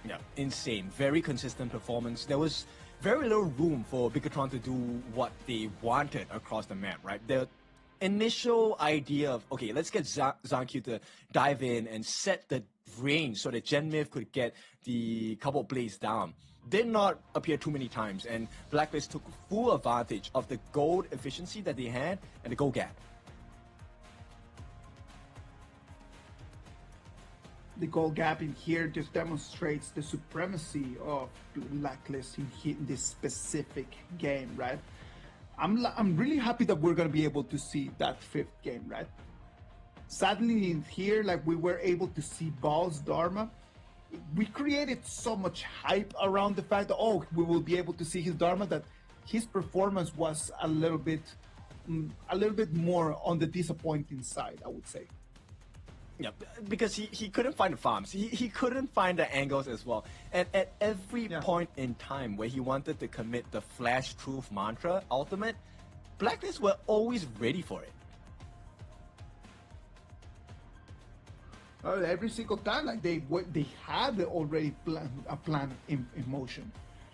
Yeah, insane. Very consistent performance. There was very little room for Bigatron to do what they wanted across the map, right? The initial idea of, okay, let's get Zhang to dive in and set the range so that Genmith could get the couple blades down did not appear too many times, and Blacklist took full advantage of the gold efficiency that they had and the gold gap. The goal gap in here just demonstrates the supremacy of Blacklist in this specific game, right? I'm really happy that we're gonna be able to see that 5th game, right? Sadly, in here, like, we were able to see Ball's Dharma. We created so much hype around the fact that, oh, we will be able to see his Dharma, that his performance was a little bit more on the disappointing side, I would say. Yeah, because he couldn't find the farms. He couldn't find the angles as well. And at every point in time where he wanted to commit the Flash Truth Mantra ultimate, Blacklist were always ready for it. Every single time, like they had already a plan in motion.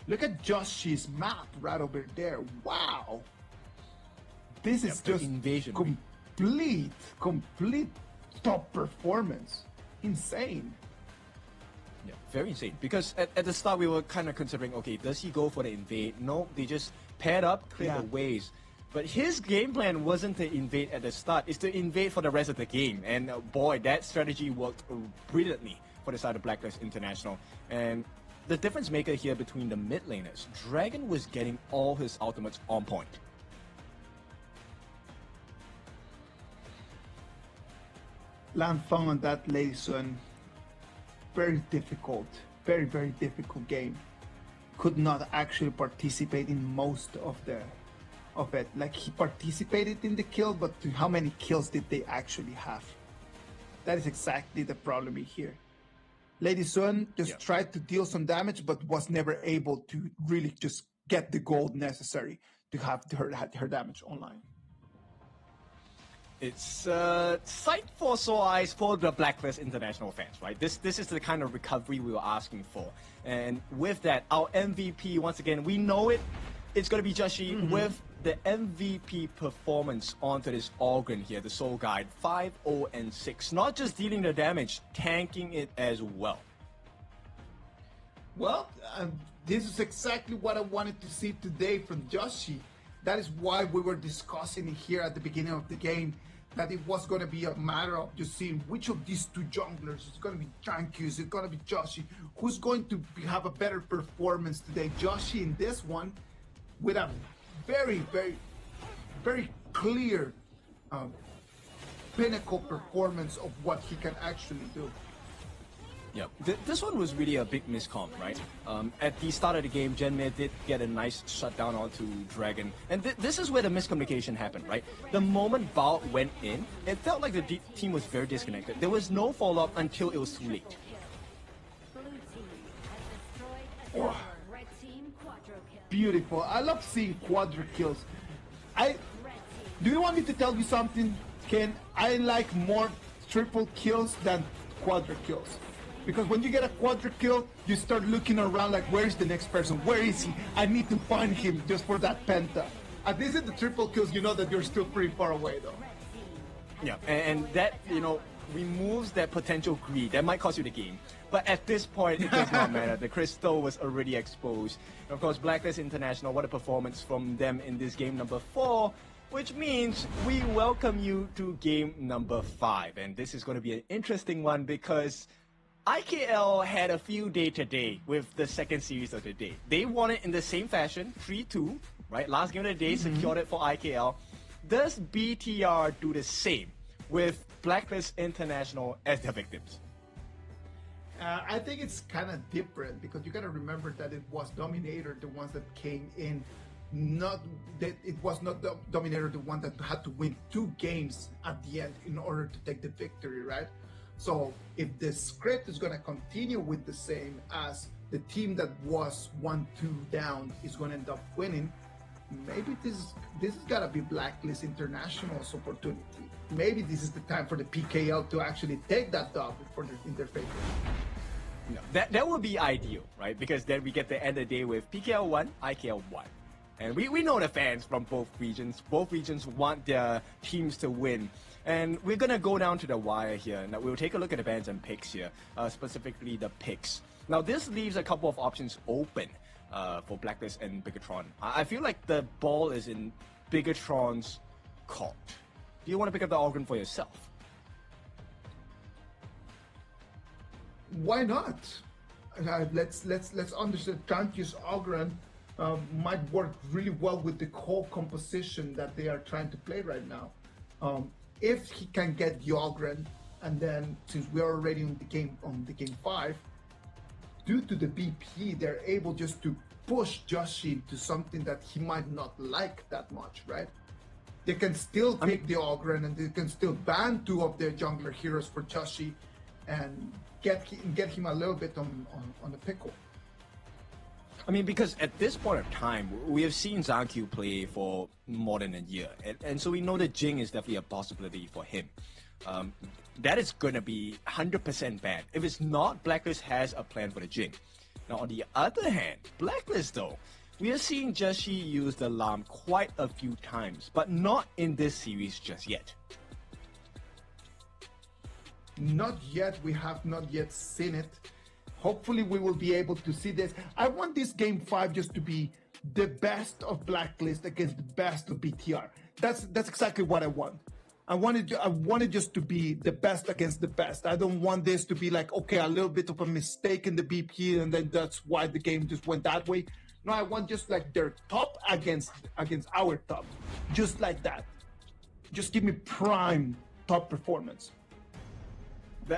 Look at Joshi's map right over there. Wow, this is just invasion. Complete top performance. Insane. Yeah, very insane. Because at the start we were kind of considering, okay, does he go for the invade? No, they just paired up, cleared the ways. But his game plan wasn't to invade at the start, it's to invade for the rest of the game. And boy, that strategy worked brilliantly for the side of Blacklist International. And the difference maker here between the mid laners, Dragon was getting all his ultimates on point. Land Fang on that Lady Sun, very difficult, very difficult game. Could not actually participate in most of it. Like, he participated in the kill, but how many kills did they actually have? That is exactly the problem here. Lady Sun just tried to deal some damage, but was never able to really just get the gold necessary to have her damage online. It's sight for sore eyes for the Blacklist International fans, right? This is the kind of recovery we were asking for. And with that, our MVP, once again, we know it's going to be Joshi with the MVP performance onto this Organ here, the Soul Guide, 5-0-6. Not just dealing the damage, tanking it as well. Well, this is exactly what I wanted to see today from Joshi. That is why we were discussing it here at the beginning of the game, that it was going to be a matter of just seeing which of these two junglers, it's going to be Tranquils, it's going to be Joshi, who's going to have a better performance today. Joshi in this one with a very clear pinnacle performance of what he can actually do. Yeah, this one was really a big miscom, right? At the start of the game, Genmei did get a nice shutdown onto Dragon. And this is where the miscommunication happened, right? The moment Bao went in, it felt like the team was very disconnected. There was no follow-up until it was too late. Oh, beautiful. I love seeing quadra kills. Do you want me to tell you something, Ken? I like more triple kills than quadra kills. Because when you get a quadra kill, you start looking around like, where is the next person? Where is he? I need to find him just for that penta. At least in the triple kills, you know that you're still pretty far away, though. Yeah, and that, removes that potential greed. That might cost you the game. But at this point, it does not matter. The crystal was already exposed. And of course, Blacklist International, what a performance from them in this game number 4. Which means we welcome you to game number 5. And this is going to be an interesting one because IKL had a few day-to-day with the second series of the day. They won it in the same fashion, 3-2, right? Last game of the day, secured it for IKL. Does BTR do the same with Blacklist International as their victims? I think it's kind of different because you got to remember that it was Dominator, the ones that came in. It was not the Dominator, the one that had to win 2 games at the end in order to take the victory, right? So if the script is going to continue with the same as the team that was 1-2 down is going to end up winning, maybe this has got to be Blacklist International's opportunity. Maybe this is the time for the PKL to actually take that dub in their favor. No, that would be ideal, right? Because then we get to end the day with PKL 1, IKL 1. And we know the fans from both regions. Both regions want their teams to win. And we're going to go down to the wire here. Now, we'll take a look at the bans and picks here, specifically the picks. Now, this leaves a couple of options open for Blacklist and Bigatron. I feel like the ball is in Bigatron's court. Do you want to pick up the organ for yourself? Why not? Let's understand Tranquil's Ogren might work really well with the whole composition that they are trying to play right now. If he can get the Ogren, and then since we are already on the game 5, due to the BP, they're able just to push Joshi to something that he might not like that much, right? They can still pick the Ogren, and they can still ban 2 of their jungler heroes for Joshi and get him a little bit on the pickle. I mean, because at this point of time, we have seen Zhang play for more than a year, and so we know that Jing is definitely a possibility for him. That is going to be 100% bad. If it's not, Blacklist has a plan for the Jing. Now, on the other hand, Blacklist though, we are seeing Joshi use the Lam quite a few times, but not in this series just yet. Not yet. We have not yet seen it. Hopefully we will be able to see this. I want this game 5 just to be the best of Blacklist against the best of BTR. That's exactly what I want. I want it just to be the best against the best. I don't want this to be like, okay, a little bit of a mistake in the BP and then that's why the game just went that way. No, I want just like their top against our top. Just like that. Just give me prime top performance.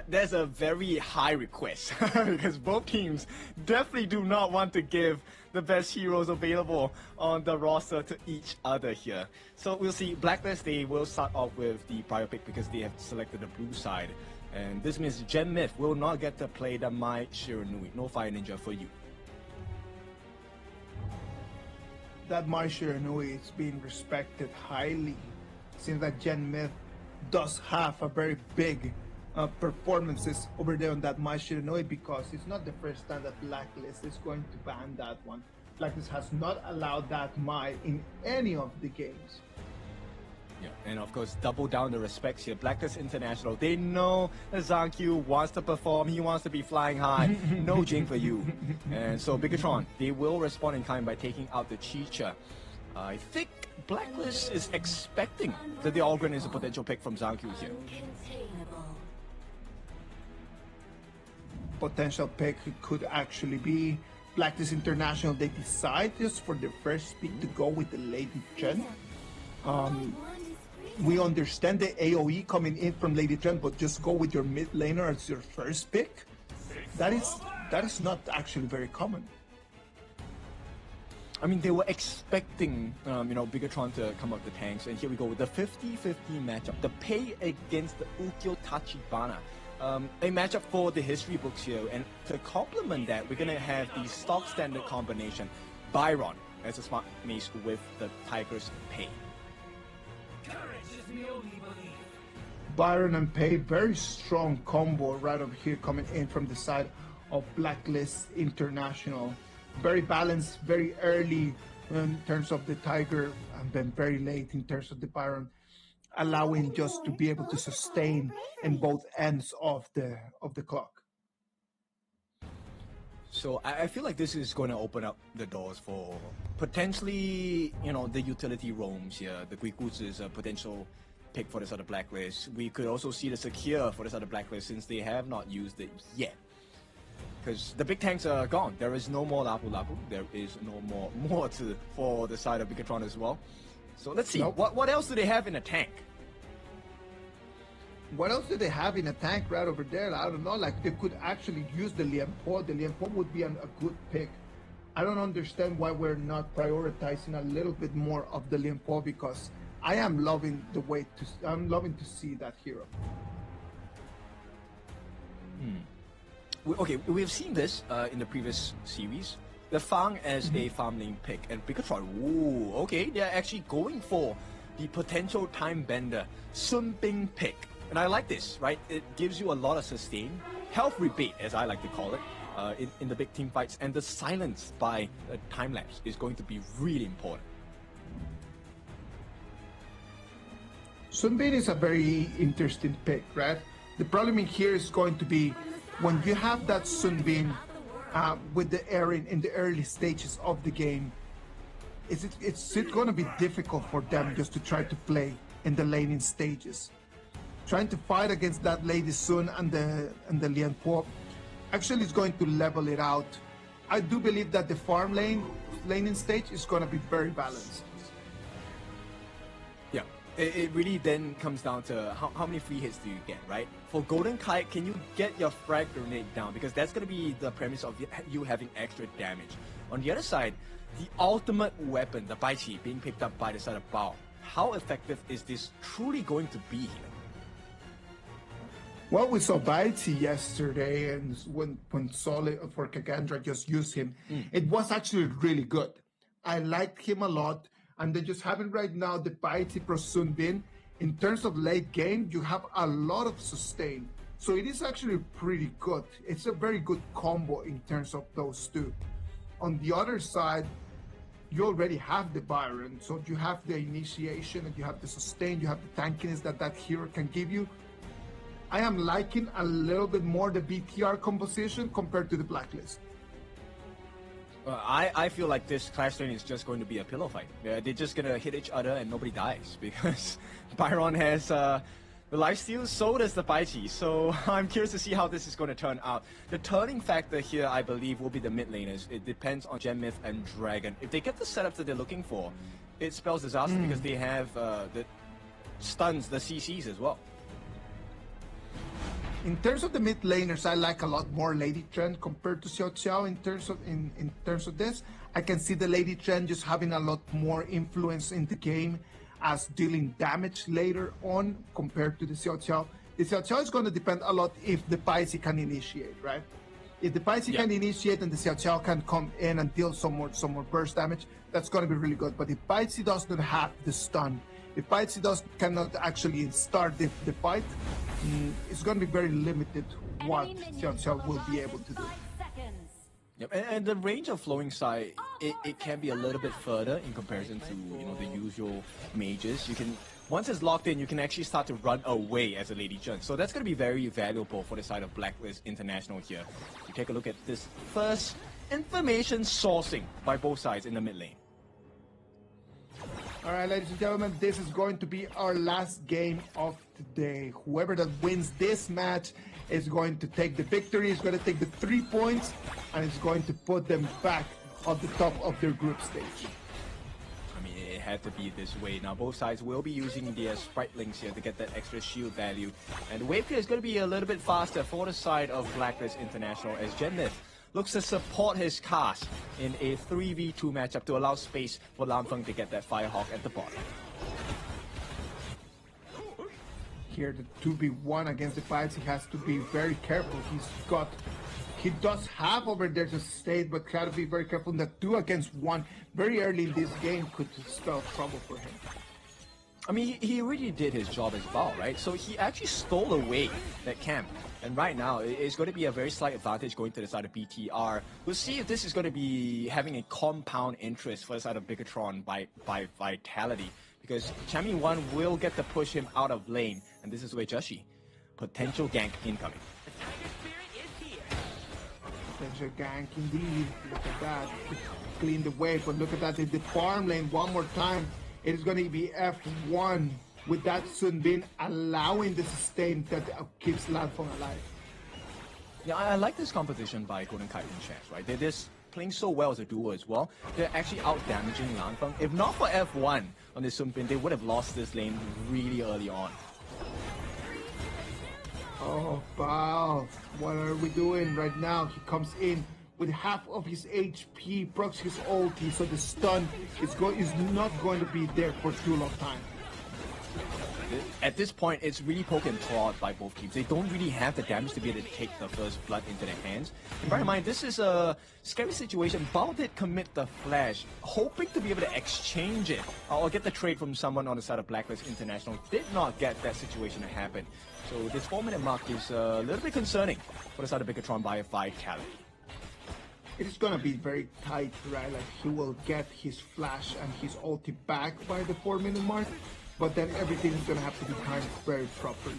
That's a very high request because both teams definitely do not want to give the best heroes available on the roster to each other here. So we'll see. Blacklist, they will start off with the prior pick because they have selected the blue side. And this means Gen Myth will not get to play the Mai Shiranui. No Fire Ninja for you. That Mai Shiranui is being respected highly. Seems that Gen Myth does have a very big performances over there on that Mai Shiranui, because it's not the first time that Blacklist is going to ban that one. Blacklist has not allowed that Mai in any of the games. Yeah, and of course, double down the respects here. Blacklist International, they know that Zhang wants to perform, he wants to be flying high. No Jing for you. And so Bigatron, they will respond in kind by taking out the Chicha. I think Blacklist is expecting that the Ogren is a potential pick from Zhang here. Potential pick could actually be Blacklist International. They decide just for the first pick to go with the Lady Trend. We understand the AoE coming in from Lady Trend, but just go with your mid laner as your first pick. That is not actually very common. I mean, they were expecting, Bigatron to come up the tanks, and here we go with the 50-50 matchup. The Pei against the Ukyo Tachibana. A matchup for the history books here, and to complement that, we're going to have the stock standard combination, Byron as a smart mace with the Tiger's Pei. Byron and Pei, very strong combo right over here coming in from the side of Blacklist International. Very balanced, very early in terms of the Tiger, and then very late in terms of the Byron, allowing just to be able to sustain in both ends of the clock. So I feel like this is going to open up the doors for potentially, the utility roams here. The Guikus is a potential pick for this other Blacklist. We could also see the Secure for this other Blacklist since they have not used it yet. Because the big tanks are gone. There is no more Lapu Lapu. There is no more for the side of Bigatron as well. So let's see. Nope. What else do they have in a tank? What else do they have in a tank right over there? I don't know. Like, they could actually use the Lian Po. The Lian Po would be a good pick. I don't understand why we're not prioritizing a little bit more of the Lian Po, because I am loving I'm loving to see that hero. Okay, we've seen this in the previous series. The Fang as a farm lane pick, and Bigatron, ooh, okay, they're actually going for the potential time bender Sun Bing pick. And I like this, right? It gives you a lot of sustain, health rebate, as I like to call it, in the big team fights, and the silence by time lapse is going to be really important. Sun Bin is a very interesting pick, right? The problem in here is going to be when you have that Sun Bin with the Eren in the early stages of the game, it's going to be difficult for them just to try to play in the laning stages. Trying to fight against that Lady Sun and the Lian Po actually is going to level it out. I do believe that the farm laning stage is going to be very balanced. Yeah, it really then comes down to how many free hits do you get, right? For Golden Kite, can you get your frag grenade down? Because that's going to be the premise of you having extra damage. On the other side, the ultimate weapon, the Bai Qi, being picked up by the side of Bao. how effective is this truly going to be here? Well, we saw Baiti yesterday, and when Solid for Kagendra just used him, it was actually really good. I liked him a lot, and then just having right now the Baiti pro Sunbin, in terms of late game, you have a lot of sustain. So it is actually pretty good. It's a very good combo in terms of those two. On the other side, you already have the Byron, so you have the initiation and you have the sustain, you have the tankiness that hero can give you. I am liking a little bit more the BTR composition compared to the Blacklist. I feel like this Clash Lane is just going to be a pillow fight. They're just going to hit each other and nobody dies because Byron has the lifesteal, so does the Baiji. So I'm curious to see how this is going to turn out. The turning factor here, I believe, will be the mid laners. It depends on Gen Myth and Dragon. If they get the setup that they're looking for, it spells disaster because they have the stuns, the CCs as well. In terms of the mid laners, I like a lot more Lady Trend compared to Xiao Xiao in terms of this. I can see the Lady Trend just having a lot more influence in the game as dealing damage later on compared to the Xiao Xiao. The Xiao Xiao is going to depend a lot if the Paisi can initiate, right? If the Paisi can initiate and the Xiao Xiao can come in and deal some more burst damage, that's going to be really good. But if Paisi does not have the stun, if Paisi cannot actually start the fight, it's going to be very limited what Xiao Xiao will be able to do. Yep, and the range of flowing side, it can be a little bit further in comparison to the usual mages. You can, once it's locked in, you can actually start to run away as a Lady Chun. So that's going to be very valuable for the side of Blacklist International here. You take a look at this first information sourcing by both sides in the mid lane. All right, ladies and gentlemen, this is going to be our last game of the day. Whoever that wins this match is going to take the victory, is going to take the 3 points, and it's going to put them back at the top of their group stage. I mean, it had to be this way. Now, both sides will be using their sprite links here to get that extra shield value. And the wave clear is going to be a little bit faster for the side of Blacklist International as Gen Myth looks to support his cast in a 3v2 matchup to allow space for Lanfeng to get that Firehawk at the bottom. Here, the 2v1 against the fights, he has to be very careful. He does have over there to stay, but got to be very careful. That 2 against 1 very early in this game could spell trouble for him. I mean, he really did his job as well, right? So he actually stole away that camp. And right now, it's going to be a very slight advantage going to the side of BTR. We'll see if this is going to be having a compound interest for the side of Bigatron by Vitality. Because Chami 1 will get to push him out of lane. And this is where Joshi, potential gank incoming. Potential gank indeed. Look at that. Clean the way, but look at that in the farm lane one more time. It is going to be F1 with that Sunbin allowing the sustain that keeps Lanfeng alive. Yeah, I like this composition by Golden Kite and Chance, right? They're just playing so well as a duo as well. They're actually out-damaging Lanfeng. If not for F1 on this Sunbin, they would have lost this lane really early on. Oh, wow. What are we doing right now? He comes in with half of his HP, procs his ulti, so the stun is not going to be there for too long time. At this point, it's really poke and prod by both teams. They don't really have the damage to be able to take the first blood into their hands. And bear in mind, this is a scary situation. Bao did commit the flash, hoping to be able to exchange it or get the trade from someone on the side of Blacklist International. Did not get that situation to happen. So this 4-minute mark is a little bit concerning for the side of Bigatron by a Vitality. It is going to be very tight, right? Like, he will get his flash and his ulti back by the 4-minute mark, but then everything is going to have to be timed very properly.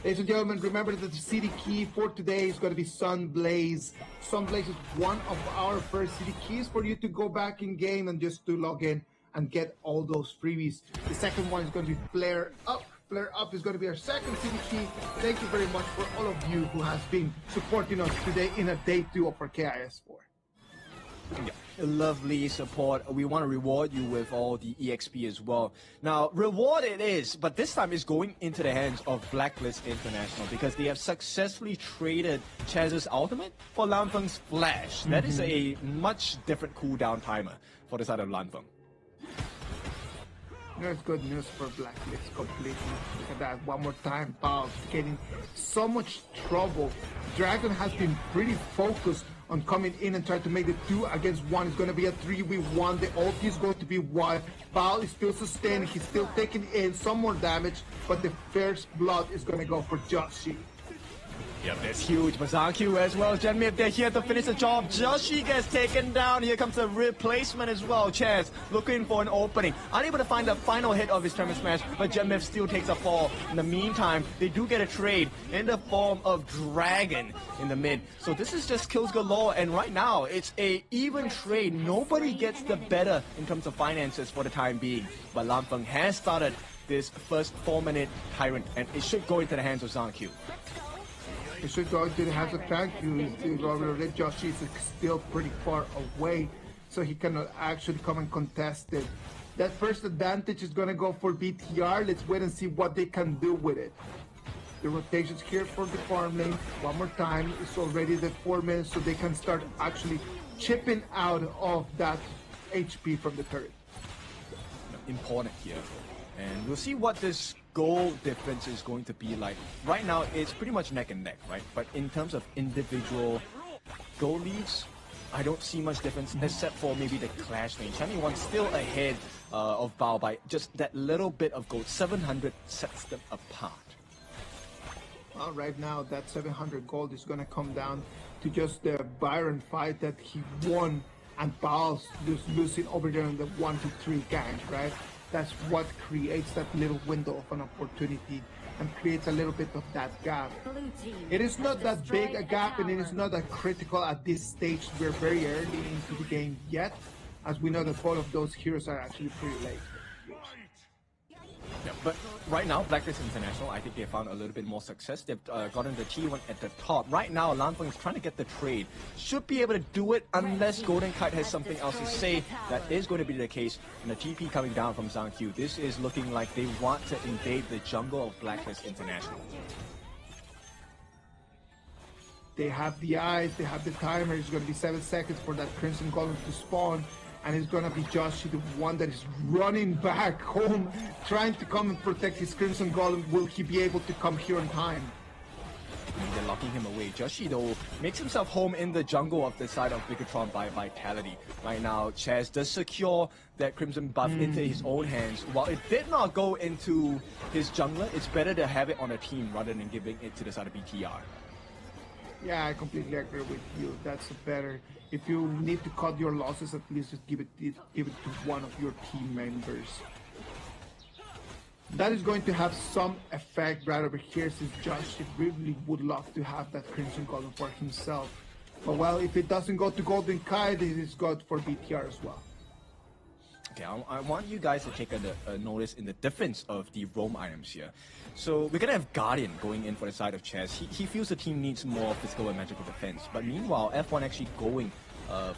Ladies and gentlemen, remember that the city key for today is going to be Sunblaze. Sunblaze is one of our first city keys for you to go back in game and just to log in and get all those freebies. The second one is going to be Flare Up. Flare Up is going to be our second city key. Thank you very much for all of you who has been supporting us today in a day 2 of our KIS4. Yeah, lovely support. We want to reward you with all the EXP as well. Now, reward it is, but this time it's going into the hands of Blacklist International because they have successfully traded Chaz's ultimate for Lanfeng's flash. That is a much different cooldown timer for the side of Lanfeng. There's good news for Blacklist completely. Look at that one more time. Bao getting so much trouble. Dragon has been pretty focused on coming in and trying to make the 2 against 1. It's going to be a 3v1. The ulti is going to be wide. Bao is still sustained. He's still taking in some more damage, but the first blood is going to go for Joshi. Yep, that's huge. Mazaki as well. Genmip, they're here to finish the job. Joshi gets taken down. Here comes the replacement as well. Chaz looking for an opening. Unable to find the final hit of his Tremor Smash, but Genmip still takes a fall. In the meantime, they do get a trade in the form of Dragon in the mid. So this is just kills galore, and right now it's a even trade. Nobody gets the better in terms of finances for the time being. But Lanfeng has started this first 4-minute Tyrant, and it should go into the hands of Zhang. It should go into the hands of Zhang. Joshi is still pretty far away, so he cannot actually come and contest it. That first advantage is going to go for BTR. Let's wait and see what they can do with it. The rotations here for the farm lane. One more time. It's already the 4 minutes, so they can start actually chipping out of that HP from the turret. Important here. And we'll see what this goal difference is going to be like. Right now, it's pretty much neck and neck, right? But in terms of individual goal leads, I don't see much difference except for maybe the clash lane. Channy One's still ahead of Bao by just that little bit of gold. 700 sets them apart. Well, right now, that 700 gold is going to come down to just the Byron fight that he won, and Bao's just losing over there in the 1-3 gank, right? That's what creates that little window of an opportunity and creates a little bit of that gap. It is not that big a gap, and it is not that critical at this stage. We're very early into the game yet, as we know that both of those heroes are actually pretty late. Yeah, but right now, Blacklist International, I think they found a little bit more success. They've gotten the T1 at the top. Right now, Lanfeng is trying to get the trade. Should be able to do it unless Golden Kite has something else to say. That is going to be the case. And the TP coming down from Zhang Q. This is looking like they want to invade the jungle of Blacklist International. They have the eyes, they have the timer. It's going to be 7 seconds for that Crimson Golem to spawn. And it's going to be Joshi, the one that is running back home, trying to come and protect his Crimson Golem. Will he be able to come here on time? And they're locking him away. Joshi, though, makes himself home in the jungle of the side of Bigatron by Vitality. Right now, Chaz does secure that Crimson buff into his own hands. While it did not go into his jungler, it's better to have it on a team rather than giving it to the side of BTR. Yeah, I completely agree with you. That's better. If you need to cut your losses, at least just give it to one of your team members. That is going to have some effect right over here, since Josh really would love to have that Crimson Golem for himself. But well, if it doesn't go to Golden Kite, it is good for BTR as well. Okay, I want you guys to take a notice in the difference of the roam items here. So we're going to have Guardian going in for the side of Chaz. He feels the team needs more physical and magical defense. But meanwhile, F1 actually going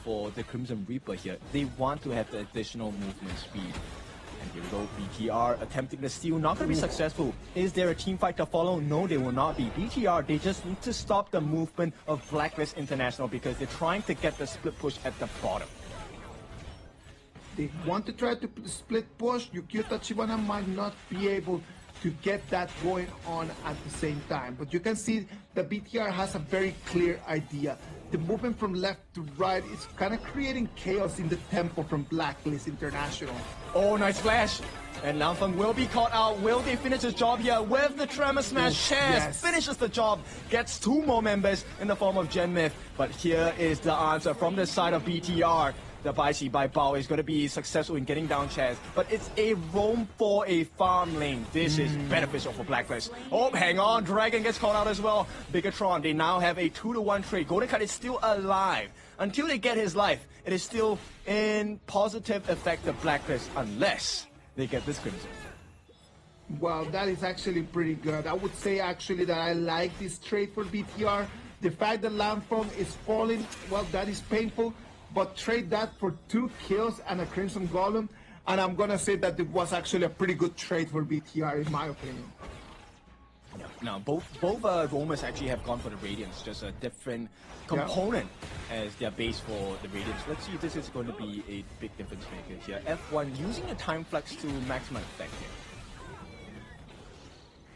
for the Crimson Reaper here. They want to have the additional movement speed. And here we go, BTR attempting the steal, not going to be successful. Is there a team fight to follow? No, they will not be. BTR, they just need to stop the movement of Blacklist International because they're trying to get the split push at the bottom. They want to try to split push. Yukio Tachibana might not be able to get that going on at the same time. But you can see that BTR has a very clear idea. The movement from left to right is kind of creating chaos in the tempo from Blacklist International. Oh, nice flash. And Lanfeng will be caught out. Will they finish his job here with the Tremor Smash? Chaz finishes the job, gets 2 more members in the form of Genmith. But here is the answer from the side of BTR. The Baishi by Bao is going to be successful in getting down Chaz, but it's a roam for a farm lane. This is beneficial for Blacklist. Oh, hang on, Dragon gets caught out as well. Bigatron, they now have a 2-to-1 trade. Golden Kite is still alive. Until they get his life, it is still in positive effect of Blacklist, unless they get this Crimson. Well, that is actually pretty good. I would say actually that I like this trade for BTR. The fact that Lanfeng is falling, well, that is painful. But trade that for 2 kills and a Crimson Golem, and I'm gonna say that it was actually a pretty good trade for BTR in my opinion. Yeah, Now, both roamers actually have gone for the Radiance, just a different component as their base for the Radiance. Let's see if this is going to be a big difference maker here. F1 using the time flux to maximum effect here.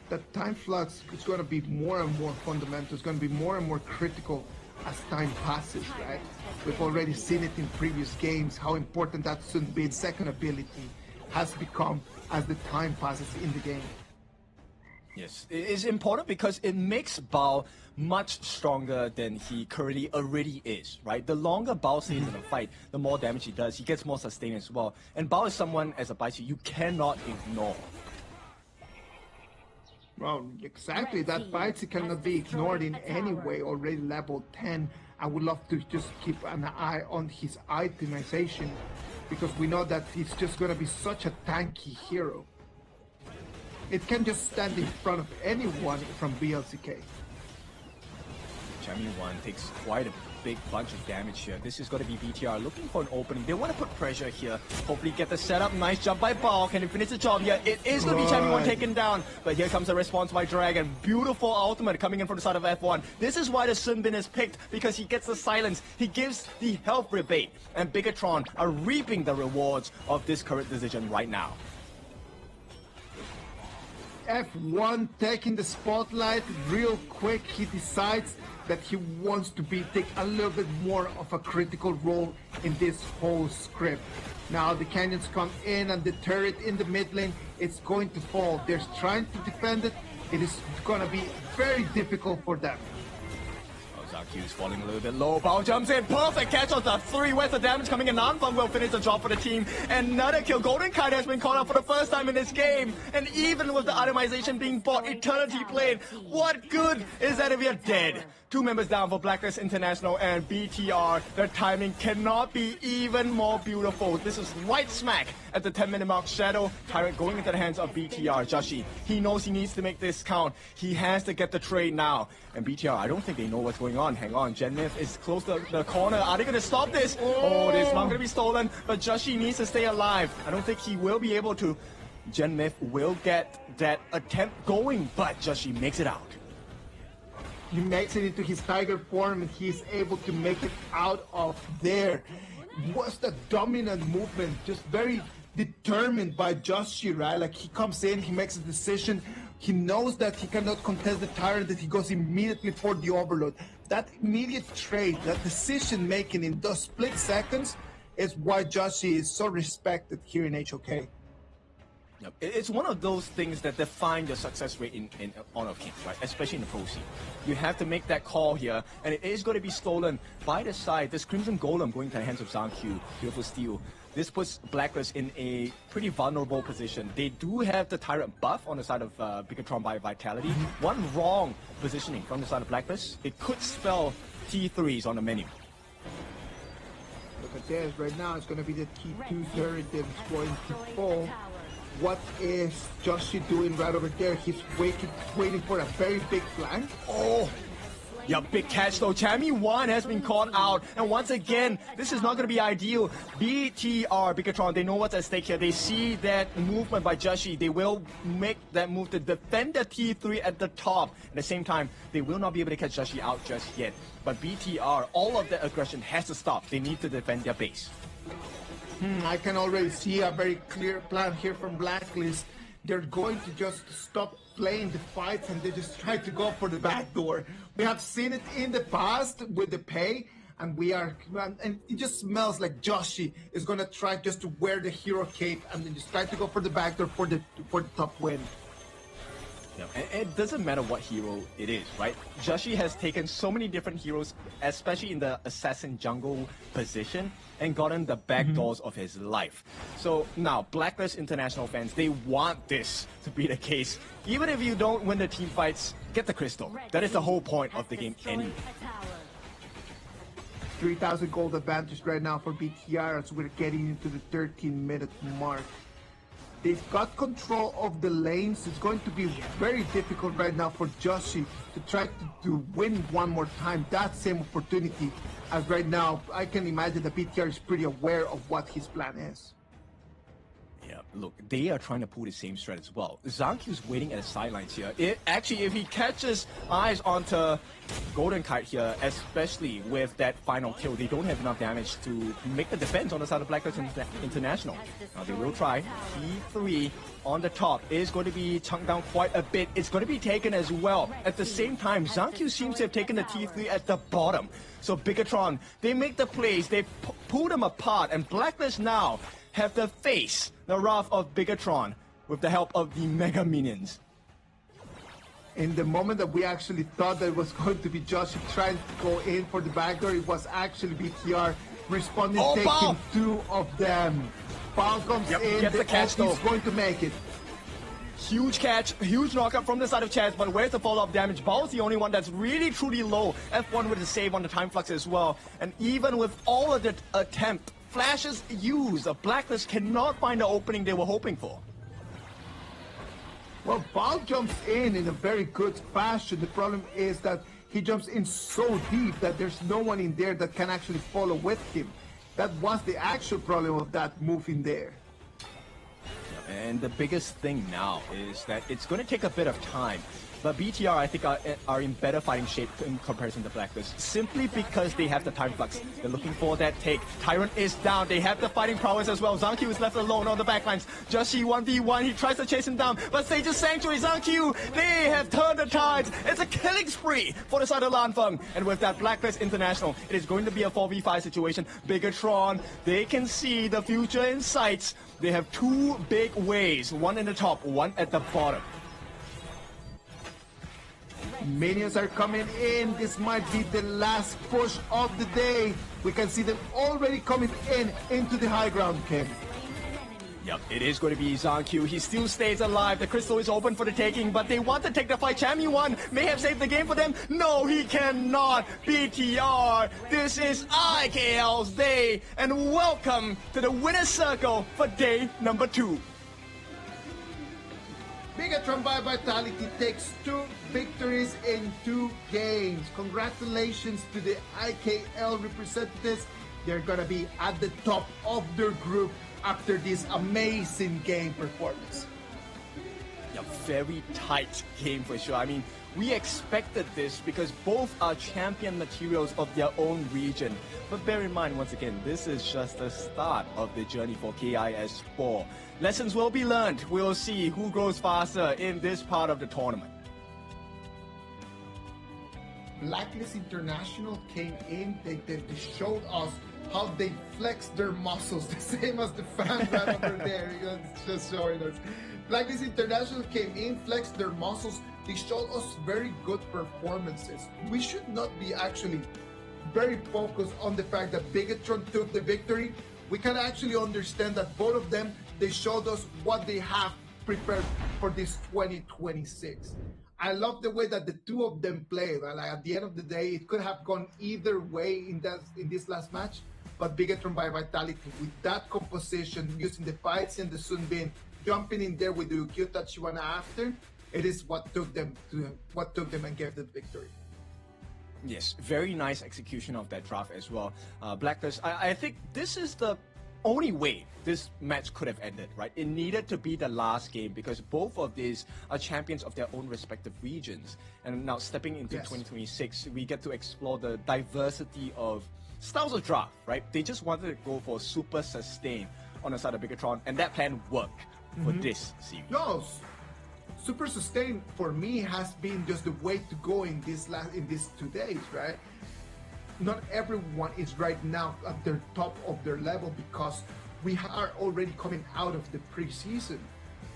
That time flux is going to be more and more fundamental. It's going to be more and more critical as time passes, right? We've already seen it in previous games, how important that Sunbin's second ability has become as the time passes in the game. Yes, it is important because it makes Bao much stronger than he currently already is, right? The longer Bao stays in a fight, the more damage he does. He gets more sustain as well. And Bao is someone, as a Baisu, you cannot ignore. Well, exactly. That Baisu cannot be ignored in any way. Already level 10. I would love to just keep an eye on his itemization because we know that he's just going to be such a tanky hero. It can just stand in front of anyone from BLCK. Champion 1 takes quite a big bunch of damage here. This is going to be BTR looking for an opening. They want to put pressure here. Hopefully get the setup. Nice jump by Bao. Can he finish the job here? It is going to be Champion 1 taken down. But here comes a response by Dragon. Beautiful ultimate coming in from the side of F1. This is why the Sunbin is picked, because he gets the silence. He gives the health rebate. And Bigatron are reaping the rewards of this current decision right now. F1 taking the spotlight real quick. He decides that he wants to take a little bit more of a critical role in this whole script. Now the Canyons come in and the turret in the mid lane, it's going to fall. They're trying to defend it. It is going to be very difficult for them. Zaku is falling a little bit low. Bao jumps in. Perfect catch of the 3 worth of damage coming in. Nanfeng will finish the job for the team. Another kill. Golden Kite has been called out for the first time in this game. And even with the itemization being bought, Eternity played. What good is that if you're dead? 2 members down for Blacklist International and BTR. Their timing cannot be even more beautiful. This is right smack at the 10-minute mark. Shadow Tyrant going into the hands of BTR. Joshi, he knows he needs to make this count. He has to get the trade now. And BTR, I don't think they know what's going on. Hang on, Genmith is close to the corner. Are they going to stop this? Oh, this is not going to be stolen. But Joshi needs to stay alive. I don't think he will be able to. Genmith will get that attempt going, but Joshi makes it out. He makes it into his tiger form and he's able to make it out of there. What's the dominant movement? Just very determined by Joshi, right? Like he comes in, he makes a decision. He knows that he cannot contest the Tyrant, that he goes immediately for the Overload. That immediate trade, that decision making in those split seconds is why Joshi is so respected here in HOK. Yep. It's one of those things that define your success rate in Honor of Kings, right? Especially in the pro scene. You have to make that call here, and it is going to be stolen by the side. This Crimson Golem going to the hands of Zankyu. Beautiful steal. This puts Blacklist in a pretty vulnerable position. They do have the Tyrant buff on the side of Bigatron by Vitality. One wrong positioning from the side of Blacklist, it could spell T3s on the menu. Look at this. Right now, it's going to be the T2 turret that is going to fall. What is Joshi doing right over there? He's waiting for a very big flank. Oh! Yeah, big catch though. Champion 1 has been called out. And once again, this is not going to be ideal. BTR, Bigatron, they know what's at stake here. They see that movement by Joshi. They will make that move to defend the T3 at the top. At the same time, they will not be able to catch Joshi out just yet. But BTR, all of that aggression has to stop. They need to defend their base. I can already see a very clear plan here from Blacklist. They're going to just stop playing the fights and they just try to go for the back door. We have seen it in the past with the pay, and it just smells like Joshi is gonna try just to wear the hero cape and then just try to go for the back door for the top win. Yeah, and it doesn't matter what hero it is, right? Joshi has taken so many different heroes, especially in the assassin jungle position, and gotten the back doors of his life. So now, Blacklist International fans, they want this to be the case. Even if you don't win the team fights, get the crystal. That is the whole point of the game anyway. 3,000 gold advantage right now for BTR as we're getting into the 13-minute mark. They've got control of the lanes. It's going to be very difficult right now for Joshi to try to win one more time. That same opportunity as right now. I can imagine the BTR is pretty aware of what his plan is. Yeah, look, they are trying to pull the same strat as well. Zankyu's waiting at the sidelines here. Actually, if he catches eyes onto Golden Kite here, especially with that final kill, they don't have enough damage to make the defense on the side of Black Lives International. Now they will try. T3 on the top is going to be chunked down quite a bit. It's going to be taken as well. At the same time, Zankyu seems to have taken the T3 at the bottom. So Bigatron, they make the plays, they pull them apart, and Blacklist now have to face the wrath of Bigatron with the help of the Mega Minions. In the moment that we actually thought that it was going to be Josh trying to go in for the backdoor, it was actually BTR responding, taking two of them. Ball comes in, gets the catch though. He's going to make it. Huge catch, huge knockup from the side of Chaz, but where's the follow-up damage? Bao's the only one that's really truly low. F1 with a save on the time flux as well. And even with all of the attempt, flashes used, the Blacklist cannot find the opening they were hoping for. Well, Bao jumps in a very good fashion. The problem is that he jumps in so deep that there's no one in there that can actually follow with him. That was the actual problem of that move in there. And the biggest thing now is that it's going to take a bit of time. But BTR, I think, are in better fighting shape in comparison to Blacklist, simply because they have the time flux. They're looking for that take. Tyrant is down. They have the fighting prowess as well. Zankyu is left alone on the backlines. Joshi 1v1. He tries to chase him down, but Sage's Sanctuary, Zankyu, they have turned the tides. It's a killing spree for the side of Lanfeng. And with that Blacklist International, it is going to be a 4v5 situation. Bigatron, they can see the future in sight. They have two big waves, one in the top, one at the bottom. Minions are coming in. This might be the last push of the day. We can see them already coming into the high ground, Ken. Yep, it is going to be Zankyu. He still stays alive. The crystal is open for the taking, but they want to take the fight. Champion may have saved the game for them. No, he cannot. BTR, this is IKL's day, and welcome to the winner's circle for day number 2. Bigatron by Vitality takes 2 victories in 2 games. Congratulations to the IKL representatives. They're gonna be at the top of their group after this amazing game performance. A very tight game for sure. I mean, we expected this because both are champion materials of their own region. But bear in mind, once again, this is just the start of the journey for KIS4. Lessons will be learned. We'll see who grows faster in this part of the tournament. Blacklist International came in, they showed us how they flex their muscles, the same as the fan right over there. You know, it's just showing us. Blacklist International came in, flexed their muscles. They showed us very good performances. We should not be actually very focused on the fact that Bigatron took the victory. We can actually understand that both of them, they showed us what they have prepared for this 2026. I love the way that the two of them played. Like, at the end of the day, it could have gone either way in this last match. But Bigatron by Vitality, with that composition, using the fights and the Sunbin, jumping in there with the Ukyu Tachiwana after, it is what took them and gave the victory. Yes, very nice execution of that draft as well. Blacklist, I think this is the only way this match could have ended, right? It needed to be the last game because both of these are champions of their own respective regions. And now stepping into 2026, we get to explore the diversity of styles of draft, right? They just wanted to go for super sustain on the side of Bigatron, and that plan worked for this series. No, super sustain for me has been just the way to go in these 2 days, right? Not everyone is right now at the top of their level because we are already coming out of the preseason.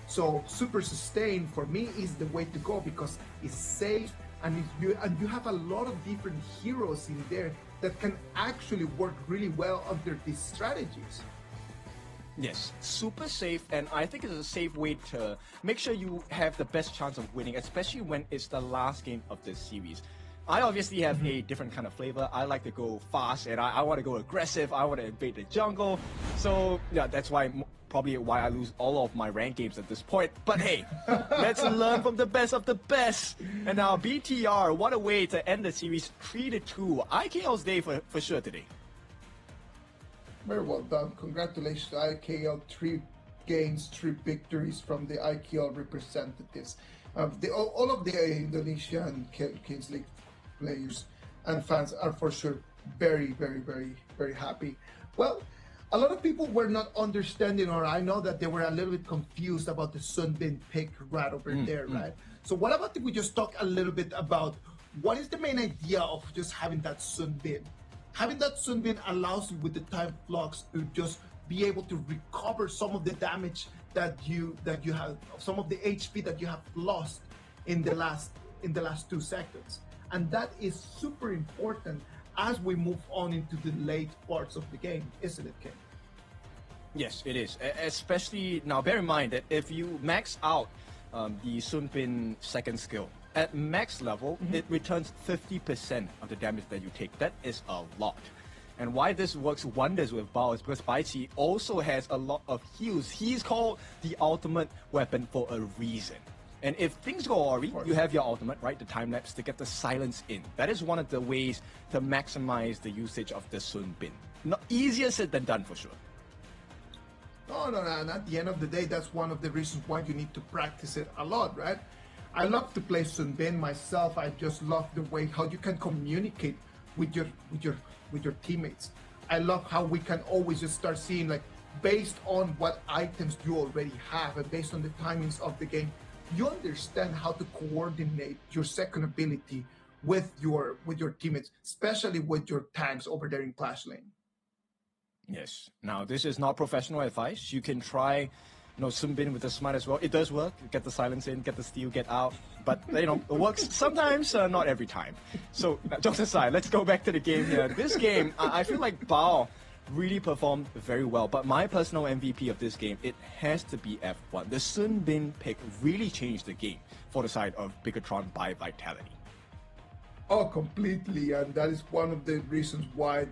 So super sustain for me is the way to go because it's safe and you have a lot of different heroes in there that can actually work really well under these strategies. Yes, super safe, and I think it's a safe way to make sure you have the best chance of winning, especially when it's the last game of this series. I obviously have a different kind of flavor. I like to go fast, and I want to go aggressive. I want to invade the jungle. So, yeah, that's probably why I lose all of my ranked games at this point. But hey, let's learn from the best of the best. And now BTR, what a way to end the series 3-2. IKL's day for sure today. Very well done. Congratulations to IKL. 3 gains, 3 victories from the IKL representatives. All of the Indonesian Kings League players and fans are for sure very, very, very, very happy. Well, a lot of people were not understanding, or I know that they were a little bit confused about the Sunbin pick right over there, right? So what about if we just talk a little bit about what is the main idea of just having that Sunbin? Having that Sunbin allows you with the time flux to just be able to recover some of the damage that you have, some of the HP that you have lost in the last 2 seconds. And that is super important as we move on into the late parts of the game, isn't it, Ken? Yes, it is. Especially now, bear in mind that if you max out the Sunbin second skill, at max level, it returns 50% of the damage that you take. That is a lot. And why this works wonders with Bao is because Baiqi also has a lot of heals. He's called the ultimate weapon for a reason. And if things go awry, you have your ultimate, right? The time lapse to get the silence in. That is one of the ways to maximize the usage of the Sunbin. Not easier said than done for sure. No. And at the end of the day, that's one of the reasons why you need to practice it a lot, right? I love to play Sunbin myself. I just love the way how you can communicate with your teammates. I love how we can always just start seeing, like, based on what items you already have and based on the timings of the game, you understand how to coordinate your second ability with your teammates, especially with your tanks over there in Clash Lane. Yes. Now, this is not professional advice. You can try, Sunbin with the smite as well. It does work. Get the silence in, get the steal, get out. But, it works sometimes, not every time. So, jokes aside, let's go back to the game here. This game, I feel like Bao really performed very well. But my personal MVP of this game, it has to be F1. The Sunbin pick really changed the game for the side of Bigatron by Vitality. Oh, completely. And that is one of the reasons why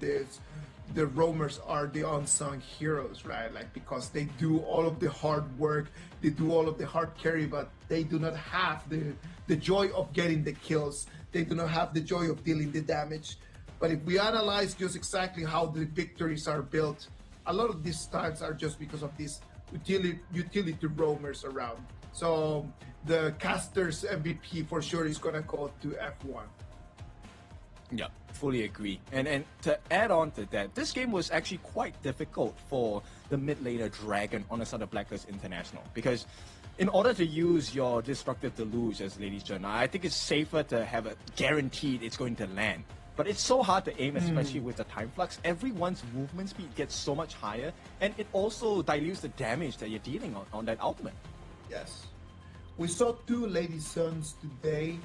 the roamers are the unsung heroes, right? Like, because they do all of the hard work, they do all of the hard carry, but they do not have the joy of getting the kills. They do not have the joy of dealing the damage. But if we analyze just exactly how the victories are built, a lot of these times are just because of these utility roamers around. So the caster's MVP for sure is gonna go to F1. Yeah, fully agree. And to add on to that, this game was actually quite difficult for the mid laner Dragon on the side of Blacklist International, because in order to use your Destructive Deluge as Ladies Journal, I think it's safer to have a guaranteed it's going to land. But it's so hard to aim, especially with the time flux. Everyone's movement speed gets so much higher, and it also dilutes the damage that you're dealing on that ultimate. Yes. We saw 2 Lady Suns today.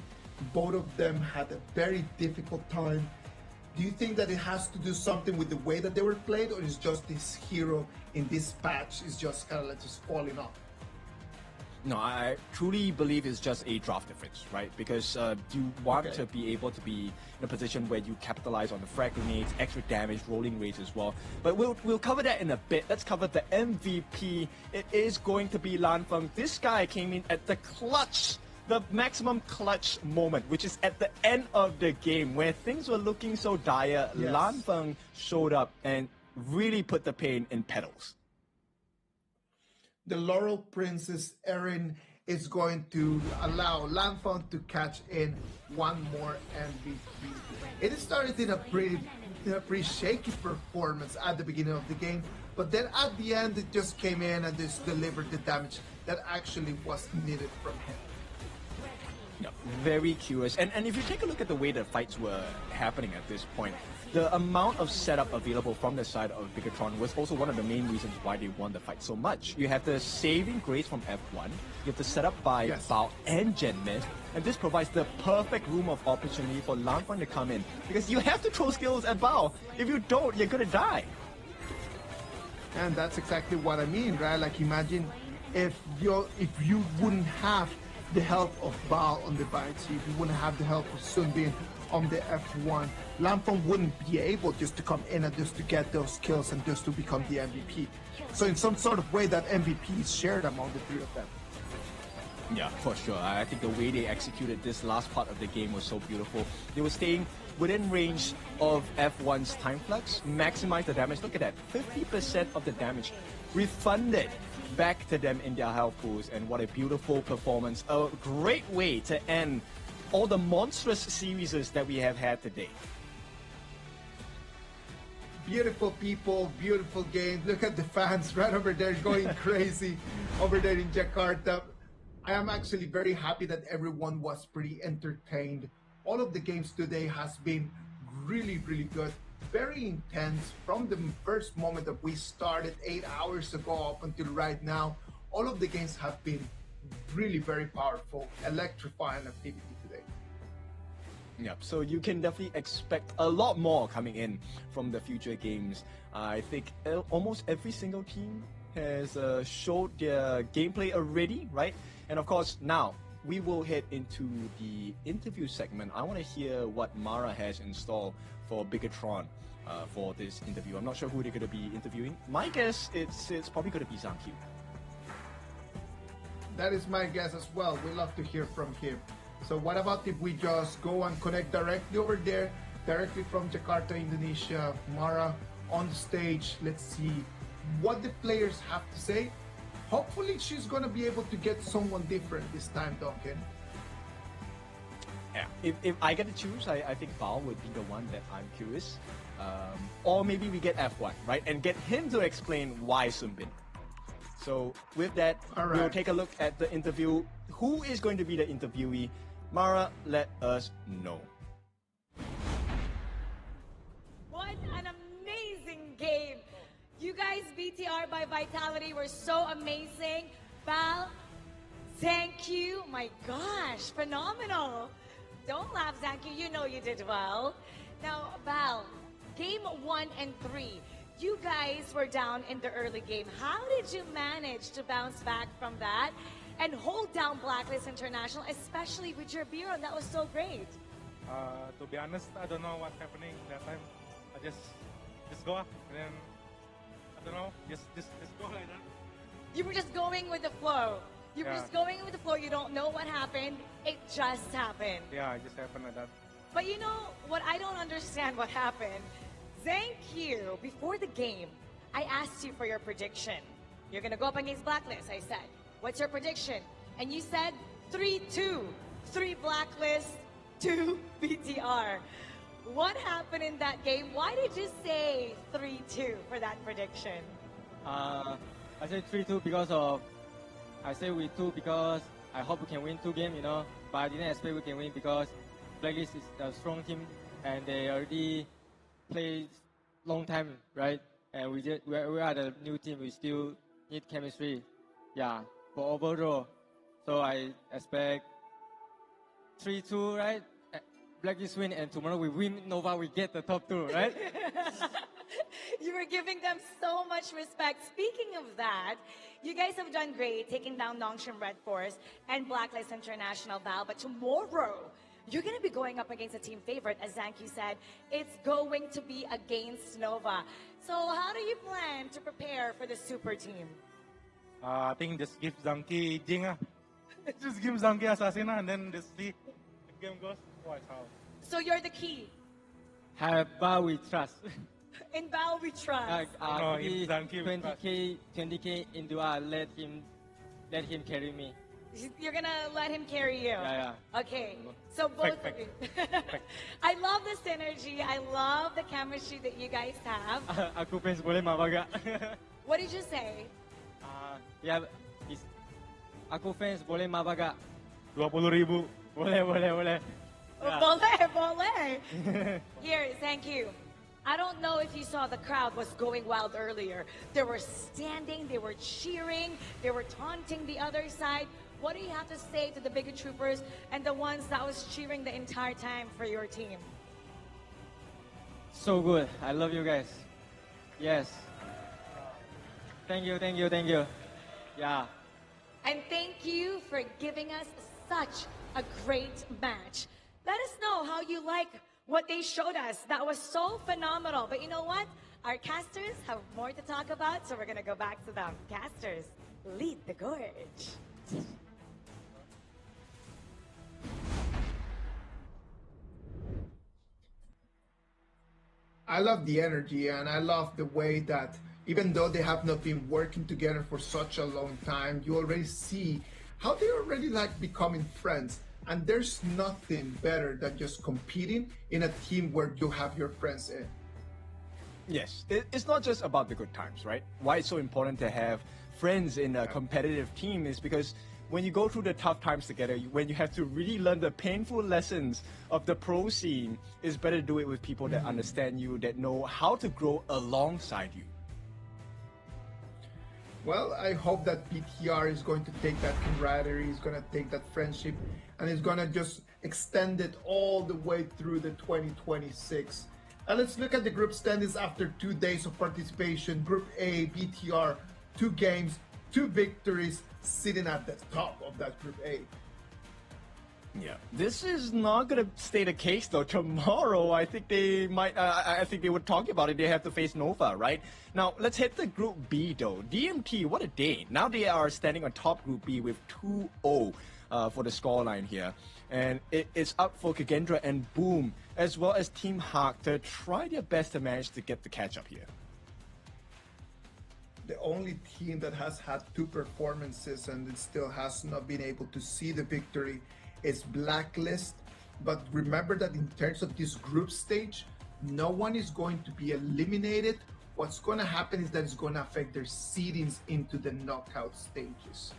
Both of them had a very difficult time. Do you think that it has to do something with the way that they were played, or is just this hero in this patch is just kind of like just falling off? No, I truly believe it's just a draft difference, right? Because you want to be able to be in a position where you capitalize on the frag grenades, extra damage, rolling rates as well. But we'll cover that in a bit. Let's cover the MVP. It is going to be Lan Feng. This guy came in at the clutch, the maximum clutch moment, which is at the end of the game where things were looking so dire. Yes. Lan Feng showed up and really put the pain in petals. The Laurel Princess Erin is going to allow Lan Feng to catch in one more MVP. It started in a pretty shaky performance at the beginning of the game, but then at the end it just came in and just delivered the damage that actually was needed from him. Yeah, very curious. And if you take a look at the way the fights were happening at this point, the amount of setup available from the side of Bigatron was also one of the main reasons why they won the fight so much. You have the saving grace from F1, you have the setup by Bao and Genmid, and this provides the perfect room of opportunity for Lan Feng to come in, because you have to throw skills at Bao. If you don't, you're gonna die. And that's exactly what I mean, right? Like, imagine if you wouldn't have the help of Bao on the Baiqi, if you wouldn't have the help of Sunbin on the F1, Lan Feng wouldn't be able just to come in and just to get those kills and just to become the MVP. So in some sort of way, that MVP is shared among the 3 of them. Yeah, for sure. I think the way they executed this last part of the game was so beautiful. They were staying within range of F1's time flux, maximize the damage. Look at that, 50% of the damage refunded back to them in their health pools. And what a beautiful performance. A great way to end all the monstrous series that we have had today. Beautiful people, beautiful game. Look at the fans right over there going crazy over there in Jakarta. I am actually very happy that everyone was pretty entertained. All of the games today has been really, really good. Very intense from the first moment that we started 8 hours ago up until right now. All of the games have been really very powerful, electrifying activity today. Yep, so you can definitely expect a lot more coming in from the future games. I think almost every single team has showed their gameplay already, right? And of course, now we will head into the interview segment. I want to hear what Mara has in store for Bigatron for this interview. I'm not sure who they're going to be interviewing. My guess, it's probably going to be Zangkyu. That is my guess as well. We love to hear from him. So what about if we just go and connect directly over there, directly from Jakarta, Indonesia, Mara on stage. Let's see what the players have to say. Hopefully she's going to be able to get someone different this time, Duncan. Yeah, if I get to choose, I think Bao would be the one that I'm curious. Or maybe we get F1, right? And get him to explain why Sunbin. So with that, we'll take a look at the interview. Who is going to be the interviewee? Mara, let us know. What an amazing game. You guys, BTR by Vitality, were so amazing. Val, thank you. My gosh, phenomenal. Don't laugh, Zanky. You know you did well. Now, Val, game 1 and 3. You guys were down in the early game. How did you manage to bounce back from that and hold down Blacklist International, especially with your Bureau? That was so great. To be honest, I don't know what's happening that time. I just go up and then I don't know, just go like that. You were just going with the flow. You were Yeah. just going with the flow. You don't know what happened. It just happened. Yeah, it just happened like that. But you know what? I don't understand what happened. Thank you. Before the game, I asked you for your prediction. You're gonna go up against Blacklist. I said, "What's your prediction?" And you said 3-2, 3 Blacklist, 2 BTR. What happened in that game? Why did you say 3-2 for that prediction? I say 3-2 because of I say we 2 because I hope we can win 2 games, you know. But I didn't expect we can win because Blacklist is a strong team and they already played long time, right? And we are the new team. We still need chemistry, yeah. For overall, so I expect 3-2, right? Blacklist win, and tomorrow we win Nova. We get the top 2, right? You were giving them so much respect. Speaking of that, you guys have done great taking down Nongshim Red Force and Blacklist International, Val. But tomorrow, you're going to be going up against a team favorite, as Zanky said. It's going to be against Nova. So how do you plan to prepare for the super team? I think just give Zanky Jing. Just give Zanky Assassin and then just see the game goes. Watch how. So you're the key. Have Bao we trust. In Val we trust. No, Maybe in Zanky we 20k into let him carry me. You're gonna let him carry you. Yeah. Okay. So both of you. I love the synergy. I love the chemistry that you guys have. Aku fans boleh mabaga. What did you say? Ya, aku fans boleh mabaga. 20,000. Boleh. Yeah. Boleh. Here, thank you. I don't know if you saw the crowd was going wild earlier. They were standing, they were cheering, they were taunting the other side. What do you have to say to the bigger troopers and the ones that was cheering the entire time for your team? So good. I love you guys. Yes. Thank you. Yeah. And thank you for giving us such a great match. Let us know how you like what they showed us. That was so phenomenal. But you know what? Our casters have more to talk about, so we're going to go back to them. Casters, lead the gorge. I love the energy and I love the way that even though they have not been working together for such a long time, you already see how they already like becoming friends. And there's nothing better than just competing in a team where you have your friends in. Yes, it's not just about the good times, right? Why it's so important to have friends in a competitive team is because when you go through the tough times together, when you have to really learn the painful lessons of the pro scene, it's better to do it with people that understand you, that know how to grow alongside you. Well, I hope that BTR is going to take that camaraderie, is going to take that friendship, and is going to just extend it all the way through the 2026. And let's look at the group standings after 2 days of participation. Group A, BTR, 2 games, 2 victories, sitting at the top of that Group A. Yeah, this is not gonna stay the case though. Tomorrow, I think they might. I think they were talking about it. They have to face Nova, right? Now, let's hit the Group B though. DMT, what a day! Now they are standing on top Group B with 2-0 for the scoreline here, and it's up for Kagendra and Boom as well as Team Hawk to try their best to manage to get the catch up here. The only team that has had 2 performances and it still has not been able to see the victory is Blacklist. But remember that in terms of this group stage, no one is going to be eliminated. What's going to happen is that it's going to affect their seedings into the knockout stages.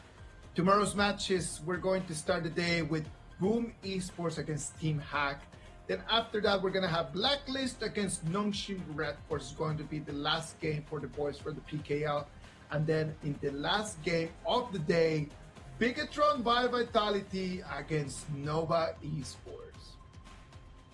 Tomorrow's matches, we're going to start the day with Boom Esports against Team Hack. Then after that, we're going to have Blacklist against Nongshim Red Force. It's going to be the last game for the boys for the PKL. And then in the last game of the day, Bigatron by Vitality against Nova Esports.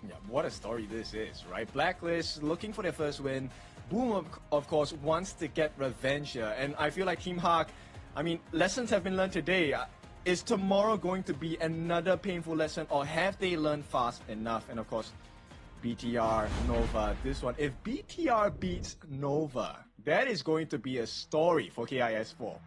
Yeah, what a story this is, right? Blacklist looking for their first win. Boom, of course, wants to get revenge here. And I feel like Team Hawk, I mean, lessons have been learned today. Is tomorrow going to be another painful lesson, or have they learned fast enough? And of course, BTR, Nova, this one. If BTR beats Nova, that is going to be a story for KIS4.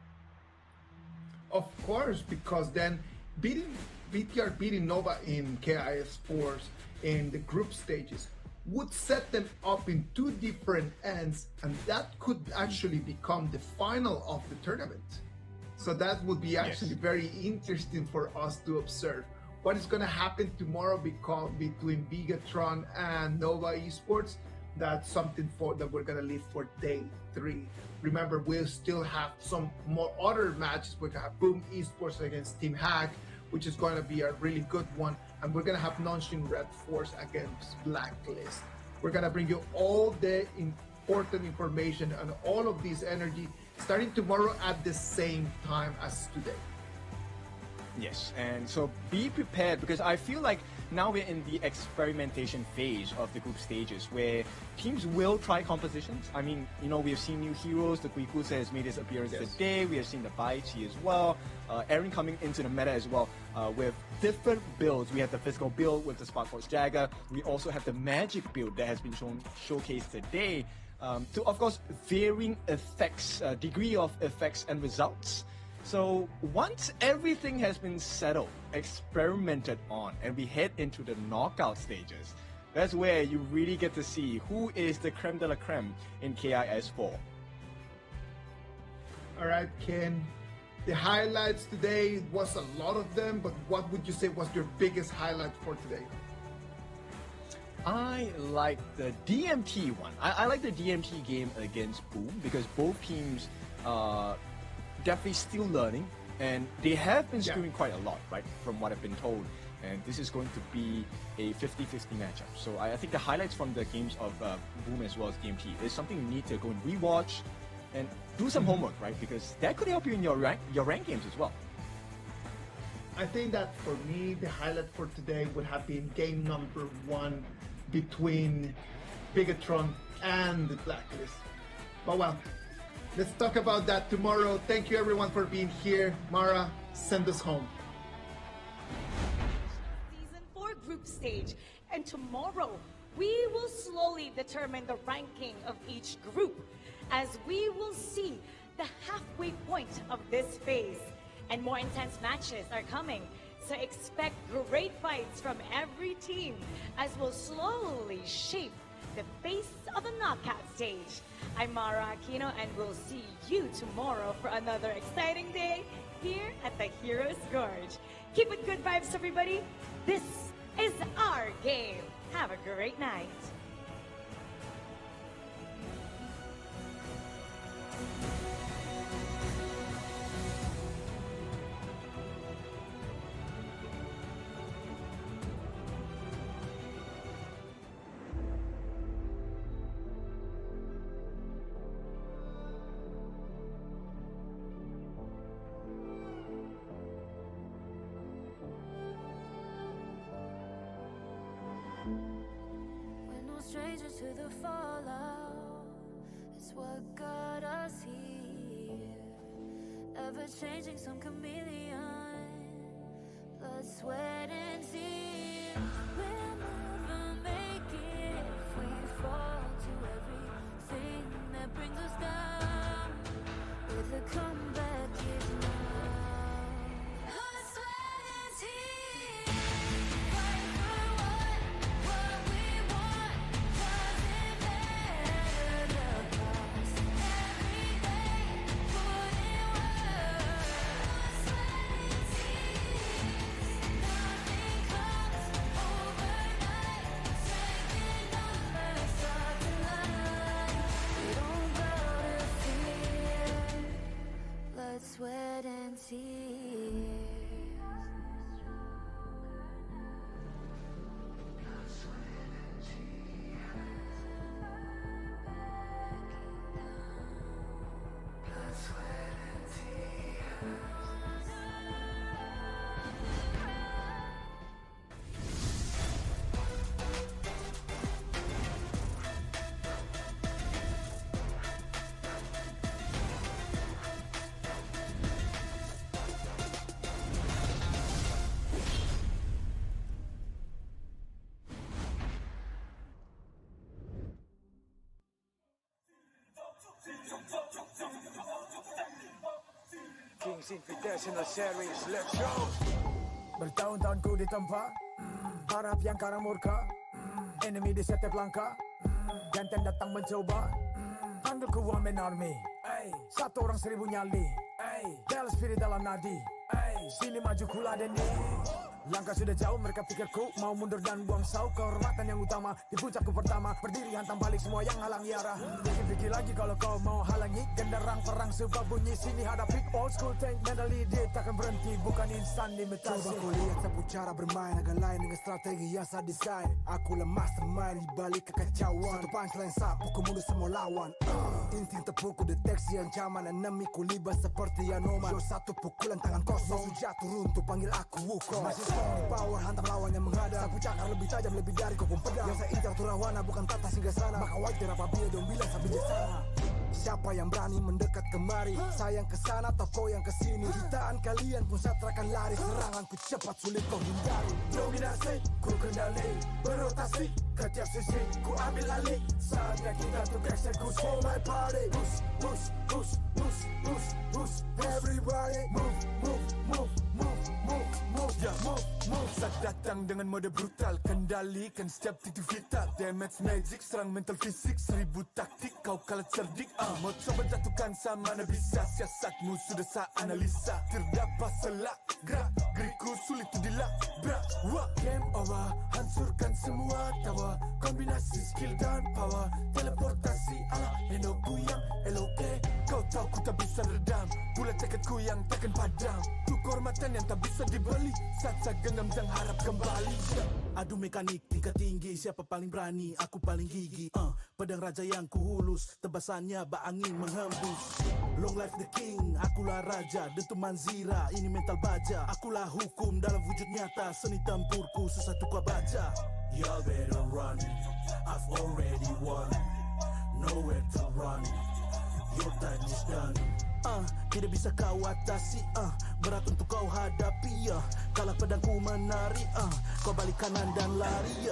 Of course, because then BTR beating Nova in KIS4's in the group stages would set them up in 2 different ends, and that could actually become the final of the tournament. So that would be actually very interesting for us to observe. What is going to happen tomorrow between Bigatron and Nova Esports? That's something that we're going to leave for day 3. Remember, we'll still have some more other matches. We're going to have Boom Esports against Team Hack, which is going to be a really good one. And we're going to have Nonshin Red Force against Blacklist. We're going to bring you all the important information and all of this energy starting tomorrow at the same time as today. Yes, and so be prepared, because I feel like now we're in the experimentation phase of the group stages where teams will try compositions. I mean, you know, we have seen new heroes. The Guikusa has made his appearance today. We have seen the Baichi as well. Aaron coming into the meta as well with different builds. We have the physical build with the Sparkforce Jagger. We also have the magic build that has been showcased today. To, of course, varying effects, degree of effects and results. So once everything has been settled, experimented on, and we head into the knockout stages, that's where you really get to see who is the creme de la creme in KIS4. All right, Ken. The highlights today was a lot of them, but what would you say was your biggest highlight for today? I like the DMT one. I like the DMT game against Boom because both teams are definitely still learning, and they have been screwing quite a lot, right, from what I've been told. And this is going to be a 50-50 matchup. So I think the highlights from the games of Boom as well as DMT is something you need to go and rewatch and do some homework, right? Because that could help you in your rank games as well. I think that for me, the highlight for today would have been game number 1 between Bigatron and the Blacklist. But well, let's talk about that tomorrow. Thank you everyone for being here. Mara, send us home. Season 4 group stage. And tomorrow, we will slowly determine the ranking of each group as we will see the halfway point of this phase. And more intense matches are coming. So expect great fights from every team as we'll slowly shape the face of the knockout stage. I'm Mara Aquino, and we'll see you tomorrow for another exciting day here at the Heroes Gorge. Keep it good vibes, everybody. This is our game. Have a great night. We're no strangers to the fallout. It's what got us here. Ever changing, some chameleon. Blood, sweat, and tears. We'll never make it if we fall to everything that brings us down. With a comeback is now. Blood, sweat, and tears. Fight for what we want. Doesn't matter the cost. Every day, put in work. Blood, sweat, and tears. Nothing comes overnight. Strength in numbers start to line. We don't bow to fear. Blood, sweat, and tears. Kings Invitational Series, let's go. Bertahun-tahun ku ditempa, harap yang karang murka, enemy di setiap langkah, jantan datang mencoba, panggil ku Woman Army, satu orang 1000 nyali, bela spirit dalam nadi, sini maju ku ladeni. Langkah sudah jauh, mereka pikirku mau mundur dan buang sau. Kehormatan yang utama di puncakku pertama, berdiri hantam balik semua yang halangi arah. Pikir-pikir lagi kalau kau mau halangi, genderang perang sebab bunyi sini hadapi. Old school tank mentally dia takkan berhenti, bukan instan imitasi. Coba kau lihat sapu cara bermain agak lain dengan strategi yang saya desain. Aku lemah mastermind di balik kekacauan. Satu punchline sapu ku mundur semua lawan. Insting tepuku deteksi ancaman, enemy ku libat seperti Anoman. Yo satu pukulan tangan kosong, musuh jatuh runtuh panggil aku Wukong. Masih strong di power hantam lawan yang menghadap. Sapu cakar lebih tajam lebih dari kopong pedang. Yang saya incar turawana bukan tata singgah sana. Maka wajar apabila dong bilang sampai di sana. Siapa yang berani mendekat kemari? Saya yang kesana atau kau yang kesini? Jutaan kalian pun saya akan lari. Seranganku cepat sulit kau hindari. Dominasi, ku kendali, berotasi ke tiap sisi, ku ambil alih. Saatnya kita untuk eksekusi. For my party, push, push, push, push, push, push. Everybody, move, move, move, move, move, move, yeah, move, move. Saat datang dengan mode brutal, kendalikan setiap titik vital. Damage magic, serang mental fisik, 1000 taktik, kau kalah cerdik. Mau coba jatuhkan sama mana bisa, siasatmu sudah saya analisa. Terdapat selak, gerak, geriku sulit tu dilabrak. Game over, hancurkan semua tawa. Kombinasi skill dan power, teleportasi ala Enoku yang LOK. Kau tahu ku tak bisa redam, pula tekadku yang takkan padam. Tu kehormatan yang tak bisa dibeli, saat saya genggam dan harap kembali. Adu mekanik tingkat tinggi, siapa paling berani? Aku paling gigi. Pedang raja yang kuhulus, tebasannya bak angin menghembus. Long life the king, akulah raja, dentuman zira, ini mental baja. Akulah hukum dalam wujud nyata, seni tempurku susah tukar baca. Y'all better run, I've already won. Nowhere to run, your time is done. Tidak bisa kau atasi, berat untuk kau hadapi, kalah pedangku menari, kau balik kanan dan lari,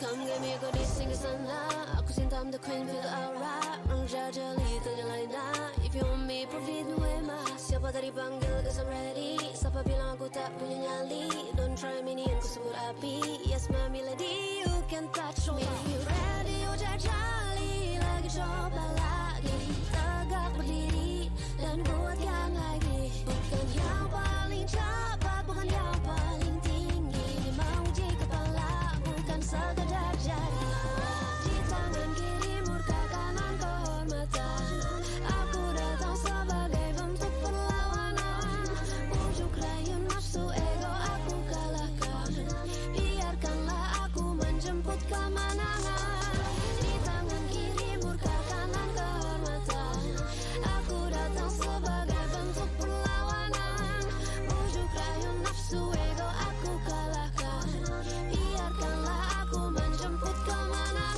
Come get me, go this sing sana. Aku cinta I'm the queen, feel alright. Menjajali terjalani dah. If you want me, prove it way mas. Siapa tadi panggil, cause I'm ready. Siapa bilang aku tak punya nyali? Don't try me ni, aku sebut api. Yes, my melody, you can touch me. If you ready, you jajali. Lagi coba lagi. Tegak berdiri dan kuatkan lagi. Bukan yang paling cepat, bukan yang paling tinggi. Menguji kepala, bukan sekadar jadi. Di tangan kiri murka, kanan kehormatan. Aku datang sebagai bentuk perlawanan. Bujuk rayu nafsu ego aku kalahkan. Biarkanlah aku menjemput kemenangan. Di tangan kiri murka, kanan kehormatan. Aku datang sebagai bentuk perlawanan. Bujuk rayu nafsu ego aku kalahkan. Biarkanlah aku menjemput kemenangan.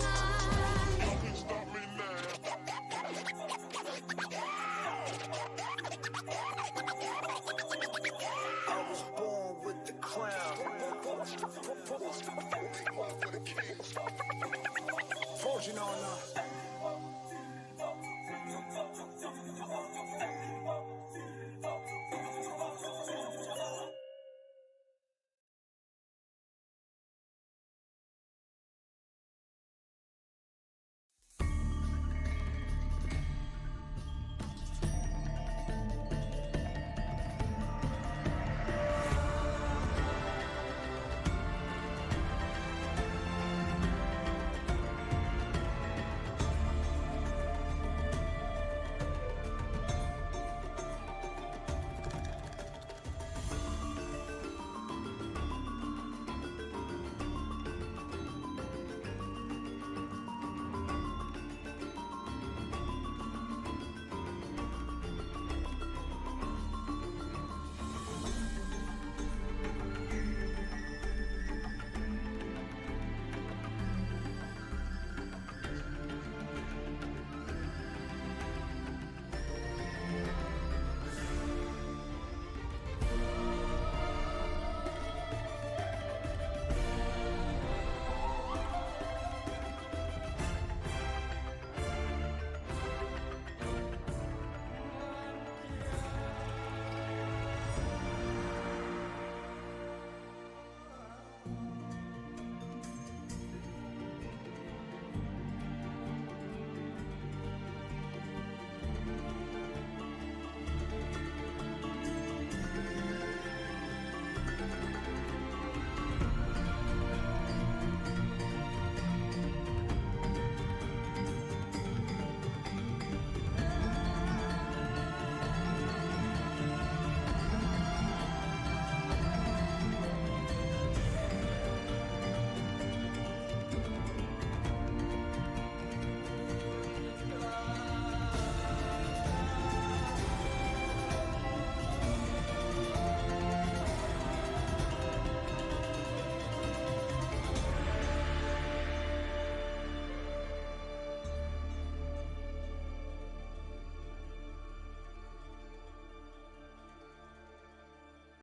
I was born with the crown. Fortune on